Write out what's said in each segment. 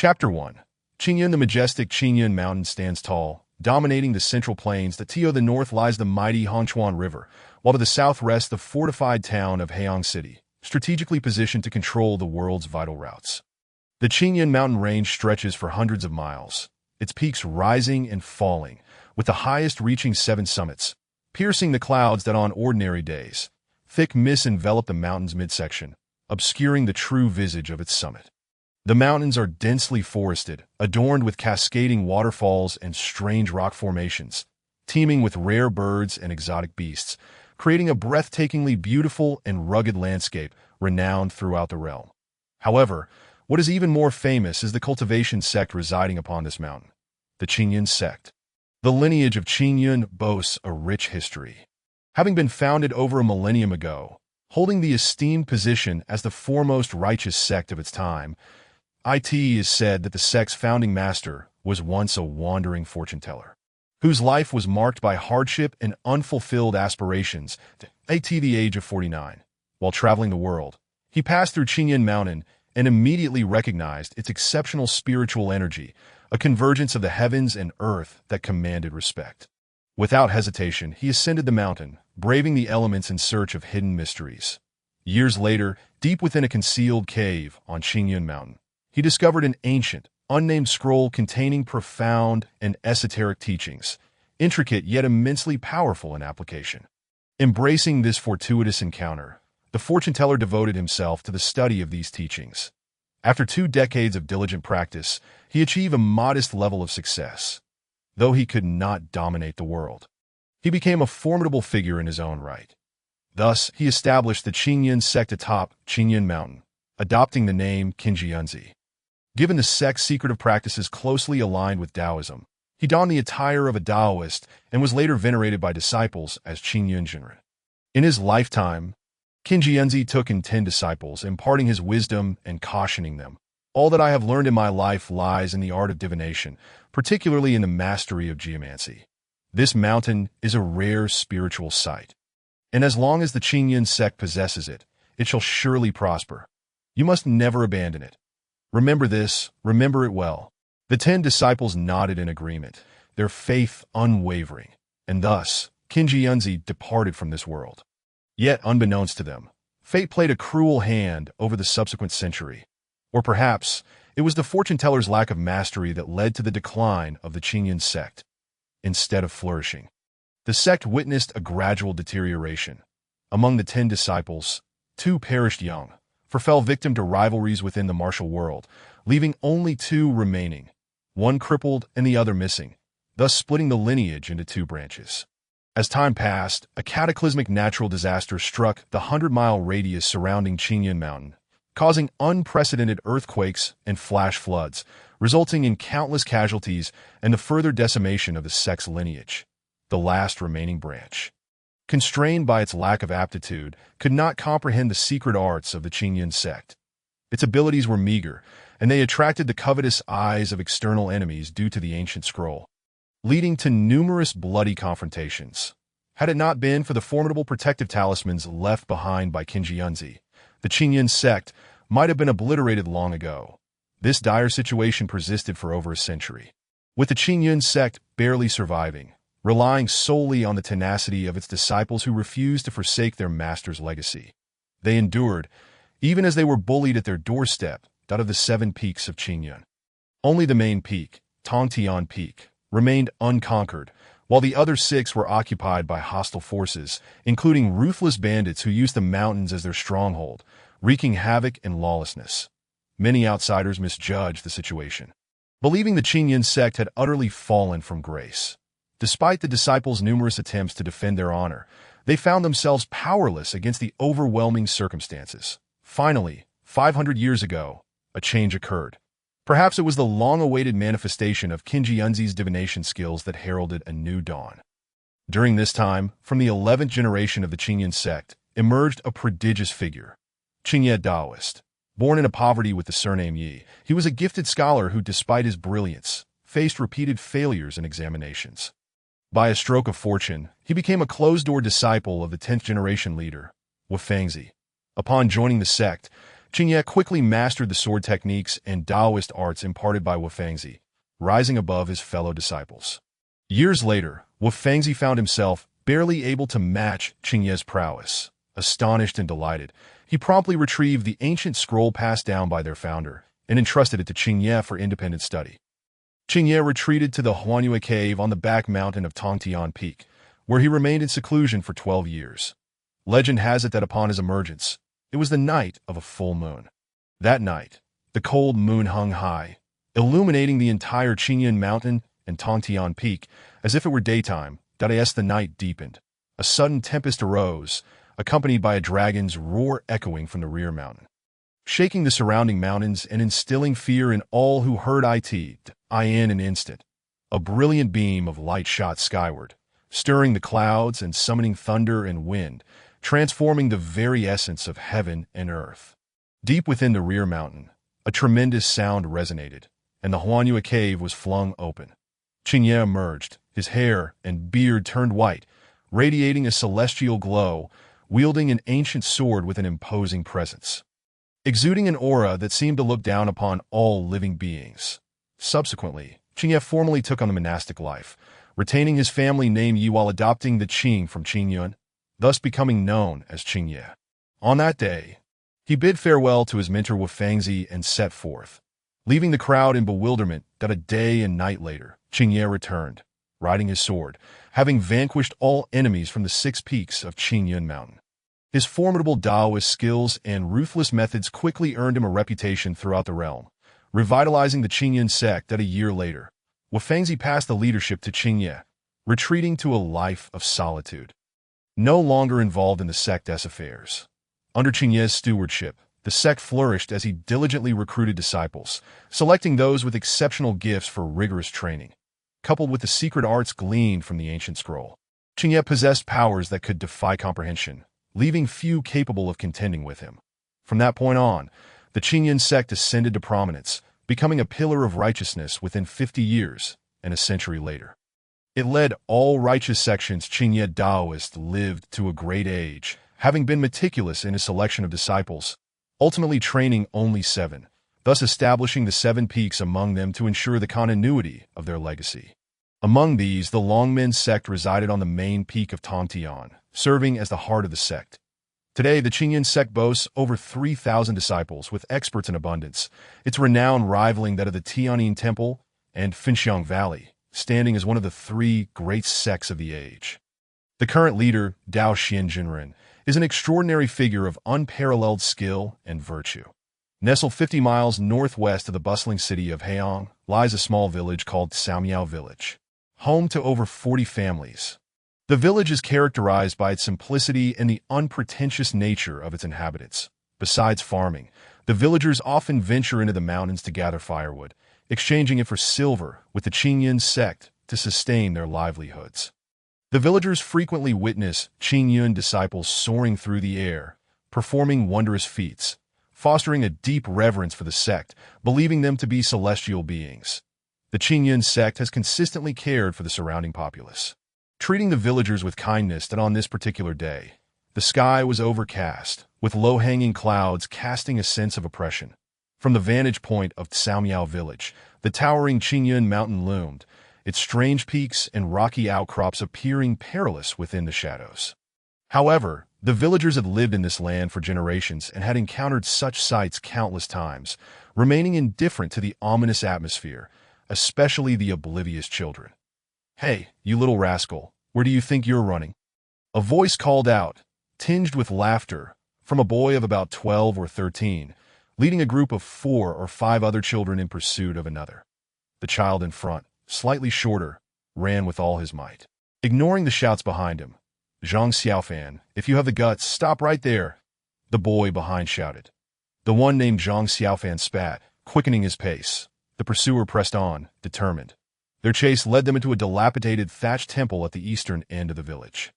Chapter 1. Qingyun. The majestic Qingyun Mountain stands tall, dominating the central plains. To the north lies the mighty Hongchuan River, while to the south rests the fortified town of Haiyang City, strategically positioned to control the world's vital routes. The Qingyun Mountain range stretches for hundreds of miles, its peaks rising and falling, with the highest reaching 7 summits, piercing the clouds that on ordinary days. Thick mists envelop the mountain's midsection, obscuring the true visage of its summit. The mountains are densely forested, adorned with cascading waterfalls and strange rock formations, teeming with rare birds and exotic beasts, creating a breathtakingly beautiful and rugged landscape renowned throughout the realm. However, what is even more famous is the cultivation sect residing upon this mountain, the Qingyun sect. The lineage of Qingyun boasts a rich history. Having been founded over a millennium ago, holding the esteemed position as the foremost righteous sect of its time, it is said that the sect's founding master was once a wandering fortune-teller, whose life was marked by hardship and unfulfilled aspirations. At the age of 49, while traveling the world, he passed through Qingyun Mountain and immediately recognized its exceptional spiritual energy, a convergence of the heavens and earth that commanded respect. Without hesitation, he ascended the mountain, braving the elements in search of hidden mysteries. Years later, deep within a concealed cave on Qingyun Mountain, he discovered an ancient, unnamed scroll containing profound and esoteric teachings, intricate yet immensely powerful in application. Embracing this fortuitous encounter, the fortune-teller devoted himself to the study of these teachings. After 2 decades of diligent practice, he achieved a modest level of success. Though he could not dominate the world, he became a formidable figure in his own right. Thus, he established the Qingyun sect atop Qingyun Mountain, adopting the name Qingyunzi. Given the sect's secretive practices closely aligned with Taoism, he donned the attire of a Taoist and was later venerated by disciples as Qingyun Jinren. In his lifetime, Qingyunzi took in 10 disciples, imparting his wisdom and cautioning them. All that I have learned in my life lies in the art of divination, particularly in the mastery of geomancy. This mountain is a rare spiritual sight, and as long as the Qingyun sect possesses it, it shall surely prosper. You must never abandon it. Remember this, remember it well. The 10 disciples nodded in agreement, their faith unwavering, and thus Qingyunzi departed from this world. Yet, unbeknownst to them, fate played a cruel hand over the subsequent century. Or perhaps it was the fortune-teller's lack of mastery that led to the decline of the Qingyun sect. Instead of flourishing, the sect witnessed a gradual deterioration. Among the 10 disciples, 2 perished young, for fell victim to rivalries within the martial world, leaving only 2 remaining, one crippled and the other missing, thus splitting the lineage into 2 branches. As time passed, a cataclysmic natural disaster struck the 100-mile radius surrounding Qingyun Mountain, causing unprecedented earthquakes and flash floods, resulting in countless casualties and the further decimation of the sect's lineage, the last remaining branch. Constrained by its lack of aptitude, could not comprehend the secret arts of the Qingyun sect. Its abilities were meager, and they attracted the covetous eyes of external enemies due to the ancient scroll, leading to numerous bloody confrontations. Had it not been for the formidable protective talismans left behind by Qingyunzi, the Qingyun sect might have been obliterated long ago. This dire situation persisted for over a century, with the Qingyun sect barely surviving, relying solely on the tenacity of its disciples who refused to forsake their master's legacy. They endured, even as they were bullied at their doorstep, out of the 7 peaks of Qingyun. Only the main peak, Tongtian Peak, remained unconquered, while the other 6 were occupied by hostile forces, including ruthless bandits who used the mountains as their stronghold, wreaking havoc and lawlessness. Many outsiders misjudged the situation, believing the Qingyun sect had utterly fallen from grace. Despite the disciples' numerous attempts to defend their honor, they found themselves powerless against the overwhelming circumstances. Finally, 500 years ago, a change occurred. Perhaps it was the long-awaited manifestation of Qingyunzi's divination skills that heralded a new dawn. During this time, from the 11th generation of the Qingyun sect, emerged a prodigious figure, Qingyun Taoist. Born into poverty with the surname Yi, he was a gifted scholar who, despite his brilliance, faced repeated failures in examinations. By a stroke of fortune, he became a closed-door disciple of the 10th generation leader, Wufangzi. Upon joining the sect, Qingye quickly mastered the sword techniques and Taoist arts imparted by Wufangzi, rising above his fellow disciples. Years later, Wufangzi found himself barely able to match Qingye's prowess. Astonished and delighted, he promptly retrieved the ancient scroll passed down by their founder and entrusted it to Qingye for independent study. Qingye retreated to the Huanyue cave on the back mountain of Tongtian Peak, where he remained in seclusion for 12 years. Legend has it that upon his emergence, it was the night of a full moon. That night, the cold moon hung high, illuminating the entire Qingyun Mountain and Tongtian Peak as if it were daytime. As the night deepened, a sudden tempest arose, accompanied by a dragon's roar echoing from the rear mountain, shaking the surrounding mountains and instilling fear in all who heard it. In an instant, a brilliant beam of light shot skyward, stirring the clouds and summoning thunder and wind, transforming the very essence of heaven and earth. Deep within the rear mountain, a tremendous sound resonated, and the Huanyue cave was flung open. Qingye emerged, his hair and beard turned white, radiating a celestial glow, wielding an ancient sword with an imposing presence, exuding an aura that seemed to look down upon all living beings. Subsequently, Qingye formally took on the monastic life, retaining his family name Yi while adopting the Qing from Qingyun, thus becoming known as Qingye. On that day, he bid farewell to his mentor Wufangzi and set forth, leaving the crowd in bewilderment. That a day and night later, Qingye returned, riding his sword, having vanquished all enemies from the 6 peaks of Qingyun Mountain. His formidable Taoist skills and ruthless methods quickly earned him a reputation throughout the realm, revitalizing the Qingyun sect. That a year later, Wufangzi passed the leadership to Qingye, retreating to a life of solitude, no longer involved in the sect's affairs. Under Qingye's stewardship, the sect flourished as he diligently recruited disciples, selecting those with exceptional gifts for rigorous training. Coupled with the secret arts gleaned from the ancient scroll, Qingye possessed powers that could defy comprehension, leaving few capable of contending with him. From that point on, the Qingyun sect ascended to prominence, becoming a pillar of righteousness within 50 years and a century later. It led all righteous sections. Qingye Taoist lived to a great age, having been meticulous in his selection of disciples, ultimately training only 7, thus establishing the 7 peaks among them to ensure the continuity of their legacy. Among these, the Longmen sect resided on the main peak of Tongtian, serving as the heart of the sect. Today, the Qingyun sect boasts over 3,000 disciples with experts in abundance, its renown rivaling that of the Tianyin Temple and Finxiang Valley, standing as one of the 3 great sects of the age. The current leader, Dao Xianjunren, is an extraordinary figure of unparalleled skill and virtue. Nestled 50 miles northwest of the bustling city of Heiyang lies a small village called Saomiao Village, home to over 40 families. The village is characterized by its simplicity and the unpretentious nature of its inhabitants. Besides farming, the villagers often venture into the mountains to gather firewood, exchanging it for silver with the Qingyun sect to sustain their livelihoods. The villagers frequently witness Qingyun disciples soaring through the air, performing wondrous feats, fostering a deep reverence for the sect, believing them to be celestial beings. The Qingyun sect has consistently cared for the surrounding populace, treating the villagers with kindness. That on this particular day, the sky was overcast, with low-hanging clouds casting a sense of oppression. From the vantage point of Saomiao Village, the towering Qingyun Mountain loomed, its strange peaks and rocky outcrops appearing perilous within the shadows. However, the villagers had lived in this land for generations and had encountered such sights countless times, remaining indifferent to the ominous atmosphere, especially the oblivious children. "Hey, you little rascal, where do you think you're running?" A voice called out, tinged with laughter, from a boy of about 12 or 13, leading a group of 4 or 5 other children in pursuit of another. The child in front, slightly shorter, ran with all his might, ignoring the shouts behind him. "Zhang Xiaofan, if you have the guts, stop right there," the boy behind shouted. The one named Zhang Xiaofan spat, quickening his pace. The pursuer pressed on, determined. Their chase led them into a dilapidated thatched temple at the eastern end of the village.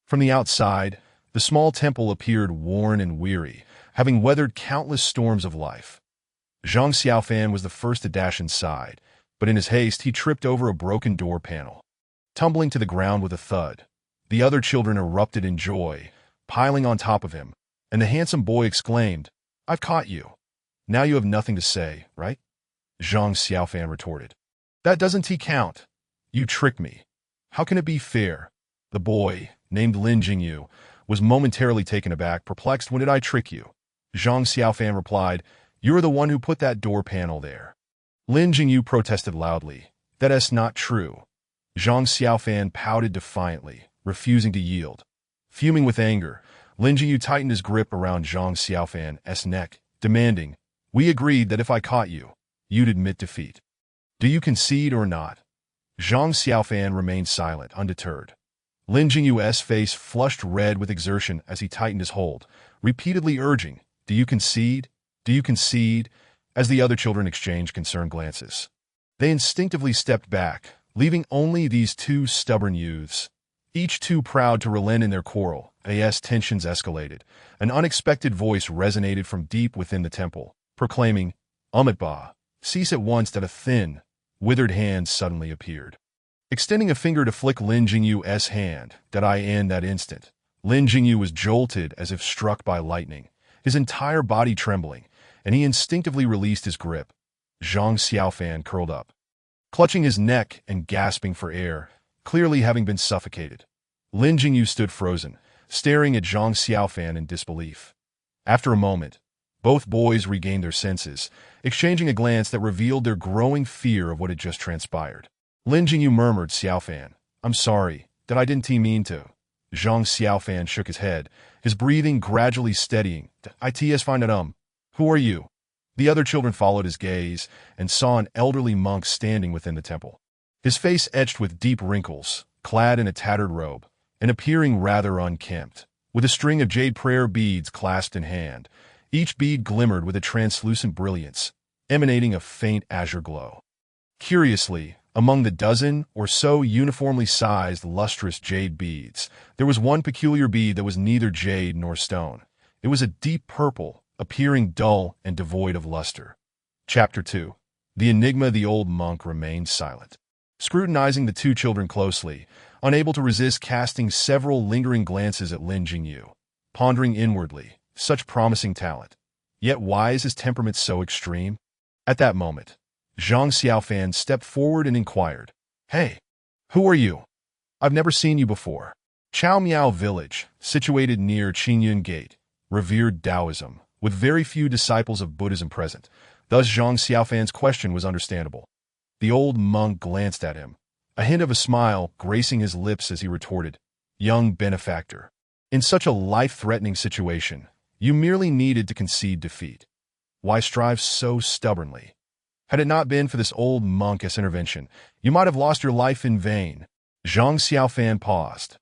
From the outside, the small temple appeared worn and weary, having weathered countless storms of life. Zhang Xiaofan was the first to dash inside, but in his haste he tripped over a broken door panel, tumbling to the ground with a thud. The other children erupted in joy, piling on top of him, and the handsome boy exclaimed, I've caught you. Now you have nothing to say, right? Zhang Xiaofan retorted. That doesn't count. You tricked me. How can it be fair? The boy, named Lin Jingyu, was momentarily taken aback, perplexed. When did I trick you? Zhang Xiaofan replied, You're the one who put that door panel there. Lin Jingyu protested loudly. That's not true. Zhang Xiaofan pouted defiantly, refusing to yield. Fuming with anger, Lin Jingyu tightened his grip around Zhang Xiaofan's neck, demanding, We agreed that if I caught you, you'd admit defeat. Do you concede or not? Zhang Xiaofan remained silent, undeterred. Lin Jingyu's face flushed red with exertion as he tightened his hold, repeatedly urging, Do you concede? Do you concede? As the other children exchanged concerned glances. They instinctively stepped back, leaving only these two stubborn youths, each too proud to relent in their quarrel. As tensions escalated, an unexpected voice resonated from deep within the temple, proclaiming, Amitabha, cease at once. That a thin, withered hand suddenly appeared. Extending a finger to flick Lin Jingyu's hand, in that instant, Lin Jingyu was jolted as if struck by lightning, his entire body trembling, and he instinctively released his grip. Zhang Xiaofan curled up, clutching his neck and gasping for air, clearly having been suffocated. Lin Jingyu stood frozen, staring at Zhang Xiaofan in disbelief. After a moment, both boys regained their senses, exchanging a glance that revealed their growing fear of what had just transpired. Lin Jingyu murmured, Xiaofan, I'm sorry, that I didn't mean to. Zhang Xiaofan shook his head, his breathing gradually steadying. It's fine that Who are you? The other children followed his gaze and saw an elderly monk standing within the temple. His face etched with deep wrinkles, clad in a tattered robe, and appearing rather unkempt, with a string of jade prayer beads clasped in hand. Each bead glimmered with a translucent brilliance, emanating a faint azure glow. Curiously, among the dozen or so uniformly sized lustrous jade beads, there was one peculiar bead that was neither jade nor stone. It was a deep purple, appearing dull and devoid of luster. Chapter 2. The Enigma. The old monk remained silent, scrutinizing the two children closely, unable to resist casting several lingering glances at Lin Jingyu, pondering inwardly, such promising talent. Yet why is his temperament so extreme? At that moment, Zhang Xiaofan stepped forward and inquired, Hey, who are you? I've never seen you before. Chao Miao Village, situated near Qingyun Gate, revered Taoism, with very few disciples of Buddhism present. Thus Zhang Xiaofan's question was understandable. The old monk glanced at him, a hint of a smile gracing his lips as he retorted, Young benefactor, in such a life-threatening situation, you merely needed to concede defeat. Why strive so stubbornly? Had it not been for this old monk's intervention, you might have lost your life in vain. Zhang Xiaofan paused,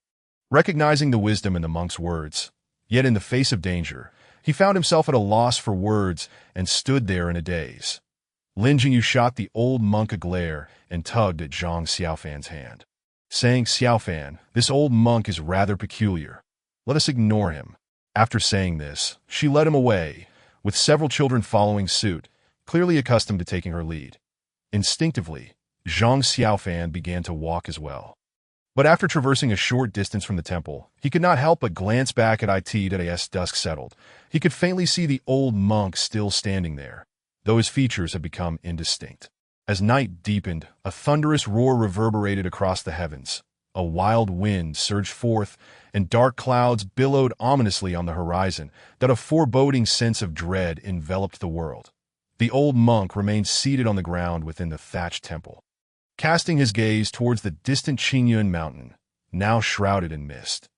recognizing the wisdom in the monk's words. Yet in the face of danger, he found himself at a loss for words and stood there in a daze. Lin Jingyu shot the old monk a glare and tugged at Zhang Xiaofan's hand, saying, Xiaofan, this old monk is rather peculiar. Let us ignore him. After saying this, she led him away, with several children following suit, clearly accustomed to taking her lead. Instinctively, Zhang Xiaofan began to walk as well. But after traversing a short distance from the temple, he could not help but glance back at it as dusk settled. He could faintly see the old monk still standing there, though his features had become indistinct. As night deepened, a thunderous roar reverberated across the heavens. A wild wind surged forth, and dark clouds billowed ominously on the horizon, that a foreboding sense of dread enveloped the world. The old monk remained seated on the ground within the thatched temple, casting his gaze towards the distant Qingyun Mountain, now shrouded in mist.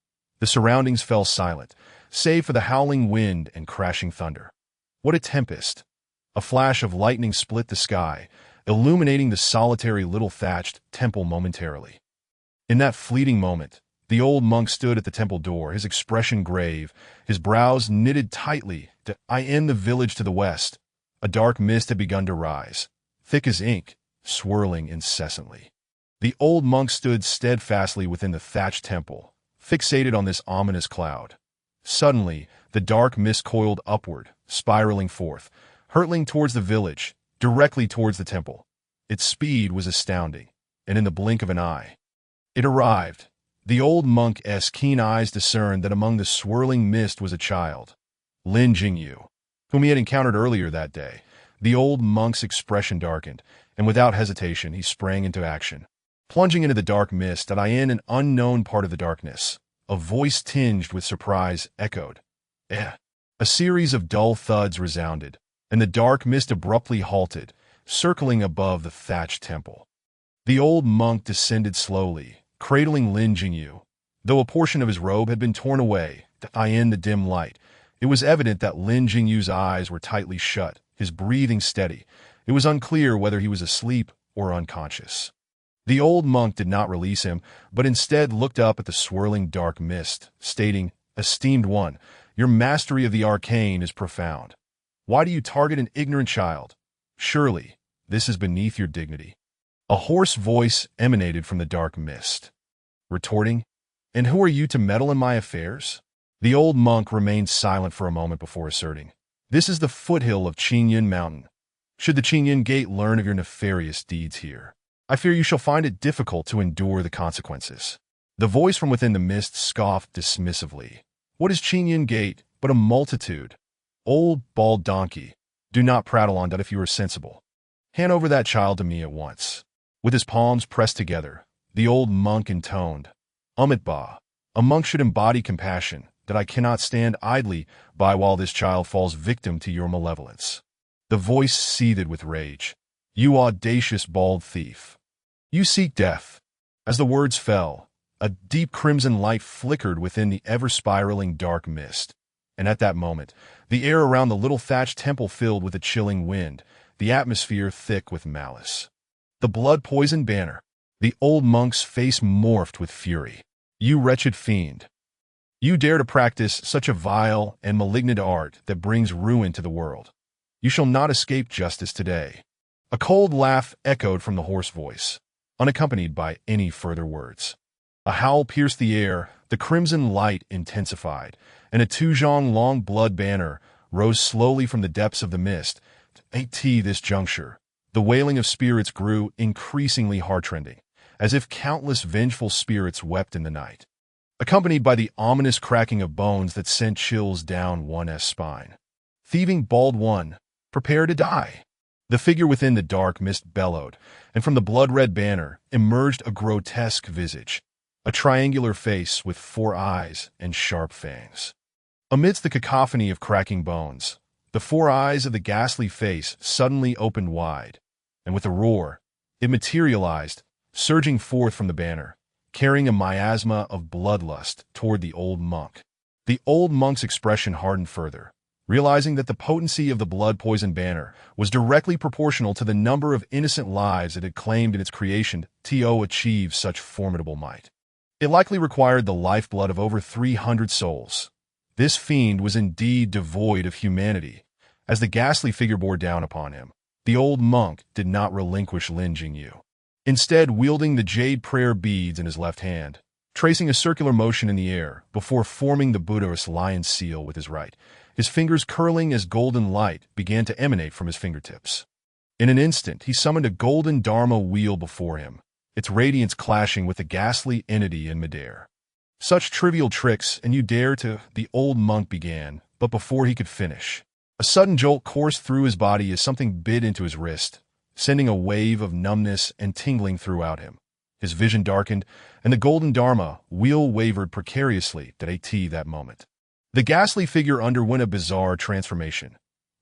The surroundings fell silent, save for the howling wind and crashing thunder. What a tempest! A flash of lightning split the sky, illuminating the solitary little thatched temple momentarily. In that fleeting moment, the old monk stood at the temple door, his expression grave, his brows knitted tightly. In the village to the west, a dark mist had begun to rise, thick as ink, swirling incessantly. The old monk stood steadfastly within the thatched temple, fixated on this ominous cloud. Suddenly, the dark mist coiled upward, spiraling forth, hurtling towards the village, directly towards the temple. Its speed was astounding, and in the blink of an eye, it arrived. The old monk's keen eyes discerned that among the swirling mist was a child, Lin Jingyu. whom he had encountered earlier that day. The old monk's expression darkened, and without hesitation he sprang into action. Plunging into the dark mist at an unknown part of the darkness, a voice tinged with surprise echoed. Eh. A series of dull thuds resounded, and the dark mist abruptly halted, circling above the thatched temple. The old monk descended slowly, cradling Lin Jingyu. Though a portion of his robe had been torn away, in the dim light, it was evident that Lin Jingyu's eyes were tightly shut, his breathing steady. It was unclear whether he was asleep or unconscious. The old monk did not release him, but instead looked up at the swirling dark mist, stating, "Esteemed one, your mastery of the arcane is profound. Why do you target an ignorant child? Surely, this is beneath your dignity." A hoarse voice emanated from the dark mist, retorting, "And who are you to meddle in my affairs?" The old monk remained silent for a moment before asserting, "This is the foothill of Qingyun Mountain. Should the Qingyun Gate learn of your nefarious deeds here, I fear you shall find it difficult to endure the consequences." The voice from within the mist scoffed dismissively. "What is Qingyun Gate but a multitude? Old bald donkey, do not prattle on that if you are sensible. Hand over that child to me at once." With his palms pressed together, the old monk intoned, "Ba, a monk should embody compassion that I cannot stand idly by while this child falls victim to your malevolence." The voice seethed with rage. "You audacious bald thief. You seek death." As the words fell, a deep crimson light flickered within the ever-spiraling dark mist, and at that moment, the air around the little thatched temple filled with a chilling wind, the atmosphere thick with malice. The blood-poisoned banner. The old monk's face morphed with fury. "You wretched fiend. You dare to practice such a vile and malignant art that brings ruin to the world. You shall not escape justice today." A cold laugh echoed from the hoarse voice, unaccompanied by any further words. A howl pierced the air, the crimson light intensified, and a two-zhong-long blood banner rose slowly from the depths of the mist. At this juncture, the wailing of spirits grew increasingly heartrending, as if countless vengeful spirits wept in the night, accompanied by the ominous cracking of bones that sent chills down one's spine. "Thieving bald one, prepare to die." The figure within the dark mist bellowed, and from the blood-red banner emerged a grotesque visage, a triangular face with 4 eyes and sharp fangs. Amidst the cacophony of cracking bones, the 4 eyes of the ghastly face suddenly opened wide, and with a roar, it materialized, surging forth from the banner, carrying a miasma of bloodlust toward the old monk. The old monk's expression hardened further, realizing that the potency of the blood-poisoned banner was directly proportional to the number of innocent lives it had claimed in its creation to achieve such formidable might. It likely required the lifeblood of over 300 souls. This fiend was indeed devoid of humanity. As the ghastly figure bore down upon him, the old monk did not relinquish Lin Jingyu. Instead, wielding the jade prayer beads in his left hand, tracing a circular motion in the air before forming the Buddhist lion seal with his right, his fingers curling as golden light began to emanate from his fingertips. In an instant, he summoned a golden Dharma wheel before him, its radiance clashing with the ghastly entity in midair. "Such trivial tricks, and you dare to—" the old monk began, but before he could finish, a sudden jolt coursed through his body as something bit into his wrist, sending a wave of numbness and tingling throughout him. His vision darkened, and the golden Dharma wheel wavered precariously at that moment. The ghastly figure underwent a bizarre transformation.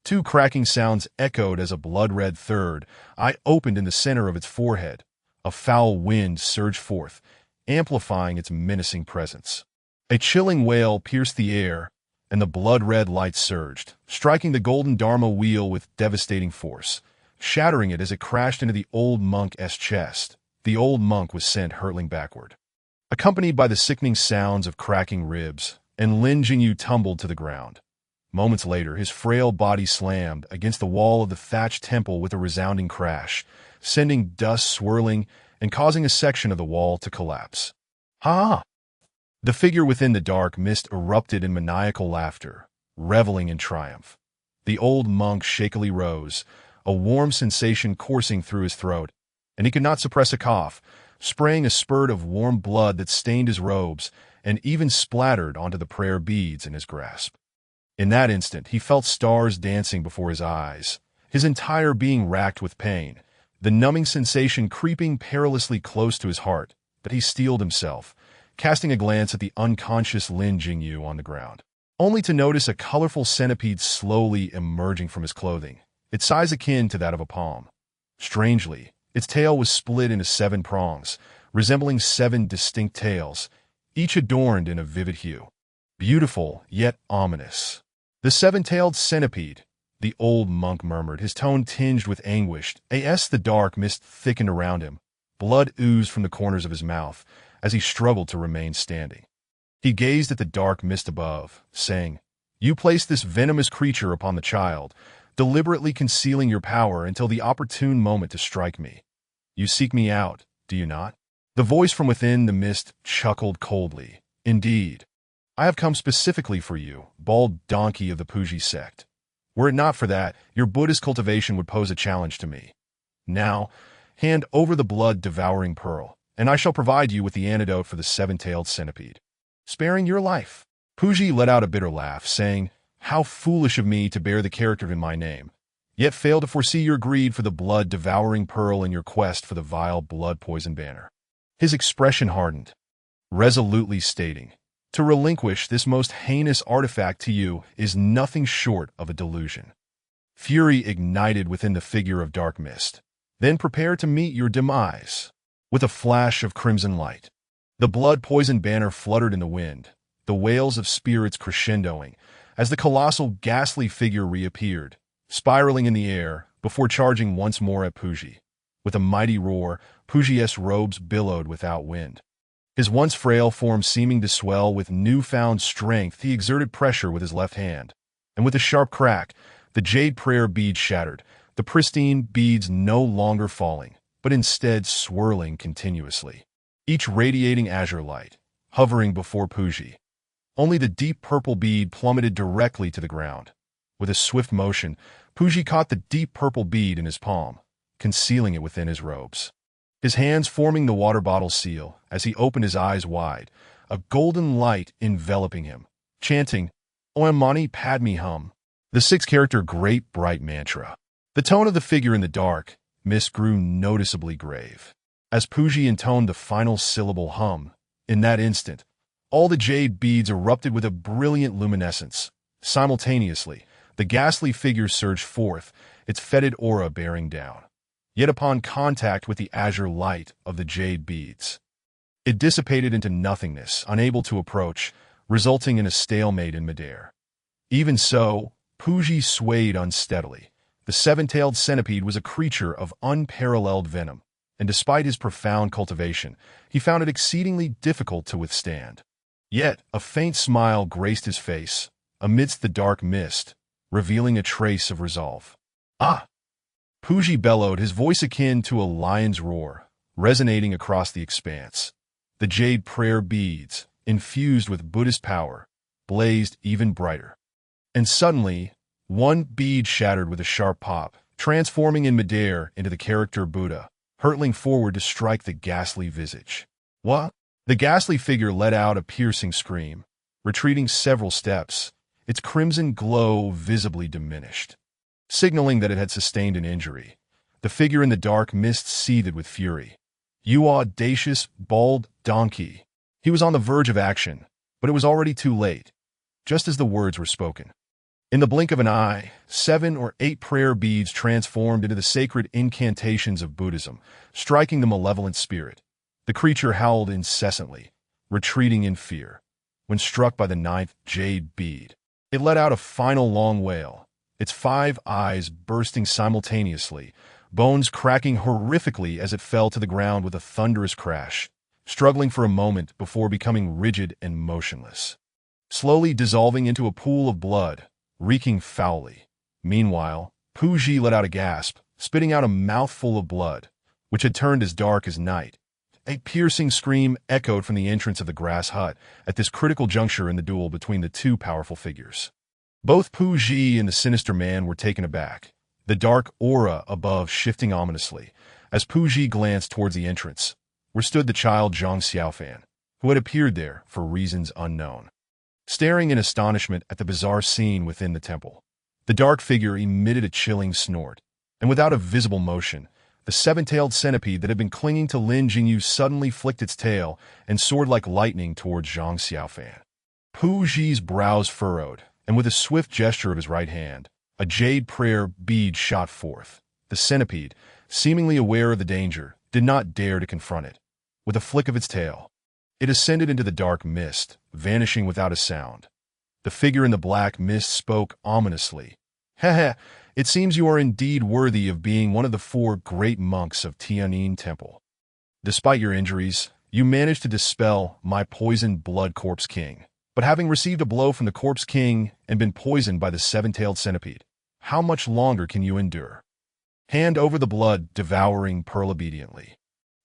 2 cracking sounds echoed as a blood-red third eye opened in the center of its forehead. A foul wind surged forth, amplifying its menacing presence. A chilling wail pierced the air, and the blood-red light surged, striking the golden Dharma wheel with devastating force, shattering it as it crashed into the old monk's chest. The old monk was sent hurtling backward, accompanied by the sickening sounds of cracking ribs, and Lin Jingyu tumbled to the ground. Moments later, his frail body slammed against the wall of the thatched temple with a resounding crash, sending dust swirling and causing a section of the wall to collapse. "Ha!" The figure within the dark mist erupted in maniacal laughter, reveling in triumph. The old monk shakily rose, a warm sensation coursing through his throat, and he could not suppress a cough, spraying a spurt of warm blood that stained his robes and even splattered onto the prayer beads in his grasp. In that instant, he felt stars dancing before his eyes, his entire being racked with pain, the numbing sensation creeping perilously close to his heart. But he steeled himself, casting a glance at the unconscious Lin Jingyu on the ground, only to notice a colorful centipede slowly emerging from his clothing, its size akin to that of a palm. Strangely, its tail was split into 7 prongs, resembling 7 distinct tails, each adorned in a vivid hue. Beautiful, yet ominous. The 7-tailed centipede, the old monk murmured, his tone tinged with anguish. As the dark mist thickened around him, blood oozed from the corners of his mouth as he struggled to remain standing. He gazed at the dark mist above, saying, "You placed this venomous creature upon the child, deliberately concealing your power until the opportune moment to strike me. You seek me out, do you not?" The voice from within the mist chuckled coldly. "Indeed. I have come specifically for you, bald donkey of the Puji sect. Were it not for that, your Buddhist cultivation would pose a challenge to me. Now, hand over the blood-devouring pearl, and I shall provide you with the antidote for the 7-tailed centipede, sparing your life." Puji let out a bitter laugh, saying, "How foolish of me to bear the character in my name, yet fail to foresee your greed for the blood-devouring pearl in your quest for the vile blood-poison banner." His expression hardened, resolutely stating, "To relinquish this most heinous artifact to you is nothing short of a delusion." Fury ignited within the figure of dark mist. "Then prepare to meet your demise." With a flash of crimson light, the blood-poisoned banner fluttered in the wind, the wails of spirits crescendoing, as the colossal, ghastly figure reappeared, spiraling in the air before charging once more at Puji. With a mighty roar, Puji's robes billowed without wind. His once frail form seeming to swell with newfound strength, he exerted pressure with his left hand, and with a sharp crack, the jade prayer bead shattered, the pristine beads no longer falling, but instead swirling continuously, each radiating azure light, hovering before Puji. Only the deep purple bead plummeted directly to the ground. With a swift motion, Puji caught the deep purple bead in his palm, concealing it within his robes. His hands forming the water bottle seal as he opened his eyes wide, a golden light enveloping him, chanting, "Om Mani Padme Hum," the 6-character great bright mantra. The tone of the figure in the dark mist grew noticeably grave. As Puji intoned the final syllable hum, in that instant, all the jade beads erupted with a brilliant luminescence. Simultaneously, the ghastly figure surged forth, its fetid aura bearing down. Yet upon contact with the azure light of the jade beads, it dissipated into nothingness, unable to approach, resulting in a stalemate in midair. Even so, Puji swayed unsteadily. The 7-tailed centipede was a creature of unparalleled venom, and despite his profound cultivation, he found it exceedingly difficult to withstand. Yet a faint smile graced his face, amidst the dark mist, revealing a trace of resolve. "Ah!" Puji bellowed, his voice akin to a lion's roar, resonating across the expanse. The jade prayer beads, infused with Buddhist power, blazed even brighter. And suddenly, one bead shattered with a sharp pop, transforming in midair into the character Buddha, hurtling forward to strike the ghastly visage. "What?" The ghastly figure let out a piercing scream, retreating several steps, its crimson glow visibly diminished, signaling that it had sustained an injury. The figure in the dark mist seethed with fury. "You audacious, bald donkey!" He was on the verge of action, but it was already too late, just as the words were spoken. In the blink of an eye, 7 or 8 prayer beads transformed into the sacred incantations of Buddhism, striking the malevolent spirit. The creature howled incessantly, retreating in fear. When struck by the 9th jade bead, it let out a final long wail, its 5 eyes bursting simultaneously, bones cracking horrifically as it fell to the ground with a thunderous crash, struggling for a moment before becoming rigid and motionless, slowly dissolving into a pool of blood, reeking foully. Meanwhile, Puji let out a gasp, spitting out a mouthful of blood, which had turned as dark as night. A piercing scream echoed from the entrance of the grass hut at this critical juncture in the duel between the 2 powerful figures. Both Puji and the sinister man were taken aback, the dark aura above shifting ominously, as Puji glanced towards the entrance, where stood the child Zhang Xiaofan, who had appeared there for reasons unknown. staring in astonishment at the bizarre scene within the temple. The dark figure emitted a chilling snort, and without a visible motion, the seven-tailed centipede that had been clinging to Lin Jingyu suddenly flicked its tail and soared like lightning towards Zhang Xiaofan. Pu Zhi's brows furrowed, and with a swift gesture of his right hand, a jade prayer bead shot forth. The centipede, seemingly aware of the danger, did not dare to confront it. With a flick of its tail, it ascended into the dark mist, vanishing without a sound. The figure in the black mist spoke ominously. "Heh, it seems you are indeed worthy of being one of the 4 great monks of Tianyin Temple. Despite your injuries, you managed to dispel my poisoned blood corpse king. But having received a blow from the corpse king and been poisoned by the seven-tailed centipede, how much longer can you endure? Hand over the blood, devouring pearl obediently."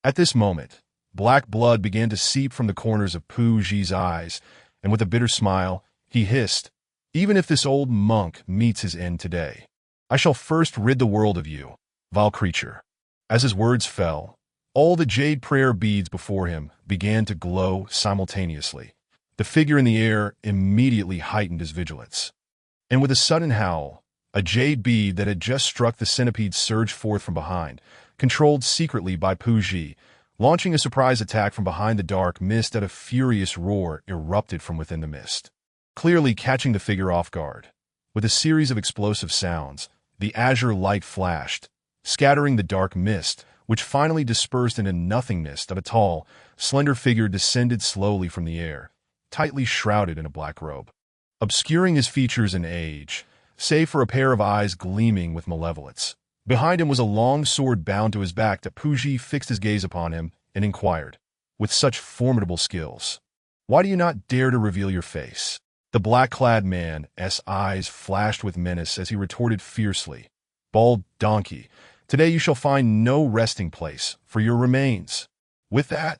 At this moment, black blood began to seep from the corners of Pu Zhi's eyes, and with a bitter smile, he hissed, "Even if this old monk meets his end today, I shall first rid the world of you, vile creature." As his words fell, all the jade prayer beads before him began to glow simultaneously. The figure in the air immediately heightened his vigilance. And with a sudden howl, a jade bead that had just struck the centipede surged forth from behind, controlled secretly by Pu Zhi. Launching a surprise attack from behind the dark mist, at a furious roar erupted from within the mist, clearly catching the figure off guard. With a series of explosive sounds, the azure light flashed, scattering the dark mist, which finally dispersed into nothingness. Of a tall, slender figure descended slowly from the air, tightly shrouded in a black robe, obscuring his features and age, save for a pair of eyes gleaming with malevolence. Behind him was a long sword bound to his back. That Pu Zhi fixed his gaze upon him and inquired, with such formidable skills, "Why do you not dare to reveal your face?" The black-clad man's eyes flashed with menace as he retorted fiercely, "Bald donkey, today you shall find no resting place for your remains." With that,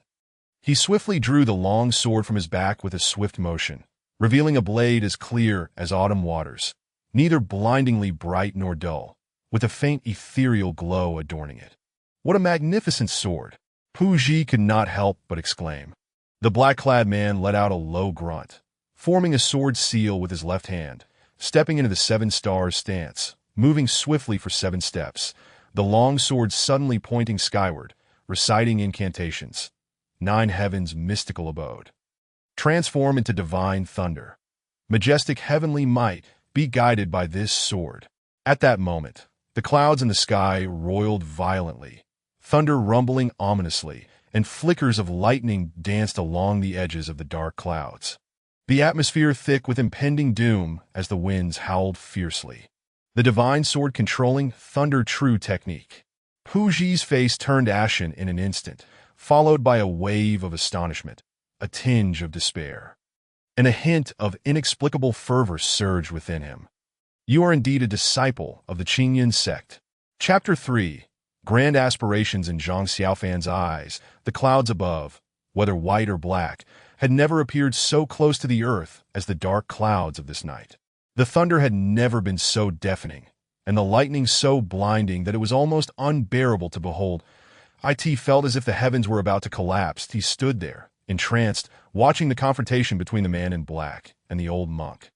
he swiftly drew the long sword from his back with a swift motion, revealing a blade as clear as autumn waters, neither blindingly bright nor dull, with a faint ethereal glow adorning it. "What a magnificent sword!" Pu Zhi could not help but exclaim. The black-clad man let out a low grunt, forming a sword seal with his left hand, stepping into the 7 stars stance, moving swiftly for 7 steps, the long sword suddenly pointing skyward, reciting incantations. 9 heavens' mystical abode. Transform into divine thunder. Majestic heavenly might, be guided by this sword. At that moment, the clouds in the sky roiled violently, thunder rumbling ominously, and flickers of lightning danced along the edges of the dark clouds. The atmosphere thick with impending doom as the winds howled fiercely. The divine sword controlling thunder true technique. Pu Zhi's face turned ashen in an instant, followed by a wave of astonishment, a tinge of despair, and a hint of inexplicable fervor surged within him. "You are indeed a disciple of the Qingyun sect." Chapter 3. Grand aspirations in Zhang Xiaofan's eyes. The clouds above, whether white or black, had never appeared so close to the earth as the dark clouds of this night. The thunder had never been so deafening, and the lightning so blinding that it was almost unbearable to behold. It felt as if the heavens were about to collapse. He stood there, entranced, watching the confrontation between the man in black and the old monk,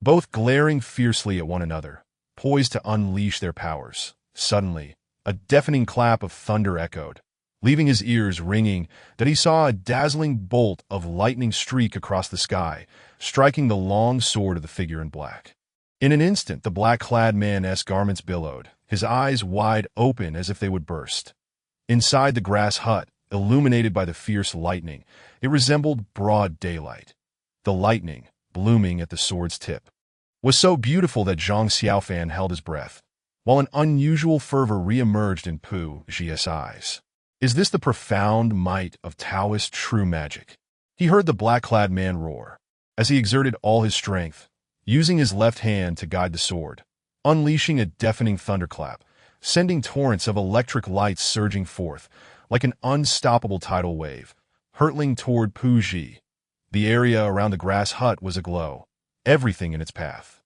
both glaring fiercely at one another, poised to unleash their powers. Suddenly, a deafening clap of thunder echoed, leaving his ears ringing. That he saw a dazzling bolt of lightning streak across the sky, striking the long sword of the figure in black. In an instant, the black-clad man's garments billowed, his eyes wide open as if they would burst. Inside the grass hut, illuminated by the fierce lightning, it resembled broad daylight. The lightning, blooming at the sword's tip, was so beautiful that Zhang Xiaofan held his breath, while an unusual fervor re-emerged in Pu Zhi's eyes. Is this the profound might of Taoist true magic? He heard the black-clad man roar, as he exerted all his strength, using his left hand to guide the sword, unleashing a deafening thunderclap, sending torrents of electric light surging forth, like an unstoppable tidal wave, hurtling toward Pu Zhi. The area around the grass hut was aglow, everything in its path,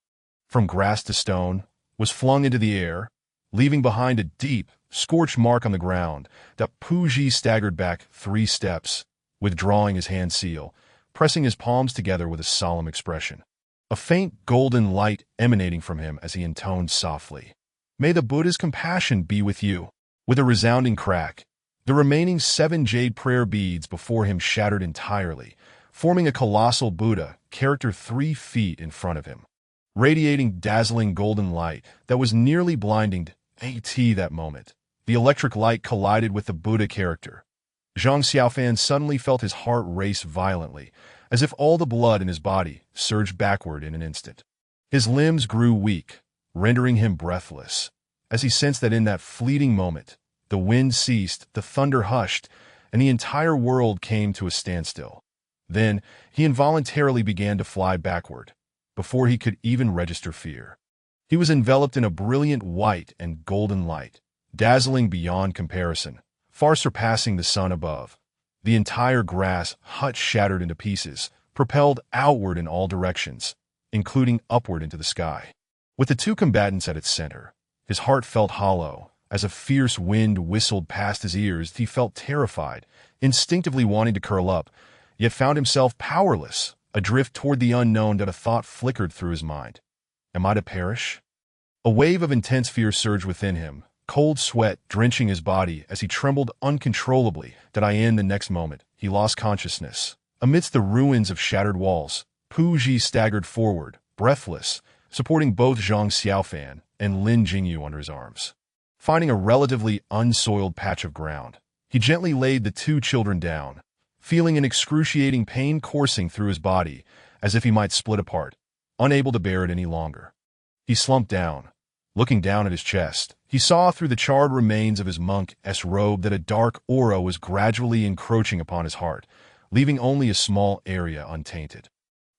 from grass to stone, was flung into the air, leaving behind a deep, scorched mark on the ground. That Pu Zhi staggered back 3 steps, withdrawing his hand seal, pressing his palms together with a solemn expression. A faint golden light emanating from him as he intoned softly, "May the Buddha's compassion be with you." With a resounding crack, the remaining 7 jade prayer beads before him shattered entirely, forming a colossal Buddha character 3 feet in front of him, radiating dazzling golden light that was nearly blinding that moment. The electric light collided with the Buddha character. Zhang Xiaofan suddenly felt his heart race violently, as if all the blood in his body surged backward in an instant. His limbs grew weak, rendering him breathless, as he sensed that in that fleeting moment, the wind ceased, the thunder hushed, and the entire world came to a standstill. Then, he involuntarily began to fly backward, before he could even register fear. He was enveloped in a brilliant white and golden light, dazzling beyond comparison, far surpassing the sun above. The entire grass hut shattered into pieces, propelled outward in all directions, including upward into the sky. With the 2 combatants at its center, his heart felt hollow. As a fierce wind whistled past his ears, he felt terrified, instinctively wanting to curl up, yet found himself powerless, adrift toward the unknown. That a thought flickered through his mind. Am I to perish? A wave of intense fear surged within him, cold sweat drenching his body as he trembled uncontrollably. In the next moment, he lost consciousness. Amidst the ruins of shattered walls, Pu Ji staggered forward, breathless, supporting both Zhang Xiaofan and Lin Jingyu under his arms. Finding a relatively unsoiled patch of ground, he gently laid the 2 children down, feeling an excruciating pain coursing through his body, as if he might split apart, unable to bear it any longer. He slumped down. Looking down at his chest, he saw through the charred remains of his monk's robe that a dark aura was gradually encroaching upon his heart, leaving only a small area untainted.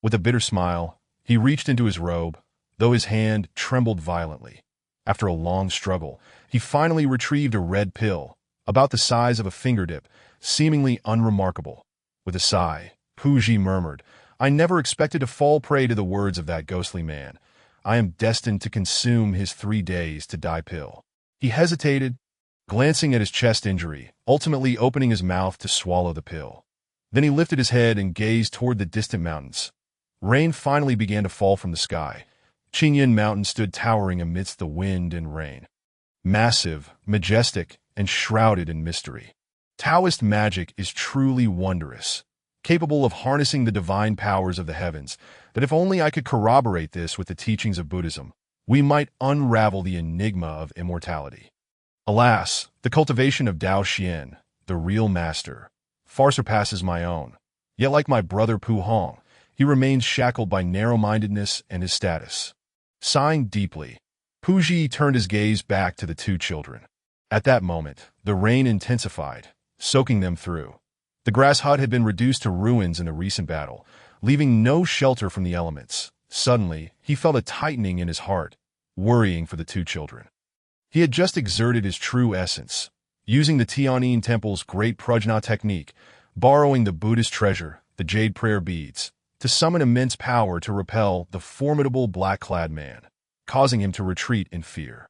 With a bitter smile, he reached into his robe, though his hand trembled violently. After a long struggle, he finally retrieved a red pill, about the size of a fingertip, seemingly unremarkable. With a sigh, Pu Ji murmured, "I never expected to fall prey to the words of that ghostly man. I am destined to consume his 3 days to die pill." He hesitated, glancing at his chest injury, ultimately opening his mouth to swallow the pill. Then he lifted his head and gazed toward the distant mountains. Rain finally began to fall from the sky. Qingyun Mountain stood towering amidst the wind and rain. Massive, majestic, and shrouded in mystery. Taoist magic is truly wondrous, capable of harnessing the divine powers of the heavens, that if only I could corroborate this with the teachings of Buddhism, we might unravel the enigma of immortality. Alas, the cultivation of Dao Xian, the real master, far surpasses my own. Yet like my brother Pu Hong, he remains shackled by narrow-mindedness and his status. Sighing deeply, Pu Ji turned his gaze back to the 2 children. At that moment, the rain intensified, soaking them through. The grass hut had been reduced to ruins in a recent battle, leaving no shelter from the elements. Suddenly, he felt a tightening in his heart, worrying for the 2 children. He had just exerted his true essence, using the Tianyin Temple's great prajna technique, borrowing the Buddhist treasure, the jade prayer beads, to summon immense power to repel the formidable black-clad man, causing him to retreat in fear.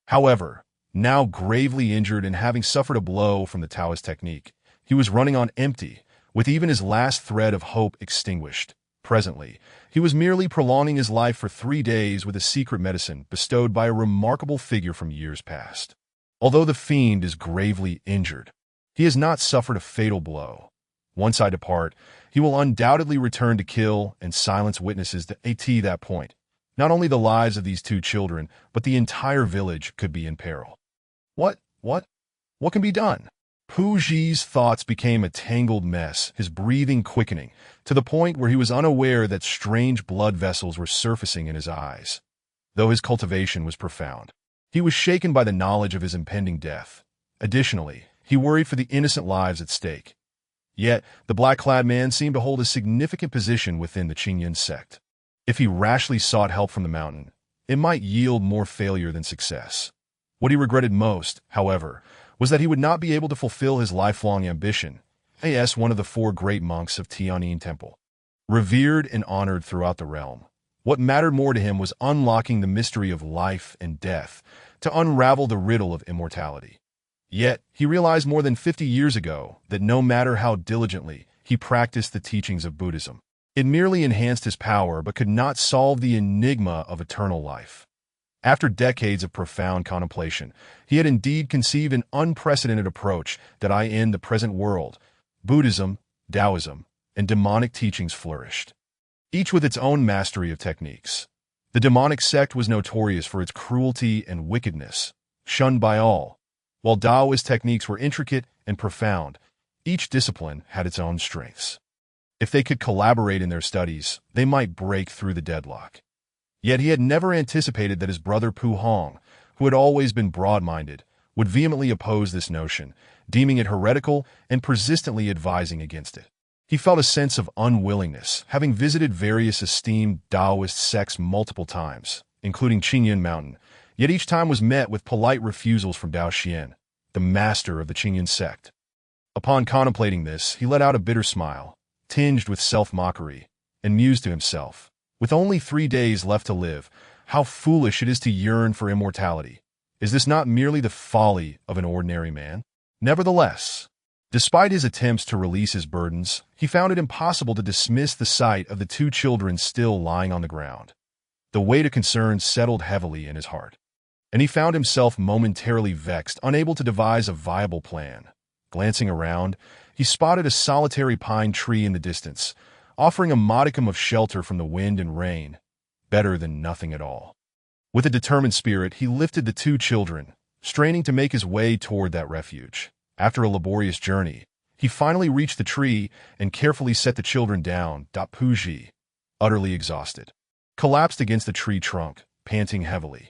However, now gravely injured and having suffered a blow from the Taoist technique, he was running on empty, with even his last thread of hope extinguished. Presently, he was merely prolonging his life for 3 days with a secret medicine bestowed by a remarkable figure from years past. Although the fiend is gravely injured, he has not suffered a fatal blow. Once I depart, he will undoubtedly return to kill and silence witnesses at that point. Not only the lives of these 2 children, but the entire village could be in peril. What can be done? Pu Ji's thoughts became a tangled mess, his breathing quickening, to the point where he was unaware that strange blood vessels were surfacing in his eyes. Though his cultivation was profound, he was shaken by the knowledge of his impending death. Additionally, he worried for the innocent lives at stake. Yet, the black-clad man seemed to hold a significant position within the Qingyun sect. If he rashly sought help from the mountain, it might yield more failure than success. What he regretted most, however, was that he would not be able to fulfill his lifelong ambition, as one of the 4 great monks of Tianyin Temple. Revered and honored throughout the realm, what mattered more to him was unlocking the mystery of life and death, to unravel the riddle of immortality. Yet, he realized more than 50 years ago that no matter how diligently he practiced the teachings of Buddhism. It merely enhanced his power but could not solve the enigma of eternal life. After decades of profound contemplation, he had indeed conceived an unprecedented approach that in the present world, Buddhism, Taoism, and demonic teachings flourished, each with its own mastery of techniques. The demonic sect was notorious for its cruelty and wickedness, shunned by all, while Taoist techniques were intricate and profound. Each discipline had its own strengths. If they could collaborate in their studies, they might break through the deadlock. Yet he had never anticipated that his brother Pu Hong, who had always been broad-minded, would vehemently oppose this notion, deeming it heretical and persistently advising against it. He felt a sense of unwillingness, having visited various esteemed Taoist sects multiple times, including Qingyun Mountain, yet each time was met with polite refusals from Dao Xian, the master of the Qingyun sect. Upon contemplating this, he let out a bitter smile, tinged with self-mockery, and mused to himself, "With only 3 days left to live, how foolish it is to yearn for immortality. Is this not merely the folly of an ordinary man?" Nevertheless, despite his attempts to release his burdens, he found it impossible to dismiss the sight of the 2 children still lying on the ground. The weight of concern settled heavily in his heart, and he found himself momentarily vexed, unable to devise a viable plan. Glancing around, he spotted a solitary pine tree in the distance, offering a modicum of shelter from the wind and rain, better than nothing at all. With a determined spirit, he lifted the 2 children, straining to make his way toward that refuge. After a laborious journey, he finally reached the tree and carefully set the children down. Puji, utterly exhausted, collapsed against the tree trunk, panting heavily.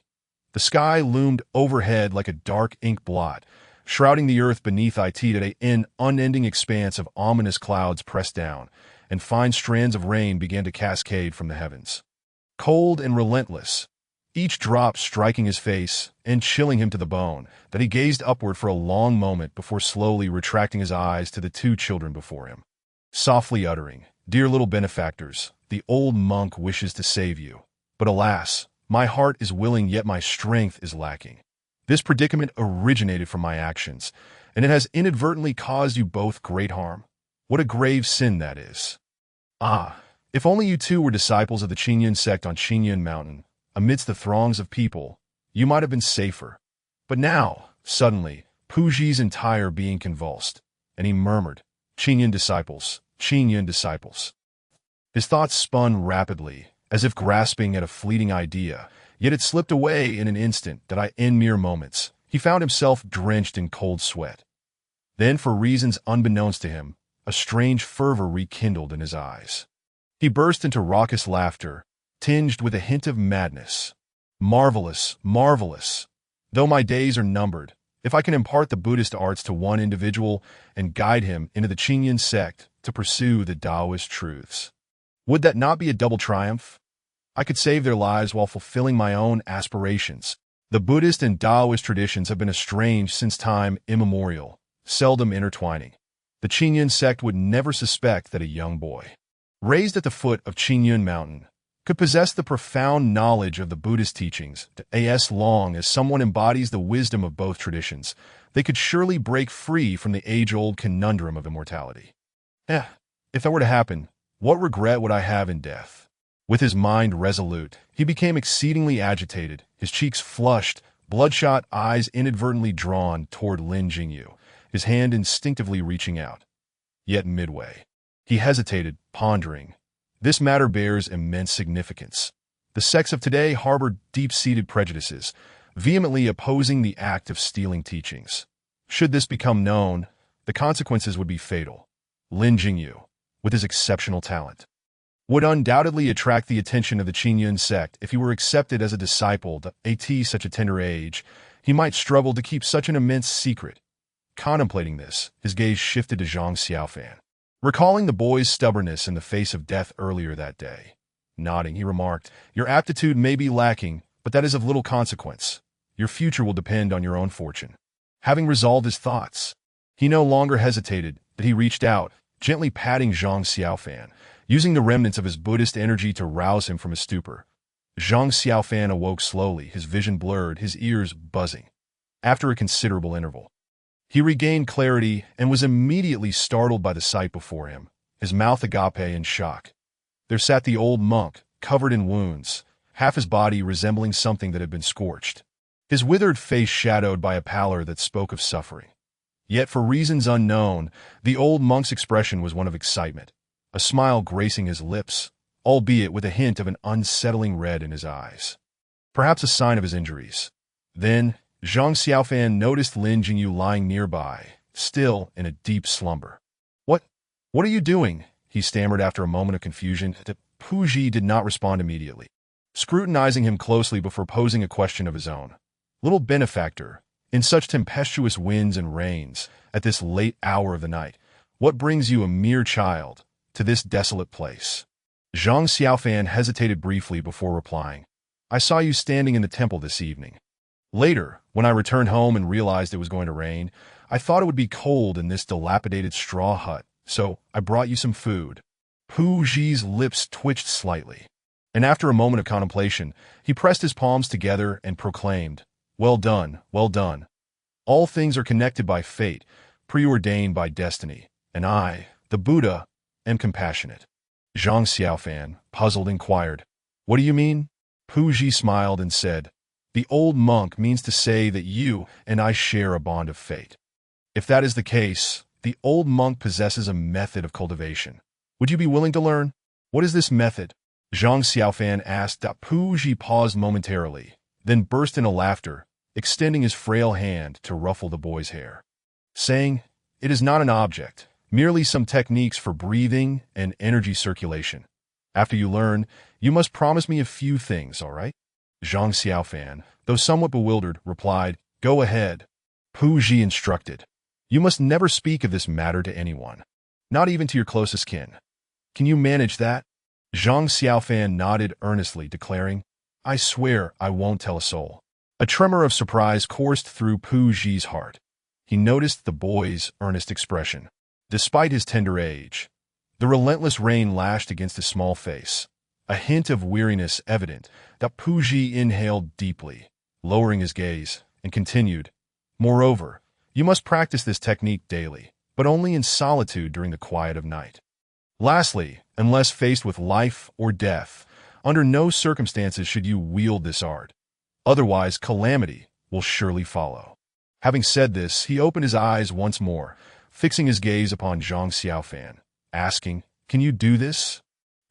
The sky loomed overhead like a dark ink blot, shrouding the earth beneath it. An unending expanse of ominous clouds pressed down, and fine strands of rain began to cascade from the heavens. Cold and relentless, each drop striking his face and chilling him to the bone, that he gazed upward for a long moment before slowly retracting his eyes to the 2 children before him, softly uttering, "Dear little benefactors, the old monk wishes to save you. But alas, my heart is willing, yet my strength is lacking. This predicament originated from my actions, and it has inadvertently caused you both great harm. What a grave sin that is. Ah, if only you 2 were disciples of the Qingyun sect on Qingyun Mountain, amidst the throngs of people, you might have been safer. But now, suddenly, Puji's entire being convulsed, and he murmured, 'Qingyun disciples, Qingyun disciples.' His thoughts spun rapidly, as if grasping at a fleeting idea, yet it slipped away in an instant. In mere moments, he found himself drenched in cold sweat. Then, for reasons unbeknownst to him, a strange fervor rekindled in his eyes. He burst into raucous laughter, tinged with a hint of madness. "Marvelous, marvelous! Though my days are numbered, if I can impart the Buddhist arts to one individual and guide him into the Qingyun sect to pursue the Taoist truths, would that not be a double triumph? I could save their lives while fulfilling my own aspirations. The Buddhist and Taoist traditions have been estranged since time immemorial, seldom intertwining. The Qingyun sect would never suspect that a young boy, raised at the foot of Qingyun Mountain, could possess the profound knowledge of the Buddhist teachings. As long as someone embodies the wisdom of both traditions, they could surely break free from the age-old conundrum of immortality. If that were to happen, what regret would I have in death?" With his mind resolute, he became exceedingly agitated, his cheeks flushed, bloodshot eyes inadvertently drawn toward Lin Jingyu, his hand instinctively reaching out. Yet midway, he hesitated, pondering. This matter bears immense significance. The sects of today harbor deep-seated prejudices, vehemently opposing the act of stealing teachings. Should this become known, the consequences would be fatal. Lin Jingyu, with his exceptional talent, would undoubtedly attract the attention of the Qingyun sect if he were accepted as a disciple. At such a tender age, he might struggle to keep such an immense secret. Contemplating this, his gaze shifted to Zhang Xiaofan, recalling the boy's stubbornness in the face of death earlier that day. Nodding, he remarked, "Your aptitude may be lacking, but that is of little consequence. Your future will depend on your own fortune." Having resolved his thoughts, he no longer hesitated, but he reached out, gently patting Zhang Xiaofan, using the remnants of his Buddhist energy to rouse him from his stupor. Zhang Xiaofan awoke slowly, his vision blurred, his ears buzzing. After a considerable interval, he regained clarity and was immediately startled by the sight before him. his mouth agape in shock. There sat the old monk, covered in wounds, half his body resembling something that had been scorched, his withered face shadowed by a pallor that spoke of suffering. Yet for reasons unknown, the old monk's expression was one of excitement, a smile gracing his lips, albeit with a hint of an unsettling red in his eyes. Perhaps a sign of his injuries. Then, Zhang Xiaofan noticed Lin Jingyu lying nearby, still in a deep slumber. What are you doing?" he stammered after a moment of confusion. Pu Ji did not respond immediately, scrutinizing him closely before posing a question of his own. "Little benefactor, in such tempestuous winds and rains, at this late hour of the night, what brings you, a mere child, to this desolate place?" Zhang Xiaofan hesitated briefly before replying. "I saw you standing in the temple this evening. Later, when I returned home and realized it was going to rain, I thought it would be cold in this dilapidated straw hut, so I brought you some food." Pu Ji's lips twitched slightly, and after a moment of contemplation, he pressed his palms together and proclaimed, "Well done, well done. All things are connected by fate, preordained by destiny, and I, the Buddha, am compassionate." Zhang Xiaofan, puzzled, inquired, "What do you mean?" Pu Ji smiled and said, "The old monk means to say that you and I share a bond of fate. If that is the case, the old monk possesses a method of cultivation. Would you be willing to learn?" "What is this method?" Zhang Xiaofan asked. Pu Ji paused momentarily, then burst into laughter, extending his frail hand to ruffle the boy's hair, saying, "It is not an object, merely some techniques for breathing and energy circulation. After you learn, you must promise me a few things, all right?" Zhang Xiaofan, though somewhat bewildered, replied, "Go ahead." Pu Ji instructed, "You must never speak of this matter to anyone, not even to your closest kin. Can you manage that?" Zhang Xiaofan nodded earnestly, declaring, "I swear I won't tell a soul." A tremor of surprise coursed through Pu Ji's heart. He noticed the boy's earnest expression. Despite his tender age, the relentless rain lashed against his small face, a hint of weariness evident. Pu Ji inhaled deeply, lowering his gaze, and continued, "Moreover, you must practice this technique daily, but only in solitude during the quiet of night. Lastly, unless faced with life or death, under no circumstances should you wield this art. Otherwise, calamity will surely follow." Having said this, he opened his eyes once more, fixing his gaze upon Zhang Xiaofan, asking, "Can you do this?"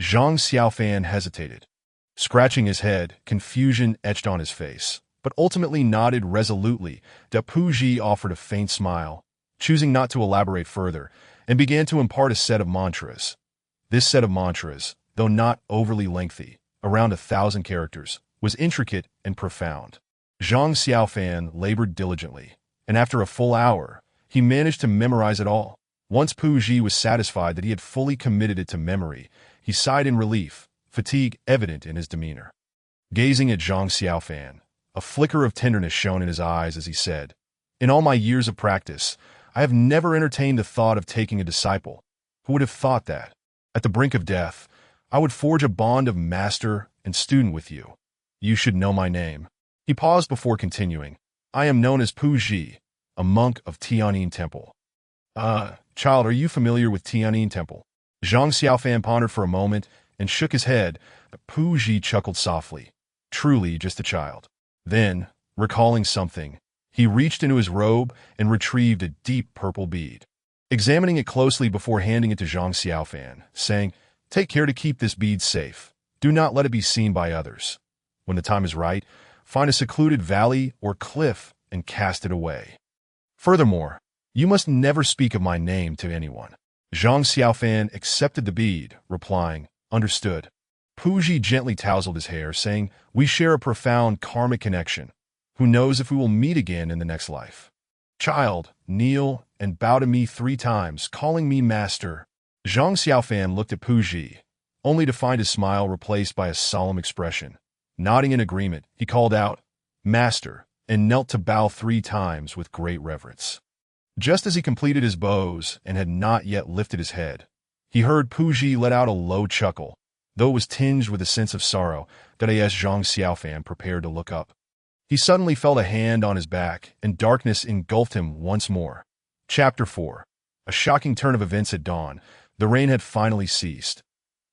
Zhang Xiaofan hesitated. Scratching his head, confusion etched on his face, but ultimately nodded resolutely. Pu Ji offered a faint smile, choosing not to elaborate further, and began to impart a set of mantras. This set of mantras, though not overly lengthy, around 1,000 characters, was intricate and profound. Zhang Xiaofan labored diligently, and after a full hour, he managed to memorize it all. Once Pu Ji was satisfied that he had fully committed it to memory, he sighed in relief, fatigue evident in his demeanor. Gazing at Zhang Xiaofan, a flicker of tenderness shone in his eyes as he said, "In all my years of practice, I have never entertained the thought of taking a disciple. Who would have thought that, at the brink of death, I would forge a bond of master and student with you? You should know my name." He paused before continuing, "I am known as Pu Ji, a monk of Tianyin Temple." Child, are you familiar with Tianyin Temple?" Zhang Xiaofan pondered for a moment and shook his head. Pu Ji chuckled softly, truly just a child. Then, recalling something, he reached into his robe and retrieved a deep purple bead. Examining it closely before handing it to Zhang Xiaofan, saying, "Take care to keep this bead safe. Do not let it be seen by others. When the time is right, find a secluded valley or cliff and cast it away. Furthermore, you must never speak of my name to anyone." Zhang Xiaofan accepted the bead, replying, "Understood." Pu Ji gently tousled his hair, saying, "We share a profound karmic connection. Who knows if we will meet again in the next life? Child, kneel and bow to me 3 times, calling me master." Zhang Xiaofan looked at Pu Ji, only to find his smile replaced by a solemn expression. Nodding in agreement, he called out, "Master," and knelt to bow 3 times with great reverence. Just as he completed his bows and had not yet lifted his head, he heard Pu Ji let out a low chuckle, though it was tinged with a sense of sorrow. As Zhang Xiaofan prepared to look up, he suddenly felt a hand on his back, and darkness engulfed him once more. Chapter 4. A shocking turn of events at dawn. The rain had finally ceased.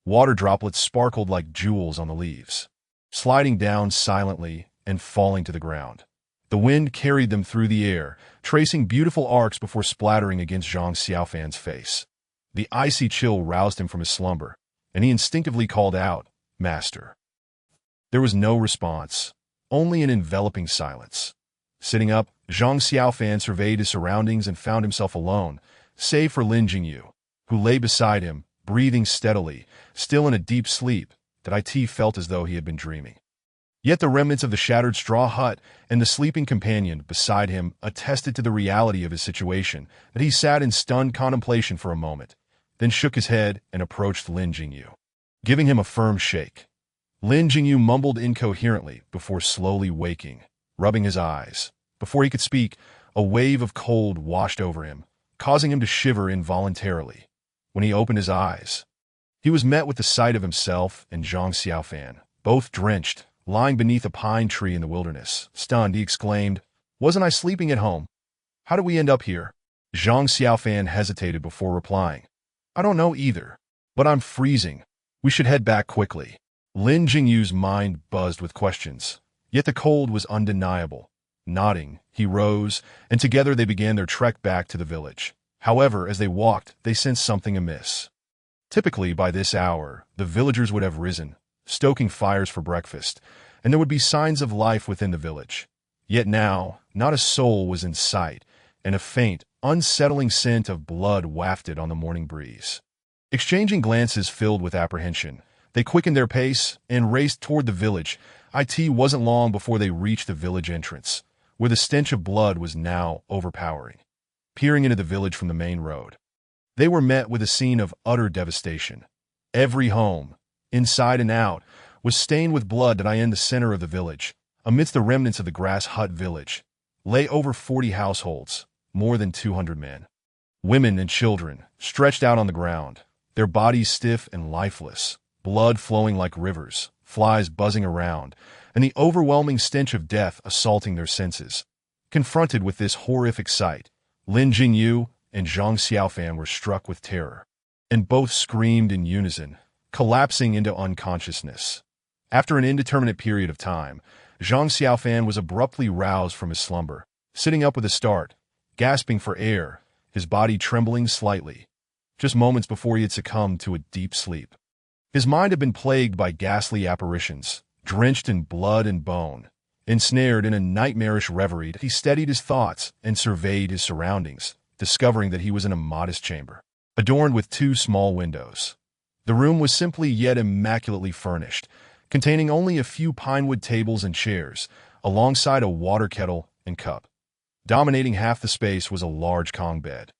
Water droplets sparkled like jewels on the leaves, sliding down silently and falling to the ground. The wind carried them through the air, tracing beautiful arcs before splattering against Zhang Xiaofan's face. The icy chill roused him from his slumber, and he instinctively called out, "Master." There was no response, only an enveloping silence. Sitting up, Zhang Xiaofan surveyed his surroundings and found himself alone, save for Lin Jingyu, who lay beside him, breathing steadily, still in a deep sleep that it felt as though he had been dreaming. Yet the remnants of the shattered straw hut and the sleeping companion beside him attested to the reality of his situation, that he sat in stunned contemplation for a moment, then shook his head and approached Lin Jingyu, giving him a firm shake. Lin Jingyu mumbled incoherently before slowly waking, rubbing his eyes. Before he could speak, a wave of cold washed over him, causing him to shiver involuntarily. When he opened his eyes, he was met with the sight of himself and Zhang Xiaofan, both drenched, lying beneath a pine tree in the wilderness. Stunned, he exclaimed, "Wasn't I sleeping at home? How did we end up here?" Zhang Xiaofan hesitated before replying, "I don't know either, but I'm freezing. We should head back quickly." Lin Jingyu's mind buzzed with questions, yet the cold was undeniable. Nodding, he rose, and together they began their trek back to the village. However, as they walked, they sensed something amiss. Typically, by this hour, the villagers would have risen, stoking fires for breakfast, and there would be signs of life within the village. Yet now, not a soul was in sight, and a faint, unsettling scent of blood wafted on the morning breeze. Exchanging glances filled with apprehension, they quickened their pace and raced toward the village. It wasn't long before they reached the village entrance, where the stench of blood was now overpowering. Peering into the village from the main road, they were met with a scene of utter devastation. Every home, inside and out, was stained with blood. In the center of the village, amidst the remnants of the grass hut village, lay over 40 households, more than 200 men, women and children, stretched out on the ground, their bodies stiff and lifeless, blood flowing like rivers, flies buzzing around, and the overwhelming stench of death assaulting their senses. Confronted with this horrific sight, Lin Jingyu and Zhang Xiaofan were struck with terror, and both screamed in unison, collapsing into unconsciousness. After an indeterminate period of time, Zhang Xiaofan was abruptly roused from his slumber, sitting up with a start, gasping for air, his body trembling slightly, just moments before he had succumbed to a deep sleep. His mind had been plagued by ghastly apparitions, drenched in blood and bone. Ensnared in a nightmarish reverie, he steadied his thoughts and surveyed his surroundings, discovering that he was in a modest chamber, adorned with 2 small windows. The room was simply yet immaculately furnished, containing only a few pinewood tables and chairs, alongside a water kettle and cup. Dominating half the space was a large Kong bed,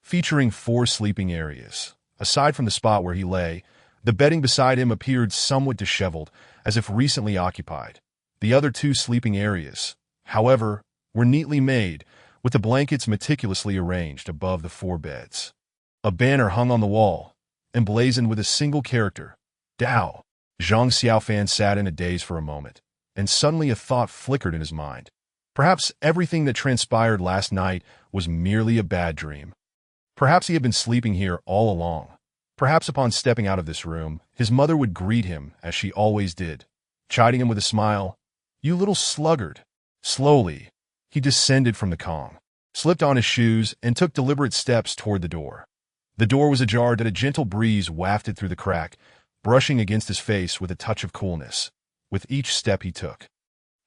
featuring 4 sleeping areas. Aside from the spot where he lay, the bedding beside him appeared somewhat disheveled, as if recently occupied. The other 2 sleeping areas, however, were neatly made, with the blankets meticulously arranged above the 4 beds. A banner hung on the wall, emblazoned with a single character, Dao. Zhang Xiaofan sat in a daze for a moment, and suddenly a thought flickered in his mind. Perhaps everything that transpired last night was merely a bad dream. Perhaps he had been sleeping here all along. Perhaps upon stepping out of this room, his mother would greet him as she always did, chiding him with a smile, "You little sluggard." Slowly, he descended from the Kong, slipped on his shoes, and took deliberate steps toward the door. The door was ajar, that a gentle breeze wafted through the crack, brushing against his face with a touch of coolness. With each step he took,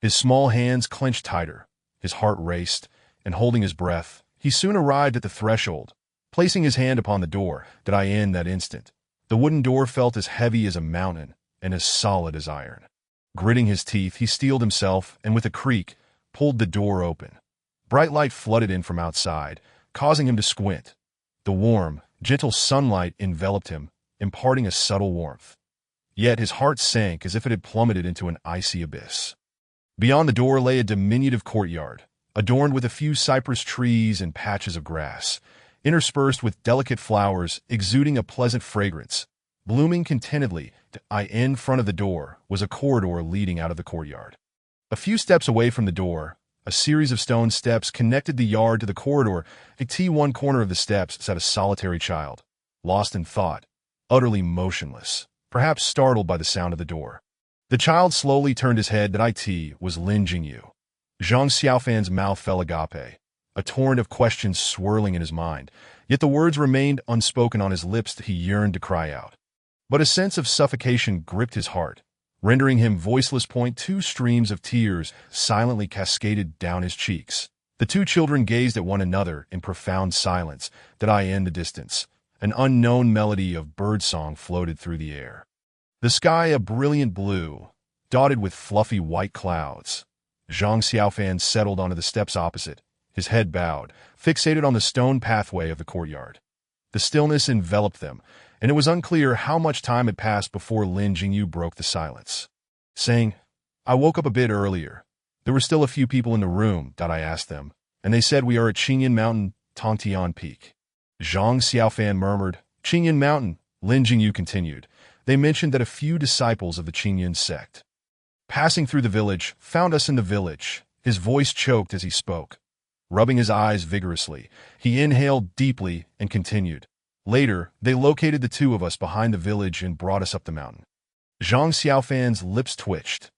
his small hands clenched tighter, his heart raced, and holding his breath, he soon arrived at the threshold. Placing his hand upon the door, in that instant, the wooden door felt as heavy as a mountain and as solid as iron. Gritting his teeth, he steeled himself and with a creak, pulled the door open. Bright light flooded in from outside, causing him to squint. The warm, gentle sunlight enveloped him, imparting a subtle warmth. Yet his heart sank as if it had plummeted into an icy abyss. Beyond the door lay a diminutive courtyard, adorned with a few cypress trees and patches of grass, interspersed with delicate flowers exuding a pleasant fragrance. Blooming contentedly, in front of the door was a corridor leading out of the courtyard. A few steps away from the door, a series of stone steps connected the yard to the corridor. At one corner of the steps sat a solitary child, lost in thought, utterly motionless, perhaps startled by the sound of the door. The child slowly turned his head. That it was Lin Jingyu. Zhang Xiaofan's mouth fell agape, a torrent of questions swirling in his mind, yet the words remained unspoken on his lips. He yearned to cry out. But a sense of suffocation gripped his heart, rendering him voiceless. Two streams of tears silently cascaded down his cheeks. The two children gazed at one another in profound silence. In the distance, an unknown melody of birdsong floated through the air. The sky a brilliant blue, dotted with fluffy white clouds. Zhang Xiaofan settled onto the steps opposite, his head bowed, fixated on the stone pathway of the courtyard. The stillness enveloped them, and it was unclear how much time had passed before Lin Jingyu broke the silence, saying, "I woke up a bit earlier. There were still a few people in the room." I asked them, and they said we are at Qingyun Mountain, Tongtian Peak. Zhang Xiaofan murmured, "Qingyun Mountain," Lin Jingyu continued. They mentioned that a few disciples of the Qingyun sect, passing through the village, found us in the village. His voice choked as he spoke. Rubbing his eyes vigorously, he inhaled deeply and continued. Later, they located the two of us behind the village and brought us up the mountain. Zhang Xiaofan's lips twitched,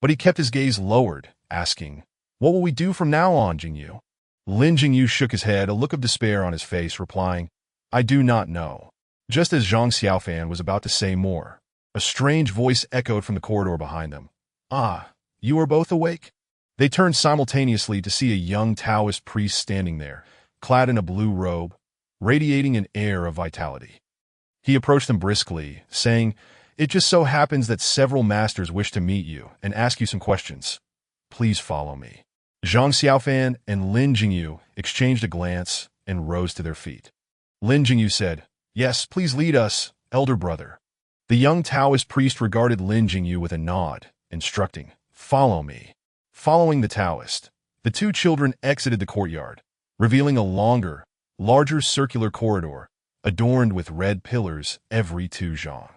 but he kept his gaze lowered, asking, "What will we do from now on, Jingyu?" Lin Jingyu shook his head, a look of despair on his face, replying, "I do not know." Just as Zhang Xiaofan was about to say more, a strange voice echoed from the corridor behind them. "Ah, you are both awake?" They turned simultaneously to see a young Taoist priest standing there, clad in a blue robe, radiating an air of vitality. He approached them briskly, saying, "It just so happens that several masters wish to meet you and ask you some questions. Please follow me." Zhang Xiaofan and Lin Jingyu exchanged a glance and rose to their feet. Lin Jingyu said, "Yes, please lead us, elder brother." The young Taoist priest regarded Lin Jingyu with a nod, instructing, "Follow me." Following the Taoist, the two children exited the courtyard, revealing a longer, larger circular corridor, adorned with red pillars every 2 zhang.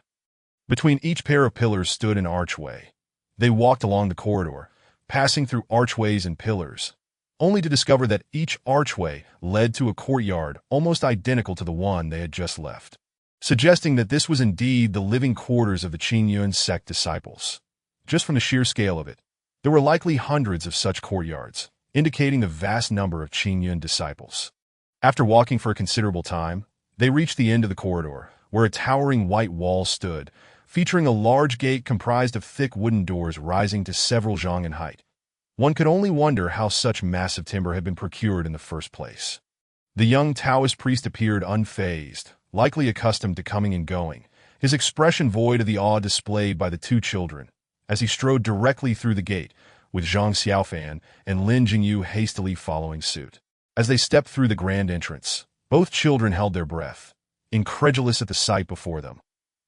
Between each pair of pillars stood an archway. They walked along the corridor, passing through archways and pillars, only to discover that each archway led to a courtyard almost identical to the one they had just left, suggesting that this was indeed the living quarters of the Qingyun sect disciples. Just from the sheer scale of it, there were likely hundreds of such courtyards, indicating the vast number of Qingyun disciples. After walking for a considerable time, they reached the end of the corridor, where a towering white wall stood, featuring a large gate comprised of thick wooden doors rising to several zhang in height. One could only wonder how such massive timber had been procured in the first place. The young Taoist priest appeared unfazed, likely accustomed to coming and going, his expression void of the awe displayed by the two children, as he strode directly through the gate, with Zhang Xiaofan and Lin Jingyu hastily following suit. As they stepped through the grand entrance, both children held their breath, incredulous at the sight before them.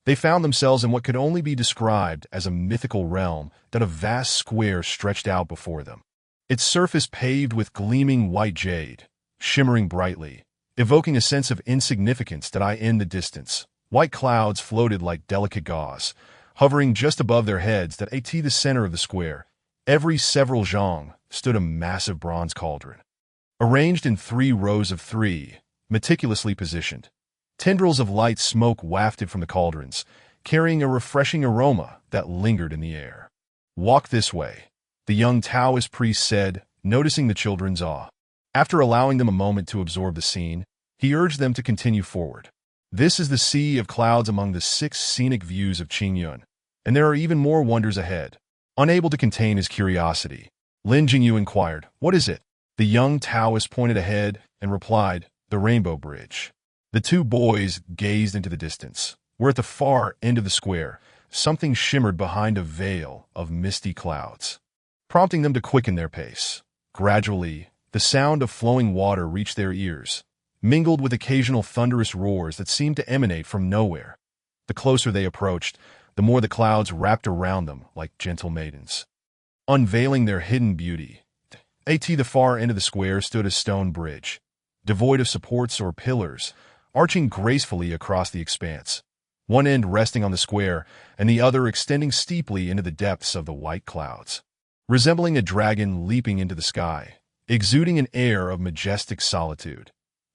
They found themselves in what could only be described as a mythical realm. That a vast square stretched out before them, its surface paved with gleaming white jade, shimmering brightly, evoking a sense of insignificance. In the distance, white clouds floated like delicate gauze, hovering just above their heads. At the center of the square, every several zhang, stood a massive bronze cauldron, arranged in 3 rows of 3, meticulously positioned. Tendrils of light smoke wafted from the cauldrons, carrying a refreshing aroma that lingered in the air. "Walk this way," the young Taoist priest said, noticing the children's awe. After allowing them a moment to absorb the scene, he urged them to continue forward. "This is the sea of clouds among the 6 scenic views of Qingyun, and there are even more wonders ahead." Unable to contain his curiosity, Lin Jingyu inquired, "What is it?" The young Taoist pointed ahead and replied, "The Rainbow Bridge." The two boys gazed into the distance, where at the far end of the square, something shimmered behind a veil of misty clouds, prompting them to quicken their pace. Gradually, the sound of flowing water reached their ears, mingled with occasional thunderous roars that seemed to emanate from nowhere. The closer they approached, the more the clouds wrapped around them like gentle maidens, unveiling their hidden beauty. At the far end of the square stood a stone bridge, devoid of supports or pillars, arching gracefully across the expanse, one end resting on the square and the other extending steeply into the depths of the white clouds. Resembling a dragon leaping into the sky, exuding an air of majestic solitude,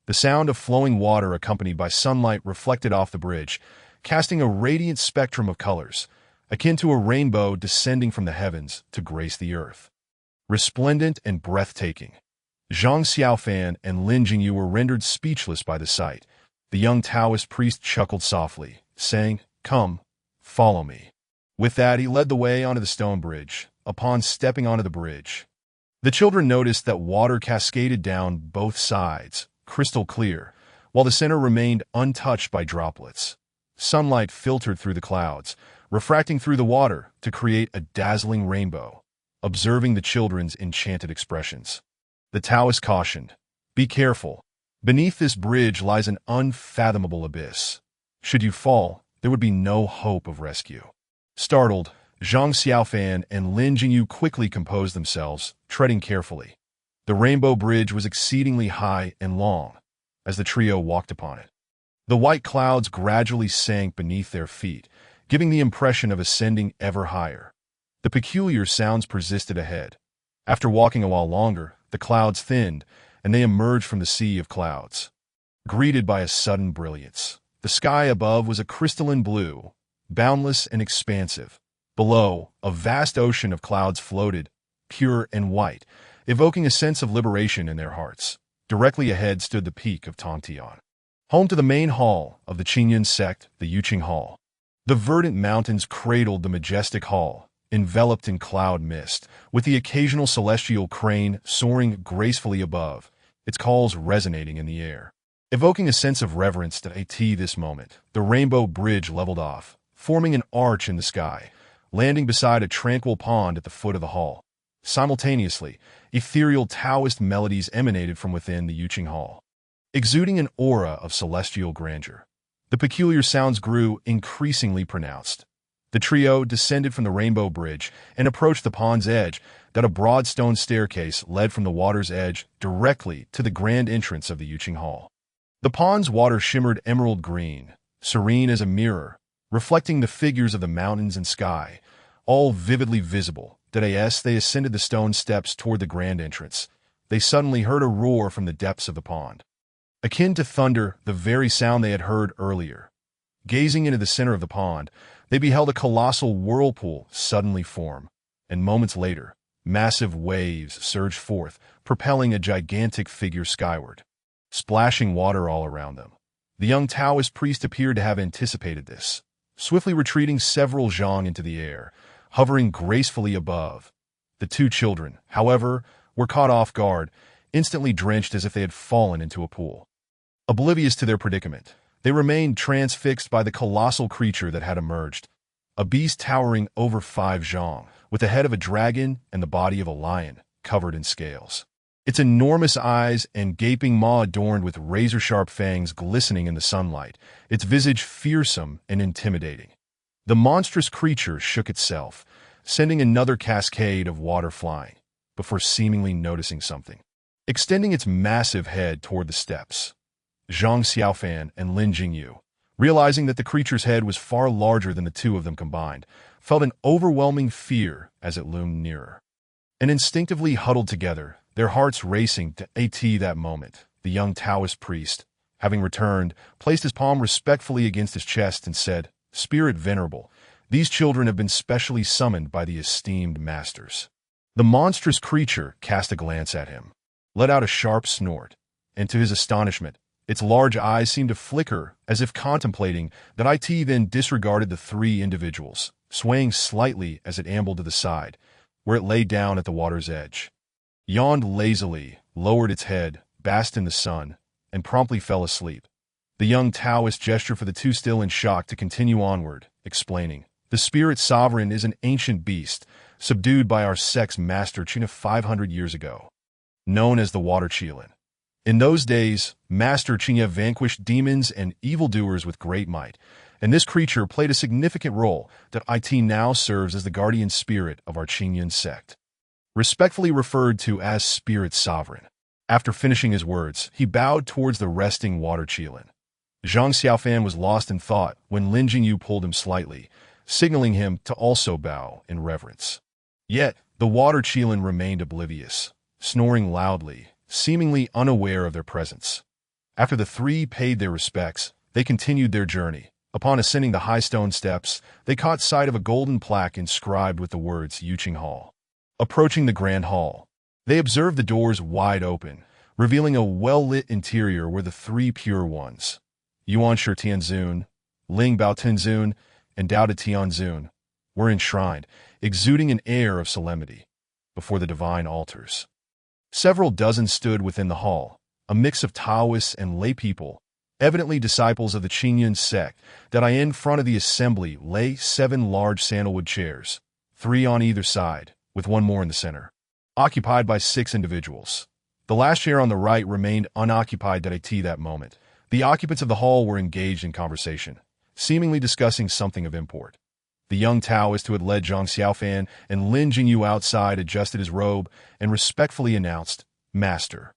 the sound of flowing water accompanied by sunlight reflected off the bridge, casting a radiant spectrum of colors, akin to a rainbow descending from the heavens to grace the earth. Resplendent and breathtaking, Zhang Xiaofan and Lin Jingyu were rendered speechless by the sight. The young Taoist priest chuckled softly, saying, "Come, follow me." With that, he led the way onto the stone bridge. Upon stepping onto the bridge, the children noticed that water cascaded down both sides, crystal clear, while the center remained untouched by droplets. Sunlight filtered through the clouds, refracting through the water to create a dazzling rainbow. Observing the children's enchanted expressions, the Taoist cautioned, "Be careful. Beneath this bridge lies an unfathomable abyss. Should you fall, there would be no hope of rescue." Startled, Zhang Xiaofan and Lin Jingyu quickly composed themselves, treading carefully. The rainbow bridge was exceedingly high and long as the trio walked upon it. The white clouds gradually sank beneath their feet, giving the impression of ascending ever higher. The peculiar sounds persisted ahead. After walking a while longer, the clouds thinned, and they emerged from the sea of clouds. Greeted by a sudden brilliance, the sky above was a crystalline blue, boundless and expansive. Below, a vast ocean of clouds floated, pure and white, evoking a sense of liberation in their hearts. Directly ahead stood the peak of Tongtian, home to the main hall of the Qingyun sect, the Yuqing Hall. The verdant mountains cradled the majestic hall, enveloped in cloud mist, with the occasional celestial crane soaring gracefully above, its calls resonating in the air. Evoking a sense of reverence at this moment, the rainbow bridge leveled off, forming an arch in the sky, landing beside a tranquil pond at the foot of the hall. Simultaneously, ethereal Taoist melodies emanated from within the Yuqing Hall, exuding an aura of celestial grandeur. The peculiar sounds grew increasingly pronounced. The trio descended from the rainbow bridge and approached the pond's edge, that a broad stone staircase led from the water's edge directly to the grand entrance of the Yuqing Hall. The pond's water shimmered emerald green, serene as a mirror, reflecting the figures of the mountains and sky, all vividly visible. As they ascended the stone steps toward the grand entrance, they suddenly heard a roar from the depths of the pond. Akin to thunder, the very sound they had heard earlier. Gazing into the center of the pond, they beheld a colossal whirlpool suddenly form, and moments later, massive waves surged forth, propelling a gigantic figure skyward, splashing water all around them. The young Taoist priest appeared to have anticipated this, swiftly retreating several zhang into the air, hovering gracefully above. The two children, however, were caught off guard, instantly drenched as if they had fallen into a pool. Oblivious to their predicament, they remained transfixed by the colossal creature that had emerged, a beast towering over 5 zhang, with the head of a dragon and the body of a lion, covered in scales. Its enormous eyes and gaping maw adorned with razor-sharp fangs glistening in the sunlight, its visage fearsome and intimidating. The monstrous creature shook itself, sending another cascade of water flying, before seemingly noticing something. Extending its massive head toward the steps, Zhang Xiaofan and Lin Jingyu, realizing that the creature's head was far larger than the two of them combined, felt an overwhelming fear as it loomed nearer. And instinctively huddled together, their hearts racing to that moment. The young Taoist priest, having returned, placed his palm respectfully against his chest and said, "Spirit venerable, these children have been specially summoned by the esteemed masters." The monstrous creature cast a glance at him, let out a sharp snort, and to his astonishment, its large eyes seemed to flicker as if contemplating that then disregarded the three individuals, swaying slightly as it ambled to the side, where it lay down at the water's edge, yawned lazily, lowered its head, basked in the sun, and promptly fell asleep. The young Taoist gestured for the two still in shock to continue onward, explaining, "The spirit sovereign is an ancient beast, subdued by our sect's master Qingyun 500 years ago, known as the Water Qilin. In those days, Master Qingyun vanquished demons and evildoers with great might, and this creature played a significant role that now serves as the guardian spirit of our Qingyun sect, respectfully referred to as Spirit Sovereign." After finishing his words, he bowed towards the resting Water Qilin. Zhang Xiaofan was lost in thought when Lin Jingyu pulled him slightly, signaling him to also bow in reverence. Yet, the Water Qilin remained oblivious, snoring loudly, seemingly unaware of their presence. After the three paid their respects, they continued their journey. Upon ascending the high stone steps, they caught sight of a golden plaque inscribed with the words Yuqing Hall. Approaching the grand hall, they observed the doors wide open, revealing a well-lit interior where the three pure ones, Yuan Shi Tianzun, Ling Bao Tenzun, and Dao De Tianzun, were enshrined, exuding an air of solemnity, before the divine altars. Several dozen stood within the hall, a mix of Taoists and lay people, evidently disciples of the Qingyun sect, that in front of the assembly lay 7 large sandalwood chairs, 3 on either side, with one more in the center, occupied by 6 individuals. The last chair on the right remained unoccupied at that moment. The occupants of the hall were engaged in conversation, seemingly discussing something of import. The young Taoist who had led Zhang Xiaofan and Lin Jingyu outside adjusted his robe and respectfully announced, "Master,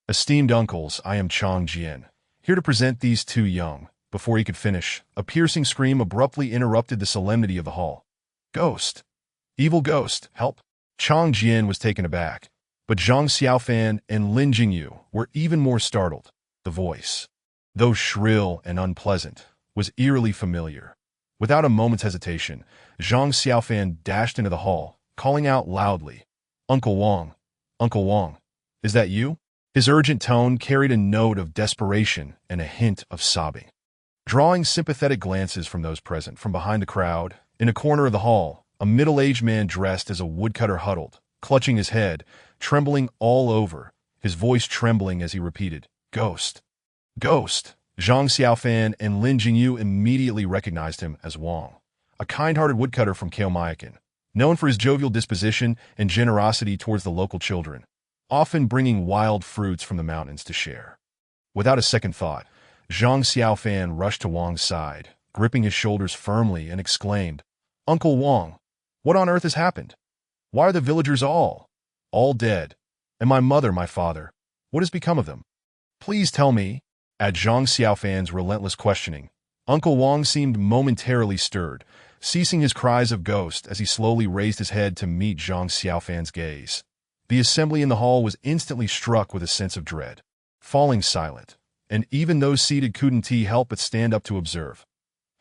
esteemed uncles, I am Chang Jian, here to present these 2 young." Before he could finish, a piercing scream abruptly interrupted the solemnity of the hall. "Ghost! Evil ghost, help!" Chang Jian was taken aback, but Zhang Xiaofan and Lin Jingyu were even more startled. The voice, though shrill and unpleasant, was eerily familiar. Without a moment's hesitation, Zhang Xiaofan dashed into the hall, calling out loudly, "Uncle Wang! Uncle Wang! Is that you?" His urgent tone carried a note of desperation and a hint of sobbing. Drawing sympathetic glances from those present from behind the crowd, in a corner of the hall, a middle-aged man dressed as a woodcutter huddled, clutching his head, trembling all over, his voice trembling as he repeated, "Ghost! Ghost!" Zhang Xiaofan and Lin Jingyu immediately recognized him as Wang, a kind-hearted woodcutter from Qingyun, known for his jovial disposition and generosity towards the local children, often bringing wild fruits from the mountains to share. Without a second thought, Zhang Xiaofan rushed to Wang's side, gripping his shoulders firmly, and exclaimed, "Uncle Wang, what on earth has happened? Why are the villagers all dead? And my mother, my father, what has become of them? Please tell me." At Zhang Xiaofan's relentless questioning, Uncle Wang seemed momentarily stirred, ceasing his cries of ghost as he slowly raised his head to meet Zhang Xiaofan's gaze. The assembly in the hall was instantly struck with a sense of dread, falling silent, and even those seated couldn't help but stand up to observe.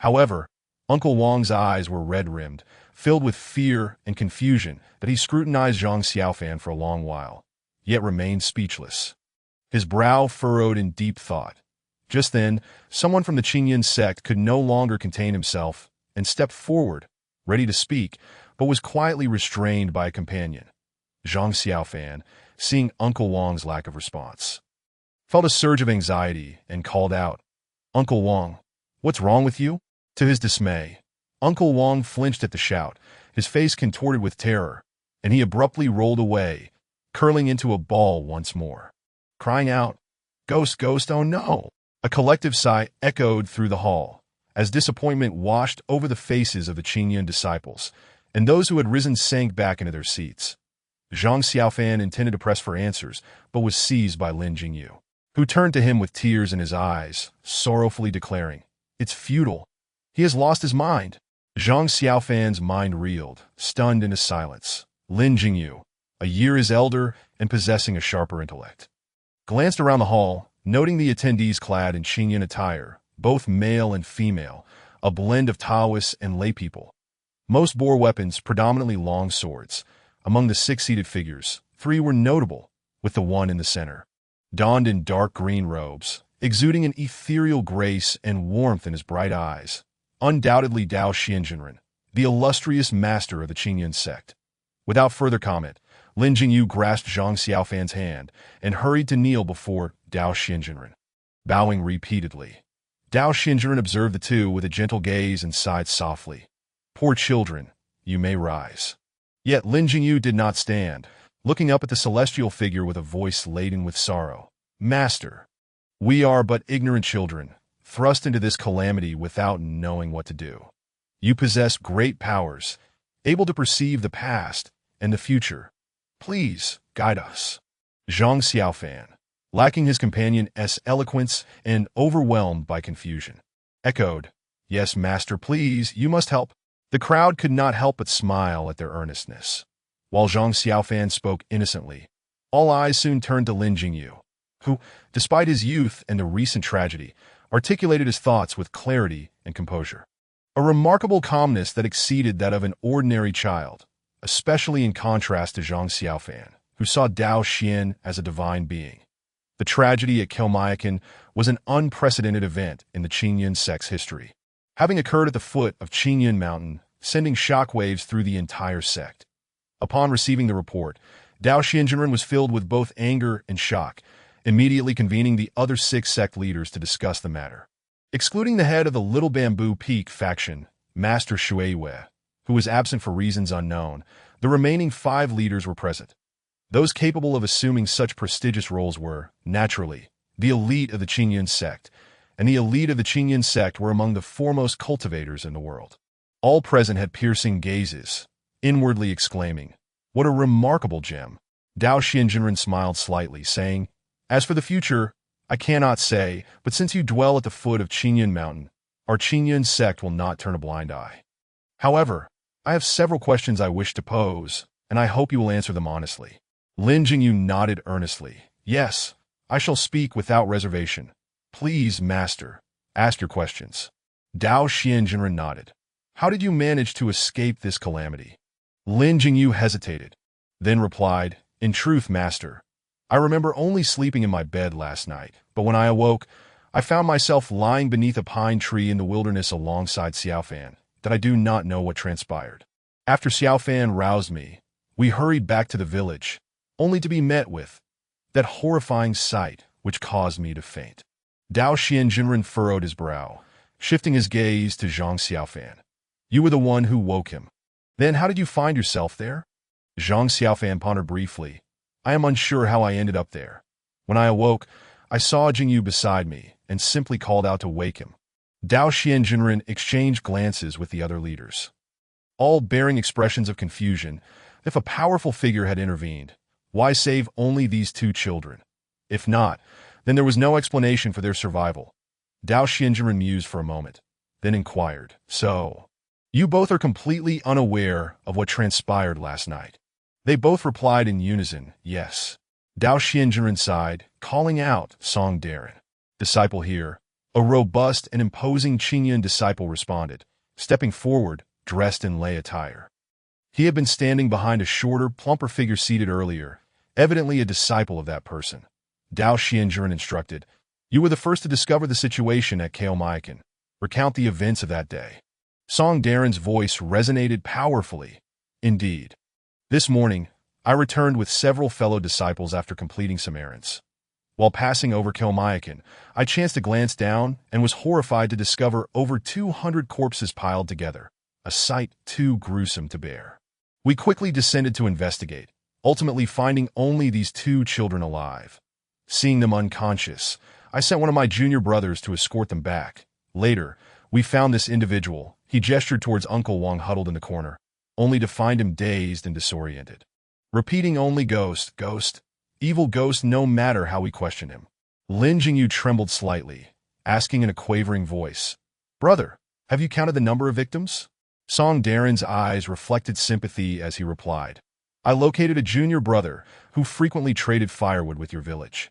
However, Uncle Wang's eyes were red-rimmed, filled with fear and confusion that he scrutinized Zhang Xiaofan for a long while, yet remained speechless, his brow furrowed in deep thought. Just then, someone from the Qingyun sect could no longer contain himself and stepped forward, ready to speak, but was quietly restrained by a companion. Zhang Xiaofan, seeing Uncle Wang's lack of response, felt a surge of anxiety and called out, "Uncle Wang, what's wrong with you?" To his dismay, Uncle Wang flinched at the shout, his face contorted with terror, and he abruptly rolled away, curling into a ball once more, crying out, "Ghost, ghost, oh no!" A collective sigh echoed through the hall, as disappointment washed over the faces of the Qingyun disciples, and those who had risen sank back into their seats. Zhang Xiaofan intended to press for answers, but was seized by Lin Jingyu, who turned to him with tears in his eyes, sorrowfully declaring, "It's futile. He has lost his mind." Zhang Xiaofan's mind reeled, stunned into silence. Lin Jingyu, a year his elder and possessing a sharper intellect, glanced around the hall, noting the attendees clad in Qingyun attire, both male and female, a blend of Taoists and laypeople. Most bore weapons, predominantly long swords. Among the 6 seated figures, 3 were notable, with the one in the center, donned in dark green robes, exuding an ethereal grace and warmth in his bright eyes. Undoubtedly Dao Xianjinren, the illustrious master of the Qingyun sect. Without further comment, Lin Jingyu grasped Zhang Xiaofan's hand and hurried to kneel before Dao Xianjinren, bowing repeatedly. Dao Xianjinren observed the two with a gentle gaze and sighed softly. "Poor children, you may rise." Yet Lin Jingyu did not stand, looking up at the celestial figure with a voice laden with sorrow. "Master, we are but ignorant children, thrust into this calamity without knowing what to do. You possess great powers, able to perceive the past and the future. Please guide us." Zhang Xiaofan, lacking his companion's eloquence and overwhelmed by confusion, echoed, "Yes, master, please, you must help." The crowd could not help but smile at their earnestness. While Zhang Xiaofan spoke innocently, all eyes soon turned to Lin Jingyu, who, despite his youth and the recent tragedy, articulated his thoughts with clarity and composure. A remarkable calmness that exceeded that of an ordinary child, especially in contrast to Zhang Xiaofan, who saw Dao Xian as a divine being. The tragedy at Qingyun was an unprecedented event in the Qingyun sect's history, having occurred at the foot of Qingyun Mountain, sending shockwaves through the entire sect. Upon receiving the report, Dao Xianjunren was filled with both anger and shock, immediately convening the other 6 sect leaders to discuss the matter. Excluding the head of the Little Bamboo Peak faction, Master Shuiwei, who was absent for reasons unknown, the remaining 5 leaders were present. Those capable of assuming such prestigious roles were, naturally, the elite of the Qingyun sect, and the elite of the Qingyun sect were among the foremost cultivators in the world. All present had piercing gazes, inwardly exclaiming, "What a remarkable gem!" Dao Xianjunren smiled slightly, saying, "As for the future, I cannot say, but since you dwell at the foot of Qingyun Mountain, our Qingyun sect will not turn a blind eye. However, I have several questions I wish to pose, and I hope you will answer them honestly." Lin Jingyu nodded earnestly. "Yes, I shall speak without reservation. Please, Master, ask your questions." Dao Xianjunren nodded. "How did you manage to escape this calamity?" Lin Jingyu hesitated, then replied, "In truth, Master, I remember only sleeping in my bed last night, but when I awoke, I found myself lying beneath a pine tree in the wilderness alongside Xiaofan, that I do not know what transpired. After Xiaofan roused me, we hurried back to the village, only to be met with that horrifying sight which caused me to faint." Dao Xianjunren furrowed his brow, shifting his gaze to Zhang Xiaofan. "You were the one who woke him. Then how did you find yourself there?" Zhang Xiaofan pondered briefly. "I am unsure how I ended up there. When I awoke, I saw Jingyu beside me and simply called out to wake him." Dao Xianjunren exchanged glances with the other leaders, all bearing expressions of confusion. If a powerful figure had intervened, why save only these 2 children? If not, then there was no explanation for their survival. Dao Xianjunren mused for a moment, then inquired, "So, you both are completely unaware of what transpired last night?" They both replied in unison, "Yes." Dao Xianjunren sighed, calling out, "Song Darren, disciple here." A robust and imposing Qingyun disciple responded, stepping forward, dressed in lay attire. He had been standing behind a shorter, plumper figure seated earlier, evidently a disciple of that person. Dao Xianjunren instructed, "You were the first to discover the situation at Qingyun. Recount the events of that day." Song Darren's voice resonated powerfully. "Indeed. This morning, I returned with several fellow disciples after completing some errands. While passing over Qingyun, I chanced to glance down and was horrified to discover over 200 corpses piled together, a sight too gruesome to bear. We quickly descended to investigate, ultimately finding only these 2 children alive. Seeing them unconscious, I sent one of my junior brothers to escort them back. Later, we found this individual. He gestured towards Uncle Wang huddled in the corner, only to find him dazed and disoriented, repeating only 'Ghost, ghost, evil ghost,' no matter how we questioned him." Lin Jingyu trembled slightly, asking in a quavering voice, "Brother, have you counted the number of victims?" Song Darren's eyes reflected sympathy as he replied, "I located a junior brother who frequently traded firewood with your village.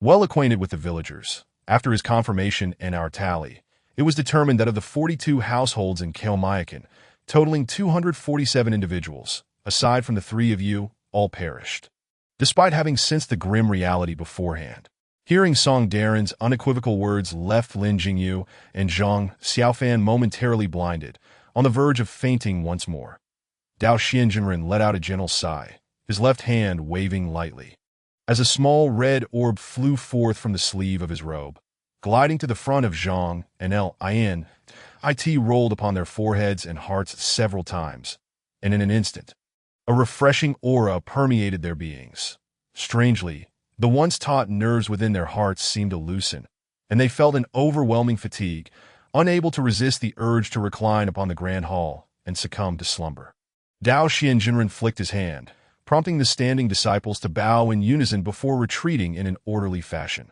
Well acquainted with the villagers, after his confirmation and our tally, it was determined that of the 42 households in Qingyun, totaling 247 individuals, aside from the 3 of you, all perished." Despite having sensed the grim reality beforehand, hearing Song Darren's unequivocal words left Lin Jingyu and Zhang Xiaofan momentarily blinded, on the verge of fainting once more. Dao Xianjunren let out a gentle sigh, his left hand waving lightly, as a small red orb flew forth from the sleeve of his robe, gliding to the front of Zhang and It rolled upon their foreheads and hearts several times, and in an instant, a refreshing aura permeated their beings. Strangely, the once taut nerves within their hearts seemed to loosen, and they felt an overwhelming fatigue, unable to resist the urge to recline upon the grand hall and succumb to slumber. Dao Xianjunren flicked his hand, prompting the standing disciples to bow in unison before retreating in an orderly fashion.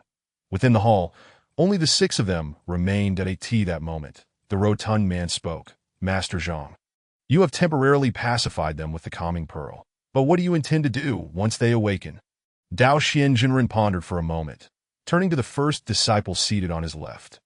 Within the hall, only the 6 of them remained at a tea that moment. The rotund man spoke, "Master Zhang, you have temporarily pacified them with the calming pearl. But what do you intend to do once they awaken?" Dao Xianjunren pondered for a moment, turning to the first disciple seated on his left,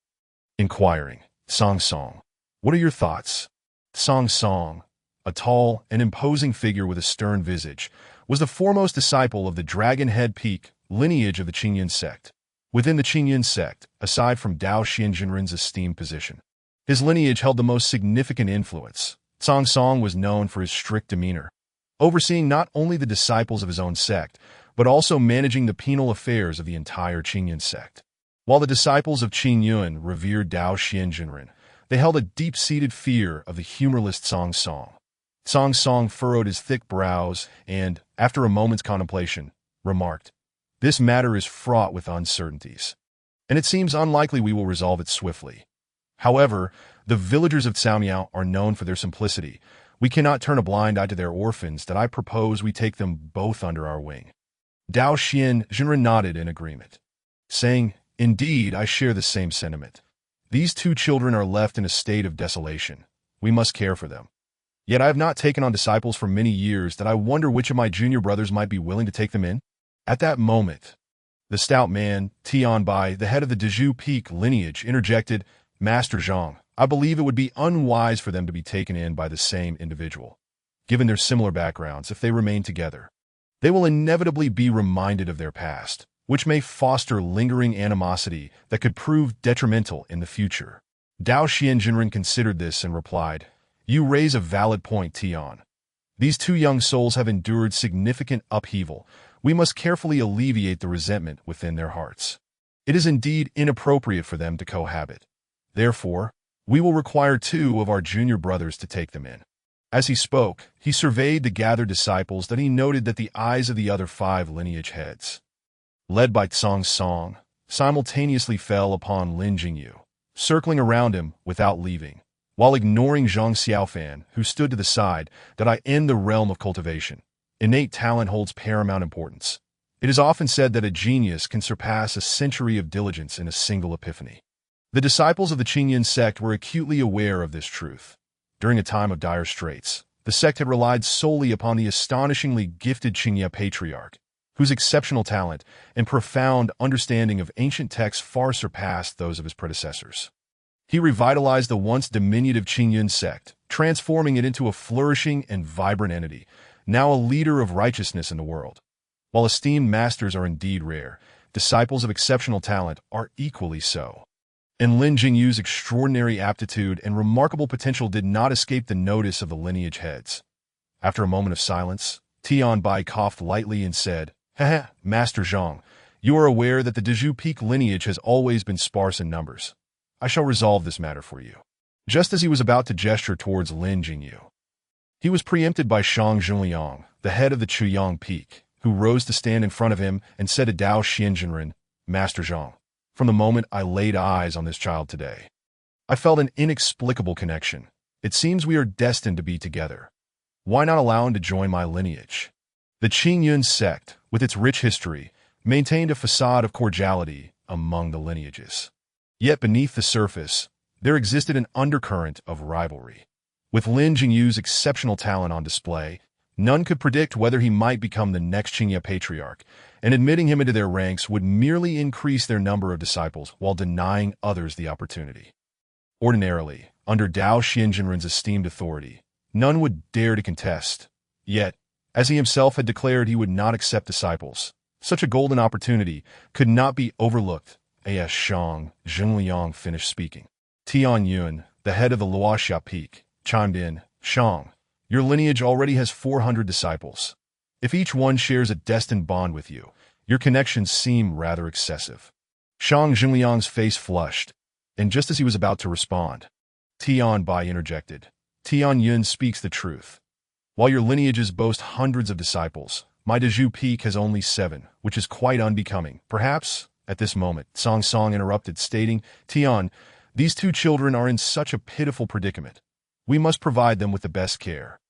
inquiring, Zhang Xiaofan, what are your thoughts? Zhang Xiaofan, a tall and imposing figure with a stern visage, was the foremost disciple of the Dragon Head Peak lineage of the Qingyun sect. Within the Qingyun sect, aside from Dao Xianjunren's esteemed position, his lineage held the most significant influence. Zhang Xiaofan was known for his strict demeanor, overseeing not only the disciples of his own sect, but also managing the penal affairs of the entire Qingyun sect. While the disciples of Qingyun revered Dao Xianjunren, they held a deep-seated fear of the humorless Zhang Xiaofan. Zhang Xiaofan furrowed his thick brows and, after a moment's contemplation, remarked, "This matter is fraught with uncertainties, and it seems unlikely we will resolve it swiftly. However, the villagers of Caomiao are known for their simplicity. We cannot turn a blind eye to their orphans that I propose we take them both under our wing." Dao Xianjunren nodded in agreement, saying, "Indeed, I share the same sentiment. These two children are left in a state of desolation. We must care for them. Yet I have not taken on disciples for many years that I wonder which of my junior brothers might be willing to take them in." At that moment, the stout man, Tianbai, the head of the Dezhu Peak lineage, interjected, "Master Zhang, I believe it would be unwise for them to be taken in by the same individual. Given their similar backgrounds, if they remain together, they will inevitably be reminded of their past, which may foster lingering animosity that could prove detrimental in the future." Dao Xianjunren considered this and replied, "You raise a valid point, Tian. These two young souls have endured significant upheaval. We must carefully alleviate the resentment within their hearts. It is indeed inappropriate for them to cohabit. Therefore, we will require 2 of our junior brothers to take them in." As he spoke, he surveyed the gathered disciples that he noted that the eyes of the other 5 lineage heads, led by Zhang Xiaofan, simultaneously fell upon Lin Jingyu, circling around him without leaving, while ignoring Zhang Xiaofan, who stood to the side, that I in the realm of cultivation. Innate talent holds paramount importance. It is often said that a genius can surpass a century of diligence in a single epiphany. The disciples of the Qingyun sect were acutely aware of this truth. During a time of dire straits, the sect had relied solely upon the astonishingly gifted Qingye patriarch, whose exceptional talent and profound understanding of ancient texts far surpassed those of his predecessors. He revitalized the once diminutive Qingyun sect, transforming it into a flourishing and vibrant entity, now a leader of righteousness in the world. While esteemed masters are indeed rare, disciples of exceptional talent are equally so. And Lin Jingyu's extraordinary aptitude and remarkable potential did not escape the notice of the lineage heads. After a moment of silence, Tianbai coughed lightly and said, "Haha, Master Zhang, you are aware that the Dezhu Peak lineage has always been sparse in numbers. I shall resolve this matter for you." Just as he was about to gesture towards Lin Jingyu, he was preempted by Shang Zhongliang, the head of the Qingyun Peak, who rose to stand in front of him and said to Dao Xianjunren, "Master Zhang, from the moment I laid eyes on this child today, I felt an inexplicable connection. It seems we are destined to be together. Why not allow him to join my lineage?" The Qingyun sect, with its rich history, maintained a facade of cordiality among the lineages. Yet beneath the surface, there existed an undercurrent of rivalry. With Lin Jingyu's exceptional talent on display, none could predict whether he might become the next Qingye patriarch, and admitting him into their ranks would merely increase their number of disciples while denying others the opportunity. Ordinarily, under Dao Xianjunren's esteemed authority, none would dare to contest. Yet, as he himself had declared he would not accept disciples, such a golden opportunity could not be overlooked. As Shang Zhongliang finished speaking, Tian Yun, the head of the Luoxia Peak, chimed in, "Shang, your lineage already has 400 disciples. If each one shares a destined bond with you, your connections seem rather excessive." Shang Zhongliang's face flushed, and just as he was about to respond, Tianbai interjected, "Tian Yun speaks the truth. While your lineages boast hundreds of disciples, my Dezhu Peak has only 7, which is quite unbecoming. Perhaps, at this moment, Zhang Xiaofan interrupted, stating, "Tian, these 2 children are in such a pitiful predicament. We must provide them with the best care,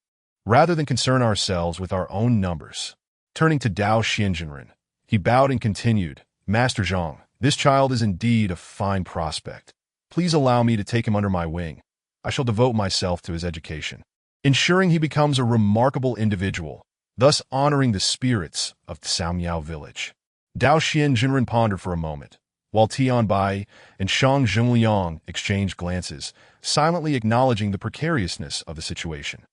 rather than concern ourselves with our own numbers." Turning to Dao Xianjunren, he bowed and continued, "Master Zhang, this child is indeed a fine prospect. Please allow me to take him under my wing. I shall devote myself to his education, ensuring he becomes a remarkable individual, thus honoring the spirits of Caomiao village." Dao Xianjunren pondered for a moment, while Tianbai and Shang Zhengliang exchanged glances, silently acknowledging the precariousness of the situation.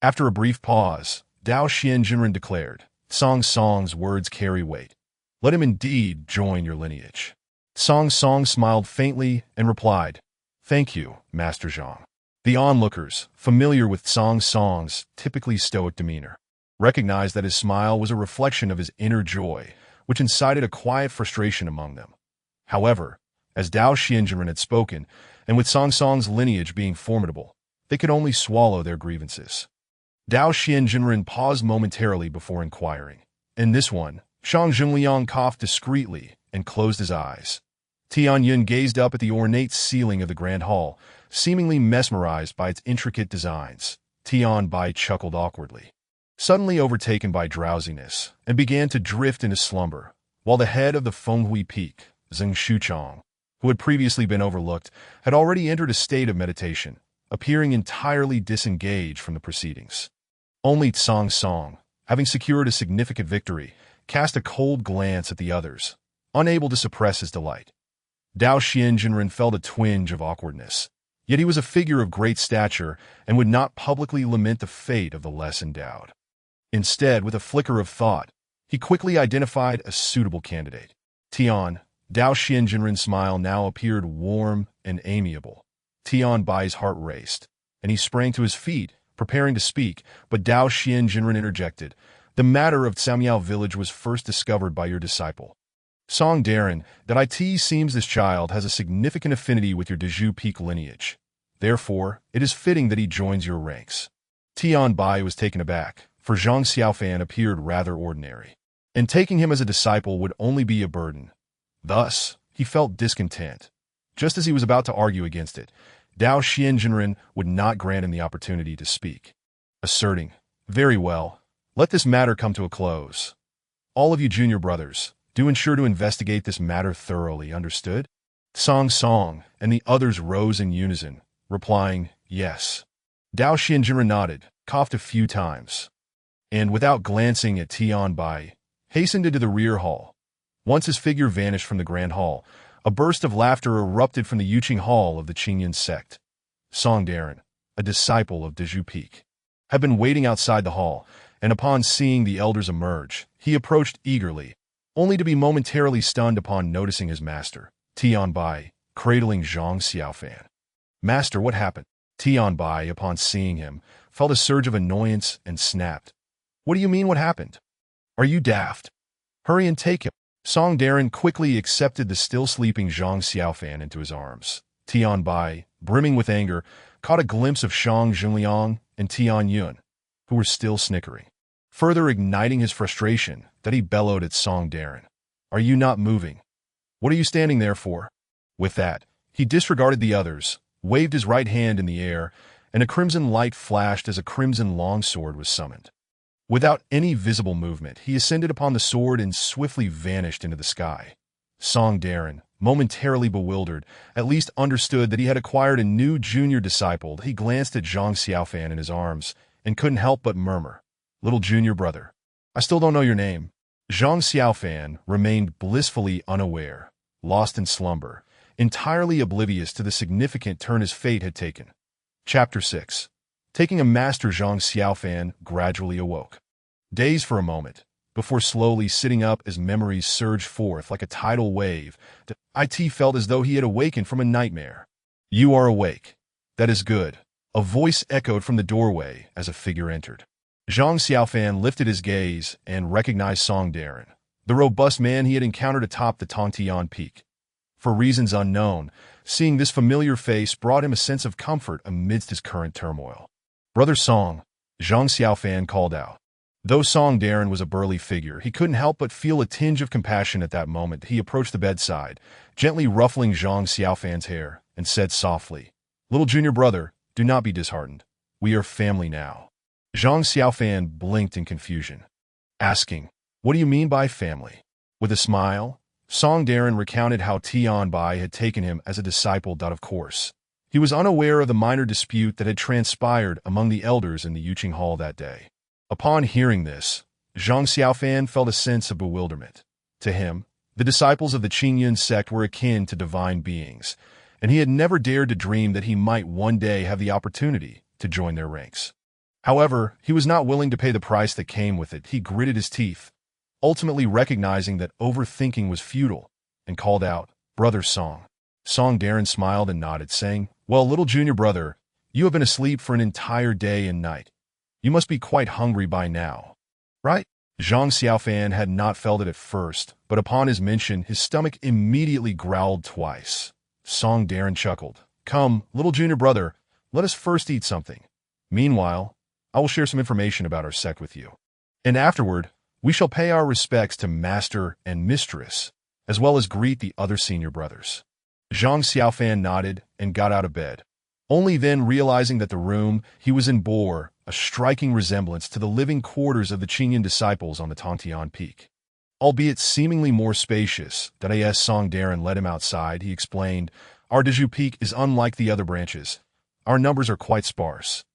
After a brief pause, Dao Xianjinren declared, Song Song's words carry weight. Let him indeed join your lineage. Song Song smiled faintly and replied, Thank you, Master Zhang. The onlookers, familiar with Song Song's typically stoic demeanor, recognized that his smile was a reflection of his inner joy, which incited a quiet frustration among them. However, as Dao Xianjinren had spoken, and with Song Song's lineage being formidable, they could only swallow their grievances. Dao Xianjinren paused momentarily before inquiring. In this one, Shang Zhengliang coughed discreetly and closed his eyes. Tianyun gazed up at the ornate ceiling of the grand hall, seemingly mesmerized by its intricate designs. Tianbai chuckled awkwardly, suddenly overtaken by drowsiness, and began to drift into slumber, while the head of the Fenghui Peak, Zhang Xiaofan, who had previously been overlooked, had already entered a state of meditation, appearing entirely disengaged from the proceedings. Only Song Song, having secured a significant victory, cast a cold glance at the others, unable to suppress his delight. Dao Xianjinren felt a twinge of awkwardness, yet he was a figure of great stature and would not publicly lament the fate of the less endowed. Instead, with a flicker of thought, he quickly identified a suitable candidate. Tian, Dao Xianjinren's smile now appeared warm and amiable. Tianbai's heart raced, and he sprang to his feet, preparing to speak, but Dao Xianjinren interjected. The matter of Xiaomiao village was first discovered by your disciple, Song Darren, that it seems this child has a significant affinity with your Dezhu Peak lineage. Therefore, it is fitting that he joins your ranks. Tianbai was taken aback, for Zhang Xiaofan appeared rather ordinary, and taking him as a disciple would only be a burden. Thus, he felt discontent. Just as he was about to argue against it, Dao Xianjinren would not grant him the opportunity to speak, asserting, Very well, let this matter come to a close. All of you junior brothers, do ensure to investigate this matter thoroughly, understood? Song Song and the others rose in unison, replying, Yes. Dao Xianjinren nodded, coughed a few times, and without glancing at Tianbai, hastened into the rear hall. Once his figure vanished from the grand hall, a burst of laughter erupted from the Yuqing hall of the Qingyun sect. Song Darren, a disciple of Dezhu Peak, had been waiting outside the hall, and upon seeing the elders emerge, he approached eagerly, only to be momentarily stunned upon noticing his master, Tianbai, cradling Zhang Xiaofan. Master, what happened? Tianbai, upon seeing him, felt a surge of annoyance and snapped. What do you mean what happened? Are you daft? Hurry and take him. Song Darren quickly accepted the still-sleeping Zhang Xiaofan into his arms. Tianbai, brimming with anger, caught a glimpse of Shang Zhengliang and Tianyun, who were still snickering, further igniting his frustration that he bellowed at Song Darren. Are you not moving? What are you standing there for? With that, he disregarded the others, waved his right hand in the air, and a crimson light flashed as a crimson longsword was summoned. Without any visible movement, he ascended upon the sword and swiftly vanished into the sky. Song Darren, momentarily bewildered, at least understood that he had acquired a new junior disciple. He glanced at Zhang Xiaofan in his arms and couldn't help but murmur, Little junior brother, I still don't know your name. Zhang Xiaofan remained blissfully unaware, lost in slumber, entirely oblivious to the significant turn his fate had taken. Chapter 6. Taking a master, Zhang Xiaofan gradually awoke, dazed for a moment, before slowly sitting up as memories surged forth like a tidal wave. It felt as though he had awakened from a nightmare. You are awake. That is good. A voice echoed from the doorway as a figure entered. Zhang Xiaofan lifted his gaze and recognized Song Darren, the robust man he had encountered atop the Tongtian Peak. For reasons unknown, seeing this familiar face brought him a sense of comfort amidst his current turmoil. Brother Song, Zhang Xiaofan called out. Though Song Darren was a burly figure, he couldn't help but feel a tinge of compassion at that moment. He approached the bedside, gently ruffling Zhang Xiaofan's hair, and said softly, Little junior brother, do not be disheartened. We are family now. Zhang Xiaofan blinked in confusion, asking, What do you mean by family? With a smile, Song Darren recounted how Tianbai had taken him as a disciple. Of course, he was unaware of the minor dispute that had transpired among the elders in the Yuqing Hall that day. Upon hearing this, Zhang Xiaofan felt a sense of bewilderment. To him, The disciples of the Qingyun sect were akin to divine beings, and he had never dared to dream that he might one day have the opportunity to join their ranks. However, he was not willing to pay the price that came with it. He gritted his teeth, ultimately recognizing that overthinking was futile, and called out, "Brother Song." Song Darren smiled and nodded, saying, "Well, little junior brother, you have been asleep for an entire day and night. You must be quite hungry by now, right?" Zhang Xiaofan had not felt it at first, but upon his mention, his stomach immediately growled twice. Song Darren chuckled. "Come, little junior brother, let us first eat something. Meanwhile, I will share some information about our sect with you. And afterward, we shall pay our respects to master and mistress, as well as greet the other senior brothers." Zhang Xiaofan nodded and got out of bed, only then realizing that the room he was in bore a striking resemblance to the living quarters of the Qingyun disciples on the Tongtian Peak. Albeit seemingly more spacious, as Song Darren led him outside, he explained, "Our Dezhu Peak is unlike the other branches. Our numbers are quite sparse.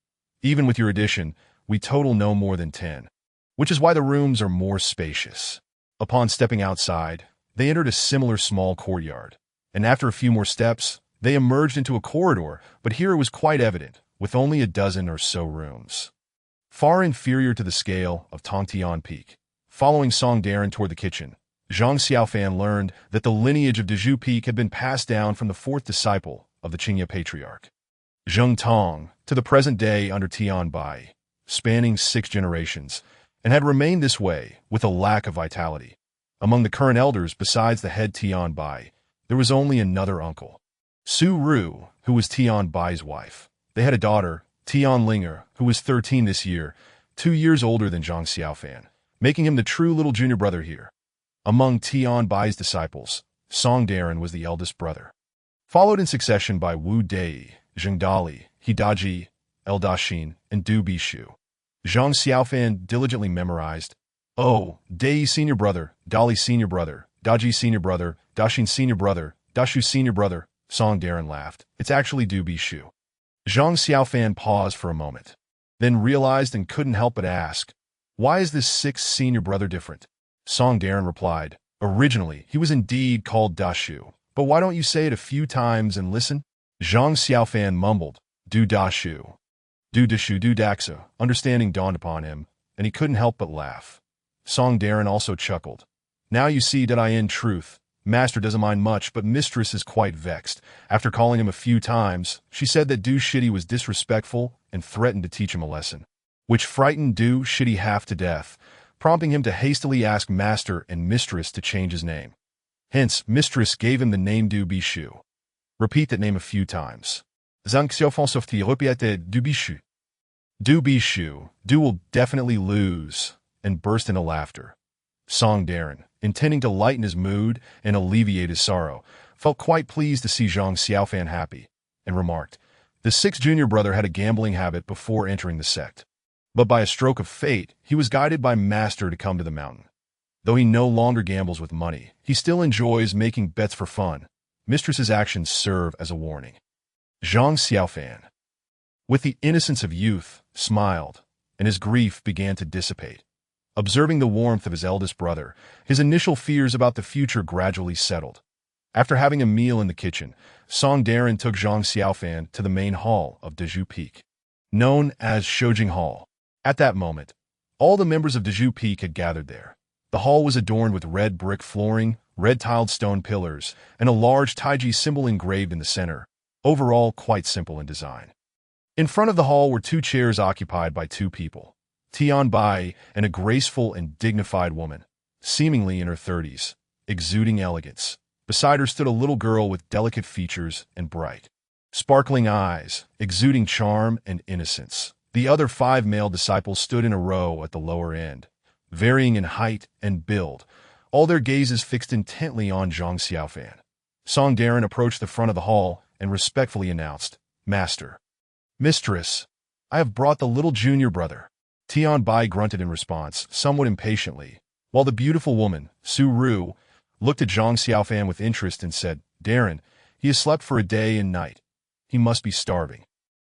Even with your addition, we total no more than 10, which is why the rooms are more spacious." Upon stepping outside, they entered a similar small courtyard, and after a few more steps, they emerged into a corridor, but here it was quite evident, with only a dozen or so rooms. Far inferior to the scale of Tongtian Peak. Following Song Darren toward the kitchen, Zhang Xiaofan learned that the lineage of Dezhu Peak had been passed down from the fourth disciple of the Qingye patriarch, Zheng Tong, to the present day under Tian Bai, spanning 6 generations, and had remained this way with a lack of vitality. Among the current elders, besides the head Tian Bai, there was only another uncle, Su Ru, who was Tian Bai's wife. They had a daughter, Tian Linger, who was 13 this year, 2 years older than Zhang Xiaofan, making him the true little junior brother here. Among Tian Bai's disciples, Song Darren was the eldest brother, followed in succession by Wu Dai, Zheng Dali, Hidaji, El Dashin, and Du Bishu. Zhang Xiaofan diligently memorized, "Oh, Dai senior brother, Dali senior brother, Daji senior brother, Dashin senior brother, Dashu senior brother." Song Darren laughed. "It's actually Du Bishu." Zhang Xiaofan paused for a moment, then realized and couldn't help but ask, "Why is this 6th senior brother different?" Song Darren replied, "Originally, he was indeed called Dashu, but why don't you say it a few times and listen?" Zhang Xiaofan mumbled, "Du Dashu, Du Dashu, Du Daxa." Understanding dawned upon him, and he couldn't help but laugh. Song Darren also chuckled. "Now you see that in truth, Master doesn't mind much, but Mistress is quite vexed. After calling him a few times, she said that Du Shitty was disrespectful and threatened to teach him a lesson, which frightened Du Shitty half to death, prompting him to hastily ask Master and Mistress to change his name. Hence, Mistress gave him the name Du Bishu. Repeat that name a few times. Zhang Xiaofan softi repiate Du Bishu. Du Bishu, Du will definitely lose, and burst into laughter. Song Darren, intending to lighten his mood and alleviate his sorrow, felt quite pleased to see Zhang Xiaofan happy, and remarked, "The 6th junior brother had a gambling habit before entering the sect, but by a stroke of fate, he was guided by Master to come to the mountain. Though he no longer gambles with money, he still enjoys making bets for fun. Mistress's actions serve as a warning." Zhang Xiaofan, with the innocence of youth, smiled, and his grief began to dissipate. Observing the warmth of his eldest brother, his initial fears about the future gradually settled. After having a meal in the kitchen, Song Darren took Zhang Xiaofan to the main hall of Dezhu Peak, known as Shoujing Hall. At that moment, all the members of Dezhu Peak had gathered there. The hall was adorned with red brick flooring, red-tiled stone pillars, and a large Taiji symbol engraved in the center, overall quite simple in design. In front of the hall were 2 chairs occupied by 2 people, Tian Bai and a graceful and dignified woman, seemingly in her 30s, exuding elegance. Beside her stood a little girl with delicate features and bright, sparkling eyes, exuding charm and innocence. The other 5 male disciples stood in a row at the lower end, varying in height and build, all their gazes fixed intently on Zhang Xiaofan. Song Darren approached the front of the hall and respectfully announced, "Master, Mistress, I have brought the little junior brother." Tian Bai grunted in response, somewhat impatiently, while the beautiful woman, Su Ru, looked at Zhang Xiaofan with interest and said, "Darren, he has slept for a day and night. He must be starving.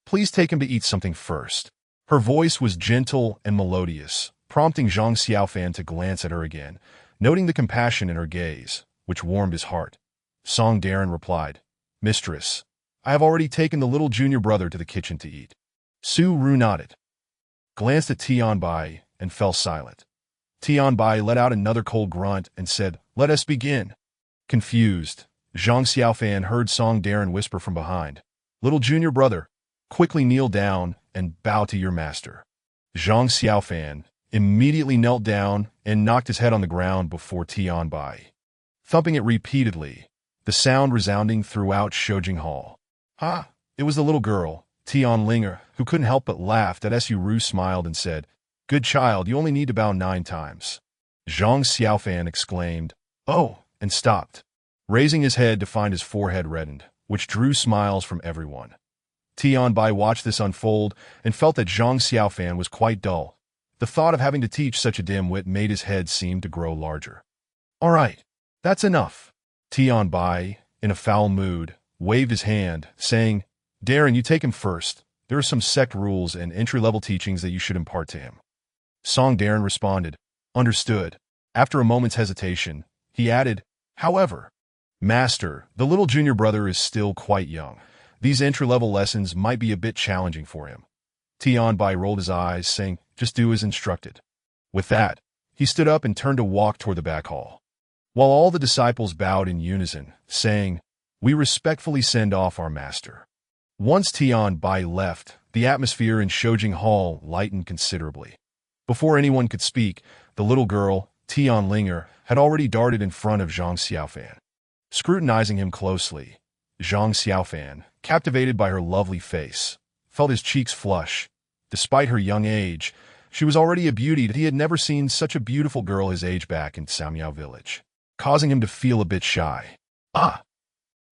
Please take him to eat something first." Her voice was gentle and melodious, prompting Zhang Xiaofan to glance at her again, noting the compassion in her gaze, which warmed his heart. Song Darren replied, "Mistress, I have already taken the little junior brother to the kitchen to eat." Su Ru nodded, glanced at Tian Bai, and fell silent. Tian Bai let out another cold grunt and said, "Let us begin." Confused, Zhang Xiaofan heard Song Darren whisper from behind, "Little junior brother, quickly kneel down and bow to your master." Zhang Xiaofan immediately knelt down and knocked his head on the ground before Tian Bai, thumping it repeatedly, the sound resounding throughout Shoujing Hall. "Ha!" It was the little girl, Tian Linger, who couldn't help but laugh that Su Ru smiled and said, "Good child, you only need to bow 9 times. Zhang Xiaofan exclaimed, "Oh," and stopped, raising his head to find his forehead reddened, which drew smiles from everyone. Tian Bai watched this unfold and felt that Zhang Xiaofan was quite dull. The thought of having to teach such a dimwit made his head seem to grow larger. "All right, that's enough." Tian Bai, in a foul mood, waved his hand, saying, "Darren, you take him first. There are some sect rules and entry-level teachings that you should impart to him." Song Darren responded, "Understood." After a moment's hesitation, he added, "However, Master, the little junior brother is still quite young. These entry-level lessons might be a bit challenging for him." Tian Bai rolled his eyes, saying, "Just do as instructed." With that, he stood up and turned to walk toward the back hall, while all the disciples bowed in unison, saying, "We respectfully send off our master." Once Tian Bai left, the atmosphere in Shoujing Hall lightened considerably. Before anyone could speak, the little girl, Tian Linger, had already darted in front of Zhang Xiaofan. Scrutinizing him closely, Zhang Xiaofan, captivated by her lovely face, felt his cheeks flush. Despite her young age, she was already a beauty that he had never seen such a beautiful girl his age back in Saomiao village, causing him to feel a bit shy. "Ah!"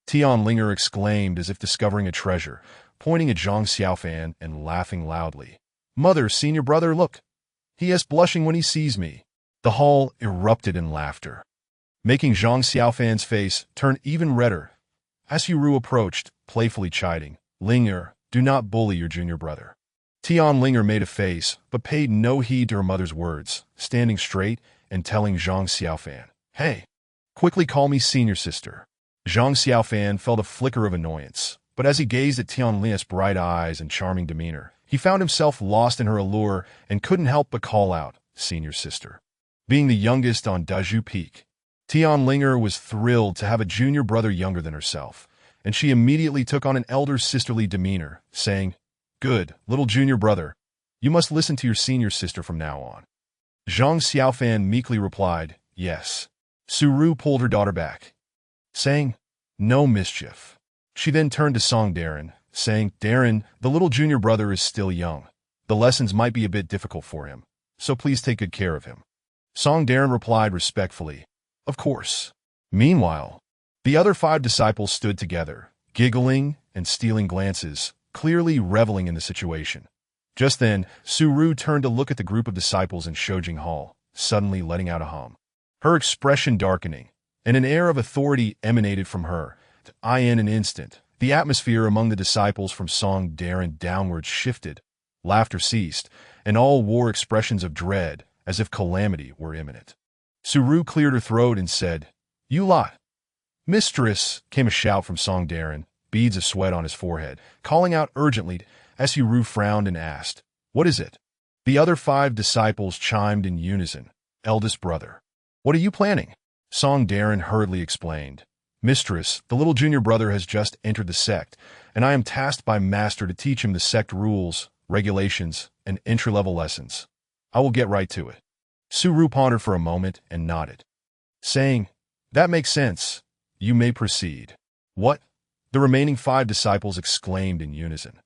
Tian Linger exclaimed as if discovering a treasure, pointing at Zhang Xiaofan and laughing loudly. "Mother, senior brother, look! He is blushing when he sees me." The hall erupted in laughter, making Zhang Xiaofan's face turn even redder. Su Ru approached, playfully chiding, "Linger, do not bully your junior brother." Tian Linger made a face, but paid no heed to her mother's words, standing straight and telling Zhang Xiaofan, "Hey, quickly call me senior sister." Zhang Xiaofan felt a flicker of annoyance, but as he gazed at Tian Linger's bright eyes and charming demeanor, he found himself lost in her allure and couldn't help but call out, "Senior sister." Being the youngest on Dazhu Peak, Tian Linger was thrilled to have a junior brother younger than herself, and she immediately took on an elder sisterly demeanor, saying, "Good, little junior brother, you must listen to your senior sister from now on." Zhang Xiaofan meekly replied, "Yes." Su Ru pulled her daughter back, saying, "No mischief." She then turned to Song Darren, saying, "Darren, the little junior brother is still young. The lessons might be a bit difficult for him, so please take good care of him." Song Darren replied respectfully, "Of course." Meanwhile, the other 5 disciples stood together, giggling and stealing glances, clearly reveling in the situation. Just then, Su Ru turned to look at the group of disciples in Shoujing Hall, suddenly letting out a hum. Her expression darkening, and an air of authority emanated from her. In an instant, the atmosphere among the disciples from Song Darren downwards shifted, laughter ceased, and all wore expressions of dread, as if calamity were imminent. Su Ru cleared her throat and said, "You lot." "Mistress," came a shout from Song Darren, beads of sweat on his forehead, calling out urgently. Su Ru frowned and asked, "What is it?" The other 5 disciples chimed in unison, "Eldest brother." "What are you planning?" Song Darren hurriedly explained, "Mistress, the little junior brother has just entered the sect, and I am tasked by Master to teach him the sect rules, regulations, and entry-level lessons. I will get right to it." Su Ru pondered for a moment and nodded, saying, "That makes sense. You may proceed." "What?" the remaining 5 disciples exclaimed in unison.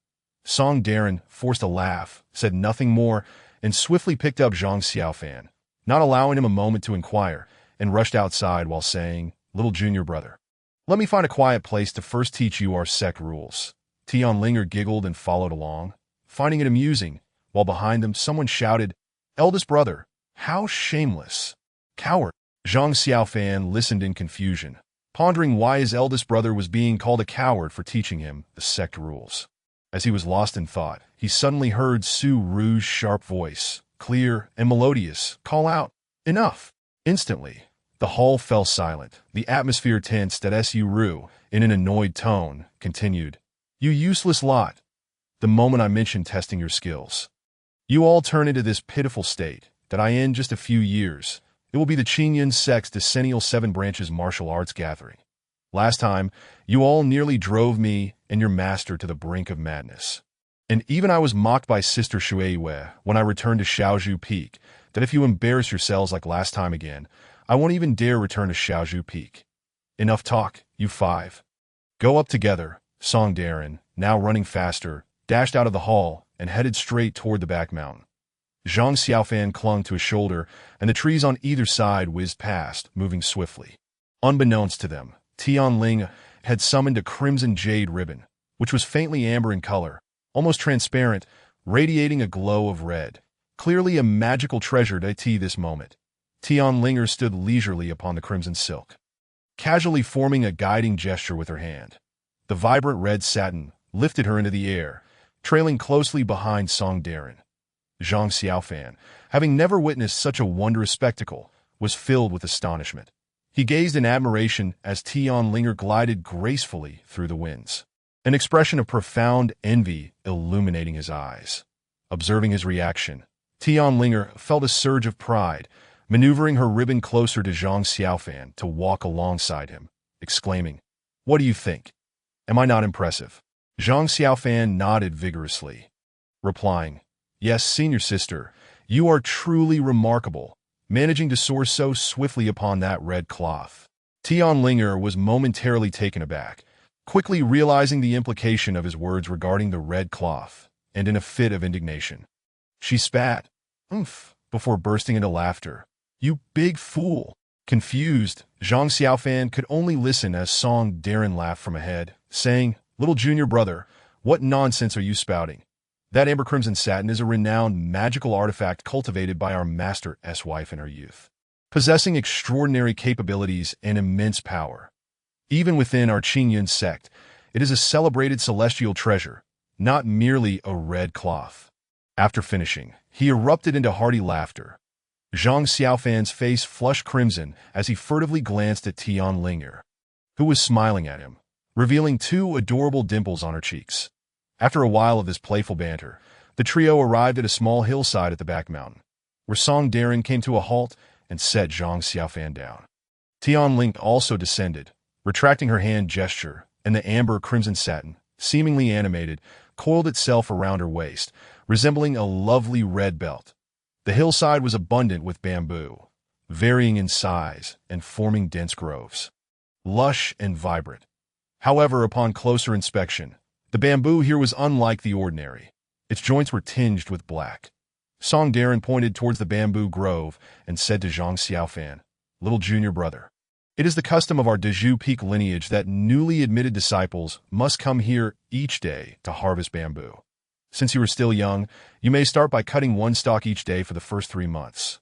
Song Darren forced a laugh, said nothing more, and swiftly picked up Zhang Xiaofan, not allowing him a moment to inquire, and rushed outside while saying, "Little junior brother, let me find a quiet place to first teach you our sect rules." Tian Linger giggled and followed along, finding it amusing, while behind them someone shouted, "Eldest brother, how shameless! Coward!" Zhang Xiaofan listened in confusion, pondering why his eldest brother was being called a coward for teaching him the sect rules. As he was lost in thought, he suddenly heard Su Ru's sharp voice, clear and melodious, call out, "Enough!" Instantly, The hall fell silent, the atmosphere tensed as Su Ru, in an annoyed tone, continued, "You useless lot. The moment I mention testing your skills, you all turn into this pitiful state that in just a few years, it will be the Qingyun sect's decennial 7 branches martial arts gathering. Last time, you all nearly drove me and your master to the brink of madness. And even I was mocked by Sister Shueiyue when I returned to Shaozhu Peak, that if you embarrass yourselves like last time again, I won't even dare return to Shaozhu Peak. Enough talk, you 5. Go up together." Song Darren, now running faster, dashed out of the hall and headed straight toward the back mountain. Zhang Xiaofan clung to his shoulder, and the trees on either side whizzed past, moving swiftly. Unbeknownst to them, Tianling had summoned a crimson jade ribbon, which was faintly amber in color, almost transparent, radiating a glow of red. Clearly a magical treasure to this moment. Tianlinger stood leisurely upon the crimson silk, casually forming a guiding gesture with her hand. The vibrant red satin lifted her into the air, trailing closely behind Song Darren. Zhang Xiaofan, having never witnessed such a wondrous spectacle, was filled with astonishment. He gazed in admiration as Tianlinger glided gracefully through the winds, an expression of profound envy illuminating his eyes. Observing his reaction, Tianlinger felt a surge of pride, maneuvering her ribbon closer to Zhang Xiaofan to walk alongside him, exclaiming, "What do you think? Am I not impressive?" Zhang Xiaofan nodded vigorously, replying, "Yes, senior sister, you are truly remarkable, managing to soar so swiftly upon that red cloth." Tianlinger was momentarily taken aback, quickly realizing the implication of his words regarding the red cloth, and in a fit of indignation, she spat, "Oomph," before bursting into laughter. "You big fool!" Confused, Zhang Xiaofan could only listen as Song Darren laughed from ahead, saying, "Little junior brother, what nonsense are you spouting? That amber crimson satin is a renowned magical artifact cultivated by our master's wife in her youth, possessing extraordinary capabilities and immense power. Even within our Qingyun sect, it is a celebrated celestial treasure, not merely a red cloth." After finishing, he erupted into hearty laughter. Zhang Xiaofan's face flushed crimson as he furtively glanced at Tianlinger, who was smiling at him, revealing 2 adorable dimples on her cheeks. After a while of this playful banter, the trio arrived at a small hillside at the back mountain, where Song Darren came to a halt and set Zhang Xiaofan down. Tianling also descended, retracting her hand gesture, and the amber crimson satin, seemingly animated, coiled itself around her waist, resembling a lovely red belt. The hillside was abundant with bamboo, varying in size and forming dense groves, lush and vibrant. However, upon closer inspection, the bamboo here was unlike the ordinary. Its joints were tinged with black. Song Darren pointed towards the bamboo grove and said to Zhang Xiaofan, "Little junior brother, it is the custom of our Dezhu Peak lineage that newly admitted disciples must come here each day to harvest bamboo. Since you are still young, you may start by cutting 1 stalk each day for the first 3 months.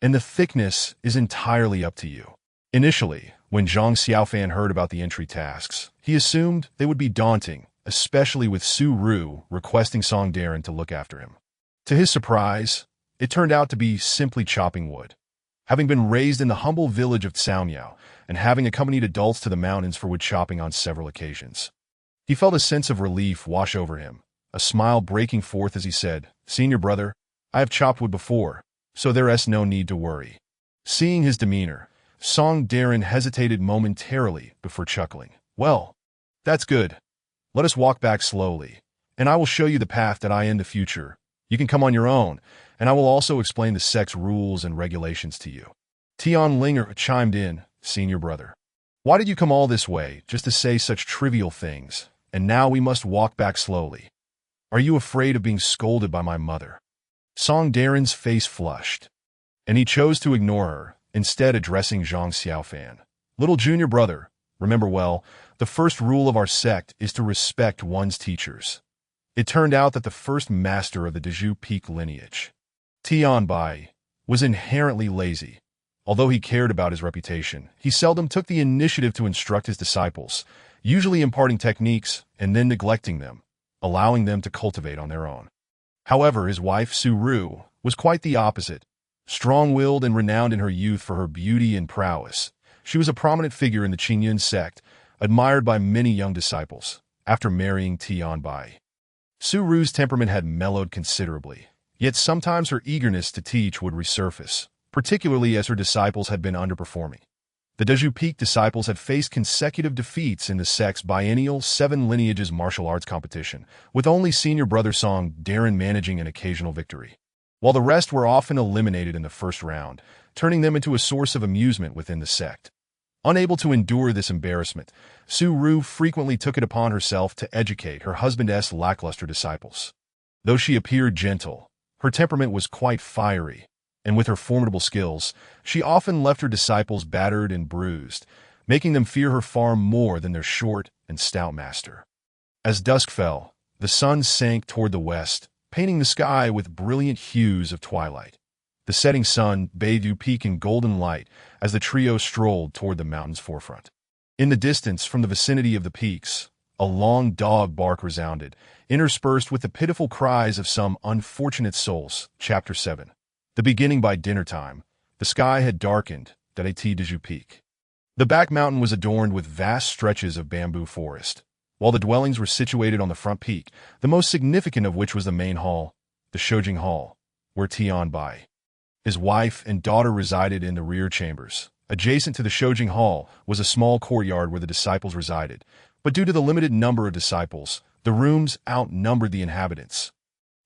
And the thickness is entirely up to you." Initially, when Zhang Xiaofan heard about the entry tasks, he assumed they would be daunting, especially with Su Ru requesting Song Darren to look after him. To his surprise, it turned out to be simply chopping wood. Having been raised in the humble village of Caomiao and having accompanied adults to the mountains for wood chopping on several occasions, he felt a sense of relief wash over him, a smile breaking forth as he said, "Senior brother, I have chopped wood before, so there's no need to worry." Seeing his demeanor, Song Darren hesitated momentarily before chuckling. "Well, that's good. Let us walk back slowly, and I will show you the path that in the future. You can come on your own, and I will also explain the sect's rules and regulations to you." Tianlinger chimed in, "Senior brother, why did you come all this way just to say such trivial things, and now we must walk back slowly? Are you afraid of being scolded by my mother?" Song Darren's face flushed, and he chose to ignore her, instead addressing Zhang Xiaofan. "Little junior brother, remember well, the first rule of our sect is to respect one's teachers." It turned out that the first master of the Dezhu Peak lineage, Tianbai, was inherently lazy. Although he cared about his reputation, he seldom took the initiative to instruct his disciples, usually imparting techniques and then neglecting them, allowing them to cultivate on their own. However, his wife, Su Ru, was quite the opposite. Strong-willed and renowned in her youth for her beauty and prowess, she was a prominent figure in the Qingyun sect, admired by many young disciples. After marrying Tianbai, Su Ru's temperament had mellowed considerably, yet sometimes her eagerness to teach would resurface, particularly as her disciples had been underperforming. The Dezhu Peak disciples had faced consecutive defeats in the sect's biennial Seven Lineages martial arts competition, with only senior brother Song Darren managing an occasional victory, while the rest were often eliminated in the first round, turning them into a source of amusement within the sect. Unable to endure this embarrassment, Su Ru frequently took it upon herself to educate her husband's lackluster disciples. Though she appeared gentle, her temperament was quite fiery, and with her formidable skills, she often left her disciples battered and bruised, making them fear her far more than their short and stout master. As dusk fell, the sun sank toward the west, painting the sky with brilliant hues of twilight. The setting sun bathed Dezhu Peak in golden light as the trio strolled toward the mountain's forefront. In the distance, from the vicinity of the peaks, a long dog bark resounded, interspersed with the pitiful cries of some unfortunate souls. Chapter 7. The beginning. By dinner time, the sky had darkened at Dezhu Peak. The back mountain was adorned with vast stretches of bamboo forest, while the dwellings were situated on the front peak, the most significant of which was the main hall, the Shoujing Hall, where Tianbai, his wife and daughter resided. In the rear chambers, adjacent to the Shoujing Hall, was a small courtyard where the disciples resided, but due to the limited number of disciples, the rooms outnumbered the inhabitants,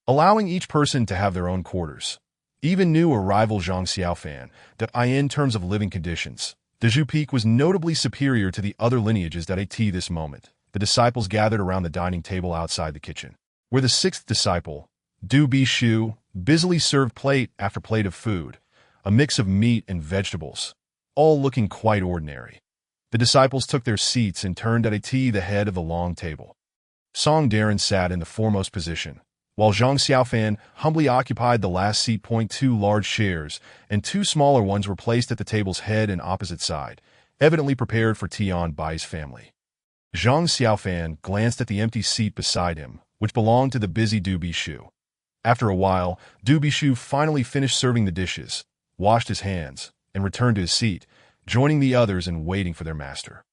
allowing each person to have their own quarters. Even new arrival Zhang Xiaofan, that in terms of living conditions, Dezhu Peak was notably superior to the other lineages that at this moment. The disciples gathered around the dining table outside the kitchen, where the sixth disciple, Du Bishu, busily served plate after plate of food, a mix of meat and vegetables, all looking quite ordinary. The disciples took their seats and turned at the head of the long table. Song Darren sat in the foremost position, while Zhang Xiaofan humbly occupied the last seat. 2 large chairs and 2 smaller ones were placed at the table's head and opposite side, evidently prepared for Tianbai's family. Zhang Xiaofan glanced at the empty seat beside him, which belonged to the busy Du Bishu. After a while, Du Bishu finally finished serving the dishes, washed his hands, and returned to his seat, joining the others in waiting for their master.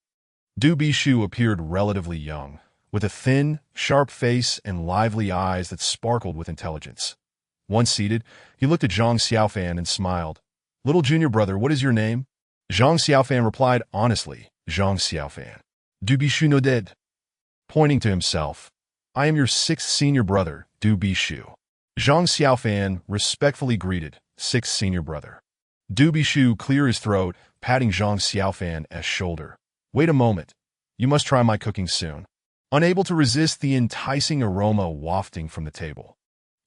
Du Bishu appeared relatively young, with a thin, sharp face and lively eyes that sparkled with intelligence. Once seated, he looked at Zhang Xiaofan and smiled. "Little junior brother, what is your name?" Zhang Xiaofan replied honestly, "Zhang Xiaofan." Du Bishu nodded, pointing to himself. "I am your 6th senior brother, Du Bishu." Zhang Xiaofan respectfully greeted, "6th senior brother." Du Bishu cleared his throat, patting Zhang Xiaofan's shoulder. "Wait a moment. You must try my cooking soon." Unable to resist the enticing aroma wafting from the table,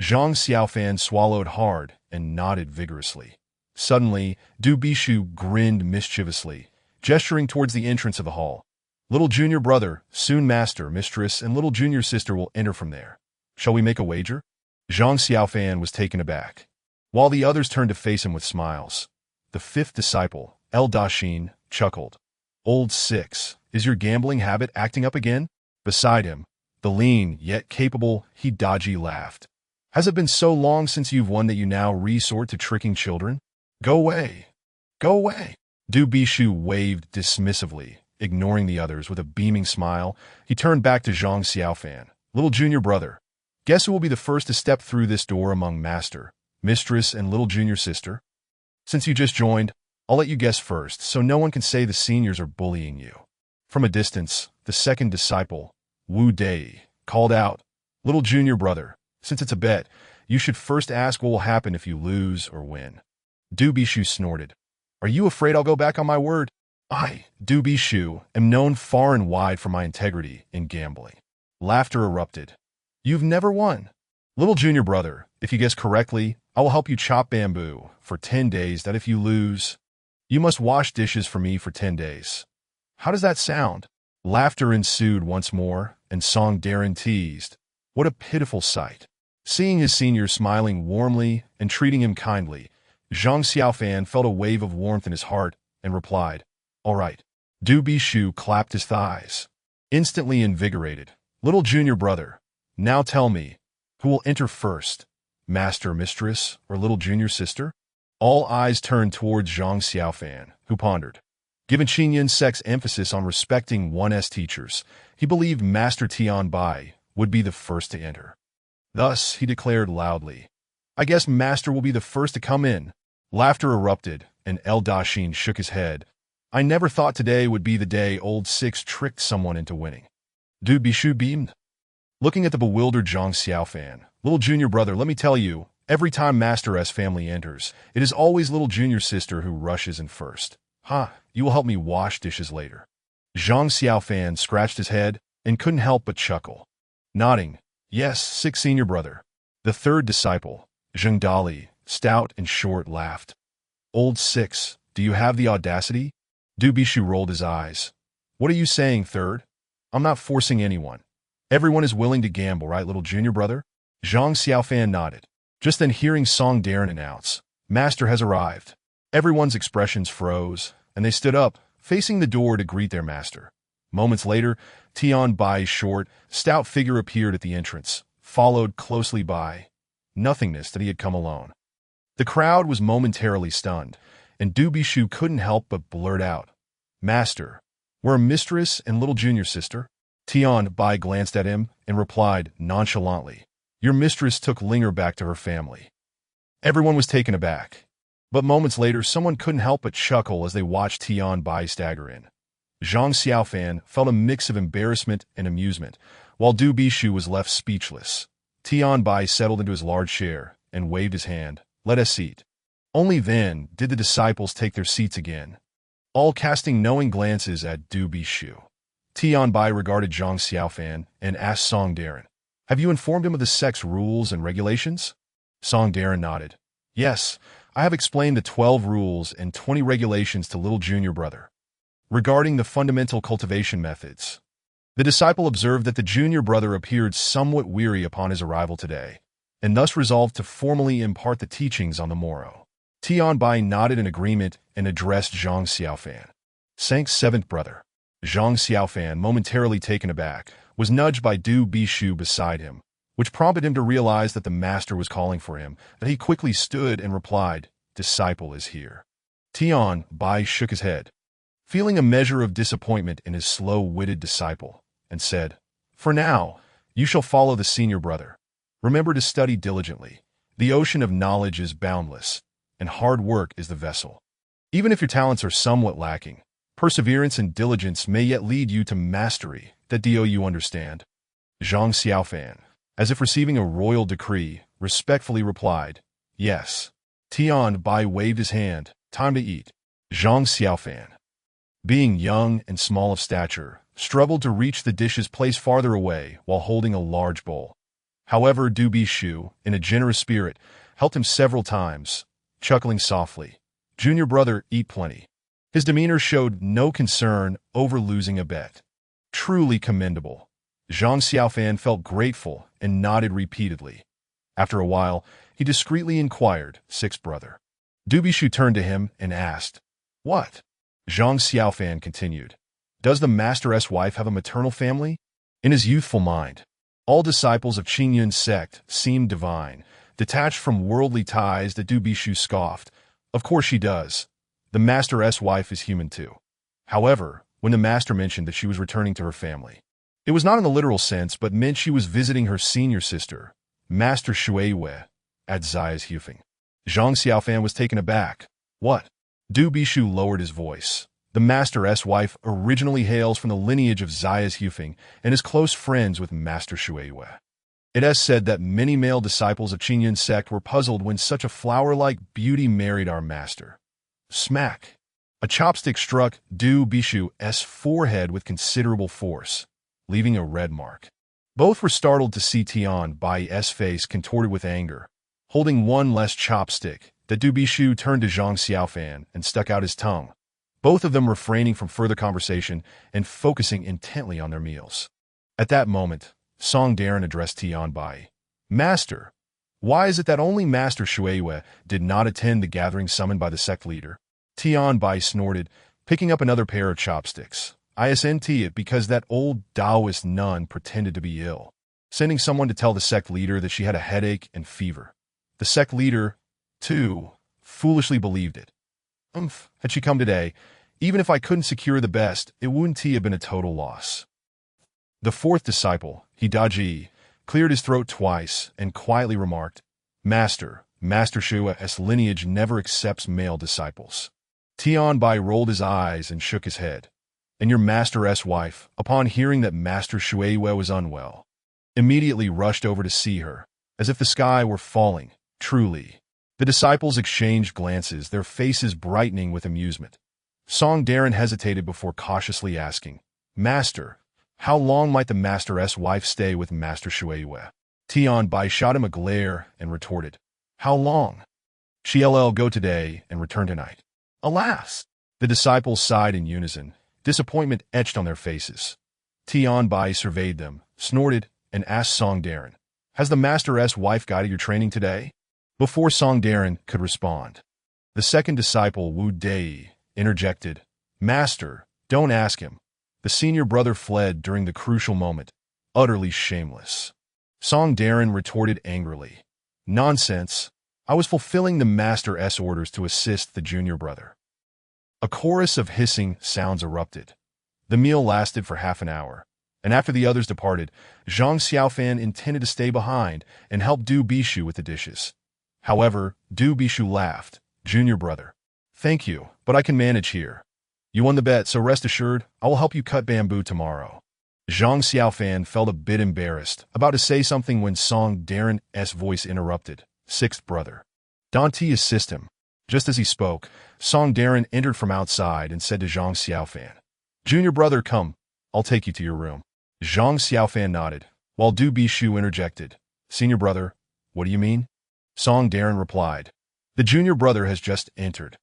Zhang Xiaofan swallowed hard and nodded vigorously. Suddenly, Du Bishu grinned mischievously, gesturing towards the entrance of the hall. "Little junior brother, soon master, mistress, and little junior sister will enter from there. Shall we make a wager?" Zhang Xiaofan was taken aback, while the others turned to face him with smiles. The 5th disciple, El Dashin, chuckled. "Old 6, is your gambling habit acting up again?" Beside him, the lean yet capable Hidaji laughed. "Has it been so long since you've won that you now resort to tricking children? Go away. Go away." Du Bishu waved dismissively, ignoring the others. With a beaming smile, he turned back to Zhang Xiaofan. "Little junior brother, guess who will be the first to step through this door among master, mistress, and little junior sister? Since you just joined, I'll let you guess first, so no one can say the seniors are bullying you." From a distance, the 2nd disciple, Wu Dei, called out, "Little junior brother, since it's a bet, you should first ask what will happen if you lose or win." Du Bishu snorted. "Are you afraid I'll go back on my word? I, Du Bishu, am known far and wide for my integrity in gambling." Laughter erupted. "You've never won. Little junior brother, if you guess correctly, I will help you chop bamboo for 10 days. That if you lose, you must wash dishes for me for 10 days. How does that sound?" Laughter ensued once more, and Song Darren teased, "What a pitiful sight." Seeing his seniors smiling warmly and treating him kindly, Zhang Xiaofan felt a wave of warmth in his heart and replied, "All right." Du Bishu clapped his thighs, instantly invigorated. "Little junior brother, now tell me, who will enter first, master, mistress, or little junior sister?" All eyes turned towards Zhang Xiaofan, who pondered. Given Qingyun sect's emphasis on respecting one's teachers, he believed Master Tian Bai would be the first to enter. Thus, he declared loudly, "I guess Master will be the first to come in." Laughter erupted, and El Dashin shook his head. "I never thought today would be the day old Six tricked someone into winning." Du Bishu beamed. Looking at the bewildered Zhang Xiaofan, "Little junior brother, let me tell you, every time Master S family enters, it is always little junior sister who rushes in first. You will help me wash dishes later." Zhang Xiaofan scratched his head and couldn't help but chuckle. Nodding, "Yes, Six senior brother." The third disciple, Zheng Dali, stout and short, laughed. "Old Six, do you have the audacity?" Du Bishu rolled his eyes. "What are you saying, third? I'm not forcing anyone. Everyone is willing to gamble, right, little junior brother?" Zhang Xiaofan nodded. Just then, hearing Song Darren announce, "Master has arrived," everyone's expressions froze, and they stood up, facing the door to greet their master. Moments later, Tian Bai's short, stout figure appeared at the entrance, followed closely by nothingness that he had come alone. The crowd was momentarily stunned, and Du Bishu couldn't help but blurt out, "Master, we're a mistress and little junior sister." Tian Bai glanced at him and replied nonchalantly, "Your mistress took Linger back to her family." Everyone was taken aback. But moments later, someone couldn't help but chuckle as they watched Tian Bai stagger in. Zhang Xiaofan felt a mix of embarrassment and amusement, while Du Bishu was left speechless. Tian Bai settled into his large chair and waved his hand, "Let us eat." Only then did the disciples take their seats again, all casting knowing glances at Du Bishu. Tian Bai regarded Zhang Xiaofan and asked Song Darren, "Have you informed him of the sect's rules and regulations?" Song Darren nodded. "Yes, I have explained the 12 rules and 20 regulations to little junior brother." Regarding the fundamental cultivation methods, the disciple observed that the junior brother appeared somewhat weary upon his arrival today, and thus resolved to formally impart the teachings on the morrow. Tian Bai nodded in agreement and addressed Zhang Xiaofan. "Sank's seventh brother." Zhang Xiaofan, momentarily taken aback, was nudged by Du Bishu beside him, which prompted him to realize that the master was calling for him, that he quickly stood and replied, "Disciple is here." Tian Bai shook his head, feeling a measure of disappointment in his slow-witted disciple, and said, "For now, you shall follow the senior brother. Remember to study diligently. The ocean of knowledge is boundless, and hard work is the vessel. Even if your talents are somewhat lacking, perseverance and diligence may yet lead you to mastery. That do you understand?" Zhang Xiaofan, as if receiving a royal decree, respectfully replied, "Yes." Tian Bai waved his hand, "Time to eat." Zhang Xiaofan, being young and small of stature, struggled to reach the dishes placed farther away while holding a large bowl. However, Du Bishu, in a generous spirit, helped him several times, chuckling softly, "Junior brother, eat plenty." His demeanor showed no concern over losing a bet. Truly commendable. Zhang Xiaofan felt grateful and nodded repeatedly. After a while, he discreetly inquired, "Sixth brother." Du Bishu turned to him and asked, "What?" Zhang Xiaofan continued, "Does the master's wife have a maternal family?" In his youthful mind, all disciples of Qingyun sect seemed divine, detached from worldly ties. That Du Bishu scoffed. "Of course she does. The master's wife is human too." However, when the master mentioned that she was returning to her family, it was not in the literal sense, but meant she was visiting her senior sister, Master Shuiwei, at Zhang. Zhang Xiaofan was taken aback. "What?" Du Bishu lowered his voice. "The master's wife originally hails from the lineage of Zhang and is close friends with Master Shuiwei. It is said that many male disciples of Qingyun sect were puzzled when such a flower-like beauty married our master." Smack! A chopstick struck Du Bishu's forehead with considerable force, leaving a red mark. Both were startled to see Tian Bai's face contorted with anger. Holding one less chopstick, that Du Bishu turned to Zhang Xiaofan and stuck out his tongue, both of them refraining from further conversation and focusing intently on their meals. At that moment, Song Darren addressed Tian Bai. "Master, why is it that only Master Shuiwei did not attend the gathering summoned by the sect leader?" Tian Bai snorted, picking up another pair of chopsticks. "Isn't it because that old Taoist nun pretended to be ill, sending someone to tell the sect leader that she had a headache and fever. The sect leader, too, foolishly believed it. Had she come today, even if I couldn't secure the best, it wouldn't have been a total loss. The fourth disciple, Hidaji, cleared his throat twice and quietly remarked, Master Shua's lineage never accepts male disciples. Tianbai rolled his eyes and shook his head. And your master's wife, upon hearing that Master Shui was unwell, immediately rushed over to see her, as if the sky were falling, truly. The disciples exchanged glances, their faces brightening with amusement. Song Darren hesitated before cautiously asking, Master, how long might the master's wife stay with Master Shui? Tianbai shot him a glare and retorted, How long? She'll go today and return tonight. Alas! The disciples sighed in unison, disappointment etched on their faces. Tianbai surveyed them, snorted, and asked Song Darren, Has the master's wife guided your training today? Before Song Darren could respond, the second disciple, Wu Dei, interjected, Master, don't ask him. The senior brother fled during the crucial moment, utterly shameless. Song Darren retorted angrily, Nonsense. I was fulfilling the master's orders to assist the junior brother. A chorus of hissing sounds erupted. The meal lasted for half an hour, and after the others departed, Zhang Xiaofan intended to stay behind and help Du Bishu with the dishes. However, Du Bishu laughed, Junior brother. Thank you, but I can manage here. You won the bet, so rest assured, I will help you cut bamboo tomorrow. Zhang Xiaofan felt a bit embarrassed, about to say something when Song Darren's voice interrupted. Sixth brother. Dante assist him. Just as he spoke, Song Darren entered from outside and said to Zhang Xiaofan, Junior brother, come, I'll take you to your room. Zhang Xiaofan nodded, while Du Bishu interjected, Senior brother, what do you mean? Song Darren replied, The junior brother has just entered,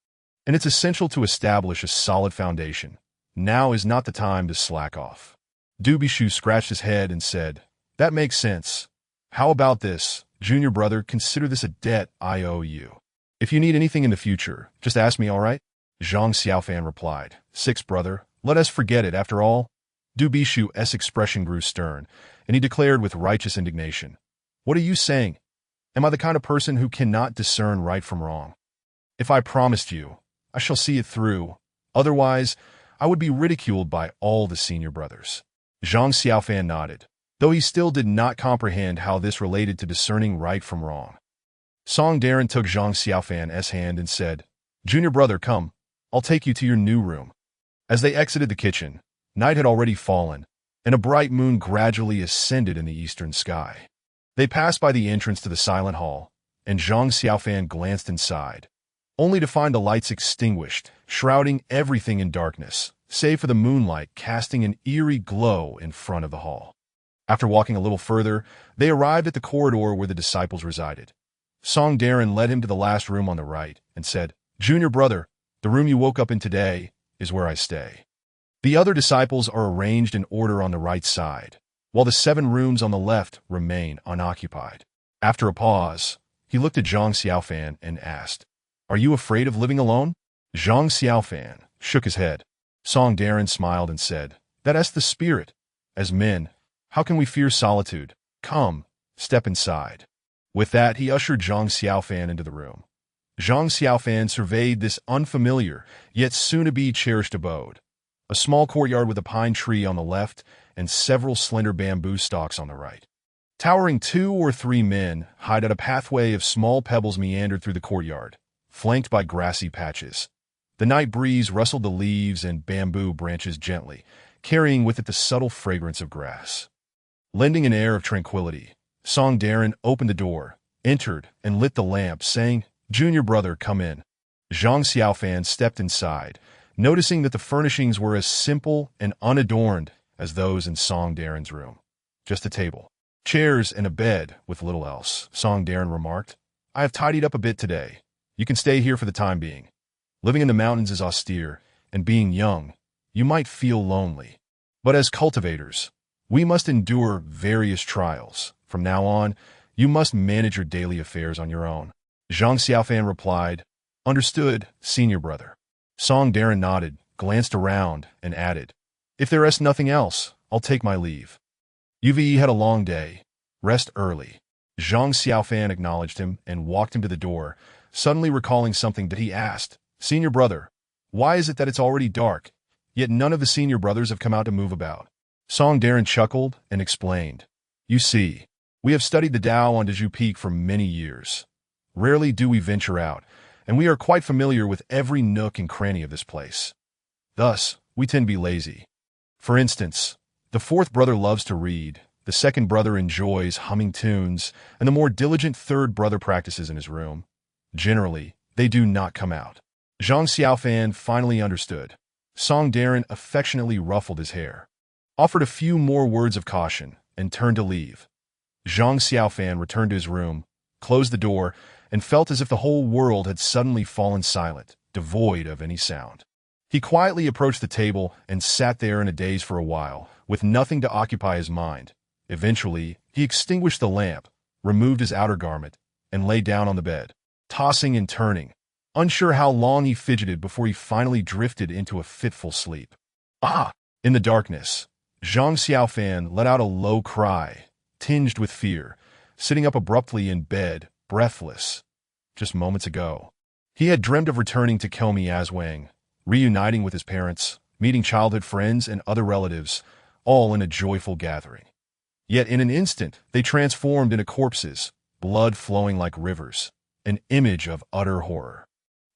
and it's essential to establish a solid foundation. Now is not the time to slack off. Du Bishu scratched his head and said, That makes sense. How about this, junior brother, consider this a debt I owe you. If you need anything in the future, just ask me, all right? Zhang Xiaofan replied, Sixth brother, let us forget it. After all, Du Bishu's expression grew stern, and he declared with righteous indignation, What are you saying? Am I the kind of person who cannot discern right from wrong? If I promised you, I shall see it through. Otherwise, I would be ridiculed by all the senior brothers. Zhang Xiaofan nodded, though he still did not comprehend how this related to discerning right from wrong. Song Darren took Zhang Xiaofan's hand and said, Junior brother, come, I'll take you to your new room. As they exited the kitchen, night had already fallen, and a bright moon gradually ascended in the eastern sky. They passed by the entrance to the silent hall, and Zhang Xiaofan glanced inside, only to find the lights extinguished, shrouding everything in darkness, save for the moonlight casting an eerie glow in front of the hall. After walking a little further, they arrived at the corridor where the disciples resided. Song Darren led him to the last room on the right and said, Junior brother, the room you woke up in today is where I stay. The other disciples are arranged in order on the right side, while the 7 rooms on the left remain unoccupied. After a pause, he looked at Zhang Xiaofan and asked, Are you afraid of living alone? Zhang Xiaofan shook his head. Song Darren smiled and said, That's the spirit. As men, how can we fear solitude? Come, step inside. With that, he ushered Zhang Xiaofan into the room. Zhang Xiaofan surveyed this unfamiliar, yet soon-to-be cherished abode. A small courtyard with a pine tree on the left and several slender bamboo stalks on the right. Towering 2 or 3 men hide at a pathway of small pebbles meandered through the courtyard, flanked by grassy patches. The night breeze rustled the leaves and bamboo branches gently, carrying with it the subtle fragrance of grass. Lending an air of tranquility, Song Darren opened the door, entered, and lit the lamp, saying, Junior brother, come in. Zhang Xiaofan stepped inside, noticing that the furnishings were as simple and unadorned as those in Song Darren's room. Just a table, chairs, and a bed with little else, Song Darren remarked. I have tidied up a bit today. You can stay here for the time being. Living in the mountains is austere, and being young, you might feel lonely. But as cultivators, we must endure various trials. From now on, you must manage your daily affairs on your own. Zhang Xiaofan replied, Understood, senior brother. Song Darren nodded, glanced around, and added, If there is nothing else, I'll take my leave. You've had a long day. Rest early. Zhang Xiaofan acknowledged him and walked him to the door, suddenly recalling something that he asked. "Senior brother, why is it that it's already dark, yet none of the senior brothers have come out to move about?" Song Darren chuckled and explained. "You see, we have studied the Tao on Deju Peak for many years. Rarely do we venture out, and we are quite familiar with every nook and cranny of this place. Thus, we tend to be lazy. For instance, the fourth brother loves to read, the second brother enjoys humming tunes, and the more diligent third brother practices in his room. Generally, they do not come out." Zhang Xiaofan finally understood. Song Darren affectionately ruffled his hair, offered a few more words of caution, and turned to leave. Zhang Xiaofan returned to his room, closed the door, and felt as if the whole world had suddenly fallen silent, devoid of any sound. He quietly approached the table and sat there in a daze for a while, with nothing to occupy his mind. Eventually, he extinguished the lamp, removed his outer garment, and lay down on the bed, tossing and turning, unsure how long he fidgeted before he finally drifted into a fitful sleep. Ah! In the darkness, Zhang Xiaofan let out a low cry, tinged with fear, sitting up abruptly in bed, breathless. Just moments ago, he had dreamt of returning to Kelmi Aswang, reuniting with his parents, meeting childhood friends and other relatives, all in a joyful gathering. Yet in an instant, they transformed into corpses, blood flowing like rivers, an image of utter horror.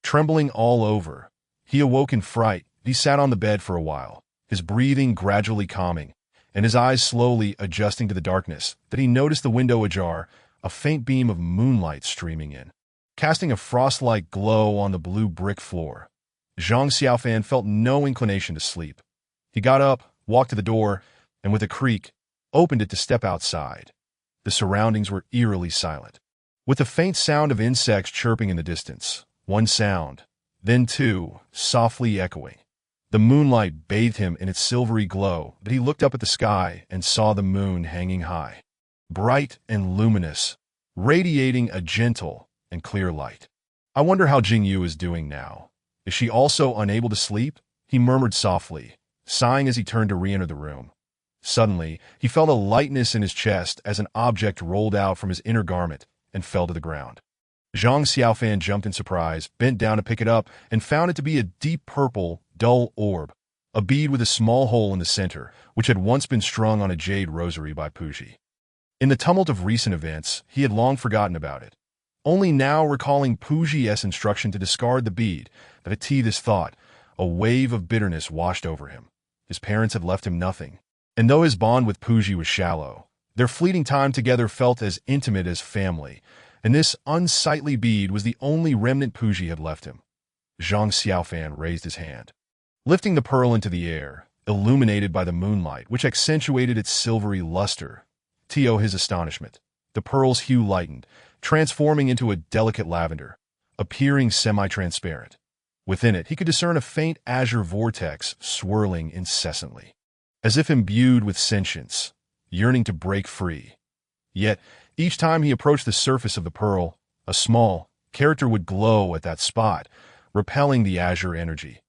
Trembling all over, he awoke in fright. He sat on the bed for a while, his breathing gradually calming, and his eyes slowly adjusting to the darkness, that he noticed the window ajar, a faint beam of moonlight streaming in, casting a frost-like glow on the blue brick floor. Zhang Xiaofan felt no inclination to sleep. He got up, walked to the door, and with a creak, opened it to step outside. The surroundings were eerily silent, with the faint sound of insects chirping in the distance. One sound, then two, softly echoing. The moonlight bathed him in its silvery glow, but he looked up at the sky and saw the moon hanging high, bright and luminous, radiating a gentle and clear light. "I wonder how Jingyu is doing now. Is she also unable to sleep?" he murmured softly, sighing as he turned to re-enter the room. Suddenly, he felt a lightness in his chest as an object rolled out from his inner garment and fell to the ground. Zhang Xiaofan jumped in surprise, bent down to pick it up, and found it to be a deep purple, dull orb, a bead with a small hole in the center, which had once been strung on a jade rosary by Puji. In the tumult of recent events, he had long forgotten about it. Only now recalling Puji's instruction to discard the bead, that at this thought, a wave of bitterness washed over him. His parents had left him nothing, and though his bond with Puji was shallow, their fleeting time together felt as intimate as family, and this unsightly bead was the only remnant Puji had left him. Zhang Xiaofan raised his hand, lifting the pearl into the air, illuminated by the moonlight, which accentuated its silvery luster. To his astonishment, the pearl's hue lightened, transforming into a delicate lavender, appearing semi-transparent. Within it, he could discern a faint azure vortex swirling incessantly, as if imbued with sentience, yearning to break free. Yet, each time he approached the surface of the pearl, a small character would glow at that spot, repelling the azure energy.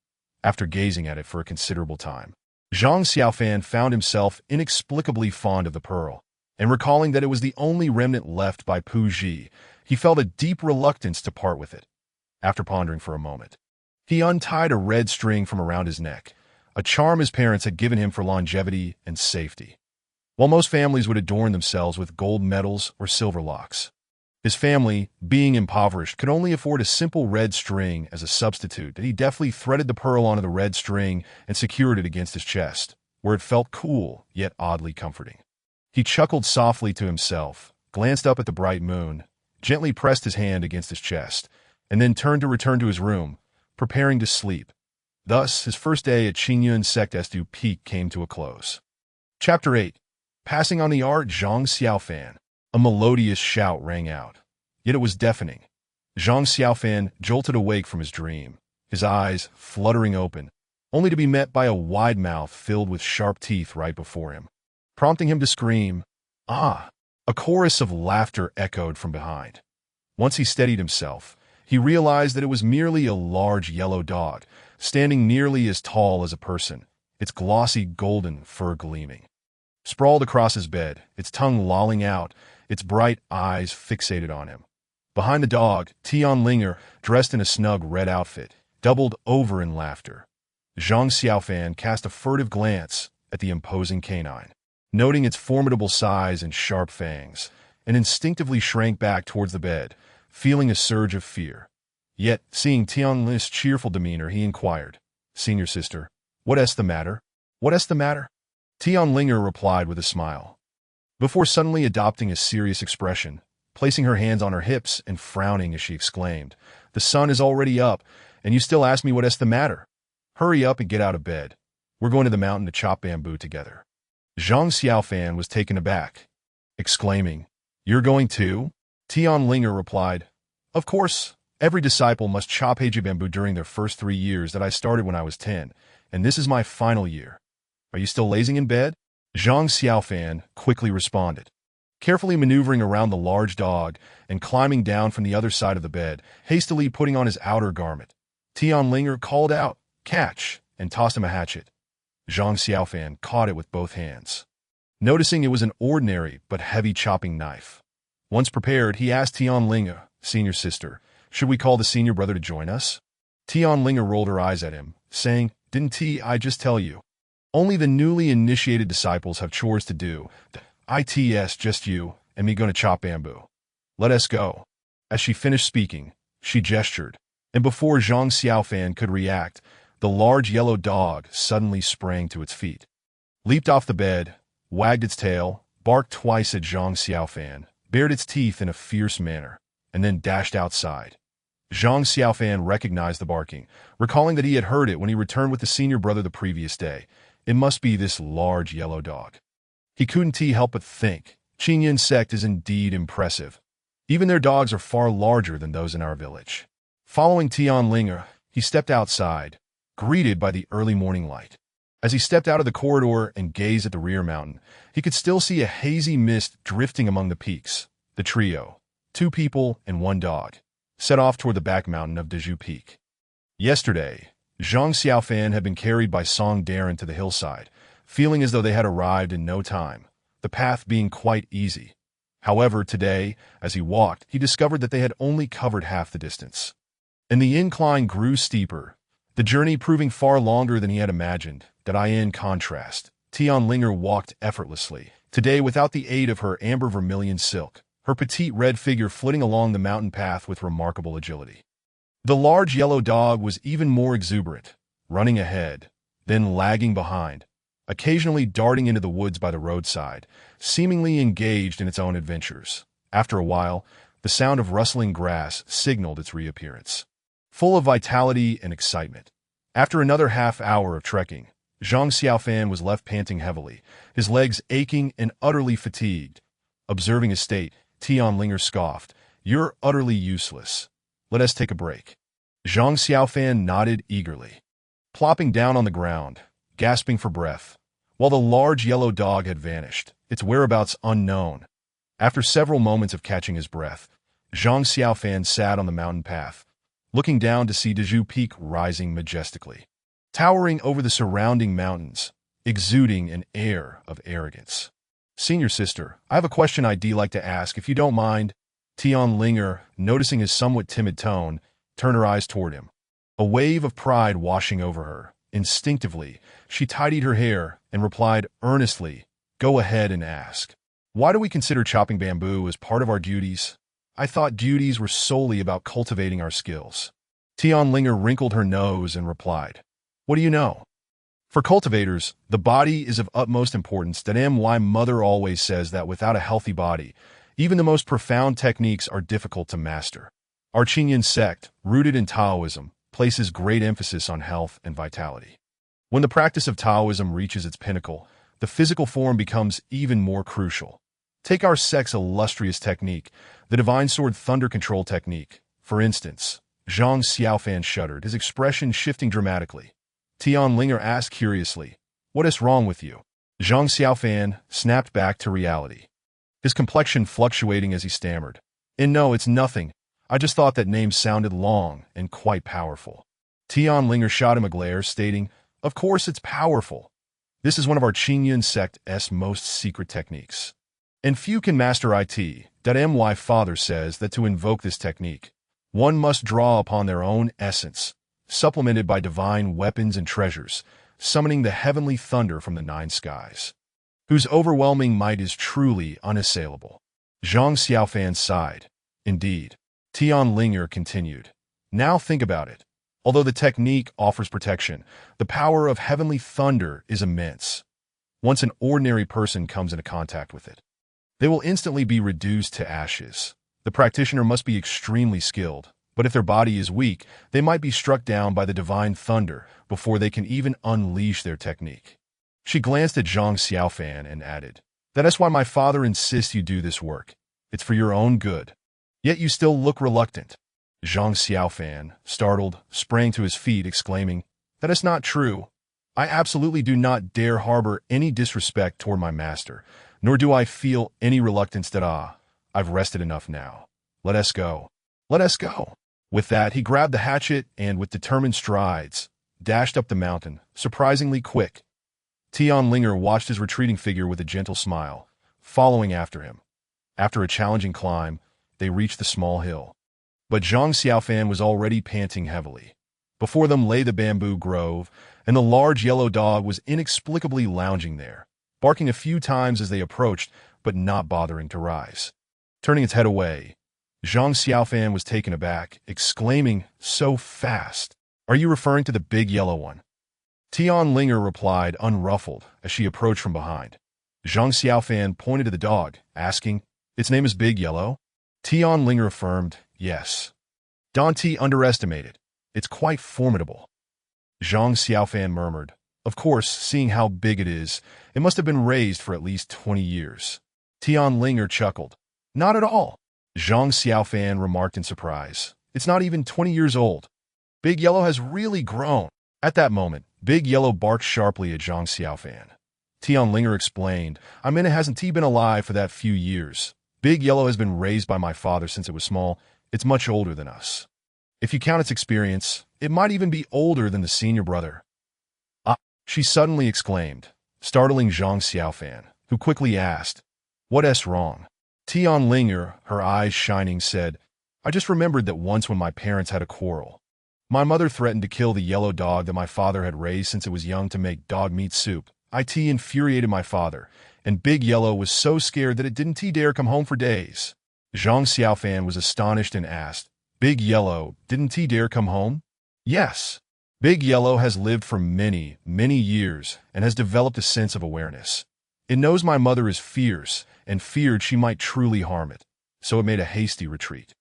After gazing at it for a considerable time, Zhang Xiaofan found himself inexplicably fond of the pearl, and recalling that it was the only remnant left by Puji, he felt a deep reluctance to part with it. After pondering for a moment, he untied a red string from around his neck, a charm his parents had given him for longevity and safety. While most families would adorn themselves with gold medals or silver locks, his family, being impoverished, could only afford a simple red string as a substitute. That he deftly threaded the pearl onto the red string and secured it against his chest, where it felt cool yet oddly comforting. He chuckled softly to himself, glanced up at the bright moon, gently pressed his hand against his chest, and then turned to return to his room, preparing to sleep. Thus, his first day at Qingyun Mountain Peak came to a close. Chapter 8. Passing on the art Zhang Xiaofan. A melodious shout rang out, yet it was deafening. Zhang Xiaofan jolted awake from his dream, his eyes fluttering open, only to be met by a wide mouth filled with sharp teeth right before him, prompting him to scream, "Ah!" A chorus of laughter echoed from behind. Once he steadied himself, he realized that it was merely a large yellow dog, standing nearly as tall as a person, its glossy golden fur gleaming. Sprawled across his bed, its tongue lolling out, its bright eyes fixated on him. Behind the dog, Tianlinger, dressed in a snug red outfit, doubled over in laughter. Zhang Xiaofan cast a furtive glance at the imposing canine, noting its formidable size and sharp fangs, and instinctively shrank back towards the bed, feeling a surge of fear. Yet, seeing Tianlin's cheerful demeanor, he inquired, "Senior sister, what's the matter? What's the matter?" Tianlinger replied with a smile, before suddenly adopting a serious expression, placing her hands on her hips and frowning as she exclaimed, "The sun is already up, and you still ask me what's the matter? Hurry up and get out of bed. We're going to the mountain to chop bamboo together." Zhang Xiaofan was taken aback, exclaiming, "You're going too?" Tianlinger replied, "Of course. Every disciple must chop Heiji bamboo during their first 3 years that I started when I was 10, and this is my final year. Are you still lazing in bed?" Zhang Xiaofan quickly responded, carefully maneuvering around the large dog and climbing down from the other side of the bed, hastily putting on his outer garment. Tianlinger called out, "Catch," and tossed him a hatchet. Zhang Xiaofan caught it with both hands, noticing it was an ordinary but heavy chopping knife. Once prepared, he asked Tianlinger, "Senior sister, should we call the senior brother to join us?" Tianlinger rolled her eyes at him, saying, "Didn't I just tell you? Only the newly initiated disciples have chores to do. It's just you and me going to chop bamboo. Let us go." As she finished speaking, she gestured, and before Zhang Xiaofan could react, the large yellow dog suddenly sprang to its feet, leaped off the bed, wagged its tail, barked twice at Zhang Xiaofan, bared its teeth in a fierce manner, and then dashed outside. Zhang Xiaofan recognized the barking, recalling that he had heard it when he returned with the senior brother the previous day. It must be this large yellow dog. He couldn't help but think, Qingyun sect is indeed impressive. Even their dogs are far larger than those in our village. Following Tianlinger, he stepped outside, greeted by the early morning light. As he stepped out of the corridor and gazed at the rear mountain, he could still see a hazy mist drifting among the peaks. The trio, 2 people and 1 dog, set off toward the back mountain of Dezhu Peak. Yesterday, Zhang Xiaofan had been carried by Song Darren to the hillside, feeling as though they had arrived in no time, the path being quite easy. However, today, as he walked, he discovered that they had only covered half the distance. And the incline grew steeper, the journey proving far longer than he had imagined. In contrast, Tianlinger walked effortlessly, today without the aid of her amber vermilion silk, her petite red figure flitting along the mountain path with remarkable agility. The large yellow dog was even more exuberant, running ahead, then lagging behind, occasionally darting into the woods by the roadside, seemingly engaged in its own adventures. After a while, the sound of rustling grass signaled its reappearance, full of vitality and excitement. After another half-hour of trekking, Zhang Xiaofan was left panting heavily, his legs aching and utterly fatigued. Observing his state, Tianlinger scoffed, "You're utterly useless. Let us take a break." Zhang Xiaofan nodded eagerly, plopping down on the ground, gasping for breath, while the large yellow dog had vanished, its whereabouts unknown. After several moments of catching his breath, Zhang Xiaofan sat on the mountain path, looking down to see Dezhu Peak rising majestically, towering over the surrounding mountains, exuding an air of arrogance. "Senior sister, I have a question I'd like to ask, if you don't mind." Tianlinger, noticing his somewhat timid tone, turned her eyes toward him, a wave of pride washing over her. Instinctively, she tidied her hair and replied earnestly, "Go ahead and ask. Why do we consider chopping bamboo as part of our duties? I thought duties were solely about cultivating our skills." Tianlinger wrinkled her nose and replied, "What do you know? For cultivators, the body is of utmost importance. Why mother always says that without a healthy body, even the most profound techniques are difficult to master. Our Qingyun sect, rooted in Taoism, places great emphasis on health and vitality. When the practice of Taoism reaches its pinnacle, the physical form becomes even more crucial. Take our sect's illustrious technique, the Divine Sword Thunder Control technique, for instance." Zhang Xiaofan shuddered, his expression shifting dramatically. Tianlinger asked curiously, "What is wrong with you?" Zhang Xiaofan snapped back to reality, his complexion fluctuating as he stammered, No, it's nothing. I just thought that name sounded long and quite powerful." Tianlinger shot him a glare, stating, "Of course it's powerful. This is one of our Qingyun sect's most secret techniques, and few can master it. My father says that to invoke this technique, one must draw upon their own essence, supplemented by divine weapons and treasures, summoning the heavenly thunder from the nine skies, whose overwhelming might is truly unassailable. Zhang Xiaofan sighed. Indeed. Tianlinger continued. Now think about it. Although the technique offers protection, the power of heavenly thunder is immense. Once an ordinary person comes into contact with it, they will instantly be reduced to ashes. The practitioner must be extremely skilled, but if their body is weak, they might be struck down by the divine thunder before they can even unleash their technique. She glanced at Zhang Xiaofan and added, "That's why my father insists you do this work. It's for your own good. Yet you still look reluctant." Zhang Xiaofan, startled, sprang to his feet, exclaiming, "That is not true. I absolutely do not dare harbor any disrespect toward my master, nor do I feel any reluctance that I've rested enough now. Let us go. Let us go." With that, he grabbed the hatchet and, with determined strides, dashed up the mountain, surprisingly quick. Tianlinger watched his retreating figure with a gentle smile, following after him. After a challenging climb, they reached the small hill. But Zhang Xiaofan was already panting heavily. Before them lay the bamboo grove, and the large yellow dog was inexplicably lounging there, barking a few times as they approached, but not bothering to rise. Turning its head away, Zhang Xiaofan was taken aback, exclaiming, "So fast! Are you referring to the big yellow one?" Tianlinger replied, unruffled, as she approached from behind. Zhang Xiaofan pointed to the dog, asking, "Its name is Big Yellow?" Tianlinger affirmed, "Yes. Don't underestimate it. It's quite formidable." Zhang Xiaofan murmured, "Of course, seeing how big it is, it must have been raised for at least 20 years. Tianlinger chuckled. "Not at all." Zhang Xiaofan remarked in surprise. "It's not even 20 years old. Big Yellow has really grown." At that moment, Big Yellow barked sharply at Zhang Xiaofan. Tianlinger explained, "It hasn't been alive for that few years. Big Yellow has been raised by my father since it was small. It's much older than us. If you count its experience, it might even be older than the senior brother." "Ah!" she suddenly exclaimed, startling Zhang Xiaofan, who quickly asked, "What's wrong?" Tianlinger, her eyes shining, said, "I just remembered that once when my parents had a quarrel, my mother threatened to kill the yellow dog that my father had raised since it was young to make dog meat soup. It infuriated my father, and Big Yellow was so scared that it didn't dare come home for days." Zhang Xiaofan was astonished and asked, "Big Yellow didn't dare come home?" "Yes. Big Yellow has lived for many, many years and has developed a sense of awareness. It knows my mother is fierce and feared she might truly harm it, so it made a hasty retreat."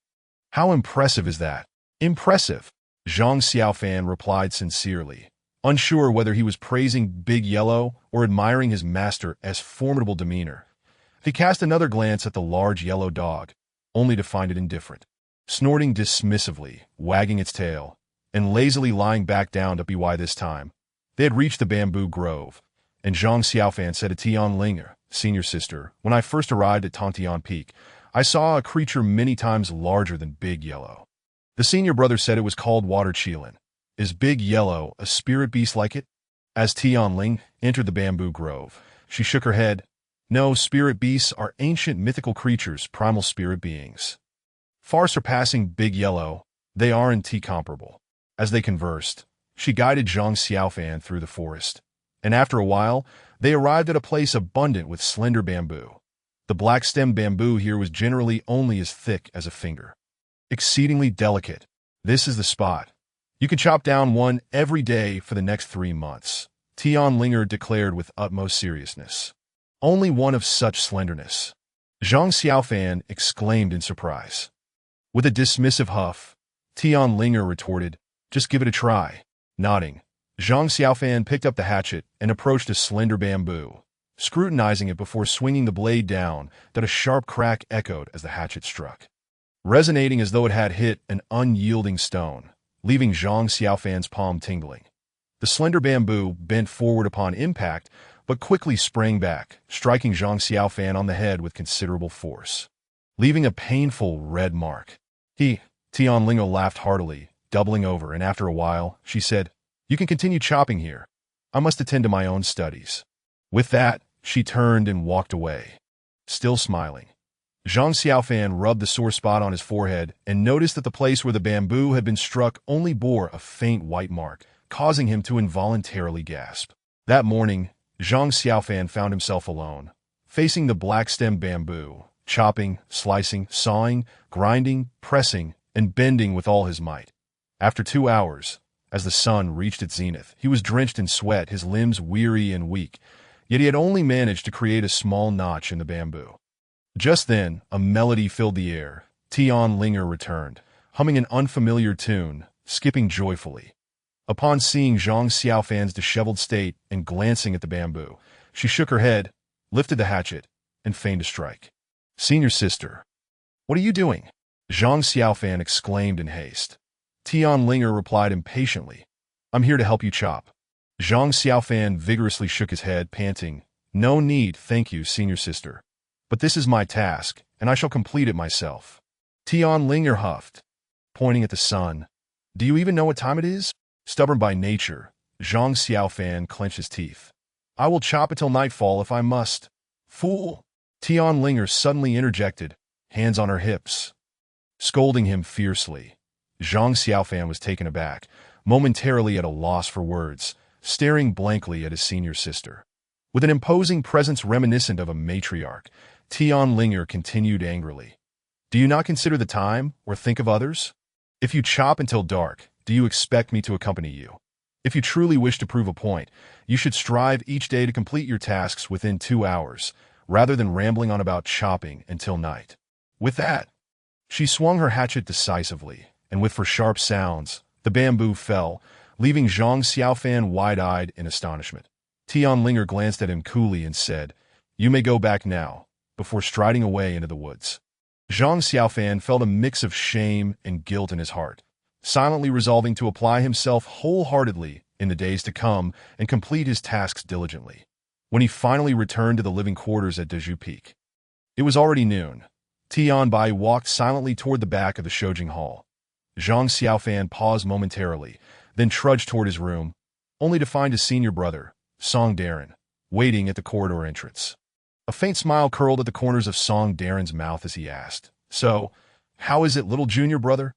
"How impressive is that?" "Impressive," Zhang Xiaofan replied sincerely, unsure whether he was praising Big Yellow or admiring his master's formidable demeanor. He cast another glance at the large yellow dog, only to find it indifferent, snorting dismissively, wagging its tail, and lazily lying back down to by this time. They had reached the bamboo grove, and Zhang Xiaofan said to Tianlinger, "Senior sister, when I first arrived at Tongtian Peak, I saw a creature many times larger than Big Yellow. The senior brother said it was called Water Qilin. Is Big Yellow a spirit beast like it?" As Tianling entered the bamboo grove, she shook her head. "No, spirit beasts are ancient mythical creatures, primal spirit beings. Far surpassing Big Yellow, they are incomparable." As they conversed, she guided Zhang Xiaofan through the forest, and after a while, they arrived at a place abundant with slender bamboo. The black-stemmed bamboo here was generally only as thick as a finger. Exceedingly delicate. "This is the spot. You can chop down one every day for the next 3 months," Tianlinger declared with utmost seriousness. "Only one of such slenderness." Zhang Xiaofan exclaimed in surprise. With a dismissive huff, Tianlinger retorted, "Just give it a try." Nodding, Zhang Xiaofan picked up the hatchet and approached a slender bamboo, scrutinizing it before swinging the blade down that a sharp crack echoed as the hatchet struck, resonating as though it had hit an unyielding stone, leaving Zhang Xiaofan's palm tingling. The slender bamboo bent forward upon impact, but quickly sprang back, striking Zhang Xiaofan on the head with considerable force, leaving a painful red mark. Tianlingo laughed heartily, doubling over, and after a while, she said, "You can continue chopping here. I must attend to my own studies." With that, she turned and walked away, still smiling. Zhang Xiaofan rubbed the sore spot on his forehead and noticed that the place where the bamboo had been struck only bore a faint white mark, causing him to involuntarily gasp. That morning, Zhang Xiaofan found himself alone, facing the black-stem bamboo, chopping, slicing, sawing, grinding, pressing, and bending with all his might. After 2 hours, as the sun reached its zenith, he was drenched in sweat, his limbs weary and weak, yet he had only managed to create a small notch in the bamboo. Just then, a melody filled the air. Tian Linger returned, humming an unfamiliar tune, skipping joyfully. Upon seeing Zhang Xiaofan's disheveled state and glancing at the bamboo, she shook her head, lifted the hatchet, and feigned a strike. "Senior sister, what are you doing?" Zhang Xiaofan exclaimed in haste. Tian Linger replied impatiently, "I'm here to help you chop." Zhang Xiaofan vigorously shook his head, panting, "No need, thank you, senior sister. But this is my task, and I shall complete it myself." Tian Linger huffed, pointing at the sun. "Do you even know what time it is?" Stubborn by nature, Zhang Xiaofan clenched his teeth. "I will chop until nightfall if I must." "Fool!" Tian Linger suddenly interjected, hands on her hips, scolding him fiercely. Zhang Xiaofan was taken aback, momentarily at a loss for words, staring blankly at his senior sister. With an imposing presence reminiscent of a matriarch, Tian Linger continued angrily. "Do you not consider the time, or think of others? If you chop until dark, do you expect me to accompany you? If you truly wish to prove a point, you should strive each day to complete your tasks within 2 hours, rather than rambling on about chopping until night." With that, she swung her hatchet decisively, and with sharp sounds, the bamboo fell, leaving Zhang Xiaofan wide-eyed in astonishment. Tian Linger glanced at him coolly and said, "You may go back now," before striding away into the woods. Zhang Xiaofan felt a mix of shame and guilt in his heart, silently resolving to apply himself wholeheartedly in the days to come and complete his tasks diligently. When he finally returned to the living quarters at Deju Peak, it was already noon. Tian Bai walked silently toward the back of the Shoujing Hall. Zhang Xiaofan paused momentarily, then trudged toward his room, only to find his senior brother, Song Darren, waiting at the corridor entrance. A faint smile curled at the corners of Song Darren's mouth as he asked, "So, how is it, little junior brother?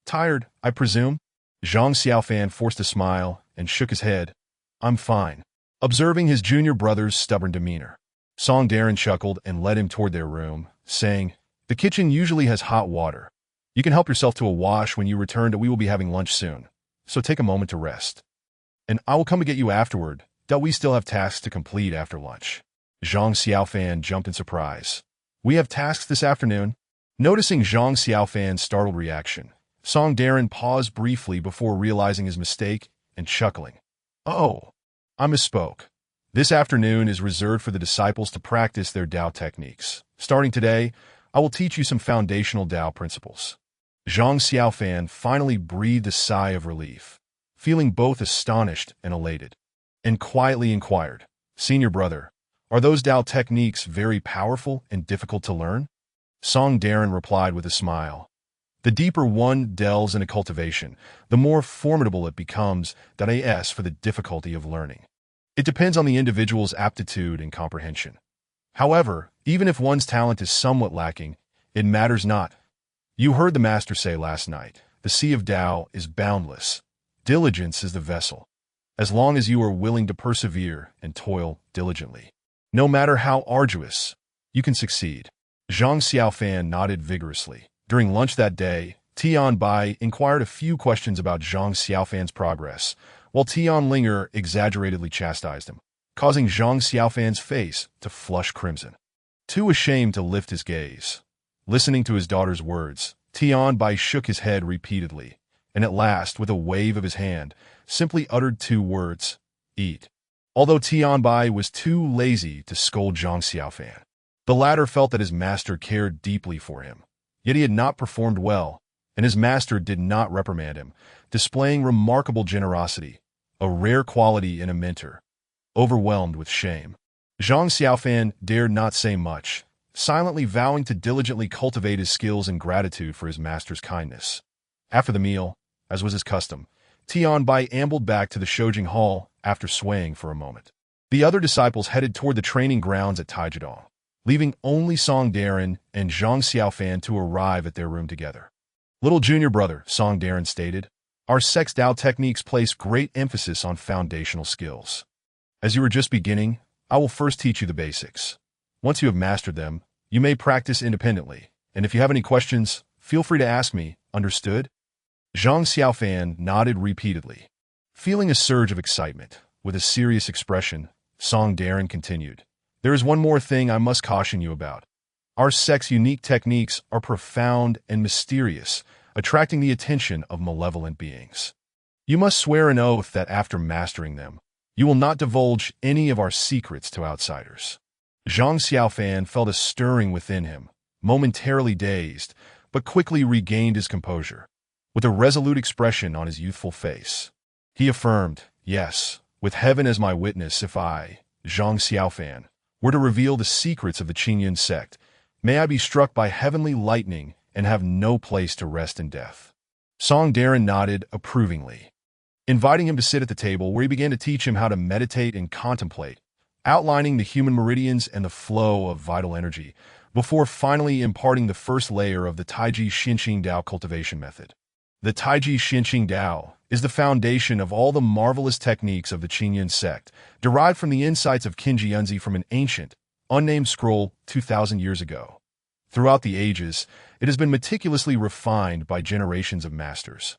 Tired, I presume?" Zhang Xiaofan forced a smile and shook his head. "I'm fine." Observing his junior brother's stubborn demeanor, Song Darren chuckled and led him toward their room, saying, "The kitchen usually has hot water. You can help yourself to a wash when you return, and we will be having lunch soon. So take a moment to rest. And I will come to get you afterward, that we still have tasks to complete after lunch." Zhang Xiaofan jumped in surprise. "We have tasks this afternoon?" Noticing Zhang Xiaofan's startled reaction, Song Darren paused briefly before realizing his mistake and chuckling. "Oh, I misspoke. This afternoon is reserved for the disciples to practice their Tao techniques. Starting today, I will teach you some foundational Tao principles." Zhang Xiaofan finally breathed a sigh of relief, feeling both astonished and elated, and quietly inquired, "Senior brother, are those Tao techniques very powerful and difficult to learn?" Song Darren replied with a smile. "The deeper one delves into cultivation, the more formidable it becomes, that is for the difficulty of learning. It depends on the individual's aptitude and comprehension. However, even if one's talent is somewhat lacking, it matters not. You heard the master say last night, the sea of Tao is boundless. Diligence is the vessel. As long as you are willing to persevere and toil diligently, no matter how arduous, you can succeed." Zhang Xiaofan nodded vigorously. During lunch that day, Tian Bai inquired a few questions about Zhang Xiaofan's progress, while Tian Linger exaggeratedly chastised him, causing Zhang Xiaofan's face to flush crimson. Too ashamed to lift his gaze, listening to his daughter's words, Tian Bai shook his head repeatedly, and at last, with a wave of his hand, simply uttered 2 words, "Eat." Although Tian Bai was too lazy to scold Zhang Xiaofan, the latter felt that his master cared deeply for him. Yet he had not performed well, and his master did not reprimand him, displaying remarkable generosity, a rare quality in a mentor. Overwhelmed with shame, Zhang Xiaofan dared not say much, silently vowing to diligently cultivate his skills in gratitude for his master's kindness. After the meal, as was his custom, Tian Bai ambled back to the Shoujing Hall after swaying for a moment. The other disciples headed toward the training grounds at Taijidong, leaving only Song Darren and Zhang Xiaofan to arrive at their room together. "Little junior brother," Song Darren stated, "our sex Dao techniques place great emphasis on foundational skills. As you are just beginning, I will first teach you the basics. Once you have mastered them, you may practice independently, and if you have any questions, feel free to ask me, understood?" Zhang Xiaofan nodded repeatedly. Feeling a surge of excitement, with a serious expression, Song Darren continued, "There is one more thing I must caution you about. Our sect's unique techniques are profound and mysterious, attracting the attention of malevolent beings. You must swear an oath that after mastering them, you will not divulge any of our secrets to outsiders." Zhang Xiaofan felt a stirring within him, momentarily dazed, but quickly regained his composure. With a resolute expression on his youthful face, he affirmed, "Yes, with heaven as my witness, if I, Zhang Xiaofan, were to reveal the secrets of the Qingyun sect, may I be struck by heavenly lightning and have no place to rest in death." Song Darren nodded approvingly, inviting him to sit at the table where he began to teach him how to meditate and contemplate, outlining the human meridians and the flow of vital energy, before finally imparting the first layer of the Taiji Xinqing Dao cultivation method. The Taiji Xinqing Dao is the foundation of all the marvelous techniques of the Qingyun sect, derived from the insights of Qinji Yunzi from an ancient, unnamed scroll 2,000 years ago. Throughout the ages, it has been meticulously refined by generations of masters,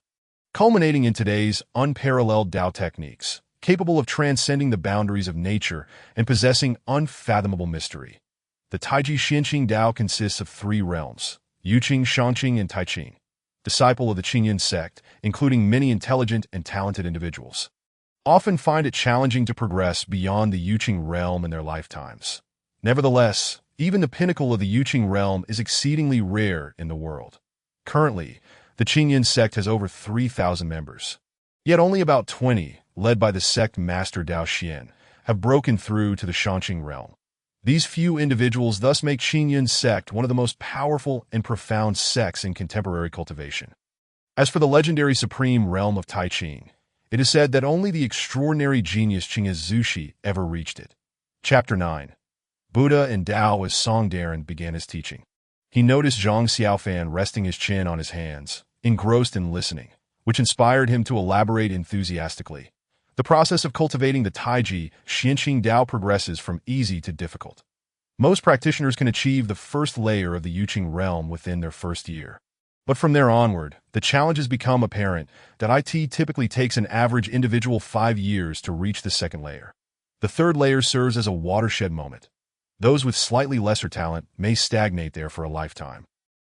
culminating in today's unparalleled Dao techniques, capable of transcending the boundaries of nature and possessing unfathomable mystery. The Taiji Xinqing Dao consists of 3 realms, Yuqing, Shangqing, and Taiqing, disciple of the Qingyun sect, including many intelligent and talented individuals, often find it challenging to progress beyond the Yuqing realm in their lifetimes. Nevertheless, even the pinnacle of the Yuqing realm is exceedingly rare in the world. Currently, the Qingyun sect has over 3,000 members. Yet only about 20, led by the sect master Dao Xian, have broken through to the Shangqing realm. These few individuals thus make Qingyun sect one of the most powerful and profound sects in contemporary cultivation. As for the legendary supreme realm of Taiqing, it is said that only the extraordinary genius Qingyi ever reached it. Chapter 9. Buddha and Tao. As Song Darren began his teaching, he noticed Zhang Xiaofan resting his chin on his hands, engrossed in listening, which inspired him to elaborate enthusiastically. The process of cultivating the Taiji Xinqing Dao progresses from easy to difficult. Most practitioners can achieve the first layer of the Yuqing realm within their first year. But from there onward, the challenges become apparent that it typically takes an average individual 5 years to reach the second layer. The third layer serves as a watershed moment. Those with slightly lesser talent may stagnate there for a lifetime,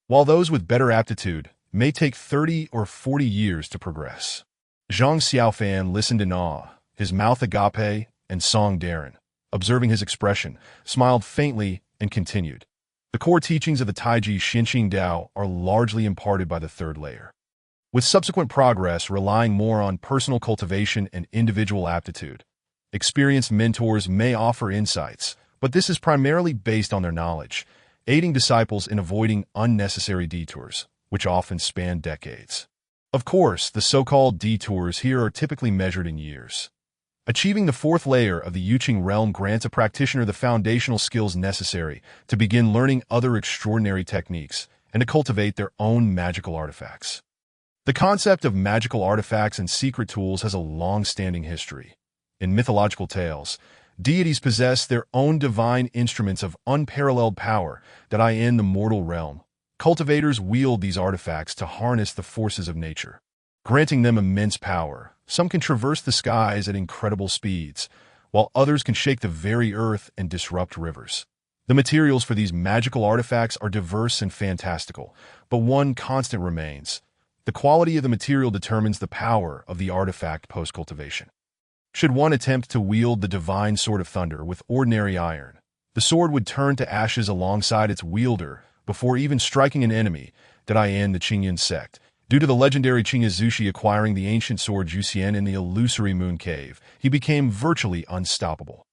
while those with better aptitude may take 30 or 40 years to progress. Zhang Xiaofan listened in awe, his mouth agape, and Song Darren, observing his expression, smiled faintly and continued. The core teachings of the Taiji Xinqing Dao are largely imparted by the third layer, with subsequent progress relying more on personal cultivation and individual aptitude. Experienced mentors may offer insights, but this is primarily based on their knowledge, aiding disciples in avoiding unnecessary detours, which often span decades. Of course, the so-called detours here are typically measured in years. Achieving the fourth layer of the Yuqing realm grants a practitioner the foundational skills necessary to begin learning other extraordinary techniques and to cultivate their own magical artifacts. The concept of magical artifacts and secret tools has a long-standing history. In mythological tales, deities possess their own divine instruments of unparalleled power that in the mortal realm. Cultivators wield these artifacts to harness the forces of nature, granting them immense power. Some can traverse the skies at incredible speeds, while others can shake the very earth and disrupt rivers. The materials for these magical artifacts are diverse and fantastical, but one constant remains. The quality of the material determines the power of the artifact post-cultivation. Should one attempt to wield the divine sword of thunder with ordinary iron, the sword would turn to ashes alongside its wielder before even striking an enemy, in the Qingyun sect. Due to the legendary Qingyi acquiring the ancient sword Juxian in the illusory moon cave, he became virtually unstoppable.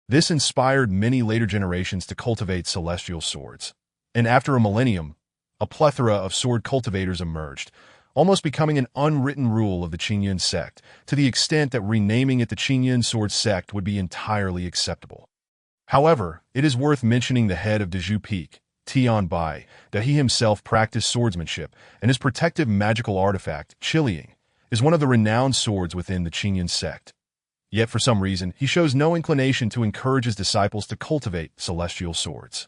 This inspired many later generations to cultivate celestial swords. And after a millennium, a plethora of sword cultivators emerged, almost becoming an unwritten rule of the Qingyun sect, to the extent that renaming it the Qingyun sword sect would be entirely acceptable. However, it is worth mentioning the head of Dezhu Peak, Tian Bai, that he himself practiced swordsmanship, and his protective magical artifact, Qiliang, is one of the renowned swords within the Qingyun sect. Yet for some reason, he shows no inclination to encourage his disciples to cultivate celestial swords.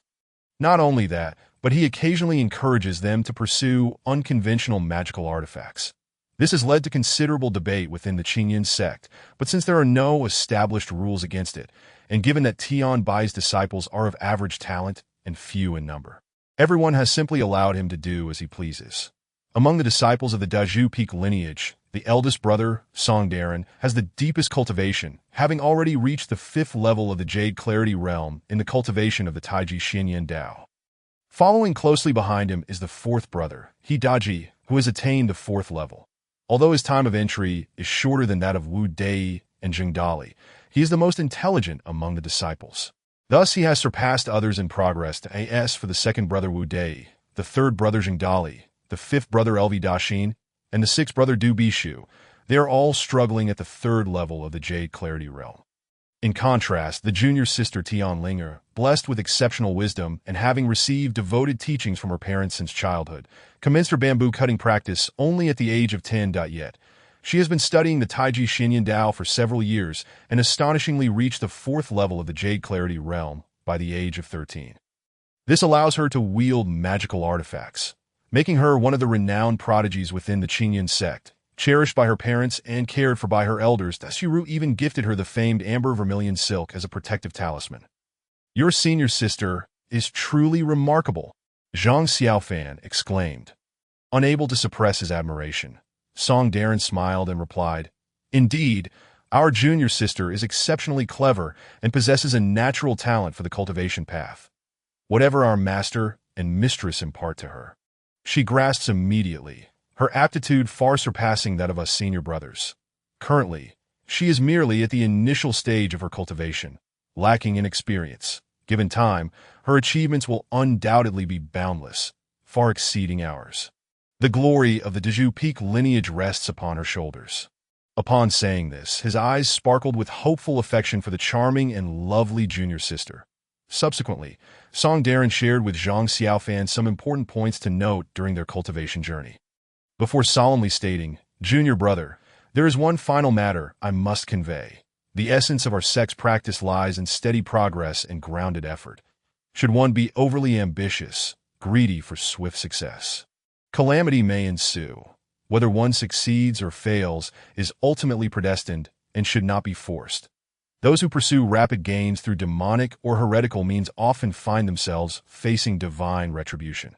Not only that, but he occasionally encourages them to pursue unconventional magical artifacts. This has led to considerable debate within the Qingyun sect, but since there are no established rules against it, and given that Tian Bai's disciples are of average talent and few in number, everyone has simply allowed him to do as he pleases. Among the disciples of the Dezhu Peak lineage, the eldest brother, Song Darren, has the deepest cultivation, having already reached the 5th level of the Jade Clarity realm in the cultivation of the Taiji Xinyan Dao. Following closely behind him is the 4th brother, He Daji, who has attained the 4th level. Although his time of entry is shorter than that of Wu Dei and Zheng Dali, he is the most intelligent among the disciples. Thus he has surpassed others in progress to AS for the 2nd brother Wu Dei, the 3rd brother Zheng Dali, the 5th brother Lv Daxin, and the 6th brother Du Bishu. They are all struggling at the 3rd level of the Jade Clarity realm. In contrast, the junior sister Tian Linger, blessed with exceptional wisdom and having received devoted teachings from her parents since childhood, commenced her bamboo cutting practice only at the age of 10. Yet, she has been studying the Taiji Xinyan Dao for several years and astonishingly reached the 4th level of the Jade Clarity realm by the age of 13. This allows her to wield magical artifacts, making her one of the renowned prodigies within the Qingyun sect, cherished by her parents and cared for by her elders. Daxiru even gifted her the famed amber vermilion silk as a protective talisman. "Your senior sister is truly remarkable," Zhang Xiaofan exclaimed. Unable to suppress his admiration, Song Darren smiled and replied, "Indeed, our junior sister is exceptionally clever and possesses a natural talent for the cultivation path. Whatever our master and mistress impart to her, she grasps immediately, her aptitude far surpassing that of us senior brothers. Currently, she is merely at the initial stage of her cultivation, lacking in experience. Given time, her achievements will undoubtedly be boundless, far exceeding ours. The glory of the Dezhu Peak lineage rests upon her shoulders." Upon saying this, his eyes sparkled with hopeful affection for the charming and lovely junior sister. Subsequently, Song Darren shared with Zhang Xiaofan some important points to note during their cultivation journey. Before solemnly stating, "Junior brother, there is one final matter I must convey. The essence of our sect's practice lies in steady progress and grounded effort. Should one be overly ambitious, greedy for swift success, calamity may ensue. Whether one succeeds or fails is ultimately predestined and should not be forced. Those who pursue rapid gains through demonic or heretical means often find themselves facing divine retribution,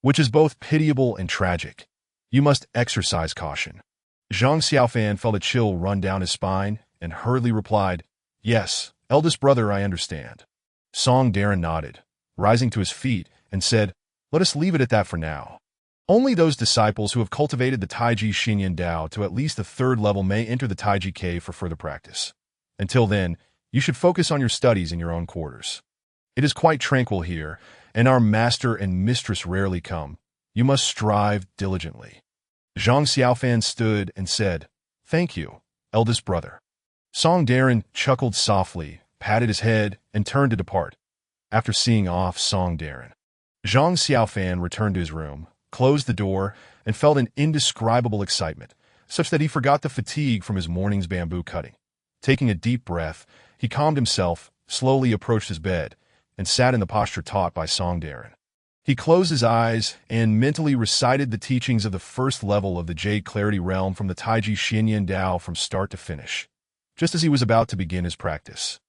which is both pitiable and tragic. You must exercise caution." Zhang Xiaofan felt a chill run down his spine and hurriedly replied, "Yes, eldest brother, I understand." Song Darren nodded, rising to his feet, and said, "Let us leave it at that for now. Only those disciples who have cultivated the Taiji Xinyan Dao to at least the 3rd level may enter the Taiji cave for further practice. Until then, you should focus on your studies in your own quarters. It is quite tranquil here, and our master and mistress rarely come. You must strive diligently." Zhang Xiaofan stood and said, "Thank you, eldest brother." Song Darren chuckled softly, patted his head, and turned to depart. After seeing off Song Darren, Zhang Xiaofan returned to his room, closed the door, and felt an indescribable excitement, such that he forgot the fatigue from his morning's bamboo cutting. Taking a deep breath, he calmed himself, slowly approached his bed, and sat in the posture taught by Song Darren. He closed his eyes and mentally recited the teachings of the 1st level of the Jade Clarity realm from the Taiji Xinyan Dao from start to finish. Just as he was about to begin his practice,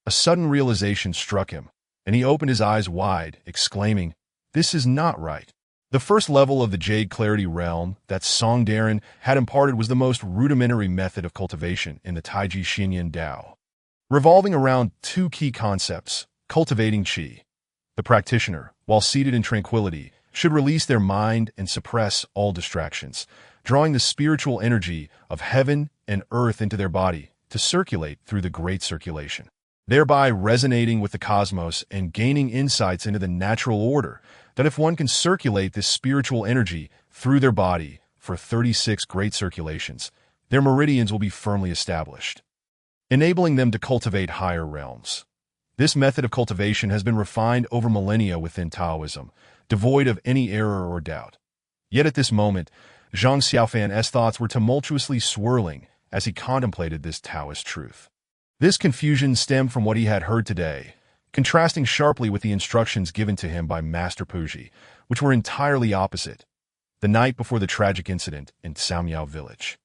a sudden realization struck him, and he opened his eyes wide, exclaiming, "This is not right." The 1st level of the Jade Clarity realm that Song Darren had imparted was the most rudimentary method of cultivation in the Taiji Xinyan Dao, revolving around 2 key concepts: cultivating qi. The practitioner, while seated in tranquility, should release their mind and suppress all distractions, drawing the spiritual energy of heaven and earth into their body to circulate through the great circulation, thereby resonating with the cosmos and gaining insights into the natural order that if one can circulate this spiritual energy through their body for 36 great circulations, their meridians will be firmly established, enabling them to cultivate higher realms. This method of cultivation has been refined over millennia within Taoism, devoid of any error or doubt. Yet at this moment, Zhang Xiaofan's thoughts were tumultuously swirling as he contemplated this Taoist truth. This confusion stemmed from what he had heard today, contrasting sharply with the instructions given to him by Master Puji, which were entirely opposite, the night before the tragic incident in Saomiao village.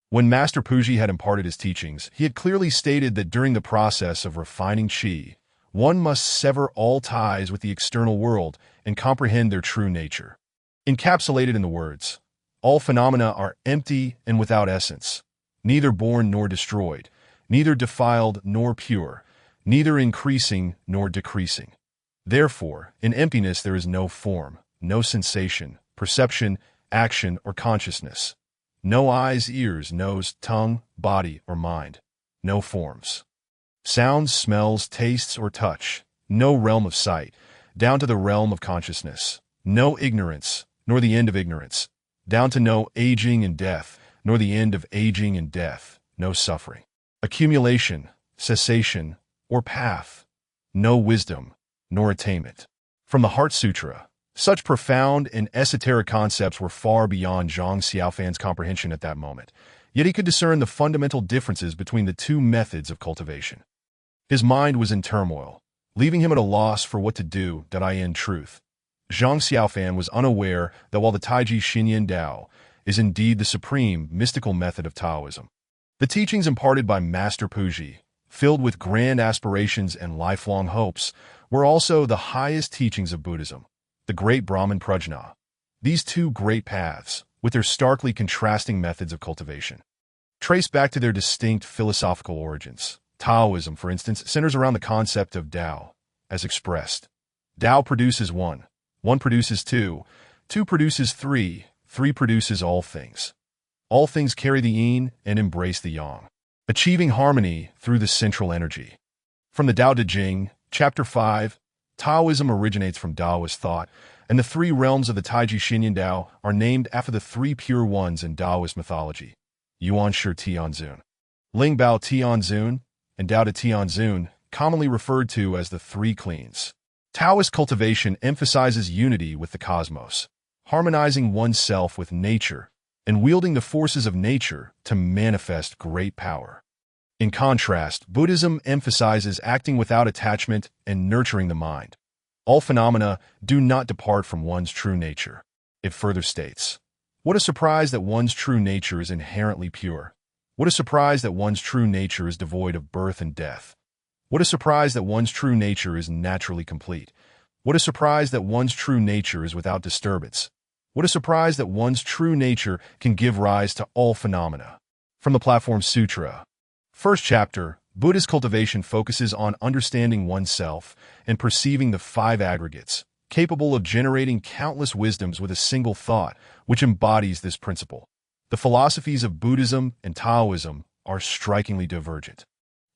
When Master Puji had imparted his teachings, he had clearly stated that during the process of refining qi, one must sever all ties with the external world and comprehend their true nature. Encapsulated in the words, all phenomena are empty and without essence, neither born nor destroyed, neither defiled nor pure, neither increasing nor decreasing. Therefore, in emptiness there is no form, no sensation, perception, action, or consciousness. No eyes, ears, nose, tongue, body, or mind. No forms. Sounds, smells, tastes, or touch. No realm of sight, down to the realm of consciousness. No ignorance, nor the end of ignorance. Down to no aging and death, nor the end of aging and death. No suffering. Accumulation, cessation, or path. No wisdom, nor attainment. From the Heart Sutra, such profound and esoteric concepts were far beyond Zhang Xiaofan's comprehension at that moment, yet he could discern the fundamental differences between the two methods of cultivation. His mind was in turmoil, leaving him at a loss for what to do. In truth, Zhang Xiaofan was unaware that while the Taiji Xinyan Dao is indeed the supreme mystical method of Taoism, the teachings imparted by Master Puji, filled with grand aspirations and lifelong hopes, were also the highest teachings of Buddhism, the great Brahman Prajna. These two great paths, with their starkly contrasting methods of cultivation, trace back to their distinct philosophical origins. Taoism, for instance, centers around the concept of Tao, as expressed. Tao produces one, one produces two, two produces three, three produces all things. All things carry the yin and embrace the yang, achieving harmony through the central energy. From the Tao Te Ching, Chapter 5, Taoism originates from Taoist thought, and the three realms of the Taiji Xinyan Dao are named after the three pure ones in Taoist mythology: Yuan Shi Tianzun, Ling Bao Tianzun, and Tao Te Tianzun, commonly referred to as the Three Cleans. Taoist cultivation emphasizes unity with the cosmos, harmonizing oneself with nature, and wielding the forces of nature to manifest great power. In contrast, Buddhism emphasizes acting without attachment and nurturing the mind. All phenomena do not depart from one's true nature. It further states, what a surprise that one's true nature is inherently pure. What a surprise that one's true nature is devoid of birth and death. What a surprise that one's true nature is naturally complete. What a surprise that one's true nature is without disturbance. What a surprise that one's true nature can give rise to all phenomena. From the Platform Sutra. First chapter, Buddhist cultivation focuses on understanding oneself and perceiving the five aggregates, capable of generating countless wisdoms with a single thought, which embodies this principle. The philosophies of Buddhism and Taoism are strikingly divergent,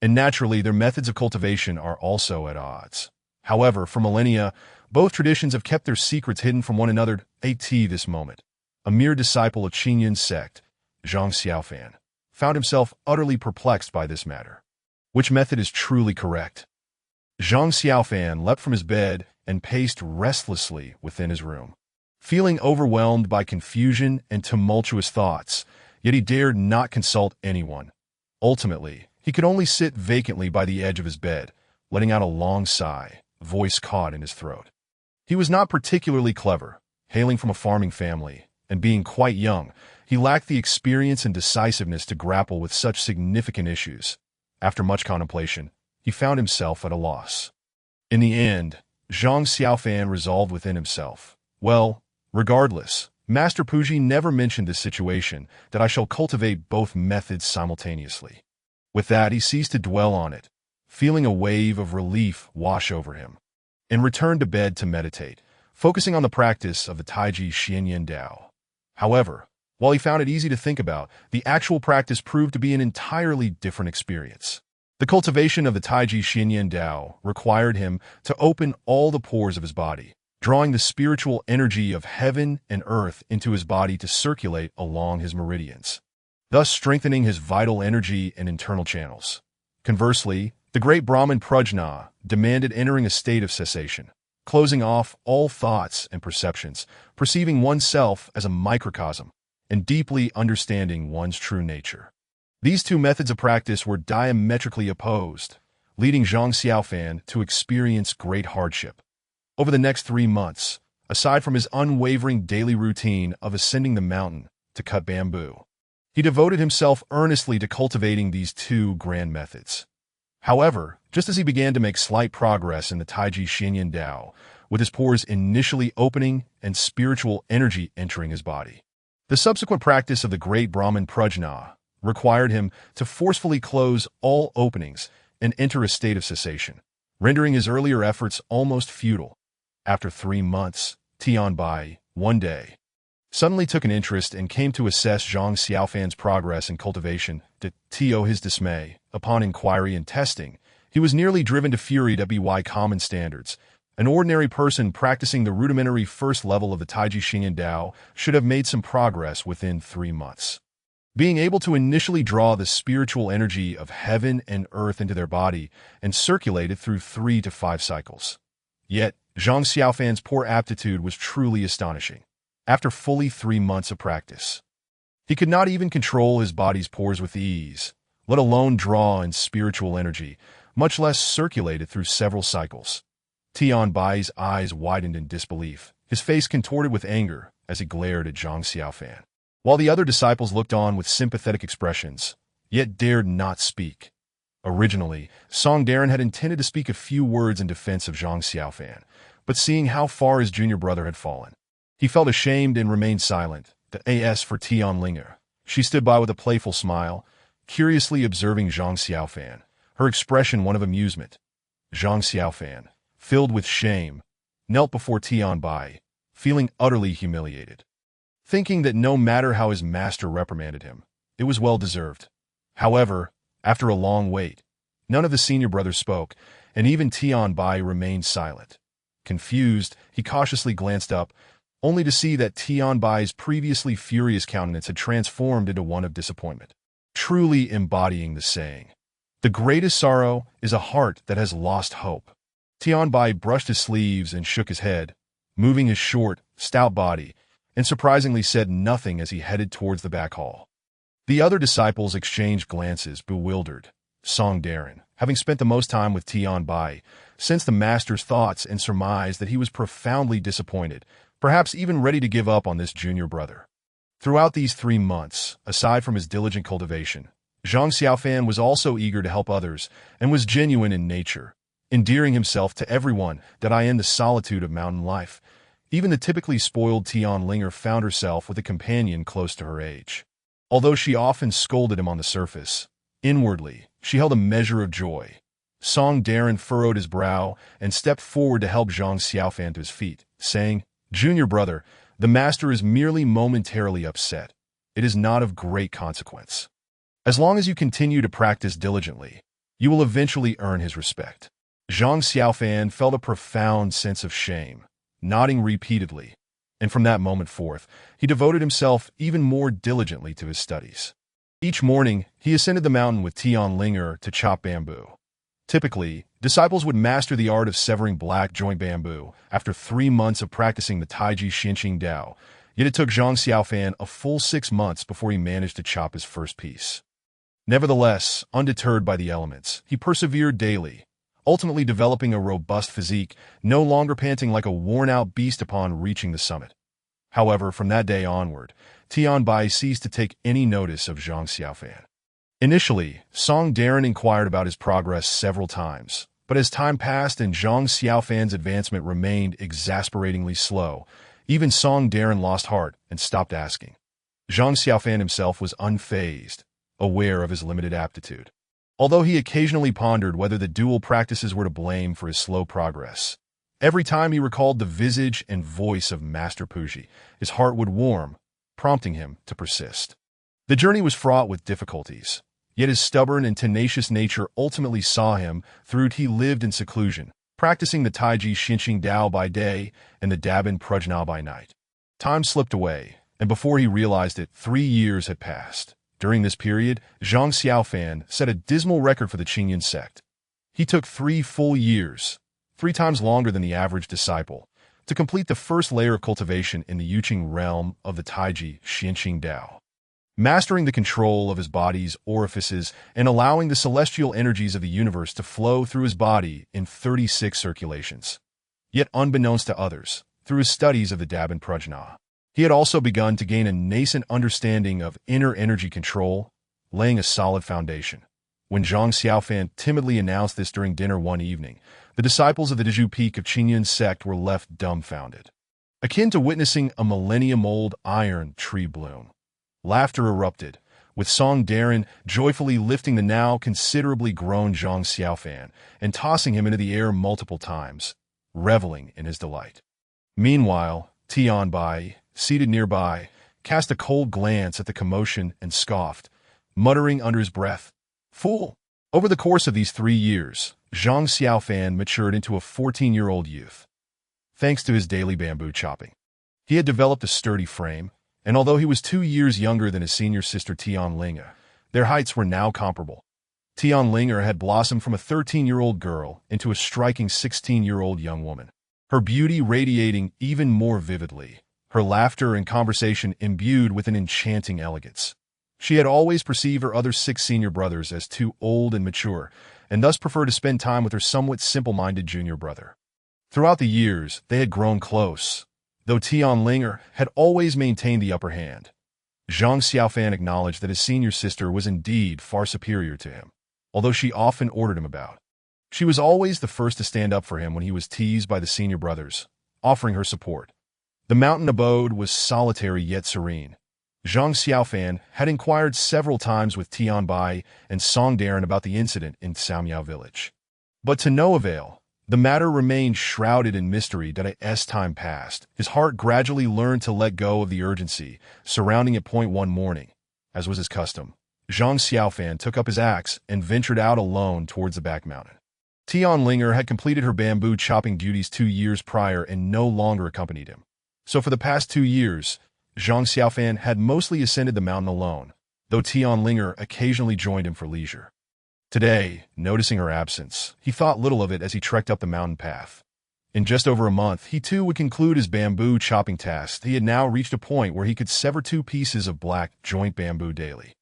and naturally their methods of cultivation are also at odds. However, for millennia, both traditions have kept their secrets hidden from one another. At this moment, a mere disciple of Qingyun's sect, Zhang Xiaofan, found himself utterly perplexed by this matter. Which method is truly correct? Zhang Xiaofan leapt from his bed and paced restlessly within his room, feeling overwhelmed by confusion and tumultuous thoughts, yet he dared not consult anyone. Ultimately, he could only sit vacantly by the edge of his bed, letting out a long sigh, voice caught in his throat. He was not particularly clever, hailing from a farming family, and being quite young, he lacked the experience and decisiveness to grapple with such significant issues. After much contemplation, he found himself at a loss. In the end, Zhang Xiaofan resolved within himself, well, regardless, Master Puji never mentioned this situation, that I shall cultivate both methods simultaneously. With that, he ceased to dwell on it, feeling a wave of relief wash over him, and returned to bed to meditate, focusing on the practice of the Taiji Xinyan Dao. However, while he found it easy to think about, the actual practice proved to be an entirely different experience. The cultivation of the Taiji Xinyan Dao required him to open all the pores of his body, drawing the spiritual energy of heaven and earth into his body to circulate along his meridians, thus strengthening his vital energy and internal channels. Conversely, The great Brahmin Prajna demanded entering a state of cessation, closing off all thoughts and perceptions, perceiving oneself as a microcosm, and deeply understanding one's true nature. These two methods of practice were diametrically opposed, leading Zhang Xiaofan to experience great hardship. Over the next 3 months, aside from his unwavering daily routine of ascending the mountain to cut bamboo, he devoted himself earnestly to cultivating these two grand methods. However, just as he began to make slight progress in the Taiji Xinyan Dao, with his pores initially opening and spiritual energy entering his body, the subsequent practice of the great Brahmin Prajna required him to forcefully close all openings and enter a state of cessation, rendering his earlier efforts almost futile. After 3 months, Tianbai, one day, suddenly took an interest and came to assess Zhang Xiaofan's progress in cultivation. To his dismay, upon inquiry and testing, he was nearly driven to fury. By common standards, an ordinary person practicing the rudimentary first level of the Taiji Xinyan Dao should have made some progress within 3 months. Being able to initially draw the spiritual energy of heaven and earth into their body and circulate it through 3 to 5 cycles. Yet, Zhang Xiaofan's poor aptitude was truly astonishing. After fully 3 months of practice, he could not even control his body's pores with ease, let alone draw in spiritual energy, much less circulate it through several cycles. Tianbai's eyes widened in disbelief, his face contorted with anger as he glared at Zhang Xiaofan, while the other disciples looked on with sympathetic expressions, yet dared not speak. Originally, Song Darren had intended to speak a few words in defense of Zhang Xiaofan, but seeing how far his junior brother had fallen, he felt ashamed and remained silent. The as for Tianlinger, she stood by with a playful smile, curiously observing Zhang Xiaofan, her expression one of amusement. Zhang Xiaofan, filled with shame, knelt before Tianbai, feeling utterly humiliated, thinking that no matter how his master reprimanded him, it was well deserved. However, after a long wait, none of the senior brothers spoke, and even Tianbai remained silent. Confused, he cautiously glanced up, only to see that Tianbai's previously furious countenance had transformed into one of disappointment, truly embodying the saying, "The greatest sorrow is a heart that has lost hope." Tianbai brushed his sleeves and shook his head, moving his short, stout body, and surprisingly said nothing as he headed towards the back hall. The other disciples exchanged glances, bewildered. Song Darren, having spent the most time with Tianbai, sensed the master's thoughts and surmised that he was profoundly disappointed, perhaps even ready to give up on this junior brother. Throughout these 3 months, aside from his diligent cultivation, Zhang Xiaofan was also eager to help others and was genuine in nature, endearing himself to everyone that in the solitude of mountain life. Even the typically spoiled Tianlinger found herself with a companion close to her age. Although she often scolded him on the surface, inwardly, she held a measure of joy. Song Darren furrowed his brow and stepped forward to help Zhang Xiaofan to his feet, saying, "Junior brother, the master is merely momentarily upset. It is not of great consequence. As long as you continue to practice diligently, you will eventually earn his respect." Zhang Xiaofan felt a profound sense of shame, nodding repeatedly, and from that moment forth, he devoted himself even more diligently to his studies. Each morning, he ascended the mountain with Tianlinger to chop bamboo. Typically, disciples would master the art of severing black joint bamboo after 3 months of practicing the Taiji Xinqing Dao, yet it took Zhang Xiaofan a full 6 months before he managed to chop his first piece. Nevertheless, undeterred by the elements, he persevered daily, ultimately developing a robust physique, no longer panting like a worn-out beast upon reaching the summit. However, from that day onward, Tianbai ceased to take any notice of Zhang Xiaofan. Initially, Song Darren inquired about his progress several times, but as time passed and Zhang Xiaofan's advancement remained exasperatingly slow, even Song Darren lost heart and stopped asking. Zhang Xiaofan himself was unfazed, aware of his limited aptitude. Although he occasionally pondered whether the dual practices were to blame for his slow progress, every time he recalled the visage and voice of Master Puji, his heart would warm, prompting him to persist. The journey was fraught with difficulties, yet his stubborn and tenacious nature ultimately saw him through. He lived in seclusion, practicing the Taiji Xinqing Dao by day and the Dabin Prajna by night. Time slipped away, and before he realized it, 3 years had passed. During this period, Zhang Xiaofan set a dismal record for the Qingyun sect. He took 3 full years, 3 times longer than the average disciple, to complete the first layer of cultivation in the Yuqing realm of the Taiji Xianxing Dao, mastering the control of his body's orifices and allowing the celestial energies of the universe to flow through his body in 36 circulations. Yet unbeknownst to others, through his studies of the Dabin Prajna, he had also begun to gain a nascent understanding of inner energy control, laying a solid foundation. When Zhang Xiaofan timidly announced this during dinner one evening, the disciples of the Dezhu peak of Qingyun sect were left dumbfounded, akin to witnessing a millennium-old iron tree bloom. Laughter erupted, with Song Darren joyfully lifting the now considerably grown Zhang Xiaofan and tossing him into the air multiple times, reveling in his delight. Meanwhile, Tianbai, seated nearby, cast a cold glance at the commotion and scoffed, muttering under his breath, "Fool!" Over the course of these 3 years, Zhang Xiaofan matured into a 14-year-old youth. Thanks to his daily bamboo chopping, he had developed a sturdy frame, and although he was 2 years younger than his senior sister Tianlinge, their heights were now comparable. Tianlinge had blossomed from a 13-year-old girl into a striking 16-year-old young woman, her beauty radiating even more vividly, her laughter and conversation imbued with an enchanting elegance. She had always perceived her other 6 senior brothers as too old and mature, and thus preferred to spend time with her somewhat simple-minded junior brother. Throughout the years, they had grown close, though Tianlinge had always maintained the upper hand. Zhang Xiaofan acknowledged that his senior sister was indeed far superior to him, although she often ordered him about. She was always the first to stand up for him when he was teased by the senior brothers, offering her support. The mountain abode was solitary yet serene. Zhang Xiaofan had inquired several times with Tianbai and Song Darren about the incident in Xiaomiao village. But to no avail. The matter remained shrouded in mystery that as time passed. His heart gradually learned to let go of the urgency surrounding it. One morning, as was his custom, Zhang Xiaofan took up his axe and ventured out alone towards the back mountain. Tianlinge had completed her bamboo chopping duties 2 years prior and no longer accompanied him. So for the past 2 years, Zhang Xiaofan had mostly ascended the mountain alone, though Tianlinge occasionally joined him for leisure. Today, noticing her absence, he thought little of it as he trekked up the mountain path. In just over a month, he too would conclude his bamboo chopping task. He had now reached a point where he could sever 2 pieces of black joint bamboo daily.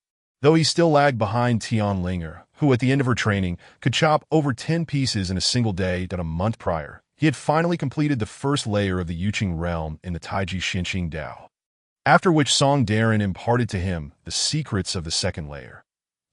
Though he still lagged behind Tianlinge, who at the end of her training could chop over 10 pieces in a single day that a month prior, he had finally completed the first layer of the Yuqing realm in the Taiji Xianxing Dao. After which Song Darren imparted to him the secrets of the second layer.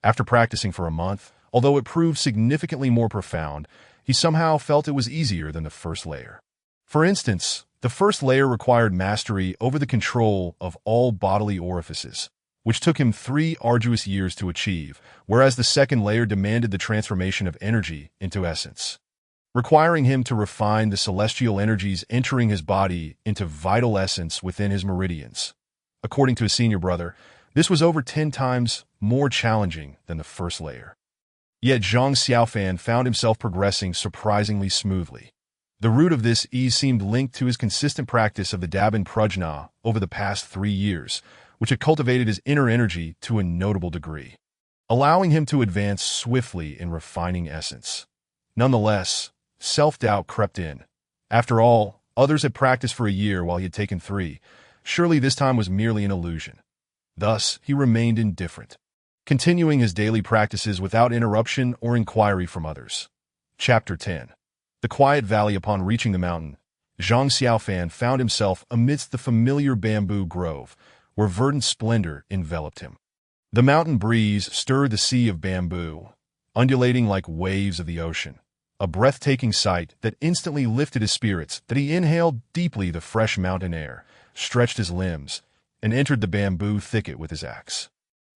After practicing for a month, although it proved significantly more profound, he somehow felt it was easier than the first layer. For instance, the first layer required mastery over the control of all bodily orifices, which took him 3 arduous years to achieve, whereas the second layer demanded the transformation of energy into essence, requiring him to refine the celestial energies entering his body into vital essence within his meridians. According to his senior brother, this was over 10 times more challenging than the first layer. Yet Zhang Xiaofan found himself progressing surprisingly smoothly. The root of this ease seemed linked to his consistent practice of the Dabin Prajna over the past 3 years, which had cultivated his inner energy to a notable degree, allowing him to advance swiftly in refining essence. Nonetheless, self-doubt crept in. After all, others had practiced for a year while he had taken 3. Surely this time was merely an illusion. Thus, he remained indifferent, continuing his daily practices without interruption or inquiry from others. Chapter 10. The quiet valley. Upon reaching the mountain, Zhang Xiaofan found himself amidst the familiar bamboo grove, where verdant splendor enveloped him. The mountain breeze stirred the sea of bamboo, undulating like waves of the ocean, a breathtaking sight that instantly lifted his spirits. That he inhaled deeply the fresh mountain air, stretched his limbs, and entered the bamboo thicket with his axe.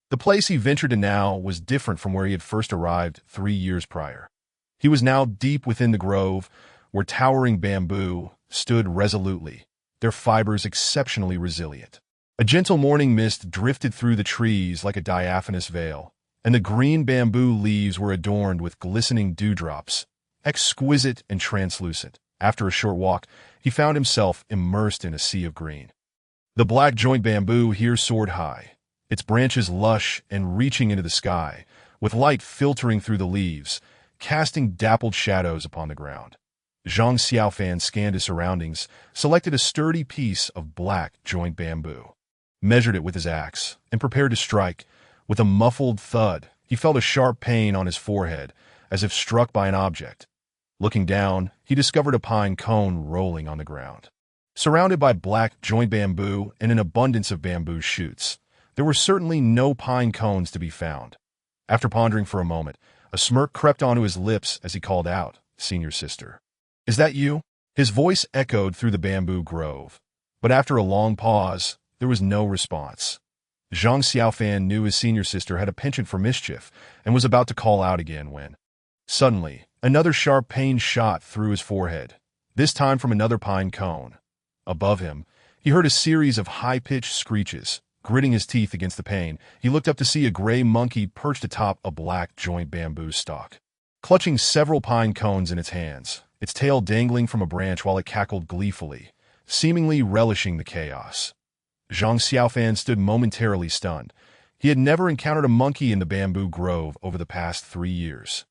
The place he ventured to now was different from where he had first arrived 3 years prior. He was now deep within the grove, where towering bamboo stood resolutely, their fibers exceptionally resilient. A gentle morning mist drifted through the trees like a diaphanous veil, and the green bamboo leaves were adorned with glistening dewdrops, exquisite and translucent. After a short walk, he found himself immersed in a sea of green. The black joint bamboo here soared high, its branches lush and reaching into the sky, with light filtering through the leaves, casting dappled shadows upon the ground. Zhang Xiaofan scanned his surroundings, selected a sturdy piece of black joint bamboo, measured it with his axe, and prepared to strike. With a muffled thud, he felt a sharp pain on his forehead, as if struck by an object. Looking down, he discovered a pine cone rolling on the ground. Surrounded by black joint bamboo and an abundance of bamboo shoots, there were certainly no pine cones to be found. After pondering for a moment, a smirk crept onto his lips as he called out, "Senior sister. Is that you?" His voice echoed through the bamboo grove. But after a long pause, there was no response. Zhang Xiaofan knew his senior sister had a penchant for mischief and was about to call out again when, suddenly, another sharp pain shot through his forehead, this time from another pine cone. Above him, he heard a series of high-pitched screeches. Gritting his teeth against the pain, he looked up to see a gray monkey perched atop a black joint bamboo stalk, clutching several pine cones in its hands, its tail dangling from a branch while it cackled gleefully, seemingly relishing the chaos. Zhang Xiaofan stood momentarily stunned. He had never encountered a monkey in the bamboo grove over the past 3 years.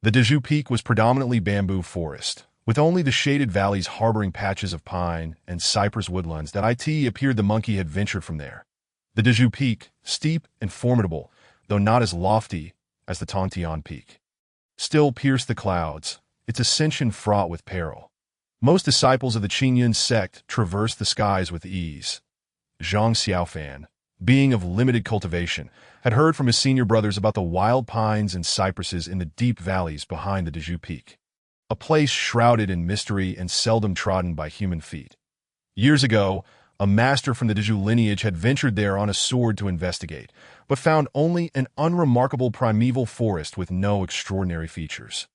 The Dezhu Peak was predominantly bamboo forest, with only the shaded valleys harboring patches of pine and cypress woodlands that it appeared the monkey had ventured from there. The Dezhu Peak, steep and formidable, though not as lofty as the Tongtian Peak, still pierced the clouds, its ascension fraught with peril. Most disciples of the Qingyun sect traversed the skies with ease. Zhang Xiaofan, being of limited cultivation, had heard from his senior brothers about the wild pines and cypresses in the deep valleys behind the Dezhu Peak, a place shrouded in mystery and seldom trodden by human feet. Years ago, a master from the Dezhu lineage had ventured there on a sword to investigate, but found only an unremarkable primeval forest with no extraordinary features.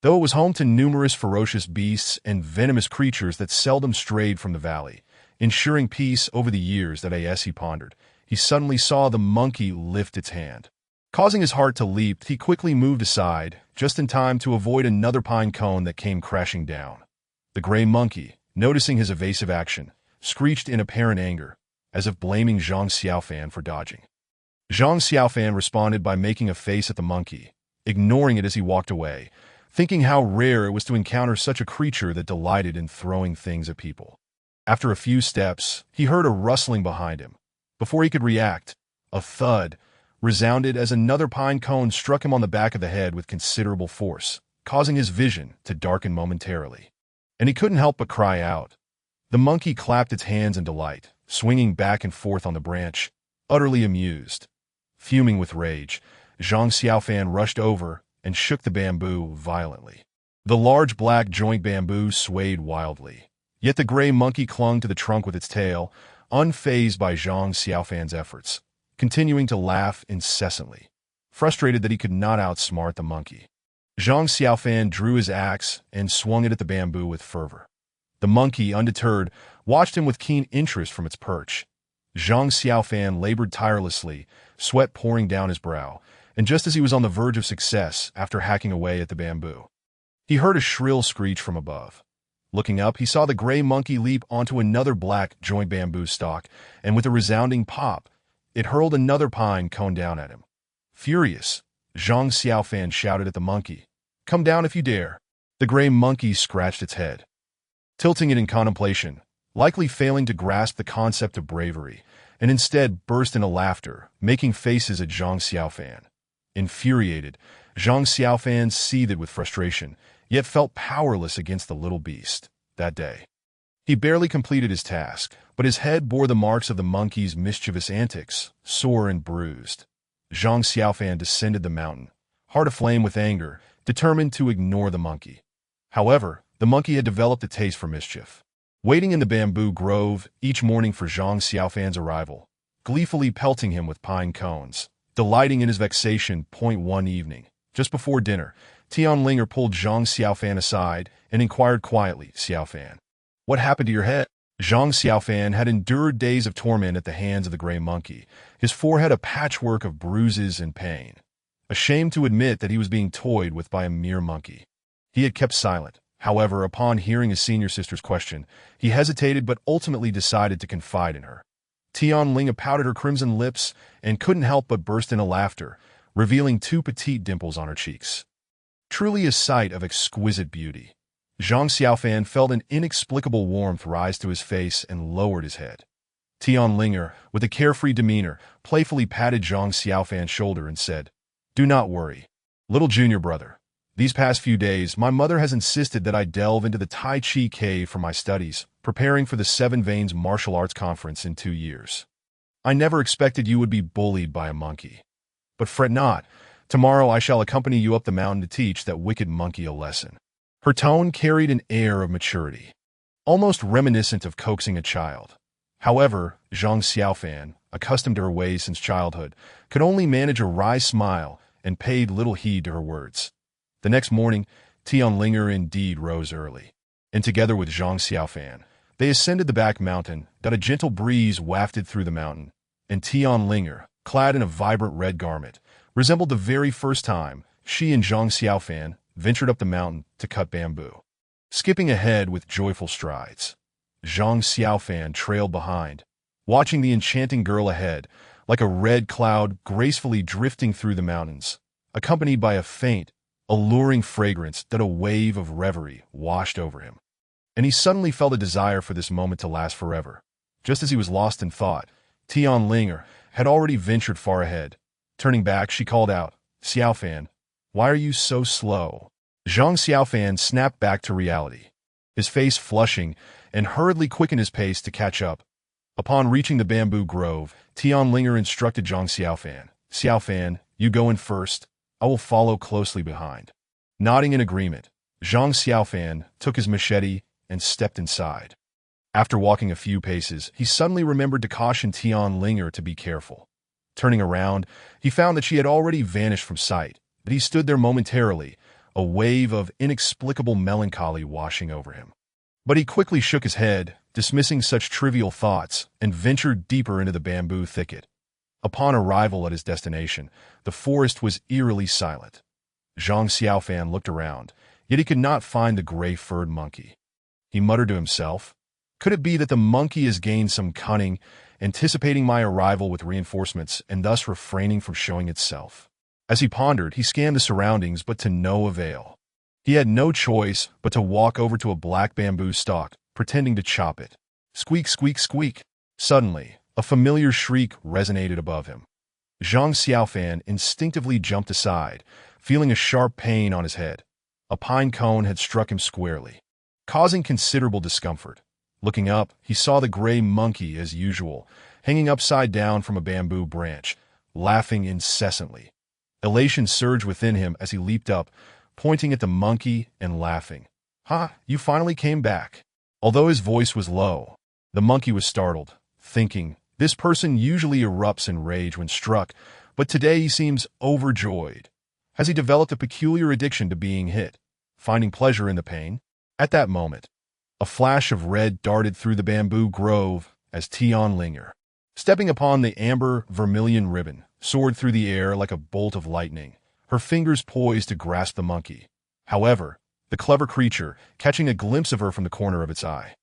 Though it was home to numerous ferocious beasts and venomous creatures that seldom strayed from the valley, ensuring peace over the years that he pondered, he suddenly saw the monkey lift its hand. Causing his heart to leap, he quickly moved aside, just in time to avoid another pine cone that came crashing down. The gray monkey, noticing his evasive action, screeched in apparent anger, as if blaming Zhang Xiaofan for dodging. Zhang Xiaofan responded by making a face at the monkey, ignoring it as he walked away, thinking how rare it was to encounter such a creature that delighted in throwing things at people. After a few steps, he heard a rustling behind him. Before he could react, a thud resounded as another pine cone struck him on the back of the head with considerable force, causing his vision to darken momentarily. And he couldn't help but cry out. The monkey clapped its hands in delight, swinging back and forth on the branch, utterly amused. Fuming with rage, Zhang Xiaofan rushed over and shook the bamboo violently. The large black joint bamboo swayed wildly, yet the gray monkey clung to the trunk with its tail, unfazed by Zhang Xiaofan's efforts, continuing to laugh incessantly, frustrated that he could not outsmart the monkey. Zhang Xiaofan drew his axe and swung it at the bamboo with fervor. The monkey, undeterred, watched him with keen interest from its perch. Zhang Xiaofan labored tirelessly, sweat pouring down his brow, and just as he was on the verge of success after hacking away at the bamboo, he heard a shrill screech from above. Looking up, he saw the gray monkey leap onto another black joint bamboo stalk, and with a resounding pop, it hurled another pine cone down at him. Furious, Zhang Xiaofan shouted at the monkey, "Come down if you dare." The gray monkey scratched its head, tilting it in contemplation, likely failing to grasp the concept of bravery, and instead burst into laughter, making faces at Zhang Xiaofan. Infuriated, Zhang Xiaofan seethed with frustration, yet felt powerless against the little beast. That day, he barely completed his task, but his head bore the marks of the monkey's mischievous antics, sore and bruised. Zhang Xiaofan descended the mountain, heart aflame with anger, determined to ignore the monkey. However, the monkey had developed a taste for mischief, waiting in the bamboo grove each morning for Zhang Xiaofan's arrival, gleefully pelting him with pine cones, delighting in his vexation. One evening, just before dinner, Tianlinger pulled Zhang Xiaofan aside and inquired quietly, "Xiaofan, what happened to your head?" Zhang Xiaofan had endured days of torment at the hands of the gray monkey, his forehead a patchwork of bruises and pain. Ashamed to admit that he was being toyed with by a mere monkey, he had kept silent. However, upon hearing his senior sister's question, he hesitated but ultimately decided to confide in her. Tianling pouted her crimson lips and couldn't help but burst into laughter, revealing 2 petite dimples on her cheeks. Truly a sight of exquisite beauty. Zhang Xiaofan felt an inexplicable warmth rise to his face and lowered his head. Tianlinger, with a carefree demeanor, playfully patted Zhang Xiaofan's shoulder and said, "Do not worry, little junior brother. These past few days, my mother has insisted that I delve into the Tai Chi cave for my studies, preparing for the Seven Veins Martial Arts Conference in 2 years. I never expected you would be bullied by a monkey. But fret not. Tomorrow I shall accompany you up the mountain to teach that wicked monkey a lesson." Her tone carried an air of maturity, almost reminiscent of coaxing a child. However, Zhang Xiaofan, accustomed to her ways since childhood, could only manage a wry smile and paid little heed to her words. The next morning, Tianlinger indeed rose early, and together with Zhang Xiaofan, they ascended the back mountain that a gentle breeze wafted through the mountain, and Tianlinger, clad in a vibrant red garment, resembled the very first time she and Zhang Xiaofan ventured up the mountain to cut bamboo. Skipping ahead with joyful strides, Zhang Xiaofan trailed behind, watching the enchanting girl ahead like a red cloud gracefully drifting through the mountains, accompanied by a faint, alluring fragrance that a wave of reverie washed over him. And he suddenly felt a desire for this moment to last forever. Just as he was lost in thought, Tianlinger had already ventured far ahead. Turning back, she called out, "Xiaofan, why are you so slow?" Zhang Xiaofan snapped back to reality, his face flushing, and hurriedly quickened his pace to catch up. Upon reaching the bamboo grove, Tianlinger instructed Zhang Xiaofan, "Xiaofan, you go in first. I will follow closely behind." Nodding in agreement, Zhang Xiaofan took his machete and stepped inside. After walking a few paces, he suddenly remembered to caution Tianlinger to be careful. Turning around, he found that she had already vanished from sight, but he stood there momentarily, a wave of inexplicable melancholy washing over him. But he quickly shook his head, dismissing such trivial thoughts, and ventured deeper into the bamboo thicket. Upon arrival at his destination, the forest was eerily silent. Zhang Xiaofan looked around, yet he could not find the gray-furred monkey. He muttered to himself, "Could it be that the monkey has gained some cunning, anticipating my arrival with reinforcements and thus refraining from showing itself?" As he pondered, he scanned the surroundings, but to no avail. He had no choice but to walk over to a black bamboo stalk, pretending to chop it. Squeak, squeak, squeak. Suddenly, a familiar shriek resonated above him. Zhang Xiaofan instinctively jumped aside, feeling a sharp pain on his head. A pine cone had struck him squarely, causing considerable discomfort. Looking up, he saw the gray monkey, as usual, hanging upside down from a bamboo branch, laughing incessantly. Elation surged within him as he leaped up, pointing at the monkey and laughing. "Ha, you finally came back." Although his voice was low, the monkey was startled, thinking, "This person usually erupts in rage when struck, but today he seems overjoyed. Has he developed a peculiar addiction to being hit, finding pleasure in the pain?" At that moment, a flash of red darted through the bamboo grove as Tianlinger, stepping upon the amber vermilion ribbon, soared through the air like a bolt of lightning, her fingers poised to grasp the monkey. However, the clever creature, catching a glimpse of her from the corner of its eye,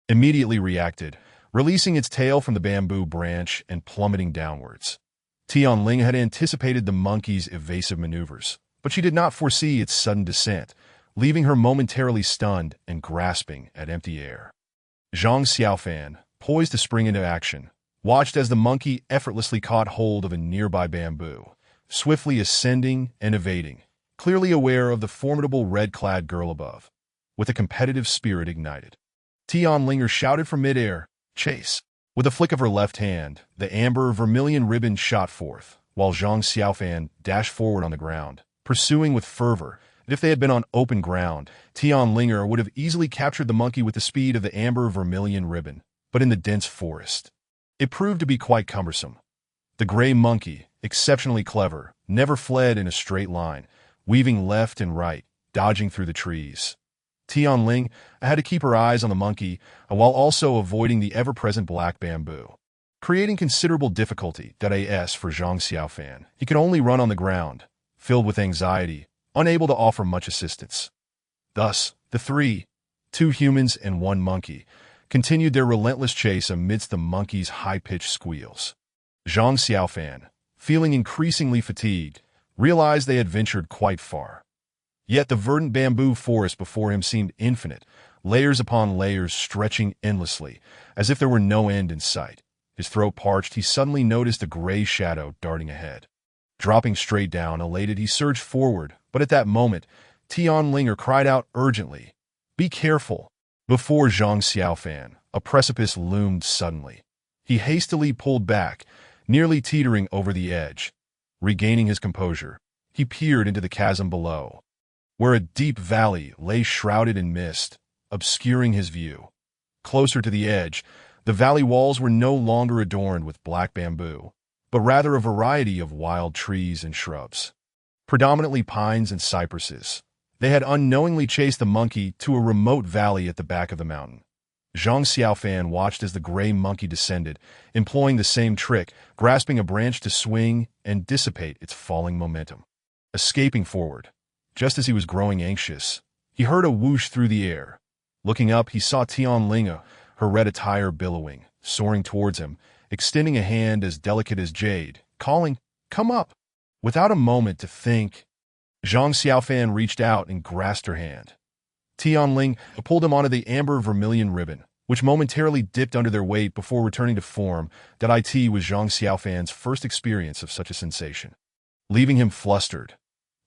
immediately reacted, releasing its tail from the bamboo branch and plummeting downwards. Tianling had anticipated the monkey's evasive maneuvers, but she did not foresee its sudden descent, leaving her momentarily stunned and grasping at empty air. Zhang Xiaofan, poised to spring into action, watched as the monkey effortlessly caught hold of a nearby bamboo, swiftly ascending and evading, clearly aware of the formidable red-clad girl above. With a competitive spirit ignited, Tianlinger shouted from midair, "Chase!" With a flick of her left hand, the amber vermilion ribbon shot forth, while Zhang Xiaofan dashed forward on the ground, pursuing with fervor. If they had been on open ground, Tianlinger would have easily captured the monkey with the speed of the amber vermilion ribbon, but in the dense forest, it proved to be quite cumbersome. The gray monkey, exceptionally clever, never fled in a straight line, weaving left and right, dodging through the trees. Tianling had to keep her eyes on the monkey while also avoiding the ever-present black bamboo, creating considerable difficulty for Zhang Xiaofan. He could only run on the ground, filled with anxiety, unable to offer much assistance. Thus, the three, 2 humans and 1 monkey, continued their relentless chase amidst the monkey's high-pitched squeals. Zhang Xiaofan, feeling increasingly fatigued, realized they had ventured quite far. Yet the verdant bamboo forest before him seemed infinite, layers upon layers stretching endlessly, as if there were no end in sight. His throat parched, he suddenly noticed a gray shadow darting ahead. Dropping straight down, elated, he surged forward, but at that moment, Tianlinger cried out urgently, "Be careful!" Before Zhang Xiaofan, a precipice loomed suddenly. He hastily pulled back, nearly teetering over the edge. Regaining his composure, he peered into the chasm below, where a deep valley lay shrouded in mist, obscuring his view. Closer to the edge, the valley walls were no longer adorned with black bamboo, but rather a variety of wild trees and shrubs, predominantly pines and cypresses. They had unknowingly chased the monkey to a remote valley at the back of the mountain. Zhang Xiaofan watched as the gray monkey descended, employing the same trick, grasping a branch to swing and dissipate its falling momentum. Escaping forward, just as he was growing anxious, he heard a whoosh through the air. Looking up, he saw Tianlinger, her red attire billowing, soaring towards him, extending a hand as delicate as jade, calling, "Come up!" Without a moment to think, Zhang Xiaofan reached out and grasped her hand. Tianling pulled him onto the amber vermilion ribbon, which momentarily dipped under their weight before returning to form. It was Zhang Xiaofan's first experience of such a sensation. Leaving him flustered,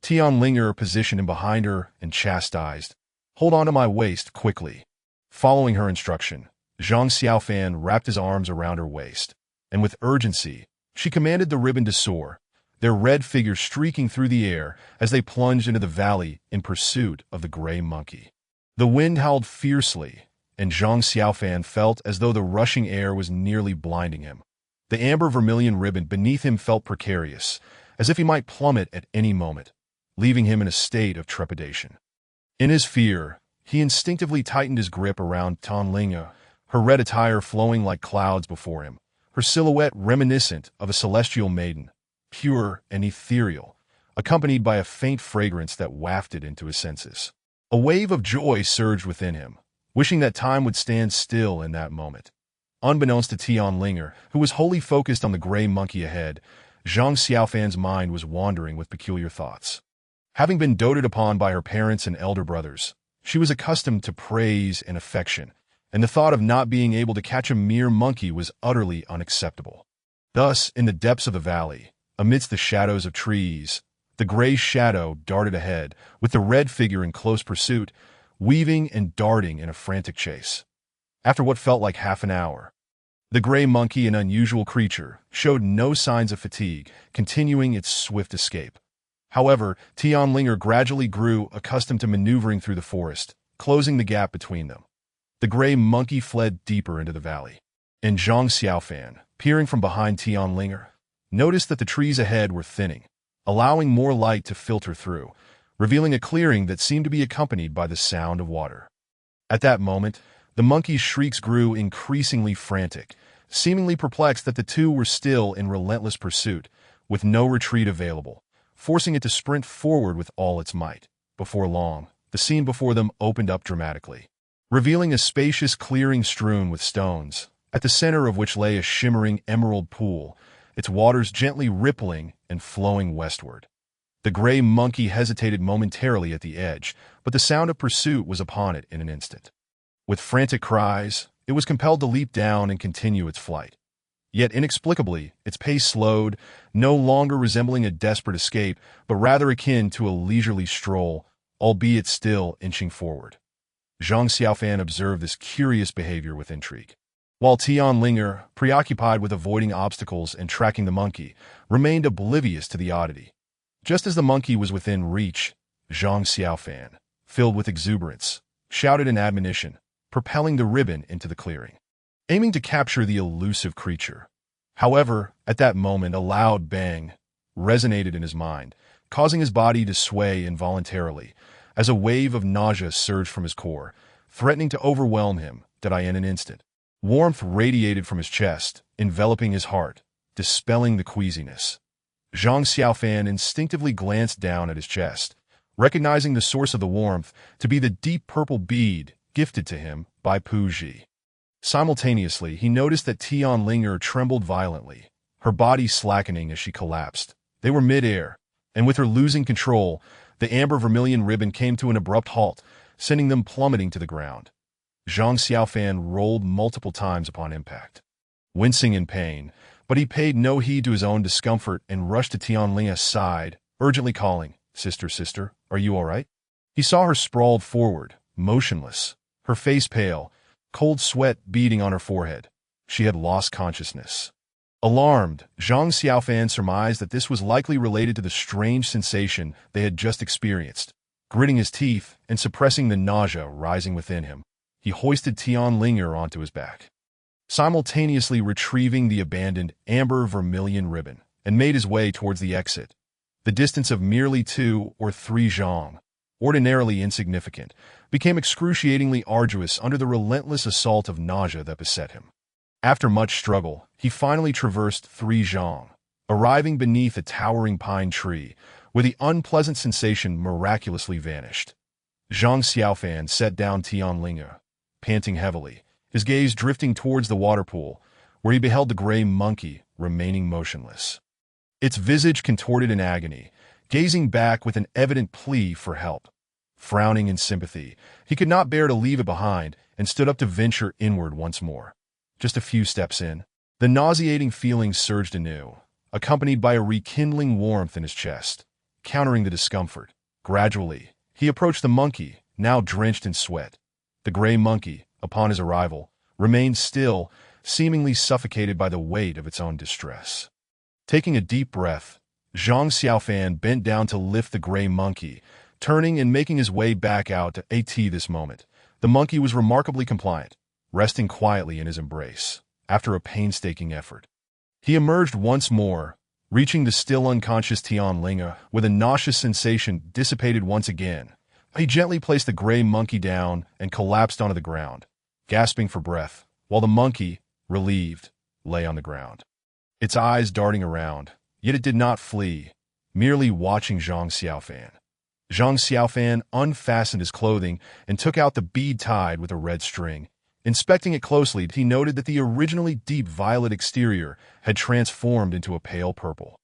Tianlinger positioned him behind her and chastised, "Hold on to my waist quickly." Following her instruction, Zhang Xiaofan wrapped his arms around her waist, and with urgency, she commanded the ribbon to soar, their red figures streaking through the air as they plunged into the valley in pursuit of the gray monkey. The wind howled fiercely, and Zhang Xiaofan felt as though the rushing air was nearly blinding him. The amber vermilion ribbon beneath him felt precarious, as if he might plummet at any moment, leaving him in a state of trepidation. In his fear, he instinctively tightened his grip around Tianlinger, her red attire flowing like clouds before him, her silhouette reminiscent of a celestial maiden, pure and ethereal, accompanied by a faint fragrance that wafted into his senses. A wave of joy surged within him, wishing that time would stand still in that moment. Unbeknownst to Tianlinger, who was wholly focused on the gray monkey ahead, Zhang Xiaofan's mind was wandering with peculiar thoughts. Having been doted upon by her parents and elder brothers, she was accustomed to praise and affection, and the thought of not being able to catch a mere monkey was utterly unacceptable. Thus, in the depths of the valley, amidst the shadows of trees, the gray shadow darted ahead, with the red figure in close pursuit, weaving and darting in a frantic chase. After what felt like half an hour, the gray monkey, an unusual creature, showed no signs of fatigue, continuing its swift escape. However, Tianlinger gradually grew accustomed to maneuvering through the forest, closing the gap between them. The gray monkey fled deeper into the valley, and Zhang Xiaofan, peering from behind Tianlinger, noticed that the trees ahead were thinning, allowing more light to filter through, revealing a clearing that seemed to be accompanied by the sound of water. At that moment, the monkey's shrieks grew increasingly frantic, seemingly perplexed that the two were still in relentless pursuit, with no retreat available, forcing it to sprint forward with all its might. Before long, the scene before them opened up dramatically, revealing a spacious clearing strewn with stones, at the center of which lay a shimmering emerald pool, its waters gently rippling and flowing westward. The gray monkey hesitated momentarily at the edge, but the sound of pursuit was upon it in an instant. With frantic cries, it was compelled to leap down and continue its flight. Yet inexplicably, its pace slowed, no longer resembling a desperate escape, but rather akin to a leisurely stroll, albeit still inching forward. Zhang Xiaofan observed this curious behavior with intrigue, while Tianlinger, preoccupied with avoiding obstacles and tracking the monkey, remained oblivious to the oddity. Just as the monkey was within reach, Zhang Xiaofan, filled with exuberance, shouted an admonition, propelling the ribbon into the clearing, aiming to capture the elusive creature. However, at that moment, a loud bang resonated in his mind, causing his body to sway involuntarily, as a wave of nausea surged from his core, threatening to overwhelm him, in an instant. Warmth radiated from his chest, enveloping his heart, dispelling the queasiness. Zhang Xiaofan instinctively glanced down at his chest, recognizing the source of the warmth to be the deep purple bead gifted to him by Pu Zhi. Simultaneously, he noticed that Tianlinger trembled violently, her body slackening as she collapsed. They were mid-air, And with her losing control, the amber vermilion ribbon came to an abrupt halt, sending them plummeting to the ground. Zhang Xiaofan rolled multiple times upon impact, wincing in pain, but he paid no heed to his own discomfort and rushed to Tianling's side, urgently calling, "Sister, sister, are you all right?" He saw her sprawled forward, motionless, her face pale, cold sweat beading on her forehead. She had lost consciousness. Alarmed, Zhang Xiaofan surmised that this was likely related to the strange sensation they had just experienced. Gritting his teeth and suppressing the nausea rising within him, he hoisted Tianlinger onto his back, simultaneously retrieving the abandoned amber vermilion ribbon, and made his way towards the exit. The distance of merely 2 or 3 zhang, ordinarily insignificant, became excruciatingly arduous under the relentless assault of nausea that beset him. After much struggle, he finally traversed 3 zhang, arriving beneath a towering pine tree, where the unpleasant sensation miraculously vanished. Zhang Xiaofan set down Tianlinger, panting heavily, his gaze drifting towards the water pool, where he beheld the gray monkey remaining motionless, its visage contorted in agony, gazing back with an evident plea for help. Frowning in sympathy, he could not bear to leave it behind and stood up to venture inward once more. Just a few steps in, the nauseating feelings surged anew, accompanied by a rekindling warmth in his chest, countering the discomfort. Gradually, he approached the monkey, now drenched in sweat. The gray monkey, upon his arrival, remained still, seemingly suffocated by the weight of its own distress. Taking a deep breath, Zhang Xiaofan bent down to lift the gray monkey, turning and making his way back out to AT. This moment, the monkey was remarkably compliant, resting quietly in his embrace. After a painstaking effort, he emerged once more, reaching the still unconscious Tianlinger with a nauseous sensation dissipated once again. He gently placed the gray monkey down and collapsed onto the ground, gasping for breath, while the monkey, relieved, lay on the ground, its eyes darting around. Yet it did not flee, merely watching Zhang Xiaofan. Zhang Xiaofan unfastened his clothing and took out the bead tied with a red string. Inspecting it closely, he noted that the originally deep violet exterior had transformed into a pale purple,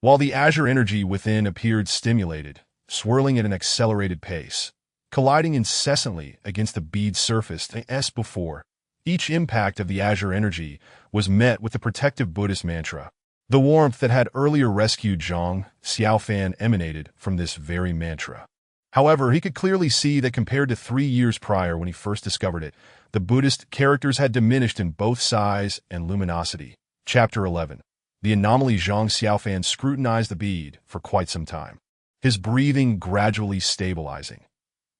while the azure energy within appeared stimulated, swirling at an accelerated pace, colliding incessantly against the bead's surface as before. Each impact of the azure energy was met with the protective Buddhist mantra. The warmth that had earlier rescued Zhang Xiaofan emanated from this very mantra. However, he could clearly see that compared to 3 years prior when he first discovered it, the Buddhist characters had diminished in both size and luminosity. Chapter 11. The anomaly. Zhang Xiaofan scrutinized the bead for quite some time, his breathing gradually stabilizing.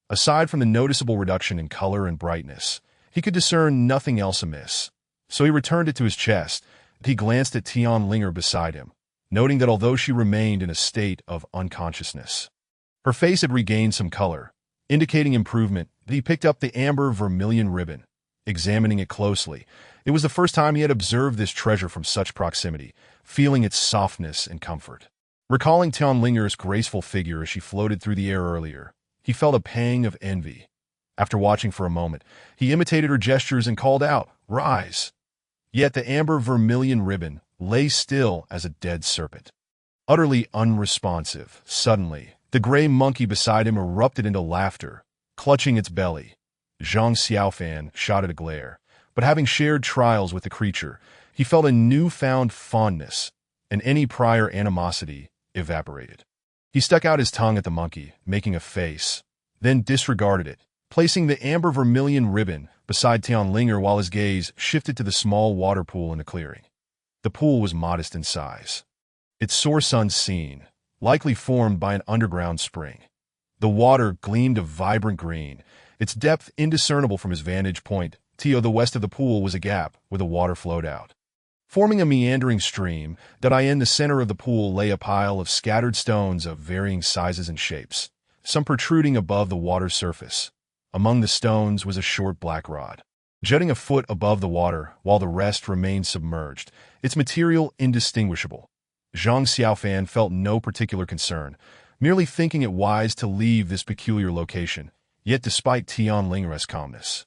Aside from the noticeable reduction in color and brightness, he could discern nothing else amiss. So he returned it to his chest. He glanced at Tianlinger beside him, noting that although she remained in a state of unconsciousness, her face had regained some color, indicating improvement. He picked up the amber vermilion ribbon, examining it closely. It was the first time he had observed this treasure from such proximity, feeling its softness and comfort. Recalling Tianlinger's graceful figure as she floated through the air earlier, he felt a pang of envy. After watching for a moment, he imitated her gestures and called out, "Rise!" Yet the amber vermilion ribbon lay still as a dead serpent, utterly unresponsive. Suddenly, the gray monkey beside him erupted into laughter, clutching its belly. Zhang Xiaofan shot at a glare, but having shared trials with the creature, he felt a newfound fondness, and any prior animosity evaporated. He stuck out his tongue at the monkey, making a face, then disregarded it, placing the amber vermilion ribbon beside Tianlinger while his gaze shifted to the small water pool in the clearing. The pool was modest in size, its source unseen, likely formed by an underground spring. The water gleamed a vibrant green, its depth indiscernible from his vantage point. To the west of the pool was a gap where the water flowed out, forming a meandering stream. In the center of the pool lay a pile of scattered stones of varying sizes and shapes, some protruding above the water's surface. Among the stones was a short black rod, jutting a foot above the water, while the rest remained submerged, its material indistinguishable. Zhang Xiaofan felt no particular concern, merely thinking it wise to leave this peculiar location. Yet despite Tianlinger's calmness,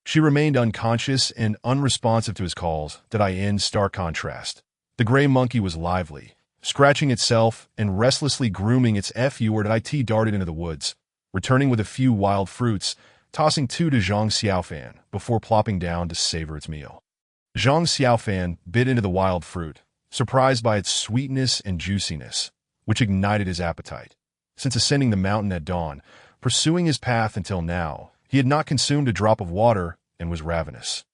she remained unconscious and unresponsive to his calls. In stark contrast, the gray monkey was lively, scratching itself and restlessly grooming its FURT darted into the woods, returning with a few wild fruits, tossing two to Zhang Xiaofan before plopping down to savor its meal. Zhang Xiaofan bit into the wild fruit, surprised by its sweetness and juiciness, which ignited his appetite. Since ascending the mountain at dawn, pursuing his path until now, he had not consumed a drop of water and was ravenous.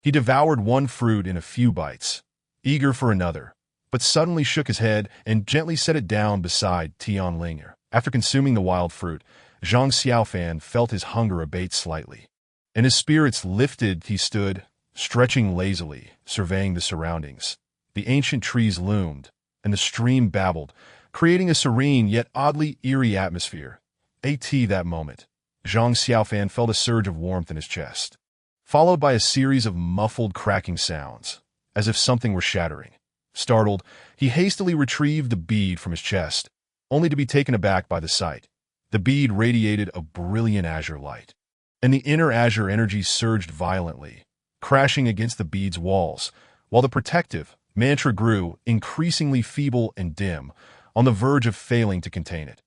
He devoured one fruit in a few bites, eager for another, but suddenly shook his head and gently set it down beside Tianling. After consuming the wild fruit, Zhang Xiaofan felt his hunger abate slightly, and his spirits lifted. He stood, stretching lazily, surveying the surroundings. The ancient trees loomed, and the stream babbled, creating a serene yet oddly eerie atmosphere. That moment, Zhang Xiaofan felt a surge of warmth in his chest, followed by a series of muffled cracking sounds, as if something were shattering. Startled, he hastily retrieved the bead from his chest, only to be taken aback by the sight. The bead radiated a brilliant azure light, and the inner azure energy surged violently, crashing against the bead's walls, while the protective mantra grew increasingly feeble and dim, on the verge of failing to contain it.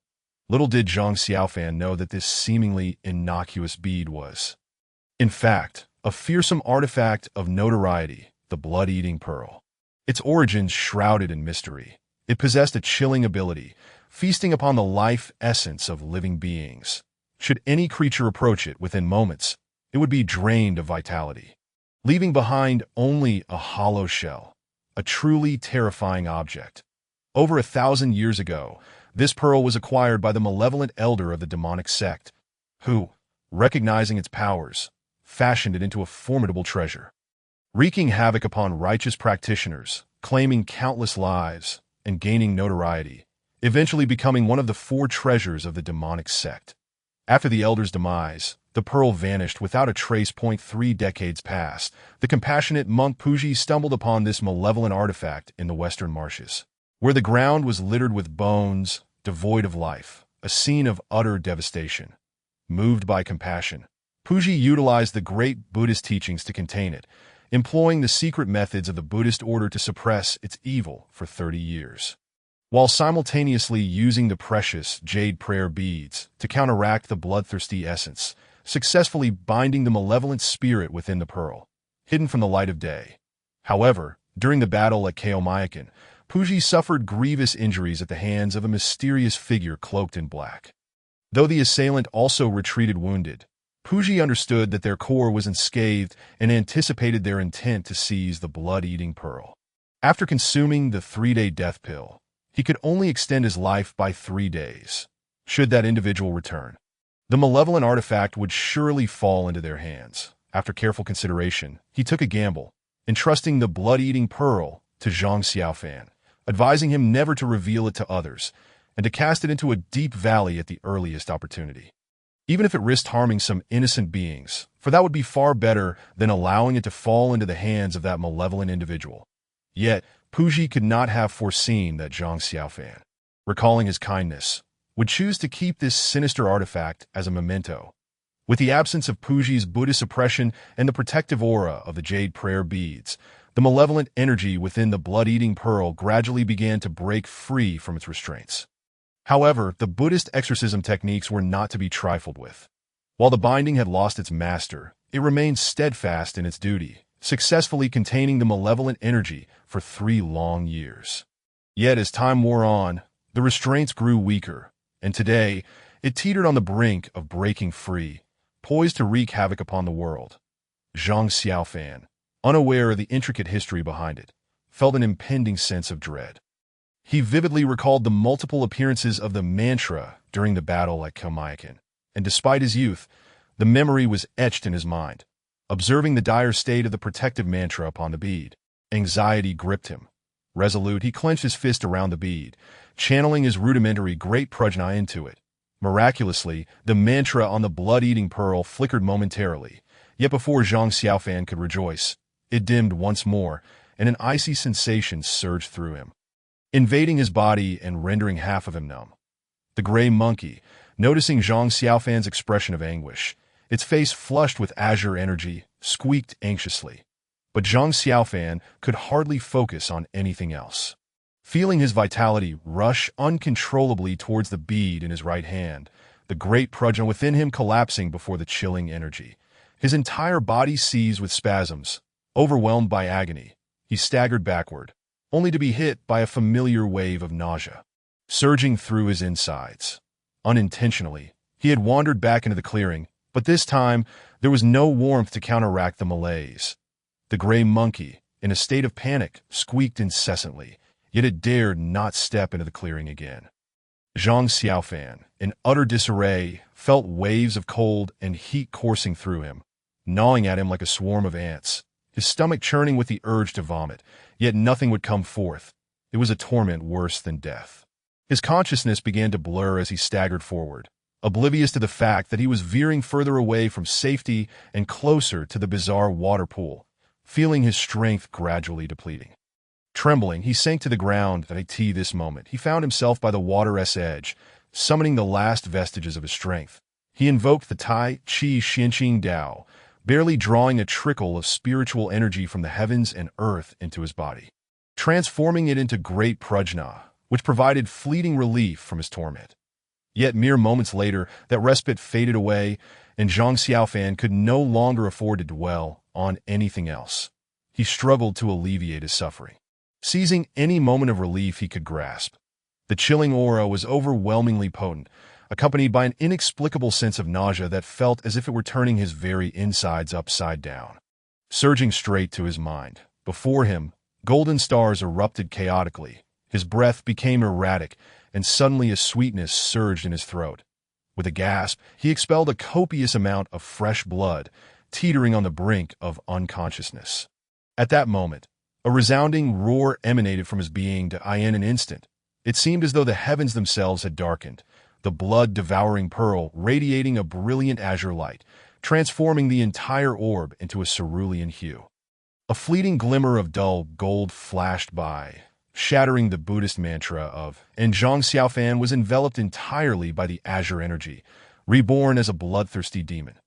Little did Zhang Xiaofan know that this seemingly innocuous bead was, in fact, a fearsome artifact of notoriety, the blood-eating pearl. Its origins shrouded in mystery. It possessed a chilling ability, feasting upon the life essence of living beings. Should any creature approach it within moments, it would be drained of vitality, leaving behind only a hollow shell, a truly terrifying object. Over 1,000 years ago, this pearl was acquired by the malevolent elder of the demonic sect, who, recognizing its powers, fashioned it into a formidable treasure, wreaking havoc upon righteous practitioners, claiming countless lives, and gaining notoriety, eventually becoming one of the 4 treasures of the demonic sect. After the elder's demise, the pearl vanished without a trace. 3 decades passed. The compassionate monk Puji stumbled upon this malevolent artifact in the western marshes, where the ground was littered with bones, devoid of life, a scene of utter devastation. Moved by compassion, Puji utilized the great Buddhist teachings to contain it, employing the secret methods of the Buddhist order to suppress its evil for 30 years, while simultaneously using the precious jade prayer beads to counteract the bloodthirsty essence, successfully binding the malevolent spirit within the pearl, hidden from the light of day. However, during the battle at Qingyun, Puji suffered grievous injuries at the hands of a mysterious figure cloaked in black. Though the assailant also retreated wounded, Puji understood that their core was unscathed and anticipated their intent to seize the blood-eating pearl. After consuming the 3-day death pill, he could only extend his life by 3 days. Should that individual return, the malevolent artifact would surely fall into their hands. After careful consideration, he took a gamble, entrusting the blood-eating pearl to Zhang Xiaofan, advising him never to reveal it to others and to cast it into a deep valley at the earliest opportunity, even if it risked harming some innocent beings, for that would be far better than allowing it to fall into the hands of that malevolent individual. Yet, Puji could not have foreseen that Zhang Xiaofan, recalling his kindness, would choose to keep this sinister artifact as a memento. With the absence of Puji's Buddhist oppression and the protective aura of the jade prayer beads, the malevolent energy within the blood-eating pearl gradually began to break free from its restraints. However, the Buddhist exorcism techniques were not to be trifled with. While the binding had lost its master, it remained steadfast in its duty, successfully containing the malevolent energy for 3 long years. Yet as time wore on, the restraints grew weaker, and today it teetered on the brink of breaking free, poised to wreak havoc upon the world. Zhang Xiaofan, unaware of the intricate history behind it, felt an impending sense of dread. He vividly recalled the multiple appearances of the mantra during the battle at Qingyun, and despite his youth, the memory was etched in his mind. Observing the dire state of the protective mantra upon the bead, anxiety gripped him. Resolute, he clenched his fist around the bead, channeling his rudimentary great prajna into it. Miraculously, the mantra on the blood-eating pearl flickered momentarily, yet before Zhang Xiaofan could rejoice, it dimmed once more, and an icy sensation surged through him, invading his body and rendering half of him numb. The gray monkey, noticing Zhang Xiaofan's expression of anguish, its face flushed with azure energy, squeaked anxiously. But Zhang Xiaofan could hardly focus on anything else. Feeling his vitality rush uncontrollably towards the bead in his right hand, the great prajna within him collapsing before the chilling energy. His entire body seized with spasms. Overwhelmed by agony, he staggered backward, only to be hit by a familiar wave of nausea, surging through his insides. Unintentionally, he had wandered back into the clearing, but this time there was no warmth to counteract the malaise. The gray monkey, in a state of panic, squeaked incessantly, yet it dared not step into the clearing again. Zhang Xiaofan, in utter disarray, felt waves of cold and heat coursing through him, gnawing at him like a swarm of ants, his stomach churning with the urge to vomit, yet nothing would come forth. It was a torment worse than death. His consciousness began to blur as he staggered forward, oblivious to the fact that he was veering further away from safety and closer to the bizarre water pool, feeling his strength gradually depleting. Trembling, he sank to the ground. At this moment, he found himself by the water's edge, summoning the last vestiges of his strength. He invoked the Tai Chi Xianqing Dao, barely drawing a trickle of spiritual energy from the heavens and earth into his body, transforming it into great prajna, which provided fleeting relief from his torment. Yet mere moments later, that respite faded away, and Zhang Xiaofan could no longer afford to dwell on anything else. He struggled to alleviate his suffering, seizing any moment of relief he could grasp. The chilling aura was overwhelmingly potent, accompanied by an inexplicable sense of nausea that felt as if it were turning his very insides upside down. Surging straight to his mind, before him, golden stars erupted chaotically. His breath became erratic, and suddenly a sweetness surged in his throat. With a gasp, he expelled a copious amount of fresh blood, teetering on the brink of unconsciousness. At that moment, a resounding roar emanated from his being. In an instant, it seemed as though the heavens themselves had darkened, the blood-devouring pearl radiating a brilliant azure light, transforming the entire orb into a cerulean hue. A fleeting glimmer of dull gold flashed by, shattering the Buddhist mantra of, and Zhang Xiaofan was enveloped entirely by the azure energy, reborn as a bloodthirsty demon.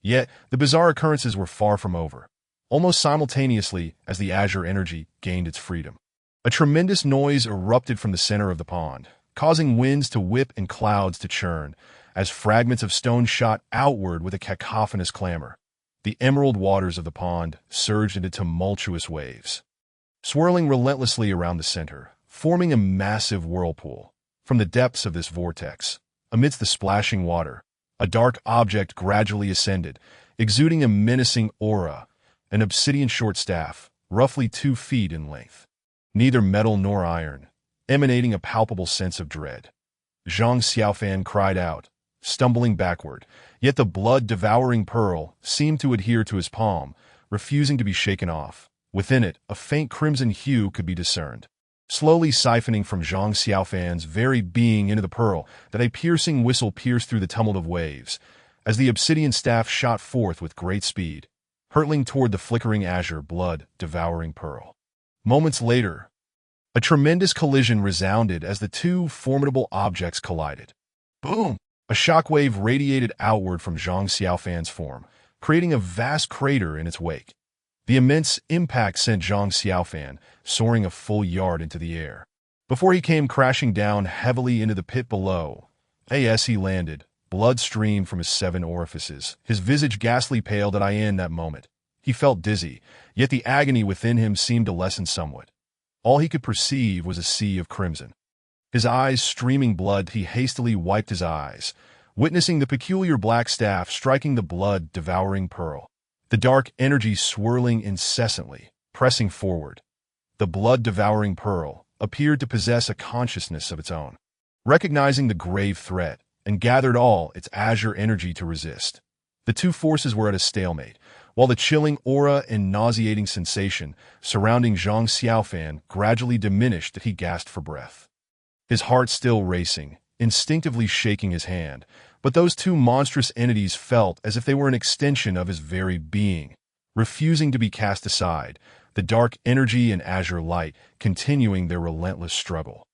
Yet, the bizarre occurrences were far from over. Almost simultaneously as the azure energy gained its freedom, a tremendous noise erupted from the center of the pond, causing winds to whip and clouds to churn, as fragments of stone shot outward with a cacophonous clamor. The emerald waters of the pond surged into tumultuous waves, swirling relentlessly around the center, forming a massive whirlpool. From the depths of this vortex, amidst the splashing water, a dark object gradually ascended, exuding a menacing aura, an obsidian short staff, roughly 2 feet in length. Neither metal nor iron, emanating a palpable sense of dread. Zhang Xiaofan cried out, stumbling backward, yet the blood-devouring pearl seemed to adhere to his palm, refusing to be shaken off. Within it, a faint crimson hue could be discerned, slowly siphoning from Zhang Xiaofan's very being into the pearl, that a piercing whistle pierced through the tumult of waves, as the obsidian staff shot forth with great speed, hurtling toward the flickering azure blood-devouring pearl. Moments later, a tremendous collision resounded as the two formidable objects collided. Boom! A shockwave radiated outward from Zhang Xiaofan's form, creating a vast crater in its wake. The immense impact sent Zhang Xiaofan soaring a full yard into the air, before he came crashing down heavily into the pit below. As he landed, blood streamed from his 7 orifices, his visage ghastly pale. In that moment, he felt dizzy, yet the agony within him seemed to lessen somewhat. All he could perceive was a sea of crimson. His eyes streaming blood, he hastily wiped his eyes, witnessing the peculiar black staff striking the blood-devouring pearl, the dark energy swirling incessantly, pressing forward. The blood-devouring pearl appeared to possess a consciousness of its own, recognizing the grave threat, and gathered all its azure energy to resist. The two forces were at a stalemate, while the chilling aura and nauseating sensation surrounding Zhang Xiaofan gradually diminished as he gasped for breath. His heart still racing, instinctively shaking his hand, but those two monstrous entities felt as if they were an extension of his very being, refusing to be cast aside, the dark energy and azure light continuing their relentless struggle.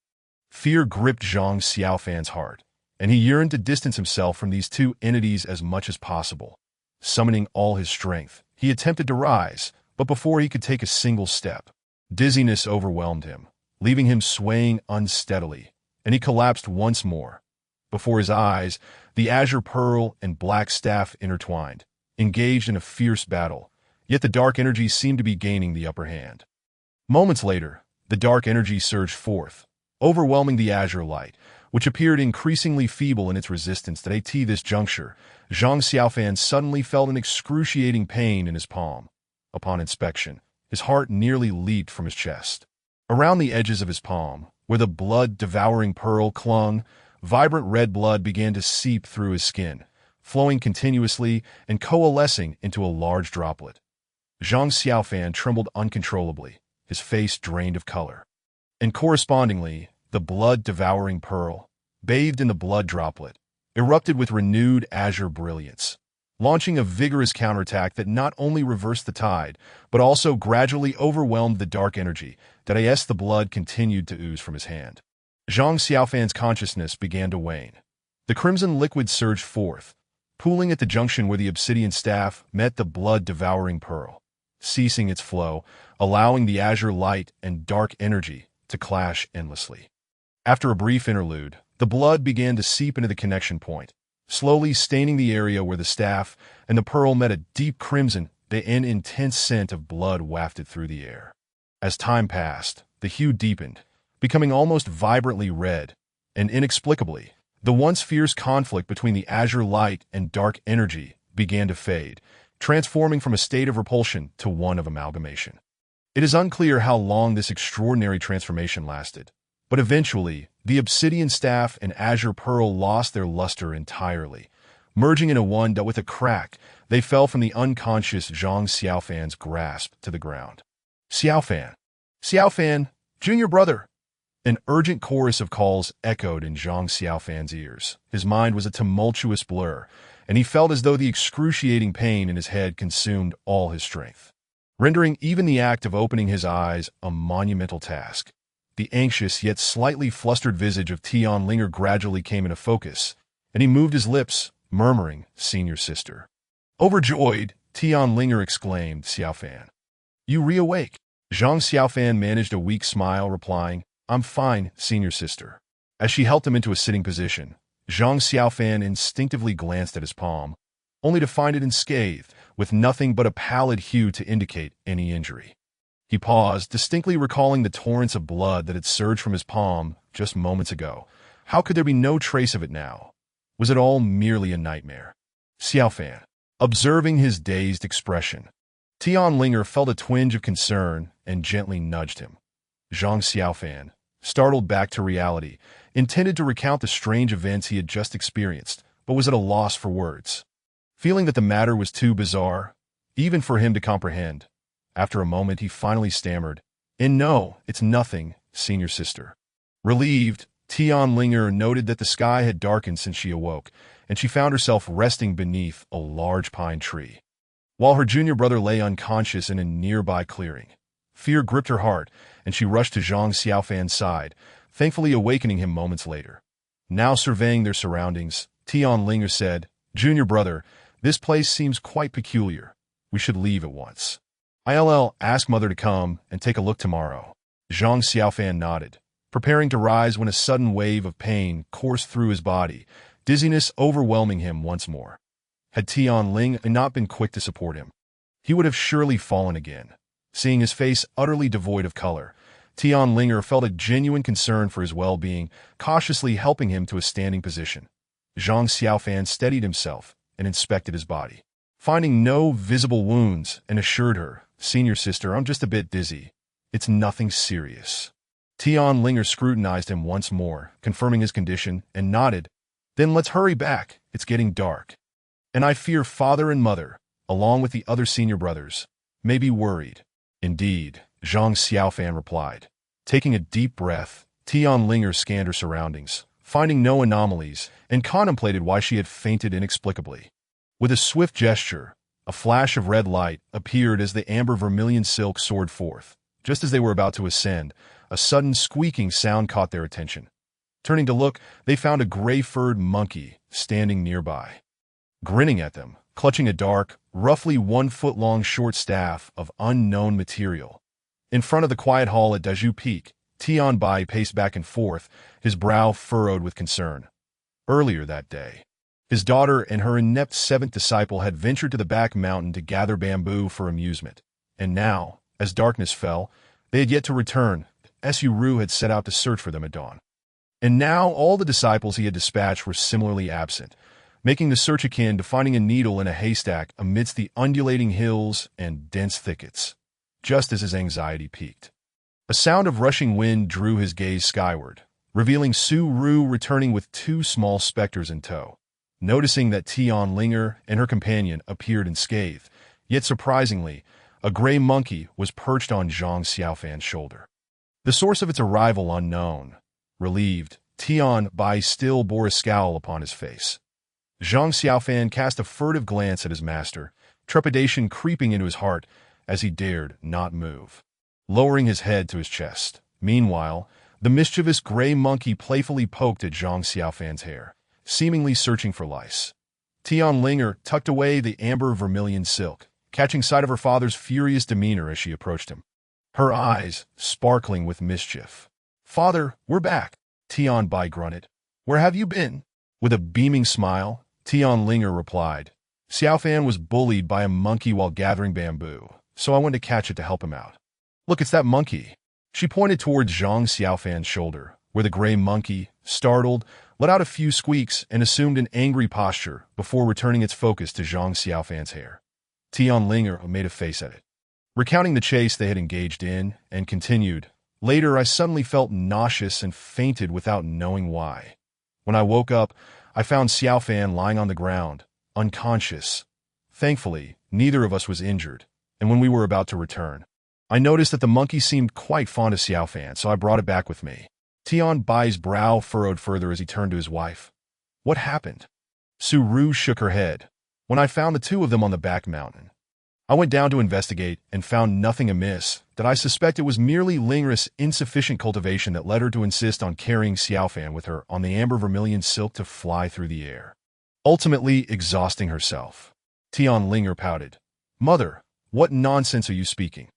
Fear gripped Zhang Xiaofan's heart, and he yearned to distance himself from these two entities as much as possible. Summoning all his strength, he attempted to rise, but before he could take a single step, dizziness overwhelmed him, leaving him swaying unsteadily, and he collapsed once more. Before his eyes, the azure pearl and black staff intertwined, engaged in a fierce battle, yet the dark energy seemed to be gaining the upper hand. Moments later, the dark energy surged forth, overwhelming the azure light, which appeared increasingly feeble in its resistance. At this juncture, Zhang Xiaofan suddenly felt an excruciating pain in his palm. Upon inspection, his heart nearly leaped from his chest. Around the edges of his palm, where the blood-devouring pearl clung, vibrant red blood began to seep through his skin, flowing continuously and coalescing into a large droplet. Zhang Xiaofan trembled uncontrollably, his face drained of color. And correspondingly, the blood-devouring pearl, bathed in the blood droplet, erupted with renewed azure brilliance, launching a vigorous counterattack that not only reversed the tide, but also gradually overwhelmed the dark energy that as the blood continued to ooze from his hand. Zhang Xiaofan's consciousness began to wane. The crimson liquid surged forth, pooling at the junction where the obsidian staff met the blood-devouring pearl, ceasing its flow, allowing the azure light and dark energy to clash endlessly. After a brief interlude, the blood began to seep into the connection point, slowly staining the area where the staff and the pearl met. A deep crimson, an intense scent of blood wafted through the air. As time passed, the hue deepened, becoming almost vibrantly red, and inexplicably, the once fierce conflict between the azure light and dark energy began to fade, transforming from a state of repulsion to one of amalgamation. It is unclear how long this extraordinary transformation lasted, but eventually, the obsidian staff and azure pearl lost their luster entirely, merging into one. With a crack, they fell from the unconscious Zhang Xiaofan's grasp to the ground. Xiaofan! Xiaofan! Junior brother! An urgent chorus of calls echoed in Zhang Xiaofan's ears. His mind was a tumultuous blur, and he felt as though the excruciating pain in his head consumed all his strength, rendering even the act of opening his eyes a monumental task. The anxious yet slightly flustered visage of Tianlinger gradually came into focus, and he moved his lips, murmuring, "Senior sister." Overjoyed, Tianlinger exclaimed, "Xiaofan, you reawake." Zhang Xiaofan managed a weak smile, replying, "I'm fine, senior sister." As she helped him into a sitting position, Zhang Xiaofan instinctively glanced at his palm, only to find it unscathed, with nothing but a pallid hue to indicate any injury. He paused, distinctly recalling the torrents of blood that had surged from his palm just moments ago. How could there be no trace of it now? Was it all merely a nightmare? Xiaofan, observing his dazed expression, Tianlinger felt a twinge of concern and gently nudged him. Zhang Xiaofan, startled back to reality, intended to recount the strange events he had just experienced, but was at a loss for words. Feeling that the matter was too bizarre, even for him to comprehend, after a moment he finally stammered, "No, it's nothing, senior sister." Relieved, Tianlinger noted that the sky had darkened since she awoke, and she found herself resting beneath a large pine tree, while her junior brother lay unconscious in a nearby clearing. Fear gripped her heart, and she rushed to Zhang Xiaofan's side, thankfully awakening him moments later. Now surveying their surroundings, Tianlinger said, "Junior brother, this place seems quite peculiar. We should leave at once. I'll ask mother to come and take a look tomorrow." Zhang Xiaofan nodded, preparing to rise when a sudden wave of pain coursed through his body, dizziness overwhelming him once more. Had Tianling not been quick to support him, he would have surely fallen again. Seeing his face utterly devoid of color, Tianlinger felt a genuine concern for his well-being, cautiously helping him to a standing position. Zhang Xiaofan steadied himself and inspected his body, finding no visible wounds, and assured her, "Senior sister, I'm just a bit dizzy. It's nothing serious." Tianlinger scrutinized him once more, confirming his condition, and nodded. "Then let's hurry back. It's getting dark. And I fear father and mother, along with the other senior brothers, may be worried." "Indeed," Zhang Xiaofan replied. Taking a deep breath, Tianlinger scanned her surroundings, finding no anomalies, and contemplated why she had fainted inexplicably. With a swift gesture, a flash of red light appeared as the amber vermilion silk soared forth. Just as they were about to ascend, a sudden squeaking sound caught their attention. Turning to look, they found a gray-furred monkey standing nearby, grinning at them, clutching a dark, roughly 1-foot-long short staff of unknown material. In front of the quiet hall at Daju Peak, Tian Bai paced back and forth, his brow furrowed with concern. Earlier that day, his daughter and her inept seventh disciple had ventured to the back mountain to gather bamboo for amusement. And now, as darkness fell, they had yet to return. Su Ru had set out to search for them at dawn. And now all the disciples he had dispatched were similarly absent, making the search akin to finding a needle in a haystack amidst the undulating hills and dense thickets. Just as his anxiety peaked, a sound of rushing wind drew his gaze skyward, revealing Su Ru returning with two small specters in tow. Noticing that Tian Linger and her companion appeared unscathed, yet surprisingly, a gray monkey was perched on Zhang Xiaofan's shoulder. The source of its arrival unknown. Relieved, Tian Bai still bore a scowl upon his face. Zhang Xiaofan cast a furtive glance at his master, trepidation creeping into his heart as he dared not move. Lowering his head to his chest. Meanwhile, the mischievous gray monkey playfully poked at Zhang Xiaofan's hair, seemingly searching for lice. Tian Linger tucked away the amber vermilion silk, catching sight of her father's furious demeanor as she approached him, her eyes sparkling with mischief. "Father, we're back," Tian Bai grunted. "Where have you been?" With a beaming smile, Tian Linger replied, "Xiaofan was bullied by a monkey while gathering bamboo, so I went to catch it to help him out." "Look, it's that monkey." She pointed towards Zhang Xiaofan's shoulder, where the gray monkey, startled, let out a few squeaks and assumed an angry posture before returning its focus to Zhang Xiaofan's hair. Tian Linger made a face at it, recounting the chase they had engaged in, and continued, "Later, I suddenly felt nauseous and fainted without knowing why. When I woke up, I found Xiaofan lying on the ground, unconscious. Thankfully, neither of us was injured, and when we were about to return, I noticed that the monkey seemed quite fond of Xiaofan, so I brought it back with me." Tian Bai's brow furrowed further as he turned to his wife. "What happened?" Su Ru shook her head. "When I found the two of them on the back mountain, I went down to investigate and found nothing amiss, that I suspect it was merely Linger's insufficient cultivation that led her to insist on carrying Xiaofan with her on the amber vermilion silk to fly through the air, ultimately exhausting herself." Tian Linger pouted. "Mother, what nonsense are you speaking?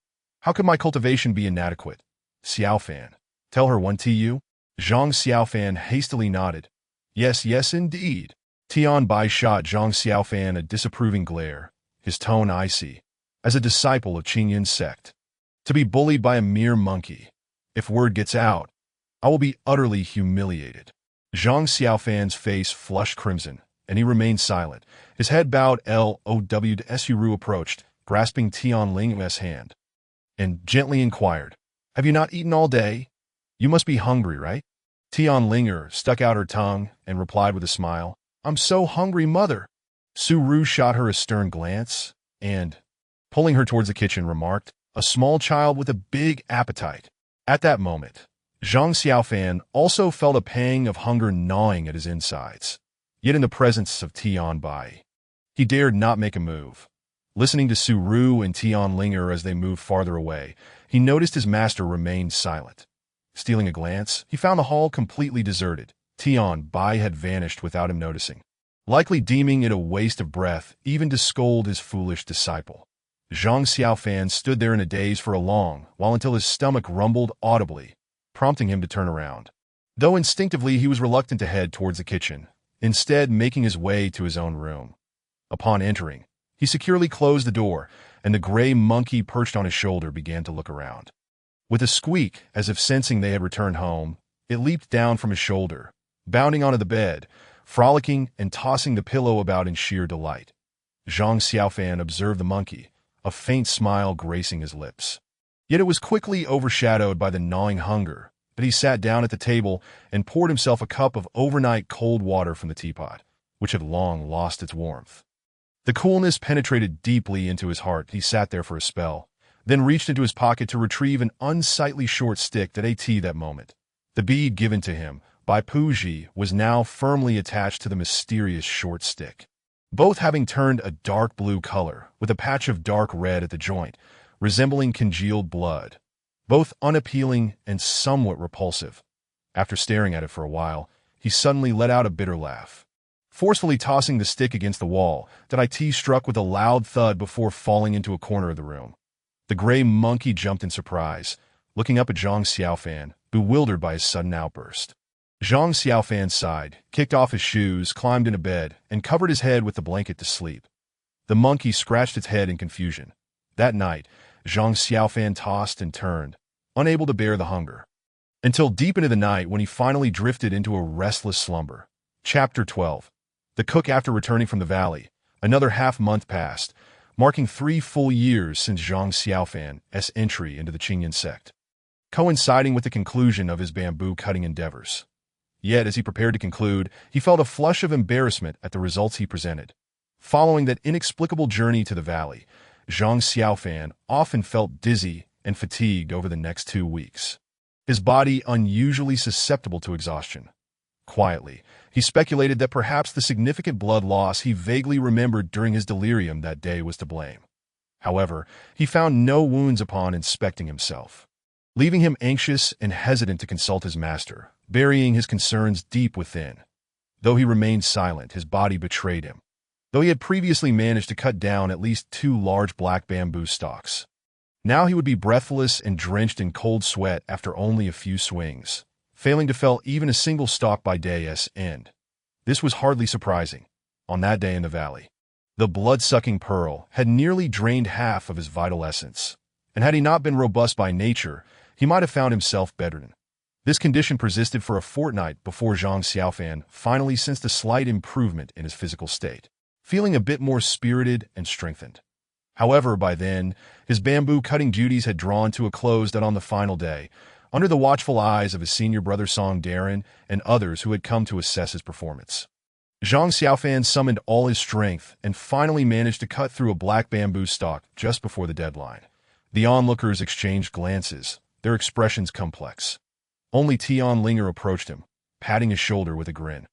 How could my cultivation be inadequate? Xiaofan, tell her one tu?" Zhang Xiaofan hastily nodded. Yes, indeed." Tian Bai shot Zhang Xiaofan a disapproving glare, his tone icy, as a disciple of Qingyun's sect. "To be bullied by a mere monkey. If word gets out, I will be utterly humiliated." Zhang Xiaofan's face flushed crimson, and he remained silent, his head bowed. Su Ru approached, grasping Tian Linger's hand, and gently inquired, "Have you not eaten all day? You must be hungry, right?" Tian Linger stuck out her tongue and replied with a smile, "I'm so hungry, mother." Su Ru shot her a stern glance and, pulling her towards the kitchen, remarked, "A small child with a big appetite." At that moment, Zhang Xiaofan also felt a pang of hunger gnawing at his insides. Yet in the presence of Tian Bai, he dared not make a move. Listening to Su Ru and Tian Linger as they moved farther away, he noticed his master remained silent. Stealing a glance, he found the hall completely deserted. Tian Bai had vanished without him noticing, likely deeming it a waste of breath even to scold his foolish disciple. Zhang Xiaofan stood there in a daze for a long while until his stomach rumbled audibly, prompting him to turn around. Though instinctively he was reluctant to head towards the kitchen, instead making his way to his own room. Upon entering, he securely closed the door, and the gray monkey perched on his shoulder began to look around. With a squeak, as if sensing they had returned home, it leaped down from his shoulder, bounding onto the bed, frolicking and tossing the pillow about in sheer delight. Zhang Xiaofan observed the monkey, a faint smile gracing his lips. Yet it was quickly overshadowed by the gnawing hunger that he sat down at the table and poured himself a cup of overnight cold water from the teapot, which had long lost its warmth. The coolness penetrated deeply into his heart. He sat there for a spell, then reached into his pocket to retrieve an unsightly short stick that ate that moment. The bead given to him by Puji was now firmly attached to the mysterious short stick, both having turned a dark blue color with a patch of dark red at the joint, resembling congealed blood, both unappealing and somewhat repulsive. After staring at it for a while, he suddenly let out a bitter laugh. Forcefully tossing the stick against the wall, Dai struck with a loud thud before falling into a corner of the room. The gray monkey jumped in surprise, looking up at Zhang Xiaofan, bewildered by his sudden outburst. Zhang Xiaofan sighed, kicked off his shoes, climbed into bed, and covered his head with the blanket to sleep. The monkey scratched its head in confusion. That night, Zhang Xiaofan tossed and turned, unable to bear the hunger. Until deep into the night when he finally drifted into a restless slumber. Chapter 12. The cook after returning from the valley. Another half-month passed, marking 3 full years since Zhang Xiaofan's entry into the Qingyun sect, coinciding with the conclusion of his bamboo-cutting endeavors. Yet, as he prepared to conclude, he felt a flush of embarrassment at the results he presented. Following that inexplicable journey to the valley, Zhang Xiaofan often felt dizzy and fatigued over the next 2 weeks. His body unusually susceptible to exhaustion. Quietly, he speculated that perhaps the significant blood loss he vaguely remembered during his delirium that day was to blame. However, he found no wounds upon inspecting himself, leaving him anxious and hesitant to consult his master, burying his concerns deep within. Though he remained silent, his body betrayed him. Though he had previously managed to cut down at least 2 large black bamboo stalks, now he would be breathless and drenched in cold sweat after only a few swings, failing to fell even a single stalk by day's end. This was hardly surprising. On that day in the valley, the blood-sucking pearl had nearly drained half of his vital essence, and had he not been robust by nature, he might have found himself bedridden. This condition persisted for a fortnight before Zhang Xiaofan finally sensed a slight improvement in his physical state, feeling a bit more spirited and strengthened. However, by then, his bamboo-cutting duties had drawn to a close that on the final day, under the watchful eyes of his senior brother Song Darren and others who had come to assess his performance. Zhang Xiaofan summoned all his strength and finally managed to cut through a black bamboo stalk just before the deadline. The onlookers exchanged glances, their expressions complex. Only Tian Linger approached him, patting his shoulder with a grin,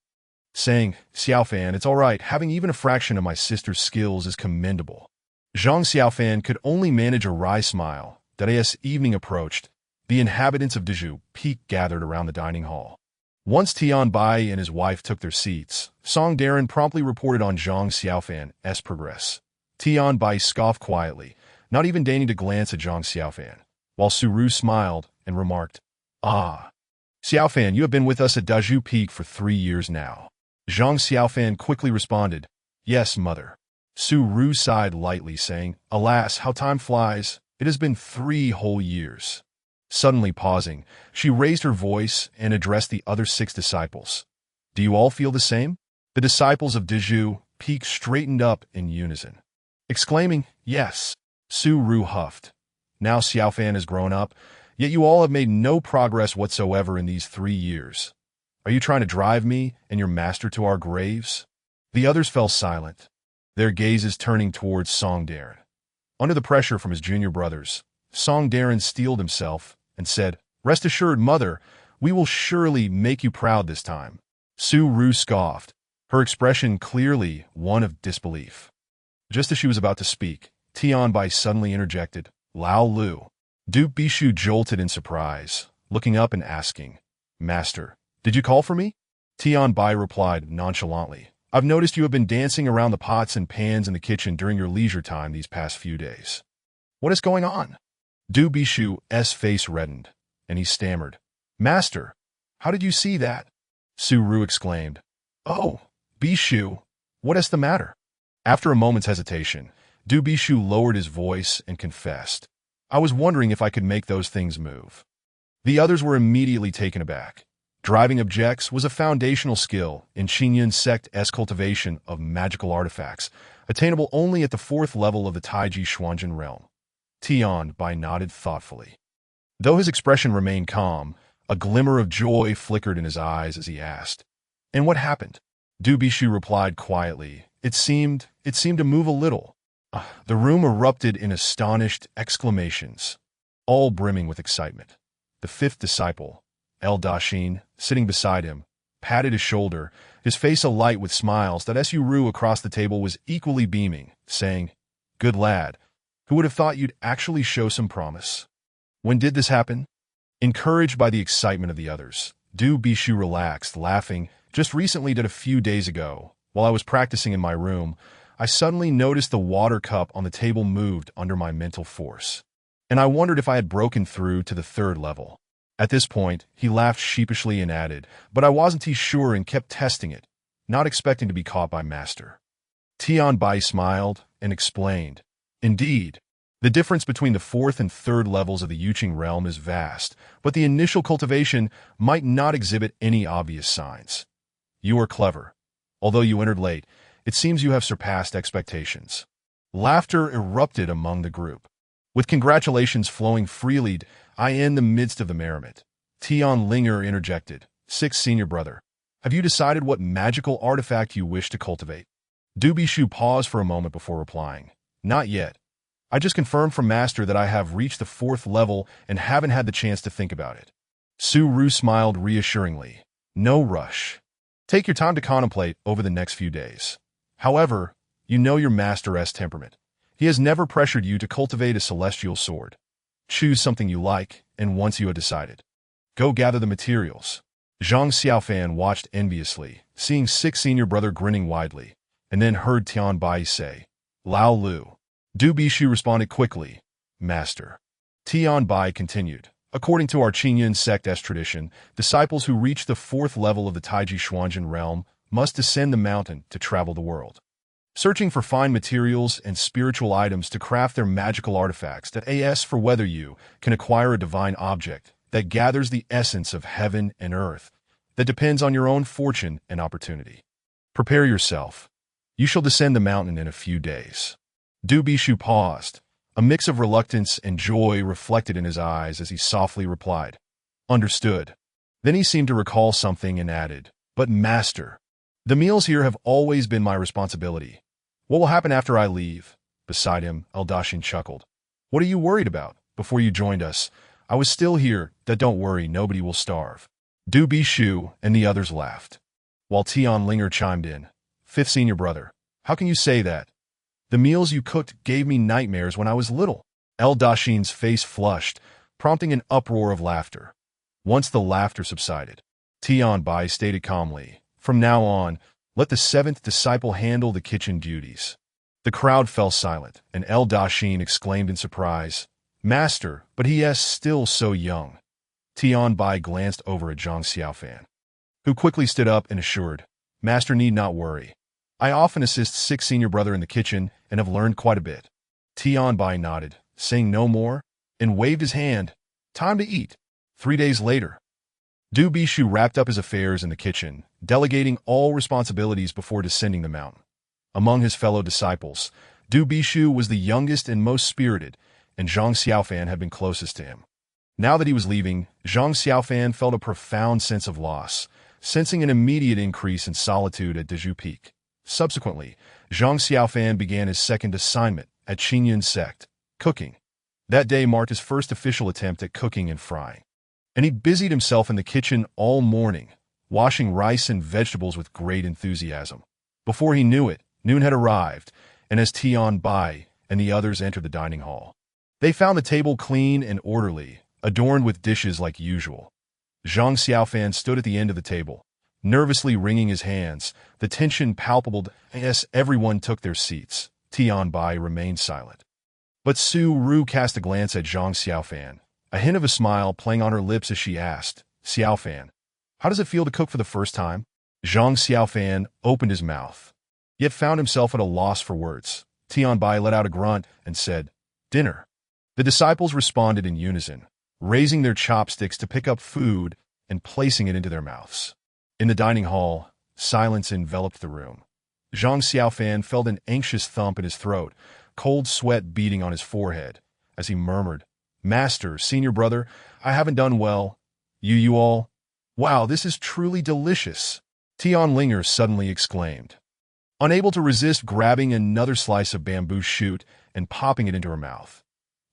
saying, "Xiaofan, it's all right, having even a fraction of my sister's skills is commendable." Zhang Xiaofan could only manage a wry smile. That as evening approached, the inhabitants of Dezhu Peak gathered around the dining hall. Once Tian Bai and his wife took their seats, Song Darren promptly reported on Zhang Xiaofan's progress. Tian Bai scoffed quietly, not even deigning to glance at Zhang Xiaofan, while Su Ru smiled and remarked, "Ah, Xiaofan, you have been with us at Dezhu Peak for 3 years now." Zhang Xiaofan quickly responded, "Yes, mother." Su Ru sighed lightly, saying, "Alas, how time flies. It has been 3 whole years." Suddenly pausing, she raised her voice and addressed the other 6 disciples. "Do you all feel the same?" The disciples of Dezhu Peak straightened up in unison, exclaiming, "Yes." Su Ru huffed. "Now Xiaofan has grown up, yet you all have made no progress whatsoever in these 3 years. Are you trying to drive me and your master to our graves?" The others fell silent, their gazes turning towards Song Darren. Under the pressure from his junior brothers, Song Darren steeled himself and said, "Rest assured, mother, we will surely make you proud this time." Su Ru scoffed, her expression clearly one of disbelief. Just as she was about to speak, Tian Bai suddenly interjected, "Lao Lu." Duke Bishu jolted in surprise, looking up and asking, "Master, did you call for me?" Tian Bai replied nonchalantly, "I've noticed you have been dancing around the pots and pans in the kitchen during your leisure time these past few days. What is going on?" Du Bishu's face reddened, and he stammered, "Master, how did you see that?" Su Ru exclaimed, "Oh, Bishu, what is the matter?" After a moment's hesitation, Du Bishu lowered his voice and confessed, "I was wondering if I could make those things move." The others were immediately taken aback. Driving objects was a foundational skill in Qingyun sect's cultivation of magical artifacts, attainable only at the 4th level of the Taiji Xuanjun realm. Tian Bai nodded thoughtfully. Though his expression remained calm, a glimmer of joy flickered in his eyes as he asked, "And what happened?" Du Bishu replied quietly, It seemed to move a little." The room erupted in astonished exclamations, all brimming with excitement. The 5th disciple, El Dashin, sitting beside him, patted his shoulder, his face alight with smiles that Su Ru across the table was equally beaming, saying, "Good lad, who would have thought you'd actually show some promise?" "When did this happen?" Encouraged by the excitement of the others, Du Bishu relaxed, laughing. "Just recently, a few days ago, while I was practicing in my room, I suddenly noticed the water cup on the table moved under my mental force. and I wondered if I had broken through to the third level. At this point, he laughed sheepishly and added, but I wasn't too sure and kept testing it, not expecting to be caught by Master. Tian Bai smiled and explained, indeed, the difference between the fourth and third levels of the Yuqing realm is vast, but the initial cultivation might not exhibit any obvious signs. You are clever. Although you entered late, it seems you have surpassed expectations. Laughter erupted among the group. With congratulations flowing freely, in the midst of the merriment. Tian Linger interjected, Sixth senior brother, have you decided what magical artifact you wish to cultivate? Du Bishu paused for a moment before replying, not yet. I just confirmed from Master that I have reached the fourth level and haven't had the chance to think about it. Su Ru smiled reassuringly. No rush. Take your time to contemplate over the next few days. However, you know your Master's temperament. He has never pressured you to cultivate a celestial sword. Choose something you like, and once you have decided, go gather the materials. Zhang Xiaofan watched enviously, seeing sixth senior brother grinning widely, and then heard Tian Bai say, Lao Lu. Du Bishu responded quickly, Master. Tian Bai continued, according to our Qingyun sect's tradition, disciples who reach the fourth level of the Taiji Xuanzhen realm must descend the mountain to travel the world, searching for fine materials and spiritual items to craft their magical artifacts that as for whether you can acquire a divine object that gathers the essence of heaven and earth, that depends on your own fortune and opportunity. Prepare yourself. You shall descend the mountain in a few days. Du Bishu paused, a mix of reluctance and joy reflected in his eyes as he softly replied, Understood. Then he seemed to recall something and added, But Master, the meals here have always been my responsibility. What will happen after I leave? Beside him, Eldashin chuckled. What are you worried about? Before you joined us, I was still here. Don't worry, nobody will starve. Du Bishu and the others laughed. While Tian Linger chimed in, Fifth senior brother, how can you say that? The meals you cooked gave me nightmares when I was little. Eldashin's face flushed, prompting an uproar of laughter. Once the laughter subsided, Tian Bai stated calmly, From now on, let the seventh disciple handle the kitchen duties. The crowd fell silent, and Eldashin exclaimed in surprise, Master, but he is still so young. Tian Bai glanced over at Zhang Xiaofan, who quickly stood up and assured, Master need not worry. I often assist sixth senior brother in the kitchen and have learned quite a bit. Tian Bai nodded, saying no more, and waved his hand. Time to eat. 3 days later, Du Bishu wrapped up his affairs in the kitchen, delegating all responsibilities before descending the mountain. Among his fellow disciples, Du Bishu was the youngest and most spirited, and Zhang Xiaofan had been closest to him. Now that he was leaving, Zhang Xiaofan felt a profound sense of loss, sensing an immediate increase in solitude at Deju Peak. Subsequently, Zhang Xiaofan began his second assignment at Qingyun sect, cooking. That day marked his first official attempt at cooking and frying, and he busied himself in the kitchen all morning, washing rice and vegetables with great enthusiasm. Before he knew it, noon had arrived, and as Tian Bai and the others entered the dining hall, they found the table clean and orderly, adorned with dishes like usual. Zhang Xiaofan stood at the end of the table, nervously wringing his hands, the tension palpable as everyone took their seats. Tian Bai remained silent. But Su Ru cast a glance at Zhang Xiaofan, a hint of a smile playing on her lips as she asked, Xiaofan, how does it feel to cook for the first time? Zhang Xiaofan opened his mouth, yet found himself at a loss for words. Tian Bai let out a grunt and said, Dinner. The disciples responded in unison, raising their chopsticks to pick up food and placing it into their mouths. In the dining hall, silence enveloped the room. Zhang Xiaofan felt an anxious thump in his throat, cold sweat beating on his forehead, as he murmured, Master, senior brother, I haven't done well. You all? Wow, this is truly delicious. Tian Linger suddenly exclaimed, unable to resist grabbing another slice of bamboo shoot and popping it into her mouth.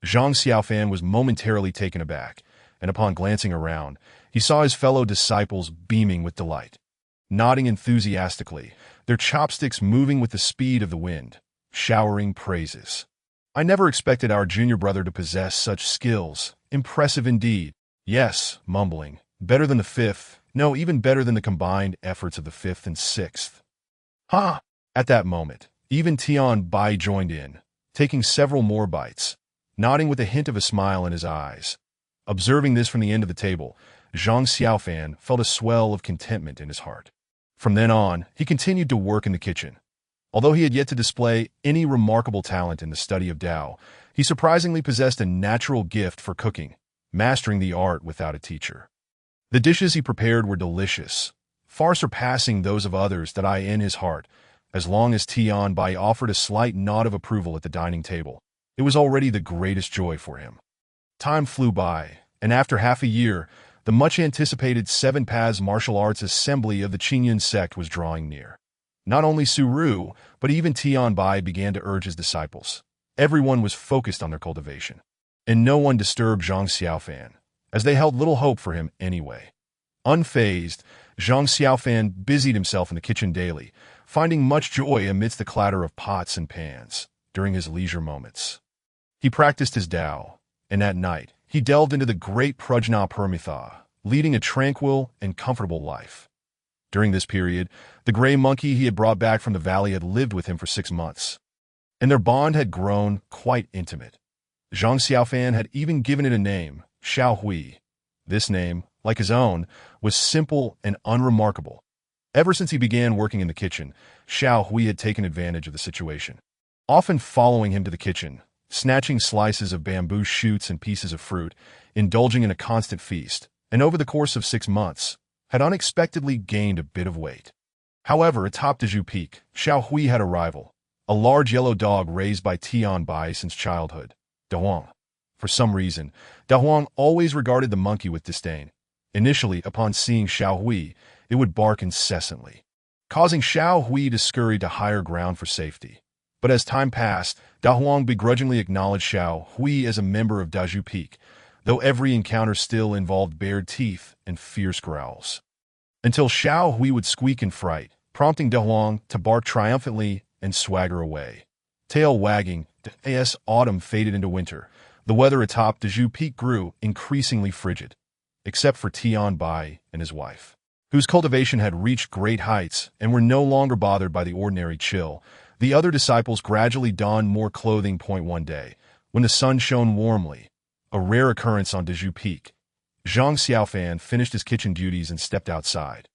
Zhang Xiaofan was momentarily taken aback, and upon glancing around, he saw his fellow disciples beaming with delight, nodding enthusiastically, their chopsticks moving with the speed of the wind, showering praises. I never expected our junior brother to possess such skills. Impressive indeed. Yes, mumbling. Better than the fifth. No, even better than the combined efforts of the fifth and sixth. Ha! At that moment, even Tian Bai joined in, taking several more bites. nodding with a hint of a smile in his eyes. Observing this from the end of the table, Zhang Xiaofan felt a swell of contentment in his heart. From then on, he continued to work in the kitchen. Although he had yet to display any remarkable talent in the study of Tao, he surprisingly possessed a natural gift for cooking, mastering the art without a teacher. The dishes he prepared were delicious, far surpassing those of others that in his heart. As long as Tian Bai offered a slight nod of approval at the dining table, it was already the greatest joy for him. Time flew by, and after half a year, the much-anticipated Seven Paths Martial Arts Assembly of the Qingyun sect was drawing near. Not only Su Ru, but even Tian Bai began to urge his disciples. Everyone was focused on their cultivation, and no one disturbed Zhang Xiaofan, as they held little hope for him anyway. Unfazed, Zhang Xiaofan busied himself in the kitchen daily, finding much joy amidst the clatter of pots and pans during his leisure moments. He practiced his Tao, and at night, he delved into the great Prajna Paramitha, leading a tranquil and comfortable life. During this period, the gray monkey he had brought back from the valley had lived with him for 6 months, and their bond had grown quite intimate. Zhang Xiaofan had even given it a name, Xiao Hui. This name, like his own, was simple and unremarkable. Ever since he began working in the kitchen, Xiao Hui had taken advantage of the situation, often following him to the kitchen, snatching slices of bamboo shoots and pieces of fruit, indulging in a constant feast, and over the course of 6 months, had unexpectedly gained a bit of weight. However, atop Dezhu Peak, Xiao Hui had a rival, a large yellow dog raised by Tian Bai since childhood, Dahuang. For some reason, Dahuang always regarded the monkey with disdain. Initially, upon seeing Xiao Hui, it would bark incessantly, causing Xiao Hui to scurry to higher ground for safety. But as time passed, Dahuang begrudgingly acknowledged Xiao Hui as a member of Dezhu Peak, though every encounter still involved bared teeth and fierce growls. Until Xiao Hui would squeak in fright, prompting Dahuang to bark triumphantly and swagger away. Tail wagging, as autumn faded into winter, the weather atop Dezhu Peak grew increasingly frigid, except for Tian Bai and his wife, whose cultivation had reached great heights and were no longer bothered by the ordinary chill. The other disciples gradually donned more clothing. One day, when the sun shone warmly, a rare occurrence on Dezhu Peak, Zhang Xiaofan finished his kitchen duties and stepped outside.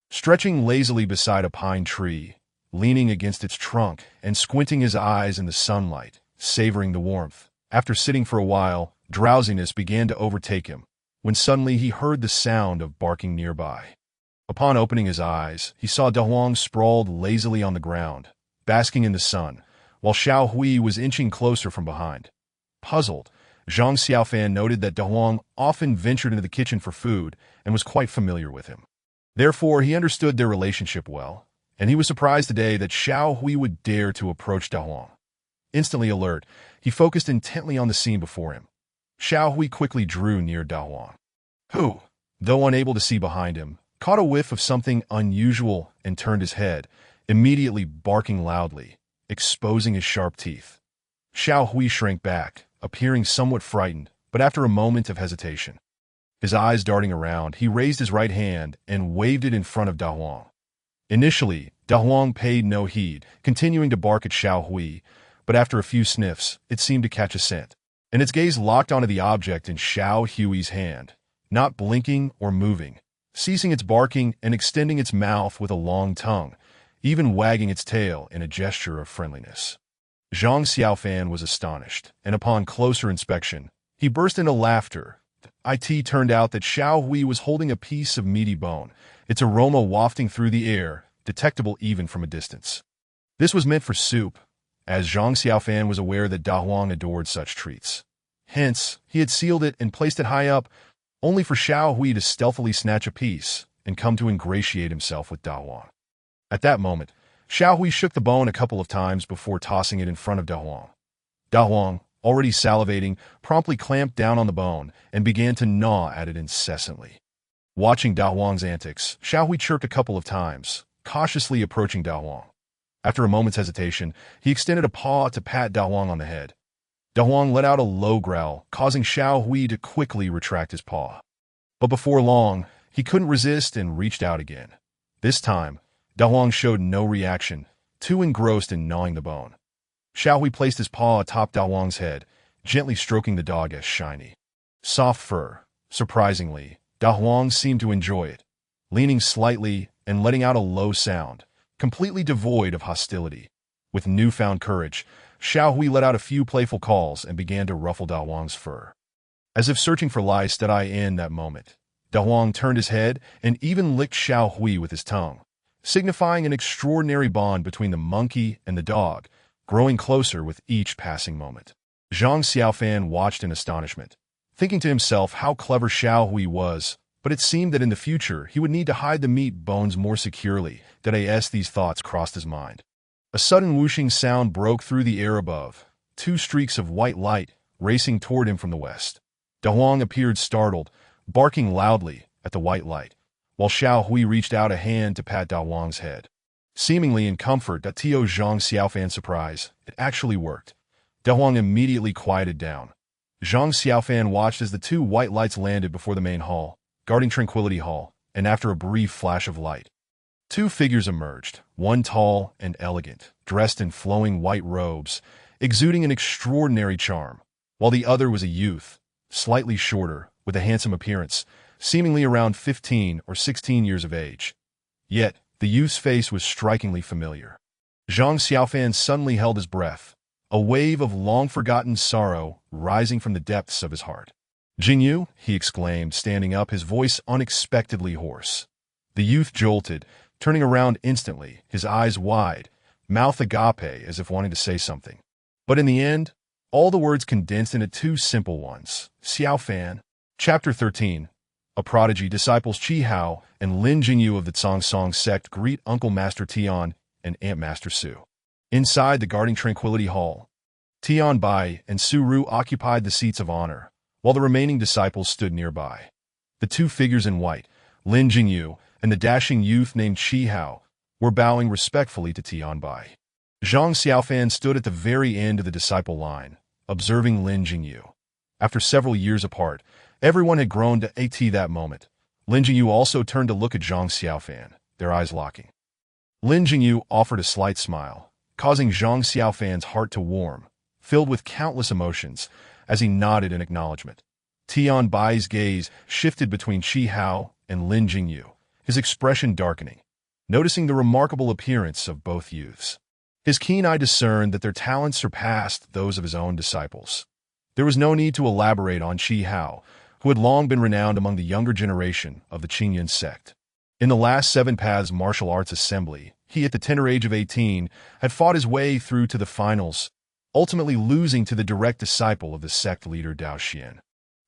Stretching lazily beside a pine tree, leaning against its trunk and squinting his eyes in the sunlight, savoring the warmth. After sitting for a while, drowsiness began to overtake him, when suddenly he heard the sound of barking nearby. Upon opening his eyes, he saw Dahuang sprawled lazily on the ground, basking in the sun, while Xiao Hui was inching closer from behind. Puzzled, Zhang Xiaofan noted that Dahuang often ventured into the kitchen for food and was quite familiar with him. Therefore, he understood their relationship well, and he was surprised today that Xiao Hui would dare to approach Dahuang. Instantly alert, he focused intently on the scene before him. Xiao Hui quickly drew near Dahuang, who, though unable to see behind him, caught a whiff of something unusual and turned his head, immediately barking loudly, exposing his sharp teeth. Xiao Hui shrank back, appearing somewhat frightened, but after a moment of hesitation, his eyes darting around, he raised his right hand and waved it in front of Dahuang. Initially, Dahuang paid no heed, continuing to bark at Xiao Hui, but after a few sniffs, it seemed to catch a scent, and its gaze locked onto the object in Xiao Hui's hand, not blinking or moving, ceasing its barking and extending its mouth with a long tongue, even wagging its tail in a gesture of friendliness. Zhang Xiaofan was astonished, and upon closer inspection, he burst into laughter. It turned out that Xiao Hui was holding a piece of meaty bone, its aroma wafting through the air, detectable even from a distance. This was meant for soup, as Zhang Xiaofan was aware that Dahuang adored such treats. Hence, he had sealed it and placed it high up, only for Xiao Hui to stealthily snatch a piece and come to ingratiate himself with Dahuang. At that moment, Xiao Hui shook the bone a couple of times before tossing it in front of Dahuang. Dahuang, already salivating, promptly clamped down on the bone and began to gnaw at it incessantly. Watching Dahuang's antics, Xiao Hui chirped a couple of times, cautiously approaching Dahuang. After a moment's hesitation, he extended a paw to pat Dahuang on the head. Dahuang let out a low growl, causing Xiao Hui to quickly retract his paw. But before long, he couldn't resist and reached out again. This time, Dahuang showed no reaction, too engrossed in gnawing the bone. Xiao Hui placed his paw atop Dahuang's head, gently stroking the dog's shiny, soft fur. Surprisingly, Da Huang seemed to enjoy it, leaning slightly and letting out a low sound, completely devoid of hostility. With newfound courage, Xiao Hui let out a few playful calls and began to ruffle Da Huang's fur. As if searching for lice that I in that moment, Da Huang turned his head and even licked Xiao Hui with his tongue, signifying an extraordinary bond between the monkey and the dog, growing closer with each passing moment. Zhang Xiaofan watched in astonishment, thinking to himself how clever Xiao Hui was, but it seemed that in the future he would need to hide the meat bones more securely. These thoughts crossed his mind. A sudden whooshing sound broke through the air above, two streaks of white light racing toward him from the west. Da Huang appeared startled, barking loudly at the white light, while Xiao Hui reached out a hand to pat Da Huang's head. Seemingly in comfort to Zhang Xiaofan's surprise, it actually worked. Da Huang immediately quieted down. Zhang Xiaofan watched as the two white lights landed before the main hall, guarding Tranquility Hall, and after a brief flash of light, two figures emerged, one tall and elegant, dressed in flowing white robes, exuding an extraordinary charm, while the other was a youth, slightly shorter, with a handsome appearance, seemingly around 15 or 16 years of age. Yet, the youth's face was strikingly familiar. Zhang Xiaofan suddenly held his breath, a wave of long-forgotten sorrow rising from the depths of his heart. "Jingyu," he exclaimed, standing up, his voice unexpectedly hoarse. The youth jolted, turning around instantly, his eyes wide, mouth agape as if wanting to say something. But in the end, all the words condensed into two simple ones. Xiaofan. Chapter 13. A prodigy. Disciples Qi Hao and Lin Jingyu of the Song sect greet Uncle Master Tian and Aunt Master Su. Inside the guarding Tranquility Hall, Tian Bai and Su Ru occupied the seats of honor, while the remaining disciples stood nearby. The two figures in white, Lin Jingyu and the dashing youth named Qi Hao, were bowing respectfully to Tian Bai. Zhang Xiaofan stood at the very end of the disciple line, observing Lin Jingyu. After several years apart, everyone had grown to that moment. Lin Jingyu also turned to look at Zhang Xiaofan, their eyes locking. Lin Jingyu offered a slight smile, causing Zhang Xiaofan's heart to warm, filled with countless emotions, as he nodded in acknowledgement. Tian Bai's gaze shifted between Qi Hao and Lin Jingyu, his expression darkening, noticing the remarkable appearance of both youths. His keen eye discerned that their talents surpassed those of his own disciples. There was no need to elaborate on Qi Hao, who had long been renowned among the younger generation of the Qingyun sect. In the last 7 Paths Martial Arts Assembly, he, at the tender age of 18, had fought his way through to the finals, ultimately losing to the direct disciple of the sect leader Dao Xian,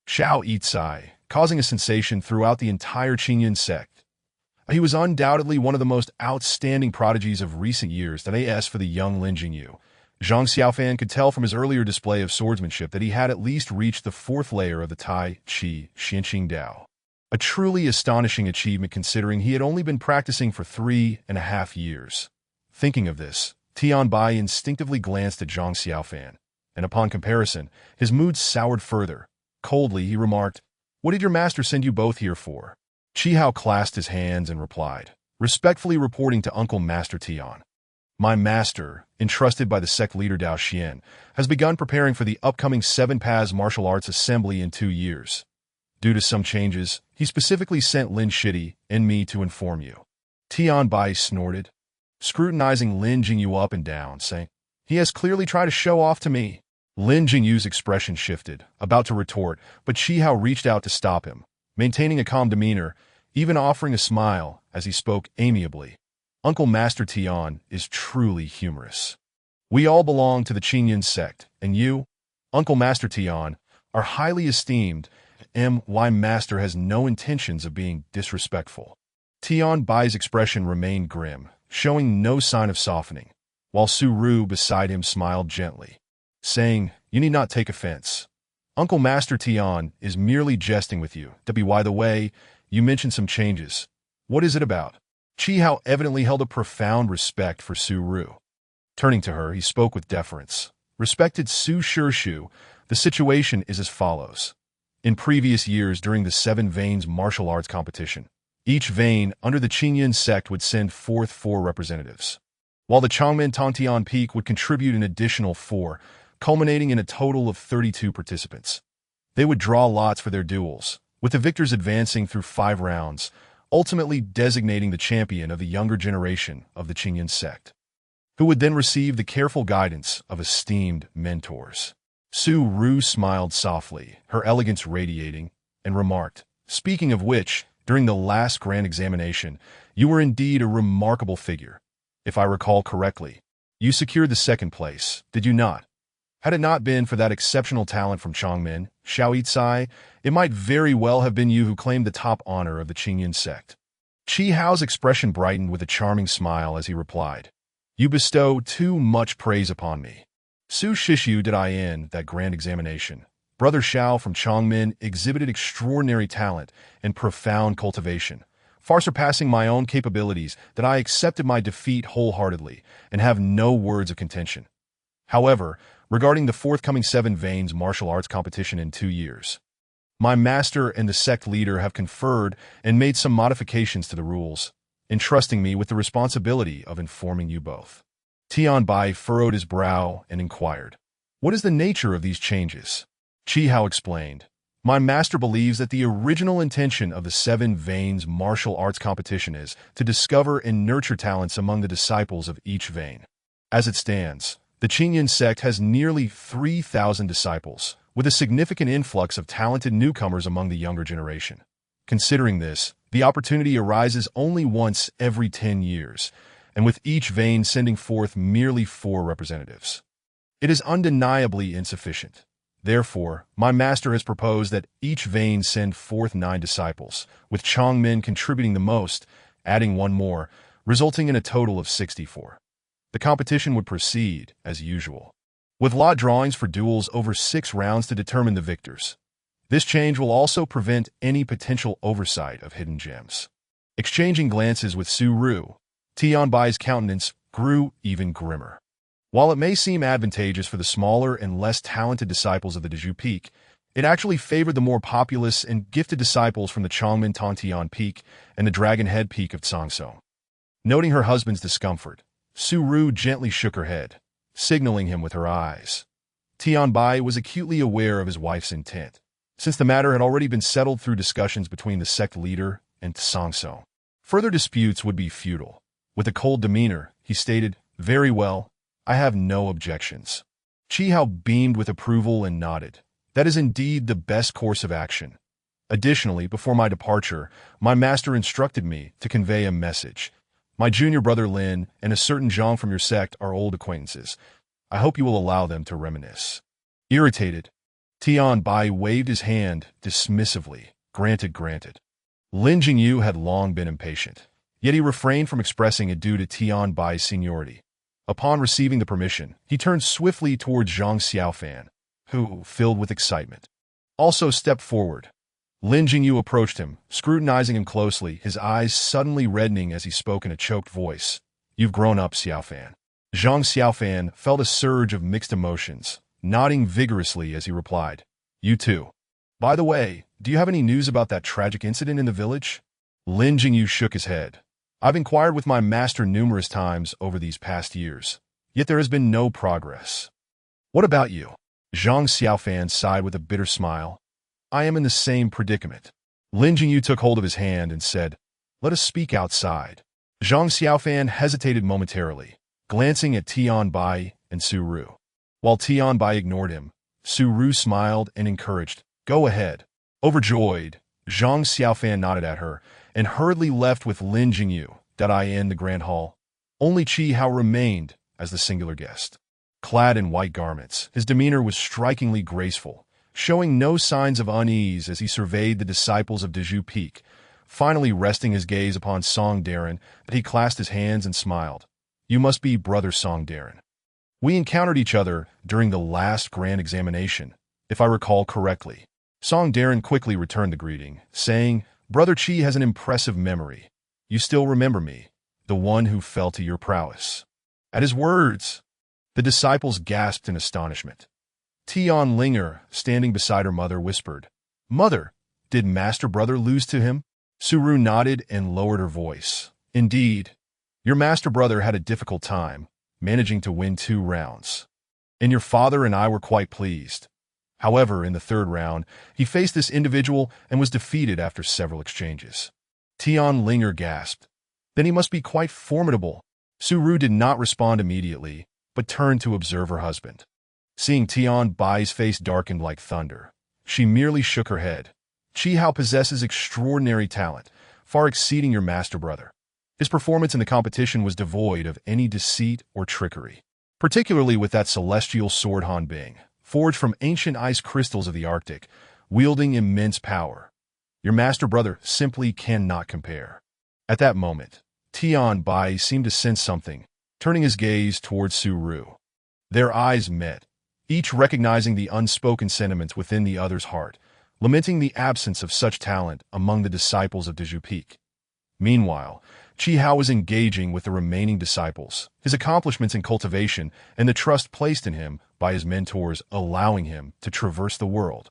Xiao Yicai, causing a sensation throughout the entire Qingyun sect. He was undoubtedly one of the most outstanding prodigies of recent years. For the young Lin Jingyu, Zhang Xiaofan could tell from his earlier display of swordsmanship that he had at least reached the 4th layer of the Tai Chi Xianqing Dao. A truly astonishing achievement considering he had only been practicing for 3.5 years. Thinking of this, Tian Bai instinctively glanced at Zhang Xiaofan, and upon comparison, his mood soured further. Coldly, he remarked, "What did your master send you both here for?" Qi Hao clasped his hands and replied, respectfully reporting to Uncle Master Tian. "My master, entrusted by the sect leader Dao Xian, has begun preparing for the upcoming 7 Paths Martial Arts Assembly in 2 years. Due to some changes, he specifically sent Lin Shidi and me to inform you." Tian Bai snorted, scrutinizing Lin Jingyu up and down, saying, "He has clearly tried to show off to me." Lin Jingyu's expression shifted, about to retort, but Qi Hao reached out to stop him, maintaining a calm demeanor, even offering a smile as he spoke amiably. "Uncle Master Tian is truly humorous. We all belong to the Qingyun sect, and you, Uncle Master Tian, are highly esteemed. My master has no intentions of being disrespectful." Tian Bai's expression remained grim, showing no sign of softening, while Su Ru beside him smiled gently, saying, "You need not take offense. Uncle Master Tian is merely jesting with you. By the way, you mentioned some changes. What is it about?" Qi Hao evidently held a profound respect for Su Ru. Turning to her, he spoke with deference. "Respected Su Shirshu, the situation is as follows. In previous years during the 7 Veins martial arts competition, each vein under the Qingyun sect would send forth 4 representatives, while the Changmen Tongtian Peak would contribute an additional 4, culminating in a total of 32 participants. They would draw lots for their duels, with the victors advancing through 5 rounds, ultimately designating the champion of the younger generation of the Qingyun sect, who would then receive the careful guidance of esteemed mentors. Su Ru smiled softly, her elegance radiating, and remarked, "Speaking of which, during the last grand examination, you were indeed a remarkable figure. If I recall correctly, you secured the 2nd place, did you not? Had it not been for that exceptional talent from Chongmen, Xiaoitsai, it might very well have been you who claimed the top honor of the Qingyun sect." Qi Hao's expression brightened with a charming smile as he replied, "You bestow too much praise upon me. Su Shishu did I in that grand examination. Brother Xiao from Chongmen exhibited extraordinary talent and profound cultivation, far surpassing my own capabilities, that I accepted my defeat wholeheartedly and have no words of contention. However, regarding the forthcoming 7 Veins martial arts competition in 2 years, my master and the sect leader have conferred and made some modifications to the rules, entrusting me with the responsibility of informing you both." Tianbai furrowed his brow and inquired, "What is the nature of these changes?" Qi Hao explained, "My master believes that the original intention of the 7 Veins martial arts competition is to discover and nurture talents among the disciples of each vein. As it stands, the Qingyun sect has nearly 3,000 disciples, with a significant influx of talented newcomers among the younger generation. Considering this, the opportunity arises only once every 10 years, and with each vein sending forth merely 4 representatives. It is undeniably insufficient. Therefore, my master has proposed that each vein send forth 9 disciples, with Chongmen contributing the most, adding 1 more, resulting in a total of 64. The competition would proceed, as usual, with lot drawings for duels over 6 rounds to determine the victors. This change will also prevent any potential oversight of hidden gems." Exchanging glances with Su Ru, Tianbai's countenance grew even grimmer. While it may seem advantageous for the smaller and less talented disciples of the Dezhu Peak, it actually favored the more populous and gifted disciples from the Chongmen Tongtian Peak and the Dragon Head Peak of Cangsong. Noting her husband's discomfort, Su Ru gently shook her head, signaling him with her eyes. Tianbai was acutely aware of his wife's intent, since the matter had already been settled through discussions between the sect leader and Cangsong. Further disputes would be futile. With a cold demeanor, he stated, "Very well, I have no objections." Qi Hao beamed with approval and nodded. "That is indeed the best course of action. Additionally, before my departure, my master instructed me to convey a message. My junior brother Lin and a certain Zhang from your sect are old acquaintances. I hope you will allow them to reminisce." Irritated, Tianbai waved his hand dismissively. Granted. Lin Jingyu had long been impatient, yet he refrained from expressing it due to Tianbai's seniority. Upon receiving the permission, he turned swiftly towards Zhang Xiaofan, who, filled with excitement, also stepped forward. Lin Jingyu approached him, scrutinizing him closely, his eyes suddenly reddening as he spoke in a choked voice. "You've grown up, Xiaofan." Zhang Xiaofan felt a surge of mixed emotions, nodding vigorously as he replied, "You too. By the way, do you have any news about that tragic incident in the village?" Lin Jingyu shook his head. "I've inquired with my master numerous times over these past years, yet there has been no progress." "What about you?" Zhang Xiaofan sighed with a bitter smile. "I am in the same predicament." Lin Jingyu took hold of his hand and said, "Let us speak outside." Zhang Xiaofan hesitated momentarily, glancing at Tianbai and Su Ru. While Tianbai ignored him, Su Ru smiled and encouraged, "Go ahead." Overjoyed, Zhang Xiaofan nodded at her and hurriedly left with Lin Jingyu, in the grand hall. Only Qi Hao remained as the singular guest. Clad in white garments, his demeanor was strikingly graceful, showing no signs of unease as he surveyed the disciples of Dezhu Peak, finally resting his gaze upon Song Darren, that he clasped his hands and smiled. "You must be Brother Song Darren. We encountered each other during the last grand examination, if I recall correctly." Song Darren quickly returned the greeting, saying, "Brother Qi has an impressive memory. You still remember me, the one who fell to your prowess." At his words, the disciples gasped in astonishment. Tian Linger, standing beside her mother, whispered, "Mother, did Master Brother lose to him?" Su Ru nodded and lowered her voice. "Indeed, your Master Brother had a difficult time, managing to win 2 rounds. and your father and I were quite pleased. However, in the third round, he faced this individual and was defeated after several exchanges. Tian Linger gasped. Then he must be quite formidable. Su Ru did not respond immediately, but turned to observe her husband. Seeing Tian Bai's face darkened like thunder, she merely shook her head. Qi Hao possesses extraordinary talent, far exceeding your master brother. His performance in the competition was devoid of any deceit or trickery, particularly with that celestial sword Han Bing, forged from ancient ice crystals of the Arctic, wielding immense power. Your master brother simply cannot compare. At that moment, Tian Bai seemed to sense something, turning his gaze towards Su Ru. Their eyes met, each recognizing the unspoken sentiments within the other's heart, lamenting the absence of such talent among the disciples of Deju Peak. Meanwhile, Qi Hao was engaging with the remaining disciples, his accomplishments in cultivation and the trust placed in him by his mentors allowing him to traverse the world.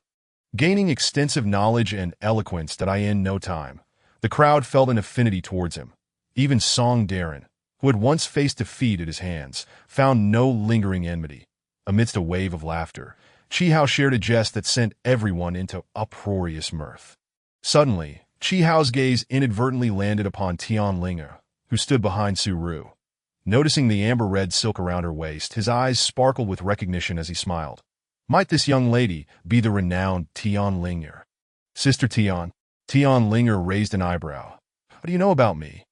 Gaining extensive knowledge and eloquence that in no time, the crowd felt an affinity towards him. Even Song Darren, who had once faced defeat at his hands, found no lingering enmity. Amidst a wave of laughter, Qi Hao shared a jest that sent everyone into uproarious mirth. Suddenly, Qi Hao's gaze inadvertently landed upon Tian Linger, who stood behind Su Ru. Noticing the amber-red silk around her waist, his eyes sparkled with recognition as he smiled. Might this young lady be the renowned Tian Linger? Sister Tian. Tian Linger raised an eyebrow. What do you know about me?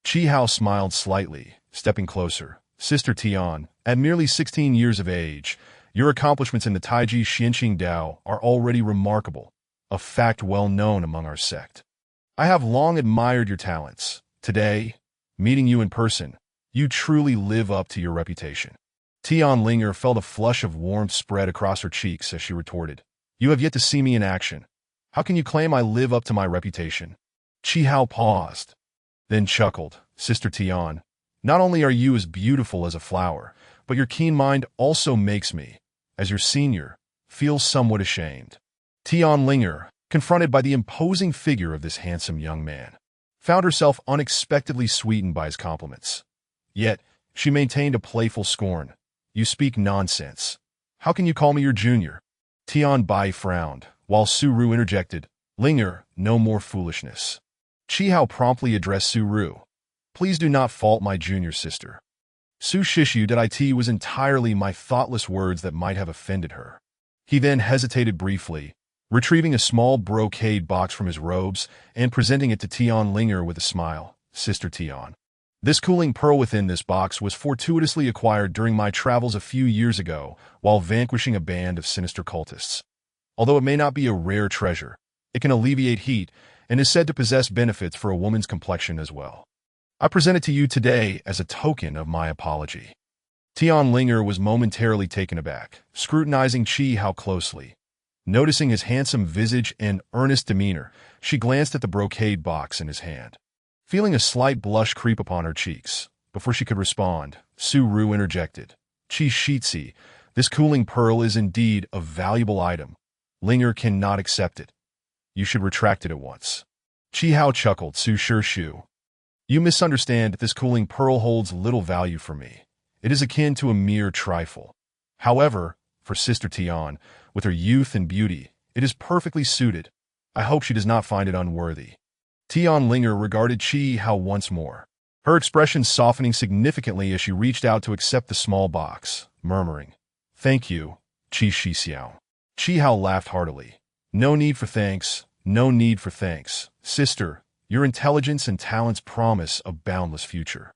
Qi Hao smiled slightly, stepping closer. Sister Tian, at merely 16 years of age, your accomplishments in the Taiji Xianqing Dao are already remarkable, a fact well known among our sect. I have long admired your talents. Today, meeting you in person, you truly live up to your reputation. Tian Linger felt a flush of warmth spread across her cheeks as she retorted. You have yet to see me in action. How can you claim I live up to my reputation? Qi Hao paused, then chuckled. Sister Tian, not only are you as beautiful as a flower, but your keen mind also makes me, as your senior, feel somewhat ashamed. Tian Linger, confronted by the imposing figure of this handsome young man, found herself unexpectedly sweetened by his compliments. Yet, she maintained a playful scorn. You speak nonsense. How can you call me your junior? Tian Bai frowned, while Su Ru interjected, Linger, no more foolishness. Qi Hao promptly addressed Su Ru. Please do not fault my junior sister. Su Shishu that it was entirely my thoughtless words that might have offended her. He then hesitated briefly, retrieving a small brocade box from his robes and presenting it to Tian Linger with a smile. Sister Tian. This cooling pearl within this box was fortuitously acquired during my travels a few years ago while vanquishing a band of sinister cultists. Although it may not be a rare treasure, it can alleviate heat and is said to possess benefits for a woman's complexion as well. I present it to you today as a token of my apology. Tian Linger was momentarily taken aback, scrutinizing Qi Hao closely. Noticing his handsome visage and earnest demeanor, she glanced at the brocade box in his hand. Feeling a slight blush creep upon her cheeks, before she could respond, Su Ru interjected. Qi Shitsi, this cooling pearl is indeed a valuable item. Linger cannot accept it. You should retract it at once. Qi Hao chuckled. Su Shu. You misunderstand. This cooling pearl holds little value for me. It is akin to a mere trifle. However, for Sister Tian, with her youth and beauty, it is perfectly suited. I hope she does not find it unworthy. Tian Linger regarded Qi Hao once more, her expression softening significantly as she reached out to accept the small box, murmuring, Thank you, Qi Xixiao. Qi Hao laughed heartily. No need for thanks, no need for thanks. Sister, your intelligence and talents promise a boundless future.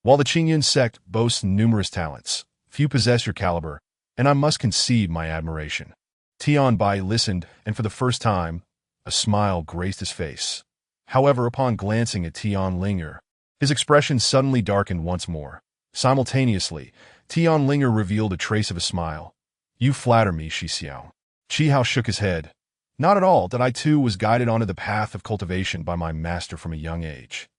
While the Qingyun sect boasts numerous talents, few possess your caliber, and I must concede my admiration. Tian Bai listened, and for the first time, a smile graced his face. However, upon glancing at Tian Linger, his expression suddenly darkened once more. Simultaneously, Tian Linger revealed a trace of a smile. You flatter me, Xixiao. Qi Hao shook his head. Not at all, that I too was guided onto the path of cultivation by my master from a young age.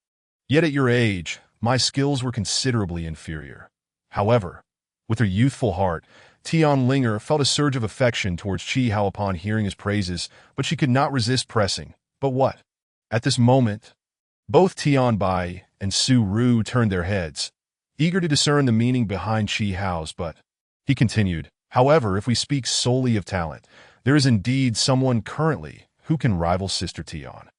Yet at your age, my skills were considerably inferior. However, with her youthful heart, Tian Linger felt a surge of affection towards Qi Hao upon hearing his praises, but she could not resist pressing. But what? At this moment, both Tian Bai and Su Ru turned their heads, eager to discern the meaning behind Qi Hao's but. He continued, However, if we speak solely of talent, there is indeed someone currently who can rival Sister Tian.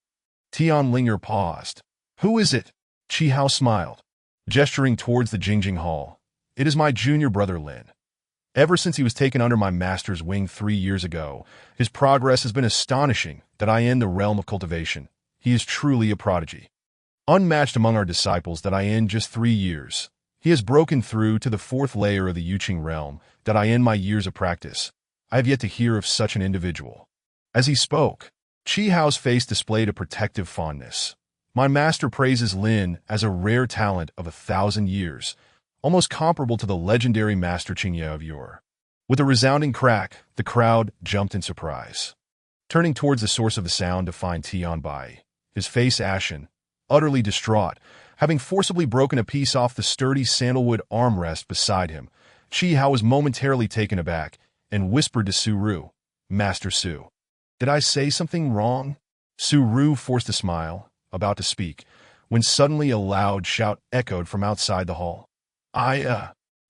Tianlinger paused. Who is it? Qi Hao smiled, gesturing towards the Jingjing Hall. It is my junior brother Lin. Ever since he was taken under my master's wing 3 years ago, his progress has been astonishing that I in the realm of cultivation. He is truly a prodigy. Unmatched among our disciples that I in just 3 years. He has broken through to the 4th layer of the Yuqing realm that I in my years of practice. I have yet to hear of such an individual. As he spoke, Qi Hao's face displayed a protective fondness. My master praises Lin as a rare talent of 1,000 years, almost comparable to the legendary master Qingye of yore. With a resounding crack, the crowd jumped in surprise. Turning towards the source of the sound to find Tian Bai, his face ashen, utterly distraught, having forcibly broken a piece off the sturdy sandalwood armrest beside him, Qi Hao was momentarily taken aback and whispered to Su Ru, Master Su. Did I say something wrong? Su Ru forced a smile, about to speak, when suddenly a loud shout echoed from outside the hall.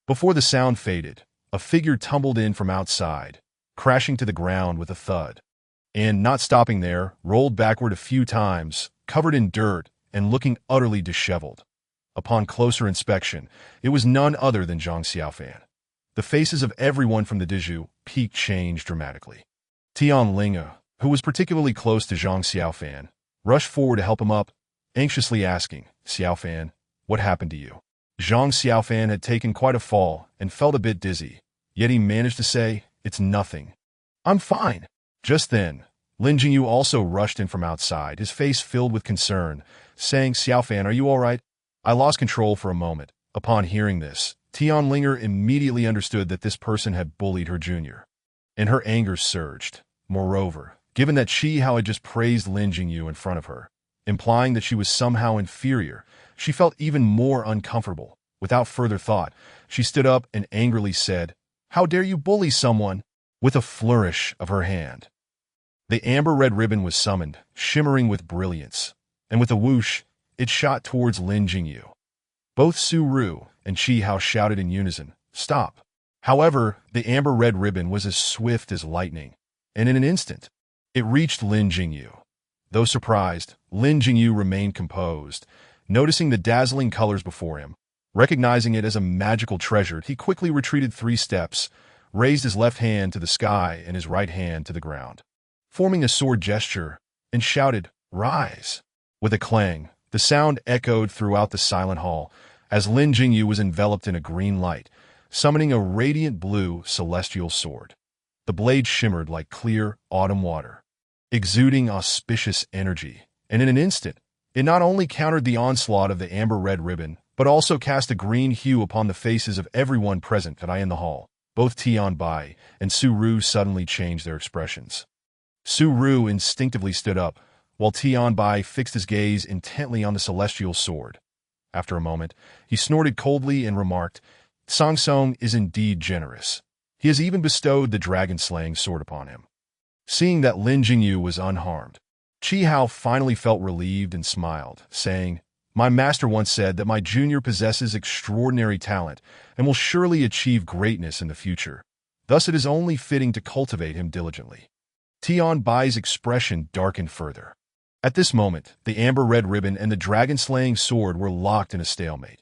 Before the sound faded, a figure tumbled in from outside, crashing to the ground with a thud. And, not stopping there, rolled backward a few times, covered in dirt and looking utterly disheveled. Upon closer inspection, it was none other than Zhang Xiaofan. The faces of everyone from the Diju peak changed dramatically. Tianlinger, who was particularly close to Zhang Xiaofan, rushed forward to help him up, anxiously asking, Xiaofan, what happened to you? Zhang Xiaofan had taken quite a fall and felt a bit dizzy, yet he managed to say, It's nothing. I'm fine. Just then, Lin Jingyu also rushed in from outside, his face filled with concern, saying, Xiaofan, are you all right? I lost control for a moment. Upon hearing this, Tianlinger immediately understood that this person had bullied her junior, and her anger surged. Moreover, given that Qi Hao had just praised Lin Jingyu in front of her, implying that she was somehow inferior, she felt even more uncomfortable. Without further thought, she stood up and angrily said, How dare you bully someone? With a flourish of her hand, the amber-red ribbon was summoned, shimmering with brilliance, and with a whoosh, it shot towards Lin Jingyu. Both Su Ru and Qi Hao shouted in unison, Stop! However, the amber-red ribbon was as swift as lightning, and in an instant, it reached Lin Jingyu. Though surprised, Lin Jingyu remained composed. Noticing the dazzling colors before him, recognizing it as a magical treasure, he quickly retreated 3 steps, raised his left hand to the sky and his right hand to the ground, forming a sword gesture, and shouted, Rise! With a clang, the sound echoed throughout the silent hall as Lin Jingyu was enveloped in a green light, summoning a radiant blue celestial sword. The blade shimmered like clear autumn water, exuding auspicious energy, and in an instant, it not only countered the onslaught of the amber-red ribbon, but also cast a green hue upon the faces of everyone present in the hall. Both Tian Bai and Su Ru suddenly changed their expressions. Su Ru instinctively stood up, while Tian Bai fixed his gaze intently on the celestial sword. After a moment, he snorted coldly and remarked, Song Song is indeed generous. He has even bestowed the dragon-slaying sword upon him. Seeing that Lin Jingyu was unharmed, Qi Hao finally felt relieved and smiled, saying, My master once said that my junior possesses extraordinary talent and will surely achieve greatness in the future. Thus it is only fitting to cultivate him diligently. Tian Bai's expression darkened further. At this moment, the amber-red ribbon and the dragon-slaying sword were locked in a stalemate.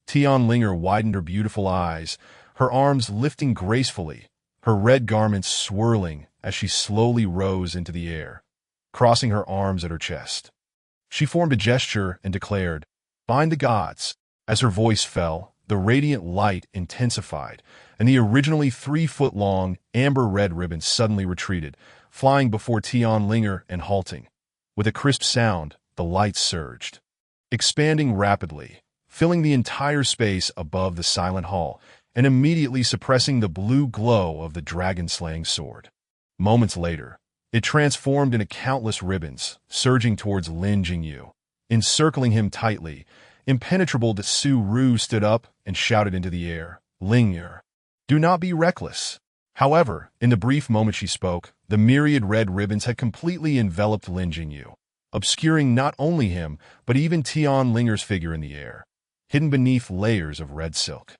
Tianlinger widened her beautiful eyes, her arms lifting gracefully, her red garments swirling as she slowly rose into the air, crossing her arms at her chest. She formed a gesture and declared, Bind the gods. As her voice fell, the radiant light intensified, and the originally 3-foot-long amber-red ribbon suddenly retreated, flying before Tianlinger and halting. With a crisp sound, the light surged, expanding rapidly, filling the entire space above the silent hall, and immediately suppressing the blue glow of the dragon-slaying sword. Moments later, it transformed into countless ribbons, surging towards Lin Jingyu, encircling him tightly. Impenetrable to Su Ru stood up and shouted into the air, Lingyer, do not be reckless. However, in the brief moment she spoke, the myriad red ribbons had completely enveloped Lin Jingyu, obscuring not only him, but even Tianlinger's figure in the air, hidden beneath layers of red silk.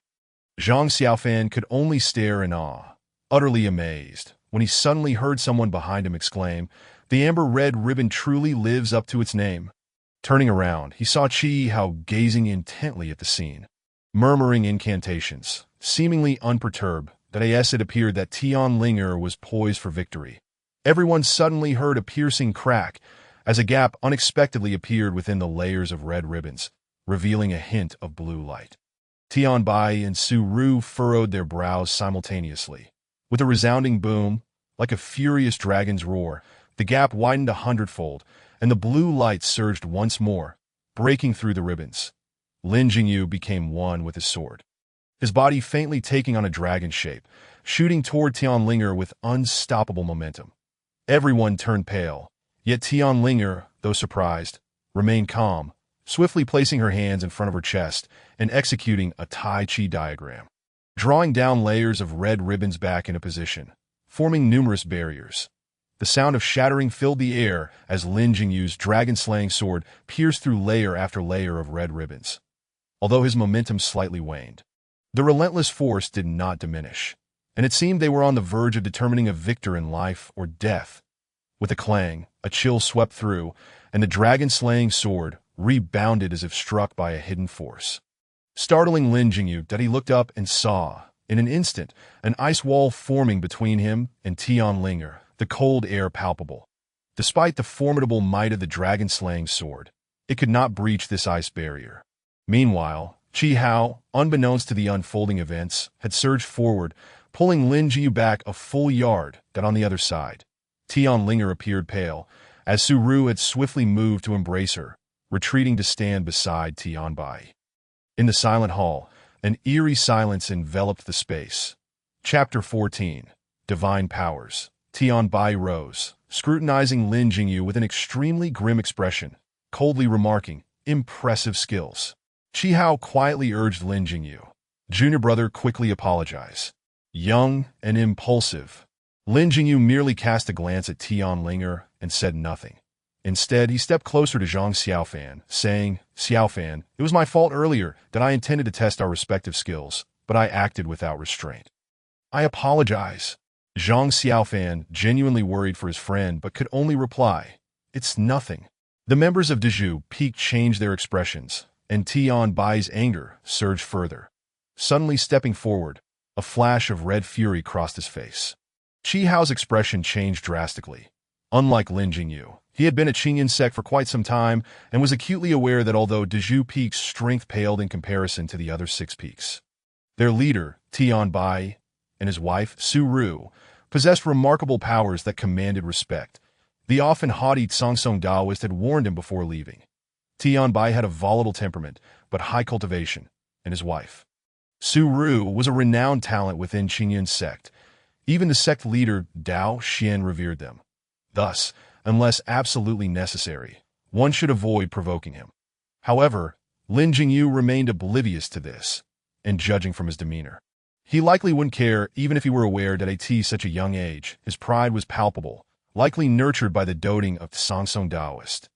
Zhang Xiaofan could only stare in awe. utterly amazed, when he suddenly heard someone behind him exclaim, "The amber-red ribbon truly lives up to its name." Turning around, he saw Qi Hao gazing intently at the scene, murmuring incantations, seemingly unperturbed. That as it appeared that Tian Linger was poised for victory. Everyone suddenly heard a piercing crack as a gap unexpectedly appeared within the layers of red ribbons, revealing a hint of blue light. Tian Bai and Su Ru furrowed their brows simultaneously. With a resounding boom, like a furious dragon's roar, the gap widened 100-fold, and the blue light surged once more, breaking through the ribbons. Lin Jingyu became one with his sword, his body faintly taking on a dragon shape, shooting toward Tian Linger with unstoppable momentum. Everyone turned pale, yet Tian Linger, though surprised, remained calm, swiftly placing her hands in front of her chest and executing a Tai Chi diagram, drawing down layers of red ribbons back into position, forming numerous barriers. The sound of shattering filled the air as Lin Jingyu's dragon-slaying sword pierced through layer after layer of red ribbons. Although his momentum slightly waned, the relentless force did not diminish, and it seemed they were on the verge of determining a victor in life or death. With a clang, a chill swept through, and the dragon-slaying sword rebounded as if struck by a hidden force. Startling Lin Jingyu, that he looked up and saw, in an instant, an ice wall forming between him and Tian Linger, the cold air palpable. Despite the formidable might of the dragon-slaying sword, it could not breach this ice barrier. Meanwhile, Qi Hao, unbeknownst to the unfolding events, had surged forward, pulling Lin Jingyu back a full yard. That on the other side, Tian Linger appeared pale, as Su Ru had swiftly moved to embrace her, retreating to stand beside Tian Bai. In the silent hall, an eerie silence enveloped the space. Chapter 14. Divine Powers. Tian Bai rose, scrutinizing Lin Jingyu with an extremely grim expression, coldly remarking, "Impressive skills." Qi Hao quietly urged Lin Jingyu. Junior brother quickly apologized. Young and impulsive, Lin Jingyu merely cast a glance at Tian Linger and said nothing. Instead, he stepped closer to Zhang Xiaofan, saying, "Xiaofan, it was my fault earlier that I intended to test our respective skills, but I acted without restraint. I apologize." Zhang Xiaofan, genuinely worried for his friend, but could only reply, "It's nothing." The members of Dezhu Peak changed their expressions, and Tian Bai's anger surged further. Suddenly stepping forward, a flash of red fury crossed his face. Qi Hao's expression changed drastically. Unlike Lin Jingyu, he had been a Qingyun sect for quite some time and was acutely aware that although Dezhu Peak's strength paled in comparison to the other 6 peaks, their leader, Tian Bai, and his wife, Su Ru, possessed remarkable powers that commanded respect. The often haughty Sangsong Taoist had warned him before leaving. Tian Bai had a volatile temperament, but high cultivation, and his wife, Su Ru, was a renowned talent within Qingyun sect. Even the sect leader, Dao Xian, revered them. Thus, unless absolutely necessary, one should avoid provoking him. However, Lin Jingyu remained oblivious to this, and judging from his demeanor, he likely wouldn't care even if he were aware that at such a young age, his pride was palpable, likely nurtured by the doting of the Sangsong Taoist.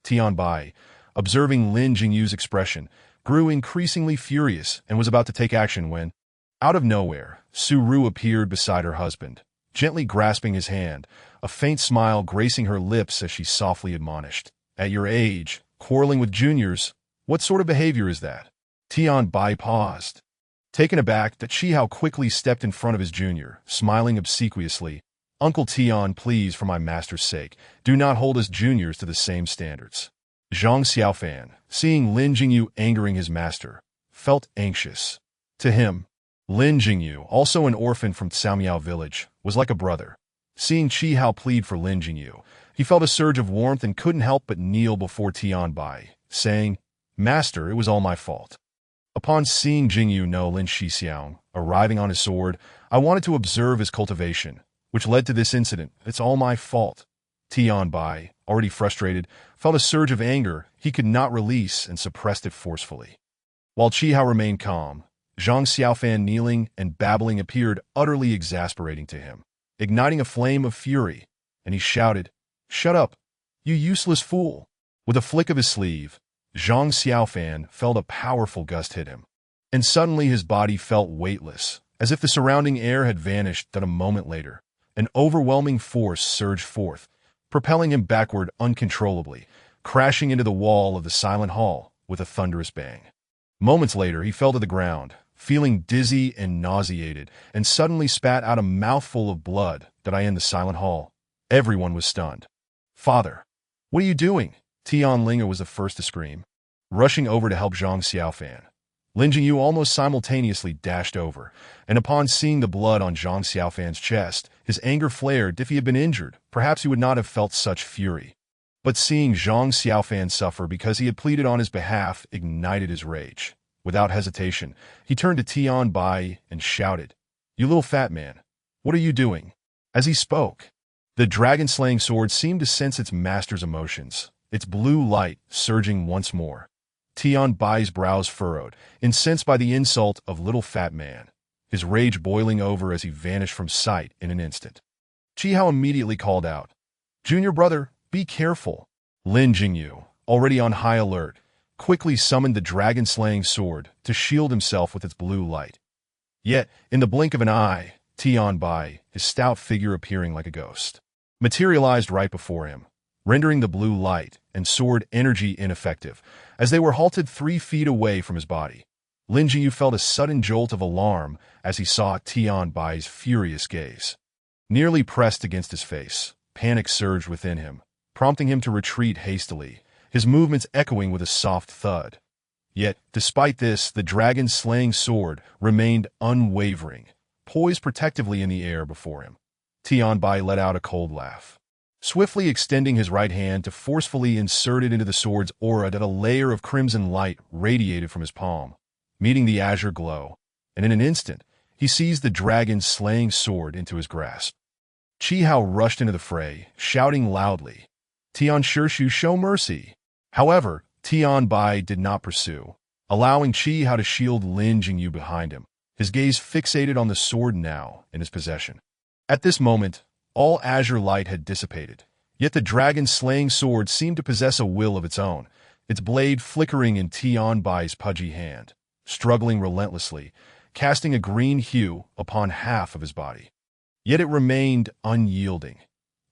Tian Bai, observing Lin Jingyu's expression, grew increasingly furious and was about to take action when, out of nowhere, Su Ru appeared beside her husband, gently grasping his hand, a faint smile gracing her lips as she softly admonished, "At your age, quarreling with juniors, what sort of behavior is that?" Tian Bai paused. Taken aback, that Qi Hao quickly stepped in front of his junior, smiling obsequiously, "Uncle Tian, please, for my master's sake, do not hold us juniors to the same standards." Zhang Xiaofan, seeing Lin Jingyu angering his master, felt anxious. To him, Lin Jingyu, also an orphan from Caomiao village, was like a brother. Seeing Qi Hao plead for Lin Jingyu, he felt a surge of warmth and couldn't help but kneel before Tian Bai, saying, "Master, it was all my fault." Upon seeing Jingyu no Lin Shixiang arriving on his sword, I wanted to observe his cultivation, which led to this incident. It's all my fault. Tian Bai, already frustrated, felt a surge of anger he could not release and suppressed it forcefully. While Qi Hao remained calm, Zhang Xiaofan kneeling and babbling appeared utterly exasperating to him, igniting a flame of fury, and he shouted, "Shut up, you useless fool!" With a flick of his sleeve, Zhang Xiaofan felt a powerful gust hit him, and suddenly his body felt weightless, As if the surrounding air had vanished, that a moment later, an overwhelming force surged forth, propelling him backward uncontrollably, crashing into the wall of the silent hall with a thunderous bang. Moments later, he fell to the ground, feeling dizzy and nauseated, and suddenly spat out a mouthful of blood that I in the silent hall. Everyone was stunned. "Father, what are you doing?" Tianlinga was the first to scream, rushing over to help Zhang Xiaofan. Lin Jingyu almost simultaneously dashed over, and upon seeing the blood on Zhang Xiaofan's chest, his anger flared. If he had been injured, perhaps he would not have felt such fury. But seeing Zhang Xiaofan suffer because he had pleaded on his behalf ignited his rage. Without hesitation, he turned to Tian Bai and shouted, "You little fat man, what are you doing?" As he spoke, the dragon-slaying sword seemed to sense its master's emotions, its blue light surging once more. Tian Bai's brows furrowed, incensed by the insult of little fat man, his rage boiling over as he vanished from sight in an instant. Qi Hao immediately called out, "Junior brother, be careful." Lin Jingyu, already on high alert, quickly summoned the dragon-slaying sword to shield himself with its blue light. Yet, in the blink of an eye, Tian Bai, his stout figure appearing like a ghost, materialized right before him, rendering the blue light and sword energy ineffective, as they were halted 3 feet away from his body. Lin Jingyu felt a sudden jolt of alarm as he saw Tian Bai's furious gaze. Nearly pressed against his face, panic surged within him, prompting him to retreat hastily, his movements echoing with a soft thud. Yet, despite this, the dragon-slaying sword remained unwavering, poised protectively in the air before him. Tian Bai let out a cold laugh, swiftly extending his right hand to forcefully insert it into the sword's aura that a layer of crimson light radiated from his palm, meeting the azure glow, and in an instant, he seized the dragon-slaying sword into his grasp. Qi Hao rushed into the fray, shouting loudly, "Tian Shishu, show mercy!" However, Tian Bai did not pursue, allowing Qi Hao to shield Lin Jingyu behind him, his gaze fixated on the sword now in his possession. At this moment, all azure light had dissipated, yet the dragon-slaying sword seemed to possess a will of its own, its blade flickering in Tian Bai's pudgy hand, struggling relentlessly, casting a green hue upon half of his body. Yet it remained unyielding.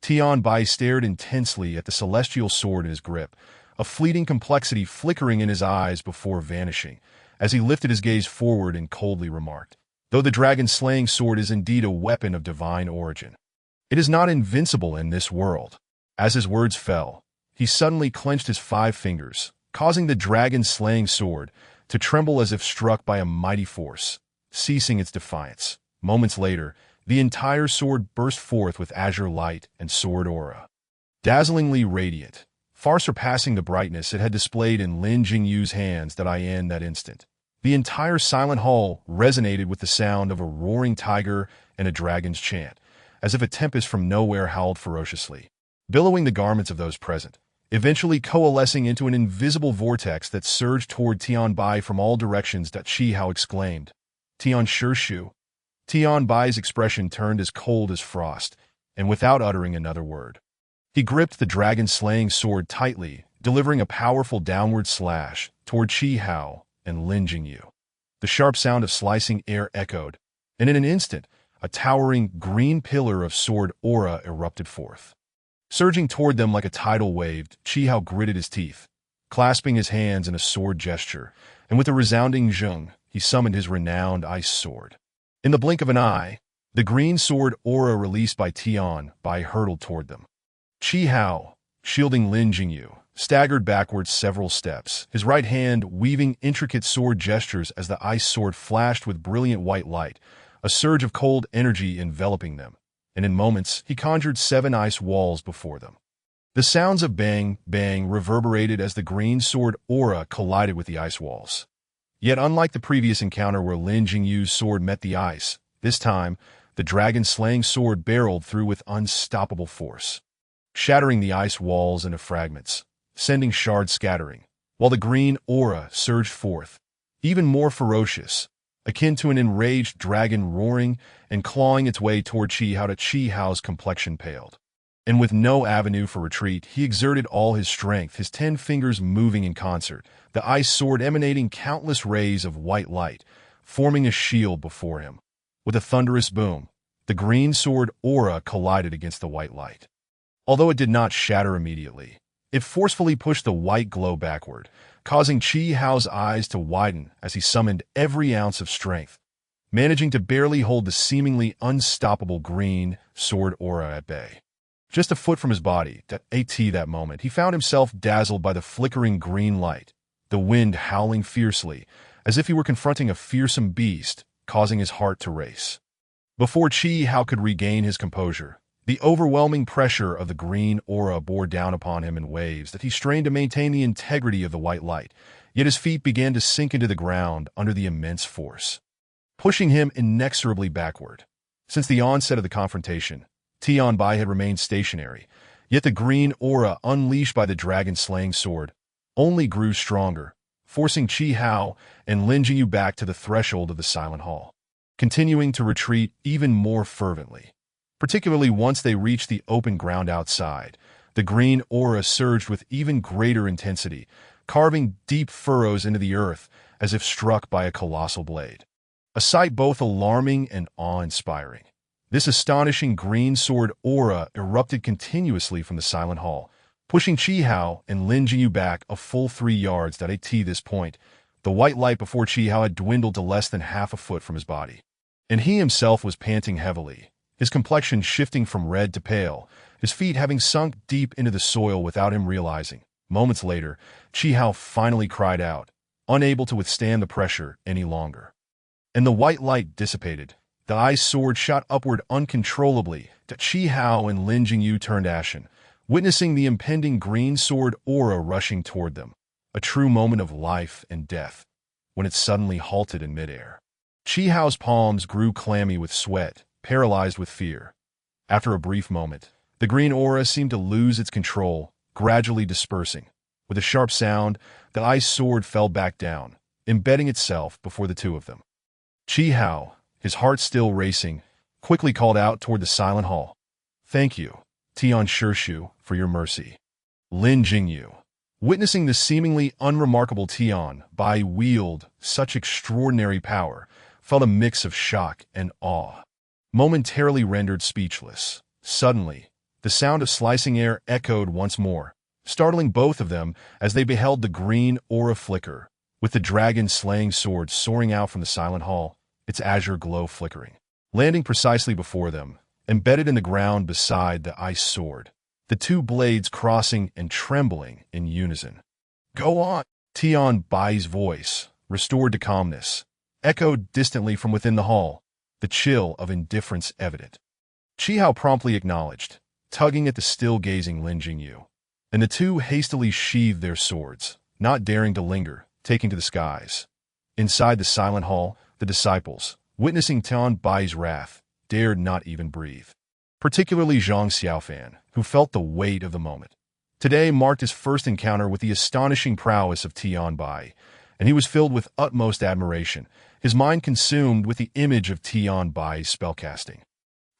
Tian Bai stared intensely at the celestial sword in his grip, a fleeting complexity flickering in his eyes before vanishing, as he lifted his gaze forward and coldly remarked, "Though the dragon-slaying sword is indeed a weapon of divine origin, it is not invincible in this world." As his words fell, he suddenly clenched his 5 fingers, causing the dragon-slaying sword to tremble as if struck by a mighty force, ceasing its defiance. Moments later, the entire sword burst forth with azure light and sword aura, dazzlingly radiant, far surpassing the brightness it had displayed in Lin Jingyu's hands in that instant. The entire silent hall resonated with the sound of a roaring tiger and a dragon's chant, as if a tempest from nowhere howled ferociously, billowing the garments of those present, eventually coalescing into an invisible vortex that surged toward Tian Bai from all directions. Qi Hao exclaimed, "Tian Shishu." Tian Bai's expression turned as cold as frost, and without uttering another word, he gripped the dragon-slaying sword tightly, delivering a powerful downward slash toward Qi Hao and Lin Jingyu. The sharp sound of slicing air echoed, and in an instant, a towering green pillar of sword aura erupted forth. Surging toward them like a tidal wave, Qi Hao gritted his teeth, clasping his hands in a sword gesture, and with a resounding zheng, he summoned his renowned ice sword. In the blink of an eye, the green sword aura released by Tian Bai hurtled toward them. Qi Hao, shielding Lin Jingyu, staggered backwards several steps, his right hand weaving intricate sword gestures as the ice sword flashed with brilliant white light, a surge of cold energy enveloping them, and in moments he conjured 7 ice walls before them. The sounds of bang, bang reverberated as the green sword aura collided with the ice walls. Yet unlike the previous encounter where Lin Jingyu's sword met the ice, this time, the dragon-slaying sword barreled through with unstoppable force, shattering the ice walls into fragments, sending shards scattering, while the green aura surged forth, even more ferocious, akin to an enraged dragon roaring and clawing its way toward Qi Hao. Qi Hao's complexion paled, and with no avenue for retreat, he exerted all his strength, his 10 fingers moving in concert, the ice sword emanating countless rays of white light, forming a shield before him. With a thunderous boom, the green sword aura collided against the white light. Although it did not shatter immediately, it forcefully pushed the white glow backward, causing Qi Hao's eyes to widen as he summoned every ounce of strength, managing to barely hold the seemingly unstoppable green sword aura at bay. Just a foot from his body, that moment, he found himself dazzled by the flickering green light, the wind howling fiercely, as if he were confronting a fearsome beast, causing his heart to race. Before Qi Hao could regain his composure, the overwhelming pressure of the green aura bore down upon him in waves that he strained to maintain the integrity of the white light, yet his feet began to sink into the ground under the immense force, pushing him inexorably backward. Since the onset of the confrontation, Tianbai had remained stationary, yet the green aura unleashed by the dragon-slaying sword only grew stronger, forcing Qi Hao and Lin Jingyu back to the threshold of the Silent Hall, continuing to retreat even more fervently. Particularly once they reached the open ground outside, the green aura surged with even greater intensity, carving deep furrows into the earth as if struck by a colossal blade. A sight both alarming and awe-inspiring. This astonishing green sword aura erupted continuously from the Silent Hall, pushing Qi Hao and Lin Jingyu back a full 3 yards. At this point, the white light before Qi Hao had dwindled to less than half a foot from his body, and he himself was panting heavily, his complexion shifting from red to pale, his feet having sunk deep into the soil without him realizing. Moments later, Qi Hao finally cried out, unable to withstand the pressure any longer. And the white light dissipated. The ice sword shot upward uncontrollably. Qi Hao and Lin Jingyu turned ashen, witnessing the impending green sword aura rushing toward them, a true moment of life and death, when it suddenly halted in midair. Qi Hao's palms grew clammy with sweat, paralyzed with fear. After a brief moment, the green aura seemed to lose its control, gradually dispersing. With a sharp sound, the ice sword fell back down, embedding itself before the two of them. Qi Hao, his heart still racing, quickly called out toward the Silent Hall. "Thank you, Tian Shishu, for your mercy." Lin Jingyu, witnessing the seemingly unremarkable Tianbai wield such extraordinary power, felt a mix of shock and awe, momentarily rendered speechless. Suddenly, the sound of slicing air echoed once more, startling both of them as they beheld the green aura flicker, with the dragon-slaying sword soaring out from the Silent Hall, its azure glow flickering, landing precisely before them, embedded in the ground beside the ice sword, the two blades crossing and trembling in unison. "Go on!" Tianbai's voice, restored to calmness, echoed distantly from within the hall, the chill of indifference evident. Qi Hao promptly acknowledged, tugging at the still-gazing Lin Jingyu, and the two hastily sheathed their swords, not daring to linger, taking to the skies. Inside the Silent Hall, the disciples, witnessing Tianbai's wrath, dared not even breathe. Particularly Zhang Xiaofan, who felt the weight of the moment. Today marked his first encounter with the astonishing prowess of Tianbai, and he was filled with utmost admiration, his mind consumed with the image of Tianbai's spellcasting,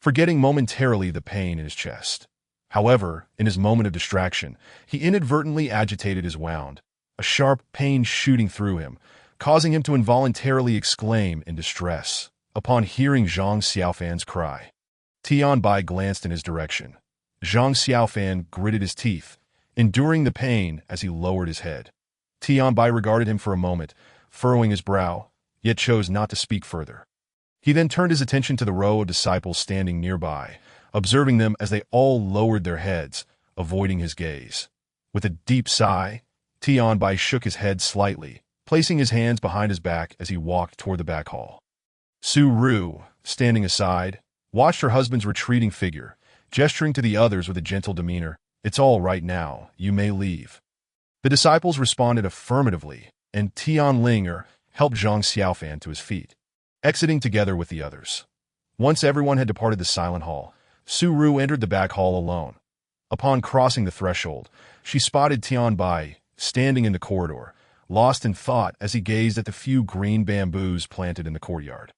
forgetting momentarily the pain in his chest. However, in his moment of distraction, he inadvertently agitated his wound, a sharp pain shooting through him, causing him to involuntarily exclaim in distress upon hearing Zhang Xiaofan's cry. Tianbai glanced in his direction. Zhang Xiaofan gritted his teeth, enduring the pain as he lowered his head. Tianbai regarded him for a moment, furrowing his brow, yet chose not to speak further. He then turned his attention to the row of disciples standing nearby, observing them as they all lowered their heads, avoiding his gaze. With a deep sigh, Tianbai shook his head slightly, placing his hands behind his back as he walked toward the back hall. Su Ru, standing aside, watched her husband's retreating figure, gesturing to the others with a gentle demeanor. "It's all right now, you may leave." The disciples responded affirmatively, and Tianlinger helped Zhang Xiaofan to his feet, exiting together with the others. Once everyone had departed the Silent Hall, Su Ru entered the back hall alone. Upon crossing the threshold, she spotted Tianbai standing in the corridor, lost in thought as he gazed at the few green bamboos planted in the courtyard.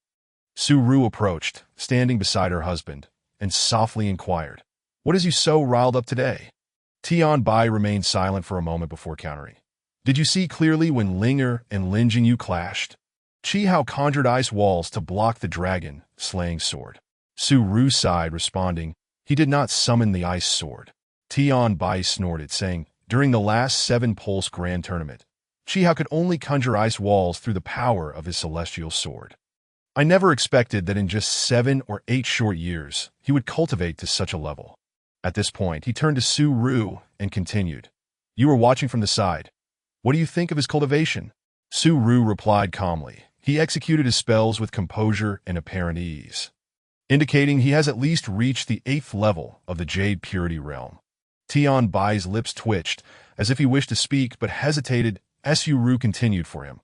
Su Ru approached, standing beside her husband, and softly inquired, "What has you so riled up today?" Tianbai remained silent for a moment before countering. "Did you see clearly when Linger and Lin Jingyu clashed?" Qi Hao conjured ice walls to block the dragon, slaying sword. Su Ru sighed, responding, he did not summon the ice sword. Tian Bai snorted, saying, during the last 7 Pulse Grand Tournament, Qi Hao could only conjure ice walls through the power of his celestial sword. I never expected that in just 7 or 8 short years, he would cultivate to such a level. At this point, he turned to Su Ru and continued, you were watching from the side. What do you think of his cultivation? Su Ru replied calmly. He executed his spells with composure and apparent ease, indicating he has at least reached the 8th level of the Jade Purity realm. Tian Bai's lips twitched, as if he wished to speak but hesitated. Su Ru continued for him.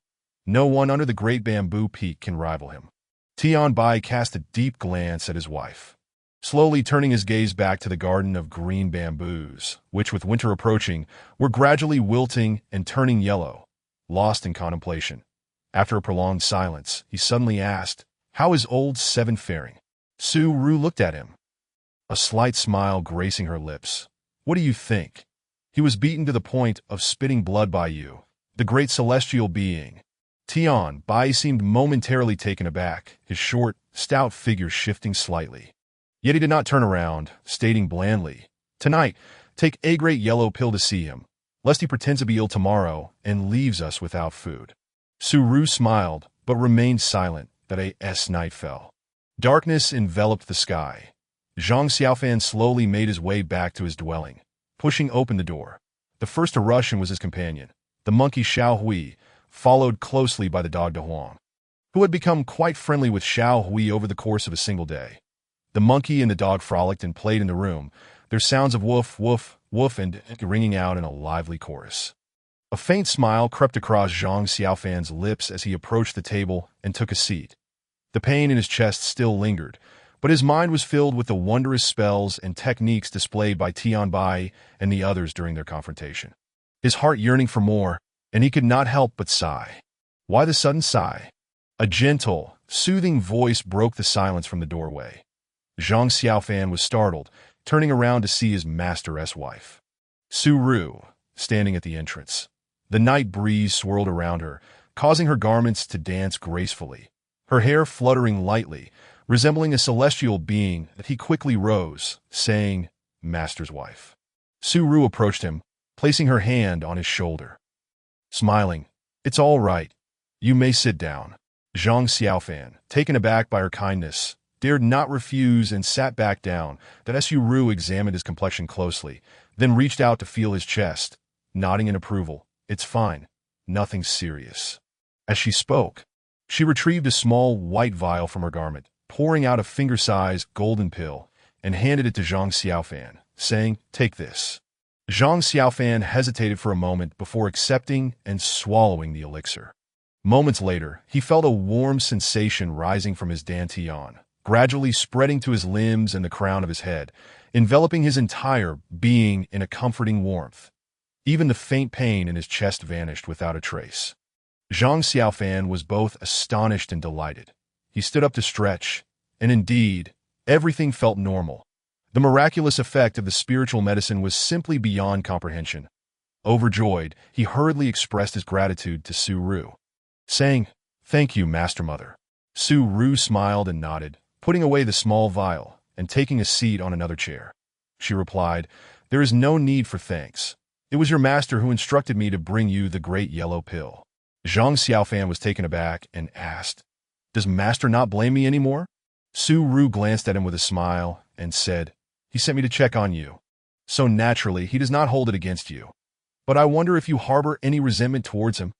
No one under the Great Bamboo Peak can rival him. Tian Bai cast a deep glance at his wife, slowly turning his gaze back to the garden of green bamboos, which, with winter approaching, were gradually wilting and turning yellow, lost in contemplation. After a prolonged silence, he suddenly asked, how is old Seven faring? Su Ru looked at him, a slight smile gracing her lips. What do you think? He was beaten to the point of spitting blood by you, the great celestial being. Tian Bai seemed momentarily taken aback, his short, stout figure shifting slightly. Yet he did not turn around, stating blandly, tonight, take a great yellow pill to see him, lest he pretends to be ill tomorrow and leaves us without food. Su Ru smiled, but remained silent. That night fell. Darkness enveloped the sky. Zhang Xiaofan slowly made his way back to his dwelling, pushing open the door. The first to rush in was his companion, the monkey Xiao Hui, followed closely by the dog De Huang, who had become quite friendly with Xiao Hui over the course of a single day. The monkey and the dog frolicked and played in the room, their sounds of woof, woof, woof and ringing out in a lively chorus. A faint smile crept across Zhang Xiaofan's lips as he approached the table and took a seat. The pain in his chest still lingered, but his mind was filled with the wondrous spells and techniques displayed by Tian Bai and the others during their confrontation. His heart yearning for more, and he could not help but sigh. Why the sudden sigh? A gentle, soothing voice broke the silence from the doorway. Zhang Xiaofan was startled, turning around to see his master's wife, Su Ru, standing at the entrance. The night breeze swirled around her, causing her garments to dance gracefully, her hair fluttering lightly, resembling a celestial being. That he quickly rose, saying, master's wife. Su Ru approached him, placing her hand on his shoulder. Smiling, it's all right. You may sit down. Zhang Xiaofan, taken aback by her kindness, dared not refuse and sat back down. That Su Ru examined his complexion closely, then reached out to feel his chest, nodding in approval. It's fine. Nothing serious. As she spoke, she retrieved a small white vial from her garment, pouring out a finger-sized golden pill, and handed it to Zhang Xiaofan, saying, take this. Zhang Xiaofan hesitated for a moment before accepting and swallowing the elixir. Moments later, he felt a warm sensation rising from his dantian, gradually spreading to his limbs and the crown of his head, enveloping his entire being in a comforting warmth. Even the faint pain in his chest vanished without a trace. Zhang Xiaofan was both astonished and delighted. He stood up to stretch, and indeed, everything felt normal. The miraculous effect of the spiritual medicine was simply beyond comprehension. Overjoyed, he hurriedly expressed his gratitude to Su Ru, saying, thank you, Master Mother. Su Ru smiled and nodded, putting away the small vial and taking a seat on another chair. She replied, there is no need for thanks. It was your master who instructed me to bring you the great yellow pill. Zhang Xiaofan was taken aback and asked, does master not blame me anymore? Su Ru glanced at him with a smile and said, he sent me to check on you. So naturally, he does not hold it against you. But I wonder if you harbor any resentment towards him?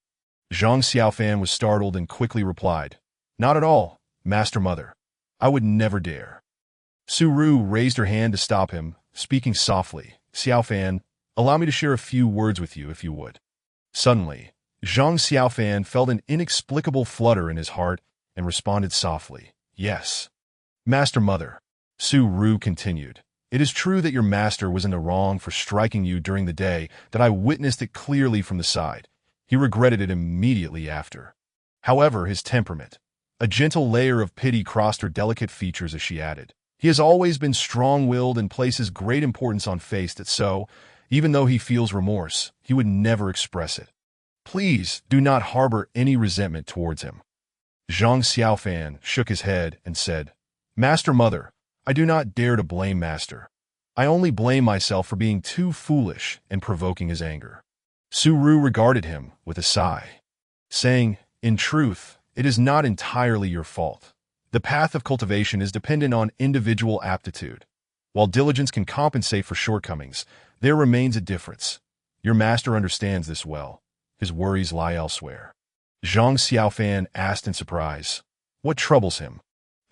Zhang Xiaofan was startled and quickly replied, not at all, Master Mother. I would never dare. Su Ru raised her hand to stop him, speaking softly, Xiaofan, allow me to share a few words with you if you would. Suddenly, Zhang Xiaofan felt an inexplicable flutter in his heart and responded softly, yes. Master Mother, Su Ru continued, it is true that your master was in the wrong for striking you during the day, that I witnessed it clearly from the side. He regretted it immediately after. However, his temperament, a gentle layer of pity crossed her delicate features as she added, he has always been strong-willed and places great importance on faith that so, even though he feels remorse, he would never express it. Please do not harbor any resentment towards him. Zhang Xiaofan shook his head and said, Master Mother, I do not dare to blame Master. I only blame myself for being too foolish and provoking his anger. Su Ru regarded him with a sigh, saying, In truth, it is not entirely your fault. The path of cultivation is dependent on individual aptitude. While diligence can compensate for shortcomings, there remains a difference. Your master understands this well. His worries lie elsewhere. Zhang Xiaofan asked in surprise, What troubles him?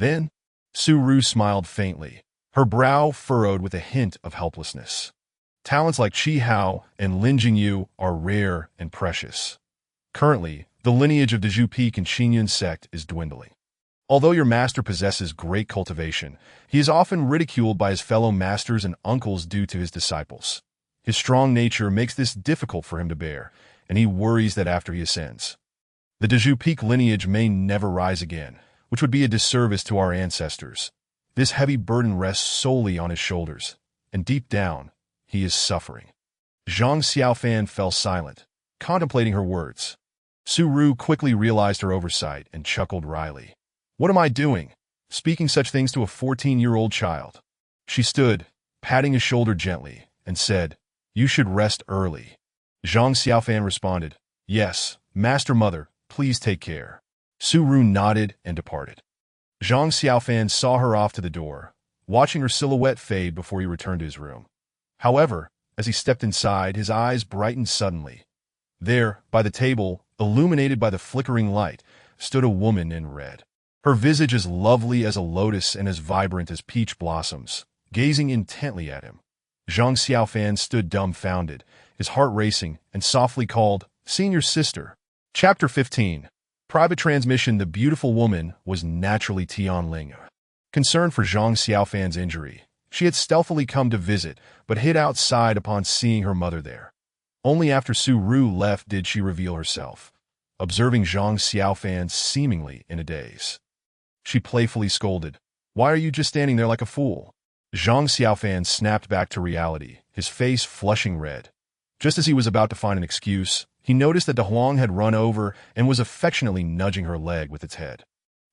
Then, Su Ru smiled faintly, her brow furrowed with a hint of helplessness. Talents like Qi Hao and Lin Jingyu are rare and precious. Currently, the lineage of the Zhu Peak and Qingyun sect is dwindling. Although your master possesses great cultivation, he is often ridiculed by his fellow masters and uncles due to his disciples. His strong nature makes this difficult for him to bear, and he worries that after he ascends, the Zhu Peak lineage may never rise again, which would be a disservice to our ancestors. This heavy burden rests solely on his shoulders, and deep down, he is suffering. Zhang Xiaofan fell silent, contemplating her words. Su Ru quickly realized her oversight and chuckled wryly. What am I doing, speaking such things to a 14-year-old child? She stood, patting his shoulder gently, and said, You should rest early. Zhang Xiaofan responded, Yes, Master Mother, please take care. Su Ru nodded and departed. Zhang Xiaofan saw her off to the door, watching her silhouette fade before he returned to his room. However, as he stepped inside, his eyes brightened suddenly. There, by the table, illuminated by the flickering light, stood a woman in red. Her visage as lovely as a lotus and as vibrant as peach blossoms, gazing intently at him. Zhang Xiaofan stood dumbfounded, his heart racing, and softly called, Senior Sister. Chapter 15. Private transmission. The beautiful woman was naturally Tianling. Concerned for Zhang Xiaofan's injury, she had stealthily come to visit, but hid outside upon seeing her mother there. Only after Su Ru left did she reveal herself, observing Zhang Xiaofan seemingly in a daze. She playfully scolded, Why are you just standing there like a fool? Zhang Xiaofan snapped back to reality, his face flushing red. Just as he was about to find an excuse, he noticed that De Huang had run over and was affectionately nudging her leg with its head.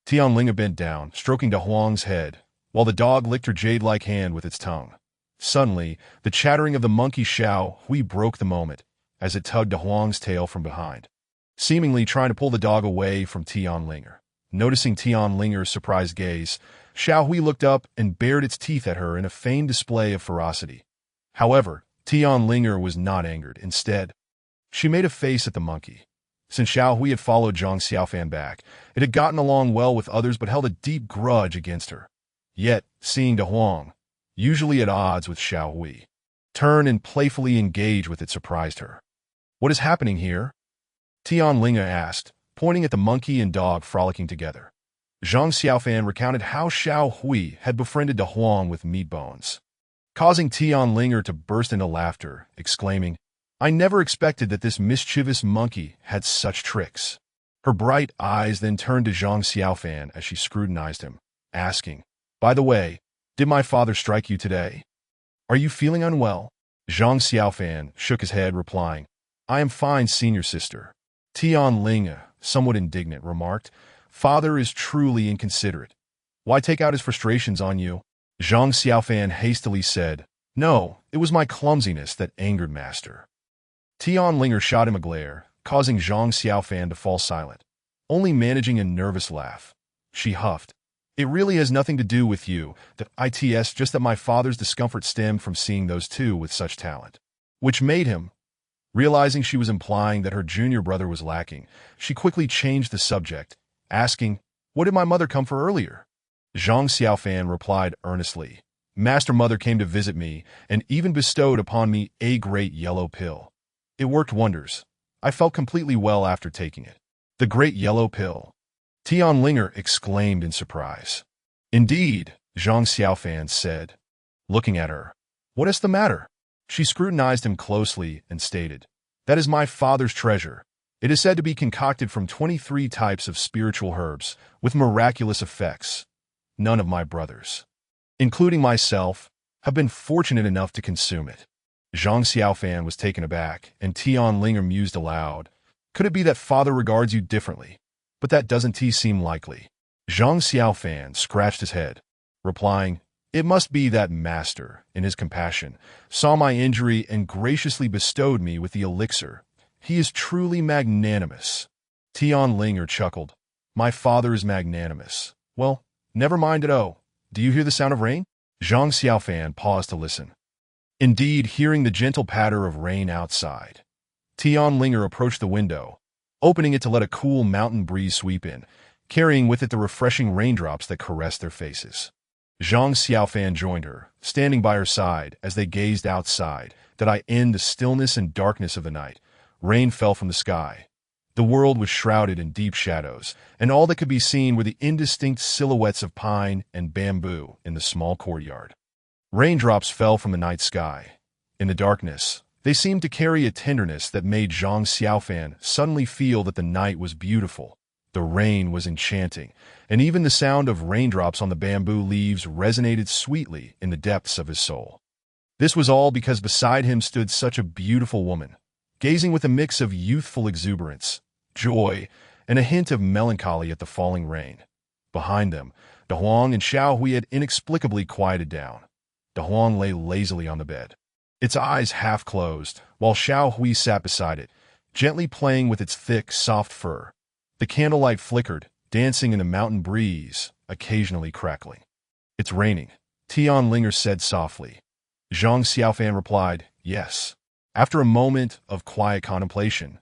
Tianling bent down, stroking De Huang's head, while the dog licked her jade-like hand with its tongue. Suddenly, the chattering of the monkey Xiao Hui broke the moment, as it tugged De Huang's tail from behind, seemingly trying to pull the dog away from Tianling. Noticing Tianling's surprised gaze, Xiao Hui looked up and bared its teeth at her in a feigned display of ferocity. However, Tianling was not angered. Instead, she made a face at the monkey. Since Xiao Hui had followed Zhang Xiaofan back, it had gotten along well with others but held a deep grudge against her. Yet, seeing De Huang, usually at odds with Xiao Hui, turn and playfully engage with it surprised her. What is happening here? Tianling asked, pointing at the monkey and dog frolicking together. Zhang Xiaofan recounted how Xiao Hui had befriended De Huang with meat bones, causing Tianling to burst into laughter, exclaiming, I never expected that this mischievous monkey had such tricks. Her bright eyes then turned to Zhang Xiaofan as she scrutinized him, asking, By the way, did my father strike you today? Are you feeling unwell? Zhang Xiaofan shook his head, replying, I am fine, senior sister. Tianling, somewhat indignant, remarked, Father is truly inconsiderate. Why take out his frustrations on you? Zhang Xiaofan hastily said, No, it was my clumsiness that angered Master. Tianling shot him a glare, causing Zhang Xiaofan to fall silent, only managing a nervous laugh. She huffed, It really has nothing to do with you, it's just that my father's discomfort stemmed from seeing those two with such talent. Which made him. Realizing she was implying that her junior brother was lacking, she quickly changed the subject, asking, What did my mother come for earlier? Zhang Xiaofan replied earnestly, Master Mother came to visit me and even bestowed upon me a great yellow pill. It worked wonders. I felt completely well after taking it. The great yellow pill. Tianling exclaimed in surprise. Indeed, Zhang Xiaofan said, looking at her. What is the matter? She scrutinized him closely and stated, That is my father's treasure. It is said to be concocted from 23 types of spiritual herbs, with miraculous effects. None of my brothers, including myself, have been fortunate enough to consume it. Zhang Xiaofan was taken aback, and Tianling mused aloud. Could it be that father regards you differently? But that doesn't seem likely. Zhang Xiaofan scratched his head, replying, "It must be that master, in his compassion, saw my injury and graciously bestowed me with the elixir. He is truly magnanimous." Tianlinger chuckled. "My father is magnanimous. Well, never mind it. Oh, do you hear the sound of rain?" Zhang Xiaofan paused to listen. Indeed, hearing the gentle patter of rain outside. Tianlinger approached the window, opening it to let a cool mountain breeze sweep in, carrying with it the refreshing raindrops that caressed their faces. Zhang Xiaofan joined her, standing by her side as they gazed outside. Did I end the stillness and darkness of the night? Rain fell from the sky. The world was shrouded in deep shadows, and all that could be seen were the indistinct silhouettes of pine and bamboo in the small courtyard. Raindrops fell from the night sky. In the darkness, they seemed to carry a tenderness that made Zhang Xiaofan suddenly feel that the night was beautiful. The rain was enchanting, and even the sound of raindrops on the bamboo leaves resonated sweetly in the depths of his soul. This was all because beside him stood such a beautiful woman, gazing with a mix of youthful exuberance, joy, and a hint of melancholy at the falling rain. Behind them, De Huang and Xiao Hui had inexplicably quieted down. De Huang lay lazily on the bed, its eyes half closed, while Xiao Hui sat beside it, gently playing with its thick, soft fur. The candlelight flickered, dancing in the mountain breeze, occasionally crackling. "It's raining," Tianlinger said softly. Zhang Xiaofan replied, "Yes." After a moment of quiet contemplation,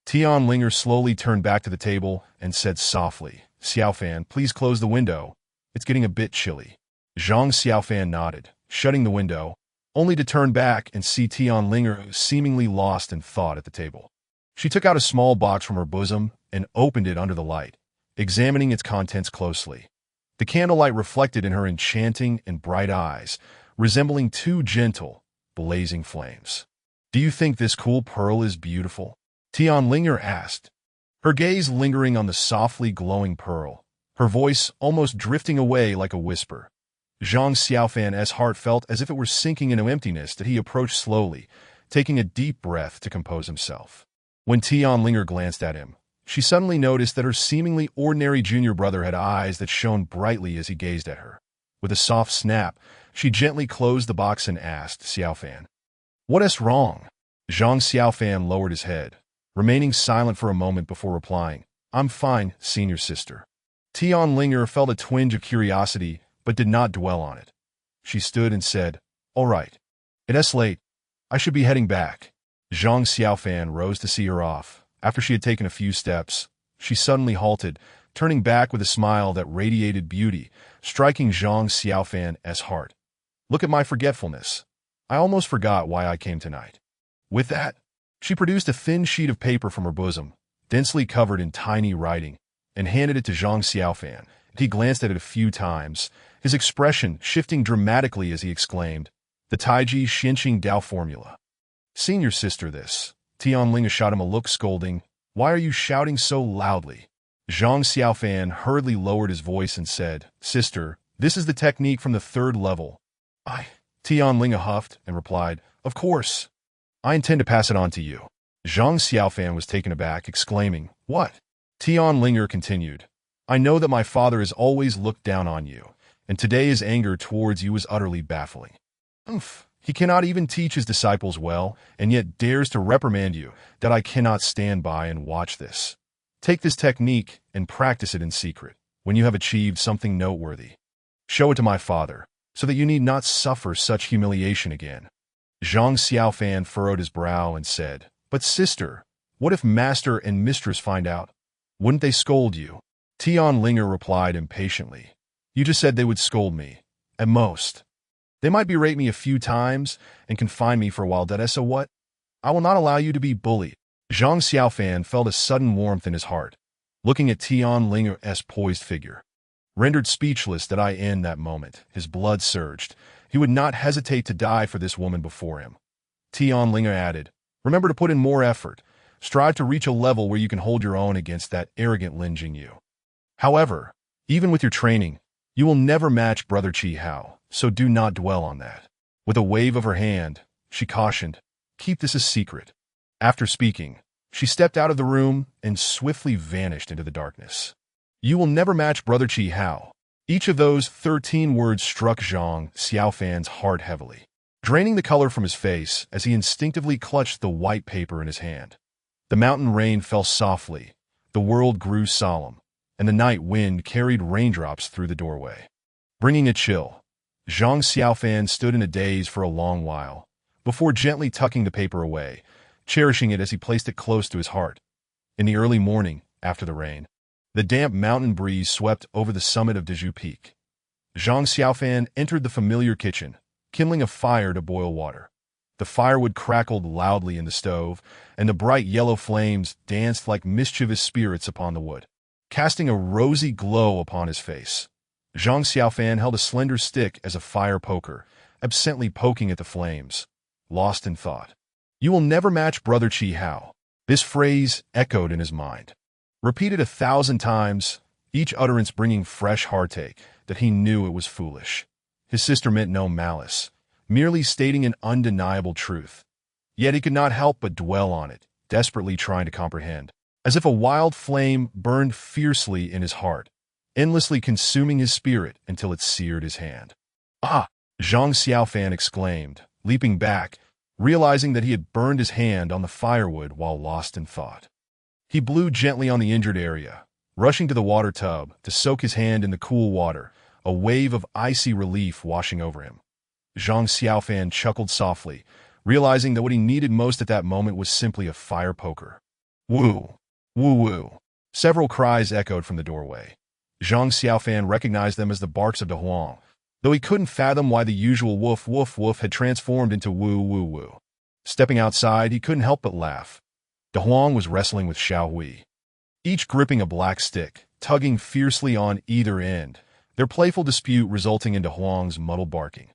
Tianlinger slowly turned back to the table and said softly, "Xiaofan, please close the window. It's getting a bit chilly." Zhang Xiaofan nodded, shutting the window, only to turn back and see Tianlinger seemingly lost in thought at the table. She took out a small box from her bosom and opened it under the light, examining its contents closely. The candlelight reflected in her enchanting and bright eyes, resembling two gentle, blazing flames. "Do you think this cool pearl is beautiful?" Tianlinger asked, her gaze lingering on the softly glowing pearl, her voice almost drifting away like a whisper. Zhang Xiaofan's heart felt as if it were sinking into emptiness that he approached slowly, taking a deep breath to compose himself. When Tianlinger glanced at him, she suddenly noticed that her seemingly ordinary junior brother had eyes that shone brightly as he gazed at her. With a soft snap, she gently closed the box and asked Xiaofan, "What is wrong?" Zhang Xiaofan lowered his head, remaining silent for a moment before replying, "I'm fine, senior sister." Tianlinger felt a twinge of curiosity, but did not dwell on it. She stood and said, "All right. It is late. I should be heading back." Zhang Xiaofan rose to see her off. After she had taken a few steps, she suddenly halted, turning back with a smile that radiated beauty, striking Zhang Xiaofan's heart. "Look at my forgetfulness. I almost forgot why I came tonight." With that, she produced a thin sheet of paper from her bosom, densely covered in tiny writing, and handed it to Zhang Xiaofan. He glanced at it a few times, his expression shifting dramatically as he exclaimed, "The Taiji Xinqing Dao formula." "Senior sister, this." Tianlinger shot him a look, scolding, "Why are you shouting so loudly?" Zhang Xiaofan hurriedly lowered his voice and said, "Sister, this is the technique from the 3rd level." Tianlinger huffed and replied, "Of course. I intend to pass it on to you." Zhang Xiaofan was taken aback, exclaiming, "What?" Tianlinger continued, "I know that my father has always looked down on you, and today his anger towards you is utterly baffling. He cannot even teach his disciples well, and yet dares to reprimand you, that I cannot stand by and watch this. Take this technique and practice it in secret. When you have achieved something noteworthy, show it to my father, so that you need not suffer such humiliation again." Zhang Xiaofan furrowed his brow and said, "But sister, what if master and mistress find out? Wouldn't they scold you?" Tianlinger replied impatiently, "You just said they would scold me. At most. They might berate me a few times and confine me for a while. So what? I will not allow you to be bullied." Zhang Xiaofan felt a sudden warmth in his heart, looking at Tianlinger's poised figure. Rendered speechless in that moment, his blood surged. He would not hesitate to die for this woman before him. Tianlinger added, "Remember to put in more effort. Strive to reach a level where you can hold your own against that arrogant Lin Jingyu. However, even with your training, you will never match Brother Qi Hao, so do not dwell on that." With a wave of her hand, she cautioned, "Keep this a secret." After speaking, She stepped out of the room and swiftly vanished into the darkness. You will never match Brother Qi Hao. Each of those 13 words struck Zhang Xiaofan's heart heavily, draining the color from his face as he instinctively clutched the white paper in his hand. The mountain rain fell softly, the world grew solemn, and the night wind carried raindrops through the doorway. Bringing a chill, Zhang Xiaofan stood in a daze for a long while, before gently tucking the paper away, cherishing it as he placed it close to his heart. In the early morning, after the rain, the damp mountain breeze swept over the summit of Dezhu Peak. Zhang Xiaofan entered the familiar kitchen, kindling a fire to boil water. The firewood crackled loudly in the stove, and the bright yellow flames danced like mischievous spirits upon the wood, casting a rosy glow upon his face. Zhang Xiaofan held a slender stick as a fire poker, absently poking at the flames, lost in thought. You will never match Brother Qi Hao. This phrase echoed in his mind, repeated 1,000 times, each utterance bringing fresh heartache that he knew it was foolish. His sister meant no malice, merely stating an undeniable truth. Yet he could not help but dwell on it, desperately trying to comprehend, as if a wild flame burned fiercely in his heart, endlessly consuming his spirit until it seared his hand. Ah! Zhang Xiaofan exclaimed, leaping back, realizing that he had burned his hand on the firewood while lost in thought. He blew gently on the injured area, rushing to the water tub to soak his hand in the cool water, a wave of icy relief washing over him. Zhang Xiaofan chuckled softly, realizing that what he needed most at that moment was simply a fire poker. Woo! Woo woo! Several cries echoed from the doorway. Zhang Xiaofan recognized them as the barks of De Huang, though he couldn't fathom why the usual woof woof woof had transformed into woo woo woo. Stepping outside, he couldn't help but laugh. De Huang was wrestling with Xiao Hui, each gripping a black stick, tugging fiercely on either end, their playful dispute resulting in De Huang's muddled barking.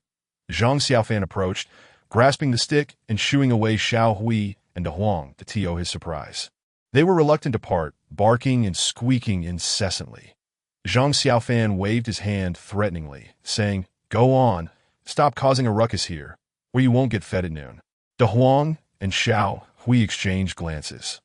Zhang Xiaofan approached, grasping the stick and shooing away Xiao Hui and De Huang to Tio his surprise. They were reluctant to part, barking and squeaking incessantly. Zhang Xiaofan waved his hand threateningly, saying, "Go on, stop causing a ruckus here, or you won't get fed at noon." De Huang and Xiao Hui exchanged glances.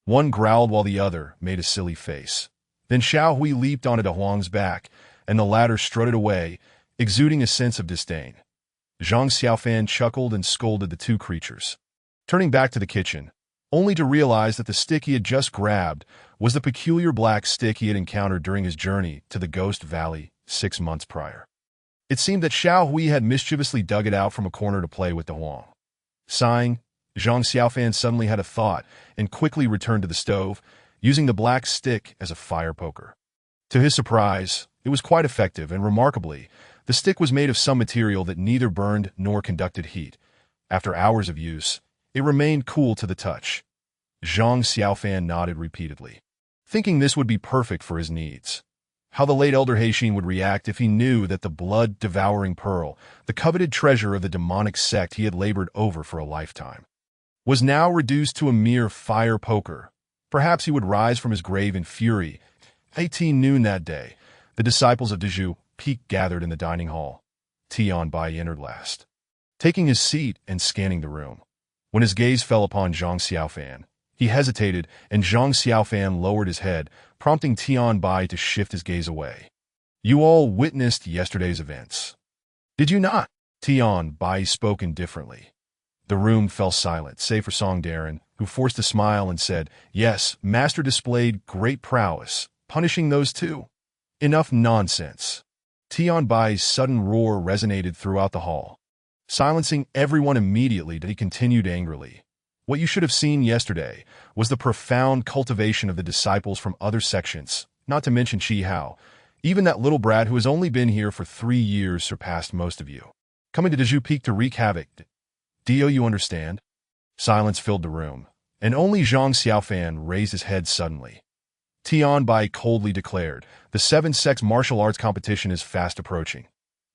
One growled while the other made a silly face. Then Xiao Hui leaped onto De Huang's back, and the latter strutted away, exuding a sense of disdain. Zhang Xiaofan chuckled and scolded the two creatures, turning back to the kitchen, only to realize that the stick he had just grabbed was the peculiar black stick he had encountered during his journey to the Ghost Valley 6 months prior. It seemed that Xiao Hui had mischievously dug it out from a corner to play with De Huang. Sighing, Zhang Xiaofan suddenly had a thought and quickly returned to the stove, using the black stick as a fire poker. To his surprise, it was quite effective, and remarkably, the stick was made of some material that neither burned nor conducted heat. After hours of use, it remained cool to the touch. Zhang Xiaofan nodded repeatedly, thinking this would be perfect for his needs. How the late Elder Heixin would react if he knew that the blood-devouring pearl, the coveted treasure of the demonic sect he had labored over for a lifetime, was now reduced to a mere fire poker. Perhaps he would rise from his grave in fury. 18 noon that day, the disciples of Dezhu Peak gathered in the dining hall. Tian Bai entered last, taking his seat and scanning the room. When his gaze fell upon Zhang Xiaofan, he hesitated, and Zhang Xiaofan lowered his head, prompting Tian Bai to shift his gaze away. You all witnessed yesterday's events, did you not? Tian Bai spoke indifferently. The room fell silent, save for Song Darren, who forced a smile and said, "Yes, Master displayed great prowess, punishing those two." Enough nonsense. Tian Bai's sudden roar resonated throughout the hall, silencing everyone immediately. He continued angrily. What you should have seen yesterday was the profound cultivation of the disciples from other sections, not to mention Qi Hao. Even that little brat who has only been here for 3 years surpassed most of you, coming to Dezhu Peak to wreak havoc. Do you understand? Silence filled the room, and only Zhang Xiaofan raised his head suddenly. Tian Bai coldly declared, "The 7-sex martial arts competition is fast approaching.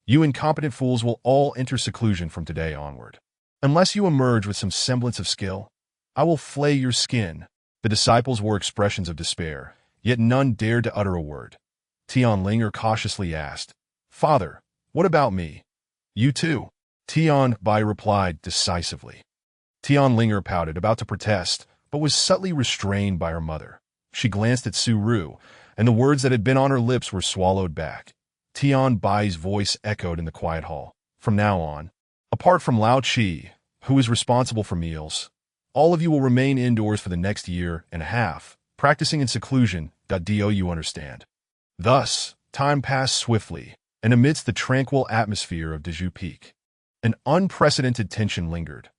You incompetent fools will all enter seclusion from today onward. Unless you emerge with some semblance of skill, I will flay your skin." The disciples wore expressions of despair, yet none dared to utter a word. Tian Linger cautiously asked, "Father, what about me?" "You too," Tian Bai replied decisively. Tian Linger pouted, about to protest, but was subtly restrained by her mother. She glanced at Su Ru, and the words that had been on her lips were swallowed back. Tian Bai's voice echoed in the quiet hall. From now on, apart from Lao Chi, who is responsible for meals, all of you will remain indoors for the next year and a half, practicing in seclusion. Do you understand? Thus, time passed swiftly, and amidst the tranquil atmosphere of Dezhu Peak, an unprecedented tension lingered.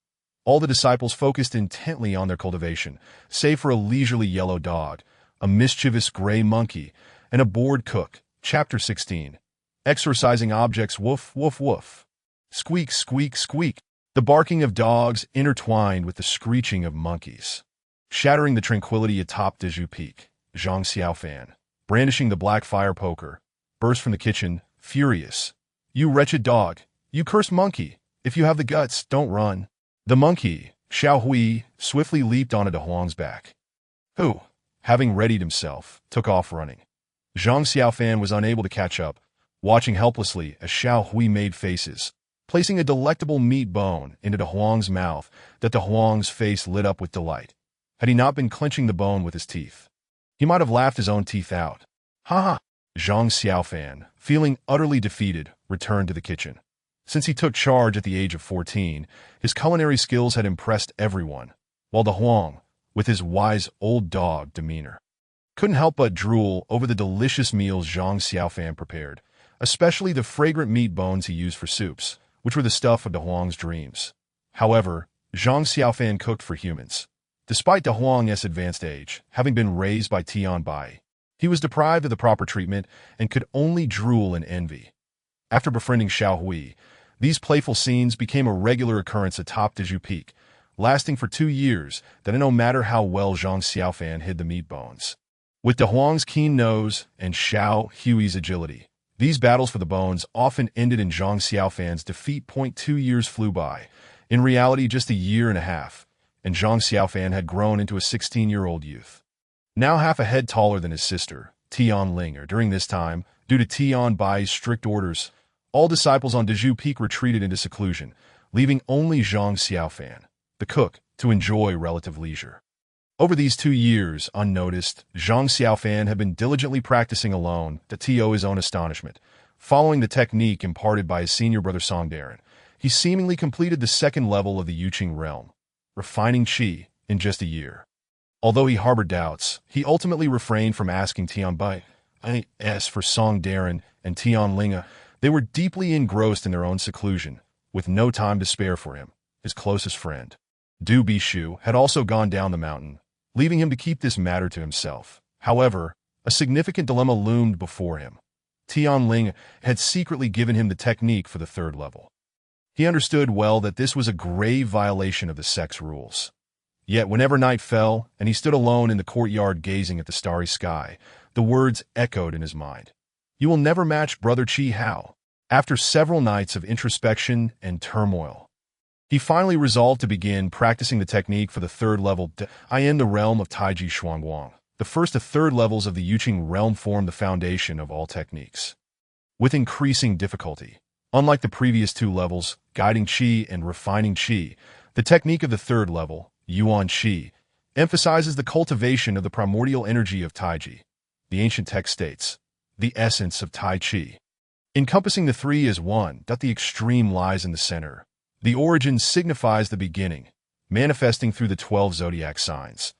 All the disciples focused intently on their cultivation, save for a leisurely yellow dog, a mischievous gray monkey, and a bored cook. Chapter 16. Exorcising objects. Woof, woof, woof. Squeak, squeak, squeak. The barking of dogs intertwined with the screeching of monkeys. Shattering the tranquility atop Dezhu Peak, Zhang Xiaofan, brandishing the black fire poker, burst from the kitchen, furious. You wretched dog! You cursed monkey! If you have the guts, don't run. The monkey, Xiao Hui, swiftly leaped onto De Huang's back, who, having readied himself, took off running. Zhang Xiaofan was unable to catch up, watching helplessly as Xiao Hui made faces, placing a delectable meat bone into De Huang's mouth that De Huang's face lit up with delight. Had he not been clenching the bone with his teeth, he might have laughed his own teeth out. Ha ha! Zhang Xiaofan, feeling utterly defeated, returned to the kitchen. Since he took charge at the age of 14, his culinary skills had impressed everyone, while De Huang, with his wise old dog demeanor, couldn't help but drool over the delicious meals Zhang Xiaofan prepared, especially the fragrant meat bones he used for soups, which were the stuff of De Huang's dreams. However, Zhang Xiaofan cooked for humans. Despite De Huang's advanced age, having been raised by Tian Bai, he was deprived of the proper treatment and could only drool in envy. After befriending Xiao Hui, these playful scenes became a regular occurrence atop Dezhu Peak, lasting for 2 years, that no matter how well Zhang Xiaofan hid the meat bones. With De Huang's keen nose and Xiao Hui's agility, these battles for the bones often ended in Zhang Xiaofan's defeat. 2 years flew by, in reality just a year and a half, and Zhang Xiaofan had grown into a 16-year-old youth. Now half a head taller than his sister, Tian Linger. During this time, due to Tian Bai's strict orders, all disciples on Dezhu Peak retreated into seclusion, leaving only Zhang Xiaofan, the cook, to enjoy relative leisure. Over these 2 years, unnoticed, Zhang Xiaofan had been diligently practicing alone, to his own astonishment. Following the technique imparted by his senior brother Song Darren, he seemingly completed the second level of the Yuqing realm, refining qi, in just a year. Although he harbored doubts, he ultimately refrained from asking Tian Bai for Song Darren and Tian Linga. They were deeply engrossed in their own seclusion, with no time to spare for him, his closest friend. Du Bishu had also gone down the mountain, leaving him to keep this matter to himself. However, a significant dilemma loomed before him. Tian Ling had secretly given him the technique for the 3rd level. He understood well that this was a grave violation of the sect's rules. Yet whenever night fell and he stood alone in the courtyard gazing at the starry sky, the words echoed in his mind. You will never match Brother Chi Hao. After several nights of introspection and turmoil, he finally resolved to begin practicing the technique for the 3rd level in the realm of Taiji Shuangguang. The 1st to 3rd levels of the Yuqing realm form the foundation of all techniques. With increasing difficulty, unlike the previous 2 levels, guiding qi and refining qi, the technique of the 3rd level, Yuan Qi, emphasizes the cultivation of the primordial energy of Taiji. The ancient text states, the essence of Tai Chi. Encompassing the 3 as one, the extreme lies in the center. The origin signifies the beginning, manifesting through the 12 zodiac signs.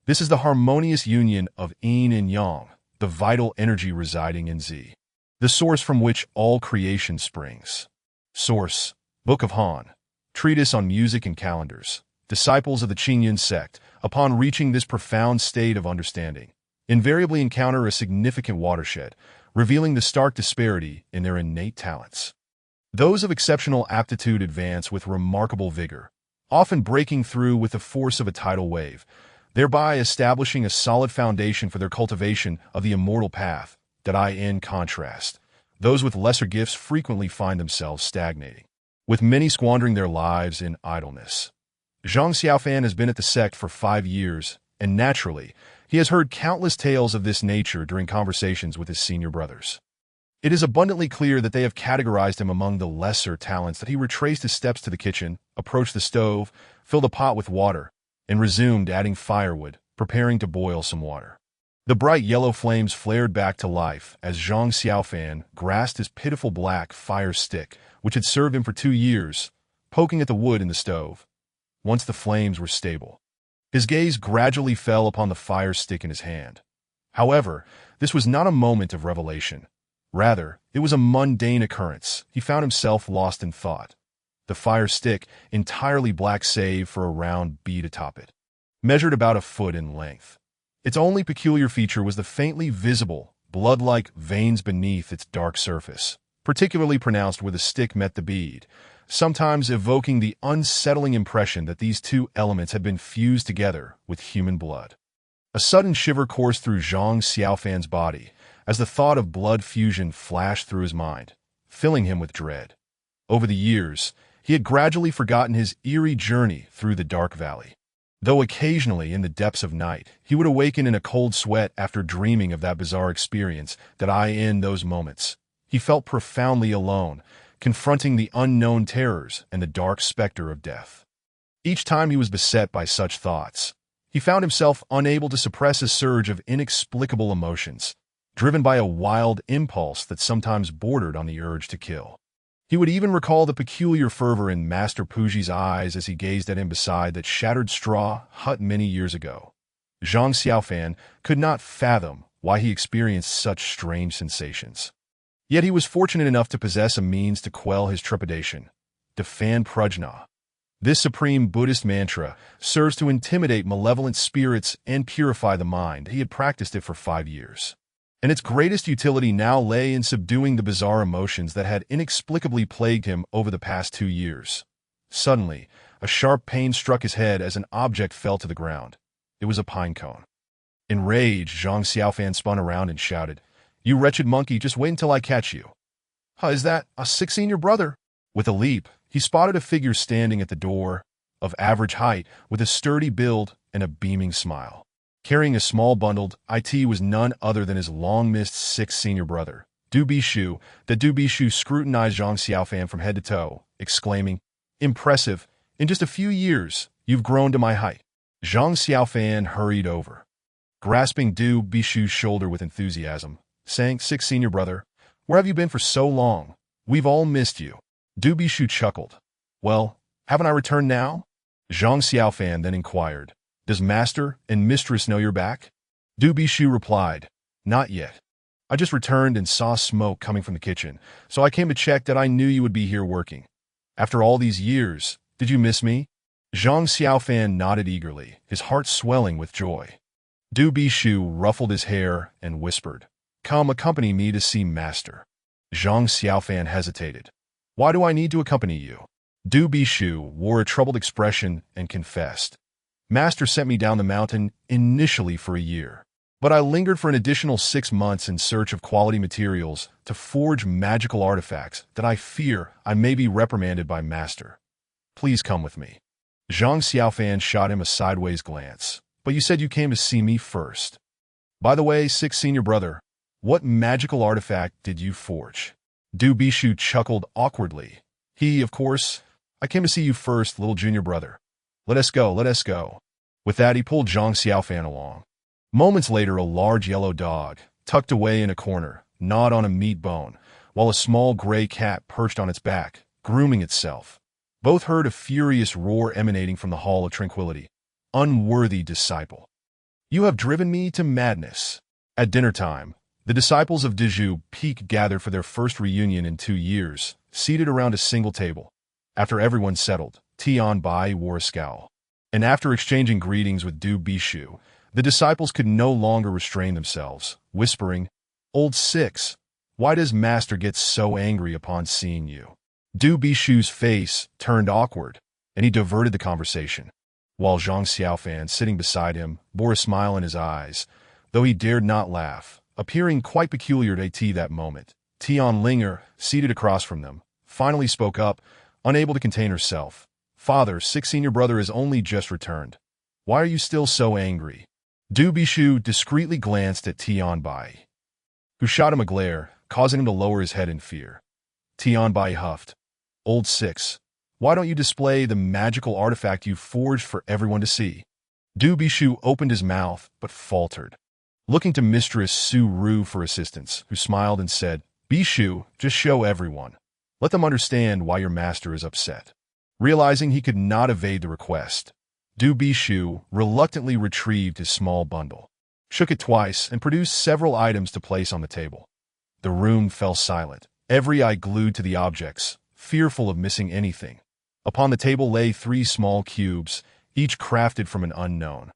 This is the harmonious union of yin and yang, the vital energy residing in Z, the source from which all creation springs. Source: Book of Han, treatise on music and calendars. Disciples of the Qingyun sect, upon reaching this profound state of understanding, invariably encounter a significant watershed, revealing the stark disparity in their innate talents. Those of exceptional aptitude advance with remarkable vigor, often breaking through with the force of a tidal wave, thereby establishing a solid foundation for their cultivation of the immortal path. In contrast, those with lesser gifts frequently find themselves stagnating, with many squandering their lives in idleness. Zhang Xiaofan has been at the sect for 5 years, and naturally, he has heard countless tales of this nature during conversations with his senior brothers. It is abundantly clear that they have categorized him among the lesser talents. That he retraced his steps to the kitchen, approached the stove, filled a pot with water, and resumed adding firewood, preparing to boil some water. The bright yellow flames flared back to life as Zhang Xiaofan grasped his pitiful black fire stick, which had served him for 2 years, poking at the wood in the stove. Once the flames were stable, his gaze gradually fell upon the fire stick in his hand. However, this was not a moment of revelation. Rather, it was a mundane occurrence. He found himself lost in thought. The fire stick, entirely black save for a round bead atop it, measured about a foot in length. Its only peculiar feature was the faintly visible, blood-like veins beneath its dark surface, particularly pronounced where the stick met the bead, sometimes evoking the unsettling impression that these two elements had been fused together with human blood. A sudden shiver coursed through Zhang Xiaofan's body as the thought of blood fusion flashed through his mind, filling him with dread. Over the years, he had gradually forgotten his eerie journey through the dark valley. Though occasionally in the depths of night, he would awaken in a cold sweat after dreaming of that bizarre experience in those moments. He felt profoundly alone, confronting the unknown terrors and the dark specter of death. Each time he was beset by such thoughts, he found himself unable to suppress a surge of inexplicable emotions, driven by a wild impulse that sometimes bordered on the urge to kill. He would even recall the peculiar fervor in Master Puji's eyes as he gazed at him beside that shattered straw hut many years ago. Zhang Xiaofan could not fathom why he experienced such strange sensations. Yet he was fortunate enough to possess a means to quell his trepidation: Defan Prajna. This supreme Buddhist mantra serves to intimidate malevolent spirits and purify the mind. He had practiced it for 5 years, and its greatest utility now lay in subduing the bizarre emotions that had inexplicably plagued him over the past 2 years. Suddenly, a sharp pain struck his head as an object fell to the ground. It was a pine cone. Enraged, Zhang Xiaofan spun around and shouted, "You wretched monkey, just wait until I catch you." Is that a senior brother?" With a leap, he spotted a figure standing at the door, of average height, with a sturdy build and a beaming smile. Carrying a small bundled IT was none other than his long-missed senior brother, Du Bishu. The Du Bishu scrutinized Zhang Xiaofan from head to toe, exclaiming, "Impressive. In just a few years, you've grown to my height." Zhang Xiaofan hurried over, grasping Du Bishu's shoulder with enthusiasm, saying, "Senior brother, where have you been for so long? We've all missed you." Du Bishu chuckled. "Well, haven't I returned now?" Zhang Xiaofan then inquired, "Does master and mistress know you're back?" Du Bishu replied, "Not yet. I just returned and saw smoke coming from the kitchen, so I came to check that I knew you would be here working. After all these years, did you miss me?" Zhang Xiaofan nodded eagerly, his heart swelling with joy. Du Bishu ruffled his hair and whispered, "Come accompany me to see master." Zhang Xiaofan hesitated. "Why do I need to accompany you?" Du Bishu wore a troubled expression and confessed, "Master sent me down the mountain initially for a year, but I lingered for an additional 6 months in search of quality materials to forge magical artifacts that I fear I may be reprimanded by master. Please come with me." Zhang Xiaofan shot him a sideways glance. "But you said you came to see me first. By the way, senior brother, what magical artifact did you forge?" Du Bishu chuckled awkwardly. Of course, I came to see you first, little junior brother. Let us go, let us go." With that, he pulled Zhang Xiaofan along. Moments later, a large yellow dog, tucked away in a corner, gnawed on a meat bone, while a small gray cat perched on its back, grooming itself. Both heard a furious roar emanating from the Hall of Tranquility. "Unworthy disciple! You have driven me to madness." At dinner time, the disciples of Dezhu Peak gathered for their first reunion in 2 years, seated around a single table. After everyone settled, Tian Bai wore a scowl. And after exchanging greetings with Du Bishu, the disciples could no longer restrain themselves, whispering, "Old Six, why does master get so angry upon seeing you?" Du Bishu's face turned awkward, and he diverted the conversation, while Zhang Xiaofan, sitting beside him, bore a smile in his eyes, though he dared not laugh, appearing quite peculiar to T that moment. Tian Linger, seated across from them, finally spoke up, unable to contain herself. "Father, senior brother has only just returned. Why are you still so angry?" Du Bishu discreetly glanced at Tian Bai, who shot him a glare, causing him to lower his head in fear. Tian Bai huffed, "Old Six, why don't you display the magical artifact you forged for everyone to see?" Du Bishu opened his mouth, but faltered, looking to Mistress Su Ru for assistance, who smiled and said, Bishu, just show everyone. Let them understand why your master is upset. Realizing he could not evade the request, Du Bishu reluctantly retrieved his small bundle, shook it twice, and produced several items to place on the table. The room fell silent, every eye glued to the objects, fearful of missing anything. Upon the table lay 3 small cubes, each crafted from an unknown.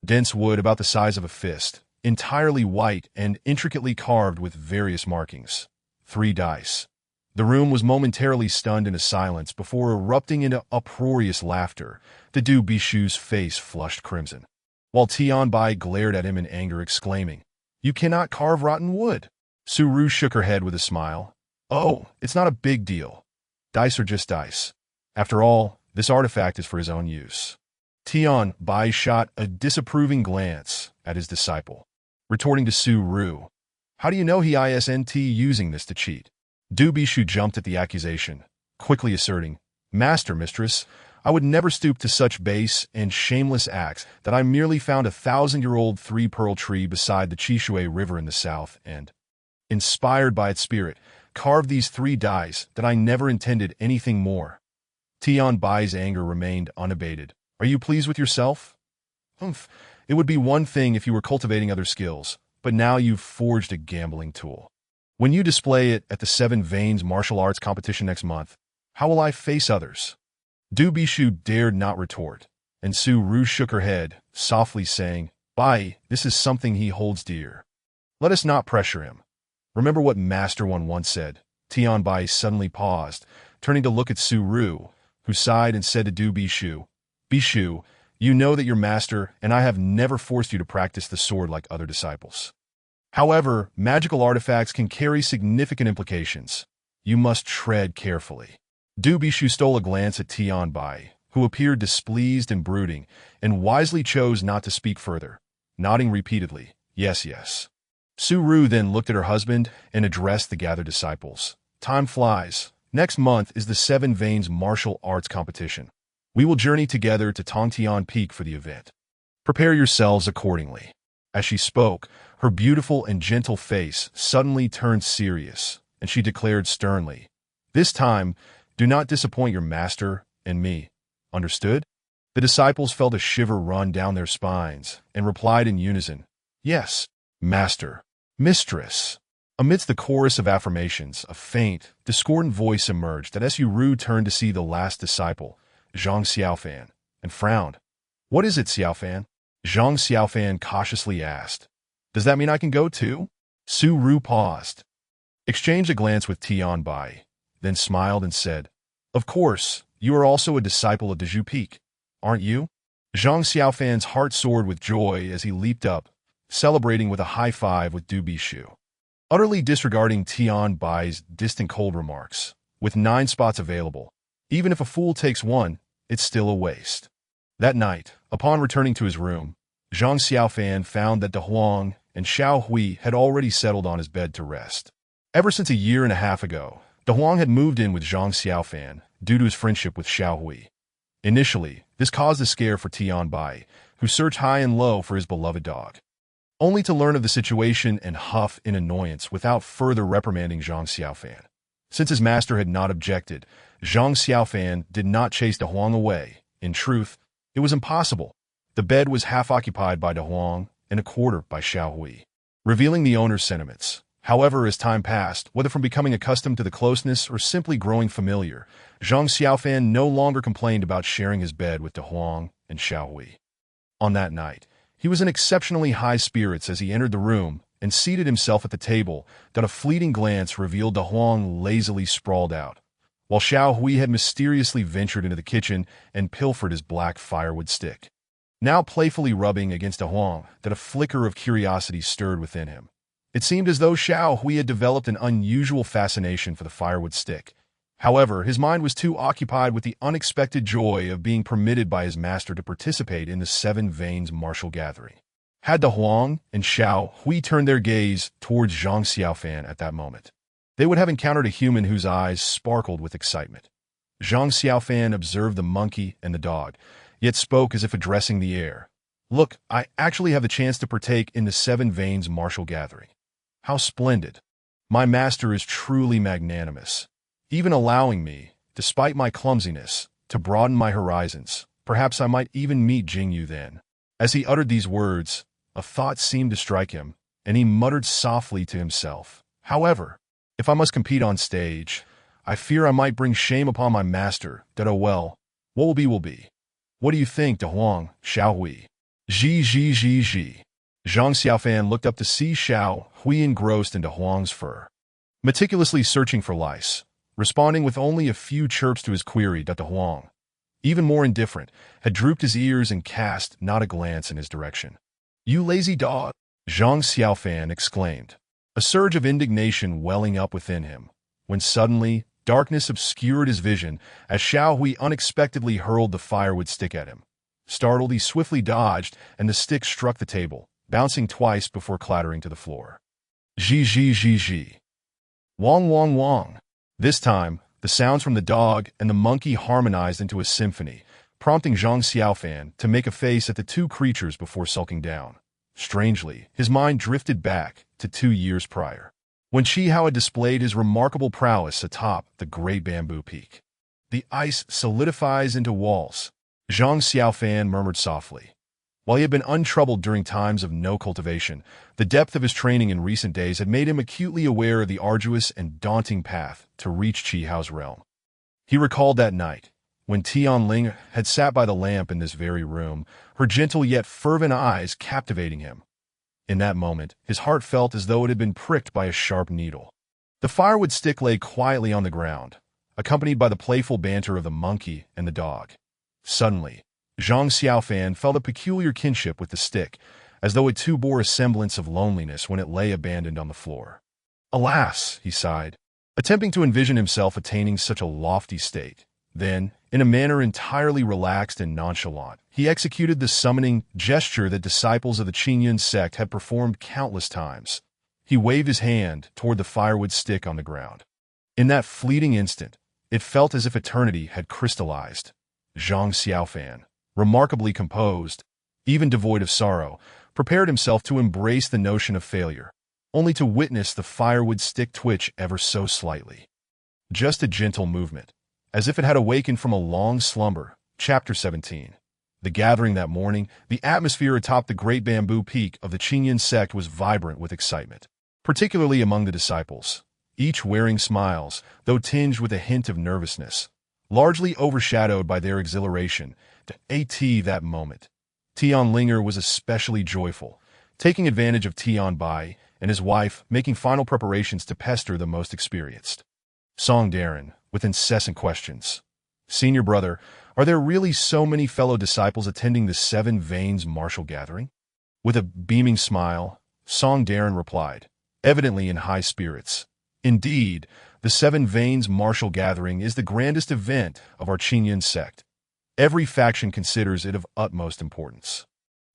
Dense wood about the size of a fist, entirely white and intricately carved with various markings. 3 dice. The room was momentarily stunned into silence before erupting into uproarious laughter. The Du Bishu's face flushed crimson, while Tian Bai glared at him in anger, exclaiming, You cannot carve rotten wood. Su Ru shook her head with a smile. Oh, it's not a big deal. Dice are just dice. After all, this artifact is for his own use. Tian Bai shot a disapproving glance at his disciple, retorting to Su Ru, How do you know he isn't using this to cheat? Du Bishu jumped at the accusation, quickly asserting, Master, mistress, I would never stoop to such base and shameless acts. That I merely found a 1,000-year-old 3-pearl tree beside the Qishui River in the south and, inspired by its spirit, carved these 3 dice. That I never intended anything more. Tian Bai's anger remained unabated. Are you pleased with yourself? It would be one thing if you were cultivating other skills, but now you've forged a gambling tool. When you display it at the 7 Veins martial arts competition next month, how will I face others? Du Bishu dared not retort, and Su Ru shook her head, softly saying, Bai, this is something he holds dear. Let us not pressure him. Remember what Master One once said. Tian Bai suddenly paused, turning to look at Su Ru, who sighed and said to Du Bishu, Bishu, you know that your master and I have never forced you to practice the sword like other disciples. However, magical artifacts can carry significant implications. You must tread carefully. Du Bishu stole a glance at Tian Bai, who appeared displeased and brooding, and wisely chose not to speak further, nodding repeatedly, Yes, yes. Su Ru then looked at her husband and addressed the gathered disciples. Time flies. Next month is the 7 Veins martial arts competition. We will journey together to Tongtian Peak for the event. Prepare yourselves accordingly. As she spoke, her beautiful and gentle face suddenly turned serious, and she declared sternly, This time, do not disappoint your master and me. Understood? The disciples felt a shiver run down their spines and replied in unison, Yes, master, mistress. Amidst the chorus of affirmations, a faint, discordant voice emerged as Su Ru turned to see the last disciple, Zhang Xiaofan, and frowned. What is it, Xiaofan? Zhang Xiaofan cautiously asked. Does that mean I can go too? Su Ru paused, exchanged a glance with Tian Bai, then smiled and said, Of course, you are also a disciple of Dezhu Peak, aren't you? Zhang Xiaofan's heart soared with joy as he leaped up, celebrating with a high five with Du Bishu. Utterly disregarding Tian Bai's distant cold remarks, with 9 spots available, even if a fool takes one, it's still a waste. That night, upon returning to his room, Zhang Xiaofan found that De Huang and Xiao Hui had already settled on his bed to rest. Ever since a year and a half ago, De Huang had moved in with Zhang Xiaofan due to his friendship with Xiao Hui. Initially, this caused a scare for Tian Bai, who searched high and low for his beloved dog, only to learn of the situation and huff in annoyance without further reprimanding Zhang Xiaofan. Since his master had not objected, Zhang Xiaofan did not chase De Huang away. In truth, it was impossible. The bed was half occupied by De Huang and a quarter by Xiao Hui, revealing the owner's sentiments. However, as time passed, whether from becoming accustomed to the closeness or simply growing familiar, Zhang Xiaofan no longer complained about sharing his bed with De Huang and Xiao Hui. On that night, he was in exceptionally high spirits as he entered the room and seated himself at the table that a fleeting glance revealed De Huang lazily sprawled out, while Xiao Hui had mysteriously ventured into the kitchen and pilfered his black firewood stick. Now playfully rubbing against De Huang, that a flicker of curiosity stirred within him. It seemed as though Xiao Hui had developed an unusual fascination for the firewood stick. However, his mind was too occupied with the unexpected joy of being permitted by his master to participate in the 7 Veins martial gathering. Had De Huang and Xiao Hui turned their gaze towards Zhang Xiaofan at that moment, they would have encountered a human whose eyes sparkled with excitement. Zhang Xiaofan observed the monkey and the dog, yet spoke as if addressing the air. Look, I actually have the chance to partake in the Seven Veins martial gathering. How splendid. My master is truly magnanimous, even allowing me, despite my clumsiness, to broaden my horizons. Perhaps I might even meet Jingyu then. As he uttered these words, a thought seemed to strike him, and he muttered softly to himself. However, if I must compete on stage, I fear I might bring shame upon my master, that oh well, what will be will be. What do you think, De Huang, Xiao Hui? Zhi. Zhang Xiaofan looked up to see Xiao Hui engrossed into Huang's fur, meticulously searching for lice, responding with only a few chirps to his query. De Huang, even more indifferent, had drooped his ears and cast not a glance in his direction. You lazy dog! Zhang Xiaofan exclaimed, a surge of indignation welling up within him, when suddenly darkness obscured his vision as Xiao Hui unexpectedly hurled the firewood stick at him. Startled, he swiftly dodged, and the stick struck the table, bouncing twice before clattering to the floor. Zhi. Wong. This time, the sounds from the dog and the monkey harmonized into a symphony, prompting Zhang Xiaofan to make a face at the two creatures before sulking down. Strangely, his mind drifted back to 2 years prior, when Qihao had displayed his remarkable prowess atop the great bamboo peak. The ice solidifies into walls, Zhang Xiaofan murmured softly. While he had been untroubled during times of no cultivation, the depth of his training in recent days had made him acutely aware of the arduous and daunting path to reach Qihao's realm. He recalled that night, when Tianling had sat by the lamp in this very room, her gentle yet fervent eyes captivating him. In that moment, his heart felt as though it had been pricked by a sharp needle. The firewood stick lay quietly on the ground, accompanied by the playful banter of the monkey and the dog. Suddenly, Zhang Xiaofan felt a peculiar kinship with the stick, as though it too bore a semblance of loneliness when it lay abandoned on the floor. Alas, he sighed, attempting to envision himself attaining such a lofty state. Then, in a manner entirely relaxed and nonchalant, he executed the summoning gesture that disciples of the Qingyun sect had performed countless times. He waved his hand toward the firewood stick on the ground. In that fleeting instant, it felt as if eternity had crystallized. Zhang Xiaofan, remarkably composed, even devoid of sorrow, prepared himself to embrace the notion of failure, only to witness the firewood stick twitch ever so slightly. Just a gentle movement, as if it had awakened from a long slumber. Chapter 17. The gathering that morning, the atmosphere atop the great bamboo peak of the Qingyun sect was vibrant with excitement, particularly among the disciples, each wearing smiles, though tinged with a hint of nervousness, largely overshadowed by their exhilaration. That moment, Tianlinger was especially joyful, taking advantage of Tian Bai and his wife making final preparations to pester the most experienced Song Darren with incessant questions. Senior brother, are there really so many fellow disciples attending the Seven Veins martial gathering? With a beaming smile, Song Darren replied, evidently in high spirits. Indeed, the Seven Veins martial gathering is the grandest event of our Qingyun sect. Every faction considers it of utmost importance.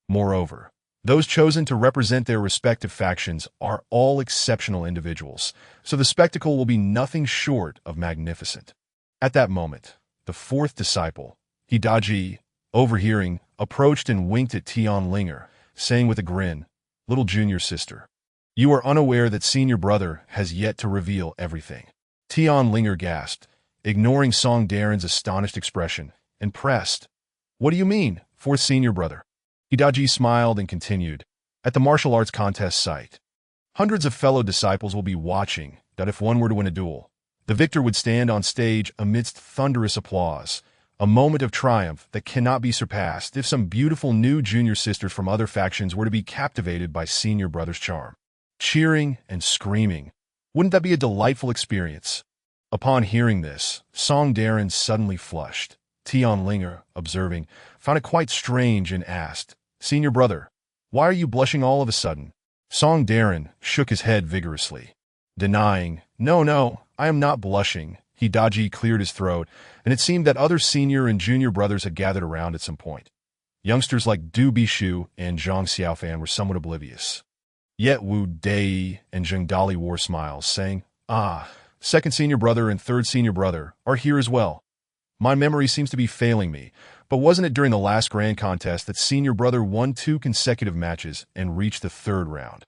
Moreover, those chosen to represent their respective factions are all exceptional individuals, so the spectacle will be nothing short of magnificent. At that moment, the fourth disciple, Hidaji, overhearing, approached and winked at Tianlinger, saying with a grin, "Little junior sister, you are unaware that senior brother has yet to reveal everything." Tianlinger gasped, ignoring Song Darren's astonished expression, and pressed, "What do you mean, fourth senior brother?" Hidaji smiled and continued, "At the martial arts contest site, hundreds of fellow disciples will be watching that if one were to win a duel, the victor would stand on stage amidst thunderous applause, a moment of triumph that cannot be surpassed if some beautiful new junior sisters from other factions were to be captivated by senior brother's charm. Cheering and screaming. Wouldn't that be a delightful experience?" Upon hearing this, Song Darren suddenly flushed. Tianlinger, observing, found it quite strange and asked, "Senior brother, why are you blushing all of a sudden?" Song Darren shook his head vigorously, denying, No, I am not blushing." Hidaji cleared his throat, and it seemed that other senior and junior brothers had gathered around at some point. Youngsters like Du Bishu and Zhang Xiaofan were somewhat oblivious. Yet Wu Dei and Zheng Dali wore smiles, saying, second senior brother and third senior brother are here as well. My memory seems to be failing me, But wasn't it during the last grand contest that senior brother won 2 consecutive matches and reached the 3rd round,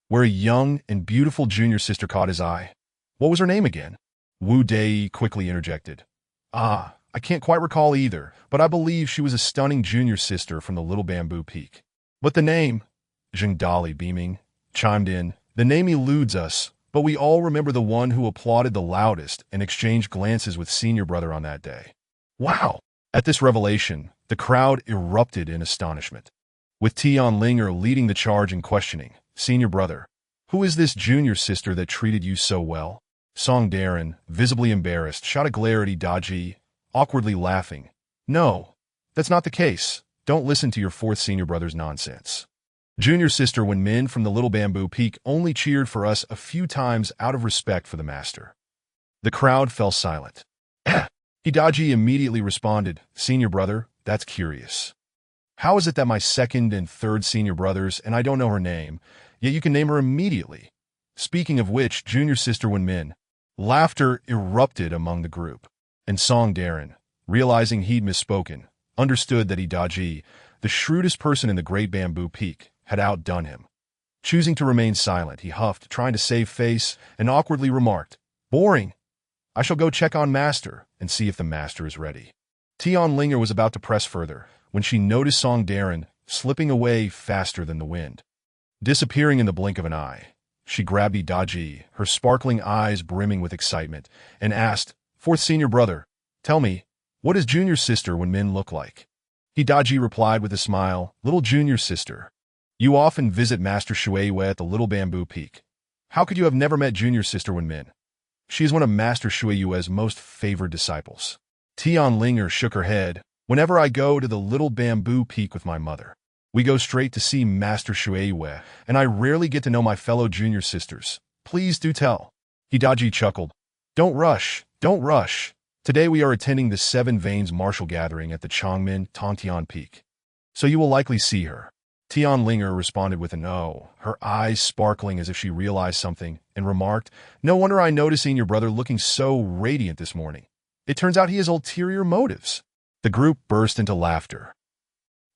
where a young and beautiful junior sister caught his eye? What was her name again? Wu Dei quickly interjected. I can't quite recall either, but I believe she was a stunning junior sister from the Little Bamboo Peak. But the name, Zhang Dali, beaming, chimed in, the name eludes us, but we all remember the one who applauded the loudest and exchanged glances with senior brother on that day. Wow! At this revelation, the crowd erupted in astonishment, with Tianlinger leading the charge and questioning, Senior brother, who is this junior sister that treated you so well? Song Darren, visibly embarrassed, shot a glare at Idaji, awkwardly laughing. No, that's not the case. Don't listen to your 4th senior brother's nonsense. Junior sister Wenmin from the Little Bamboo Peak only cheered for us a few times out of respect for the master. The crowd fell silent. Hidaji immediately responded, Senior brother, that's curious. How is it that my 2nd and 3rd senior brothers, and I don't know her name, yet you can name her immediately? Speaking of which, junior sister Wenmin. Laughter erupted among the group, and Song Darren, realizing he'd misspoken, understood that Hidaji, the shrewdest person in the Great Bamboo Peak, had outdone him. Choosing to remain silent, he huffed, trying to save face, and awkwardly remarked, Boring. I shall go check on Master and see if the Master is ready. Tianlinger was about to press further when she noticed Song Darren slipping away faster than the wind. Disappearing in the blink of an eye, she grabbed Hidaji, her sparkling eyes brimming with excitement, and asked, 4th senior brother, tell me, what does junior sister Wenmin look like? Hidaji replied with a smile, Little junior sister. You often visit Master Shueiyue at the Little Bamboo Peak. How could you have never met junior sister Wenmin? She is one of Master Shueiyue's most favored disciples. Tianlinger shook her head. Whenever I go to the Little Bamboo Peak with my mother, we go straight to see Master Shueiyue, and I rarely get to know my fellow junior sisters. Please do tell. Hidaji chuckled. Don't rush, don't rush. Today we are attending the 7 Veins martial gathering at the Changmin Tongtian Peak. So you will likely see her. Tianlinger responded with an "oh," her eyes sparkling as if she realized something, and remarked, No wonder I noticed seeing your brother looking so radiant this morning. It turns out he has ulterior motives. The group burst into laughter,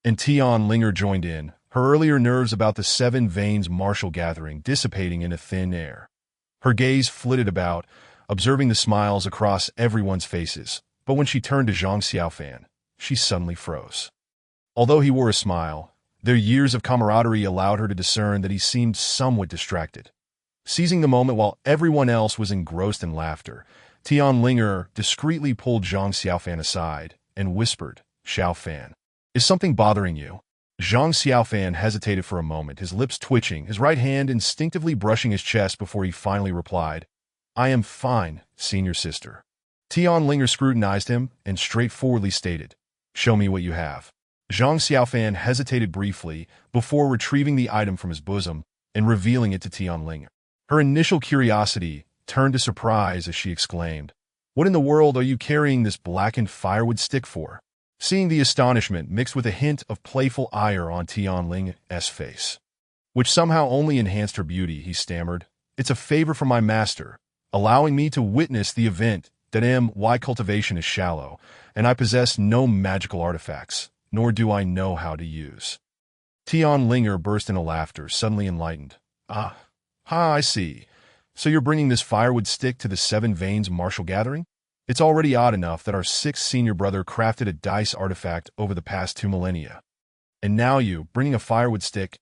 and Tianlinger joined in, her earlier nerves about the 7 Veins martial gathering dissipating into thin air. Her gaze flitted about, observing the smiles across everyone's faces, but when she turned to Zhang Xiaofan, she suddenly froze. Although he wore a smile, their years of camaraderie allowed her to discern that he seemed somewhat distracted. Seizing the moment while everyone else was engrossed in laughter, Tianlinger discreetly pulled Zhang Xiaofan aside and whispered, Xiaofan, is something bothering you? Zhang Xiaofan hesitated for a moment, his lips twitching, his right hand instinctively brushing his chest before he finally replied, I am fine, senior sister. Tianlinger scrutinized him and straightforwardly stated, Show me what you have. Zhang Xiaofan hesitated briefly before retrieving the item from his bosom and revealing it to Tianlinger. Her initial curiosity turned to surprise as she exclaimed, What in the world are you carrying this blackened firewood stick for? Seeing the astonishment mixed with a hint of playful ire on Tianlinger's face, which somehow only enhanced her beauty, he stammered, It's a favor from my master, allowing me to witness the event that my cultivation is shallow, and I possess no magical artifacts, nor do I know how to use. Tianlinger burst into laughter, suddenly enlightened. I see. So you're bringing this firewood stick to the 7 Veins martial gathering? It's already odd enough that our 6th senior brother crafted a dice artifact over the past 2 millennia. And now you, bringing a firewood stick?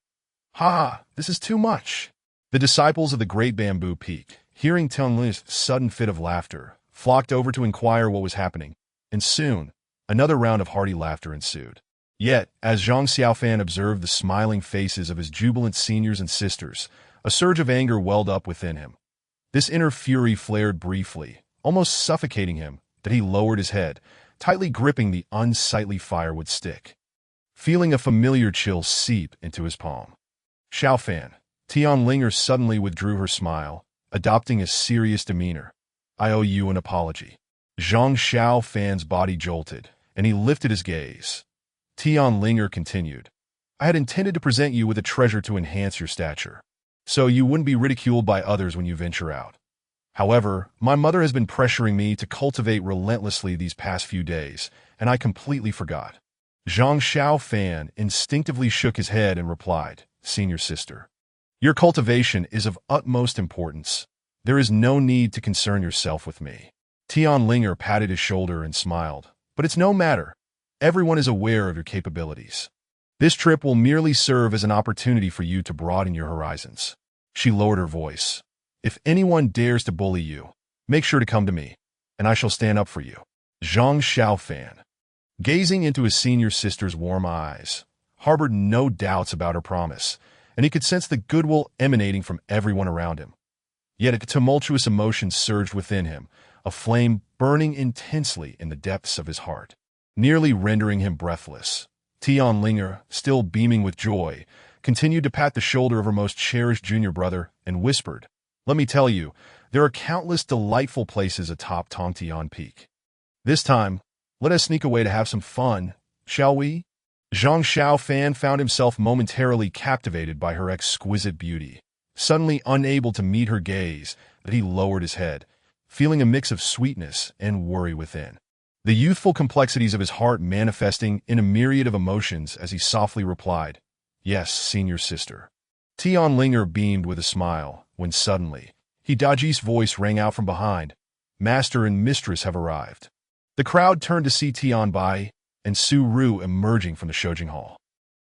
This is too much. The disciples of the Great Bamboo Peak, hearing Tianlinger's sudden fit of laughter, flocked over to inquire what was happening, and soon, another round of hearty laughter ensued. Yet, as Zhang Xiaofan observed the smiling faces of his jubilant seniors and sisters, a surge of anger welled up within him. This inner fury flared briefly, almost suffocating him, that he lowered his head, tightly gripping the unsightly firewood stick, feeling a familiar chill seep into his palm. Xiaofan, Tianlinger suddenly withdrew her smile, adopting a serious demeanor. I owe you an apology. Zhang Xiaofan's body jolted, and he lifted his gaze. Tianlinger continued, I had intended to present you with a treasure to enhance your stature, so you wouldn't be ridiculed by others when you venture out. However, my mother has been pressuring me to cultivate relentlessly these past few days, and I completely forgot. Zhang Xiaofan instinctively shook his head and replied, "Senior sister, your cultivation is of utmost importance. There is no need to concern yourself with me." Tianlinger patted his shoulder and smiled. "But it's no matter. Everyone is aware of your capabilities. This trip will merely serve as an opportunity for you to broaden your horizons." She lowered her voice. "If anyone dares to bully you, make sure to come to me, and I shall stand up for you." Zhang Xiaofan, gazing into his senior sister's warm eyes, harbored no doubts about her promise, and he could sense the goodwill emanating from everyone around him. Yet a tumultuous emotion surged within him, a flame burning intensely in the depths of his heart, nearly rendering him breathless. Tianlinger, still beaming with joy, continued to pat the shoulder of her most cherished junior brother and whispered, "Let me tell you, there are countless delightful places atop Tongtian Peak. This time, let us sneak away to have some fun, shall we?" Zhang Xiaofan found himself momentarily captivated by her exquisite beauty. Suddenly unable to meet her gaze, that he lowered his head, feeling a mix of sweetness and worry within. The youthful complexities of his heart manifesting in a myriad of emotions as he softly replied, "Yes, senior sister." Tianlinger beamed with a smile, when suddenly, Hidaji's voice rang out from behind, "Master and mistress have arrived." The crowd turned to see Tianbai and Su Ru emerging from the Shoujing Hall.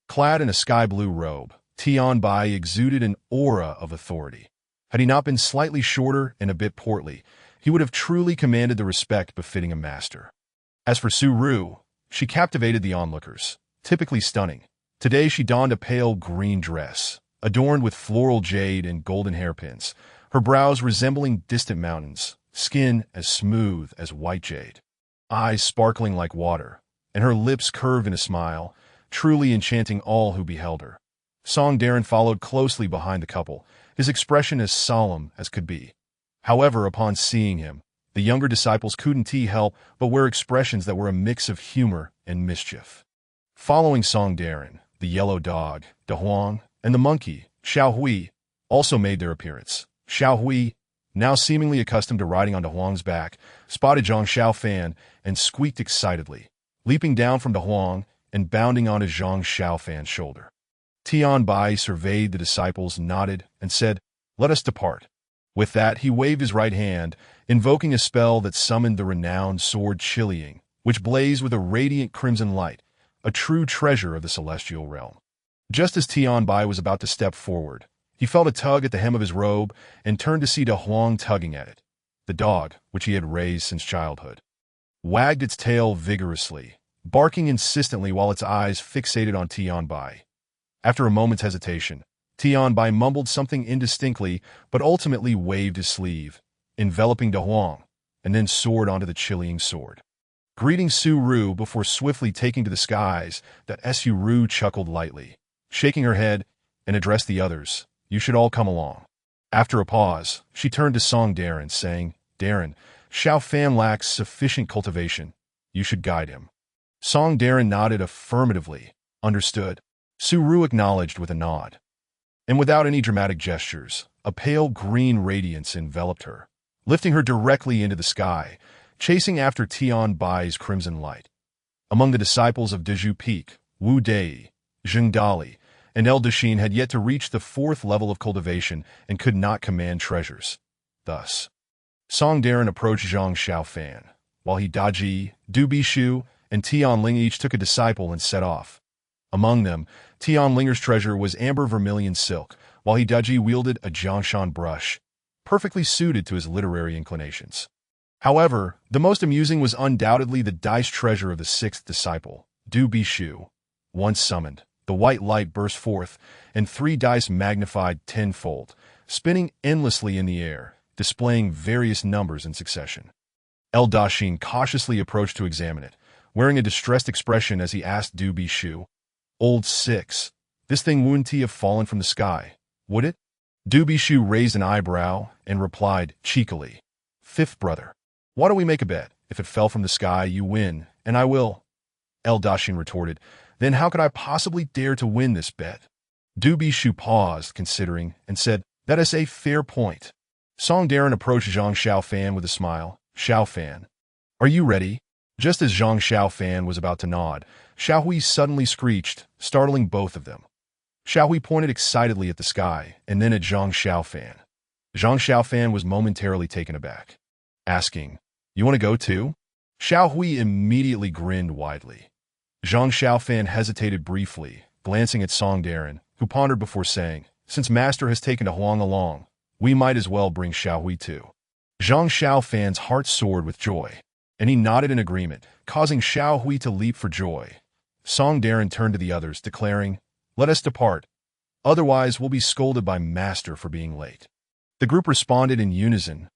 Clad in a sky-blue robe, Tianbai exuded an aura of authority. Had he not been slightly shorter and a bit portly, he would have truly commanded the respect befitting a master. As for Su Ru, she captivated the onlookers, typically stunning. Today she donned a pale green dress, adorned with floral jade and golden hairpins, her brows resembling distant mountains, skin as smooth as white jade, eyes sparkling like water, and her lips curved in a smile, truly enchanting all who beheld her. Song Darren followed closely behind the couple, his expression as solemn as could be. However, upon seeing him, the younger disciples couldn't help but wear expressions that were a mix of humor and mischief. Following Song Darren, the yellow dog, De Huang, and the monkey, Xiao Hui, also made their appearance. Xiao Hui, now seemingly accustomed to riding on De Huang's back, spotted Zhang Xiaofan and squeaked excitedly, leaping down from De Huang and bounding onto Zhang Xiaofan's shoulder. Tianbai surveyed the disciples, nodded, and said, "Let us depart." With that, he waved his right hand, invoking a spell that summoned the renowned sword Qiliang, which blazed with a radiant crimson light, a true treasure of the celestial realm. Just as Tianbai was about to step forward, he felt a tug at the hem of his robe and turned to see De Huang tugging at it. The dog, which he had raised since childhood, wagged its tail vigorously, barking insistently while its eyes fixated on Tianbai. After a moment's hesitation, Tianbai mumbled something indistinctly, but ultimately waved his sleeve, enveloping De Huang, and then soared onto the Qiliang sword. Greeting Su Ru before swiftly taking to the skies, that Su Ru chuckled lightly, shaking her head, and addressed the others, "You should all come along." After a pause, she turned to Song Darren, saying, "Darren, Xiao Fan lacks sufficient cultivation. You should guide him." Song Darren nodded affirmatively. "Understood." Su Ru acknowledged with a nod. And without any dramatic gestures, a pale green radiance enveloped her, lifting her directly into the sky, chasing after Tianbai's crimson light. Among the disciples of Deju Peak, Wu Dei, Zheng Dali, and El Dashin had yet to reach the 4th level of cultivation and could not command treasures. Thus, Song Darren approached Zhang Xiaofan, while Hidaji, Du Bishu, and Tianling each took a disciple and set off. Among them, Tianlinger's treasure was amber vermilion silk, while Hidaji wielded a Jiangshan brush, perfectly suited to his literary inclinations. However, the most amusing was undoubtedly the dice treasure of the 6th disciple, Du Bishu. Once summoned, the white light burst forth, and 3 dice magnified tenfold, spinning endlessly in the air, displaying various numbers in succession. El Dashin cautiously approached to examine it, wearing a distressed expression as he asked Du Bishu, "Old 6, this thing wouldn't have fallen from the sky, would it?" Du Bishu raised an eyebrow and replied cheekily, "5th brother, why don't we make a bet? If it fell from the sky, you win, and I will." El Dashin retorted, "Then how could I possibly dare to win this bet?" Du Bishu paused, considering, and said, "That is a fair point." Song Darren approached Zhang Xiaofan with a smile. "Xiaofan, are you ready?" Just as Zhang Xiaofan was about to nod, Xiaohui suddenly screeched, startling both of them. Xiaohui pointed excitedly at the sky, and then at Zhang Xiaofan. Zhang Xiaofan was momentarily taken aback, asking, "You want to go too?" Xiaohui immediately grinned widely. Zhang Xiaofan hesitated briefly, glancing at Song Darren, who pondered before saying, "Since Master has taken Huang along, we might as well bring Xiaohui too." Zhang Xiaofan's heart soared with joy, and he nodded in agreement, causing Xiaohui to leap for joy. Song Darren turned to the others, declaring, "Let us depart. Otherwise, we'll be scolded by Master for being late." The group responded in unison,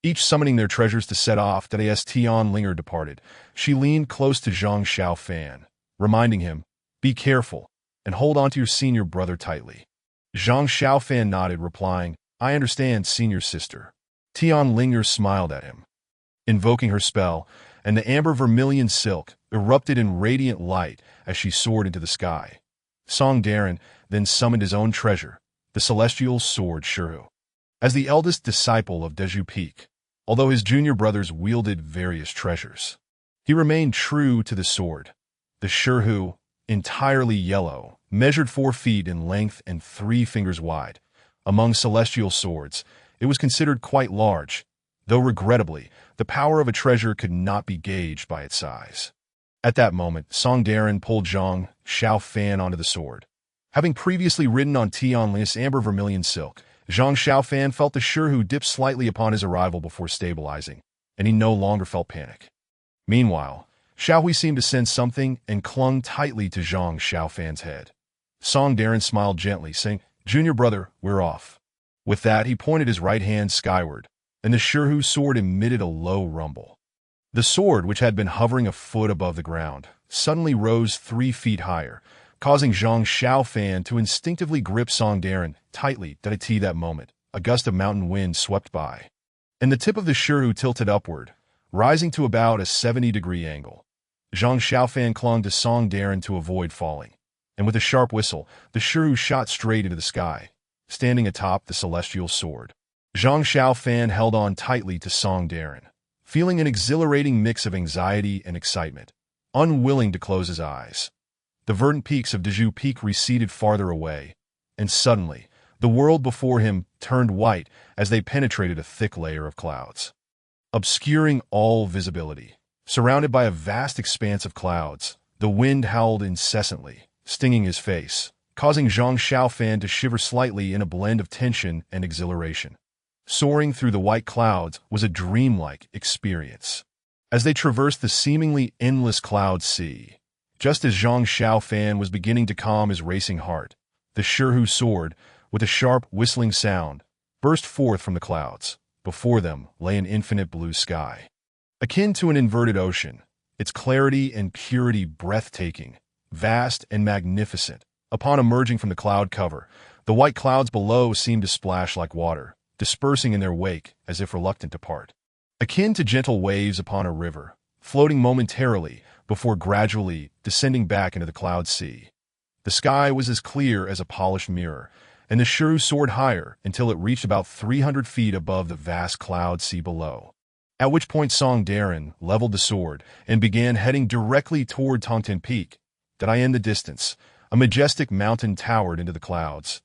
each summoning their treasures to set off. As Tian Linger departed, she leaned close to Zhang Xiaofan, reminding him, "Be careful, and hold on to your senior brother tightly." Zhang Xiaofan nodded, replying, "I understand, senior sister." Tian Linger smiled at him, invoking her spell, and the amber vermilion silk erupted in radiant light as she soared into the sky. Song Darren then summoned his own treasure, the celestial sword Shihu. As the eldest disciple of Deju Peak, although his junior brothers wielded various treasures, he remained true to the sword. The Shihu, entirely yellow, measured 4 feet in length and 3 fingers wide. Among celestial swords, it was considered quite large, though regrettably, the power of a treasure could not be gauged by its size. At that moment, Song Darren pulled Zhang Xiaofan onto the sword. Having previously ridden on Tianlin's amber vermilion silk, Zhang Xiaofan felt the Shihu dip slightly upon his arrival before stabilizing, and he no longer felt panic. Meanwhile, Xiaohui seemed to sense something and clung tightly to Zhang Xiaofan's head. Song Darren smiled gently, saying, "Junior brother, we're off." With that, he pointed his right hand skyward, and the Shihu sword emitted a low rumble. The sword, which had been hovering a foot above the ground, suddenly rose 3 feet higher, causing Zhang Xiaofan to instinctively grip Song Darren tightly. At that moment, a gust of mountain wind swept by, and the tip of the Shihu tilted upward, rising to about a 70-degree angle. Zhang Xiaofan clung to Song Darren to avoid falling, and with a sharp whistle, the Shihu shot straight into the sky, standing atop the celestial sword. Zhang Xiaofan held on tightly to Song Darren, feeling an exhilarating mix of anxiety and excitement, unwilling to close his eyes. The verdant peaks of Deju Peak receded farther away, and suddenly, the world before him turned white as they penetrated a thick layer of clouds, obscuring all visibility. Surrounded by a vast expanse of clouds, the wind howled incessantly, stinging his face, causing Zhang Xiaofan to shiver slightly in a blend of tension and exhilaration. Soaring through the white clouds was a dreamlike experience. As they traversed the seemingly endless cloud sea, just as Zhang Xiaofan was beginning to calm his racing heart, the Shihu sword, with a sharp whistling sound, burst forth from the clouds. Before them lay an infinite blue sky, akin to an inverted ocean, its clarity and purity breathtaking, vast and magnificent. Upon emerging from the cloud cover, the white clouds below seemed to splash like water, dispersing in their wake as if reluctant to part. Akin to gentle waves upon a river, floating momentarily before gradually descending back into the cloud sea. The sky was as clear as a polished mirror, and the Shihu soared higher until it reached about 300 feet above the vast cloud sea below. At which point Song Darren leveled the sword and began heading directly toward Tongten Peak. In the distance, a majestic mountain towered into the clouds,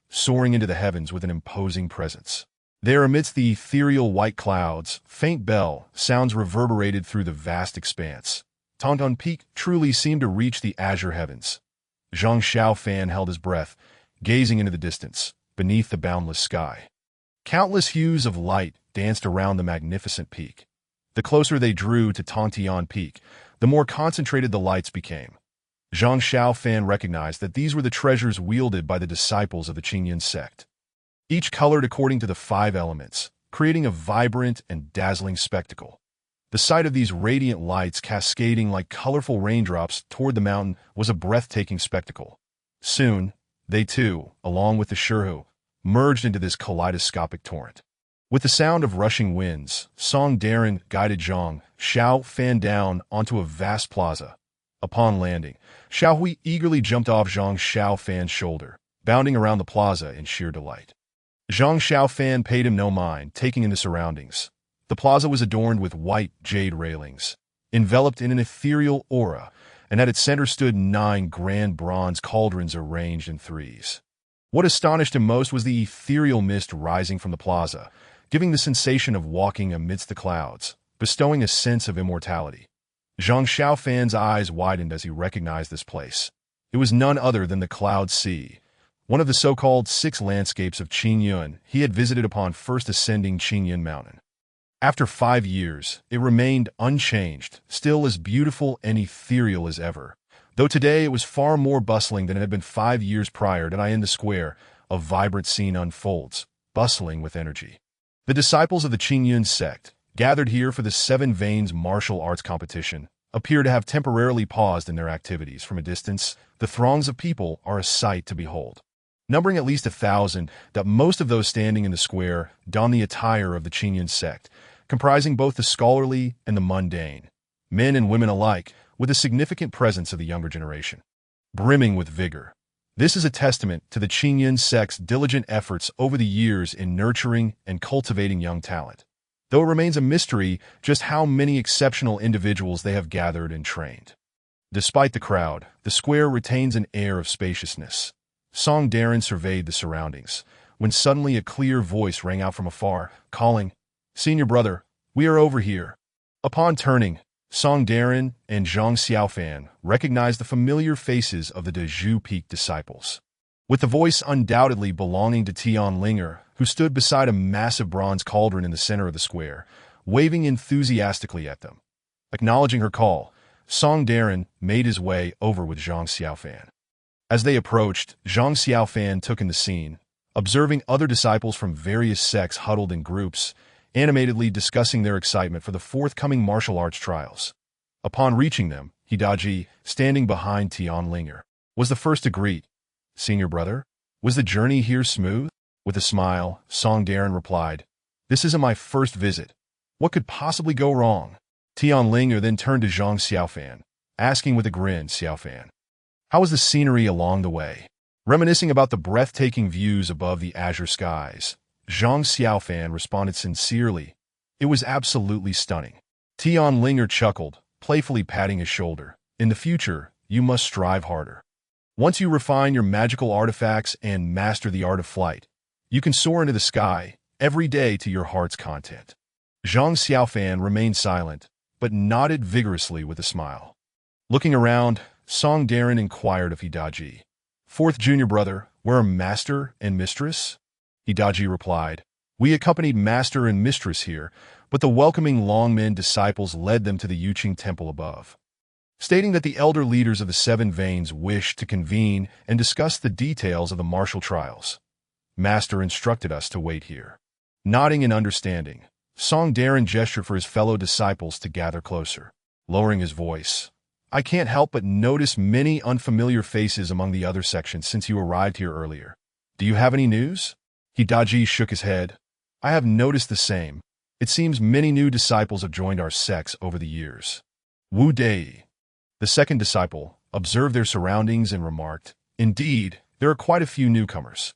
soaring into the heavens with an imposing presence. There, amidst the ethereal white clouds, faint bell sounds reverberated through the vast expanse. Tongten Peak truly seemed to reach the azure heavens. Zhang Xiaofan held his breath, gazing into the distance, beneath the boundless sky. Countless hues of light danced around the magnificent peak. The closer they drew to Tongtian Peak, the more concentrated the lights became. Zhang Xiaofan recognized that these were the treasures wielded by the disciples of the Qingyun sect, each colored according to the 5 elements, creating a vibrant and dazzling spectacle. The sight of these radiant lights cascading like colorful raindrops toward the mountain was a breathtaking spectacle. Soon, they too, along with the Shihu, merged into this kaleidoscopic torrent. With the sound of rushing winds, Song Darren guided Zhang Xiaofan down onto a vast plaza. Upon landing, Xiaohui eagerly jumped off Zhang Xiaofan's shoulder, bounding around the plaza in sheer delight. Zhang Xiaofan paid him no mind, taking in the surroundings. The plaza was adorned with white jade railings, enveloped in an ethereal aura, and at its center stood 9 grand bronze cauldrons arranged in threes. What astonished him most was the ethereal mist rising from the plaza, giving the sensation of walking amidst the clouds, bestowing a sense of immortality. Zhang Xiaofan's eyes widened as he recognized this place. It was none other than the Cloud Sea, one of the so-called 6 landscapes of Qingyun he had visited upon first ascending Qingyun Mountain. After 5 years, it remained unchanged, still as beautiful and ethereal as ever, though today it was far more bustling than it had been 5 years prior. In the square, a vibrant scene unfolds, bustling with energy. The disciples of the Qingyun sect, gathered here for the 7 Veins martial arts competition, appear to have temporarily paused in their activities. From a distance, the throngs of people are a sight to behold. Numbering at least 1,000, that most of those standing in the square don the attire of the Qingyun sect, comprising both the scholarly and the mundane, men and women alike, with a significant presence of the younger generation, brimming with vigor. This is a testament to the Qingyun sect's diligent efforts over the years in nurturing and cultivating young talent, though it remains a mystery just how many exceptional individuals they have gathered and trained. Despite the crowd, the square retains an air of spaciousness. Song Darren surveyed the surroundings, when suddenly a clear voice rang out from afar, calling, "Senior brother, we are over here." Upon turning, Song Darren and Zhang Xiaofan recognized the familiar faces of the Dezhu Peak disciples, with the voice undoubtedly belonging to Tian Linger, who stood beside a massive bronze cauldron in the center of the square, waving enthusiastically at them. Acknowledging her call, Song Darren made his way over with Zhang Xiaofan. As they approached, Zhang Xiaofan took in the scene, observing other disciples from various sects huddled in groups, animatedly discussing their excitement for the forthcoming martial arts trials. Upon reaching them, Hidaji, standing behind Tian Linger, was the first to greet. "Senior brother, was the journey here smooth?" With a smile, Song Darren replied, "This isn't my first visit. What could possibly go wrong?" Tian Linger then turned to Zhang Xiaofan, asking with a grin, "Xiaofan, how was the scenery along the way?" Reminiscing about the breathtaking views above the azure skies, Zhang Xiaofan responded sincerely, "It was absolutely stunning." Tian Linger chuckled, playfully patting his shoulder. "In the future, you must strive harder. Once you refine your magical artifacts and master the art of flight, you can soar into the sky every day to your heart's content." Zhang Xiaofan remained silent, but nodded vigorously with a smile. Looking around, Song Darren inquired of Hidaji, "Fourth junior brother, where are Master and Mistress?" Hidaji replied, "We accompanied Master and Mistress here, but the welcoming Longmen disciples led them to the Yuqing Temple above," stating that the elder leaders of the 7 Veins wished to convene and discuss the details of the martial trials. "Master instructed us to wait here." Nodding in understanding, Song Darren gestured for his fellow disciples to gather closer. Lowering his voice, "I can't help but notice many unfamiliar faces among the other sections since you arrived here earlier. Do you have any news?" Hidaji shook his head. "I have noticed the same. It seems many new disciples have joined our sects over the years." Wu Dei, the second disciple, observed their surroundings and remarked, "Indeed, there are quite a few newcomers.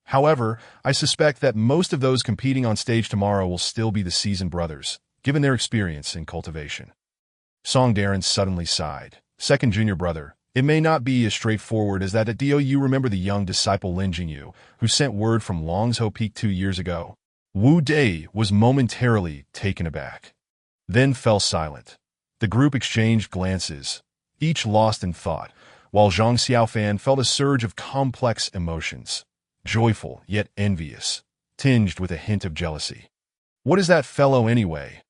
However, I suspect that most of those competing on stage tomorrow will still be the seasoned brothers, given their experience in cultivation." Song Darren suddenly sighed. "Second junior brother, it may not be as straightforward as that. Do you remember the young disciple Lin Jingyu, who sent word from Longzhou Peak 2 years ago?" Wu Dei was momentarily taken aback, then fell silent. The group exchanged glances, each lost in thought, while Zhang Xiaofan felt a surge of complex emotions, joyful yet envious, tinged with a hint of jealousy. "What is that fellow anyway?"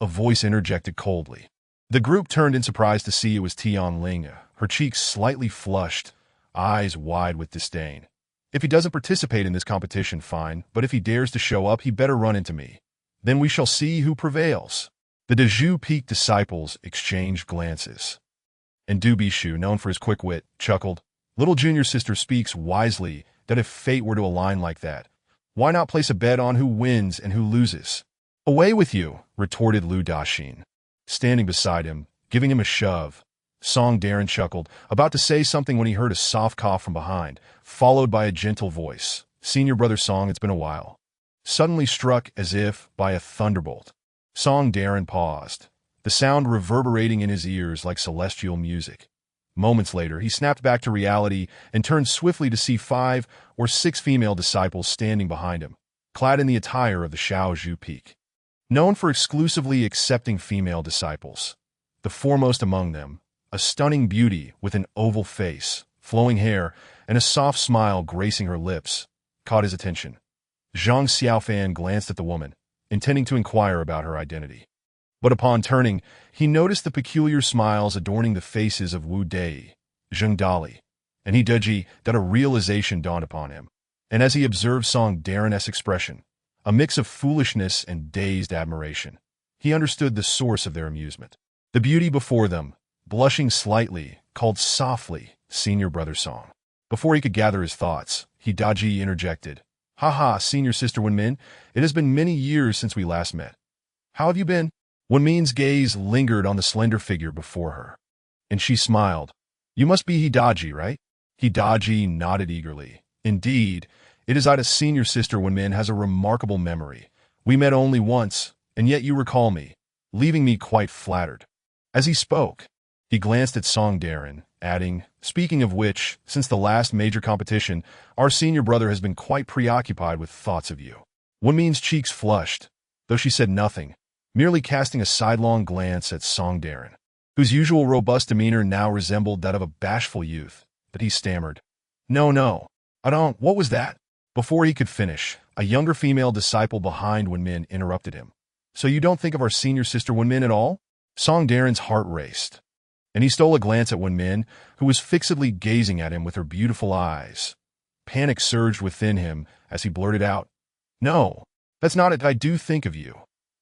a voice interjected coldly. The group turned in surprise to see it was Tian Ling, her cheeks slightly flushed, eyes wide with disdain. "If he doesn't participate in this competition, fine, but if he dares to show up, he better run into me. Then we shall see who prevails." The Dezhu Peak disciples exchanged glances. And Du Bishu, known for his quick wit, chuckled, "Little junior sister speaks wisely that if fate were to align like that, why not place a bet on who wins and who loses?" "Away with you," retorted Lu Daxin, standing beside him, giving him a shove. Song Darren chuckled, about to say something when he heard a soft cough from behind, followed by a gentle voice. "Senior brother Song, it's been a while." Suddenly struck as if by a thunderbolt, Song Darren paused, the sound reverberating in his ears like celestial music. Moments later, he snapped back to reality and turned swiftly to see 5 or 6 female disciples standing behind him, clad in the attire of the Xiaozhu Peak. Known for exclusively accepting female disciples, the foremost among them, a stunning beauty with an oval face, flowing hair, and a soft smile gracing her lips, caught his attention. Zhang Xiaofan glanced at the woman, intending to inquire about her identity. But upon turning, he noticed the peculiar smiles adorning the faces of Wu Dei, Zheng Dali, and he Deji that a realization dawned upon him. And as he observed Song Darren's expression, a mix of foolishness and dazed admiration, he understood the source of their amusement. The beauty before them, blushing slightly, called softly, "Senior brother Song." Before he could gather his thoughts, Hidaji interjected, "Ha, senior sister Wenmin, it has been many years since we last met. How have you been?" Wenmin's gaze lingered on the slender figure before her, and she smiled. "You must be Hidaji, right?" Hidaji nodded eagerly. "Indeed, it is I, the senior sister Wenmin has a remarkable memory. We met only once, and yet you recall me, leaving me quite flattered." As he spoke, he glanced at Song Darren, adding, "Speaking of which, since the last major competition, our senior brother has been quite preoccupied with thoughts of you." Wenmin's cheeks flushed, though she said nothing, merely casting a sidelong glance at Song Darren, whose usual robust demeanor now resembled that of a bashful youth, but he stammered, No, I don't, what was that?" Before he could finish, a younger female disciple behind Wenmin interrupted him. "So you don't think of our senior sister Wenmin at all?" Song Darren's heart raced, and he stole a glance at Wenmin, who was fixedly gazing at him with her beautiful eyes. Panic surged within him as he blurted out, "No, that's not it, I do think of you."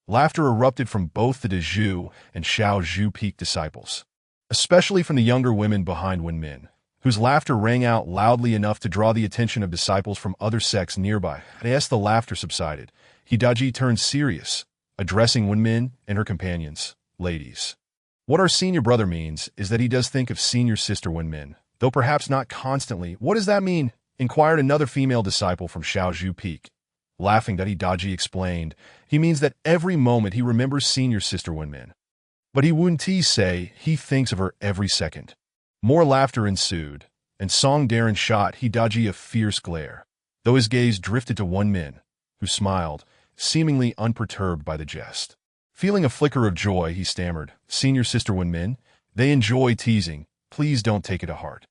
Laughter erupted from both the Dezhu and Xiaozhu Peak disciples, especially from the younger women behind Wenmin, whose laughter rang out loudly enough to draw the attention of disciples from other sects nearby. As the laughter subsided, Hidaji turned serious, addressing Wenmin and her companions. "Ladies, what our senior brother means is that he does think of senior sister Wenmin, though perhaps not constantly." "What does that mean?" inquired another female disciple from Xiaozhu Peak. Laughing, that Hidaji explained, "He means that every moment he remembers senior sister Wenmin. But he wouldn't say he thinks of her every second." More laughter ensued, and Song Darren shot Hidaji a fierce glare, though his gaze drifted to Wenmin, who smiled, seemingly unperturbed by the jest. Feeling a flicker of joy, he stammered, "Senior sister Wenmin, they enjoy teasing. Please don't take it to heart."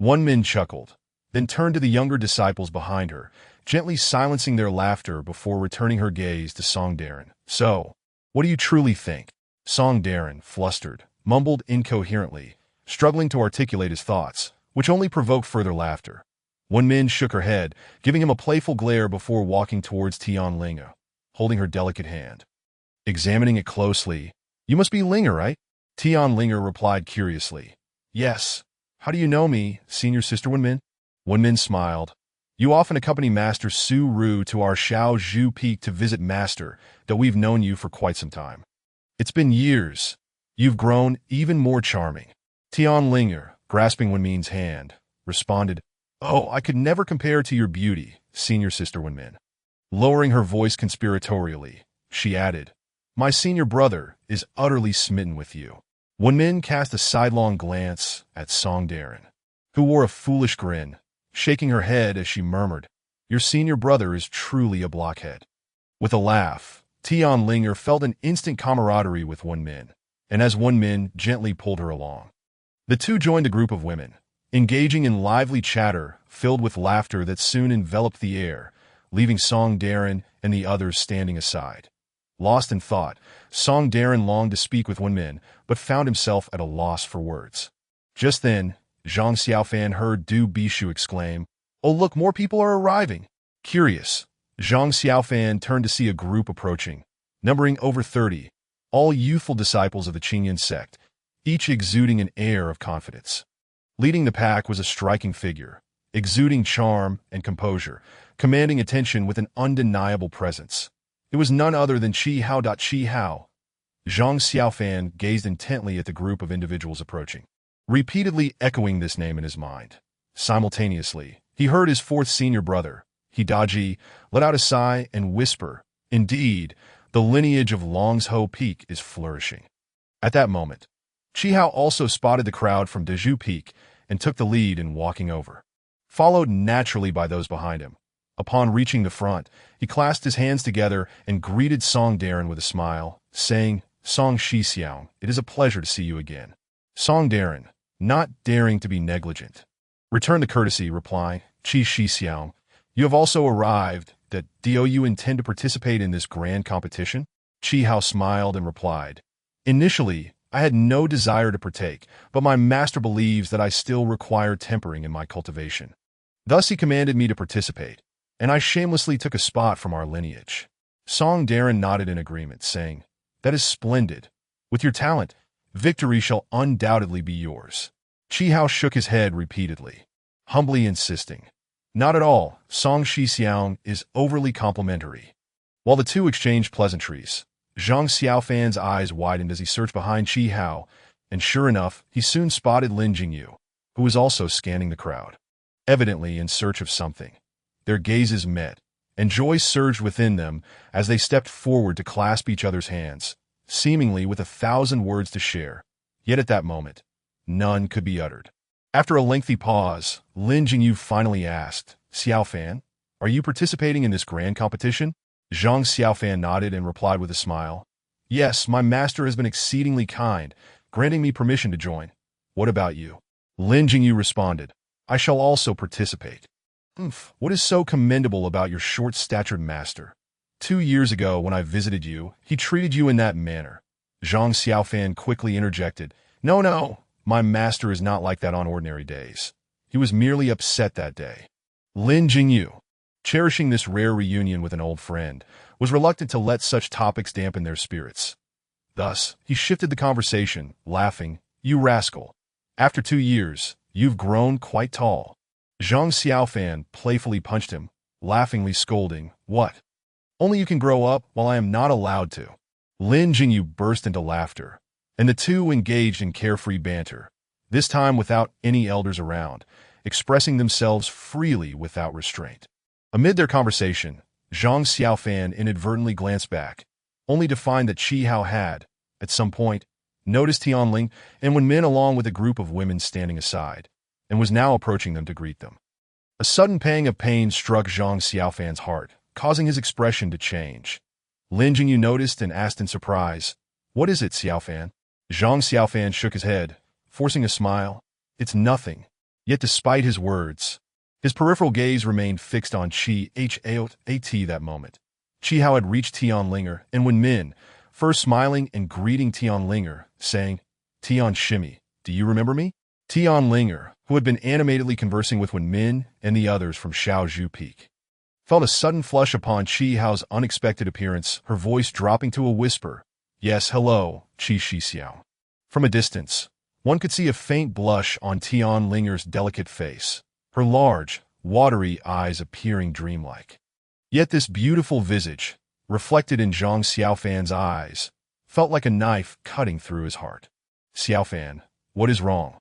Wenmin chuckled, then turned to the younger disciples behind her, gently silencing their laughter before returning her gaze to Song Darren. "So, what do you truly think?" Song Darren, flustered, mumbled incoherently, struggling to articulate his thoughts, which only provoked further laughter. Wenmin shook her head, giving him a playful glare before walking towards Tian Linga, holding her delicate hand. Examining it closely, "You must be Linga, right?" Tian Linga replied curiously, "Yes. How do you know me, senior sister Wenmin?" Wenmin smiled. "You often accompany Master Su Ru to our Xiaozhu Peak to visit Master, though we've known you for quite some time. It's been years. You've grown even more charming." Tian Linga, grasping Wenmin's hand, responded, "Oh, I could never compare to your beauty, senior sister Wenmin." Lowering her voice conspiratorially, she added, "My senior brother is utterly smitten with you." Wenmin cast a sidelong glance at Song Darren, who wore a foolish grin, shaking her head as she murmured, "Your senior brother is truly a blockhead." With a laugh, Tian Linga felt an instant camaraderie with Wenmin, and as Wenmin gently pulled her along, the two joined a group of women, engaging in lively chatter filled with laughter that soon enveloped the air, leaving Song Darren and the others standing aside. Lost in thought, Song Darren longed to speak with Wenmin, but found himself at a loss for words. Just then, Zhang Xiaofan heard Du Bishu exclaim, "Oh look, more people are arriving." Curious, Zhang Xiaofan turned to see a group approaching, numbering over 30, all youthful disciples of the Qingyun sect, each exuding an air of confidence. Leading the pack was a striking figure, exuding charm and composure, commanding attention with an undeniable presence. It was none other than Qi Hao. Zhang Xiaofan gazed intently at the group of individuals approaching, repeatedly echoing this name in his mind. Simultaneously, he heard his fourth senior brother, Hidaji, let out a sigh and whisper, "Indeed, the lineage of Longsho Peak is flourishing." At that moment, Chi Hao also spotted the crowd from Dezhu Peak and took the lead in walking over, followed naturally by those behind him. Upon reaching the front, he clasped his hands together and greeted Song Darren with a smile, saying, "Song Shixiang, it is a pleasure to see you again." Song Darren, not daring to be negligent, returned the courtesy, replying, "Qi Shixiang, you have also arrived. Do you intend to participate in this grand competition?" Chi Hao smiled and replied, "Initially, I had no desire to partake, but my master believes that I still require tempering in my cultivation. Thus he commanded me to participate, and I shamelessly took a spot from our lineage." Song Darren nodded in agreement, saying, "That is splendid. With your talent, victory shall undoubtedly be yours." Chi Hao shook his head repeatedly, humbly insisting, "Not at all. Song Shixiang is overly complimentary." While the two exchanged pleasantries, Zhang Xiaofan's eyes widened as he searched behind Chi Hao, and sure enough, he soon spotted Lin Jingyu, who was also scanning the crowd, evidently in search of something. Their gazes met, and joy surged within them as they stepped forward to clasp each other's hands, seemingly with 1,000 words to share. Yet at that moment, none could be uttered. After a lengthy pause, Lin Jingyu finally asked, "Xiaofan, are you participating in this grand competition?" Zhang Xiaofan nodded and replied with a smile, "Yes, my master has been exceedingly kind, granting me permission to join. What about you?" Lin Jingyu responded, "I shall also participate." What is so commendable about your short-statured master? 2 years ago, when I visited you, he treated you in that manner." Zhang Xiaofan quickly interjected, No, my master is not like that on ordinary days. He was merely upset that day." Lin Jingyu, cherishing this rare reunion with an old friend, was reluctant to let such topics dampen their spirits. Thus, he shifted the conversation, laughing, "You rascal. After 2 years, you've grown quite tall." Zhang Xiaofan playfully punched him, laughingly scolding, "What? Only you can grow up while I am not allowed to." Lin Jingyu burst into laughter, and the two engaged in carefree banter, this time without any elders around, expressing themselves freely without restraint. Amid their conversation, Zhang Xiaofan inadvertently glanced back, only to find that Chi Hao had, at some point, noticed Tianling and Wenmin along with a group of women standing aside, and was now approaching them to greet them. A sudden pang of pain struck Zhang Xiaofan's heart, causing his expression to change. Lin Jingyu noticed and asked in surprise, "What is it, Xiaofan?" Zhang Xiaofan shook his head, forcing a smile. "It's nothing." Yet despite his words, his peripheral gaze remained fixed on Chi Hao that moment. Chi Hao had reached Tianlinger and Wenmin, first smiling and greeting Tianlinger, saying, "Tian Shimi, do you remember me?" Tianlinger, who had been animatedly conversing with Wenmin and the others from Shaozhu Peak, felt a sudden flush upon Chi Hao's unexpected appearance, her voice dropping to a whisper, "Yes, hello, Qi Shixiao." From a distance, one could see a faint blush on Tianlinger's delicate face, her large, watery eyes appearing dreamlike. Yet this beautiful visage, reflected in Zhang Xiaofan's eyes, felt like a knife cutting through his heart. "Xiaofan, what is wrong?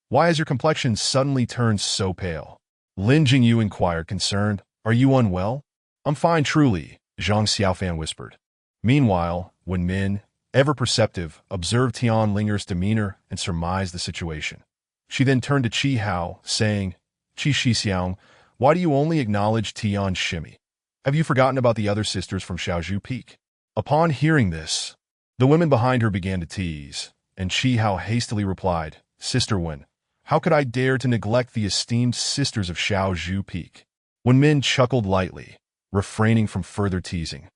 Why has your complexion suddenly turned so pale?" Lin Jingyu inquired, concerned. "Are you unwell?" "I'm fine, truly," Zhang Xiaofan whispered. Meanwhile, Wenmin, ever perceptive, observed Tianlinger's demeanor and surmised the situation. She then turned to Chi Hao, saying, "Qi Shixiang, why do you only acknowledge Tian Shimi? Have you forgotten about the other sisters from Shaozhu Peak?" Upon hearing this, the women behind her began to tease, and Chi Hao hastily replied, "Sister Wen, how could I dare to neglect the esteemed sisters of Shaozhu Peak?" Wenmin chuckled lightly, refraining from further teasing,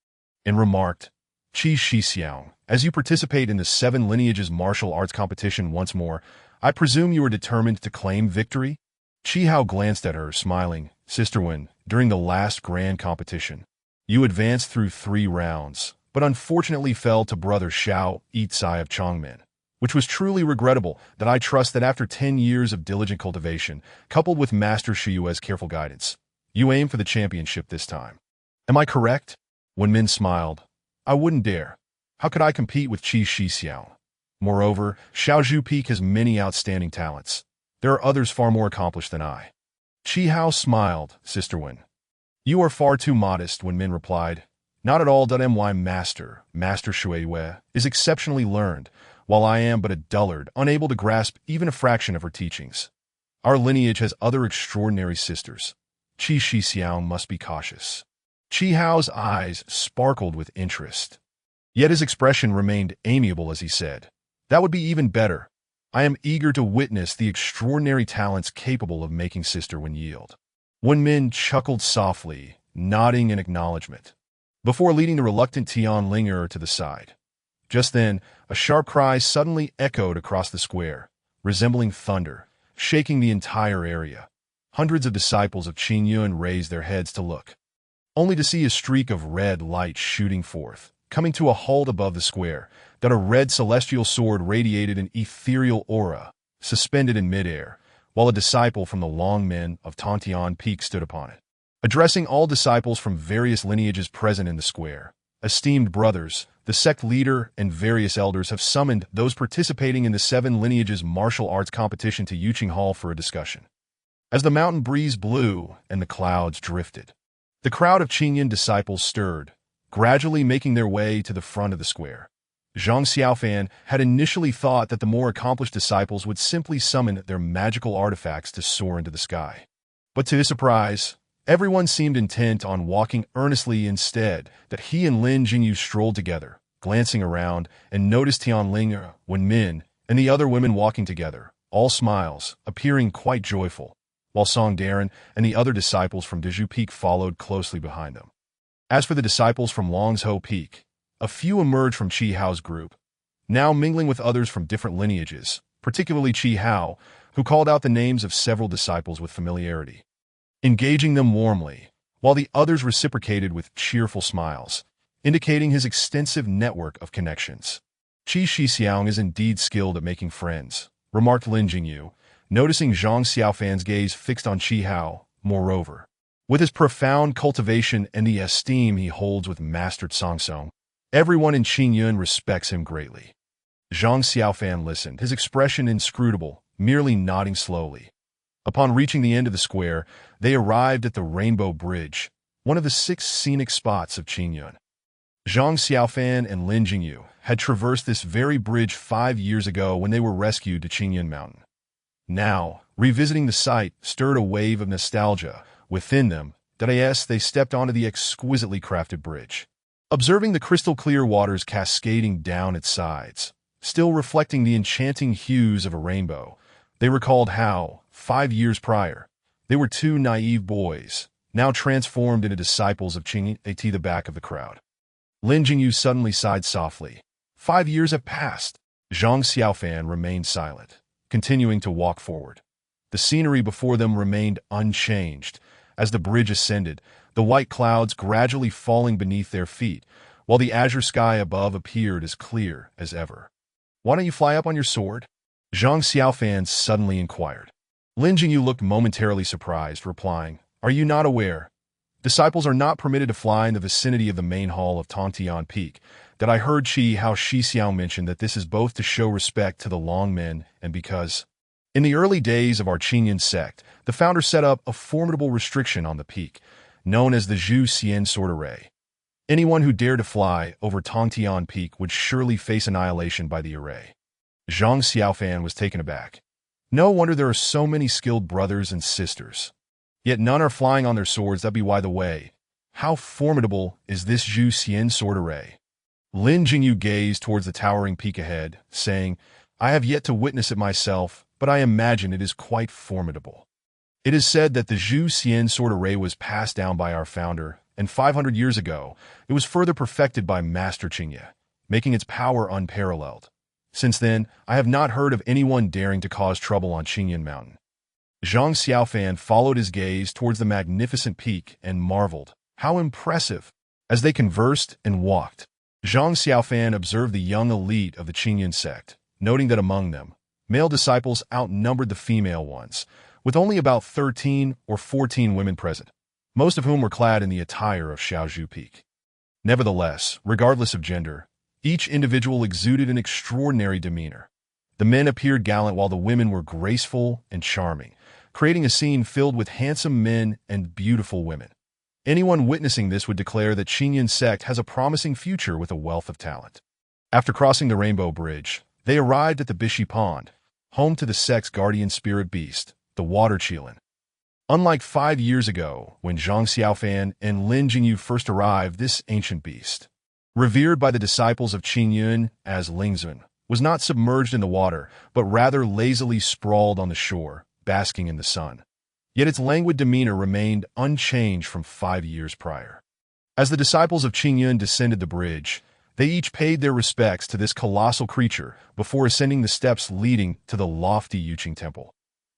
and remarked, "Qi Shixiang, as you participate in the 7 lineages martial arts competition once more, I presume you are determined to claim victory?" Chi Hao glanced at her, smiling. "Sister Wen, during the last grand competition, you advanced through 3 rounds, but unfortunately fell to brother Xiao Yicai of Chongmen, which was truly regrettable. That I trust that after 10 years of diligent cultivation, coupled with Master Shiyue's careful guidance, you aim for the championship this time. Am I correct?" Wenmin smiled. "I wouldn't dare. How could I compete with Qi Shixiao? Moreover, Shaozhu Peak has many outstanding talents. There are others far more accomplished than I." Chi Hao smiled. "Sister Wen, you are far too modest," Wenmin replied. "Not at all. My master Shuiyue, is exceptionally learned, while I am but a dullard, unable to grasp even a fraction of her teachings. Our lineage has other extraordinary sisters. Qi Shixiang must be cautious." Qi Hao's eyes sparkled with interest. Yet his expression remained amiable as he said, "That would be even better. I am eager to witness the extraordinary talents capable of making sister when yield." Wen Min chuckled softly, nodding in acknowledgement, before leading the reluctant Tianlinger to the side. Just then, a sharp cry suddenly echoed across the square, resembling thunder, shaking the entire area. Hundreds of disciples of Qingyun raised their heads to look, only to see a streak of red light shooting forth, coming to a halt above the square, that a red celestial sword radiated an ethereal aura, suspended in midair, while a disciple from the Long Men of Tontian Peak stood upon it. Addressing all disciples from various lineages present in the square, "Esteemed brothers, the sect leader and various elders have summoned those participating in the 7 lineages martial arts competition to Yuqing Hall for a discussion." As the mountain breeze blew and the clouds drifted, the crowd of Qingyun disciples stirred, gradually making their way to the front of the square. Zhang Xiaofan had initially thought that the more accomplished disciples would simply summon their magical artifacts to soar into the sky. But to his surprise, everyone seemed intent on walking earnestly instead, that he and Lin Jingyu strolled together, glancing around, and noticed Tianlinger, Wen Min, and the other women walking together, all smiles, appearing quite joyful, while Song Darren and the other disciples from Dezhu Peak followed closely behind them. As for the disciples from Longzhou Peak, a few emerged from Qi Hao's group, now mingling with others from different lineages, particularly Qi Hao, who called out the names of several disciples with familiarity, engaging them warmly, while the others reciprocated with cheerful smiles, indicating his extensive network of connections. "Qi Shixiang is indeed skilled at making friends," remarked Lin Jingyu, noticing Zhang Xiaofan's gaze fixed on Qi Hao. "Moreover, with his profound cultivation and the esteem he holds with Master Tsong, everyone in Qingyun respects him greatly." Zhang Xiaofan listened, his expression inscrutable, merely nodding slowly. Upon reaching the end of the square, they arrived at the Rainbow Bridge, one of the 6 scenic spots of Qingyun. Zhang Xiaofan and Lin Jingyu had traversed this very bridge 5 years ago when they were rescued to Qingyun Mountain. Now, revisiting the site stirred a wave of nostalgia within them, that as they stepped onto the exquisitely crafted bridge, observing the crystal-clear waters cascading down its sides, still reflecting the enchanting hues of a rainbow, they recalled how, 5 years prior, they were 2 naive boys, now transformed into disciples of Qing at the back of the crowd. Lin Jingyu suddenly sighed softly. 5 years have passed. Zhang Xiaofan remained silent, continuing to walk forward. The scenery before them remained unchanged. As the bridge ascended, the white clouds gradually falling beneath their feet, while the azure sky above appeared as clear as ever. "Why don't you fly up on your sword?" Zhang Xiaofan suddenly inquired. Lin Jingyu looked momentarily surprised, replying, "Are you not aware? Disciples are not permitted to fly in the vicinity of the main hall of Tontian Peak. That I heard Qi Hao Shixiao mention that this is both to show respect to the Long Men and because, in the early days of our Qingyun sect, the founder set up a formidable restriction on the peak, known as the Zhu Xian Sword Array. Anyone who dared to fly over Tongtian Peak would surely face annihilation by the array." Zhang Xiaofan was taken aback. No wonder there are so many skilled brothers and sisters. Yet none are flying on their swords. That be why the way. How formidable is this Zhu Xian Sword Array? Lin Jingyu gazed towards the towering peak ahead, saying, "I have yet to witness it myself, but I imagine it is quite formidable. It is said that the Zhu Xian Sword Array was passed down by our founder, and 500 years ago, it was further perfected by Master Qingye, making its power unparalleled. Since then, I have not heard of anyone daring to cause trouble on Qingyun Mountain." Zhang Xiaofan followed his gaze towards the magnificent peak and marveled. How impressive! As they conversed and walked, Zhang Xiaofan observed the young elite of the Qingyun sect, noting that among them, male disciples outnumbered the female ones, with only about 13 or 14 women present, most of whom were clad in the attire of Shaozhu Peak. Nevertheless, regardless of gender, each individual exuded an extraordinary demeanor. The men appeared gallant while the women were graceful and charming, creating a scene filled with handsome men and beautiful women. Anyone witnessing this would declare that Qingyun sect has a promising future with a wealth of talent. After crossing the Rainbow Bridge, They arrived at the Bishi Pond, home to the sect's guardian spirit beast, the water qilin. Unlike 5 years ago, when Zhang Xiaofan and Lin Jingyu first arrived, this ancient beast, revered by the disciples of Qingyun as Lingzun, was not submerged in the water, but rather lazily sprawled on the shore, basking in the sun. Yet its languid demeanor remained unchanged from 5 years prior. As the disciples of Qingyun descended the bridge, they each paid their respects to this colossal creature before ascending the steps leading to the lofty Yuqing temple.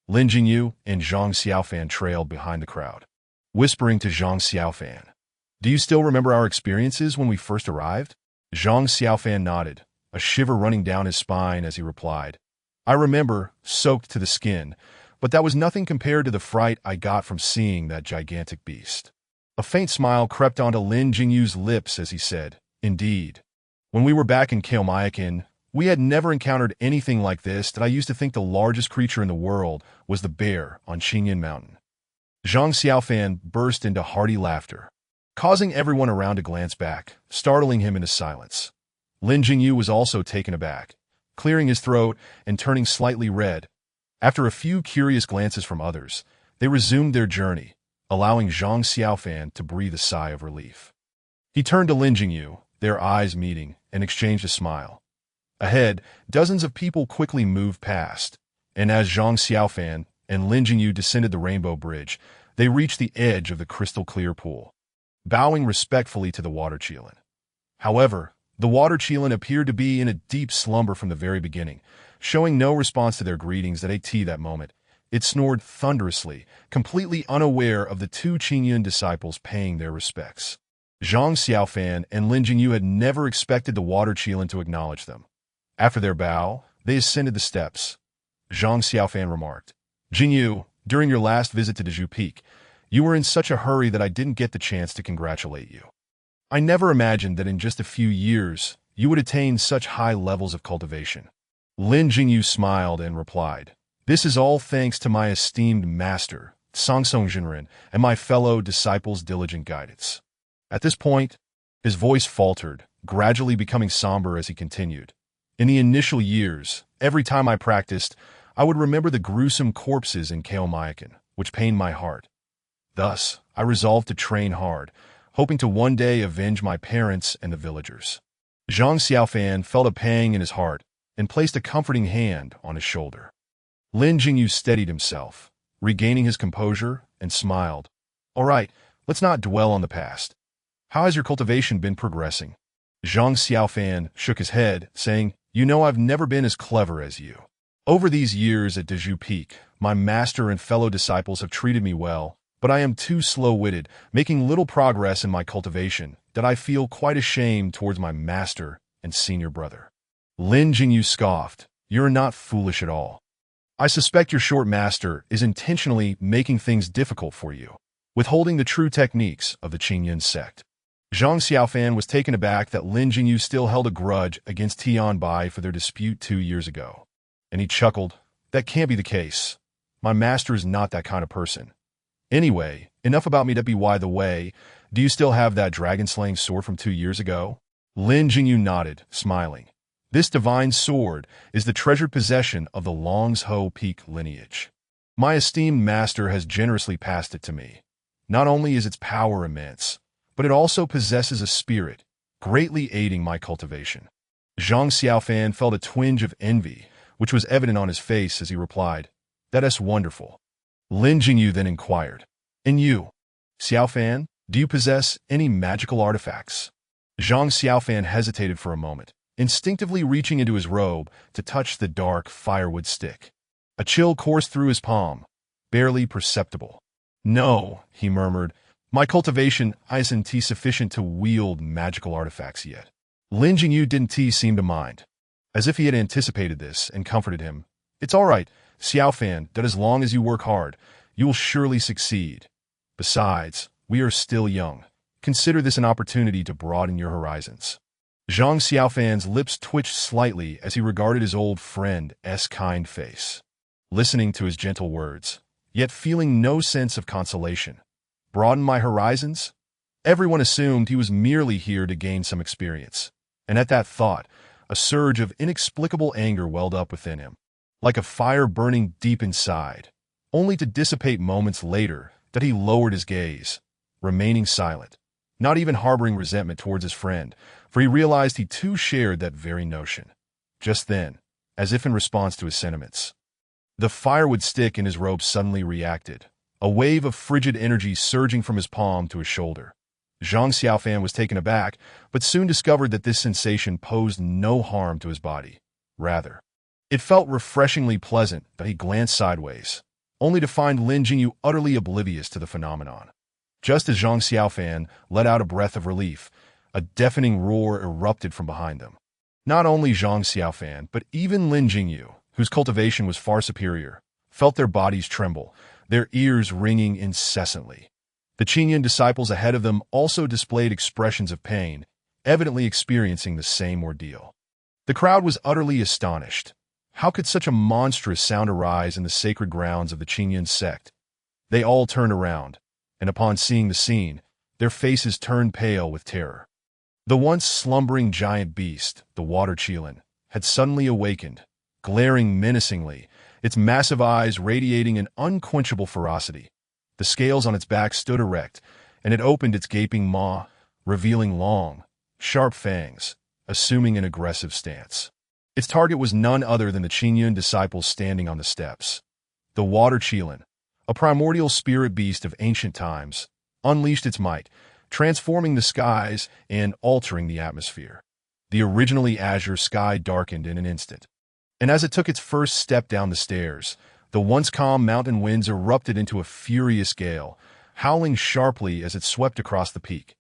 Lin Jingyu and Zhang Xiaofan trailed behind the crowd, whispering to Zhang Xiaofan, "Do you still remember our experiences when we first arrived?" Zhang Xiaofan nodded, a shiver running down his spine as he replied, "I remember, soaked to the skin, but that was nothing compared to the fright I got from seeing that gigantic beast." A faint smile crept onto Lin Jingyu's lips as he said, "Indeed. When we were back in Qingyun Mountain, we had never encountered anything like this that I used to think the largest creature in the world was the bear on Qingyun Mountain." Zhang Xiaofan burst into hearty laughter, causing everyone around to glance back, startling him into silence. Lin Jingyu was also taken aback, clearing his throat and turning slightly red. After a few curious glances from others, they resumed their journey, allowing Zhang Xiaofan to breathe a sigh of relief. He turned to Lin Jingyu, their eyes meeting, and exchanged a smile. Ahead, dozens of people quickly moved past, and as Zhang Xiaofan and Lin Jingyu descended the Rainbow Bridge, they reached the edge of the crystal-clear pool, bowing respectfully to the water qilin. However, the water qilin appeared to be in a deep slumber from the very beginning, showing no response to their greetings that moment. It snored thunderously, completely unaware of the 2 Qingyun disciples paying their respects. Zhang Xiaofan and Lin Jingyu had never expected the water qilin to acknowledge them. After their bow, they ascended the steps. Zhang Xiaofan remarked, "Jingyu, during your last visit to Dezhu Peak, you were in such a hurry that I didn't get the chance to congratulate you. I never imagined that in just a few years, you would attain such high levels of cultivation." Lin Jingyu smiled and replied, "This is all thanks to my esteemed master, Sangsong Jinren, and my fellow disciples' diligent guidance." At this point, his voice faltered, gradually becoming somber as he continued. "In the initial years, every time I practiced, I would remember the gruesome corpses in Qingyun Mountain, which pained my heart. Thus, I resolved to train hard, hoping to one day avenge my parents and the villagers." Zhang Xiaofan felt a pang in his heart and placed a comforting hand on his shoulder. Lin Jingyu steadied himself, regaining his composure, and smiled. "All right, let's not dwell on the past. How has your cultivation been progressing?" Zhang Xiaofan shook his head, saying, "You know I've never been as clever as you. Over these years at Dezhu Peak, my master and fellow disciples have treated me well, but I am too slow-witted, making little progress in my cultivation, that I feel quite ashamed towards my master and senior brother." Lin Jingyu scoffed, "You're not foolish at all. I suspect your short master is intentionally making things difficult for you, withholding the true techniques of the Qingyun sect." Zhang Xiaofan was taken aback that Lin Jingyu still held a grudge against Tian Bai for their dispute 2 years ago, and he chuckled, "That can't be the case. My master is not that kind of person. Anyway, enough about me. By the way, do you still have that dragon-slaying sword from 2 years ago?" Lin Jingyu nodded, smiling. "This divine sword is the treasured possession of the Longsho Peak lineage. My esteemed master has generously passed it to me. Not only is its power immense, but it also possesses a spirit, greatly aiding my cultivation." Zhang Xiaofan felt a twinge of envy, which was evident on his face as he replied, "That is wonderful." Lin Jingyu then inquired, "And you, Xiaofan, do you possess any magical artifacts?" Zhang Xiaofan hesitated for a moment, instinctively reaching into his robe to touch the dark firewood stick. A chill coursed through his palm, barely perceptible. "No," he murmured, "my cultivation isn't sufficient to wield magical artifacts yet." Lin Jingyu didn't seem to mind, as if he had anticipated this, and comforted him. "It's all right, Xiaofan, that as long as you work hard, you will surely succeed. Besides, we are still young. Consider this an opportunity to broaden your horizons." Zhang Xiaofan's lips twitched slightly as he regarded his old friend's kind face, listening to his gentle words, yet feeling no sense of consolation. Broaden my horizons? Everyone assumed he was merely here to gain some experience, and at that thought, a surge of inexplicable anger welled up within him, like a fire burning deep inside, only to dissipate moments later that he lowered his gaze, remaining silent, not even harboring resentment towards his friend, for he realized he too shared that very notion. Just then, as if in response to his sentiments, the firewood stick in his robe suddenly reacted, a wave of frigid energy surging from his palm to his shoulder. Zhang Xiaofan was taken aback, but soon discovered that this sensation posed no harm to his body. Rather, it felt refreshingly pleasant that he glanced sideways, only to find Lin Jingyu utterly oblivious to the phenomenon. Just as Zhang Xiaofan let out a breath of relief, a deafening roar erupted from behind them. Not only Zhang Xiaofan, but even Lin Jingyu, whose cultivation was far superior, felt their bodies tremble, their ears ringing incessantly. The Qingyun disciples ahead of them also displayed expressions of pain, evidently experiencing the same ordeal. The crowd was utterly astonished. How could such a monstrous sound arise in the sacred grounds of the Qingyun sect? They all turned around, and upon seeing the scene, their faces turned pale with terror. The once slumbering giant beast, the water Qilin, had suddenly awakened, glaring menacingly, its massive eyes radiating an unquenchable ferocity. The scales on its back stood erect, and it opened its gaping maw, revealing long, sharp fangs, assuming an aggressive stance. Its target was none other than the Qingyun disciples standing on the steps. The water Qilin, a primordial spirit beast of ancient times, unleashed its might, transforming the skies and altering the atmosphere. The originally azure sky darkened in an instant, and as it took its first step down the stairs, the once calm mountain winds erupted into a furious gale, howling sharply as it swept across the peak.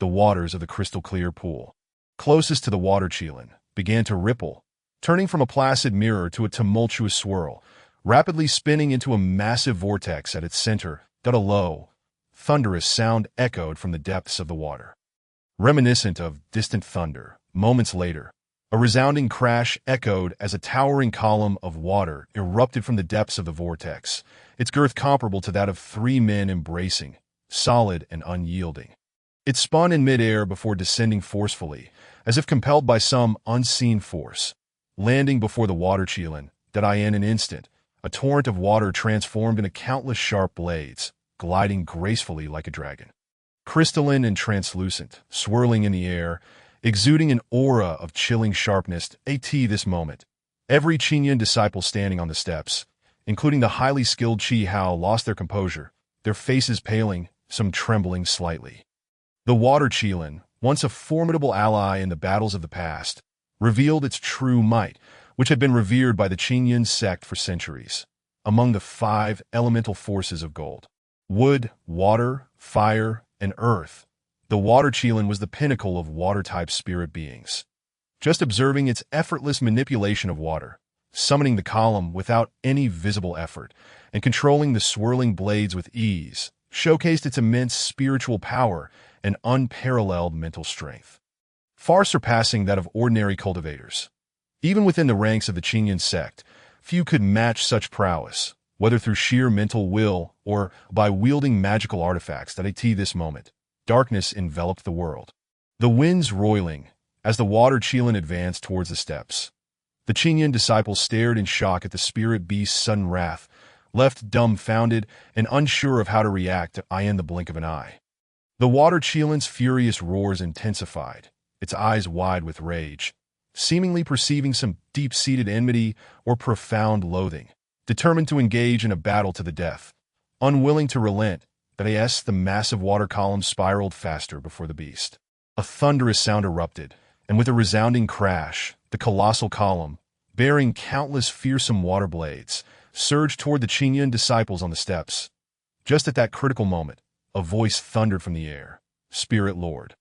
The waters of the crystal-clear pool, closest to the water Qilin, began to ripple, turning from a placid mirror to a tumultuous swirl, rapidly spinning into a massive vortex at its center that a low, thunderous sound echoed from the depths of the water. Reminiscent of distant thunder, moments later, a resounding crash echoed as a towering column of water erupted from the depths of the vortex, its girth comparable to that of 3 men embracing, solid and unyielding. It spun in midair before descending forcefully, as if compelled by some unseen force, landing before the water Qilin, that in an instant, a torrent of water transformed into countless sharp blades, gliding gracefully like a dragon. Crystalline and translucent, swirling in the air, exuding an aura of chilling sharpness at this moment. Every Qingyun disciple standing on the steps, including the highly skilled Qi Hao, lost their composure, their faces paling, some trembling slightly. The water Qilin, once a formidable ally in the battles of the past, revealed its true might, which had been revered by the Qingyun sect for centuries. Among the 5 elemental forces of gold, wood, water, fire, and earth, the water Qilin was the pinnacle of water-type spirit beings. Just observing its effortless manipulation of water, summoning the column without any visible effort, and controlling the swirling blades with ease, showcased its immense spiritual power and unparalleled mental strength, far surpassing that of ordinary cultivators. Even within the ranks of the Qingyun sect, few could match such prowess, whether through sheer mental will or by wielding magical artifacts that at this moment, darkness enveloped the world. The winds roiling, as the water Qilin advanced towards the steps. The Qingyun disciples stared in shock at the spirit beast's sudden wrath, left dumbfounded and unsure of how to react in the blink of an eye. The water Qilin's furious roars intensified, its eyes wide with rage, seemingly perceiving some deep-seated enmity or profound loathing, determined to engage in a battle to the death, unwilling to relent. The massive water column spiraled faster before the beast. A thunderous sound erupted, and with a resounding crash, the colossal column, bearing countless fearsome water blades, surged toward the Qingyun disciples on the steps. Just at that critical moment, a voice thundered from the air. "Spirit Lord,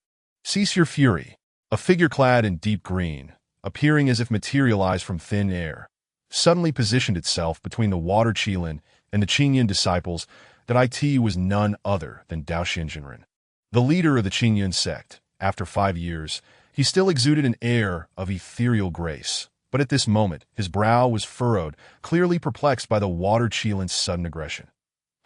cease your fury." A figure clad in deep green, appearing as if materialized from thin air, suddenly positioned itself between the water Qilin and the Qingyun disciples. That was none other than Dao Xinzhenren, the leader of the Qingyun sect. After 5 years, he still exuded an air of ethereal grace, but at this moment his brow was furrowed, clearly perplexed by the water Qilin's sudden aggression.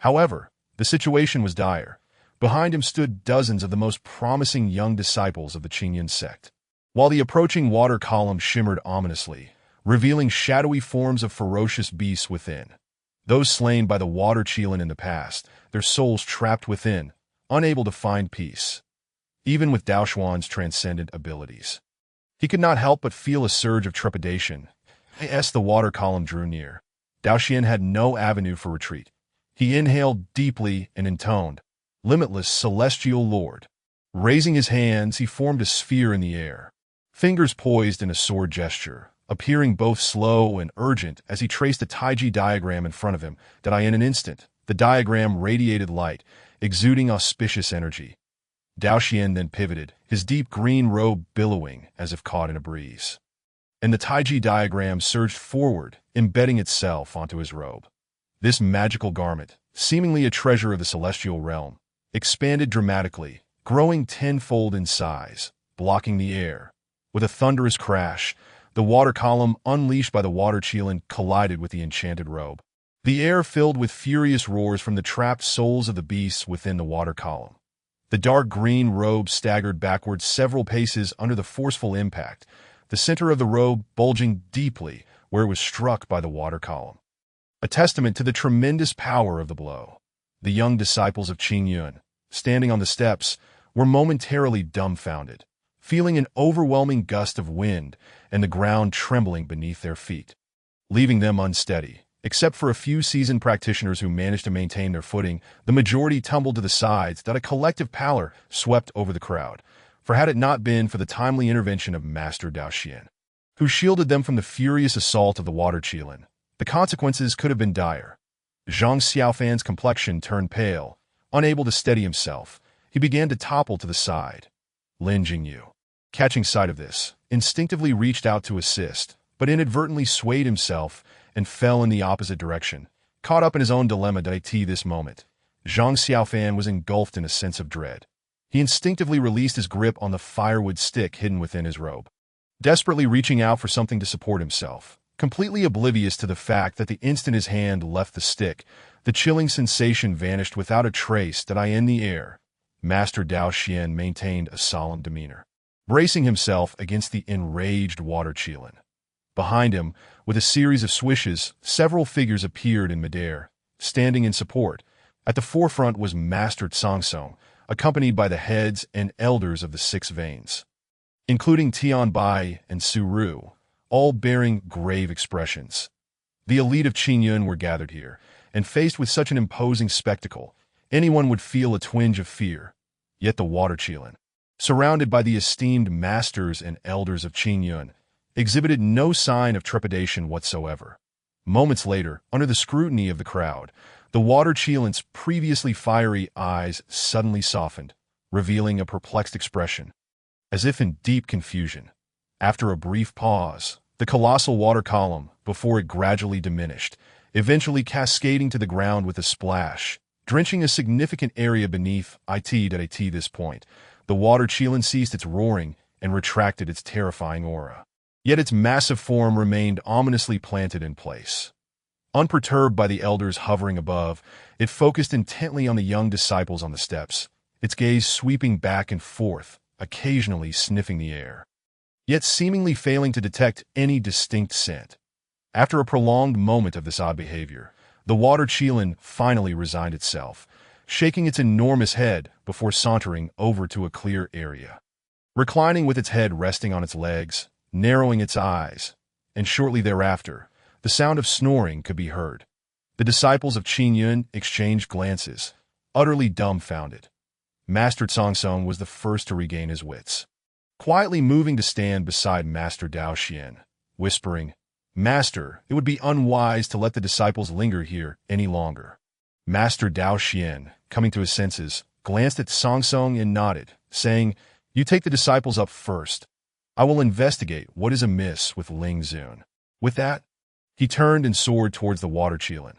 However, the situation was dire. Behind him stood dozens of the most promising young disciples of the Qingyun sect. while the approaching water column shimmered ominously, revealing shadowy forms of ferocious beasts within. Those slain by the water Qilin in the past, their souls trapped within, unable to find peace. Even with Daoxuan's transcendent abilities, he could not help but feel a surge of trepidation as the water column drew near. Daoxian had no avenue for retreat. He inhaled deeply and intoned, "Limitless celestial lord." Raising his hands, he formed a sphere in the air, fingers poised in a sword gesture, appearing both slow and urgent as he traced a Taiji diagram in front of him. That in an instant, the diagram radiated light, exuding auspicious energy. Daoxian then pivoted, his deep green robe billowing as if caught in a breeze. And the Taiji diagram surged forward, embedding itself onto his robe. This magical garment, seemingly a treasure of the celestial realm, expanded dramatically, growing tenfold in size, blocking the air. With a thunderous crash, the water column unleashed by the water Qilin collided with the enchanted robe. The air filled with furious roars from the trapped souls of the beasts within the water column. The dark green robe staggered backwards several paces under the forceful impact, the center of the robe bulging deeply where it was struck by the water column. A testament to the tremendous power of the blow. The young disciples of Qingyun, standing on the steps, were momentarily dumbfounded, feeling an overwhelming gust of wind and the ground trembling beneath their feet, leaving them unsteady. Except for a few seasoned practitioners who managed to maintain their footing, the majority tumbled to the sides. That a collective pallor swept over the crowd. For had it not been for the timely intervention of Master Daoxian, who shielded them from the furious assault of the water Qilin, the consequences could have been dire. Zhang Xiaofan's complexion turned pale. Unable to steady himself, he began to topple to the side. Lin Jingyu, catching sight of this, instinctively reached out to assist, but inadvertently swayed himself and fell in the opposite direction. Caught up in his own dilemma at this moment, Zhang Xiaofan was engulfed in a sense of dread. He instinctively released his grip on the firewood stick hidden within his robe, desperately reaching out for something to support himself, completely oblivious to the fact that the instant his hand left the stick, the chilling sensation vanished without a trace. In the air, Master Daoxian maintained a solemn demeanor, bracing himself against the enraged water Qilin. Behind him, with a series of swishes, several figures appeared in midair, standing in support. At the forefront was Master Tsongtsong, accompanied by the heads and elders of the Six Veins, including Tian Bai and Su Ru, all bearing grave expressions. The elite of Qingyun were gathered here, and faced with such an imposing spectacle, anyone would feel a twinge of fear. Yet the water Qilin, surrounded by the esteemed masters and elders of Qingyun, exhibited no sign of trepidation whatsoever. Moments later, under the scrutiny of the crowd, the water Qilin's previously fiery eyes suddenly softened, revealing a perplexed expression, as if in deep confusion. After a brief pause, the colossal water column, before it gradually diminished, eventually cascading to the ground with a splash, drenching a significant area beneath it. At this point, the water Qilin ceased its roaring and retracted its terrifying aura. Yet its massive form remained ominously planted in place. Unperturbed by the elders hovering above, it focused intently on the young disciples on the steps, its gaze sweeping back and forth, occasionally sniffing the air, yet seemingly failing to detect any distinct scent. After a prolonged moment of this odd behavior, the water Qilin finally resigned itself, shaking its enormous head before sauntering over to a clear area. Reclining with its head resting on its legs, narrowing its eyes, and shortly thereafter, the sound of snoring could be heard. The disciples of Qingyun exchanged glances, utterly dumbfounded. Master Tsongtsong was the first to regain his wits, quietly moving to stand beside Master Daoxian, whispering, "Master, it would be unwise to let the disciples linger here any longer." Master Daoxian, coming to his senses, glanced at Tsongtsong and nodded, saying, "You take the disciples up first. I will investigate what is amiss with Ling Zun." With that, he turned and soared towards the water Qilin.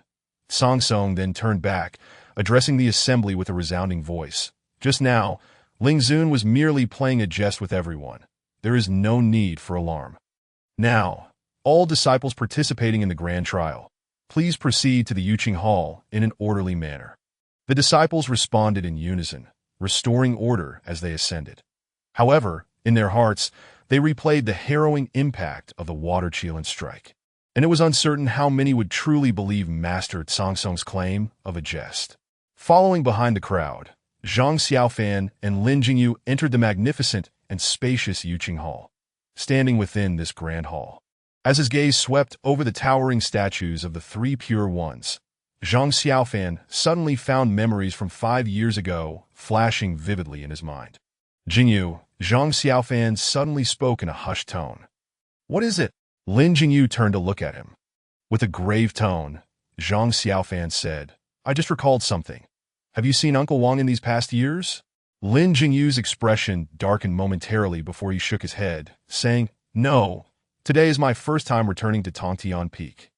Tsongtsong then turned back, addressing the assembly with a resounding voice. "Just now, Ling Zun was merely playing a jest with everyone. There is no need for alarm. Now, all disciples participating in the grand trial, please proceed to the Yuqing Hall in an orderly manner." The disciples responded in unison, restoring order as they ascended. However, in their hearts, They replayed the harrowing impact of the water Qilin strike, and it was uncertain how many would truly believe Master Song's claim of a jest. Following behind the crowd, Zhang Xiaofan and Lin Jingyu entered the magnificent and spacious Yuqing Hall, standing within this grand hall. As his gaze swept over the towering statues of the three pure ones, Zhang Xiaofan suddenly found memories from 5 years ago flashing vividly in his mind. Jingyu, Zhang Xiaofan suddenly spoke in a hushed tone. "What is it?" Lin Jingyu turned to look at him. With a grave tone, Zhang Xiaofan said, "I just recalled something. Have you seen Uncle Wang in these past years?" Lin Jingyu's expression darkened momentarily before he shook his head, saying, "No, today is my first time returning to Tongtian Peak.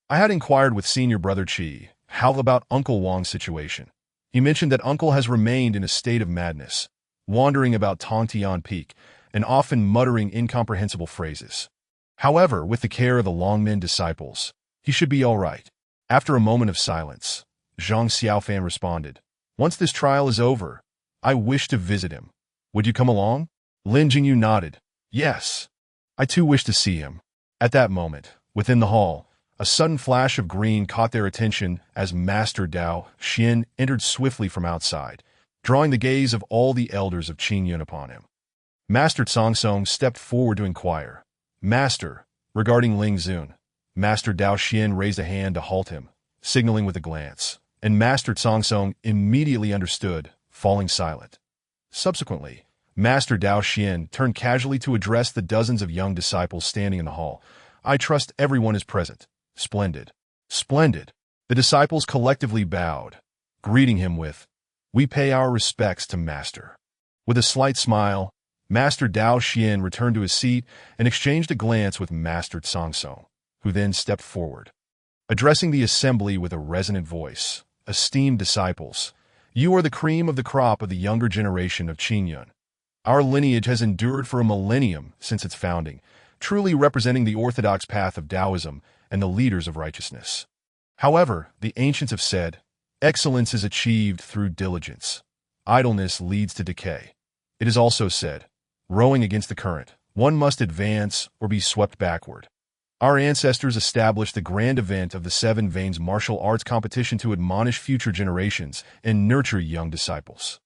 I had inquired with senior brother Qi how about Uncle Wang's situation. He mentioned that Uncle has remained in a state of madness, wandering about Tongtian Peak and often muttering incomprehensible phrases. However, with the care of the Longmen disciples, he should be all right." After a moment of silence, Zhang Xiaofan responded, "Once this trial is over, I wish to visit him. Would you come along?" Lin Jingyu nodded. "Yes. I too wish to see him." At that moment, within the hall, a sudden flash of green caught their attention as Master Dao Xian entered swiftly from outside, drawing the gaze of all the elders of Qingyun upon him. Master Song stepped forward to inquire, "Master, regarding Ling Zun." Master Dao Xian raised a hand to halt him, signaling with a glance, and Master Song immediately understood, falling silent. Subsequently, Master Dao Xian turned casually to address the dozens of young disciples standing in the hall. "I trust everyone is present." "Splendid. Splendid." The disciples collectively bowed, greeting him with, "We pay our respects to Master." With a slight smile, Master Dao Xian returned to his seat and exchanged a glance with Master Song, who then stepped forward. Addressing the assembly with a resonant voice, "Esteemed disciples, you are the cream of the crop of the younger generation of Qingyun. Our lineage has endured for a millennium since its founding, truly representing the orthodox path of Taoism and the leaders of righteousness. However, the ancients have said, excellence is achieved through diligence. Idleness leads to decay. It is also said, rowing against the current, one must advance or be swept backward. Our ancestors established the grand event of the Seven Veins martial arts competition to admonish future generations and nurture young disciples.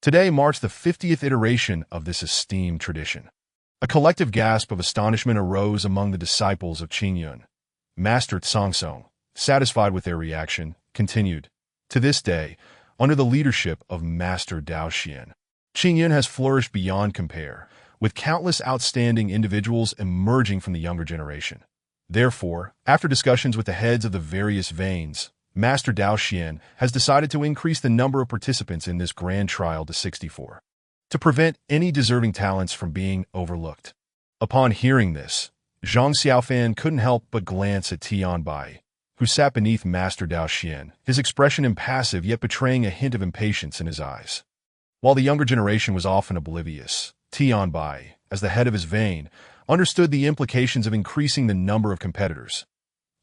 Today marks the 50th iteration of this esteemed tradition." A collective gasp of astonishment arose among the disciples of Qingyun. Master Song, satisfied with their reaction, continued, "To this day, under the leadership of Master Dao Xian, Qingyun has flourished beyond compare, with countless outstanding individuals emerging from the younger generation. Therefore, after discussions with the heads of the various veins, Master Dao Xian has decided to increase the number of participants in this grand trial to 64, to prevent any deserving talents from being overlooked." Upon hearing this, Zhang Xiaofan couldn't help but glance at Tianbai, who sat beneath Master Dao Xian, his expression impassive yet betraying a hint of impatience in his eyes. While the younger generation was often oblivious, Tianbai, as the head of his vein, understood the implications of increasing the number of competitors.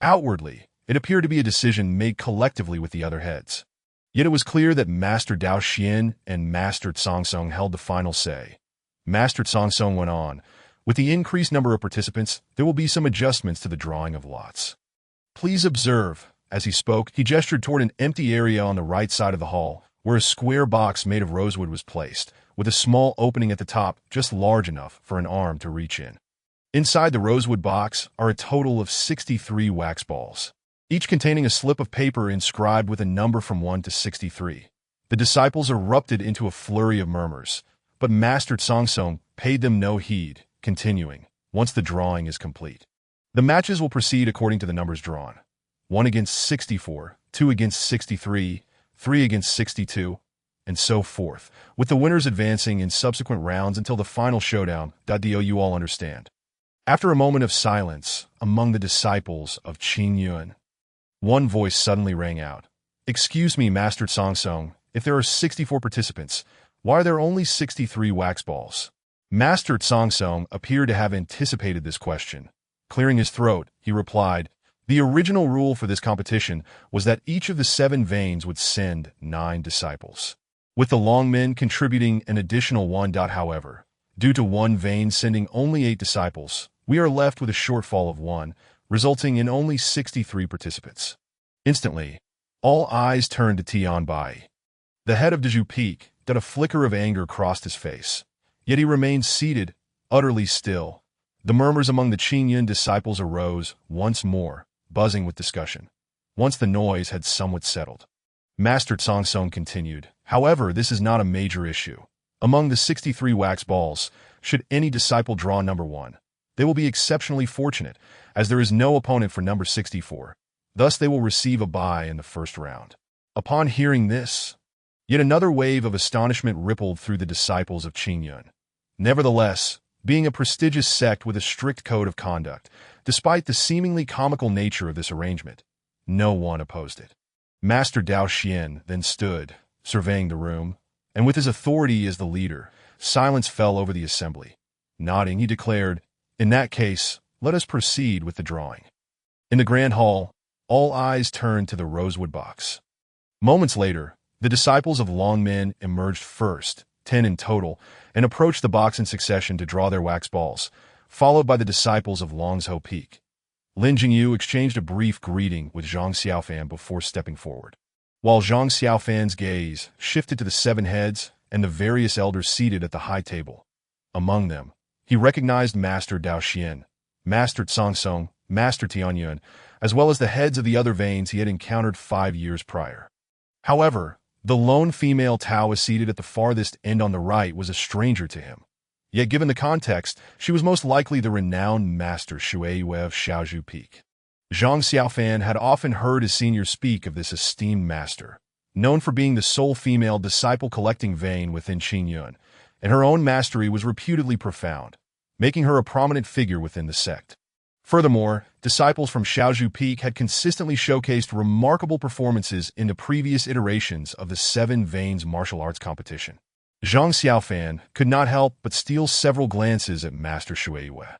Outwardly, it appeared to be a decision made collectively with the other heads. Yet it was clear that Master Dao Xian and Master Song held the final say. Master Song went on, "With the increased number of participants, there will be some adjustments to the drawing of lots. Please observe." As he spoke, he gestured toward an empty area on the right side of the hall, where a square box made of rosewood was placed, with a small opening at the top just large enough for an arm to reach in. Inside the rosewood box are a total of 63 wax balls, each containing a slip of paper inscribed with a number from 1 to 63. The disciples erupted into a flurry of murmurs, but Master Song paid them no heed, continuing, "Once the drawing is complete, the matches will proceed according to the numbers drawn. 1 against 64, 2 against 63, 3 against 62, and so forth, with the winners advancing in subsequent rounds until the final showdown. Do you all understand?" After a moment of silence among the disciples of Qingyun, one voice suddenly rang out. "Excuse me, Master Song, if there are 64 participants, why are there only 63 wax balls?" Master Song appeared to have anticipated this question. Clearing his throat, he replied, "The original rule for this competition was that each of the 7 veins would send 9 disciples, with the Longmen contributing an additional 1. However, Due to one vein sending only 8 disciples, we are left with a shortfall of 1, resulting in only 63 participants. Instantly, all eyes turned to Tianbai. The head of Dezhu Peak, that a flicker of anger crossed his face. Yet he remained seated, utterly still. The murmurs among the Qingyun disciples arose, once more, buzzing with discussion. Once the noise had somewhat settled, Master Zhang continued, "However, this is not a major issue. Among the 63 wax balls, should any disciple draw number 1, they will be exceptionally fortunate, as there is no opponent for number 64. Thus they will receive a bye in the first round." Upon hearing this, yet another wave of astonishment rippled through the disciples of Qingyun. Nevertheless, being a prestigious sect with a strict code of conduct, despite the seemingly comical nature of this arrangement, no one opposed it. Master Dao Xian then stood, surveying the room, and with his authority as the leader, silence fell over the assembly. Nodding, he declared, "In that case, let us proceed with the drawing." In the grand hall, all eyes turned to the rosewood box. Moments later, the disciples of Longmen emerged first, 10 in total, and approached the box in succession to draw their wax balls, followed by the disciples of Longzhou Peak. Lin Jingyu exchanged a brief greeting with Zhang Xiaofan before stepping forward. While Zhang Xiaofan's gaze shifted to the 7 heads and the various elders seated at the high table. Among them, he recognized Master Dao Xian, Master Zhang, Master Tianyuan, as well as the heads of the other veins he had encountered 5 years prior. However, the lone female Taoist seated at the farthest end on the right was a stranger to him. Yet given the context, she was most likely the renowned Master Shueiyue of Shaozhou Peak. Zhang Xiaofan had often heard his senior speak of this esteemed master, known for being the sole female disciple-collecting vein within Qingyun, and her own mastery was reputedly profound, making her a prominent figure within the sect. Furthermore, disciples from Shaozhou Peak had consistently showcased remarkable performances in the previous iterations of the 7 Veins martial arts competition. Zhang Xiaofan could not help but steal several glances at Master Shueiyue.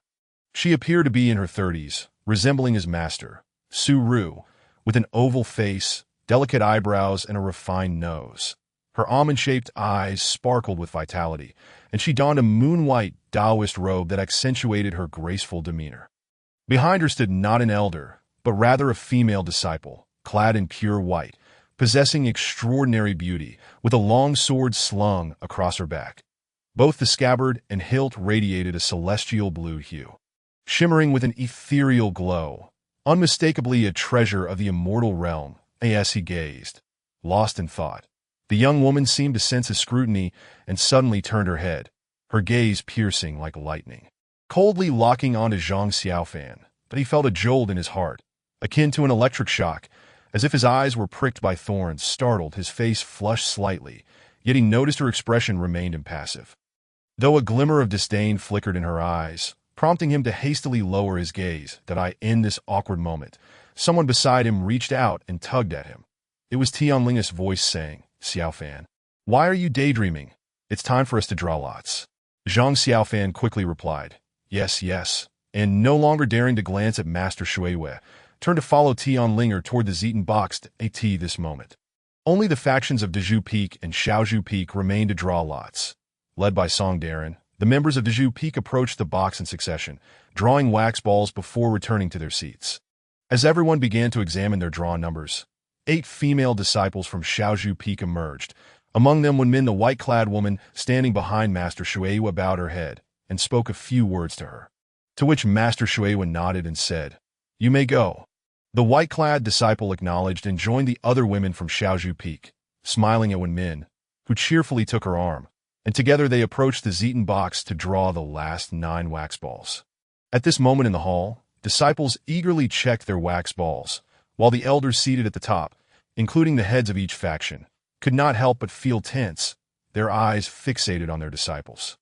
She appeared to be in her 30s, resembling his master, Su Ru, with an oval face, delicate eyebrows, and a refined nose. Her almond-shaped eyes sparkled with vitality, and she donned a moon-white Taoist robe that accentuated her graceful demeanor. Behind her stood not an elder, but rather a female disciple, clad in pure white, possessing extraordinary beauty, with a long sword slung across her back. Both the scabbard and hilt radiated a celestial blue hue, shimmering with an ethereal glow, unmistakably a treasure of the immortal realm. As he gazed, lost in thought, the young woman seemed to sense his scrutiny and suddenly turned her head, her gaze piercing like lightning, coldly locking onto Zhang Xiaofan. But he felt a jolt in his heart, akin to an electric shock, as if his eyes were pricked by thorns. Startled, his face flushed slightly, yet he noticed her expression remained impassive. Though a glimmer of disdain flickered in her eyes, prompting him to hastily lower his gaze, in this awkward moment, someone beside him reached out and tugged at him. It was Tianling's voice saying, "Xiaofan, why are you daydreaming? It's time for us to draw lots." Zhang Xiaofan quickly replied, Yes, and no longer daring to glance at Master Shueiyue, turned to follow Tianlinger toward the Zeton boxed at this moment. Only the factions of Dezhu Peak and Shaozhou Peak remained to draw lots. Led by Song Darren, the members of Dezhu Peak approached the box in succession, drawing wax balls before returning to their seats. As everyone began to examine their draw numbers, 8 female disciples from Shaozhou Peak emerged. Among them Wenmin, the white-clad woman standing behind Master Shueiyue, bowed her head and spoke a few words to her, to which Master Shueiyue nodded and said, "You may go." The white-clad disciple acknowledged and joined the other women from Shaozhou Peak, smiling at Wenmin, who cheerfully took her arm, and together they approached the Zeton box to draw the last 9 wax balls. At this moment in the hall, disciples eagerly checked their wax balls, while the elders seated at the top, including the heads of each faction, could not help but feel tense, their eyes fixated on their disciples.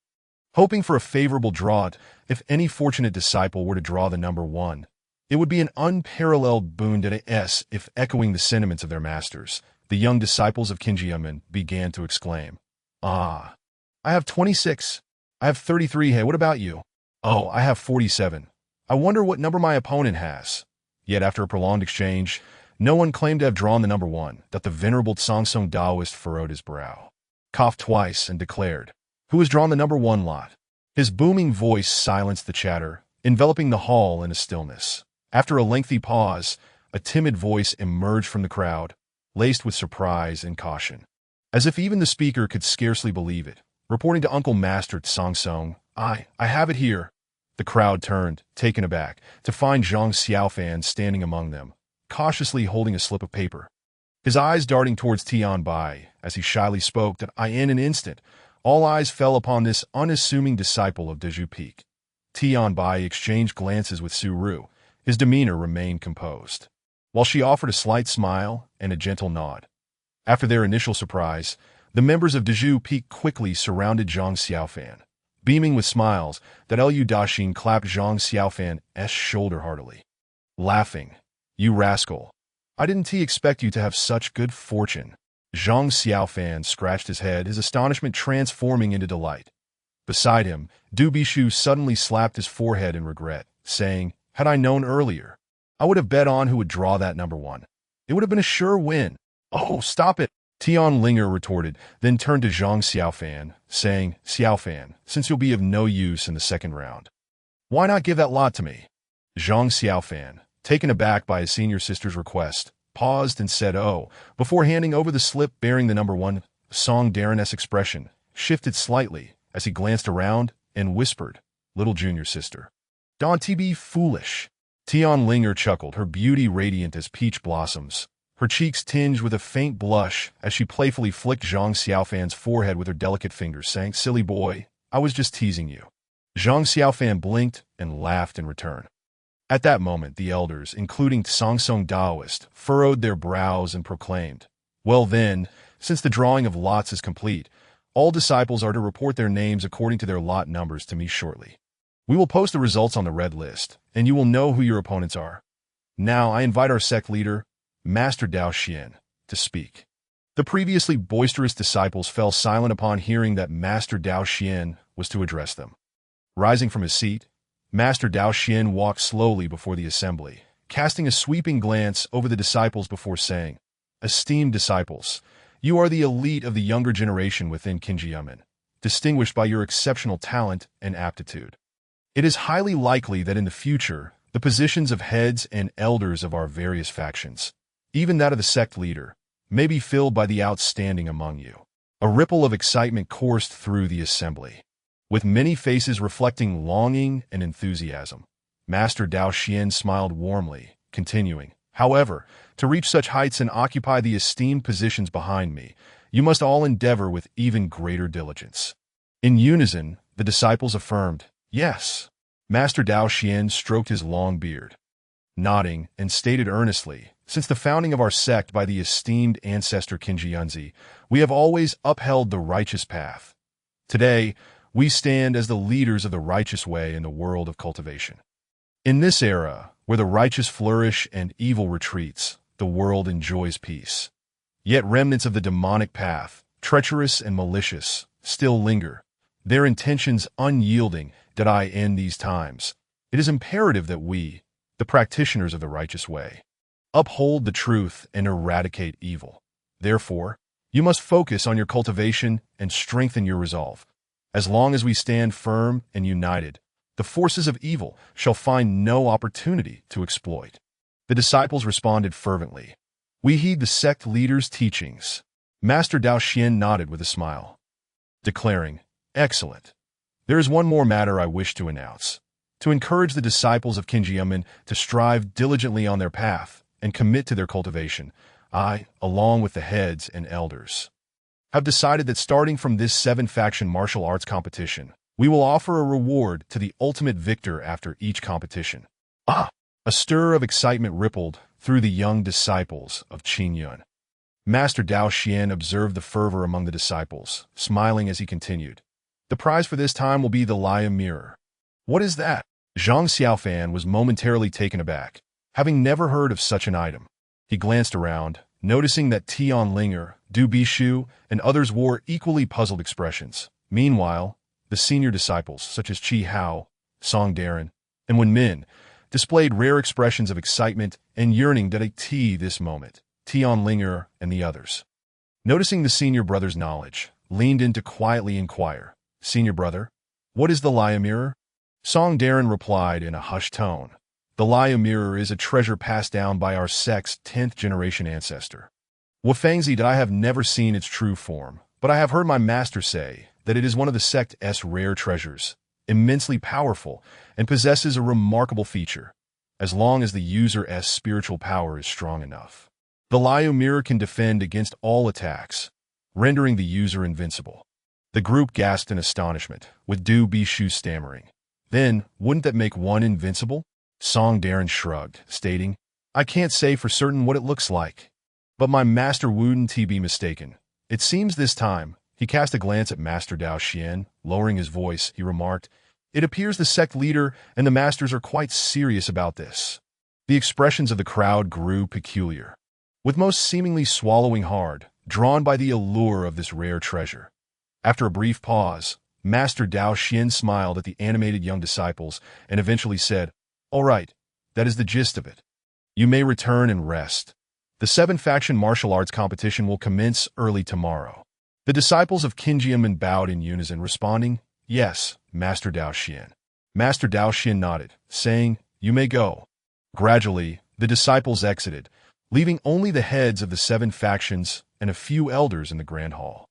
Hoping for a favorable draw, if any fortunate disciple were to draw the number 1, it would be an unparalleled boon to us. If echoing the sentiments of their masters, the young disciples of Qingyun began to exclaim, "Ah, I have 26. I have 33. Hey, what about you? Oh, I have 47. I wonder what number my opponent has." Yet after a prolonged exchange, no one claimed to have drawn the number 1. That the venerable Zhang Daoist furrowed his brow, coughed twice, and declared, "Who has drawn the number 1 lot?" His booming voice silenced the chatter, enveloping the hall in a stillness. After a lengthy pause, a timid voice emerged from the crowd, laced with surprise and caution. As if even the speaker could scarcely believe it, reporting to Uncle Master Tsang Song, I have it here. The crowd turned, taken aback, to find Zhang Xiaofan standing among them, cautiously holding a slip of paper. His eyes darting towards Tian Bai, as he shyly spoke that in an instant, all eyes fell upon this unassuming disciple of Dezhu Peak. Tian Bai exchanged glances with Su Ru. His demeanor remained composed, while she offered a slight smile and a gentle nod. After their initial surprise, the members of Dezhu Peak quickly surrounded Zhang Xiaofan. Beaming with smiles, that Lu Daxin clapped Zhang Xiaofan's shoulder heartily. Laughing, "You rascal! I didn't expect you to have such good fortune." Zhang Xiaofan scratched his head, his astonishment transforming into delight. Beside him, Du Bishu suddenly slapped his forehead in regret, saying, "Had I known earlier, I would have bet on who would draw that number one. It would have been a sure win." "Oh, stop it!" Tian Linger retorted, then turned to Zhang Xiaofan, saying, "Xiaofan, since you'll be of no use in the second round, why not give that lot to me?" Zhang Xiaofan, taken aback by his senior sister's request, paused and said, "Oh," before handing over the slip bearing the number one. Song Darren's expression shifted slightly as he glanced around and whispered, "Little junior sister, don't be foolish." Tian Linger chuckled, her beauty radiant as peach blossoms, her cheeks tinged with a faint blush as she playfully flicked Zhang Xiaofan's forehead with her delicate fingers, saying, "Silly boy, I was just teasing you." Zhang Xiaofan blinked and laughed in return. At that moment, the elders, including Song Daoist, furrowed their brows and proclaimed, "Well then, since the drawing of lots is complete, all disciples are to report their names according to their lot numbers to me shortly. We will post the results on the red list, and you will know who your opponents are. Now I invite our sect leader, Master Dao Xian, to speak." The previously boisterous disciples fell silent upon hearing that Master Dao Xian was to address them. Rising from his seat, Master Dao Xian walked slowly before the assembly, casting a sweeping glance over the disciples before saying, "Esteemed disciples, you are the elite of the younger generation within Qingyun Mountain, distinguished by your exceptional talent and aptitude. It is highly likely that in the future, the positions of heads and elders of our various factions, even that of the sect leader, may be filled by the outstanding among you." A ripple of excitement coursed through the assembly, with many faces reflecting longing and enthusiasm. Master Dao Xian smiled warmly, continuing, "However, to reach such heights and occupy the esteemed positions behind me, you must all endeavor with even greater diligence." In unison, the disciples affirmed, "Yes." Master Dao Xian stroked his long beard, nodding, and stated earnestly, "Since the founding of our sect by the esteemed ancestor Qingyunzi, we have always upheld the righteous path. Today, we stand as the leaders of the righteous way in the world of cultivation. In this era, where the righteous flourish and evil retreats, the world enjoys peace. Yet remnants of the demonic path, treacherous and malicious, still linger, their intentions unyielding. That in these times, it is imperative that we, the practitioners of the righteous way, uphold the truth and eradicate evil. Therefore, you must focus on your cultivation and strengthen your resolve. As long as we stand firm and united, the forces of evil shall find no opportunity to exploit." The disciples responded fervently, "We heed the sect leader's teachings." Master Dao Xian nodded with a smile, declaring, "Excellent. There is one more matter I wish to announce. To encourage the disciples of Qingyun to strive diligently on their path and commit to their cultivation, I, along with the heads and elders, have decided that starting from this 7-faction martial arts competition, we will offer a reward to the ultimate victor after each competition." A stir of excitement rippled through the young disciples of Qingyun. Master Dao Xian observed the fervor among the disciples, smiling as he continued, "The prize for this time will be the Laya Mirror." "What is that?" Zhang Xiaofan was momentarily taken aback, having never heard of such an item. He glanced around, noticing that Tian Linger, Du Bishu, and others wore equally puzzled expressions. Meanwhile, the senior disciples, such as Qi Hao, Song Darren, and Wen Min, displayed rare expressions of excitement and yearning that this moment. Tian Linger and the others, noticing the senior brother's knowledge, leaned in to quietly inquire, "Senior brother, What is the Laya mirror? Song Darren replied in a hushed tone. The Laya mirror is a treasure passed down by our sect's 10th generation ancestor. Wufangzi that I have never seen its true form, but I have heard my master say that it is one of the sect's rare treasures, immensely powerful, and possesses a remarkable feature, as long as the user's spiritual power is strong enough. The Laya mirror can defend against all attacks, rendering the user invincible. The group gasped in astonishment, with Du Bishu stammering. Then, wouldn't that make one invincible? Song Darren shrugged, stating, I can't say for certain what it looks like. But my master wouldn't be mistaken. It seems this time, he cast a glance at Master Dao Xian, lowering his voice, he remarked, it appears the sect leader and the masters are quite serious about this. The expressions of the crowd grew peculiar, with most seemingly swallowing hard, drawn by the allure of this rare treasure. After a brief pause, Master Dao Xian smiled at the animated young disciples and eventually said, All right, that is the gist of it. You may return and rest. The 7-faction martial arts competition will commence early tomorrow. The disciples of Qingyun Mountain bowed in unison, responding, Yes, Master Dao Xian. Master Dao Xian nodded, saying, You may go. Gradually, the disciples exited, leaving only the heads of the 7 factions and a few elders in the grand hall.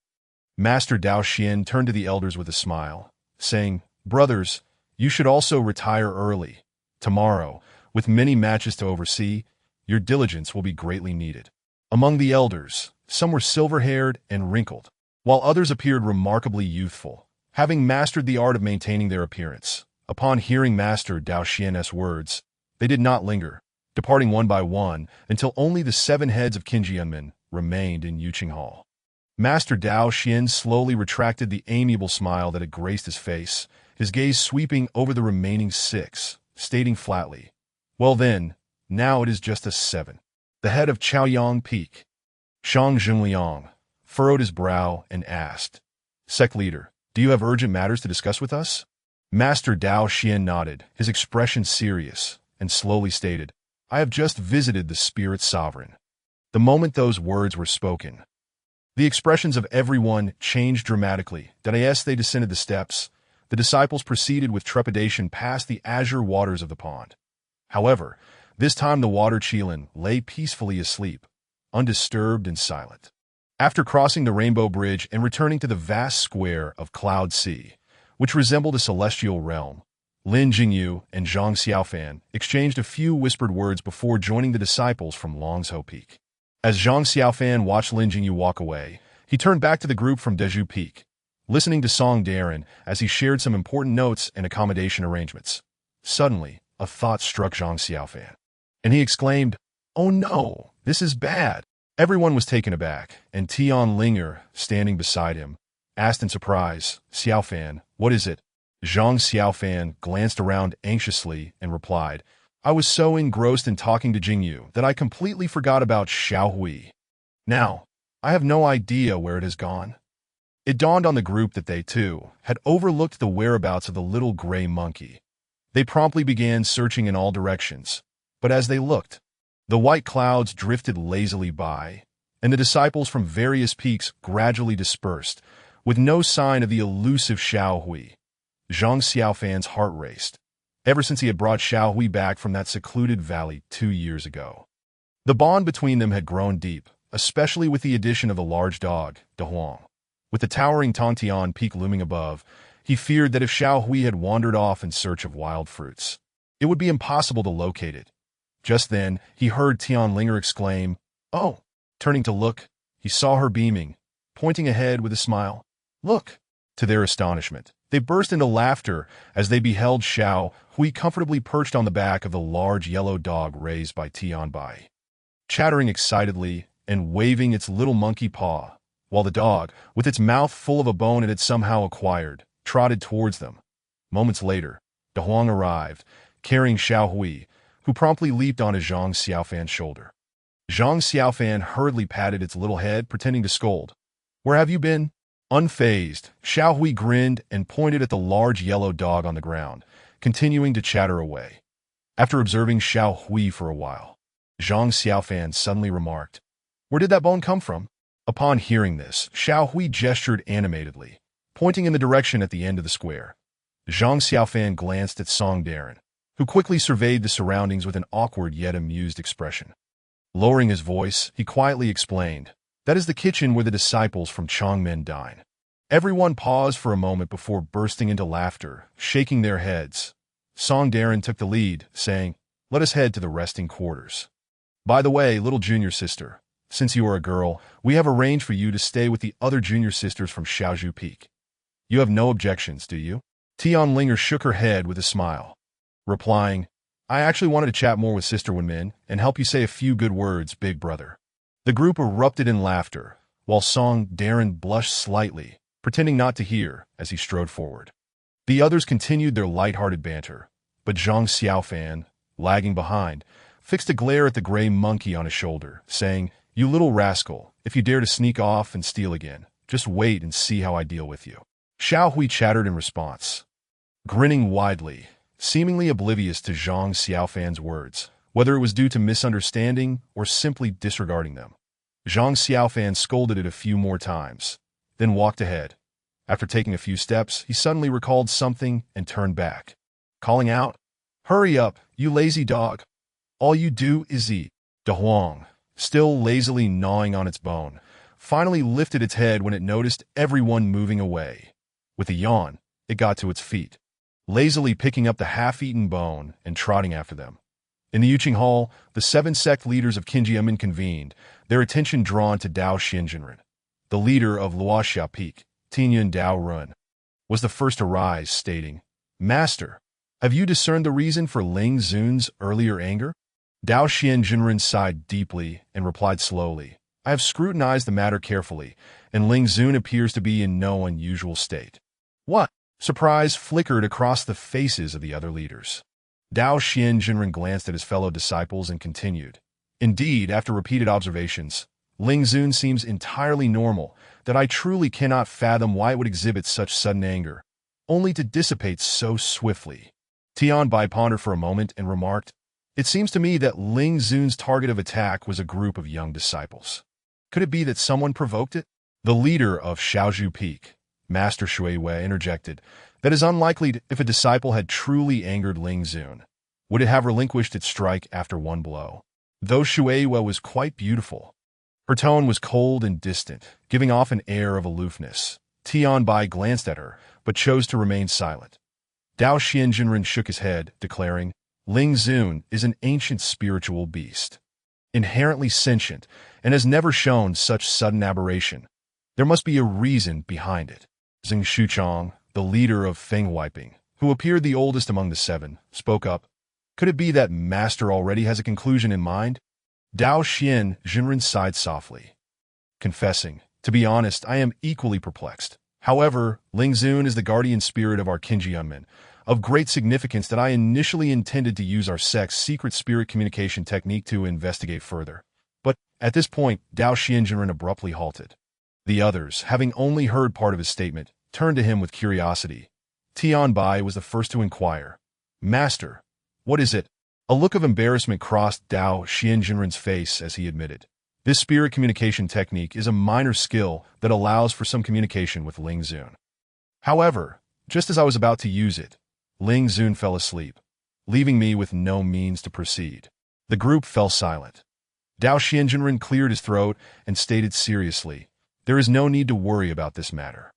Master Dao Xian turned to the elders with a smile, saying, Brothers, you should also retire early. Tomorrow, with many matches to oversee, your diligence will be greatly needed. Among the elders, some were silver-haired and wrinkled, while others appeared remarkably youthful, having mastered the art of maintaining their appearance. Upon hearing Master Dao Xian's words, they did not linger, departing one by one until only the 7 heads of Qingyunmen remained in Yuqing Hall. Master Dao Xian slowly retracted the amiable smile that had graced his face, his gaze sweeping over the remaining 6, stating flatly, Well then, now it is just us 7. The head of Chaoyang Peak, Shang Zhongliang, furrowed his brow and asked, Sect leader, do you have urgent matters to discuss with us? Master Dao Xian nodded, his expression serious, and slowly stated, I have just visited the spirit sovereign. The moment those words were spoken, the expressions of everyone changed dramatically. As they descended the steps, the disciples proceeded with trepidation past the azure waters of the pond. However, this time the water Qilin lay peacefully asleep, undisturbed and silent. After crossing the Rainbow Bridge and returning to the vast square of Cloud Sea, which resembled a celestial realm, Lin Jingyu and Zhang Xiaofan exchanged a few whispered words before joining the disciples from Longzhou Peak. As Zhang Xiaofan watched Lin Jingyu walk away, he turned back to the group from Deju Peak, listening to Song Darren as he shared some important notes and accommodation arrangements. Suddenly, a thought struck Zhang Xiaofan, and he exclaimed, Oh no, this is bad. Everyone was taken aback, and Tian Linger, standing beside him, asked in surprise, Xiaofan, what is it? Zhang Xiaofan glanced around anxiously and replied, I was so engrossed in talking to Jingyu that I completely forgot about Xiaohui. Now, I have no idea where it has gone. It dawned on the group that they, too, had overlooked the whereabouts of the little gray monkey. They promptly began searching in all directions, but as they looked, the white clouds drifted lazily by, and the disciples from various peaks gradually dispersed, with no sign of the elusive Xiaohui. Zhang Xiaofan's heart raced, ever since he had brought Xiaohui back from that secluded valley 2 years ago. The bond between them had grown deep, especially with the addition of the large dog, De Huang. With the towering Tongtian Peak looming above, he feared that if Xiaohui had wandered off in search of wild fruits, it would be impossible to locate it. Just then, he heard Tian Linger exclaim, Oh! Turning to look, he saw her beaming, pointing ahead with a smile. Look! To their astonishment, they burst into laughter as they beheld Xiaohui comfortably perched on the back of the large yellow dog raised by Tian Bai, chattering excitedly and waving its little monkey paw, while the dog, with its mouth full of a bone it had somehow acquired, trotted towards them. Moments later, De Huang arrived, carrying Xiaohui, who promptly leaped onto Zhang Xiaofan's shoulder. Zhang Xiaofan hurriedly patted its little head, pretending to scold. Where have you been? Unfazed, Xiaohui grinned and pointed at the large yellow dog on the ground, continuing to chatter away. After observing Xiaohui for a while, Zhang Xiaofan suddenly remarked, Where did that bone come from? Upon hearing this, Xiaohui gestured animatedly, pointing in the direction at the end of the square. Zhang Xiaofan glanced at Song Darren, who quickly surveyed the surroundings with an awkward yet amused expression. Lowering his voice, he quietly explained, "That is the kitchen where the disciples from Chongmen dine." Everyone paused for a moment before bursting into laughter, shaking their heads. Song Darren took the lead, saying, "Let us head to the resting quarters. By the way, little junior sister, since you are a girl, we have arranged for you to stay with the other junior sisters from Shaozhu Peak. You have no objections, do you?" Tianlinger shook her head with a smile, replying, "I actually wanted to chat more with Sister Wenmin and help you say a few good words, big brother." The group erupted in laughter, while Song Darren blushed slightly, pretending not to hear as he strode forward. The others continued their light-hearted banter, but Zhang Xiaofan, lagging behind, fixed a glare at the gray monkey on his shoulder, saying, "You little rascal, if you dare to sneak off and steal again, just wait and see how I deal with you." Xiao Hui chattered in response, grinning widely, seemingly oblivious to Zhang Xiaofan's words, whether it was due to misunderstanding or simply disregarding them. Zhang Xiaofan scolded it a few more times, then walked ahead. After taking a few steps, he suddenly recalled something and turned back, calling out, "Hurry up, you lazy dog. All you do is eat." De Huang, still lazily gnawing on its bone, finally lifted its head when it noticed everyone moving away. With a yawn, it got to its feet, lazily picking up the half-eaten bone and trotting after them. In the Yuqing Hall, the 7 sect leaders of Qingyun convened, their attention drawn to Dao Xianjinren. The leader of Luoxia Peak, Qingyun Dao Run, was the first to rise, stating, "Master, have you discerned the reason for Ling Zun's earlier anger?" Dao Xianjinren sighed deeply and replied slowly, "I have scrutinized the matter carefully, and Ling Zun appears to be in no unusual state." "What?" Surprise flickered across the faces of the other leaders. Dao Xianjinren glanced at his fellow disciples and continued, "Indeed, after repeated observations, Ling Zun seems entirely normal, that I truly cannot fathom why it would exhibit such sudden anger, only to dissipate so swiftly." Tian Bai pondered for a moment and remarked, "It seems to me that Ling Zun's target of attack was a group of young disciples. Could it be that someone provoked it?" The leader of Shaozhu Peak, Master Shui Wei, interjected, "That is unlikely. If a disciple had truly angered Ling Zun, would it have relinquished its strike after one blow?" Though Shui Wei was quite beautiful, her tone was cold and distant, giving off an air of aloofness. Tian Bai glanced at her, but chose to remain silent. Dao Xianjinren shook his head, declaring, "Ling Zun is an ancient spiritual beast, inherently sentient, and has never shown such sudden aberration. There must be a reason behind it." Zheng Shuchong, the leader of Feng Wiping, who appeared the oldest among the 7, spoke up, "Could it be that Master already has a conclusion in mind?" Dao Xianjinren sighed softly, confessing, "To be honest, I am equally perplexed. However, Ling Zun is the guardian spirit of our Qingyunmen, of great significance that I initially intended to use our sect's secret spirit communication technique to investigate further. But at this point, Dao Xianjinren abruptly halted. The others, having only heard part of his statement, turned to him with curiosity. Tian Bai was the first to inquire, "Master, what is it?" A look of embarrassment crossed Dao Xianjinren's face as he admitted, "This spirit communication technique is a minor skill that allows for some communication with Ling Zun. However, just as I was about to use it, Ling Zun fell asleep, leaving me with no means to proceed." The group fell silent. Dao Xianjinren cleared his throat and stated seriously, "There is no need to worry about this matter.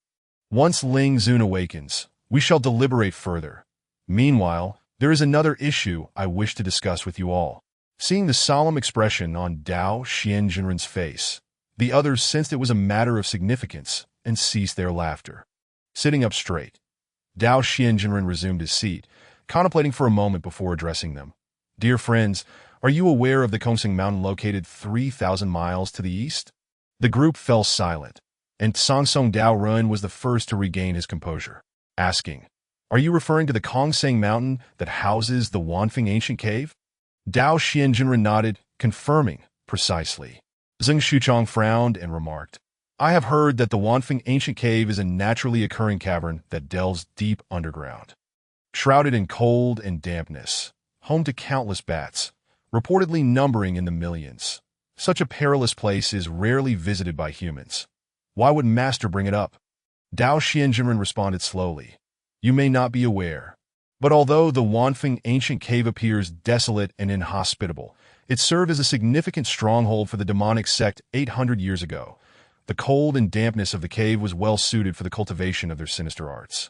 Once Ling Zun awakens, we shall deliberate further. Meanwhile, there is another issue I wish to discuss with you all." Seeing the solemn expression on Dao Xianjinren's face, the others sensed it was a matter of significance and ceased their laughter. Sitting up straight, Dao Xianjinren resumed his seat, contemplating for a moment before addressing them. "Dear friends, are you aware of the Qingyun Mountain located 3,000 miles to the east?" The group fell silent, and Sangsong Dao Run was the first to regain his composure, asking, "Are you referring to the Qingyun Mountain that houses the Wanfeng ancient cave?" Dao Xianjinren nodded, confirming, "Precisely." Zheng Shuchong frowned and remarked, "I have heard that the Wanfeng ancient cave is a naturally occurring cavern that delves deep underground. Shrouded in cold and dampness, home to countless bats, reportedly numbering in the millions. Such a perilous place is rarely visited by humans. Why would Master bring it up?" Dao Xianjinren responded slowly, You may not be aware, but although the Wanfeng ancient cave appears desolate and inhospitable, it served as a significant stronghold for the demonic sect 800 years ago. The cold and dampness of the cave was well suited for the cultivation of their sinister arts.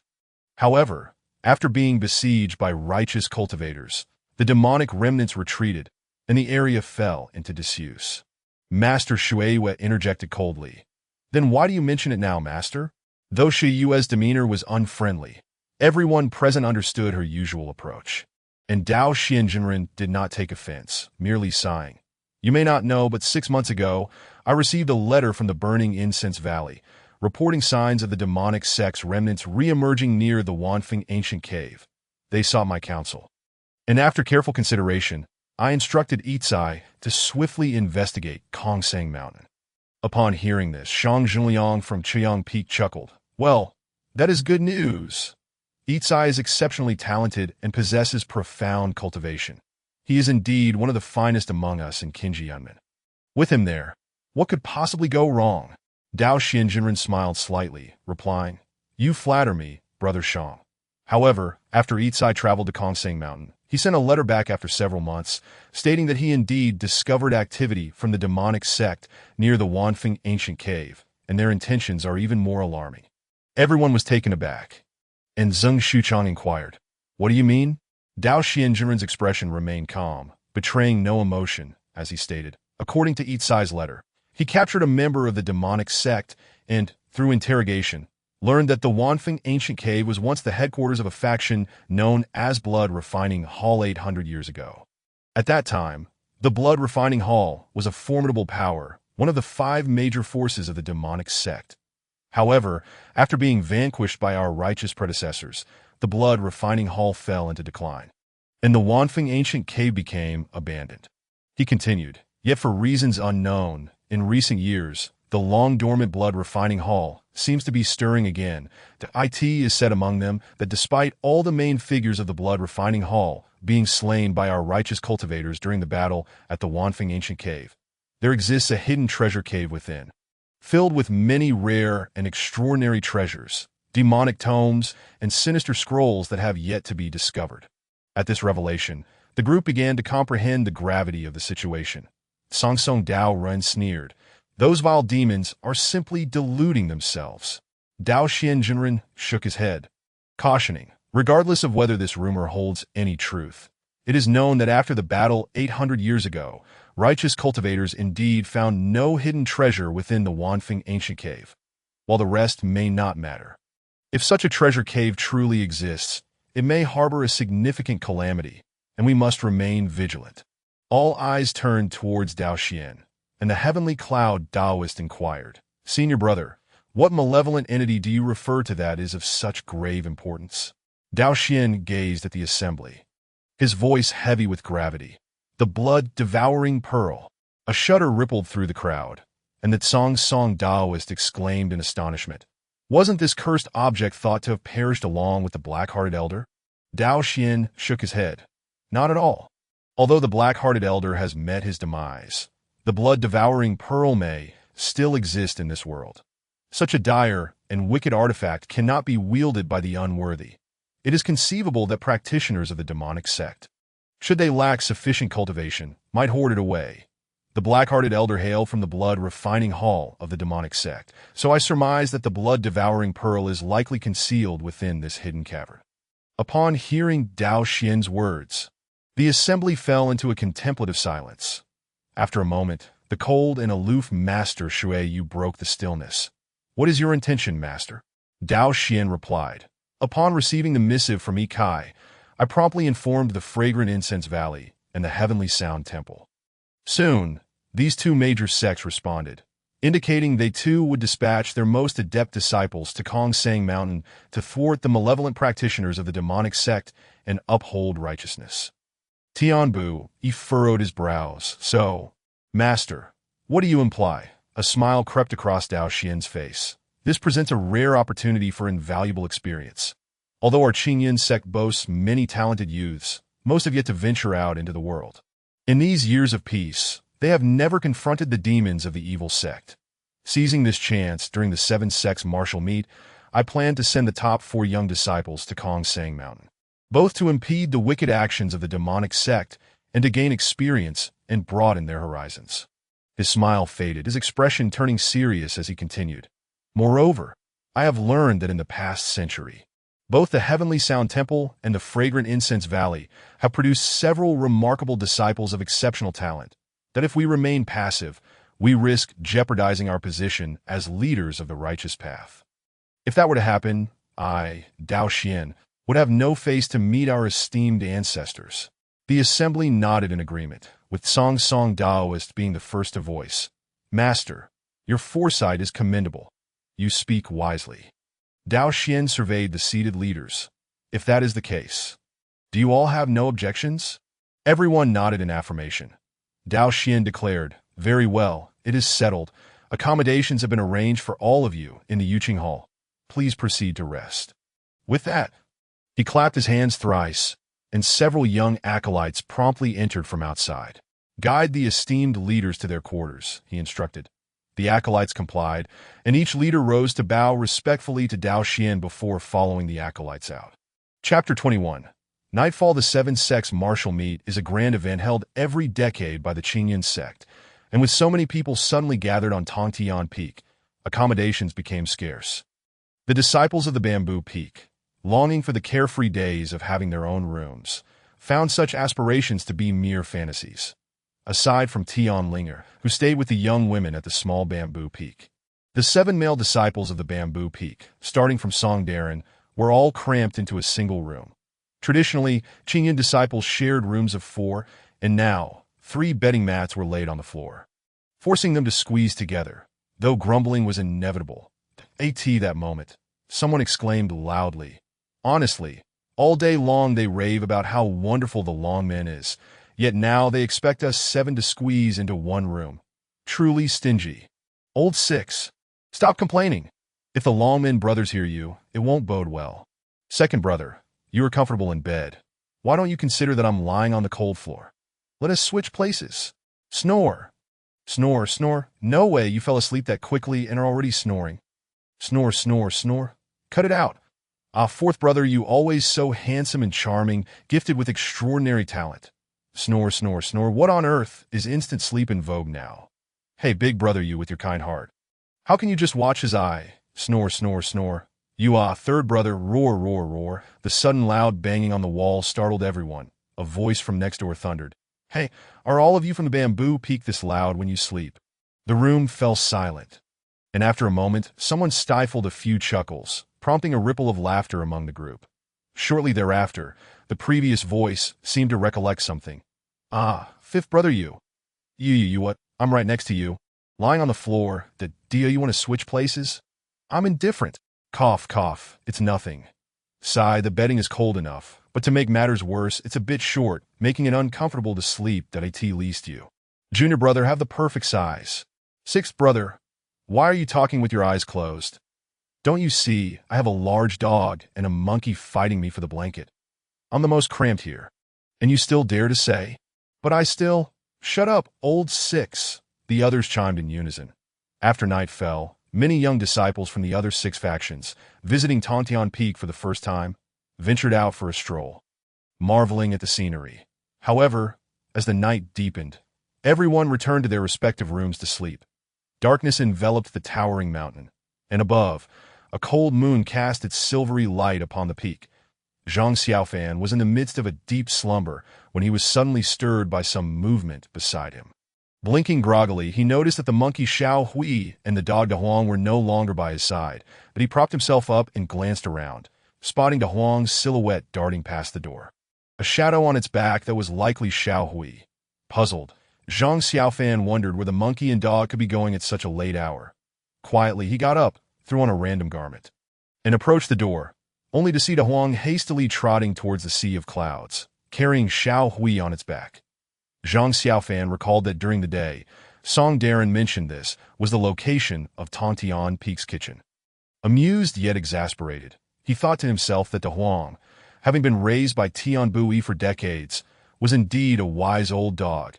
However, after being besieged by righteous cultivators, the demonic remnants retreated, and the area fell into disuse. Master Shueihua interjected coldly. Then why do you mention it now, Master? Though Shueihua's demeanor was unfriendly, everyone present understood her usual approach. And Dao Xianjinren did not take offense, merely sighing. You may not know, but 6 months ago, I received a letter from the Burning Incense Valley, reporting signs of the demonic sect's remnants re-emerging near the Wanfeng ancient cave. They sought my counsel. And after careful consideration, I instructed Yitzai to swiftly investigate Qingyun Mountain. Upon hearing this, Shang Zhenliang from Chiyang Peak chuckled. Well, that is good news. Yitzai is exceptionally talented and possesses profound cultivation. He is indeed one of the finest among us in Qingyun. With him there, what could possibly go wrong? Dao Xianjinren smiled slightly, replying, You flatter me, Brother Shang. However, after Yitzai traveled to Qingyun Mountain, he sent a letter back after several months, stating that he indeed discovered activity from the demonic sect near the Wanfeng ancient cave, and their intentions are even more alarming. Everyone was taken aback, and Zhang Xiaofan inquired, What do you mean? Dao Xianjinren's expression remained calm, betraying no emotion, as he stated. According to Yitzai's letter, he captured a member of the demonic sect and, through interrogation, learned that the Wanfeng ancient cave was once the headquarters of a faction known as Blood Refining Hall 800 years ago. At that time, the Blood Refining Hall was a formidable power, one of the 5 major forces of the demonic sect. However, after being vanquished by our righteous predecessors, the Blood Refining Hall fell into decline, and the Wanfeng ancient cave became abandoned. He continued, Yet for reasons unknown, in recent years, the long-dormant Blood Refining Hall seems to be stirring again. The IT is said among them that despite all the main figures of the Blood Refining Hall being slain by our righteous cultivators during the battle at the Wanfeng ancient cave, there exists a hidden treasure cave within, filled with many rare and extraordinary treasures, demonic tomes, and sinister scrolls that have yet to be discovered. At this revelation, the group began to comprehend the gravity of the situation. Song Song Dao Run sneered, Those vile demons are simply deluding themselves. Dao Xianjinren shook his head, cautioning, regardless of whether this rumor holds any truth, it is known that after the battle 800 years ago, righteous cultivators indeed found no hidden treasure within the Wanfeng ancient cave, while the rest may not matter. If such a treasure cave truly exists, it may harbor a significant calamity, and we must remain vigilant. All eyes turned towards Dao Xian, and the heavenly cloud Taoist inquired, Senior brother, what malevolent entity do you refer to that is of such grave importance? Dao Xian gazed at the assembly, his voice heavy with gravity. The blood-devouring pearl. A shudder rippled through the crowd, and the Song Song Taoist exclaimed in astonishment. Wasn't this cursed object thought to have perished along with the black-hearted elder? Dao Xian shook his head. Not at all. Although the black-hearted elder has met his demise, the blood-devouring pearl may still exist in this world. Such a dire and wicked artifact cannot be wielded by the unworthy. It is conceivable that practitioners of the demonic sect, should they lack sufficient cultivation, might hoard it away. The black-hearted elder hailed from the blood-refining hall of the demonic sect, so I surmise that the blood-devouring pearl is likely concealed within this hidden cavern. Upon hearing Dao Xian's words, the assembly fell into a contemplative silence. After a moment, the cold and aloof Master Shueiyu broke the stillness. What is your intention, Master? Dao Xian replied. Upon receiving the missive from Yikai, I promptly informed the Fragrant Incense Valley and the Heavenly Sound Temple. Soon, these 2 major sects responded, indicating they too would dispatch their most adept disciples to Qingyun Mountain to thwart the malevolent practitioners of the demonic sect and uphold righteousness. Tianbu, he furrowed his brows. So, Master, what do you imply? A smile crept across Dao Xian's face. This presents a rare opportunity for invaluable experience. Although our Qingyun sect boasts many talented youths, most have yet to venture out into the world. In these years of peace, they have never confronted the demons of the evil sect. Seizing this chance during the 7 sects martial meet, I planned to send the top 4 young disciples to Qingyun Mountain, both to impede the wicked actions of the demonic sect and to gain experience and broaden their horizons. His smile faded, his expression turning serious as he continued. Moreover, I have learned that in the past century, both the Heavenly Sound Temple and the Fragrant Incense Valley have produced several remarkable disciples of exceptional talent, that if we remain passive, we risk jeopardizing our position as leaders of the righteous path. If that were to happen, I, Dao Xian, would have no face to meet our esteemed ancestors. The assembly nodded in agreement, with Song Song Daoist being the first to voice. Master, your foresight is commendable. You speak wisely. Dao Xian surveyed the seated leaders. If that is the case, do you all have no objections? Everyone nodded in affirmation. Dao Xian declared, very well, it is settled. Accommodations have been arranged for all of you in the Yuqing Hall. Please proceed to rest. With that, he clapped his hands thrice, and several young acolytes promptly entered from outside. Guide the esteemed leaders to their quarters, he instructed. The acolytes complied, and each leader rose to bow respectfully to Dao Xian before following the acolytes out. Chapter 21. Nightfall. The Seven Sects Martial Meet is a grand event held every decade by the Qingyun sect, and with so many people suddenly gathered on Tongtian Peak, accommodations became scarce. The disciples of the Bamboo Peak, longing for the carefree days of having their own rooms, found such aspirations to be mere fantasies. Aside from Tian Linger, who stayed with the young women at the small Bamboo Peak. The 7 male disciples of the Bamboo Peak, starting from Song Darren, were all cramped into a single room. Traditionally, Qingyun disciples shared rooms of 4, and now 3 bedding mats were laid on the floor, forcing them to squeeze together. Though grumbling was inevitable, at that moment, someone exclaimed loudly. Honestly, all day long they rave about how wonderful the Longmen is, yet now they expect us 7 to squeeze into one room. Truly stingy. Old 6. Stop complaining. If the Longmen brothers hear you, it won't bode well. Second brother, you are comfortable in bed. Why don't you consider that I'm lying on the cold floor? Let us switch places. Snore. Snore, snore. No way you fell asleep that quickly and are already snoring. Snore, snore, snore. Cut it out. Ah, fourth brother, you always so handsome and charming, gifted with extraordinary talent. Snore, snore, snore. What on earth is instant sleep in vogue now? Hey, big brother, you with your kind heart. How can you just watch his eye? Snore, snore, snore. You third brother, roar, roar, roar. The sudden loud banging on the wall startled everyone. A voice from next door thundered. Hey, are all of you from the Bamboo Peak this loud when you sleep? The room fell silent, and after a moment, someone stifled a few chuckles, prompting a ripple of laughter among the group. Shortly thereafter, the previous voice seemed to recollect something. Fifth brother, you what? I'm right next to you. Lying on the floor. Do you want to switch places? I'm indifferent. Cough, cough. It's nothing. Sigh, the bedding is cold enough, but to make matters worse, it's a bit short, making it uncomfortable to sleep that at least you. Junior brother, have the perfect size. Sixth brother, why are you talking with your eyes closed? Don't you see, I have a large dog and a monkey fighting me for the blanket. I'm the most cramped here. And you still dare to say? But I still... Shut up, old 6. The others chimed in unison. After night fell, many young disciples from the other 6 factions, visiting Tongtian Peak for the first time, ventured out for a stroll, marveling at the scenery. However, as the night deepened, everyone returned to their respective rooms to sleep. Darkness enveloped the towering mountain, and above, a cold moon cast its silvery light upon the peak. Zhang Xiaofan was in the midst of a deep slumber when he was suddenly stirred by some movement beside him. Blinking groggily, he noticed that the monkey Xiao Hui and the dog De Huang were no longer by his side, but he propped himself up and glanced around, spotting De Huang's silhouette darting past the door. A shadow on its back that was likely Xiao Hui. Puzzled, Zhang Xiaofan wondered where the monkey and dog could be going at such a late hour. Quietly, he got up, threw on a random garment, and approached the door, only to see De Huang hastily trotting towards the sea of clouds, carrying Xiao Hui on its back. Zhang Xiaofan recalled that during the day, Song Darren mentioned this was the location of Tongtian Peak's kitchen. Amused yet exasperated, he thought to himself that De Huang, having been raised by Tian Bui for decades, was indeed a wise old dog,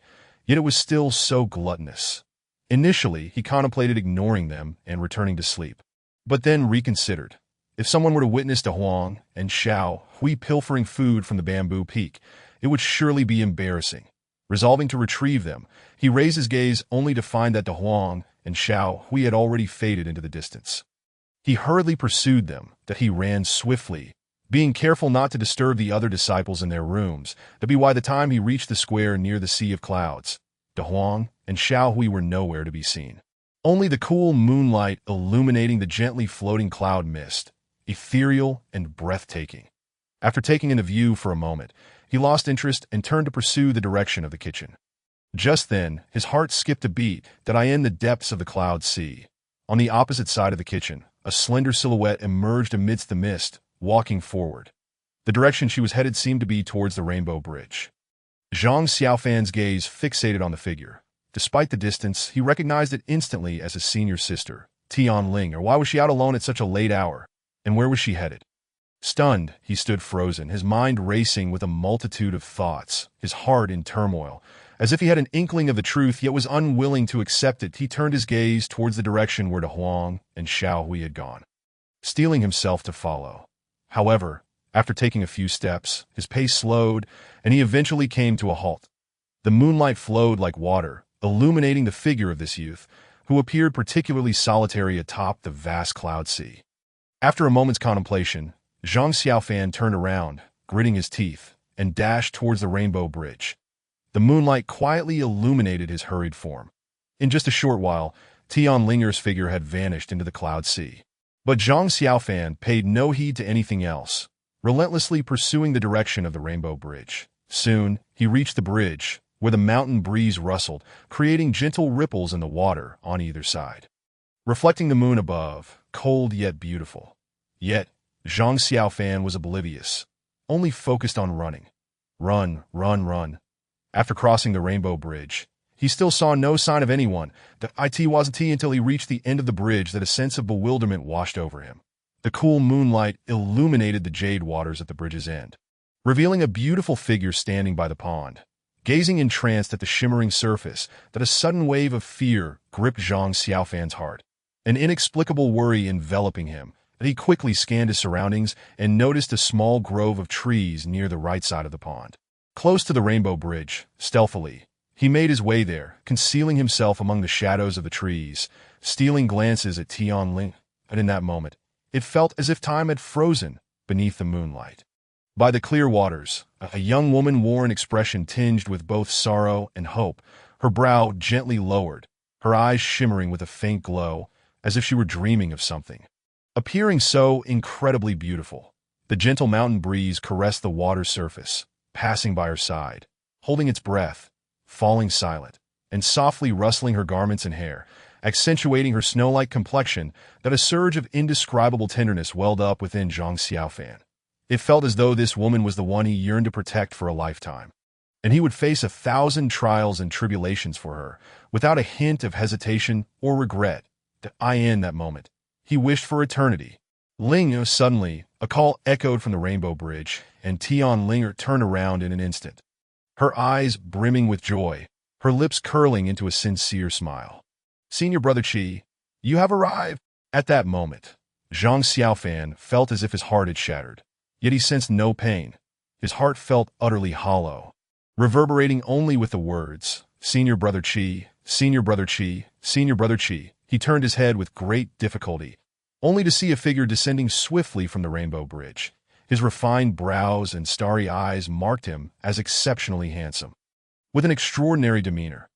yet it was still so gluttonous. Initially, he contemplated ignoring them and returning to sleep, but then reconsidered. If someone were to witness De Huang and Xiao Hui pilfering food from the bamboo peak, it would surely be embarrassing. Resolving to retrieve them, he raised his gaze only to find that De Huang and Xiao Hui had already faded into the distance. He hurriedly pursued them, that he ran swiftly, being careful not to disturb the other disciples in their rooms, that by the time he reached the square near the Sea of Clouds, De Huang and Xiao Hui were nowhere to be seen. Only the cool moonlight illuminating the gently floating cloud mist, ethereal and breathtaking. After taking in the view for a moment, he lost interest and turned to pursue the direction of the kitchen. Just then, his heart skipped a beat that in the depths of the cloud sea. On the opposite side of the kitchen, a slender silhouette emerged amidst the mist, walking forward. The direction she was headed seemed to be towards the Rainbow Bridge. Zhang Xiaofan's gaze fixated on the figure. Despite the distance, he recognized it instantly as his senior sister, Tianling. Or why was she out alone at such a late hour? And where was she headed? Stunned, he stood frozen, his mind racing with a multitude of thoughts, his heart in turmoil. As if he had an inkling of the truth yet was unwilling to accept it, he turned his gaze towards the direction where De Huang and Xiao Hui had gone, steeling himself to follow. However, after taking a few steps, his pace slowed, and he eventually came to a halt. The moonlight flowed like water, illuminating the figure of this youth, who appeared particularly solitary atop the vast cloud sea. After a moment's contemplation, Zhang Xiaofan turned around, gritting his teeth, and dashed towards the Rainbow Bridge. The moonlight quietly illuminated his hurried form. In just a short while, Tianlinger's figure had vanished into the cloud sea. But Zhang Xiaofan paid no heed to anything else, relentlessly pursuing the direction of the Rainbow Bridge. Soon, he reached the bridge, where the mountain breeze rustled, creating gentle ripples in the water on either side, reflecting the moon above, cold yet beautiful. Yet, Zhang Xiaofan was oblivious, only focused on running. Run, run, run. After crossing the Rainbow Bridge, he still saw no sign of anyone. It wasn't until he reached the end of the bridge that a sense of bewilderment washed over him. The cool moonlight illuminated the jade waters at the bridge's end, revealing a beautiful figure standing by the pond. Gazing entranced at the shimmering surface, that a sudden wave of fear gripped Zhang Xiaofan's heart, an inexplicable worry enveloping him. He quickly scanned his surroundings and noticed a small grove of trees near the right side of the pond. Close to the Rainbow Bridge, stealthily, he made his way there, concealing himself among the shadows of the trees, stealing glances at Tianling. And in that moment, it felt as if time had frozen beneath the moonlight. By the clear waters, a young woman wore an expression tinged with both sorrow and hope, her brow gently lowered, her eyes shimmering with a faint glow, as if she were dreaming of something. Appearing so incredibly beautiful, the gentle mountain breeze caressed the water's surface, passing by her side, holding its breath, falling silent, and softly rustling her garments and hair, accentuating her snow-like complexion. That a surge of indescribable tenderness welled up within Zhang Xiaofan. It felt as though this woman was the one he yearned to protect for a lifetime, and he would face 1,000 trials and tribulations for her, without a hint of hesitation or regret. In that moment, he wished for eternity. Suddenly, a call echoed from the Rainbow Bridge, and Tianlinger turned around in an instant, her eyes brimming with joy, her lips curling into a sincere smile. "Senior Brother Qi, you have arrived." At that moment, Zhang Xiaofan felt as if his heart had shattered, yet he sensed no pain. His heart felt utterly hollow, reverberating only with the words, "Senior Brother Qi, Senior Brother Qi, Senior Brother Qi." He turned his head with great difficulty, only to see a figure descending swiftly from the Rainbow Bridge. His refined brows and starry eyes marked him as exceptionally handsome, with an extraordinary demeanor.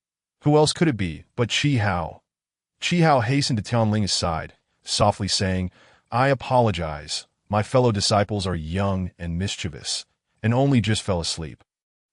Who else could it be but Qi Hao? Qi Hao hastened to Tianling's side, softly saying, "I apologize. My fellow disciples are young and mischievous, and only just fell asleep.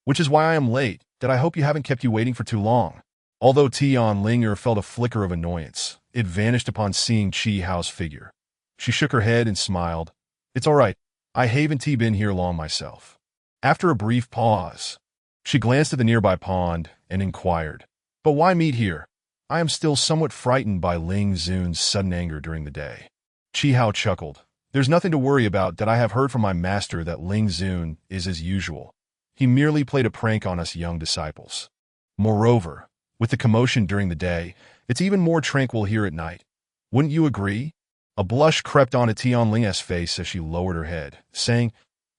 Which is why I am late, that I hope you haven't kept you waiting for too long." Although Tianlinger felt a flicker of annoyance, it vanished upon seeing Qi Hao's figure. She shook her head and smiled. "It's all right. I haven't been here long myself." After a brief pause, she glanced at the nearby pond and inquired, "But why meet here? I am still somewhat frightened by Ling Zun's sudden anger during the day." Qi Hao chuckled. "There's nothing to worry about. That I have heard from my master that Ling Zun is as usual. He merely played a prank on us young disciples. Moreover, with the commotion during the day, it's even more tranquil here at night. Wouldn't you agree?" A blush crept onto Tianling's face as she lowered her head, saying,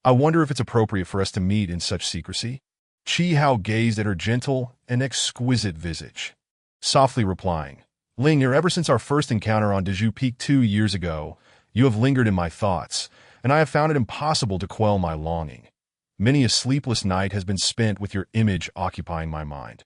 "I wonder if it's appropriate for us to meet in such secrecy?" Qi Hao gazed at her gentle and exquisite visage, softly replying, "Ling, ever since our first encounter on Dezhu Peak 2 years ago, you have lingered in my thoughts, and I have found it impossible to quell my longing. Many a sleepless night has been spent with your image occupying my mind,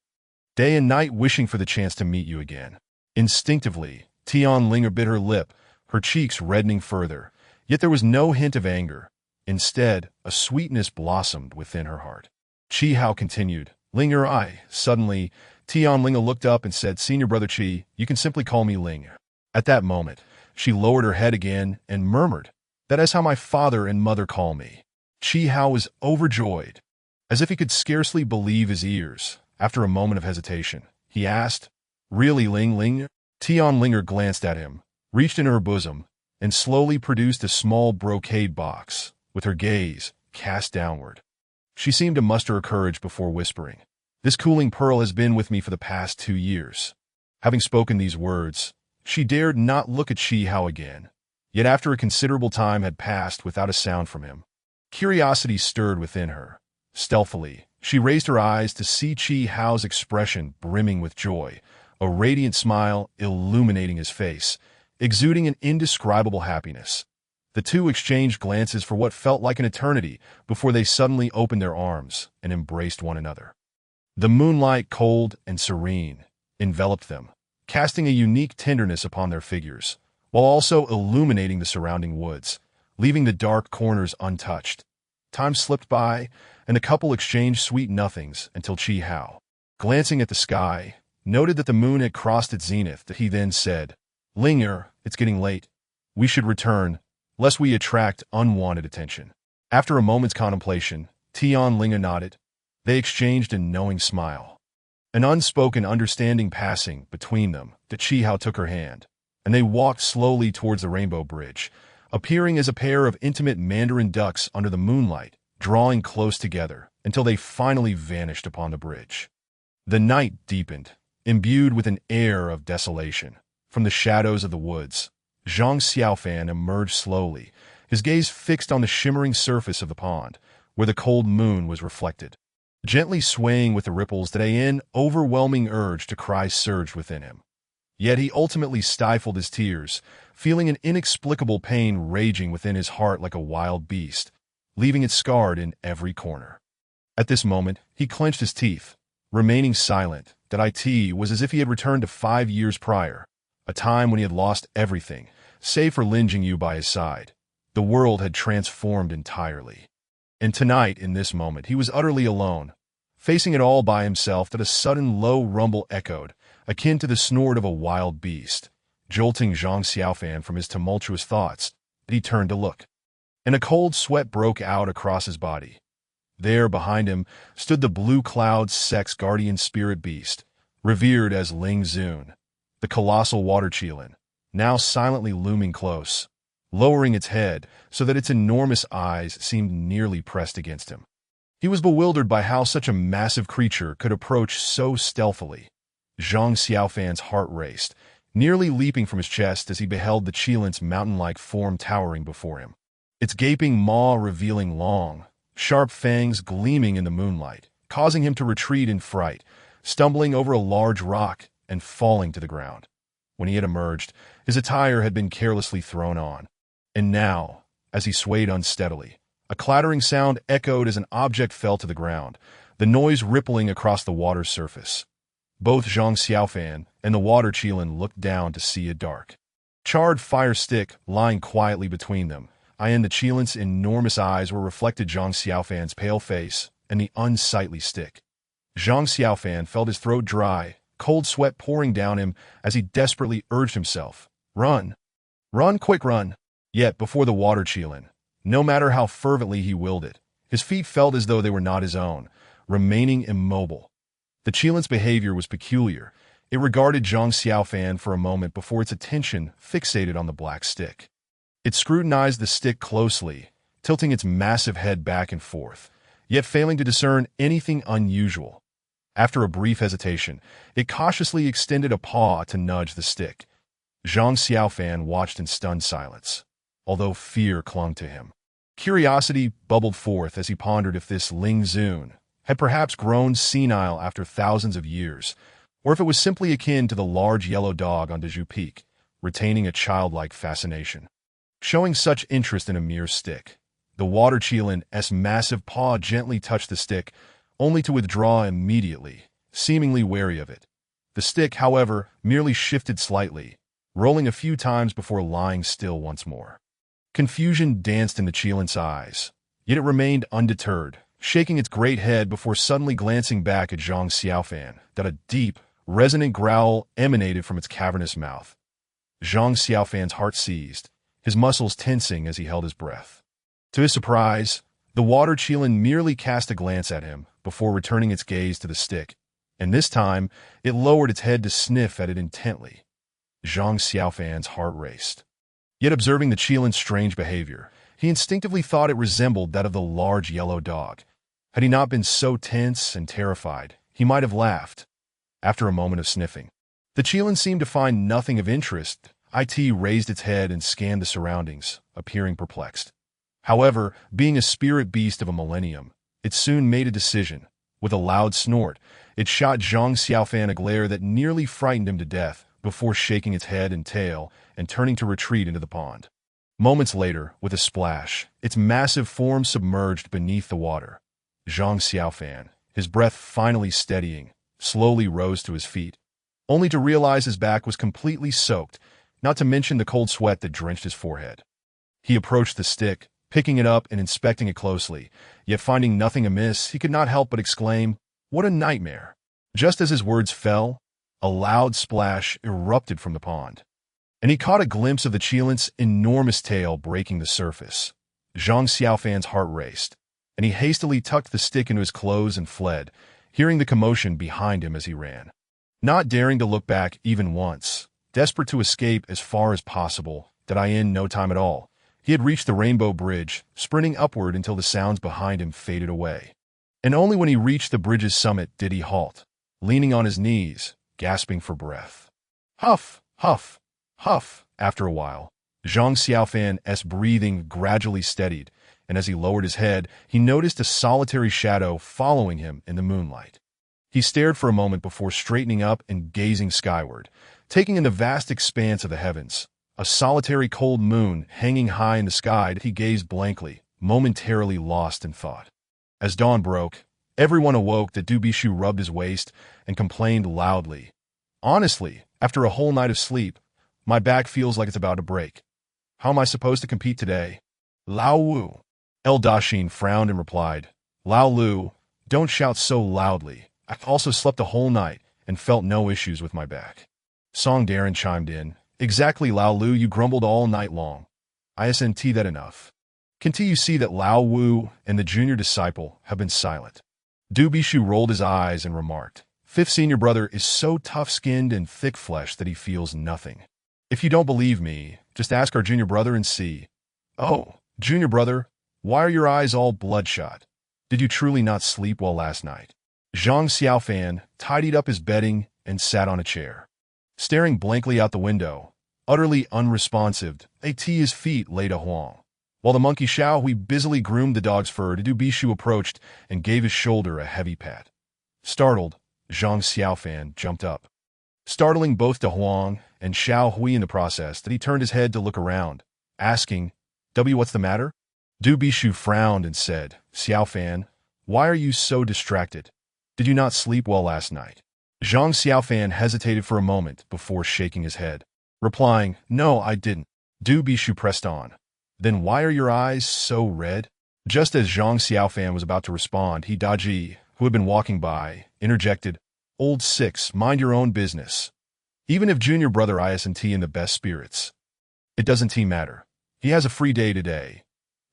day and night wishing for the chance to meet you again." Instinctively, Tianling bit her lip, her cheeks reddening further, yet there was no hint of anger. Instead, a sweetness blossomed within her heart. Qi Hao continued, "Linger, Suddenly, Tianling looked up and said, "Senior brother Qi, you can simply call me Ling." At that moment, she lowered her head again and murmured, "That is how my father and mother call me." Qi Hao was overjoyed, as if he could scarcely believe his ears. After a moment of hesitation, he asked, "Really, Ling?" Tianling glanced at him, reached into her bosom, and slowly produced a small brocade box, with her gaze cast downward. She seemed to muster her courage before whispering, "This cooling pearl has been with me for the past 2 years." Having spoken these words, she dared not look at Qi Hao again, yet after a considerable time had passed without a sound from him, curiosity stirred within her. Stealthily, she raised her eyes to see Qi Hao's expression brimming with joy, a radiant smile illuminating his face, exuding an indescribable happiness. The two exchanged glances for what felt like an eternity before they suddenly opened their arms and embraced one another. The moonlight, cold and serene, enveloped them, casting a unique tenderness upon their figures, while also illuminating the surrounding woods, leaving the dark corners untouched. Time slipped by, and the couple exchanged sweet nothings until Qi Hao, glancing at the sky, noted that the moon had crossed its zenith. That he then said, "Linger, it's getting late. We should return, lest we attract unwanted attention." After a moment's contemplation, Tianling nodded. They exchanged a knowing smile. An unspoken understanding passing between them, that Qi Hao took her hand, and they walked slowly towards the Rainbow Bridge, appearing as a pair of intimate mandarin ducks under the moonlight, drawing close together until they finally vanished upon the bridge. The night deepened, imbued with an air of desolation. From the shadows of the woods, Zhang Xiaofan emerged slowly, his gaze fixed on the shimmering surface of the pond, where the cold moon was reflected. Gently swaying with the ripples that an overwhelming urge to cry surged within him. Yet he ultimately stifled his tears, feeling an inexplicable pain raging within his heart like a wild beast, leaving it scarred in every corner. At this moment, he clenched his teeth, remaining silent. That it was as if he had returned to 5 years prior, a time when he had lost everything, save for Lin Jingyu by his side. The world had transformed entirely. And tonight, in this moment, he was utterly alone, facing it all by himself. That a sudden low rumble echoed, akin to the snort of a wild beast, jolting Zhang Xiaofan from his tumultuous thoughts. He turned to look, and a cold sweat broke out across his body. There, behind him, stood the Blue Cloud Sect's guardian spirit beast, revered as Ling Zun, the colossal water qilin, now silently looming close, lowering its head so that its enormous eyes seemed nearly pressed against him. He was bewildered by how such a massive creature could approach so stealthily. Zhang Xiaofan's heart raced, nearly leaping from his chest as he beheld the qilin's mountain-like form towering before him, its gaping maw revealing long, sharp fangs gleaming in the moonlight, causing him to retreat in fright, stumbling over a large rock and falling to the ground. When he had emerged, his attire had been carelessly thrown on, and now, as he swayed unsteadily, a clattering sound echoed as an object fell to the ground, the noise rippling across the water's surface. Both Zhang Xiaofan and the water qilin looked down to see a dark, charred fire stick lying quietly between them. In the qilin's enormous eyes were reflected Zhang Xiaofan's pale face and the unsightly stick. Zhang Xiaofan felt his throat dry, cold sweat pouring down him as he desperately urged himself, "Run! Run, quick run!" Yet before the water qilin, no matter how fervently he willed it, his feet felt as though they were not his own, remaining immobile. The qilin's behavior was peculiar. It regarded Zhang Xiaofan for a moment before its attention fixated on the black stick. It scrutinized the stick closely, tilting its massive head back and forth, yet failing to discern anything unusual. After a brief hesitation, it cautiously extended a paw to nudge the stick. Zhang Xiaofan watched in stunned silence, although fear clung to him. Curiosity bubbled forth as he pondered if this Ling Zun had perhaps grown senile after thousands of years, or if it was simply akin to the large yellow dog on Dezhu Peak, retaining a childlike fascination. Showing such interest in a mere stick, the water Qilin's massive paw gently touched the stick, only to withdraw immediately, seemingly wary of it. The stick, however, merely shifted slightly, rolling a few times before lying still once more. Confusion danced in the Qilin's eyes, yet it remained undeterred, shaking its great head before suddenly glancing back at Zhang Xiaofan, that a deep, resonant growl emanated from its cavernous mouth. Zhang Xiaofan's heart seized, his muscles tensing as he held his breath. To his surprise, the water Qilin merely cast a glance at him before returning its gaze to the stick, and this time it lowered its head to sniff at it intently. Zhang Xiaofan's heart raced. Yet observing the Qilin's strange behavior, he instinctively thought it resembled that of the large yellow dog. Had he not been so tense and terrified, he might have laughed. After a moment of sniffing, the Qilin seemed to find nothing of interest. It raised its head and scanned the surroundings, appearing perplexed. However, being a spirit beast of a millennium, it soon made a decision. With a loud snort, it shot Zhang Xiaofan a glare that nearly frightened him to death, before shaking its head and tail and turning to retreat into the pond. Moments later, with a splash, its massive form submerged beneath the water. Zhang Xiaofan, his breath finally steadying, slowly rose to his feet, only to realize his back was completely soaked, not to mention the cold sweat that drenched his forehead. He approached the stick, picking it up and inspecting it closely, yet finding nothing amiss, he could not help but exclaim, "What a nightmare!" Just as his words fell, a loud splash erupted from the pond, and he caught a glimpse of the Qilin's enormous tail breaking the surface. Zhang Xiaofan's heart raced, and he hastily tucked the stick into his clothes and fled, hearing the commotion behind him as he ran. Not daring to look back even once, desperate to escape as far as possible, that in no time at all, he had reached the Rainbow Bridge, sprinting upward until the sounds behind him faded away. And only when he reached the bridge's summit did he halt, leaning on his knees, gasping for breath. Huff, huff, huff. After a while, Zhang Xiaofan's breathing gradually steadied, and as he lowered his head, he noticed a solitary shadow following him in the moonlight. He stared for a moment before straightening up and gazing skyward, taking in the vast expanse of the heavens. A solitary cold moon hanging high in the sky, he gazed blankly, momentarily lost in thought. As dawn broke, everyone awoke. That Du Bishu rubbed his waist and complained loudly. "Honestly, after a whole night of sleep, my back feels like it's about to break. How am I supposed to compete today?" Lao Wu. El Dashin frowned and replied, "Lao Lu, don't shout so loudly. I also slept a whole night and felt no issues with my back." Song Darren chimed in, "Exactly, Lao Lu, you grumbled all night long. Isn't that enough? Can't you see that Lao Wu and the junior disciple have been silent?" Du Bishu rolled his eyes and remarked, "Fifth senior brother is so tough-skinned and thick-fleshed that he feels nothing. If you don't believe me, just ask our junior brother and see." "Oh, junior brother, why are your eyes all bloodshot? Did you truly not sleep well last night?" Zhang Xiaofan tidied up his bedding and sat on a chair, staring blankly out the window, utterly unresponsive. At his feet laid a Huang, while the monkey Xiao Hui busily groomed the dog's fur. Du Bishu approached and gave his shoulder a heavy pat. Startled, Zhang Xiaofan jumped up, startling both De Huang and Xiao Hui in the process. That he turned his head to look around, asking, "What's the matter?" Du Bishu frowned and said, "Xiaofan, why are you so distracted? Did you not sleep well last night?" Zhang Xiaofan hesitated for a moment before shaking his head, replying, "No, I didn't." Du Bishu pressed on, "Then why are your eyes so red?" Just as Zhang Xiaofan was about to respond, he Daji, who had been walking by, interjected, "Old Six, mind your own business. Even if junior brother isn't in the best spirits, it doesn't matter. He has a free day today.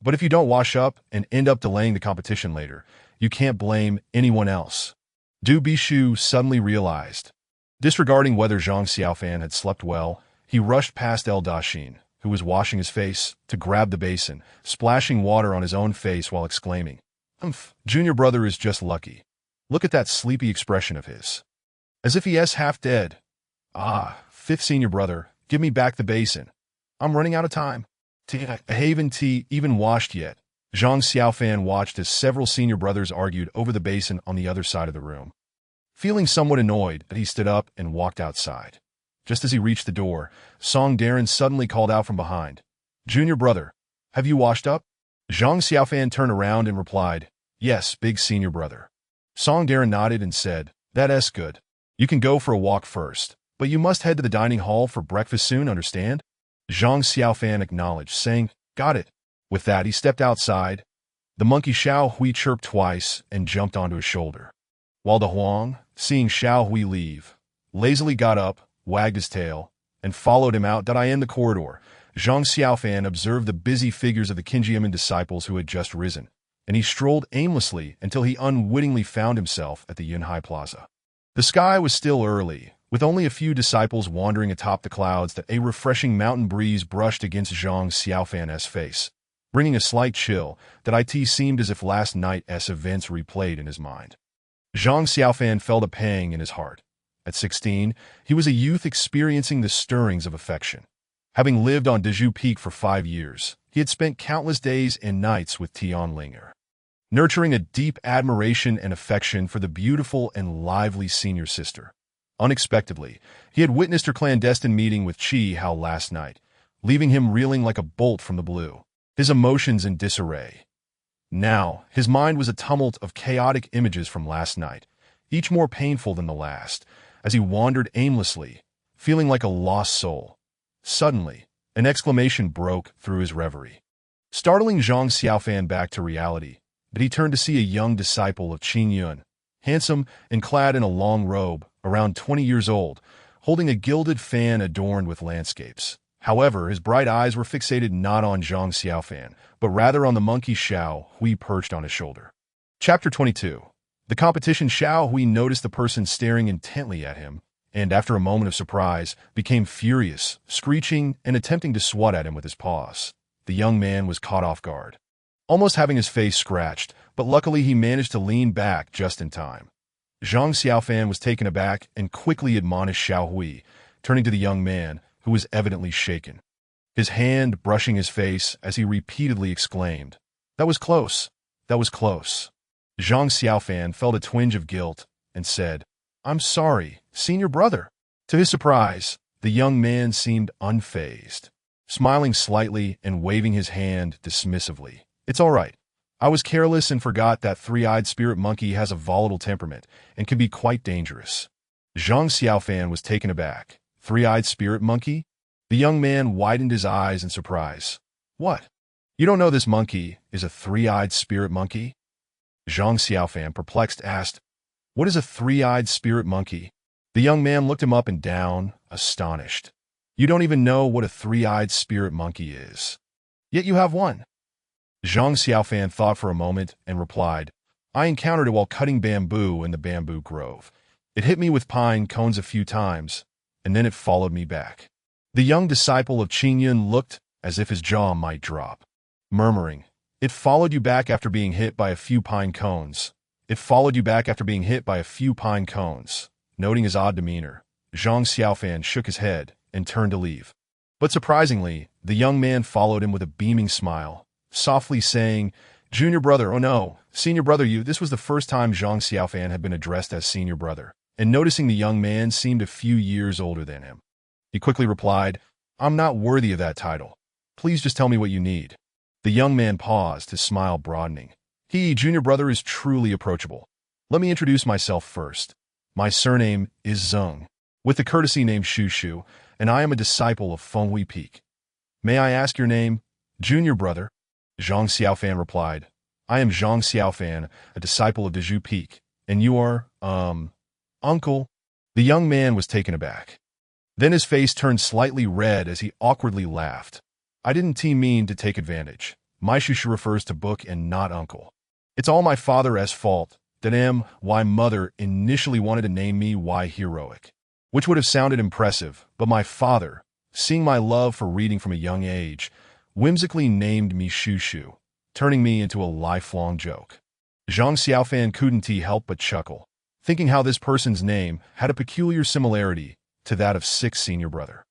But if you don't wash up and end up delaying the competition later, you can't blame anyone else." Du Bishu suddenly realized. Disregarding whether Zhang Xiaofan had slept well, he rushed past El Dashin, who was washing his face, to grab the basin, splashing water on his own face while exclaiming, "Junior brother is just lucky. Look at that sleepy expression of his. As if he is half dead." "Ah, fifth senior brother, Give me back the basin. I'm running out of time. Haven't tea even washed yet. Zhang Xiaofan watched as several senior brothers argued over the basin on the other side of the room. Feeling somewhat annoyed, he stood up and walked outside. Just as he reached the door, Song Darren suddenly called out from behind. "Junior brother, have you washed up?" Zhang Xiaofan turned around and replied, "Yes, big senior brother." Song Darren nodded and said, "That's good. You can go for a walk first, but you must head to the dining hall for breakfast soon, understand?" Zhang Xiaofan acknowledged, saying, "Got it." With that, he stepped outside. The monkey Xiao Hui chirped twice and jumped onto his shoulder. While the Huang, seeing Xiao Hui leave, lazily got up, wagged his tail, and followed him out in the corridor. Zhang Xiaofan observed the busy figures of the Qingyun disciples who had just risen, and he strolled aimlessly until he unwittingly found himself at the Yunhai Plaza. The sky was still early, with only a few disciples wandering atop the clouds that a refreshing mountain breeze brushed against Zhang Xiaofan's face, bringing a slight chill that it seemed as if last night's events replayed in his mind. Zhang Xiaofan felt a pang in his heart. At 16, he was a youth experiencing the stirrings of affection. Having lived on Dezhu Peak for 5 years, he had spent countless days and nights with Tian Linger, nurturing a deep admiration and affection for the beautiful and lively senior sister. Unexpectedly, he had witnessed her clandestine meeting with Qi Hao last night, leaving him reeling like a bolt from the blue, his emotions in disarray. Now, his mind was a tumult of chaotic images from last night, each more painful than the last, as he wandered aimlessly, feeling like a lost soul. Suddenly, an exclamation broke through his reverie, startling Zhang Xiaofan back to reality. But he turned to see a young disciple of Qingyun, handsome and clad in a long robe, around 20 years old, holding a gilded fan adorned with landscapes. However, his bright eyes were fixated not on Zhang Xiaofan, but rather on the monkey Xiao Hui perched on his shoulder. Chapter 22. The competition. Xiao Hui noticed the person staring intently at him, and after a moment of surprise, became furious, screeching and attempting to swat at him with his paws. The young man was caught off guard, almost having his face scratched, but luckily he managed to lean back just in time. Zhang Xiaofan was taken aback and quickly admonished Xiao Hui, turning to the young man, who was evidently shaken, his hand brushing his face as he repeatedly exclaimed, "That was close. That was close." Zhang Xiaofan felt a twinge of guilt and said, "I'm sorry, senior brother." To his surprise, the young man seemed unfazed, smiling slightly and waving his hand dismissively. "It's all right. I was careless and forgot that three-eyed spirit monkey has a volatile temperament and can be quite dangerous." Zhang Xiaofan was taken aback. "Three-eyed spirit monkey?" The young man widened his eyes in surprise. "What? You don't know this monkey is a three-eyed spirit monkey?" Zhang Xiaofan, perplexed, asked, "What is a three-eyed spirit monkey?" The young man looked him up and down, astonished. "You don't even know what a three-eyed spirit monkey is. Yet you have one." Zhang Xiaofan thought for a moment and replied, "I encountered it while cutting bamboo in the bamboo grove. It hit me with pine cones a few times, and then it followed me back." The young disciple of Qingyun looked as if his jaw might drop, murmuring, "It followed you back after being hit by a few pine cones. It followed you back after being hit by a few pine cones." Noting his odd demeanor, Zhang Xiaofan shook his head and turned to leave. But surprisingly, the young man followed him with a beaming smile, softly saying, "Junior brother, oh no, senior brother you." This was the first time Zhang Xiaofan had been addressed as senior brother, and noticing the young man seemed a few years older than him, he quickly replied, "I'm not worthy of that title. Please just tell me what you need." The young man paused, his smile broadening. Junior brother is truly approachable. Let me introduce myself first. My surname is Zeng, with the courtesy name Shu, and I am a disciple of Fenghui Peak. May I ask your name, junior brother? Zhang Xiaofan replied, "I am Zhang Xiaofan, a disciple of Dezhu Peak, and you are, uncle?" The young man was taken aback. Then his face turned slightly red as he awkwardly laughed. "I didn't mean to take advantage. My Shushu refers to book and not uncle. It's all my father's fault that why mother initially wanted to name me why heroic, which would have sounded impressive, but my father, seeing my love for reading from a young age, whimsically named me Shushu, turning me into a lifelong joke." Zhang Xiaofan couldn't help but chuckle, thinking how this person's name had a peculiar similarity to that of Sixth senior brother.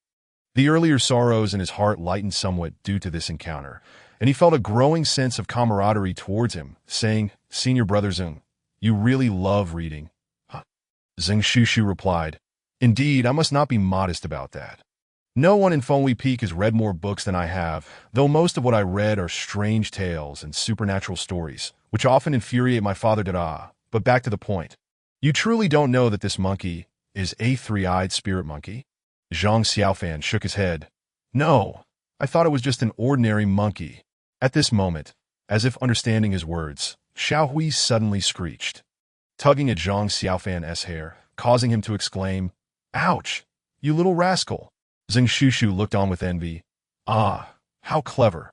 The earlier sorrows in his heart lightened somewhat due to this encounter, and he felt a growing sense of camaraderie towards him, saying, "Senior brother Zhang, you really love reading." Huh. Zhang Xiaofan replied, "Indeed, I must not be modest about that. No one in Fenghui Peak has read more books than I have, though most of what I read are strange tales and supernatural stories, which often infuriate my father Dada. But back to the point. You truly don't know that this monkey is a three-eyed spirit monkey?" Zhang Xiaofan shook his head. "No, I thought it was just an ordinary monkey." At this moment, as if understanding his words, Xiao Hui suddenly screeched, tugging at Zhang Xiaofan's hair, causing him to exclaim, "Ouch, you little rascal!" Zhang Xiaofan looked on with envy. "Ah, how clever!"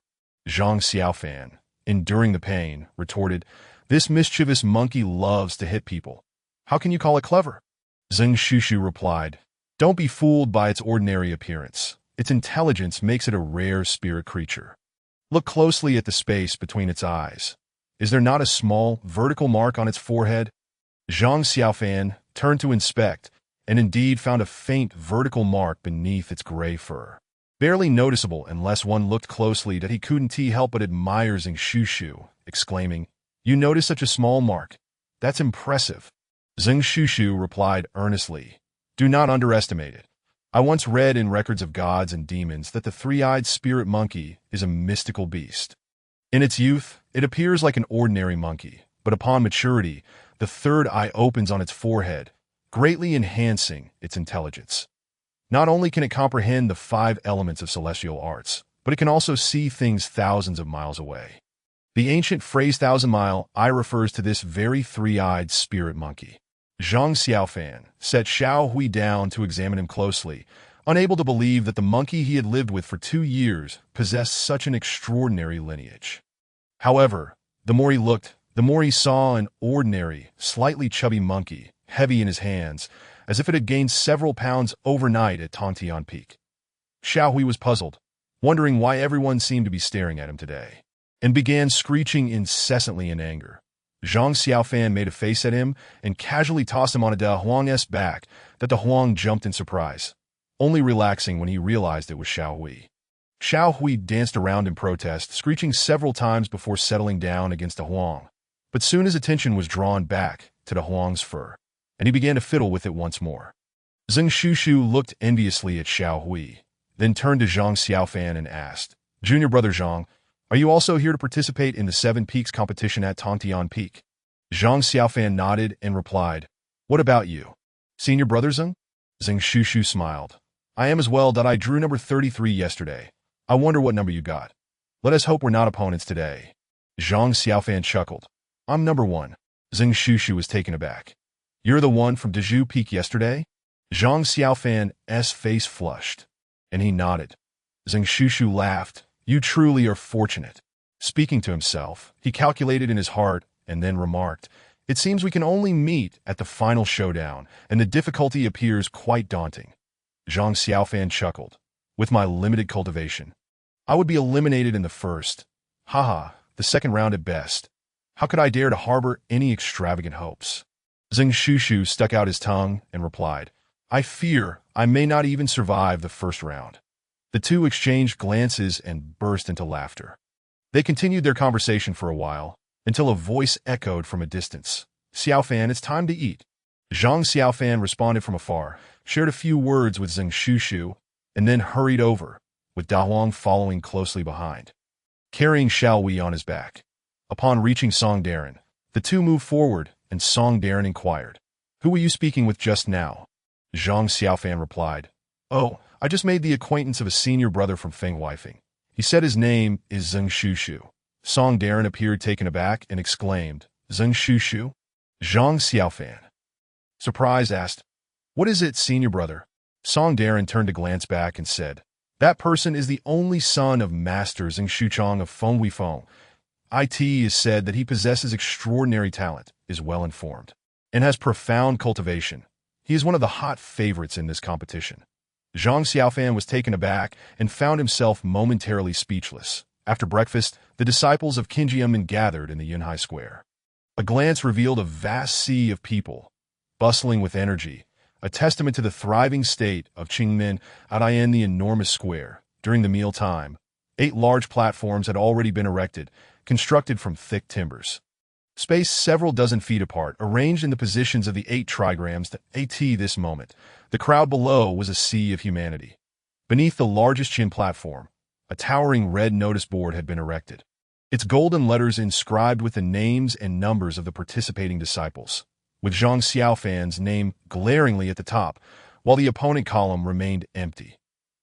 Zhang Xiaofan, enduring the pain, retorted, "This mischievous monkey loves to hit people. How can you call it clever?" Zhang Xiaofan replied, "Don't be fooled by its ordinary appearance. Its intelligence makes it a rare spirit creature. Look closely at the space between its eyes. Is there not a small, vertical mark on its forehead?" Zhang Xiaofan turned to inspect, and indeed found a faint vertical mark beneath its gray fur. Barely noticeable unless one looked closely, that he couldn't help but admire Zhang Xiaofan, exclaiming, "You notice such a small mark? That's impressive." Zhang Xiaofan replied earnestly, "Do not underestimate it. I once read in records of gods and demons that the three-eyed spirit monkey is a mystical beast. In its youth, it appears like an ordinary monkey, but upon maturity, the third eye opens on its forehead, greatly enhancing its intelligence. Not only can it comprehend the 5 elements of celestial arts, but it can also see things thousands of miles away. The ancient phrase thousand-mile eye refers to this very three-eyed spirit monkey." Zhang Xiaofan set Xiao Hui down to examine him closely, unable to believe that the monkey he had lived with for 2 years possessed such an extraordinary lineage. However, the more he looked, the more he saw an ordinary, slightly chubby monkey, heavy in his hands, as if it had gained several pounds overnight at Qingyun Peak. Xiao Hui was puzzled, wondering why everyone seemed to be staring at him today, and began screeching incessantly in anger. Zhang Xiaofan made a face at him and casually tossed him on a Da Huang's back that Da Huang jumped in surprise, only relaxing when he realized it was Xiao Hui. Xiao Hui danced around in protest, screeching several times before settling down against Da Huang. But soon his attention was drawn back to Da Huang's fur, and he began to fiddle with it once more. Zhang Xiaofan looked enviously at Xiao Hui, then turned to Zhang Xiaofan and asked, "Junior brother Zhang, are you also here to participate in the 7 Peaks competition at Qingyun Peak?" Zhang Xiaofan nodded and replied, "What about you, senior brother Zhang?" Zhang Xiaofan smiled. "I am as well. That I drew number 33 yesterday. I wonder what number you got. Let us hope we're not opponents today." Zhang Xiaofan chuckled. "I'm number 1. Zhang Xiaofan was taken aback. "You're the one from Dezhu Peak yesterday?" Zhang Xiaofan's face flushed, and he nodded. Zhang Xiaofan laughed. "You truly are fortunate." Speaking to himself, he calculated in his heart and then remarked, "It seems we can only meet at the final showdown, and the difficulty appears quite daunting." Zhang Xiaofan chuckled. "With my limited cultivation, I would be eliminated in the first. Haha, the second round at best. How could I dare to harbor any extravagant hopes?" Zhang Xiaofan stuck out his tongue and replied, "I fear I may not even survive the first round." The two exchanged glances and burst into laughter. They continued their conversation for a while, until a voice echoed from a distance. "Xiaofan, it's time to eat." Zhang Xiaofan responded from afar, shared a few words with Zhang Xiaofan, and then hurried over, with Da Huang following closely behind, carrying Xiao Hui on his back. Upon reaching Song Darren, the two moved forward, and Song Darren inquired, "Who were you speaking with just now?" Zhang Xiaofan replied, "Oh, I just made the acquaintance of a senior brother from Fenghui. He said his name is Zhang Xiaofan." Song Darren appeared taken aback and exclaimed, "Zhang Xiaofan?" Zhang Xiaofan, surprised, asked, "What is it, senior brother?" Song Darren turned to glance back and said, "That person is the only son of Master Zhang Xiuchang of Fenghui. It is said that he possesses extraordinary talent, is well-informed, and has profound cultivation. He is one of the hot favorites in this competition." Zhang Xiaofan was taken aback and found himself momentarily speechless. After breakfast, the disciples of Qingyun Mountain gathered in the Yunhai Square. A glance revealed a vast sea of people, bustling with energy, a testament to the thriving state of Qingyun Mountain, the enormous square. During the mealtime, 8 large platforms had already been erected, constructed from thick timbers. Spaced several dozen feet apart, arranged in the positions of the 8 trigrams to at this moment, the crowd below was a sea of humanity. Beneath the largest Qin platform, a towering red notice board had been erected, its golden letters inscribed with the names and numbers of the participating disciples, with Zhang Xiaofan's name glaringly at the top, while the opponent column remained empty.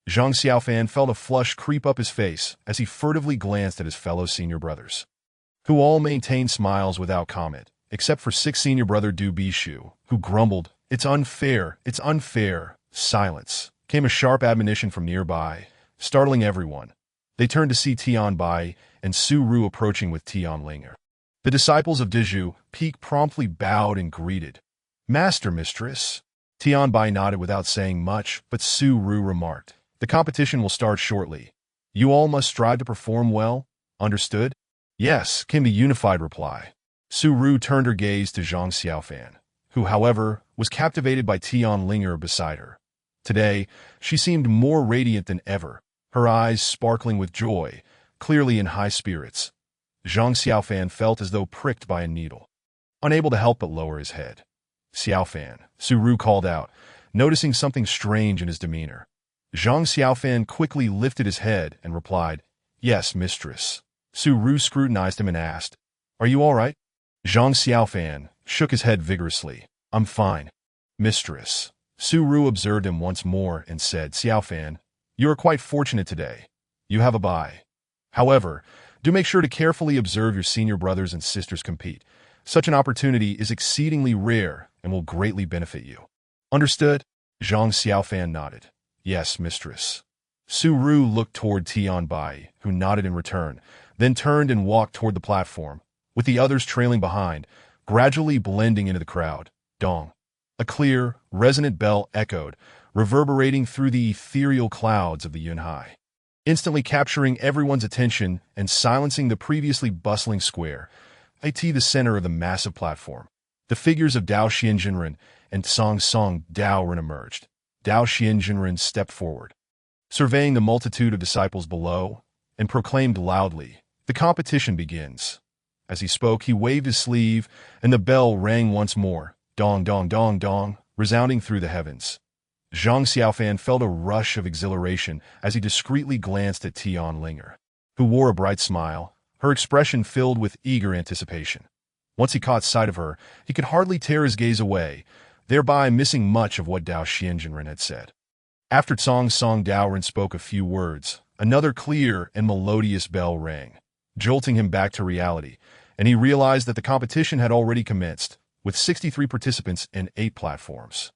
Zhang Xiaofan felt a flush creep up his face as he furtively glanced at his fellow senior brothers, who all maintained smiles without comment, except for 6th senior brother Du Bishu, who grumbled, "It's unfair, it's unfair." Silence. Came a sharp admonition from nearby, startling everyone. They turned to see Tianbai and Su Ru approaching with Tianlinger. The disciples of Dezhu Peak promptly bowed and greeted. "Master, mistress." Tianbai nodded without saying much, but Su Ru remarked, "The competition will start shortly. You all must strive to perform well. Understood?" "Yes," came the unified reply. Su Ru turned her gaze to Zhang Xiaofan, who, however, was captivated by Tianlinger beside her. Today, she seemed more radiant than ever, her eyes sparkling with joy, clearly in high spirits. Zhang Xiaofan felt as though pricked by a needle, unable to help but lower his head. "Xiaofan," Su Ru called out, noticing something strange in his demeanor. Zhang Xiaofan quickly lifted his head and replied, "Yes, mistress." Su Ru scrutinized him and asked, "Are you all right?" Zhang Xiaofan shook his head vigorously. "I'm fine, mistress." Su Ru observed him once more and said, "Xiaofan, you are quite fortunate today. You have a bye. However, do make sure to carefully observe your senior brothers and sisters compete. Such an opportunity is exceedingly rare and will greatly benefit you." "Understood?" Zhang Xiaofan nodded. "Yes, mistress." Su Ru looked toward Tianbai, who nodded in return, then turned and walked toward the platform, with the others trailing behind, gradually blending into the crowd. Dong. A clear, resonant bell echoed, reverberating through the ethereal clouds of the Yunhai, instantly capturing everyone's attention and silencing the previously bustling square. At the center of the massive platform, the figures of Dao Xianjinren and Song Daoren emerged. Dao Xianjinren stepped forward, surveying the multitude of disciples below, and proclaimed loudly, "The competition begins." As he spoke, he waved his sleeve, and the bell rang once more, dong, dong, dong, dong, resounding through the heavens. Zhang Xiaofan felt a rush of exhilaration as he discreetly glanced at Tianlinger, who wore a bright smile, her expression filled with eager anticipation. Once he caught sight of her, he could hardly tear his gaze away, thereby missing much of what Dao Xianjinren had said. After Song Daoren spoke a few words, another clear and melodious bell rang, jolting him back to reality, and he realized that the competition had already commenced, with 63 participants and 8 platforms.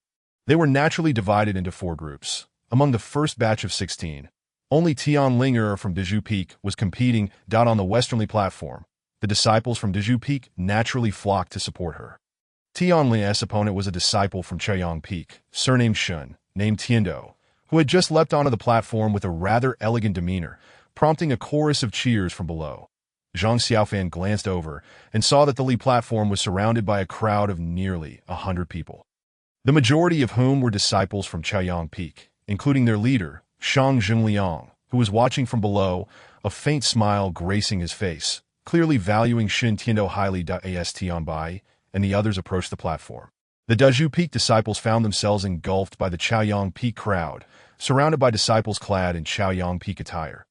They were naturally divided into 4 groups. Among the first batch of 16, only Tianlinger from Dezhu Peak was competing. On the westernly platform, the disciples from Dezhu Peak naturally flocked to support her. Tianlinger's opponent was a disciple from Qingyun Peak, surnamed Shun, named Tiando, who had just leapt onto the platform with a rather elegant demeanor, prompting a chorus of cheers from below. Zhang Xiaofan glanced over and saw that the Li platform was surrounded by a crowd of nearly 100 people, the majority of whom were disciples from Qingyun Peak, including their leader, Shang Zhengliang, who was watching from below, a faint smile gracing his face, clearly valuing Shin Tiando highly. As Tianbai and the others approached the platform, the Dezhu Peak disciples found themselves engulfed by the Qingyun Peak crowd, surrounded by disciples clad in Qingyun Peak attire.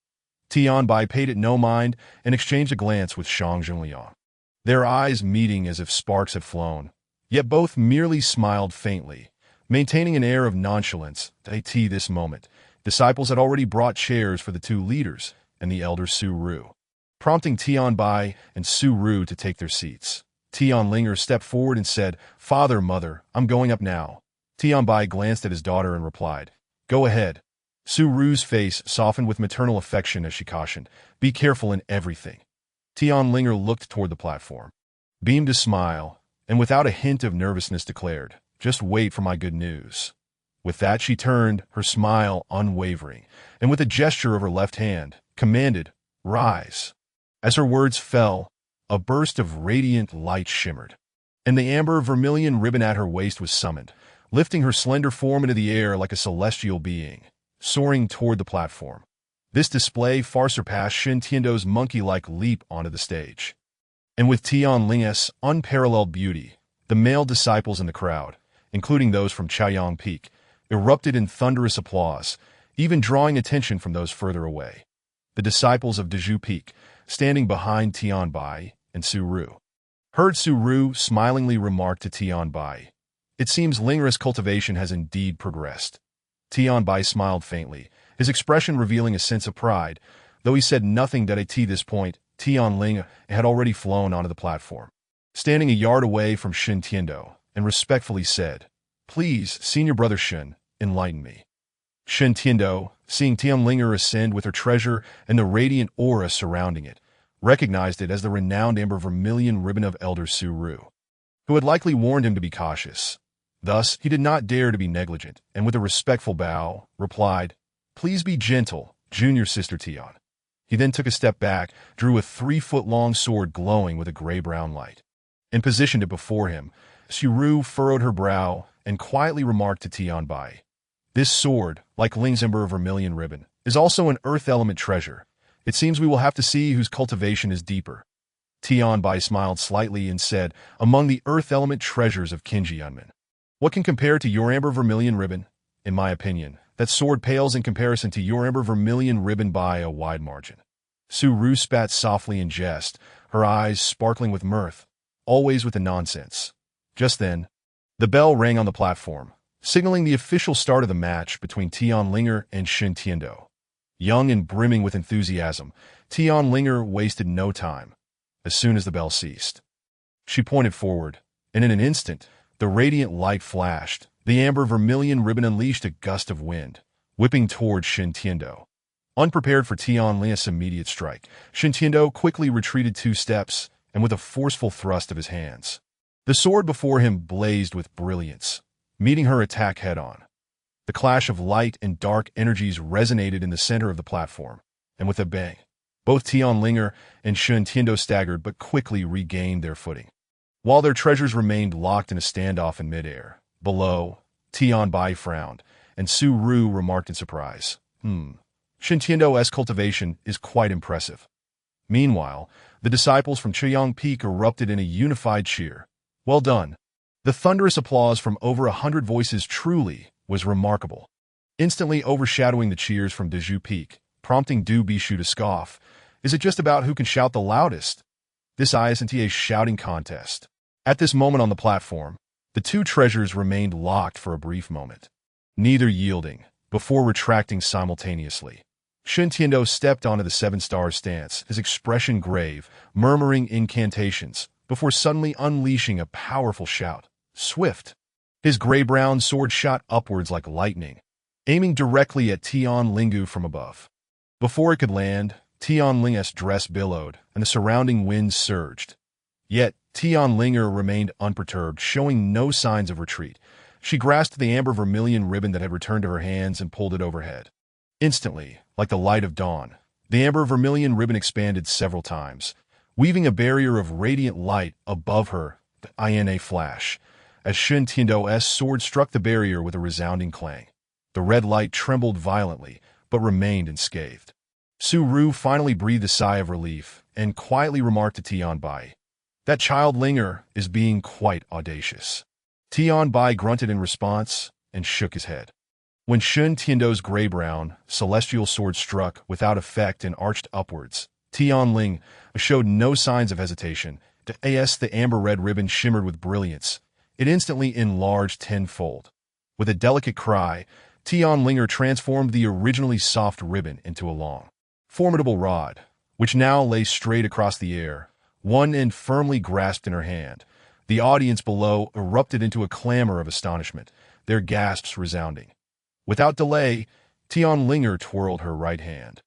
Tianbai paid it no mind and exchanged a glance with Shang Zhengliang, their eyes meeting as if sparks had flown, yet both merely smiled faintly, maintaining an air of nonchalance. At this moment, disciples had already brought chairs for the 2 leaders and the elder Su Ru, prompting Tianbai and Su Ru to take their seats. Tianlinger stepped forward and said, "Father, mother, I'm going up now." Tianbai glanced at his daughter and replied, "Go ahead." Su Ru's face softened with maternal affection as she cautioned, "Be careful in everything." Tianlinger looked toward the platform, beamed a smile, and without a hint of nervousness declared, "Just wait for my good news." With that she turned, her smile unwavering, and with a gesture of her left hand, commanded, "Rise." As her words fell, a burst of radiant light shimmered, and the amber vermilion ribbon at her waist was summoned, lifting her slender form into the air like a celestial being, soaring toward the platform. This display far surpassed Shen Tiando's monkey-like leap onto the stage. And with Tianling's unparalleled beauty, the male disciples in the crowd, including those from Chaoyang Peak, erupted in thunderous applause, even drawing attention from those further away. The disciples of Dezhu Peak, standing behind Tianbai and Su Ru, heard Su Ru smilingly remark to Tianbai, "It seems Lingera's cultivation has indeed progressed." Tianbai smiled faintly, his expression revealing a sense of pride. Though he said nothing at this point, Tianling had already flown onto the platform, standing a yard away from Shen Tiando, and respectfully said, "Please, senior brother Shen, enlighten me." Shen Tiando, seeing Tianlinger ascend with her treasure and the radiant aura surrounding it, recognized it as the renowned amber vermilion ribbon of Elder Su Ru, who had likely warned him to be cautious. Thus, he did not dare to be negligent, and with a respectful bow, replied, "Please be gentle, junior sister Tian." He then took a step back, drew a 3-foot-long sword glowing with a gray-brown light, and positioned it before him. Su Ru furrowed her brow and quietly remarked to Tianbai, "This sword, like Ling's ember vermilion ribbon, is also an earth element treasure. It seems we will have to see whose cultivation is deeper." Tianbai smiled slightly and said, "Among the earth element treasures of Qingyun, what can compare to your amber vermilion ribbon? In my opinion, that sword pales in comparison to your amber vermilion ribbon by a wide margin." Su Ru spat softly in jest, her eyes sparkling with mirth, always with the nonsense. Just then, the bell rang on the platform, signaling the official start of the match between Tianlinger and Shen Tiando. Young and brimming with enthusiasm, Tianlinger wasted no time. As soon as the bell ceased, she pointed forward, and in an instant, the radiant light flashed. The amber vermilion ribbon unleashed a gust of wind, whipping toward Shen Tiando. Unprepared for Tianling's immediate strike, Shen Tiando quickly retreated 2 steps, and with a forceful thrust of his hands, the sword before him blazed with brilliance, meeting her attack head-on. The clash of light and dark energies resonated in the center of the platform, and with a bang, both Tianlinger and Shen Tiando staggered but quickly regained their footing, while their treasures remained locked in a standoff in midair. Below, Tianbai frowned, and Su Ru remarked in surprise, Shen Tiando's cultivation is quite impressive." Meanwhile, the disciples from Chaoyang Peak erupted in a unified cheer. "Well done." The thunderous applause from over 100 voices truly was remarkable, instantly overshadowing the cheers from Dezhu Peak, prompting Du Bishu to scoff. "Is it just about who can shout the loudest?" This isn't a shouting contest. At this moment on the platform, the 2 treasures remained locked for a brief moment, neither yielding, before retracting simultaneously. Shen Tiando stepped onto the 7-star stance, his expression grave, murmuring incantations, before suddenly unleashing a powerful shout. Swift, his gray-brown sword shot upwards like lightning, aiming directly at Tianlingu from above. Before it could land, Tianling's dress billowed, and the surrounding winds surged. Yet, Tianlinger remained unperturbed, showing no signs of retreat. She grasped the amber vermilion ribbon that had returned to her hands and pulled it overhead. Instantly, like the light of dawn, the amber vermilion ribbon expanded several times, weaving a barrier of radiant light above her. In a flash, as Shen Tiando's sword struck the barrier with a resounding clang, the red light trembled violently, but remained unscathed. Su Ru finally breathed a sigh of relief and quietly remarked to Tianbai, "That child Linger is being quite audacious." Tianbai grunted in response and shook his head. When Shen Tiando's gray-brown, celestial sword struck without effect and arched upwards, Tianling showed no signs of hesitation. The amber-red ribbon shimmered with brilliance. It instantly enlarged tenfold. With a delicate cry, Tianlinger transformed the originally soft ribbon into a long, formidable rod, which now lay straight across the air, one end firmly grasped in her hand. The audience below erupted into a clamor of astonishment, their gasps resounding. Without delay, Tianlinger twirled her right hand,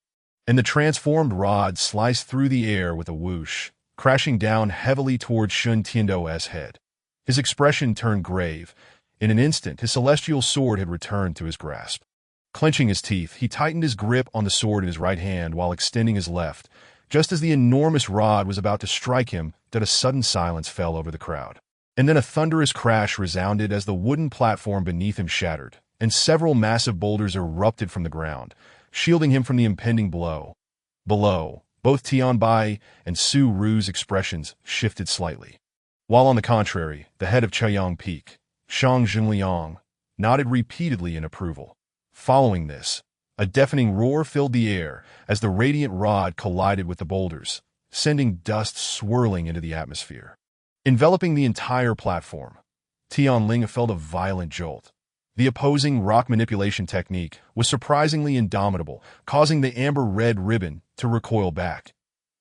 and the transformed rod sliced through the air with a whoosh, crashing down heavily toward Shen Tiando's head. His expression turned grave. In an instant, his celestial sword had returned to his grasp. Clenching his teeth, he tightened his grip on the sword in his right hand while extending his left. Just as the enormous rod was about to strike him, that a sudden silence fell over the crowd. And then a thunderous crash resounded as the wooden platform beneath him shattered, and several massive boulders erupted from the ground, shielding him from the impending blow. Below, both Tianbai and Su Ru's expressions shifted slightly. While on the contrary, the head of Chaoyang Peak, Shang Zhenliang, nodded repeatedly in approval. Following this, a deafening roar filled the air as the radiant rod collided with the boulders, sending dust swirling into the atmosphere. Enveloping the entire platform, Tianling felt a violent jolt. The opposing rock manipulation technique was surprisingly indomitable, causing the amber-red ribbon to recoil back.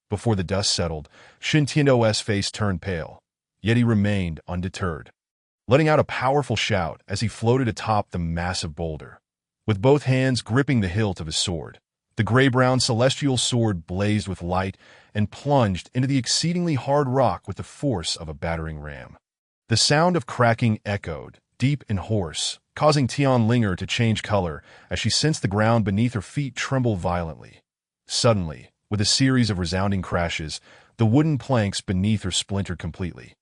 Before the dust settled, Shen Tiando's face turned pale, yet he remained undeterred, letting out a powerful shout as he floated atop the massive boulder. With both hands gripping the hilt of his sword, the gray-brown celestial sword blazed with light and plunged into the exceedingly hard rock with the force of a battering ram. The sound of cracking echoed, deep and hoarse, causing Tianlinger to change color as she sensed the ground beneath her feet tremble violently. Suddenly, with a series of resounding crashes, the wooden planks beneath her splintered completely.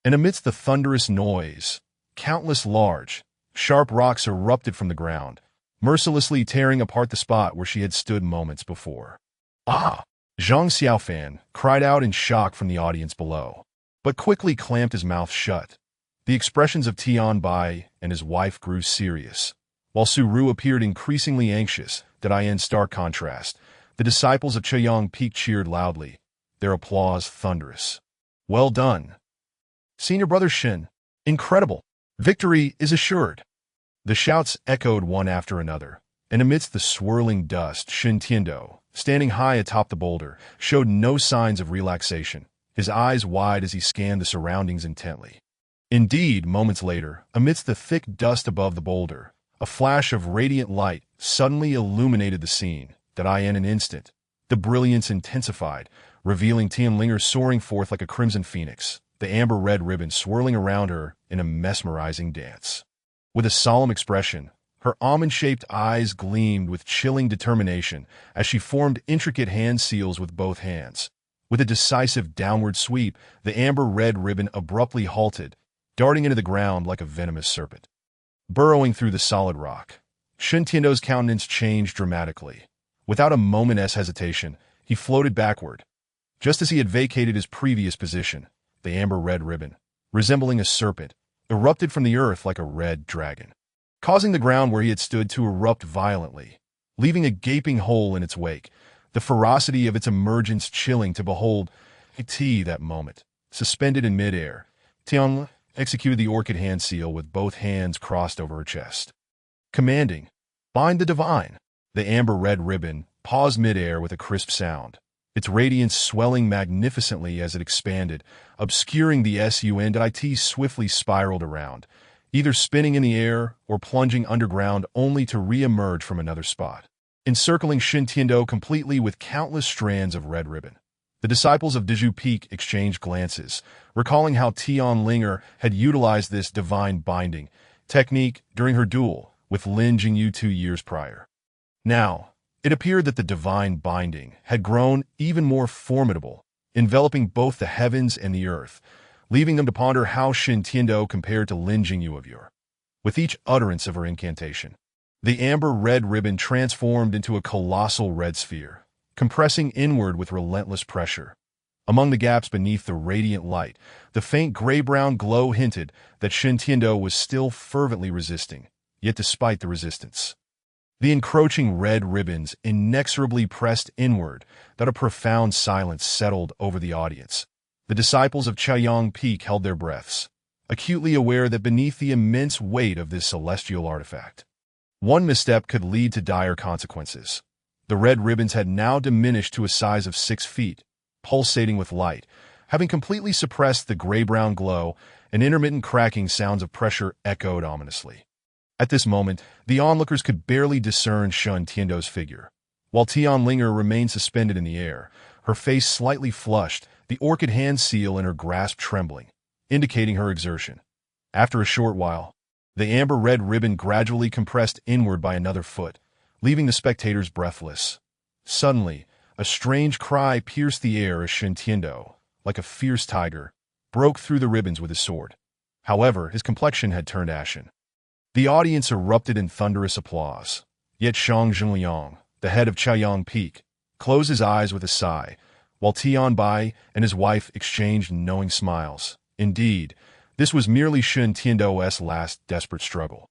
And amidst the thunderous noise, countless large, sharp rocks erupted from the ground, mercilessly tearing apart the spot where she had stood moments before. "Ah!" Zhang Xiaofan cried out in shock from the audience below, but quickly clamped his mouth shut. The expressions of Tianbai and his wife grew serious, while Su Ru appeared increasingly anxious. In stark contrast, the disciples of Chaoyang Peak cheered loudly, their applause thunderous. "Well done, Senior Brother Shen! Incredible! Victory is assured!" The shouts echoed one after another, and amidst the swirling dust, Shen Tiando, standing high atop the boulder, showed no signs of relaxation, his eyes wide as he scanned the surroundings intently. Indeed, moments later, amidst the thick dust above the boulder, a flash of radiant light suddenly illuminated the scene. In an instant, the brilliance intensified, revealing Tianlinger soaring forth like a crimson phoenix, the amber-red ribbon swirling around her in a mesmerizing dance. With a solemn expression, her almond-shaped eyes gleamed with chilling determination as she formed intricate hand seals with both hands. With a decisive downward sweep, the amber-red ribbon abruptly halted, darting into the ground like a venomous serpent. Burrowing through the solid rock, Shen Tiando's countenance changed dramatically. Without a moment's hesitation, he floated backward. Just as he had vacated his previous position, the amber-red ribbon, resembling a serpent, erupted from the earth like a red dragon, causing the ground where he had stood to erupt violently, leaving a gaping hole in its wake, the ferocity of its emergence chilling to behold. That moment, suspended in midair, Tian executed the orchid hand seal with both hands crossed over her chest. Commanding, "Bind the divine!" The amber-red ribbon paused midair with a crisp sound, its radiance swelling magnificently as it expanded, obscuring the SUNDIT swiftly spiraled around, either spinning in the air or plunging underground only to re-emerge from another spot, encircling Shen Tiando completely with countless strands of red ribbon. The disciples of Dezhu Peak exchanged glances, recalling how Tianlinger had utilized this divine binding technique during her duel with Lin Jingyu 2 years prior. Now, it appeared that the divine binding had grown even more formidable, enveloping both the heavens and the earth, leaving them to ponder how Shen Tiando compared to Lin Jingyu of yore. With each utterance of her incantation, the amber-red ribbon transformed into a colossal red sphere, compressing inward with relentless pressure. Among the gaps beneath the radiant light, the faint gray-brown glow hinted that Shen Tiando was still fervently resisting, yet despite the resistance, the encroaching red ribbons inexorably pressed inward that a profound silence settled over the audience. The disciples of Chaoyang Peak held their breaths, acutely aware that beneath the immense weight of this celestial artifact, one misstep could lead to dire consequences. The red ribbons had now diminished to a size of 6 feet, pulsating with light, having completely suppressed the gray-brown glow, and intermittent cracking sounds of pressure echoed ominously. At this moment, the onlookers could barely discern Shen Tiando's figure. While Tianlinger remained suspended in the air, her face slightly flushed, the orchid hand seal in her grasp trembling, indicating her exertion. After a short while, the amber-red ribbon gradually compressed inward by another foot, leaving the spectators breathless. Suddenly, a strange cry pierced the air as Shen Tiando, like a fierce tiger, broke through the ribbons with his sword. However, his complexion had turned ashen. The audience erupted in thunderous applause. Yet Zhang Xiaofan, the head of Qingyun Peak, closed his eyes with a sigh, while Tianbai and his wife exchanged knowing smiles. Indeed, this was merely Shen Tiando's last desperate struggle.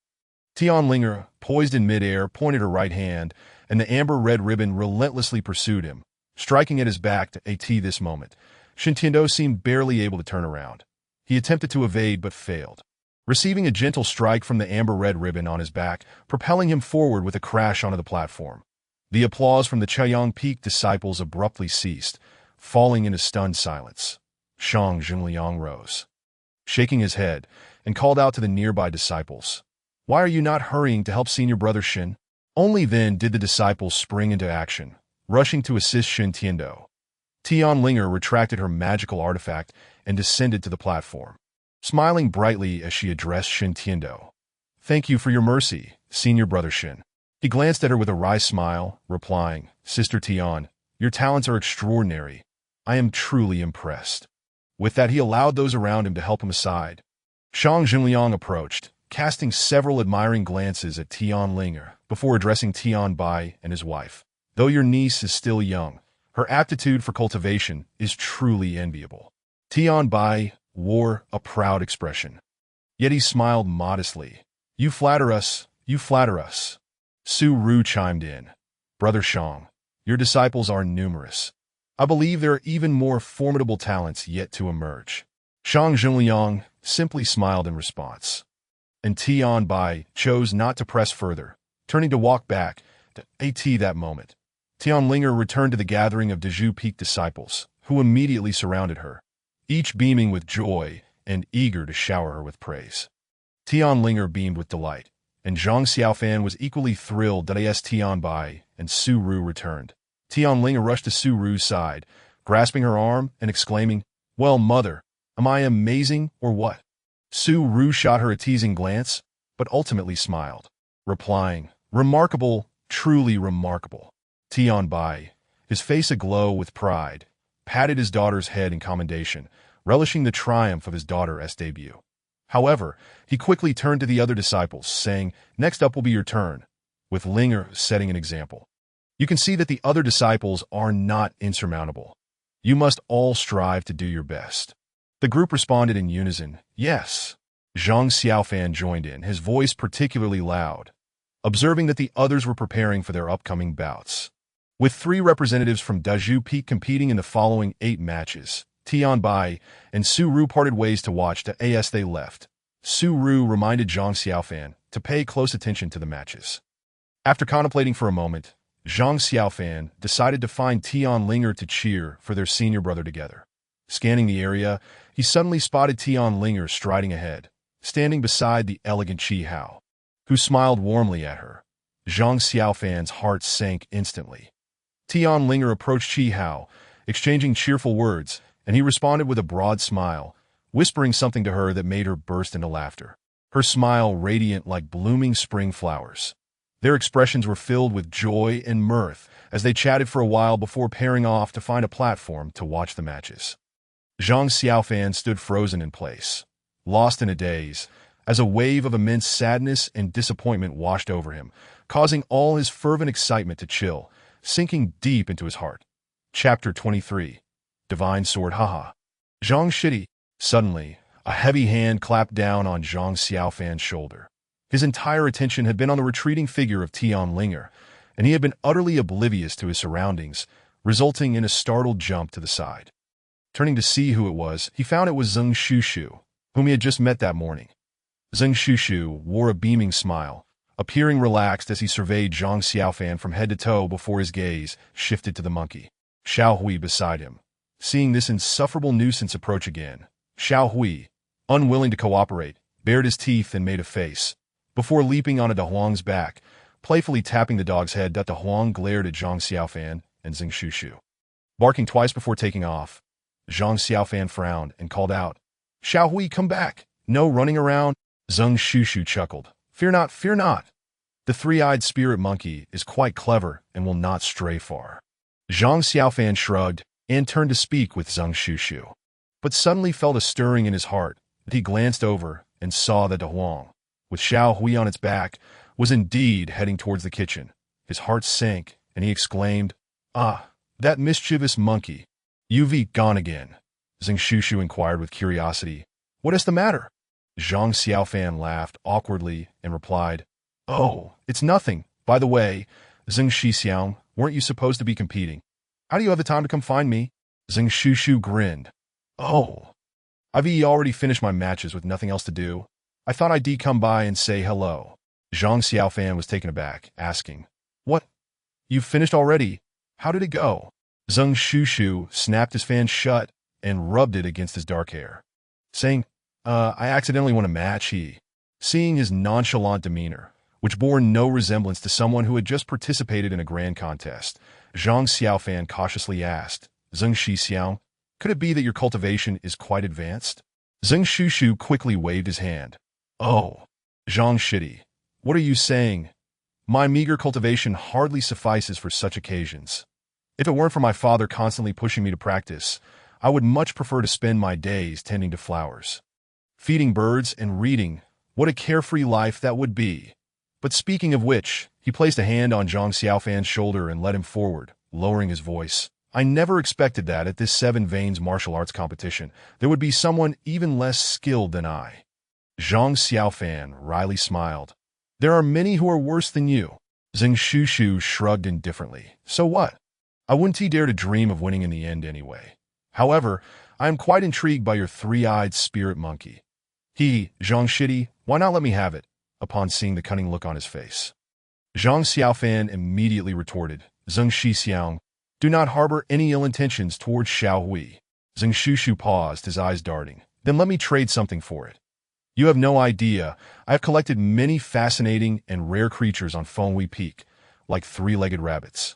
Tianlinger, poised in midair, pointed her right hand, and the amber-red ribbon relentlessly pursued him, striking at his back to AT this moment. Shen Tiando seemed barely able to turn around. He attempted to evade but failed, receiving a gentle strike from the amber-red ribbon on his back, propelling him forward with a crash onto the platform. The applause from the Qingyun Peak disciples abruptly ceased, falling into stunned silence. Zhang Xiaofan rose, shaking his head, and called out to the nearby disciples. "Why are you not hurrying to help senior brother Shen?" Only then did the disciples spring into action, rushing to assist Shen Tiando. Tianlinger retracted her magical artifact and descended to the platform, smiling brightly as she addressed Shen Tiando. "Thank you for your mercy, senior brother Shen." He glanced at her with a wry smile, replying, "Sister Tian, your talents are extraordinary. I am truly impressed." With that, he allowed those around him to help him aside. Zhang Xiaofan approached, casting several admiring glances at Tianlinger before addressing Tianbai and his wife. "Though your niece is still young, her aptitude for cultivation is truly enviable." Tianbai wore a proud expression, yet he smiled modestly. You flatter us, you flatter us." Su Ru chimed in. "Brother Shang, your disciples are numerous. I believe there are even more formidable talents yet to emerge." Zhang Xiaofan simply smiled in response, and Tianbai chose not to press further, turning to walk back to AT that moment. Tianlinger returned to the gathering of Dezhu Peak disciples, who immediately surrounded her, each beaming with joy and eager to shower her with praise. Tianlinger beamed with delight, and Zhang Xiaofan was equally thrilled that as Tianbai and Su Ru returned. Tianlinger rushed to Su Ru's side, grasping her arm and exclaiming, "Well, mother, am I amazing or what?" Su Ru shot her a teasing glance, but ultimately smiled, replying, "Remarkable, truly remarkable." Tianbai, his face aglow with pride, patted his daughter's head in commendation, relishing the triumph of his daughter's debut. However, he quickly turned to the other disciples, saying, "Next up will be your turn," with Linger setting an example. You can see that the other disciples are not insurmountable. You must all strive to do your best. The group responded in unison, "Yes." Zhang Xiaofan joined in, his voice particularly loud, observing that the others were preparing for their upcoming bouts. With 3 representatives from Dezhu Peak competing in the following 8 matches, Tianbai and Su Ru parted ways to watch as they left. Su Ru reminded Zhang Xiaofan to pay close attention to the matches. After contemplating for a moment, Zhang Xiaofan decided to find Tianlinger to cheer for their senior brother together. Scanning the area, he suddenly spotted Tianlinger striding ahead, standing beside the elegant Qi Hao, who smiled warmly at her. Zhang Xiaofan's heart sank instantly. Tianlinger approached Qi Hao, exchanging cheerful words, and he responded with a broad smile, whispering something to her that made her burst into laughter, her smile radiant like blooming spring flowers. Their expressions were filled with joy and mirth as they chatted for a while before pairing off to find a platform to watch the matches. Zhang Xiaofan stood frozen in place, lost in a daze, as a wave of immense sadness and disappointment washed over him, causing all his fervent excitement to chill, sinking deep into his heart. Chapter 23. Divine Sword Haha. Zhang Shidi. Suddenly, a heavy hand clapped down on Zhang Xiaofan's shoulder. His entire attention had been on the retreating figure of Tianlinger, and he had been utterly oblivious to his surroundings, resulting in a startled jump to the side. Turning to see who it was, he found it was Zhang Xiaofan, whom he had just met that morning. Zhang Xiaofan wore a beaming smile, appearing relaxed as he surveyed Zhang Xiaofan from head to toe before his gaze shifted to the monkey, Xiao Hui, beside him. Seeing this insufferable nuisance approach again, Xiao Hui, unwilling to cooperate, bared his teeth and made a face, before leaping onto De Huang's back, playfully tapping the dog's head. De Huang glared at Zhang Xiaofan and Zhang Xiaofan. Barking twice before taking off, Zhang Xiaofan frowned and called out, "Xiao Hui, come back! No running around!" Zhang Xiaofan chuckled. Fear not, fear not! The 3-eyed spirit monkey is quite clever and will not stray far." Zhang Xiaofan shrugged and turned to speak with Zhang Xiaofan, but suddenly felt a stirring in his heart that he glanced over and saw that De Huang, with Xiao Hui on its back, was indeed heading towards the kitchen. His heart sank, and he exclaimed, "Ah, that mischievous monkey. You've gone again." Zhang Shushu inquired with curiosity, "What is the matter?" Zhang Xiaofan laughed awkwardly and replied, "Oh, it's nothing. By the way, Zhang Shixiang, weren't you supposed to be competing? How do you have the time to come find me?" Zhang Shushu grinned. "Oh, I've already finished my matches with nothing else to do. I thought I'd come by and say hello." Zhang Xiaofan was taken aback, asking, "What? You've finished already? How did it go?" Zhang Shushu snapped his fan shut and rubbed it against his dark hair, saying, I accidentally won a match." Seeing his nonchalant demeanor, which bore no resemblance to someone who had just participated in a grand contest, Zhang Xiaofan cautiously asked, "Zhang Shixiang, could it be that your cultivation is quite advanced?" Zhang Shushu quickly waved his hand. "Oh, Zhang Shidi, what are you saying? My meager cultivation hardly suffices for such occasions. If it weren't for my father constantly pushing me to practice, I would much prefer to spend my days tending to flowers, feeding birds, and reading. What a carefree life that would be." But speaking of which, he placed a hand on Zhang Xiaofan's shoulder and led him forward, lowering his voice. "I never expected that at this Seven Veins martial arts competition, there would be someone even less skilled than I." Zhang Xiaofan wryly smiled. "There are many who are worse than you." Zhang Shushu shrugged indifferently. "So what? I wouldn't dare to dream of winning in the end anyway. However, I am quite intrigued by your three-eyed spirit monkey. Zhang Shidi, why not let me have it?" Upon seeing the cunning look on his face, Zhang Xiaofan immediately retorted, "Zhang Shixiang, do not harbor any ill intentions towards Xiao Hui." Zhang Shushu paused, his eyes darting. "Then let me trade something for it. You have no idea, I have collected many fascinating and rare creatures on Fenghui Peak, like three-legged rabbits,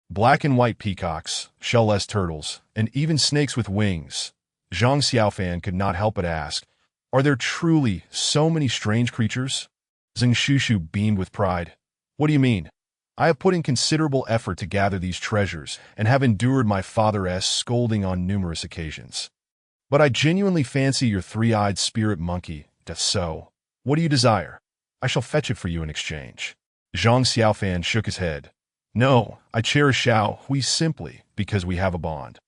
black and white peacocks, shell-less turtles, and even snakes with wings." Zhang Xiaofan could not help but ask, "Are there truly so many strange creatures?" Zhang Shushu beamed with pride. "What do you mean? I have put in considerable effort to gather these treasures and have endured my father's scolding on numerous occasions. But I genuinely fancy your three-eyed spirit monkey. So, what do you desire? I shall fetch it for you in exchange." Zhang Xiaofan shook his head. "No, I cherish Xiao Hui simply because we have a bond.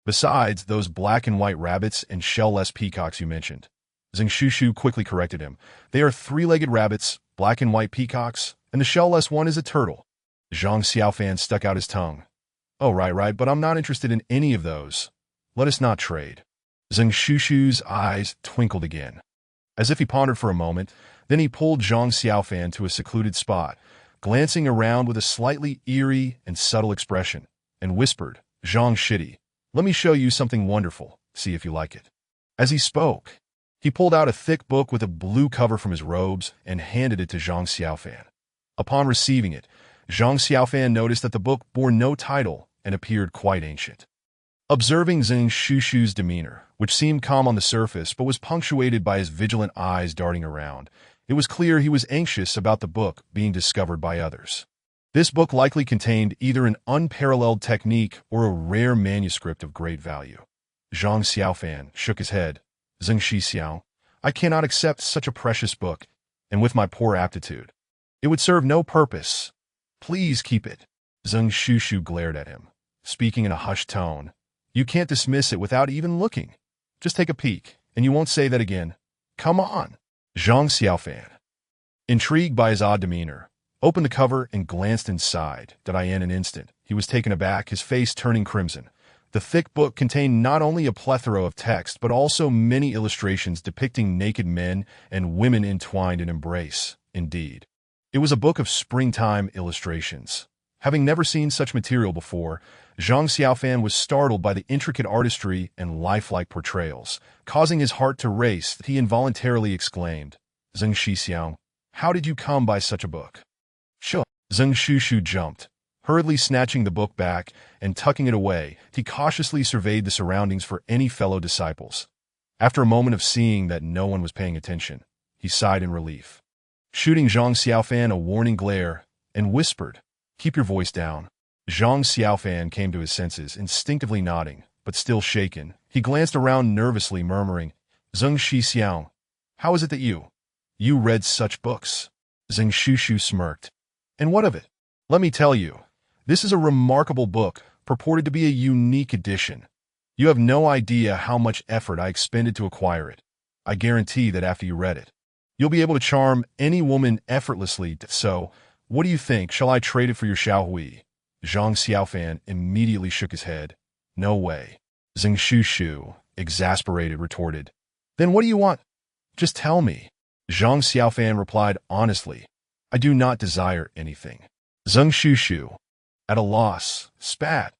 Besides, those black and white rabbits and shell-less peacocks you mentioned." Zhang Shushu quickly corrected him. "They are three-legged rabbits, black and white peacocks, and the shell-less one is a turtle." Zhang Xiaofan stuck out his tongue. "Oh, right, but I'm not interested in any of those. Let us not trade." Zhang Shushu's eyes twinkled again, as if he pondered for a moment. Then he pulled Zhang Xiaofan to a secluded spot, glancing around with a slightly eerie and subtle expression, and whispered, "Zhang Shidi, let me show you something wonderful. See if you like it." As he spoke, he pulled out a thick book with a blue cover from his robes and handed it to Zhang Xiaofan. Upon receiving it, Zhang Xiaofan noticed that the book bore no title and appeared quite ancient. Observing Zhang Shushu's demeanor, which seemed calm on the surface but was punctuated by his vigilant eyes darting around, it was clear he was anxious about the book being discovered by others. This book likely contained either an unparalleled technique or a rare manuscript of great value. Zhang Xiaofan shook his head. "Zhang Shixiang, I cannot accept such a precious book, and with my poor aptitude, it would serve no purpose. Please keep it." Zhang Shushu glared at him, speaking in a hushed tone. "You can't dismiss it without even looking. Just take a peek, and you won't say that again. Come on." Zhang Xiaofan, intrigued by his odd demeanor, opened the cover and glanced inside. In an instant, he was taken aback, his face turning crimson. The thick book contained not only a plethora of text, but also many illustrations depicting naked men and women entwined in embrace. Indeed, it was a book of springtime illustrations. Having never seen such material before, Zhang Xiaofan was startled by the intricate artistry and lifelike portrayals. Causing his heart to race, he involuntarily exclaimed, "Zhang Shixiang, how did you come by such a book?" "Sure." Zhang Shushu jumped. Hurriedly snatching the book back and tucking it away, he cautiously surveyed the surroundings for any fellow disciples. After a moment of seeing that no one was paying attention, he sighed in relief, shooting Zhang Xiaofan a warning glare, and whispered, "Keep your voice down." Zhang Xiaofan came to his senses, instinctively nodding, but still shaken. He glanced around nervously, murmuring, "Zhang Shixiang, how is it that you You read such books? Zhang Xiaofan smirked. And what of it? Let me tell you, this is a remarkable book, purported to be a unique edition. You have no idea how much effort I expended to acquire it. I guarantee that after you read it, you'll be able to charm any woman effortlessly. So, what do you think? Shall I trade it for your Xiaohui? Zhang Xiaofan immediately shook his head. No way. Zhang Xiaofan, exasperated, retorted. Then what do you want? Just tell me. Zhang Xiaofan replied honestly. I do not desire anything. Zhang Xiaofan, at a loss, spat.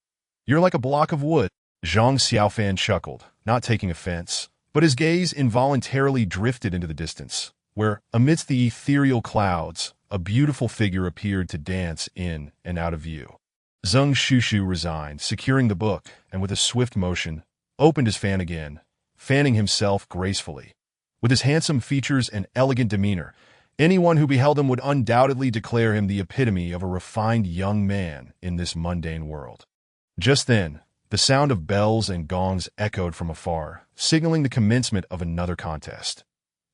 You're like a block of wood. Zhang Xiaofan chuckled, not taking offense, but his gaze involuntarily drifted into the distance, where, amidst the ethereal clouds, a beautiful figure appeared to dance in and out of view. Zhang Xiaofan resigned, securing the book, and with a swift motion, opened his fan again, fanning himself gracefully. With his handsome features and elegant demeanor, anyone who beheld him would undoubtedly declare him the epitome of a refined young man in this mundane world. Just then, the sound of bells and gongs echoed from afar, signaling the commencement of another contest.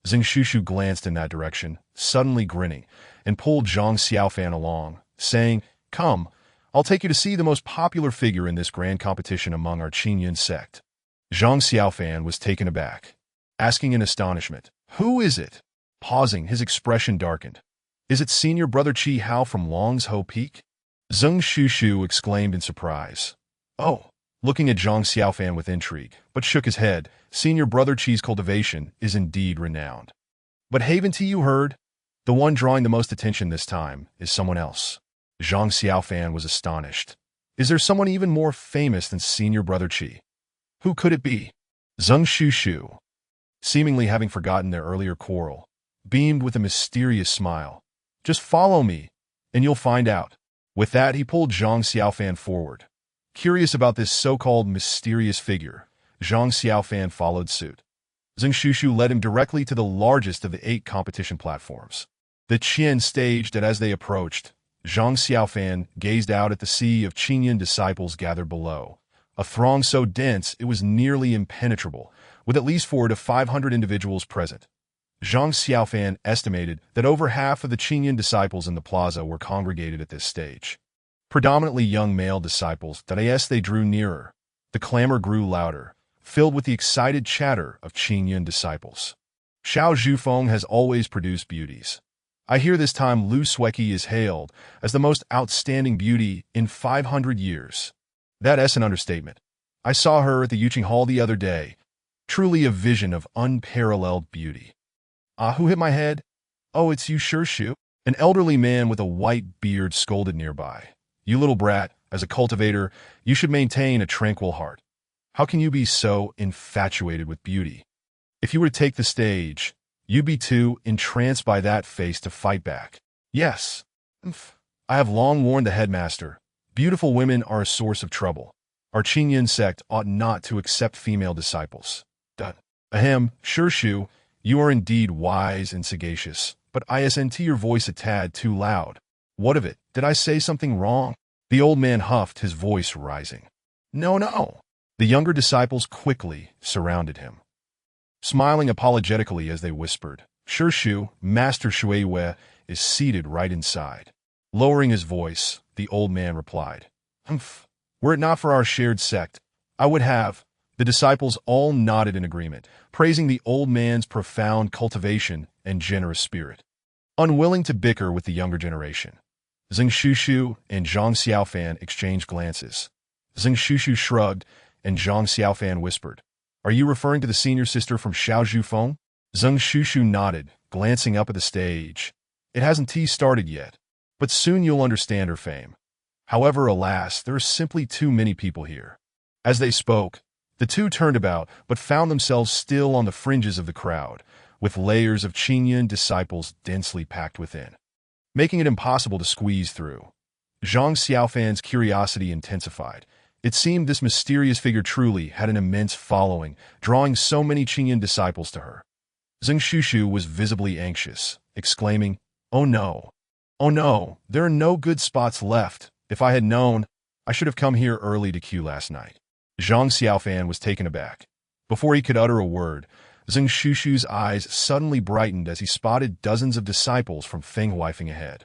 Zhang Xiaofan glanced in that direction, suddenly grinning, and pulled Zhang Xiaofan along, saying, Come, I'll take you to see the most popular figure in this grand competition among our Qingyun sect. Zhang Xiaofan was taken aback, asking in astonishment, Who is it? Pausing, his expression darkened. Is it senior brother Qi Hao from Long's Ho Peak? Zhang Xiaofan exclaimed in surprise. Oh, looking at Zhang Xiaofan with intrigue, but shook his head. Senior brother Qi's cultivation is indeed renowned. But haven't you heard? The one drawing the most attention this time is someone else. Zhang Xiaofan was astonished. Is there someone even more famous than senior brother Qi? Who could it be? Zhang Xiaofan, seemingly having forgotten their earlier quarrel, beamed with a mysterious smile. Just follow me, and you'll find out. With that, he pulled Zhang Xiaofan forward. Curious about this so-called mysterious figure, Zhang Xiaofan followed suit. Zhang Xiaofan led him directly to the largest of the 8 competition platforms. The Qian staged, and as they approached, Zhang Xiaofan gazed out at the sea of Qingyun disciples gathered below, a throng so dense it was nearly impenetrable, with at least 400 to 500 individuals present. Zhang Xiaofan estimated that over half of the Qingyun disciples in the plaza were congregated at this stage. Predominantly young male disciples, that as they drew nearer, the clamor grew louder, filled with the excited chatter of Qingyun disciples. Xiao Zhufeng has always produced beauties. I hear this time Lu Sueki is hailed as the most outstanding beauty in 500 years. That's an understatement. I saw her at the Yuqing Hall the other day. Truly a vision of unparalleled beauty. Ah, who hit my head? Oh, it's you, Shu. An elderly man with a white beard scolded nearby. You little brat, as a cultivator, you should maintain a tranquil heart. How can you be so infatuated with beauty? If you were to take the stage, you'd be too entranced by that face to fight back. Yes. I have long warned the headmaster. Beautiful women are a source of trouble. Our Qingyun sect ought not to accept female disciples. Ahem, Shu, you are indeed wise and sagacious, but isn't your voice a tad too loud. What of it? Did I say something wrong? The old man huffed, his voice rising. No. The younger disciples quickly surrounded him, smiling apologetically as they whispered, Shu, Master Shuiwei is seated right inside. Lowering his voice, the old man replied, Were it not for our shared sect, I would have. The disciples all nodded in agreement, praising the old man's profound cultivation and generous spirit. Unwilling to bicker with the younger generation, Zhang Xiaofan and Zhang Xiaofan exchanged glances. Zhang Xiaofan shrugged, and Zhang Xiaofan whispered, Are you referring to the senior sister from Xiao Zhufeng? Zhang Xiaofan nodded, glancing up at the stage. It hasn't started yet, but soon you'll understand her fame. However, alas, there are simply too many people here. As they spoke, the two turned about, but found themselves still on the fringes of the crowd, with layers of Qingyun disciples densely packed within, making it impossible to squeeze through. Zhang Xiaofan's curiosity intensified. It seemed this mysterious figure truly had an immense following, drawing so many Qingyun disciples to her. Zhang Xiaofan was visibly anxious, exclaiming, Oh no, there are no good spots left. If I had known, I should have come here early to queue last night. Zhang Xiaofan was taken aback. Before he could utter a word, Zhang Xiaofan's eyes suddenly brightened as he spotted dozens of disciples from Feng Huifeng ahead.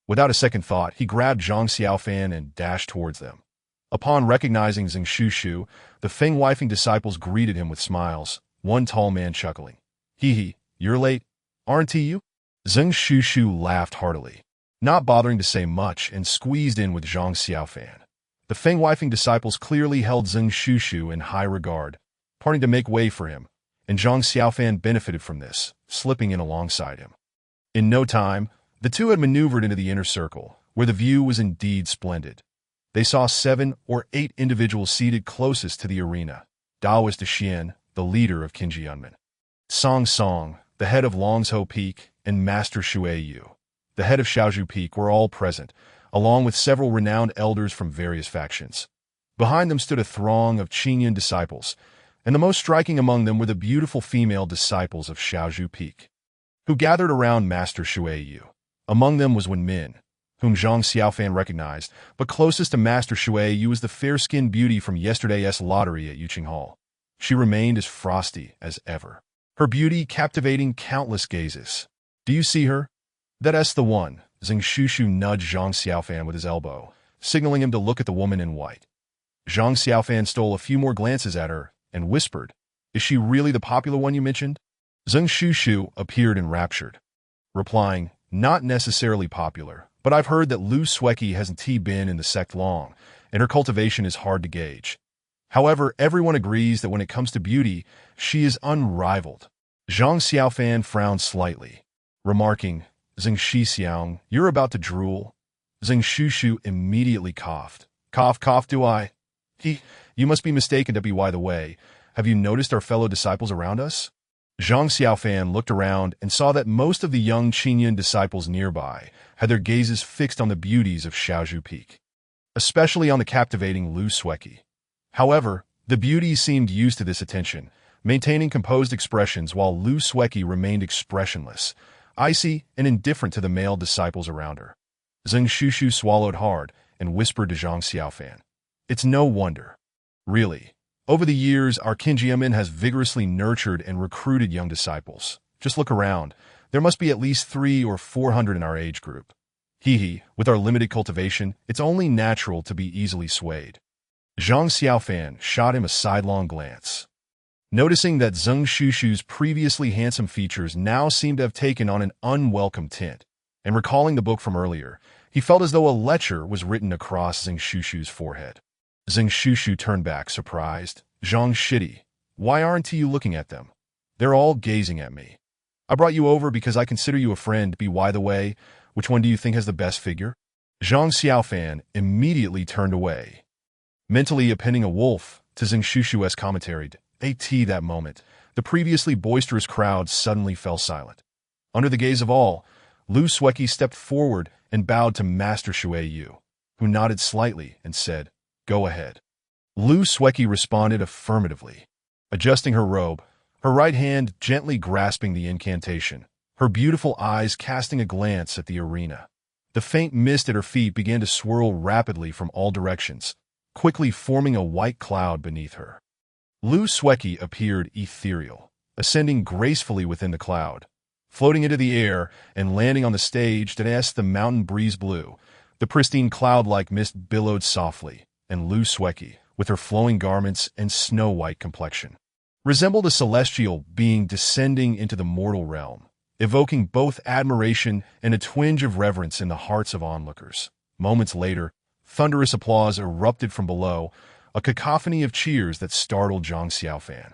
Without a second thought, he grabbed Zhang Xiaofan and dashed towards them. Upon recognizing Zhang Xiaofan, the Feng Huifeng disciples greeted him with smiles, one tall man chuckling. Hee, you're late, aren't you? Zhang Xiaofan laughed heartily, not bothering to say much, and squeezed in with Zhang Xiaofan. The Feng Huifeng disciples clearly held Zhang Xiaofan in high regard, parting to make way for him, and Zhang Xiaofan benefited from this, slipping in alongside him. In no time, the two had maneuvered into the inner circle, where the view was indeed splendid. They saw 7 or 8 individuals seated closest to the arena. Taoist Xian, the leader of Qingyun Mountain. Song Song, the head of Longzhou Peak, and Master Shui Yu, the head of Shaozhou Peak, were all present, along with several renowned elders from various factions. Behind them stood a throng of Qingyun disciples, and the most striking among them were the beautiful female disciples of Shaozhou Peak, who gathered around Master Shui Yu. Among them was Wen Min, whom Zhang Xiaofan recognized, but closest to Master Shui Yu was the fair-skinned beauty from yesterday's lottery at Yuqing Hall. She remained as frosty as ever, her beauty captivating countless gazes. Do you see her? That's the one. Zhang Xiaofan nudged Zhang Xiaofan with his elbow, signaling him to look at the woman in white. Zhang Xiaofan stole a few more glances at her and whispered, Is she really the popular one you mentioned? Zhang Xiaofan appeared enraptured, replying, Not necessarily popular, but I've heard that Lu Sueki hasn't been in the sect long, and her cultivation is hard to gauge. However, everyone agrees that when it comes to beauty, she is unrivaled. Zhang Xiaofan frowned slightly, remarking, Zhang Xixiang, you're about to drool. Zhang Xiaofan immediately coughed. Cough, cough, do I? You must be mistaken to be by the way. Have you noticed our fellow disciples around us? Zhang Xiaofan looked around and saw that most of the young Qingyun disciples nearby had their gazes fixed on the beauties of Shaozhou Peak, especially on the captivating Lu Sueki. However, the beauties seemed used to this attention, maintaining composed expressions while Lu Sueki remained expressionless, icy and indifferent to the male disciples around her. Zhang Xiaofan swallowed hard and whispered to Zhang Xiaofan, It's no wonder. Really. Over the years, our Qingyun has vigorously nurtured and recruited young disciples. Just look around. There must be at least 300 or 400 in our age group. With our limited cultivation, it's only natural to be easily swayed. Zhang Xiaofan shot him a sidelong glance. Noticing that Zhang Xiaofan's previously handsome features now seemed to have taken on an unwelcome tint, and recalling the book from earlier, he felt as though a lecture was written across Zhang Xiaofan's forehead. Zhang Xiaofan turned back, surprised. Zhang Shitty, why aren't you looking at them? They're all gazing at me. I brought you over because I consider you a friend. By the way, which one do you think has the best figure? Zhang Xiaofan immediately turned away, mentally appending a wolf to Zhang Xiaofan's commentary. That moment, the previously boisterous crowd suddenly fell silent. Under the gaze of all, Lu Sueki stepped forward and bowed to Master Shui Yu, who nodded slightly and said, Go ahead. Lu Sueki responded affirmatively, adjusting her robe, her right hand gently grasping the incantation, her beautiful eyes casting a glance at the arena. The faint mist at her feet began to swirl rapidly from all directions, quickly forming a white cloud beneath her. Lu Sueki appeared ethereal, ascending gracefully within the cloud, floating into the air and landing on the stage that as the mountain breeze blew, the pristine cloud-like mist billowed softly, and Lu Sueki, with her flowing garments and snow-white complexion, resembled a celestial being descending into the mortal realm, evoking both admiration and a twinge of reverence in the hearts of onlookers. Moments later, thunderous applause erupted from below, a cacophony of cheers that startled Zhang Xiaofan,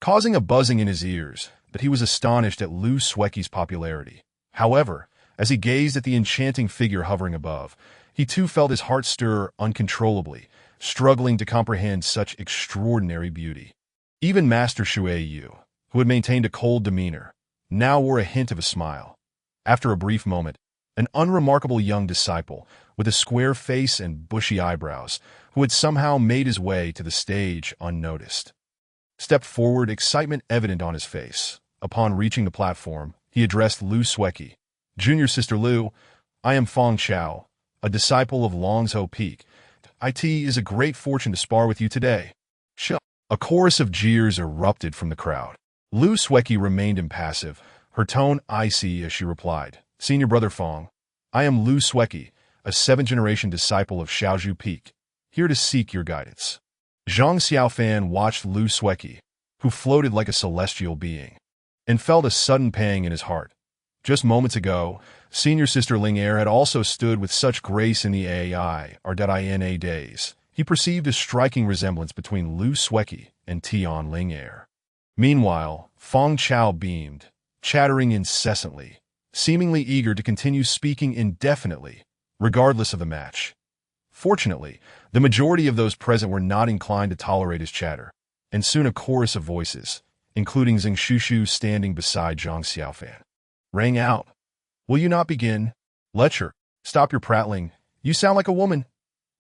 causing a buzzing in his ears, but he was astonished at Lu Sueki's popularity. However, as he gazed at the enchanting figure hovering above, he too felt his heart stir uncontrollably, struggling to comprehend such extraordinary beauty. Even Master Shui Yu, who had maintained a cold demeanor, now wore a hint of a smile. After a brief moment, an unremarkable young disciple, with a square face and bushy eyebrows, who had somehow made his way to the stage unnoticed, stepped forward, excitement evident on his face. Upon reaching the platform, he addressed Lu Sueki. Junior Sister Lu, I am Feng Chao, a disciple of Longzhou Peak. It is a great fortune to spar with you today. A chorus of jeers erupted from the crowd. Lu Sueki remained impassive, her tone icy as she replied, Senior Brother Fong, I am Lu Sueki, a seventh-generation disciple of Shaozhu Peak, here to seek your guidance. Zhang Xiaofan watched Lu Sueki, who floated like a celestial being, and felt a sudden pang in his heart. Just moments ago, senior sister Ling Er had also stood with such grace in the AI, or Dina days. He perceived a striking resemblance between Lu Sueki and Tian Ling Er. Meanwhile, Fong Chao beamed, chattering incessantly, seemingly eager to continue speaking indefinitely, regardless of the match. Fortunately, the majority of those present were not inclined to tolerate his chatter, and soon a chorus of voices, including Zhang Xiaofan standing beside Zhang Xiaofan, rang out. Will you not begin? Lecture. Stop your prattling. You sound like a woman.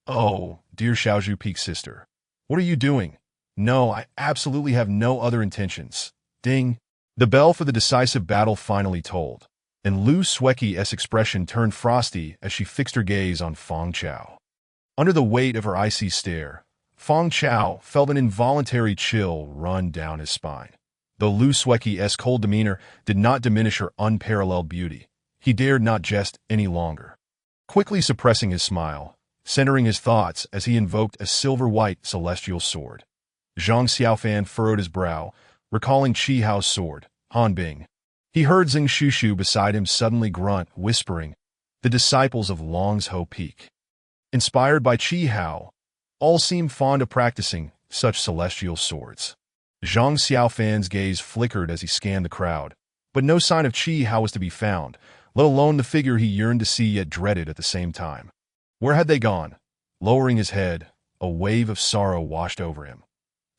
Oh, dear Shaozhu Peak sister. What are you doing? No, I absolutely have no other intentions. Ding. The bell for the decisive battle finally tolled, and Lu Sueki's expression turned frosty as she fixed her gaze on Fong Chao. Under the weight of her icy stare, Fong Chao felt an involuntary chill run down his spine. Though Lu Sueki's cold demeanor did not diminish her unparalleled beauty, he dared not jest any longer. Quickly suppressing his smile, centering his thoughts as he invoked a silver-white celestial sword. Zhang Xiaofan furrowed his brow, recalling Qi Hao's sword, Han Bing. He heard Zhang Xiaofan beside him suddenly grunt, whispering, the disciples of Longsho Peak. Inspired by Qi Hao, all seemed fond of practicing such celestial swords. Zhang Xiaofan's gaze flickered as he scanned the crowd, but no sign of Qi Hao was to be found, let alone the figure he yearned to see yet dreaded at the same time. Where had they gone? Lowering his head, a wave of sorrow washed over him.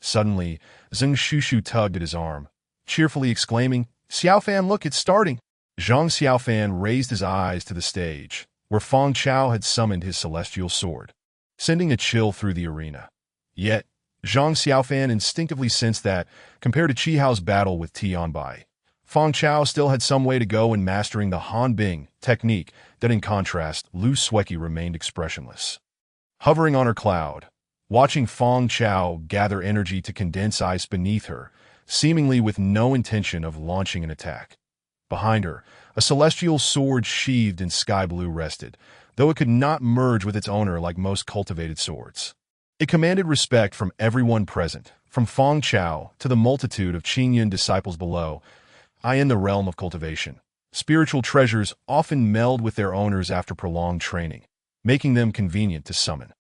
Suddenly, Zhang Xiaofan tugged at his arm, cheerfully exclaiming, Xiaofan, look, it's starting! Zhang Xiaofan raised his eyes to the stage, where Fong Chao had summoned his celestial sword, sending a chill through the arena. Yet, Zhang Xiaofan instinctively sensed that, compared to Qi Hao's battle with Tian Bai, Fong Chao still had some way to go in mastering the Han Bing technique that, in contrast, Lu Sueki remained expressionless. Hovering on her cloud, watching Fong Chao gather energy to condense ice beneath her, seemingly with no intention of launching an attack. Behind her, a celestial sword sheathed in sky blue rested, though it could not merge with its owner like most cultivated swords. It commanded respect from everyone present, from Fong Chao to the multitude of Qingyun disciples below. In the realm of cultivation, spiritual treasures often meld with their owners after prolonged training, making them convenient to summon.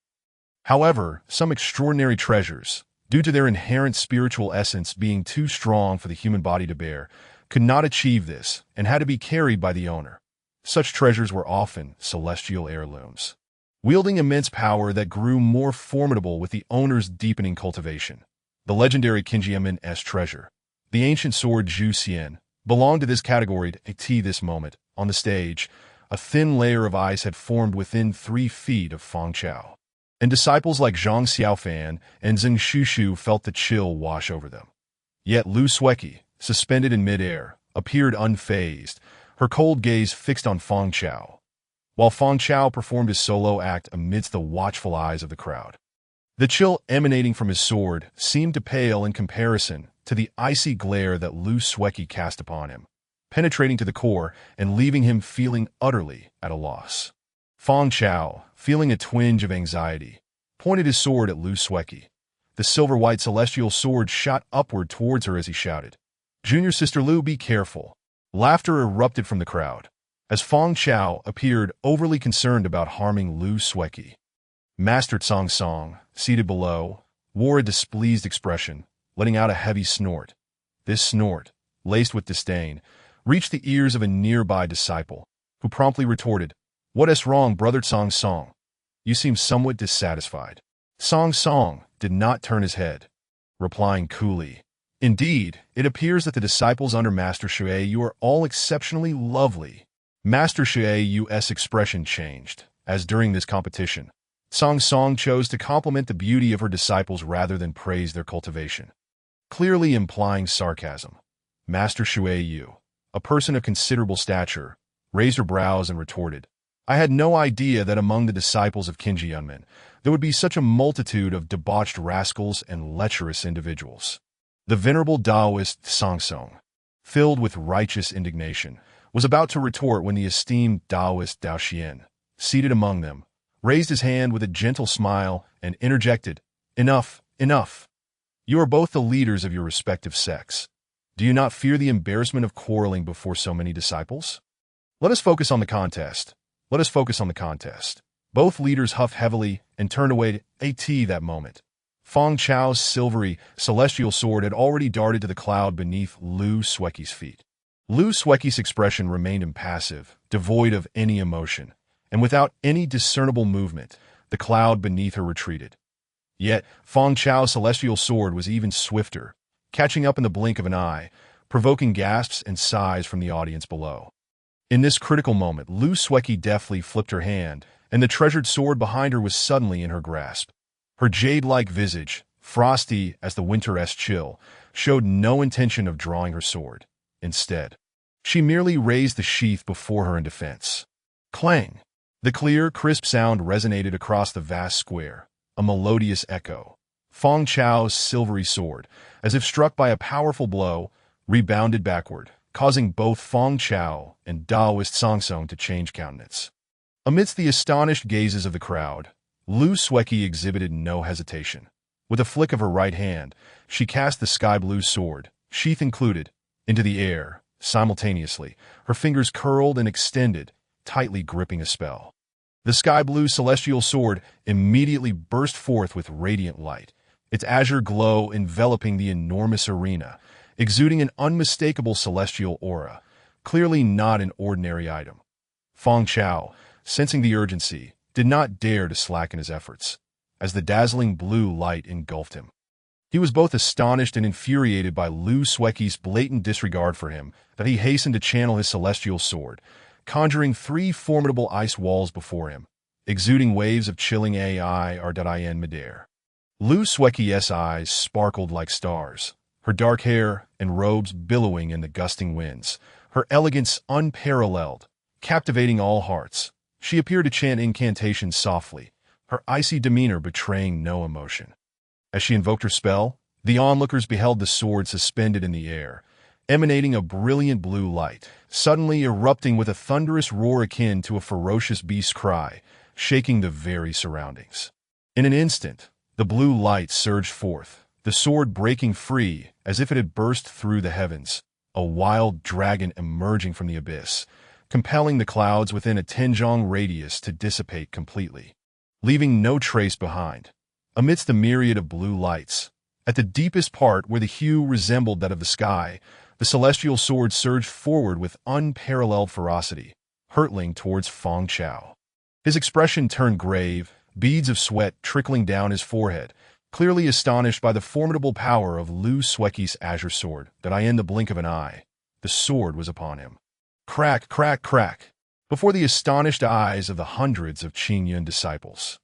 However, some extraordinary treasures, due to their inherent spiritual essence being too strong for the human body to bear, could not achieve this and had to be carried by the owner. Such treasures were often celestial heirlooms, wielding immense power that grew more formidable with the owner's deepening cultivation. The legendary Qingyun Mountain treasure, the ancient sword Zhu Xian, belonged to this category. At this moment, on the stage, a thin layer of ice had formed within 3 feet of Fong Chao, and disciples like Zhang Xiaofan and Zhang Xiaofan felt the chill wash over them. Yet Lu Sueki, suspended in midair, appeared unfazed, her cold gaze fixed on Fong Chao, while Fong Chao performed his solo act amidst the watchful eyes of the crowd. The chill emanating from his sword seemed to pale in comparison to the icy glare that Lu Sueki cast upon him, penetrating to the core and leaving him feeling utterly at a loss. Fong Chao, feeling a twinge of anxiety, pointed his sword at Lu Sueki. The silver-white celestial sword shot upward towards her as he shouted, Junior Sister Lu, be careful. Laughter erupted from the crowd, as Fong Chao appeared overly concerned about harming Lu Sueki. Master Tsang Song, seated below, wore a displeased expression, letting out a heavy snort. This snort, laced with disdain, reached the ears of a nearby disciple, who promptly retorted, What's wrong, Brother Tsang Song? You seem somewhat dissatisfied. Tsang Song did not turn his head, replying coolly, Indeed, it appears that the disciples under Master Shui Yu are all exceptionally lovely. Master Shui Yu's expression changed, as during this competition, Tsang Song chose to compliment the beauty of her disciples rather than praise their cultivation, clearly implying sarcasm. Master Shui Yu, a person of considerable stature, raised her brows and retorted, I had no idea that among the disciples of Qingyun Mountain there would be such a multitude of debauched rascals and lecherous individuals. The venerable Taoist Zhang Xiaofan, filled with righteous indignation, was about to retort when the esteemed Taoist Dao Xian, seated among them, raised his hand with a gentle smile and interjected, "Enough, enough. You are both the leaders of your respective sects. Do you not fear the embarrassment of quarreling before so many disciples? Let us focus on the contest. Let us focus on the contest." Both leaders huffed heavily and turned away at that moment. Feng Chao's silvery, celestial sword had already darted to the cloud beneath Lu Sueki's feet. Lu Sueki's expression remained impassive, devoid of any emotion, and without any discernible movement, the cloud beneath her retreated. Yet, Feng Chao's celestial sword was even swifter, catching up in the blink of an eye, provoking gasps and sighs from the audience below. In this critical moment, Lu Sueki deftly flipped her hand, and the treasured sword behind her was suddenly in her grasp. Her jade-like visage, frosty as the winter-esque chill, showed no intention of drawing her sword. Instead, she merely raised the sheath before her in defense. Clang! The clear, crisp sound resonated across the vast square, a melodious echo. Feng Chao's silvery sword, as if struck by a powerful blow, rebounded backward, causing both Feng Chao and Taoist Zhang Xiaofan to change countenance. Amidst the astonished gazes of the crowd, Lu Sueki exhibited no hesitation. With a flick of her right hand, she cast the sky-blue sword, sheath included, into the air. Simultaneously, her fingers curled and extended, tightly gripping a spell. The sky-blue celestial sword immediately burst forth with radiant light, its azure glow enveloping the enormous arena, exuding an unmistakable celestial aura, clearly not an ordinary item. Feng Chao, sensing the urgency, did not dare to slacken his efforts, as the dazzling blue light engulfed him. He was both astonished and infuriated by Lu Sueki's blatant disregard for him that he hastened to channel his celestial sword, conjuring 3 formidable ice walls before him, exuding waves of chilling AI in midair. Lu Sueki's eyes sparkled like stars, her dark hair and robes billowing in the gusting winds, her elegance unparalleled, captivating all hearts. She appeared to chant incantations softly, her icy demeanor betraying no emotion. As she invoked her spell, the onlookers beheld the sword suspended in the air, emanating a brilliant blue light, suddenly erupting with a thunderous roar akin to a ferocious beast's cry, shaking the very surroundings. In an instant, the blue light surged forth, the sword breaking free as if it had burst through the heavens, a wild dragon emerging from the abyss, compelling the clouds within a 10-zhang radius to dissipate completely, leaving no trace behind. Amidst the myriad of blue lights, at the deepest part where the hue resembled that of the sky, the celestial sword surged forward with unparalleled ferocity, hurtling towards Feng Chao. His expression turned grave, beads of sweat trickling down his forehead, clearly astonished by the formidable power of Lu Sueki's azure sword that in the blink of an eye, the sword was upon him. Crack, crack, crack, before the astonished eyes of the hundreds of Qingyun disciples.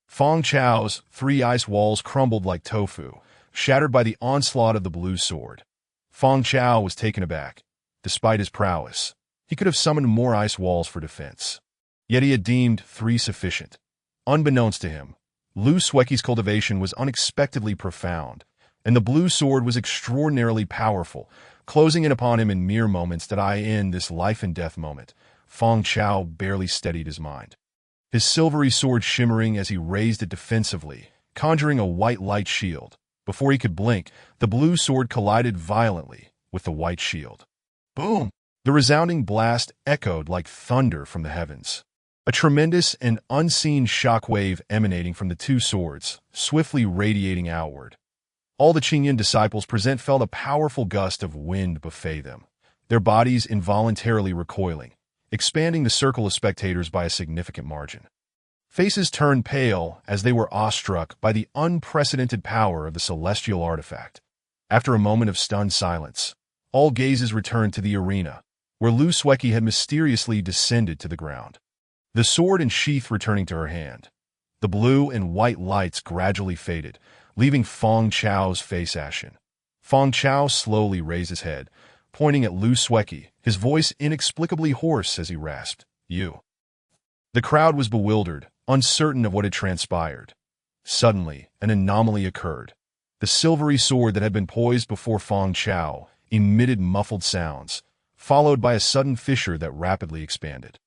Feng Chao's 3 ice walls crumbled like tofu, shattered by the onslaught of the blue sword. Feng Chao was taken aback. Despite his prowess, he could have summoned more ice walls for defense. Yet he had deemed 3 sufficient. Unbeknownst to him, Lu Sueki's cultivation was unexpectedly profound, and the blue sword was extraordinarily powerful, closing in upon him in mere moments that in this life-and-death moment, Feng Chao barely steadied his mind. His silvery sword shimmering as he raised it defensively, conjuring a white light shield. Before he could blink, the blue sword collided violently with the white shield. Boom! The resounding blast echoed like thunder from the heavens. A tremendous and unseen shockwave emanating from the 2 swords, swiftly radiating outward. All the Qingyun disciples present felt a powerful gust of wind buffet them, their bodies involuntarily recoiling, expanding the circle of spectators by a significant margin. Faces turned pale as they were awestruck by the unprecedented power of the celestial artifact. After a moment of stunned silence, all gazes returned to the arena, where Lu Sueki had mysteriously descended to the ground. The sword and sheath returning to her hand. The blue and white lights gradually faded, leaving Feng Chao's face ashen. Feng Chao slowly raised his head, pointing at Lu Sueki, his voice inexplicably hoarse as he rasped, "You." The crowd was bewildered, uncertain of what had transpired. Suddenly, an anomaly occurred. The silvery sword that had been poised before Fang Chao emitted muffled sounds, followed by a sudden fissure that rapidly expanded.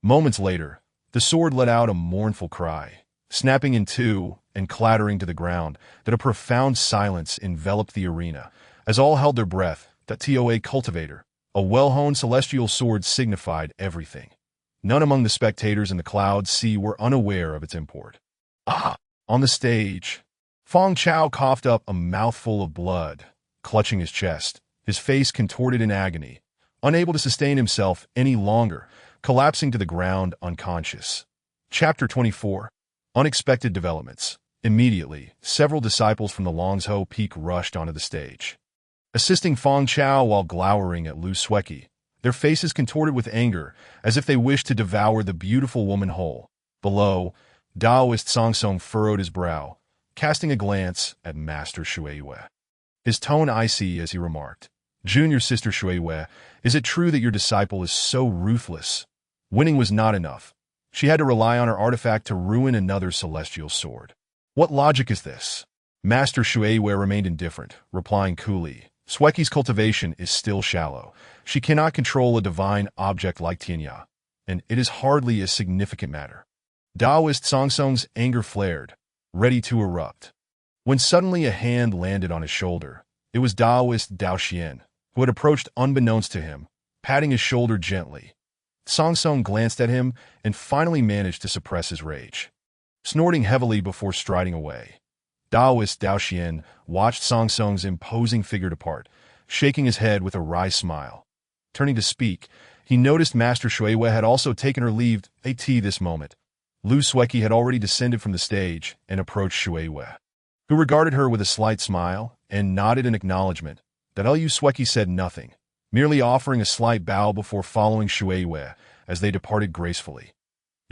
Moments later, the sword let out a mournful cry, snapping in two and clattering to the ground, that a profound silence enveloped the arena, as all held their breath. That Toa cultivator, a well-honed celestial sword, signified everything. None among the spectators in the cloud sea were unaware of its import. Ah! On the stage, Fang Chao coughed up a mouthful of blood, clutching his chest, his face contorted in agony, unable to sustain himself any longer, collapsing to the ground unconscious. Chapter 24. Unexpected developments. Immediately, several disciples from the Longzhou Peak rushed onto the stage, assisting Fang Chao while glowering at Lu Sueki, their faces contorted with anger, as if they wished to devour the beautiful woman whole. Below, Taoist Sangsong furrowed his brow, casting a glance at Master Shueiyue. His tone icy as he remarked, "Junior Sister Shueiyue, is it true that your disciple is so ruthless? Winning was not enough. She had to rely on her artifact to ruin another celestial sword. What logic is this?" Master Shueiyue remained indifferent, replying coolly, "Sueki's cultivation is still shallow. She cannot control a divine object like Tianya, and it is hardly a significant matter." Taoist Sangsong's anger flared, ready to erupt, when suddenly a hand landed on his shoulder. It was Taoist Dao Xian, who had approached unbeknownst to him, patting his shoulder gently. Sangsong glanced at him and finally managed to suppress his rage, snorting heavily before striding away. Taoist Dao Xian watched Sangsong's imposing figure depart, shaking his head with a wry smile. Turning to speak, he noticed Master Shueiyue had also taken her leave. This moment, Lu Sueki had already descended from the stage and approached Shueiyue, who regarded her with a slight smile and nodded in acknowledgement. That Lu Sueki said nothing, merely offering a slight bow before following Shueiyue as they departed gracefully.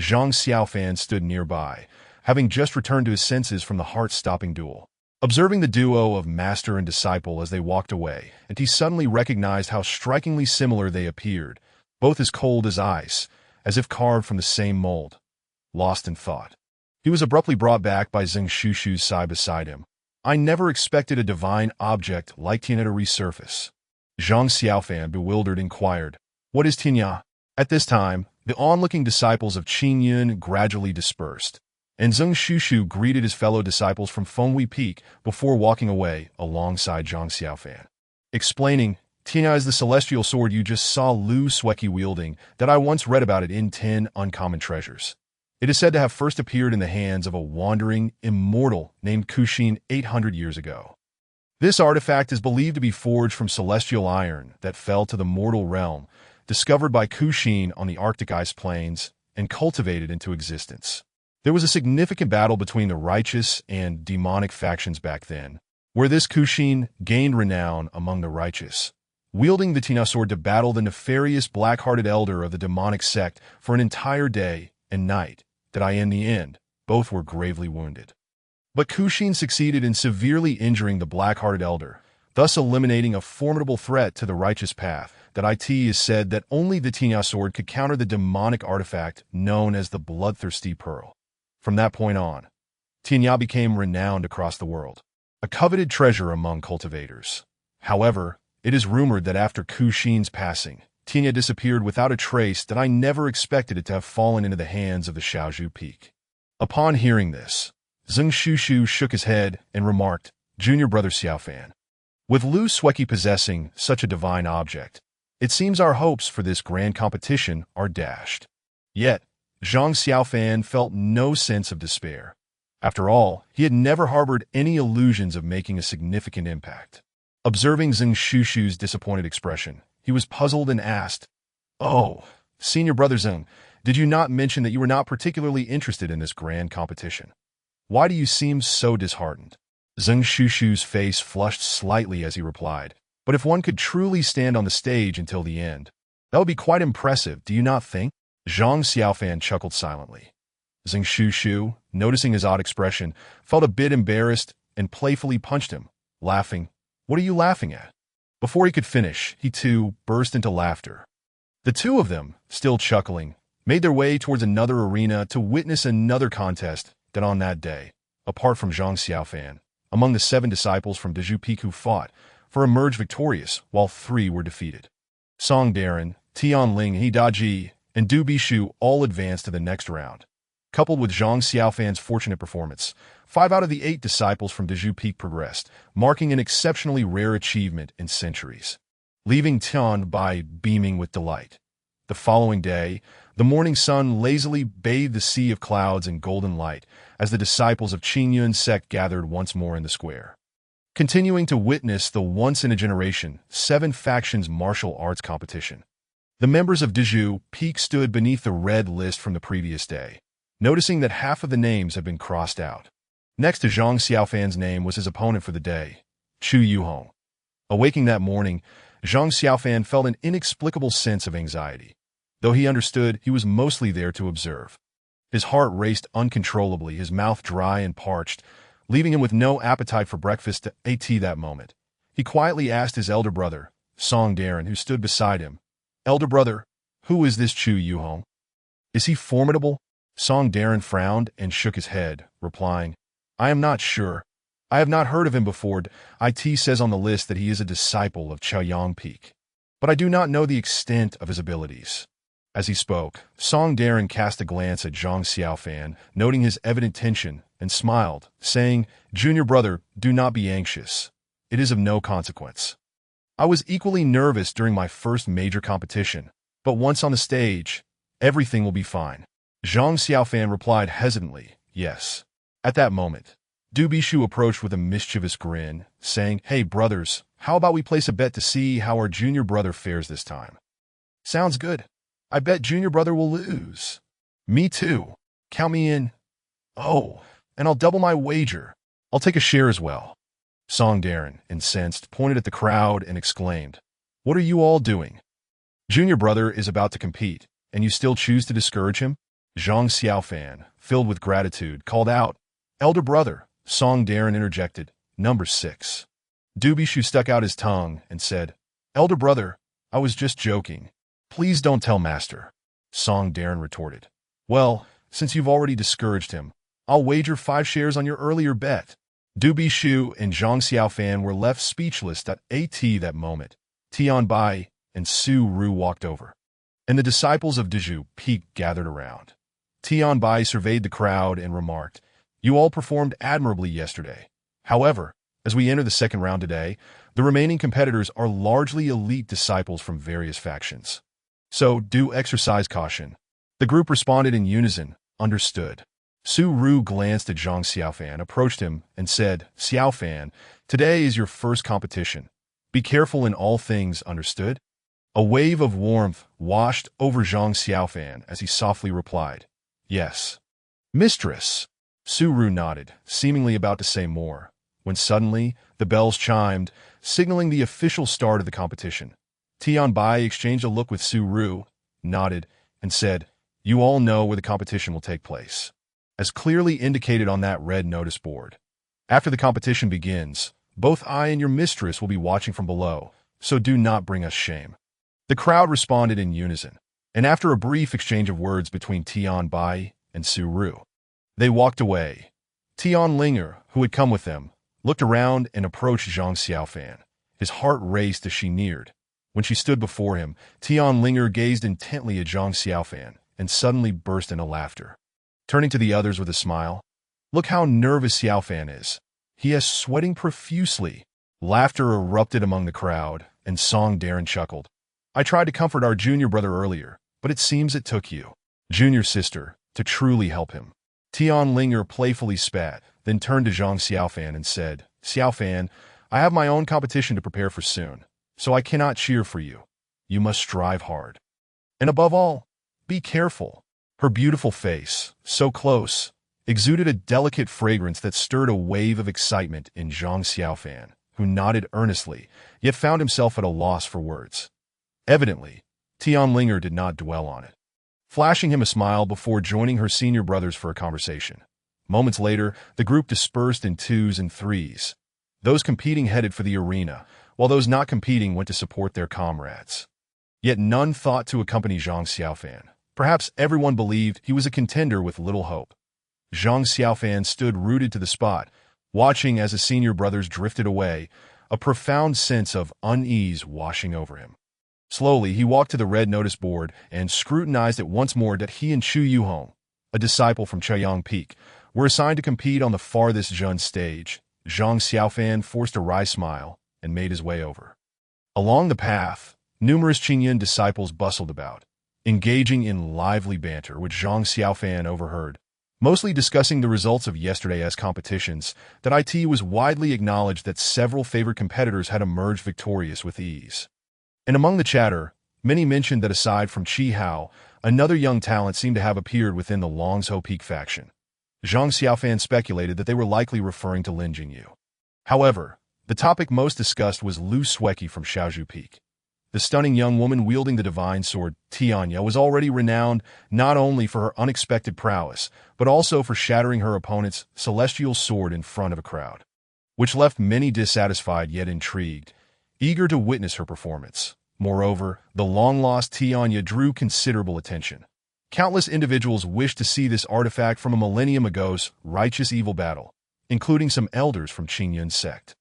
Zhang Xiaofan stood nearby, having just returned to his senses from the heart-stopping duel. Observing the duo of master and disciple as they walked away, and he suddenly recognized how strikingly similar they appeared, both as cold as ice, as if carved from the same mold. Lost in thought, he was abruptly brought back by Zhang Xiaofan's side beside him. "I never expected a divine object like Tianya to resurface." Zhang Xiaofan, bewildered, inquired, "What is Tianya?" At this time, the onlooking disciples of Qingyun gradually dispersed, and Zhang Xiaofan greeted his fellow disciples from Fenghui Peak before walking away alongside Zhang Xiaofan, explaining, "Tianya is the celestial sword you just saw Lu Sueki wielding, that I once read about it in 10 Uncommon Treasures. It is said to have first appeared in the hands of a wandering immortal named Qixin 800 years ago. This artifact is believed to be forged from celestial iron that fell to the mortal realm, discovered by Qixin on the Arctic ice plains, and cultivated into existence. There was a significant battle between the righteous and demonic factions back then, where this Qixin gained renown among the righteous, wielding the Tianya sword to battle the nefarious black-hearted elder of the demonic sect for an entire day and night. That in the end, both were gravely wounded. But Qixin succeeded in severely injuring the black-hearted elder, thus eliminating a formidable threat to the righteous path. That it is said that only the Tianya sword could counter the demonic artifact known as the Bloodthirsty Pearl. From that point on, Tianya became renowned across the world, a coveted treasure among cultivators. However, it is rumored that after Qixin's passing, Tianya disappeared without a trace. That I never expected it to have fallen into the hands of the Shaozhou Peak." Upon hearing this, Zhang Xiaofan shook his head and remarked, "Junior brother Xiaofan, with Lu Sueki possessing such a divine object, it seems our hopes for this grand competition are dashed." Yet, Zhang Xiaofan felt no sense of despair. After all, he had never harbored any illusions of making a significant impact. Observing Zhang Xiaofan's disappointed expression, he was puzzled and asked, "Oh, senior brother Zhang, did you not mention that you were not particularly interested in this grand competition? Why do you seem so disheartened?" Zhang Xiaofan's face flushed slightly as he replied, "But if one could truly stand on the stage until the end, that would be quite impressive, do you not think?" Zhang Xiaofan chuckled silently. Zhang Xiaofan, noticing his odd expression, felt a bit embarrassed and playfully punched him, laughing. "What are you laughing at?" Before he could finish, he too burst into laughter. The two of them, still chuckling, made their way towards another arena to witness another contest. That on that day, apart from Zhang Xiaofan, among the 7 disciples from Dezhu Peak who fought, for emerged victorious, while 3 were defeated. Song Darren, Tianling Hidaji, and Du Bishu all advanced to the next round. Coupled with Zhang Xiaofan's fortunate performance, 5 out of the 8 disciples from Dezhu Peak progressed, marking an exceptionally rare achievement in centuries, leaving Tianbai beaming with delight. The following day, the morning sun lazily bathed the sea of clouds in golden light as the disciples of Qingyun sect gathered once more in the square, continuing to witness the once-in-a-generation 7 factions martial arts competition. The members of Dezhu Peak stood beneath the red list from the previous day, noticing that half of the names had been crossed out. Next to Zhang Xiaofan's name was his opponent for the day, Chu Yuhong. Awaking that morning, Zhang Xiaofan felt an inexplicable sense of anxiety, though he understood he was mostly there to observe. His heart raced uncontrollably, his mouth dry and parched, leaving him with no appetite for breakfast that moment. He quietly asked his elder brother, Song Darren, who stood beside him, "Elder brother, who is this Chu Yuhong? Is he formidable?" Song Darren frowned and shook his head, replying, "I am not sure. I have not heard of him before. It says on the list that he is a disciple of Qingyun Peak, but I do not know the extent of his abilities." As he spoke, Song Darren cast a glance at Zhang Xiaofan, noting his evident tension, and smiled, saying, "Junior brother, do not be anxious. It is of no consequence. I was equally nervous during my first major competition, but once on the stage, everything will be fine." Zhang Xiaofan replied hesitantly, "Yes." At that moment, Du Bishu approached with a mischievous grin, saying, "Hey brothers, how about we place a bet to see how our junior brother fares this time?" "Sounds good. I bet junior brother will lose." "Me too. Count me in." "Oh, and I'll double my wager. I'll take a share as well." Song Darren, incensed, pointed at the crowd and exclaimed, "What are you all doing? Junior brother is about to compete, and you still choose to discourage him?" Zhang Xiaofan, filled with gratitude, called out, "Elder brother." Song Darren interjected, "Number 6. Du Bishu stuck out his tongue and said, "Elder brother, I was just joking. Please don't tell master." Song Darren retorted, "Well, since you've already discouraged him, I'll wager 5 shares on your earlier bet." Du Bishu and Zhang Xiaofan were left speechless at that moment. Tianbai and Su Ru walked over, and the disciples of Dezhu Peak gathered around. Tianbai surveyed the crowd and remarked, "You all performed admirably yesterday. However, as we enter the second round today, the remaining competitors are largely elite disciples from various factions. So do exercise caution." The group responded in unison, "Understood." Su Ru glanced at Zhang Xiaofan, approached him, and said, "Xiaofan, today is your first competition. Be careful in all things, understood?" A wave of warmth washed over Zhang Xiaofan as he softly replied, "Yes, mistress." Su Ru nodded, seemingly about to say more, when suddenly the bells chimed, signaling the official start of the competition. Tianbai exchanged a look with Su Ru, nodded, and said, "You all know where the competition will take place, as clearly indicated on that red notice board. After the competition begins, both I and your mistress will be watching from below, so do not bring us shame." The crowd responded in unison, and after a brief exchange of words between Tianbai and Su Ru, they walked away. Tianlinger, who had come with them, looked around and approached Zhang Xiaofan. His heart raced as she neared. When she stood before him, Tianlinger gazed intently at Zhang Xiaofan and suddenly burst into laughter. Turning to the others with a smile, "Look how nervous Xiaofan is. He is sweating profusely." Laughter erupted among the crowd, and Song Darren chuckled. "I tried to comfort our junior brother earlier, but it seems it took you, junior sister, to truly help him." Tianlinger playfully spat, then turned to Zhang Xiaofan and said, "Xiaofan, I have my own competition to prepare for soon, so I cannot cheer for you. You must strive hard. And above all, be careful." Her beautiful face, so close, exuded a delicate fragrance that stirred a wave of excitement in Zhang Xiaofan, who nodded earnestly, yet found himself at a loss for words. Evidently, Tianlinger did not dwell on it, flashing him a smile before joining her senior brothers for a conversation. Moments later, the group dispersed in 2s and 3s. Those competing headed for the arena, while those not competing went to support their comrades. Yet none thought to accompany Zhang Xiaofan. Perhaps everyone believed he was a contender with little hope. Zhang Xiaofan stood rooted to the spot, watching as the senior brothers drifted away, a profound sense of unease washing over him. Slowly, he walked to the red notice board and scrutinized it once more that he and Chu Yuhong, a disciple from Chaoyang Peak, were assigned to compete on the farthest Zhun stage. Zhang Xiaofan forced a wry smile and made his way over. Along the path, numerous Qingyun disciples bustled about, engaging in lively banter which Zhang Xiaofan overheard, mostly discussing the results of yesterday's competitions. That it was widely acknowledged that several favored competitors had emerged victorious with ease. And among the chatter, many mentioned that aside from Qi Hao, another young talent seemed to have appeared within the Longzhou Peak faction. Zhang Xiaofan speculated that they were likely referring to Lin Jingyu. However, the topic most discussed was Lu Sueki from Shaozhou Peak. The stunning young woman wielding the divine sword, Tianya, was already renowned not only for her unexpected prowess, but also for shattering her opponent's celestial sword in front of a crowd, which left many dissatisfied yet intrigued, eager to witness her performance. Moreover, the long-lost Tianya drew considerable attention. Countless individuals wished to see this artifact from a millennium ago's righteous evil battle, including some elders from Qingyun sect.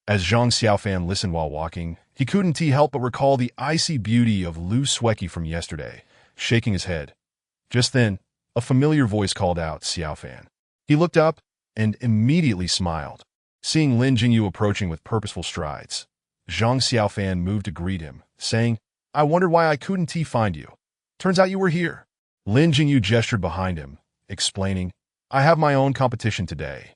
As Zhang Xiaofan listened while walking, he couldn't help but recall the icy beauty of Lu Sueki from yesterday, shaking his head. Just then, a familiar voice called out, "Xiaofan." He looked up and immediately smiled, seeing Lin Jingyu approaching with purposeful strides. Zhang Xiaofan moved to greet him, saying, "I wondered why I couldn't find you. Turns out you were here." Lin Jingyu gestured behind him, explaining, "I have my own competition today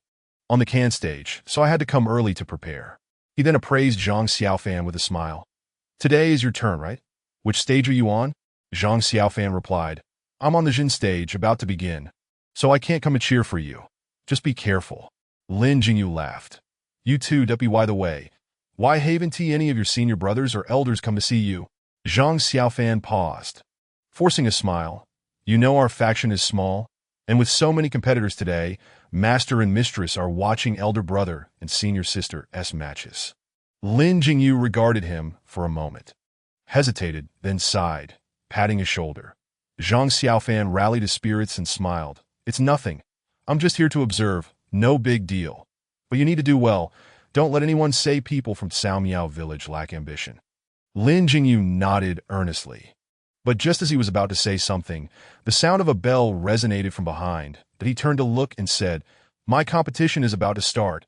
on the can stage, so I had to come early to prepare." He then appraised Zhang Xiaofan with a smile. "Today is your turn, right? Which stage are you on?" Zhang Xiaofan replied, "I'm on the Jin stage, about to begin, so I can't come and cheer for you. Just be careful." Lin Jingyu laughed. "You too, by the way. Why haven't any of your senior brothers or elders come to see you?" Zhang Xiaofan paused, forcing a smile. "You know our faction is small, and with so many competitors today, master and mistress are watching elder brother and senior sister's matches." Lin Jingyu regarded him for a moment, hesitated, then sighed, patting his shoulder. Zhang Xiaofan rallied his spirits and smiled. "It's nothing. I'm just here to observe. No big deal. But you need to do well. Don't let anyone say people from Saomiao village lack ambition." Lin Jingyu nodded earnestly. But just as he was about to say something, the sound of a bell resonated from behind, that he turned to look and said, "My competition is about to start.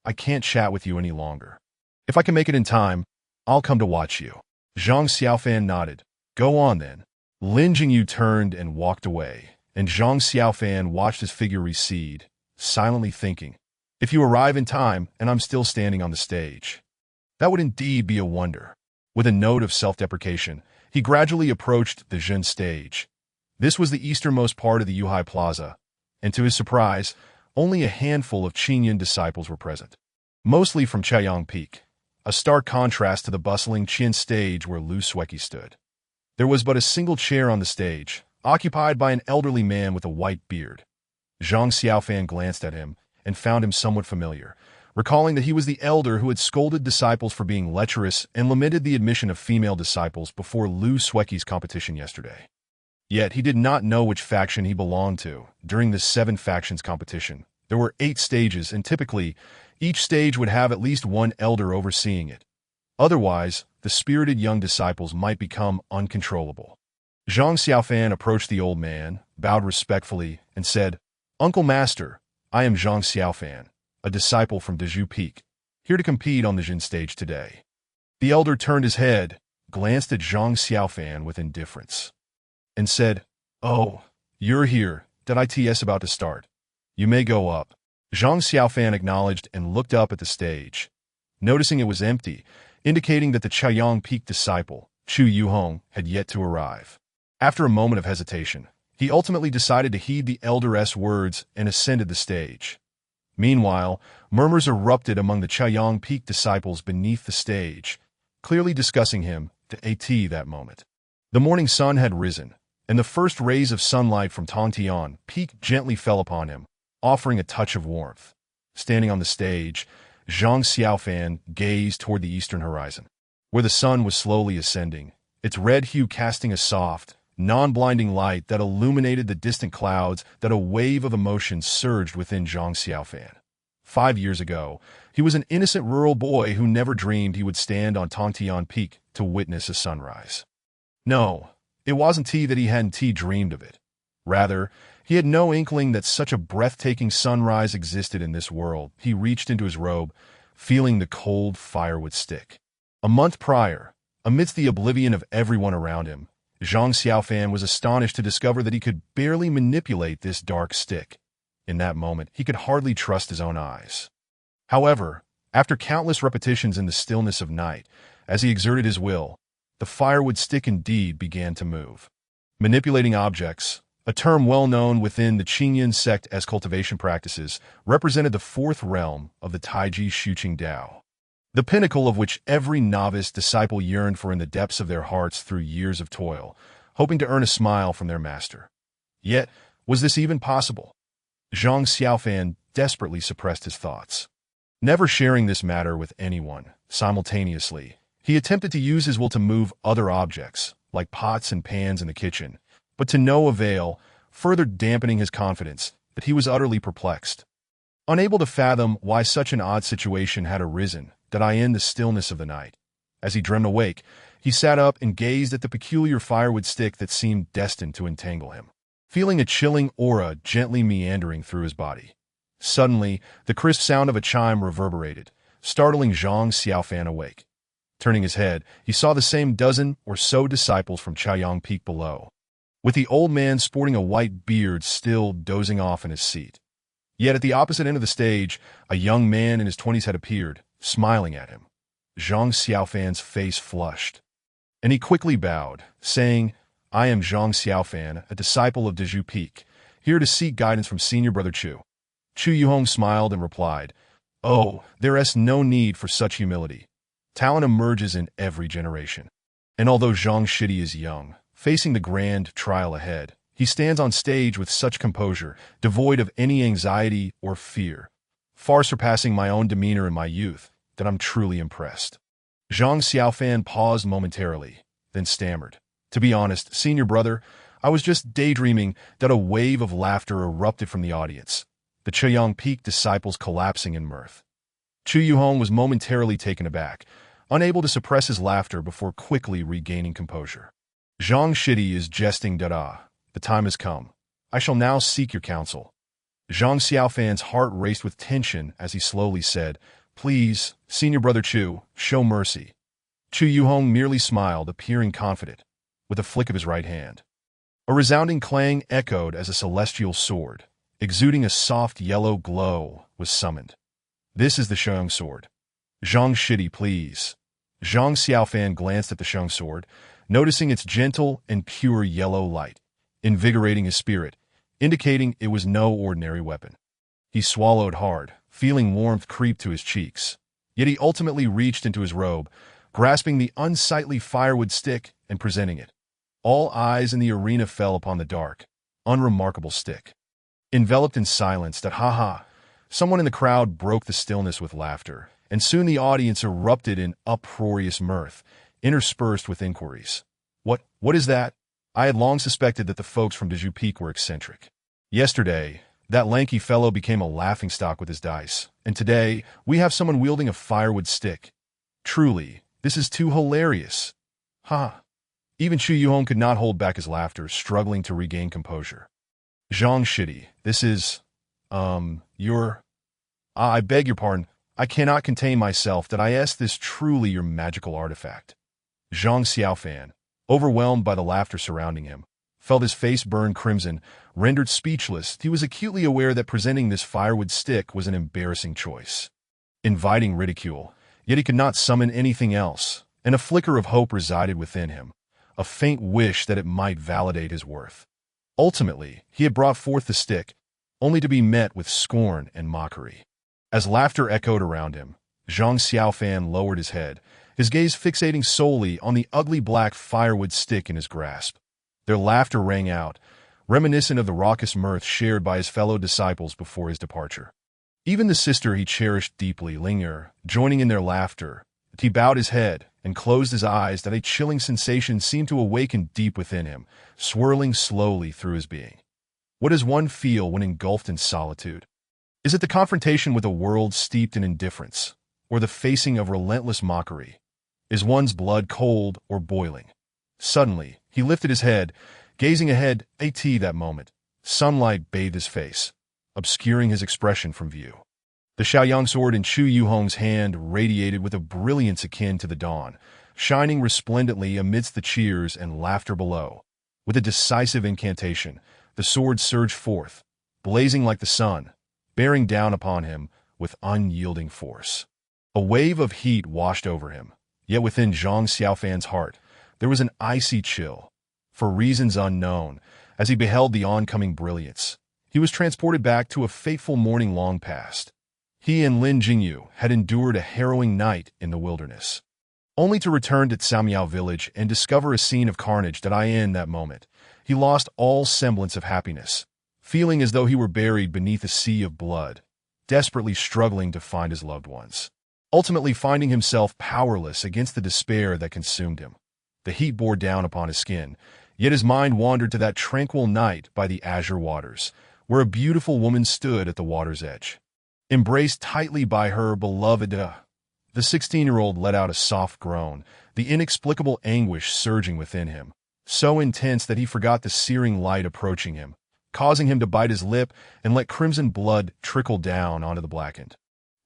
I can't chat with you any longer. If I can make it in time, I'll come to watch you." Zhang Xiaofan nodded. "Go on then." Lin Jingyu turned and walked away, and Zhang Xiaofan watched his figure recede, silently thinking, "If you arrive in time and I'm still standing on the stage, that would indeed be a wonder." With a note of self-deprecation, he gradually approached the Zhen stage. This was the easternmost part of the Yuhai Plaza, and to his surprise, only a handful of Qingyun disciples were present, mostly from Chaoyang Peak, a stark contrast to the bustling Qin stage where Lu Sueki stood. There was but a single chair on the stage, occupied by an elderly man with a white beard. Zhang Xiaofan glanced at him and found him somewhat familiar, recalling that he was the elder who had scolded disciples for being lecherous and limited the admission of female disciples before Lu Sueki's competition yesterday. Yet he did not know which faction he belonged to. During the 7 factions competition, there were 8 stages, and typically, each stage would have at least one elder overseeing it. Otherwise, the spirited young disciples might become uncontrollable. Zhang Xiaofan approached the old man, bowed respectfully, and said, "Uncle Master, I am Zhang Xiaofan, a disciple from Dezhu Peak, here to compete on the Jin stage today." The elder turned his head, glanced at Zhang Xiaofan with indifference, and said, "Oh, you're here, that it's about to start. You may go up." Zhang Xiaofan acknowledged and looked up at the stage, noticing it was empty, indicating that the Chaoyang Peak disciple, Chu Yuhong, had yet to arrive. After a moment of hesitation, he ultimately decided to heed the elder's words and ascended the stage. Meanwhile, murmurs erupted among the Chaoyang Peak disciples beneath the stage, clearly discussing him to that moment. The morning sun had risen, and the first rays of sunlight from Tongtian Peak gently fell upon him, offering a touch of warmth. Standing on the stage, Zhang Xiaofan gazed toward the eastern horizon, where the sun was slowly ascending, its red hue casting a soft, non-blinding light that illuminated the distant clouds. That a wave of emotion surged within Zhang Xiaofan. 5 years ago, he was an innocent rural boy who never dreamed he would stand on Tongtian Peak to witness a sunrise. No, it wasn't that he hadn't dreamed of it. Rather, he had no inkling that such a breathtaking sunrise existed in this world. He reached into his robe, feeling the cold firewood stick. A month prior, amidst the oblivion of everyone around him, Zhang Xiaofan was astonished to discover that he could barely manipulate this dark stick. In that moment, he could hardly trust his own eyes. However, after countless repetitions in the stillness of night, as he exerted his will, the firewood stick indeed began to move. Manipulating objects, a term well known within the Qingyun sect as cultivation practices, represented the fourth realm of the Taiji Shuqing Dao, the pinnacle of which every novice disciple yearned for in the depths of their hearts through years of toil, hoping to earn a smile from their master. Yet, was this even possible? Zhang Xiaofan desperately suppressed his thoughts. Never sharing this matter with anyone, simultaneously, he attempted to use his will to move other objects, like pots and pans in the kitchen, but to no avail, further dampening his confidence that he was utterly perplexed. Unable to fathom why such an odd situation had arisen, in the stillness of the night. As he dreamed awake, he sat up and gazed at the peculiar firewood stick that seemed destined to entangle him, feeling a chilling aura gently meandering through his body. Suddenly, the crisp sound of a chime reverberated, startling Zhang Xiaofan awake. Turning his head, he saw the same dozen or so disciples from Qingyun Peak below, with the old man sporting a white beard still dozing off in his seat. Yet at the opposite end of the stage, a young man in his 20s had appeared, smiling at him. Zhang Xiaofan's face flushed, and he quickly bowed, saying, "I am Zhang Xiaofan, a disciple of Dezhu Peak, here to seek guidance from Senior Brother Chu." Chu Yuhong smiled and replied, "Oh, there is no need for such humility. Talent emerges in every generation. And although Zhang Shidi is young, facing the grand trial ahead, he stands on stage with such composure, devoid of any anxiety or fear, far surpassing my own demeanor in my youth, that I'm truly impressed." Zhang Xiaofan paused momentarily, then stammered, "To be honest, Senior Brother, I was just daydreaming." That a wave of laughter erupted from the audience, the Qingyun Peak disciples collapsing in mirth. Chu Yuhong was momentarily taken aback, unable to suppress his laughter before quickly regaining composure. "Zhang Shidi is jesting, da-da. The time has come. I shall now seek your counsel." Zhang Xiaofan's heart raced with tension as he slowly said, "Please, Senior Brother Chu, show mercy." Chu Yuhong merely smiled, appearing confident, with a flick of his right hand. A resounding clang echoed as a celestial sword, exuding a soft yellow glow, was summoned. "This is the Sheng sword. Zhang Shidi, please." Zhang Xiaofan glanced at the Sheng sword, noticing its gentle and pure yellow light, invigorating his spirit, indicating it was no ordinary weapon. He swallowed hard, feeling warmth creep to his cheeks. Yet he ultimately reached into his robe, grasping the unsightly firewood stick and presenting it. All eyes in the arena fell upon the dark, unremarkable stick. Enveloped in silence, someone in the crowd broke the stillness with laughter, and soon the audience erupted in uproarious mirth, interspersed with inquiries. What is that?" I had long suspected that the folks from Dezhu Peak were eccentric. Yesterday, that lanky fellow became a laughingstock with his dice, and today, we have someone wielding a firewood stick. Truly, this is too hilarious. Ha! Even Chu Yuhong could not hold back his laughter, struggling to regain composure. "Zhang Shidi, this is, I beg your pardon, I cannot contain myself. That I ask this truly your magical artifact." Zhang Xiaofan, overwhelmed by the laughter surrounding him, felt his face burn crimson. Rendered speechless, he was acutely aware that presenting this firewood stick was an embarrassing choice, inviting ridicule, yet he could not summon anything else, and a flicker of hope resided within him, a faint wish that it might validate his worth. Ultimately, he had brought forth the stick, only to be met with scorn and mockery. As laughter echoed around him, Zhang Xiaofan lowered his head, his gaze fixating solely on the ugly black firewood stick in his grasp. Their laughter rang out, reminiscent of the raucous mirth shared by his fellow disciples before his departure. Even the sister he cherished deeply lingered, joining in their laughter. He bowed his head and closed his eyes. That a chilling sensation seemed to awaken deep within him, swirling slowly through his being. What does one feel when engulfed in solitude? Is it the confrontation with a world steeped in indifference, or the facing of relentless mockery? Is one's blood cold or boiling? Suddenly, he lifted his head, gazing ahead. That moment, sunlight bathed his face, obscuring his expression from view. The Xiaoyang sword in Chu Yuhong's hand radiated with a brilliance akin to the dawn, shining resplendently amidst the cheers and laughter below. With a decisive incantation, the sword surged forth, blazing like the sun, bearing down upon him with unyielding force. A wave of heat washed over him, yet within Zhang Xiaofan's heart, there was an icy chill. For reasons unknown, as he beheld the oncoming brilliance, he was transported back to a fateful morning long past. He and Lin Jingyu had endured a harrowing night in the wilderness, only to return to Tsamiao village and discover a scene of carnage that in that moment, he lost all semblance of happiness, feeling as though he were buried beneath a sea of blood, desperately struggling to find his loved ones, ultimately finding himself powerless against the despair that consumed him. The heat bore down upon his skin, yet his mind wandered to that tranquil night by the azure waters, where a beautiful woman stood at the water's edge, embraced tightly by her beloved. The 16-year-old let out a soft groan, the inexplicable anguish surging within him, so intense that he forgot the searing light approaching him, causing him to bite his lip and let crimson blood trickle down onto the blackened,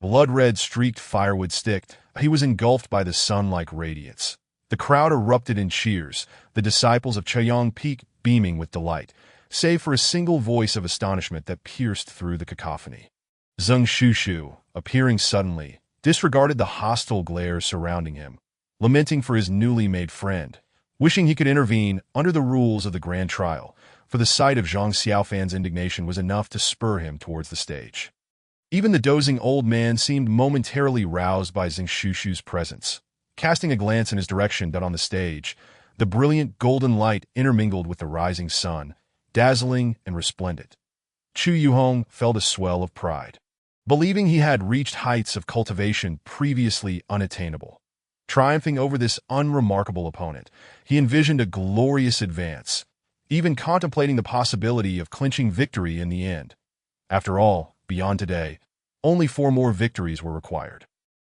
blood-red streaked firewood stick. He was engulfed by the sun-like radiance. The crowd erupted in cheers, the disciples of Qingyun Peak beaming with delight, save for a single voice of astonishment that pierced through the cacophony. Zhang Xiaofan, appearing suddenly, disregarded the hostile glare surrounding him, lamenting for his newly made friend, wishing he could intervene under the rules of the grand trial, for the sight of Zhang Xiaofan's indignation was enough to spur him towards the stage. Even the dozing old man seemed momentarily roused by Zhang Xiaofan's presence, casting a glance in his direction. On the stage, the brilliant golden light intermingled with the rising sun, dazzling and resplendent. Chu Yuhong felt a swell of pride, believing he had reached heights of cultivation previously unattainable. Triumphing over this unremarkable opponent, he envisioned a glorious advance, even contemplating the possibility of clinching victory in the end. After all, beyond today, only 4 more victories were required.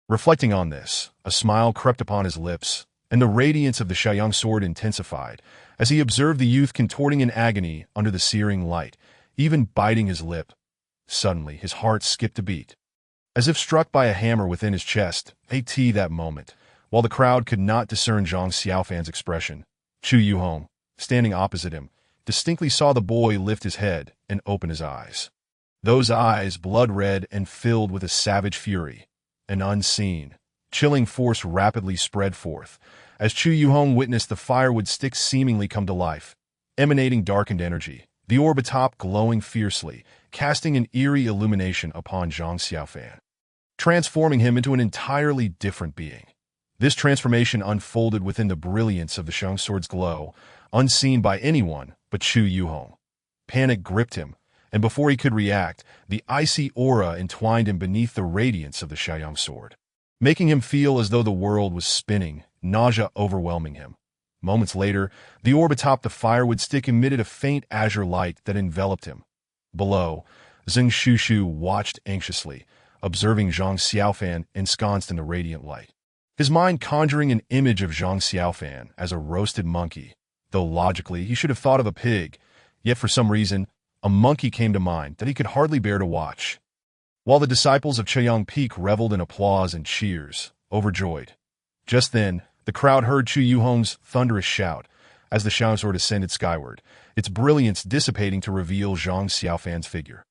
Reflecting on this, a smile crept upon his lips, and the radiance of the Xiaoyang sword intensified as he observed the youth contorting in agony under the searing light, even biting his lip. Suddenly, his heart skipped a beat, as if struck by a hammer within his chest. That moment, while the crowd could not discern Zhang Xiaofan's expression, Chu Yuhong, standing opposite him, distinctly saw the boy lift his head and open his eyes. Those eyes, blood-red and filled with a savage fury. An unseen, chilling force rapidly spread forth, as Chu Yuhong witnessed the firewood sticks seemingly come to life, emanating darkened energy, the orb atop glowing fiercely, casting an eerie illumination upon Zhang Xiaofan, transforming him into an entirely different being. This transformation unfolded within the brilliance of the Xiaoyang sword's glow, unseen by anyone but Chu Yuhong. Panic gripped him, and before he could react, the icy aura entwined him beneath the radiance of the Xiaoyang sword, making him feel as though the world was spinning, nausea overwhelming him. Moments later, the orb atop the firewood stick emitted a faint azure light that enveloped him. Below, Zhang Xiaofan watched anxiously, observing Zhang Xiaofan ensconced in the radiant light, his mind conjuring an image of Zhang Xiaofan as a roasted monkey, though logically he should have thought of a pig, yet for some reason, a monkey came to mind that he could hardly bear to watch. While the disciples of Qingyun Peak reveled in applause and cheers, overjoyed. Just then, the crowd heard Chu Yuhong's thunderous shout as the Xiaoyang sword ascended skyward, its brilliance dissipating to reveal Zhang Xiaofan's figure.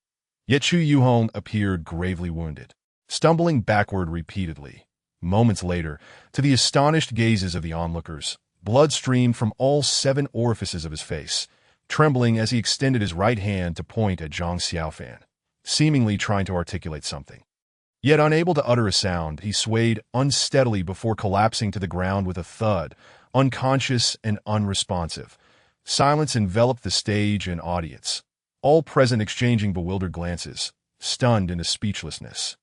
Yet Chu Yuhong appeared gravely wounded, stumbling backward repeatedly. Moments later, to the astonished gazes of the onlookers, blood streamed from all 7 orifices of his face, trembling as he extended his right hand to point at Zhang Xiaofan, seemingly trying to articulate something. Yet unable to utter a sound, he swayed unsteadily before collapsing to the ground with a thud, unconscious and unresponsive. Silence enveloped the stage and audience, all present exchanging bewildered glances, stunned into speechlessness.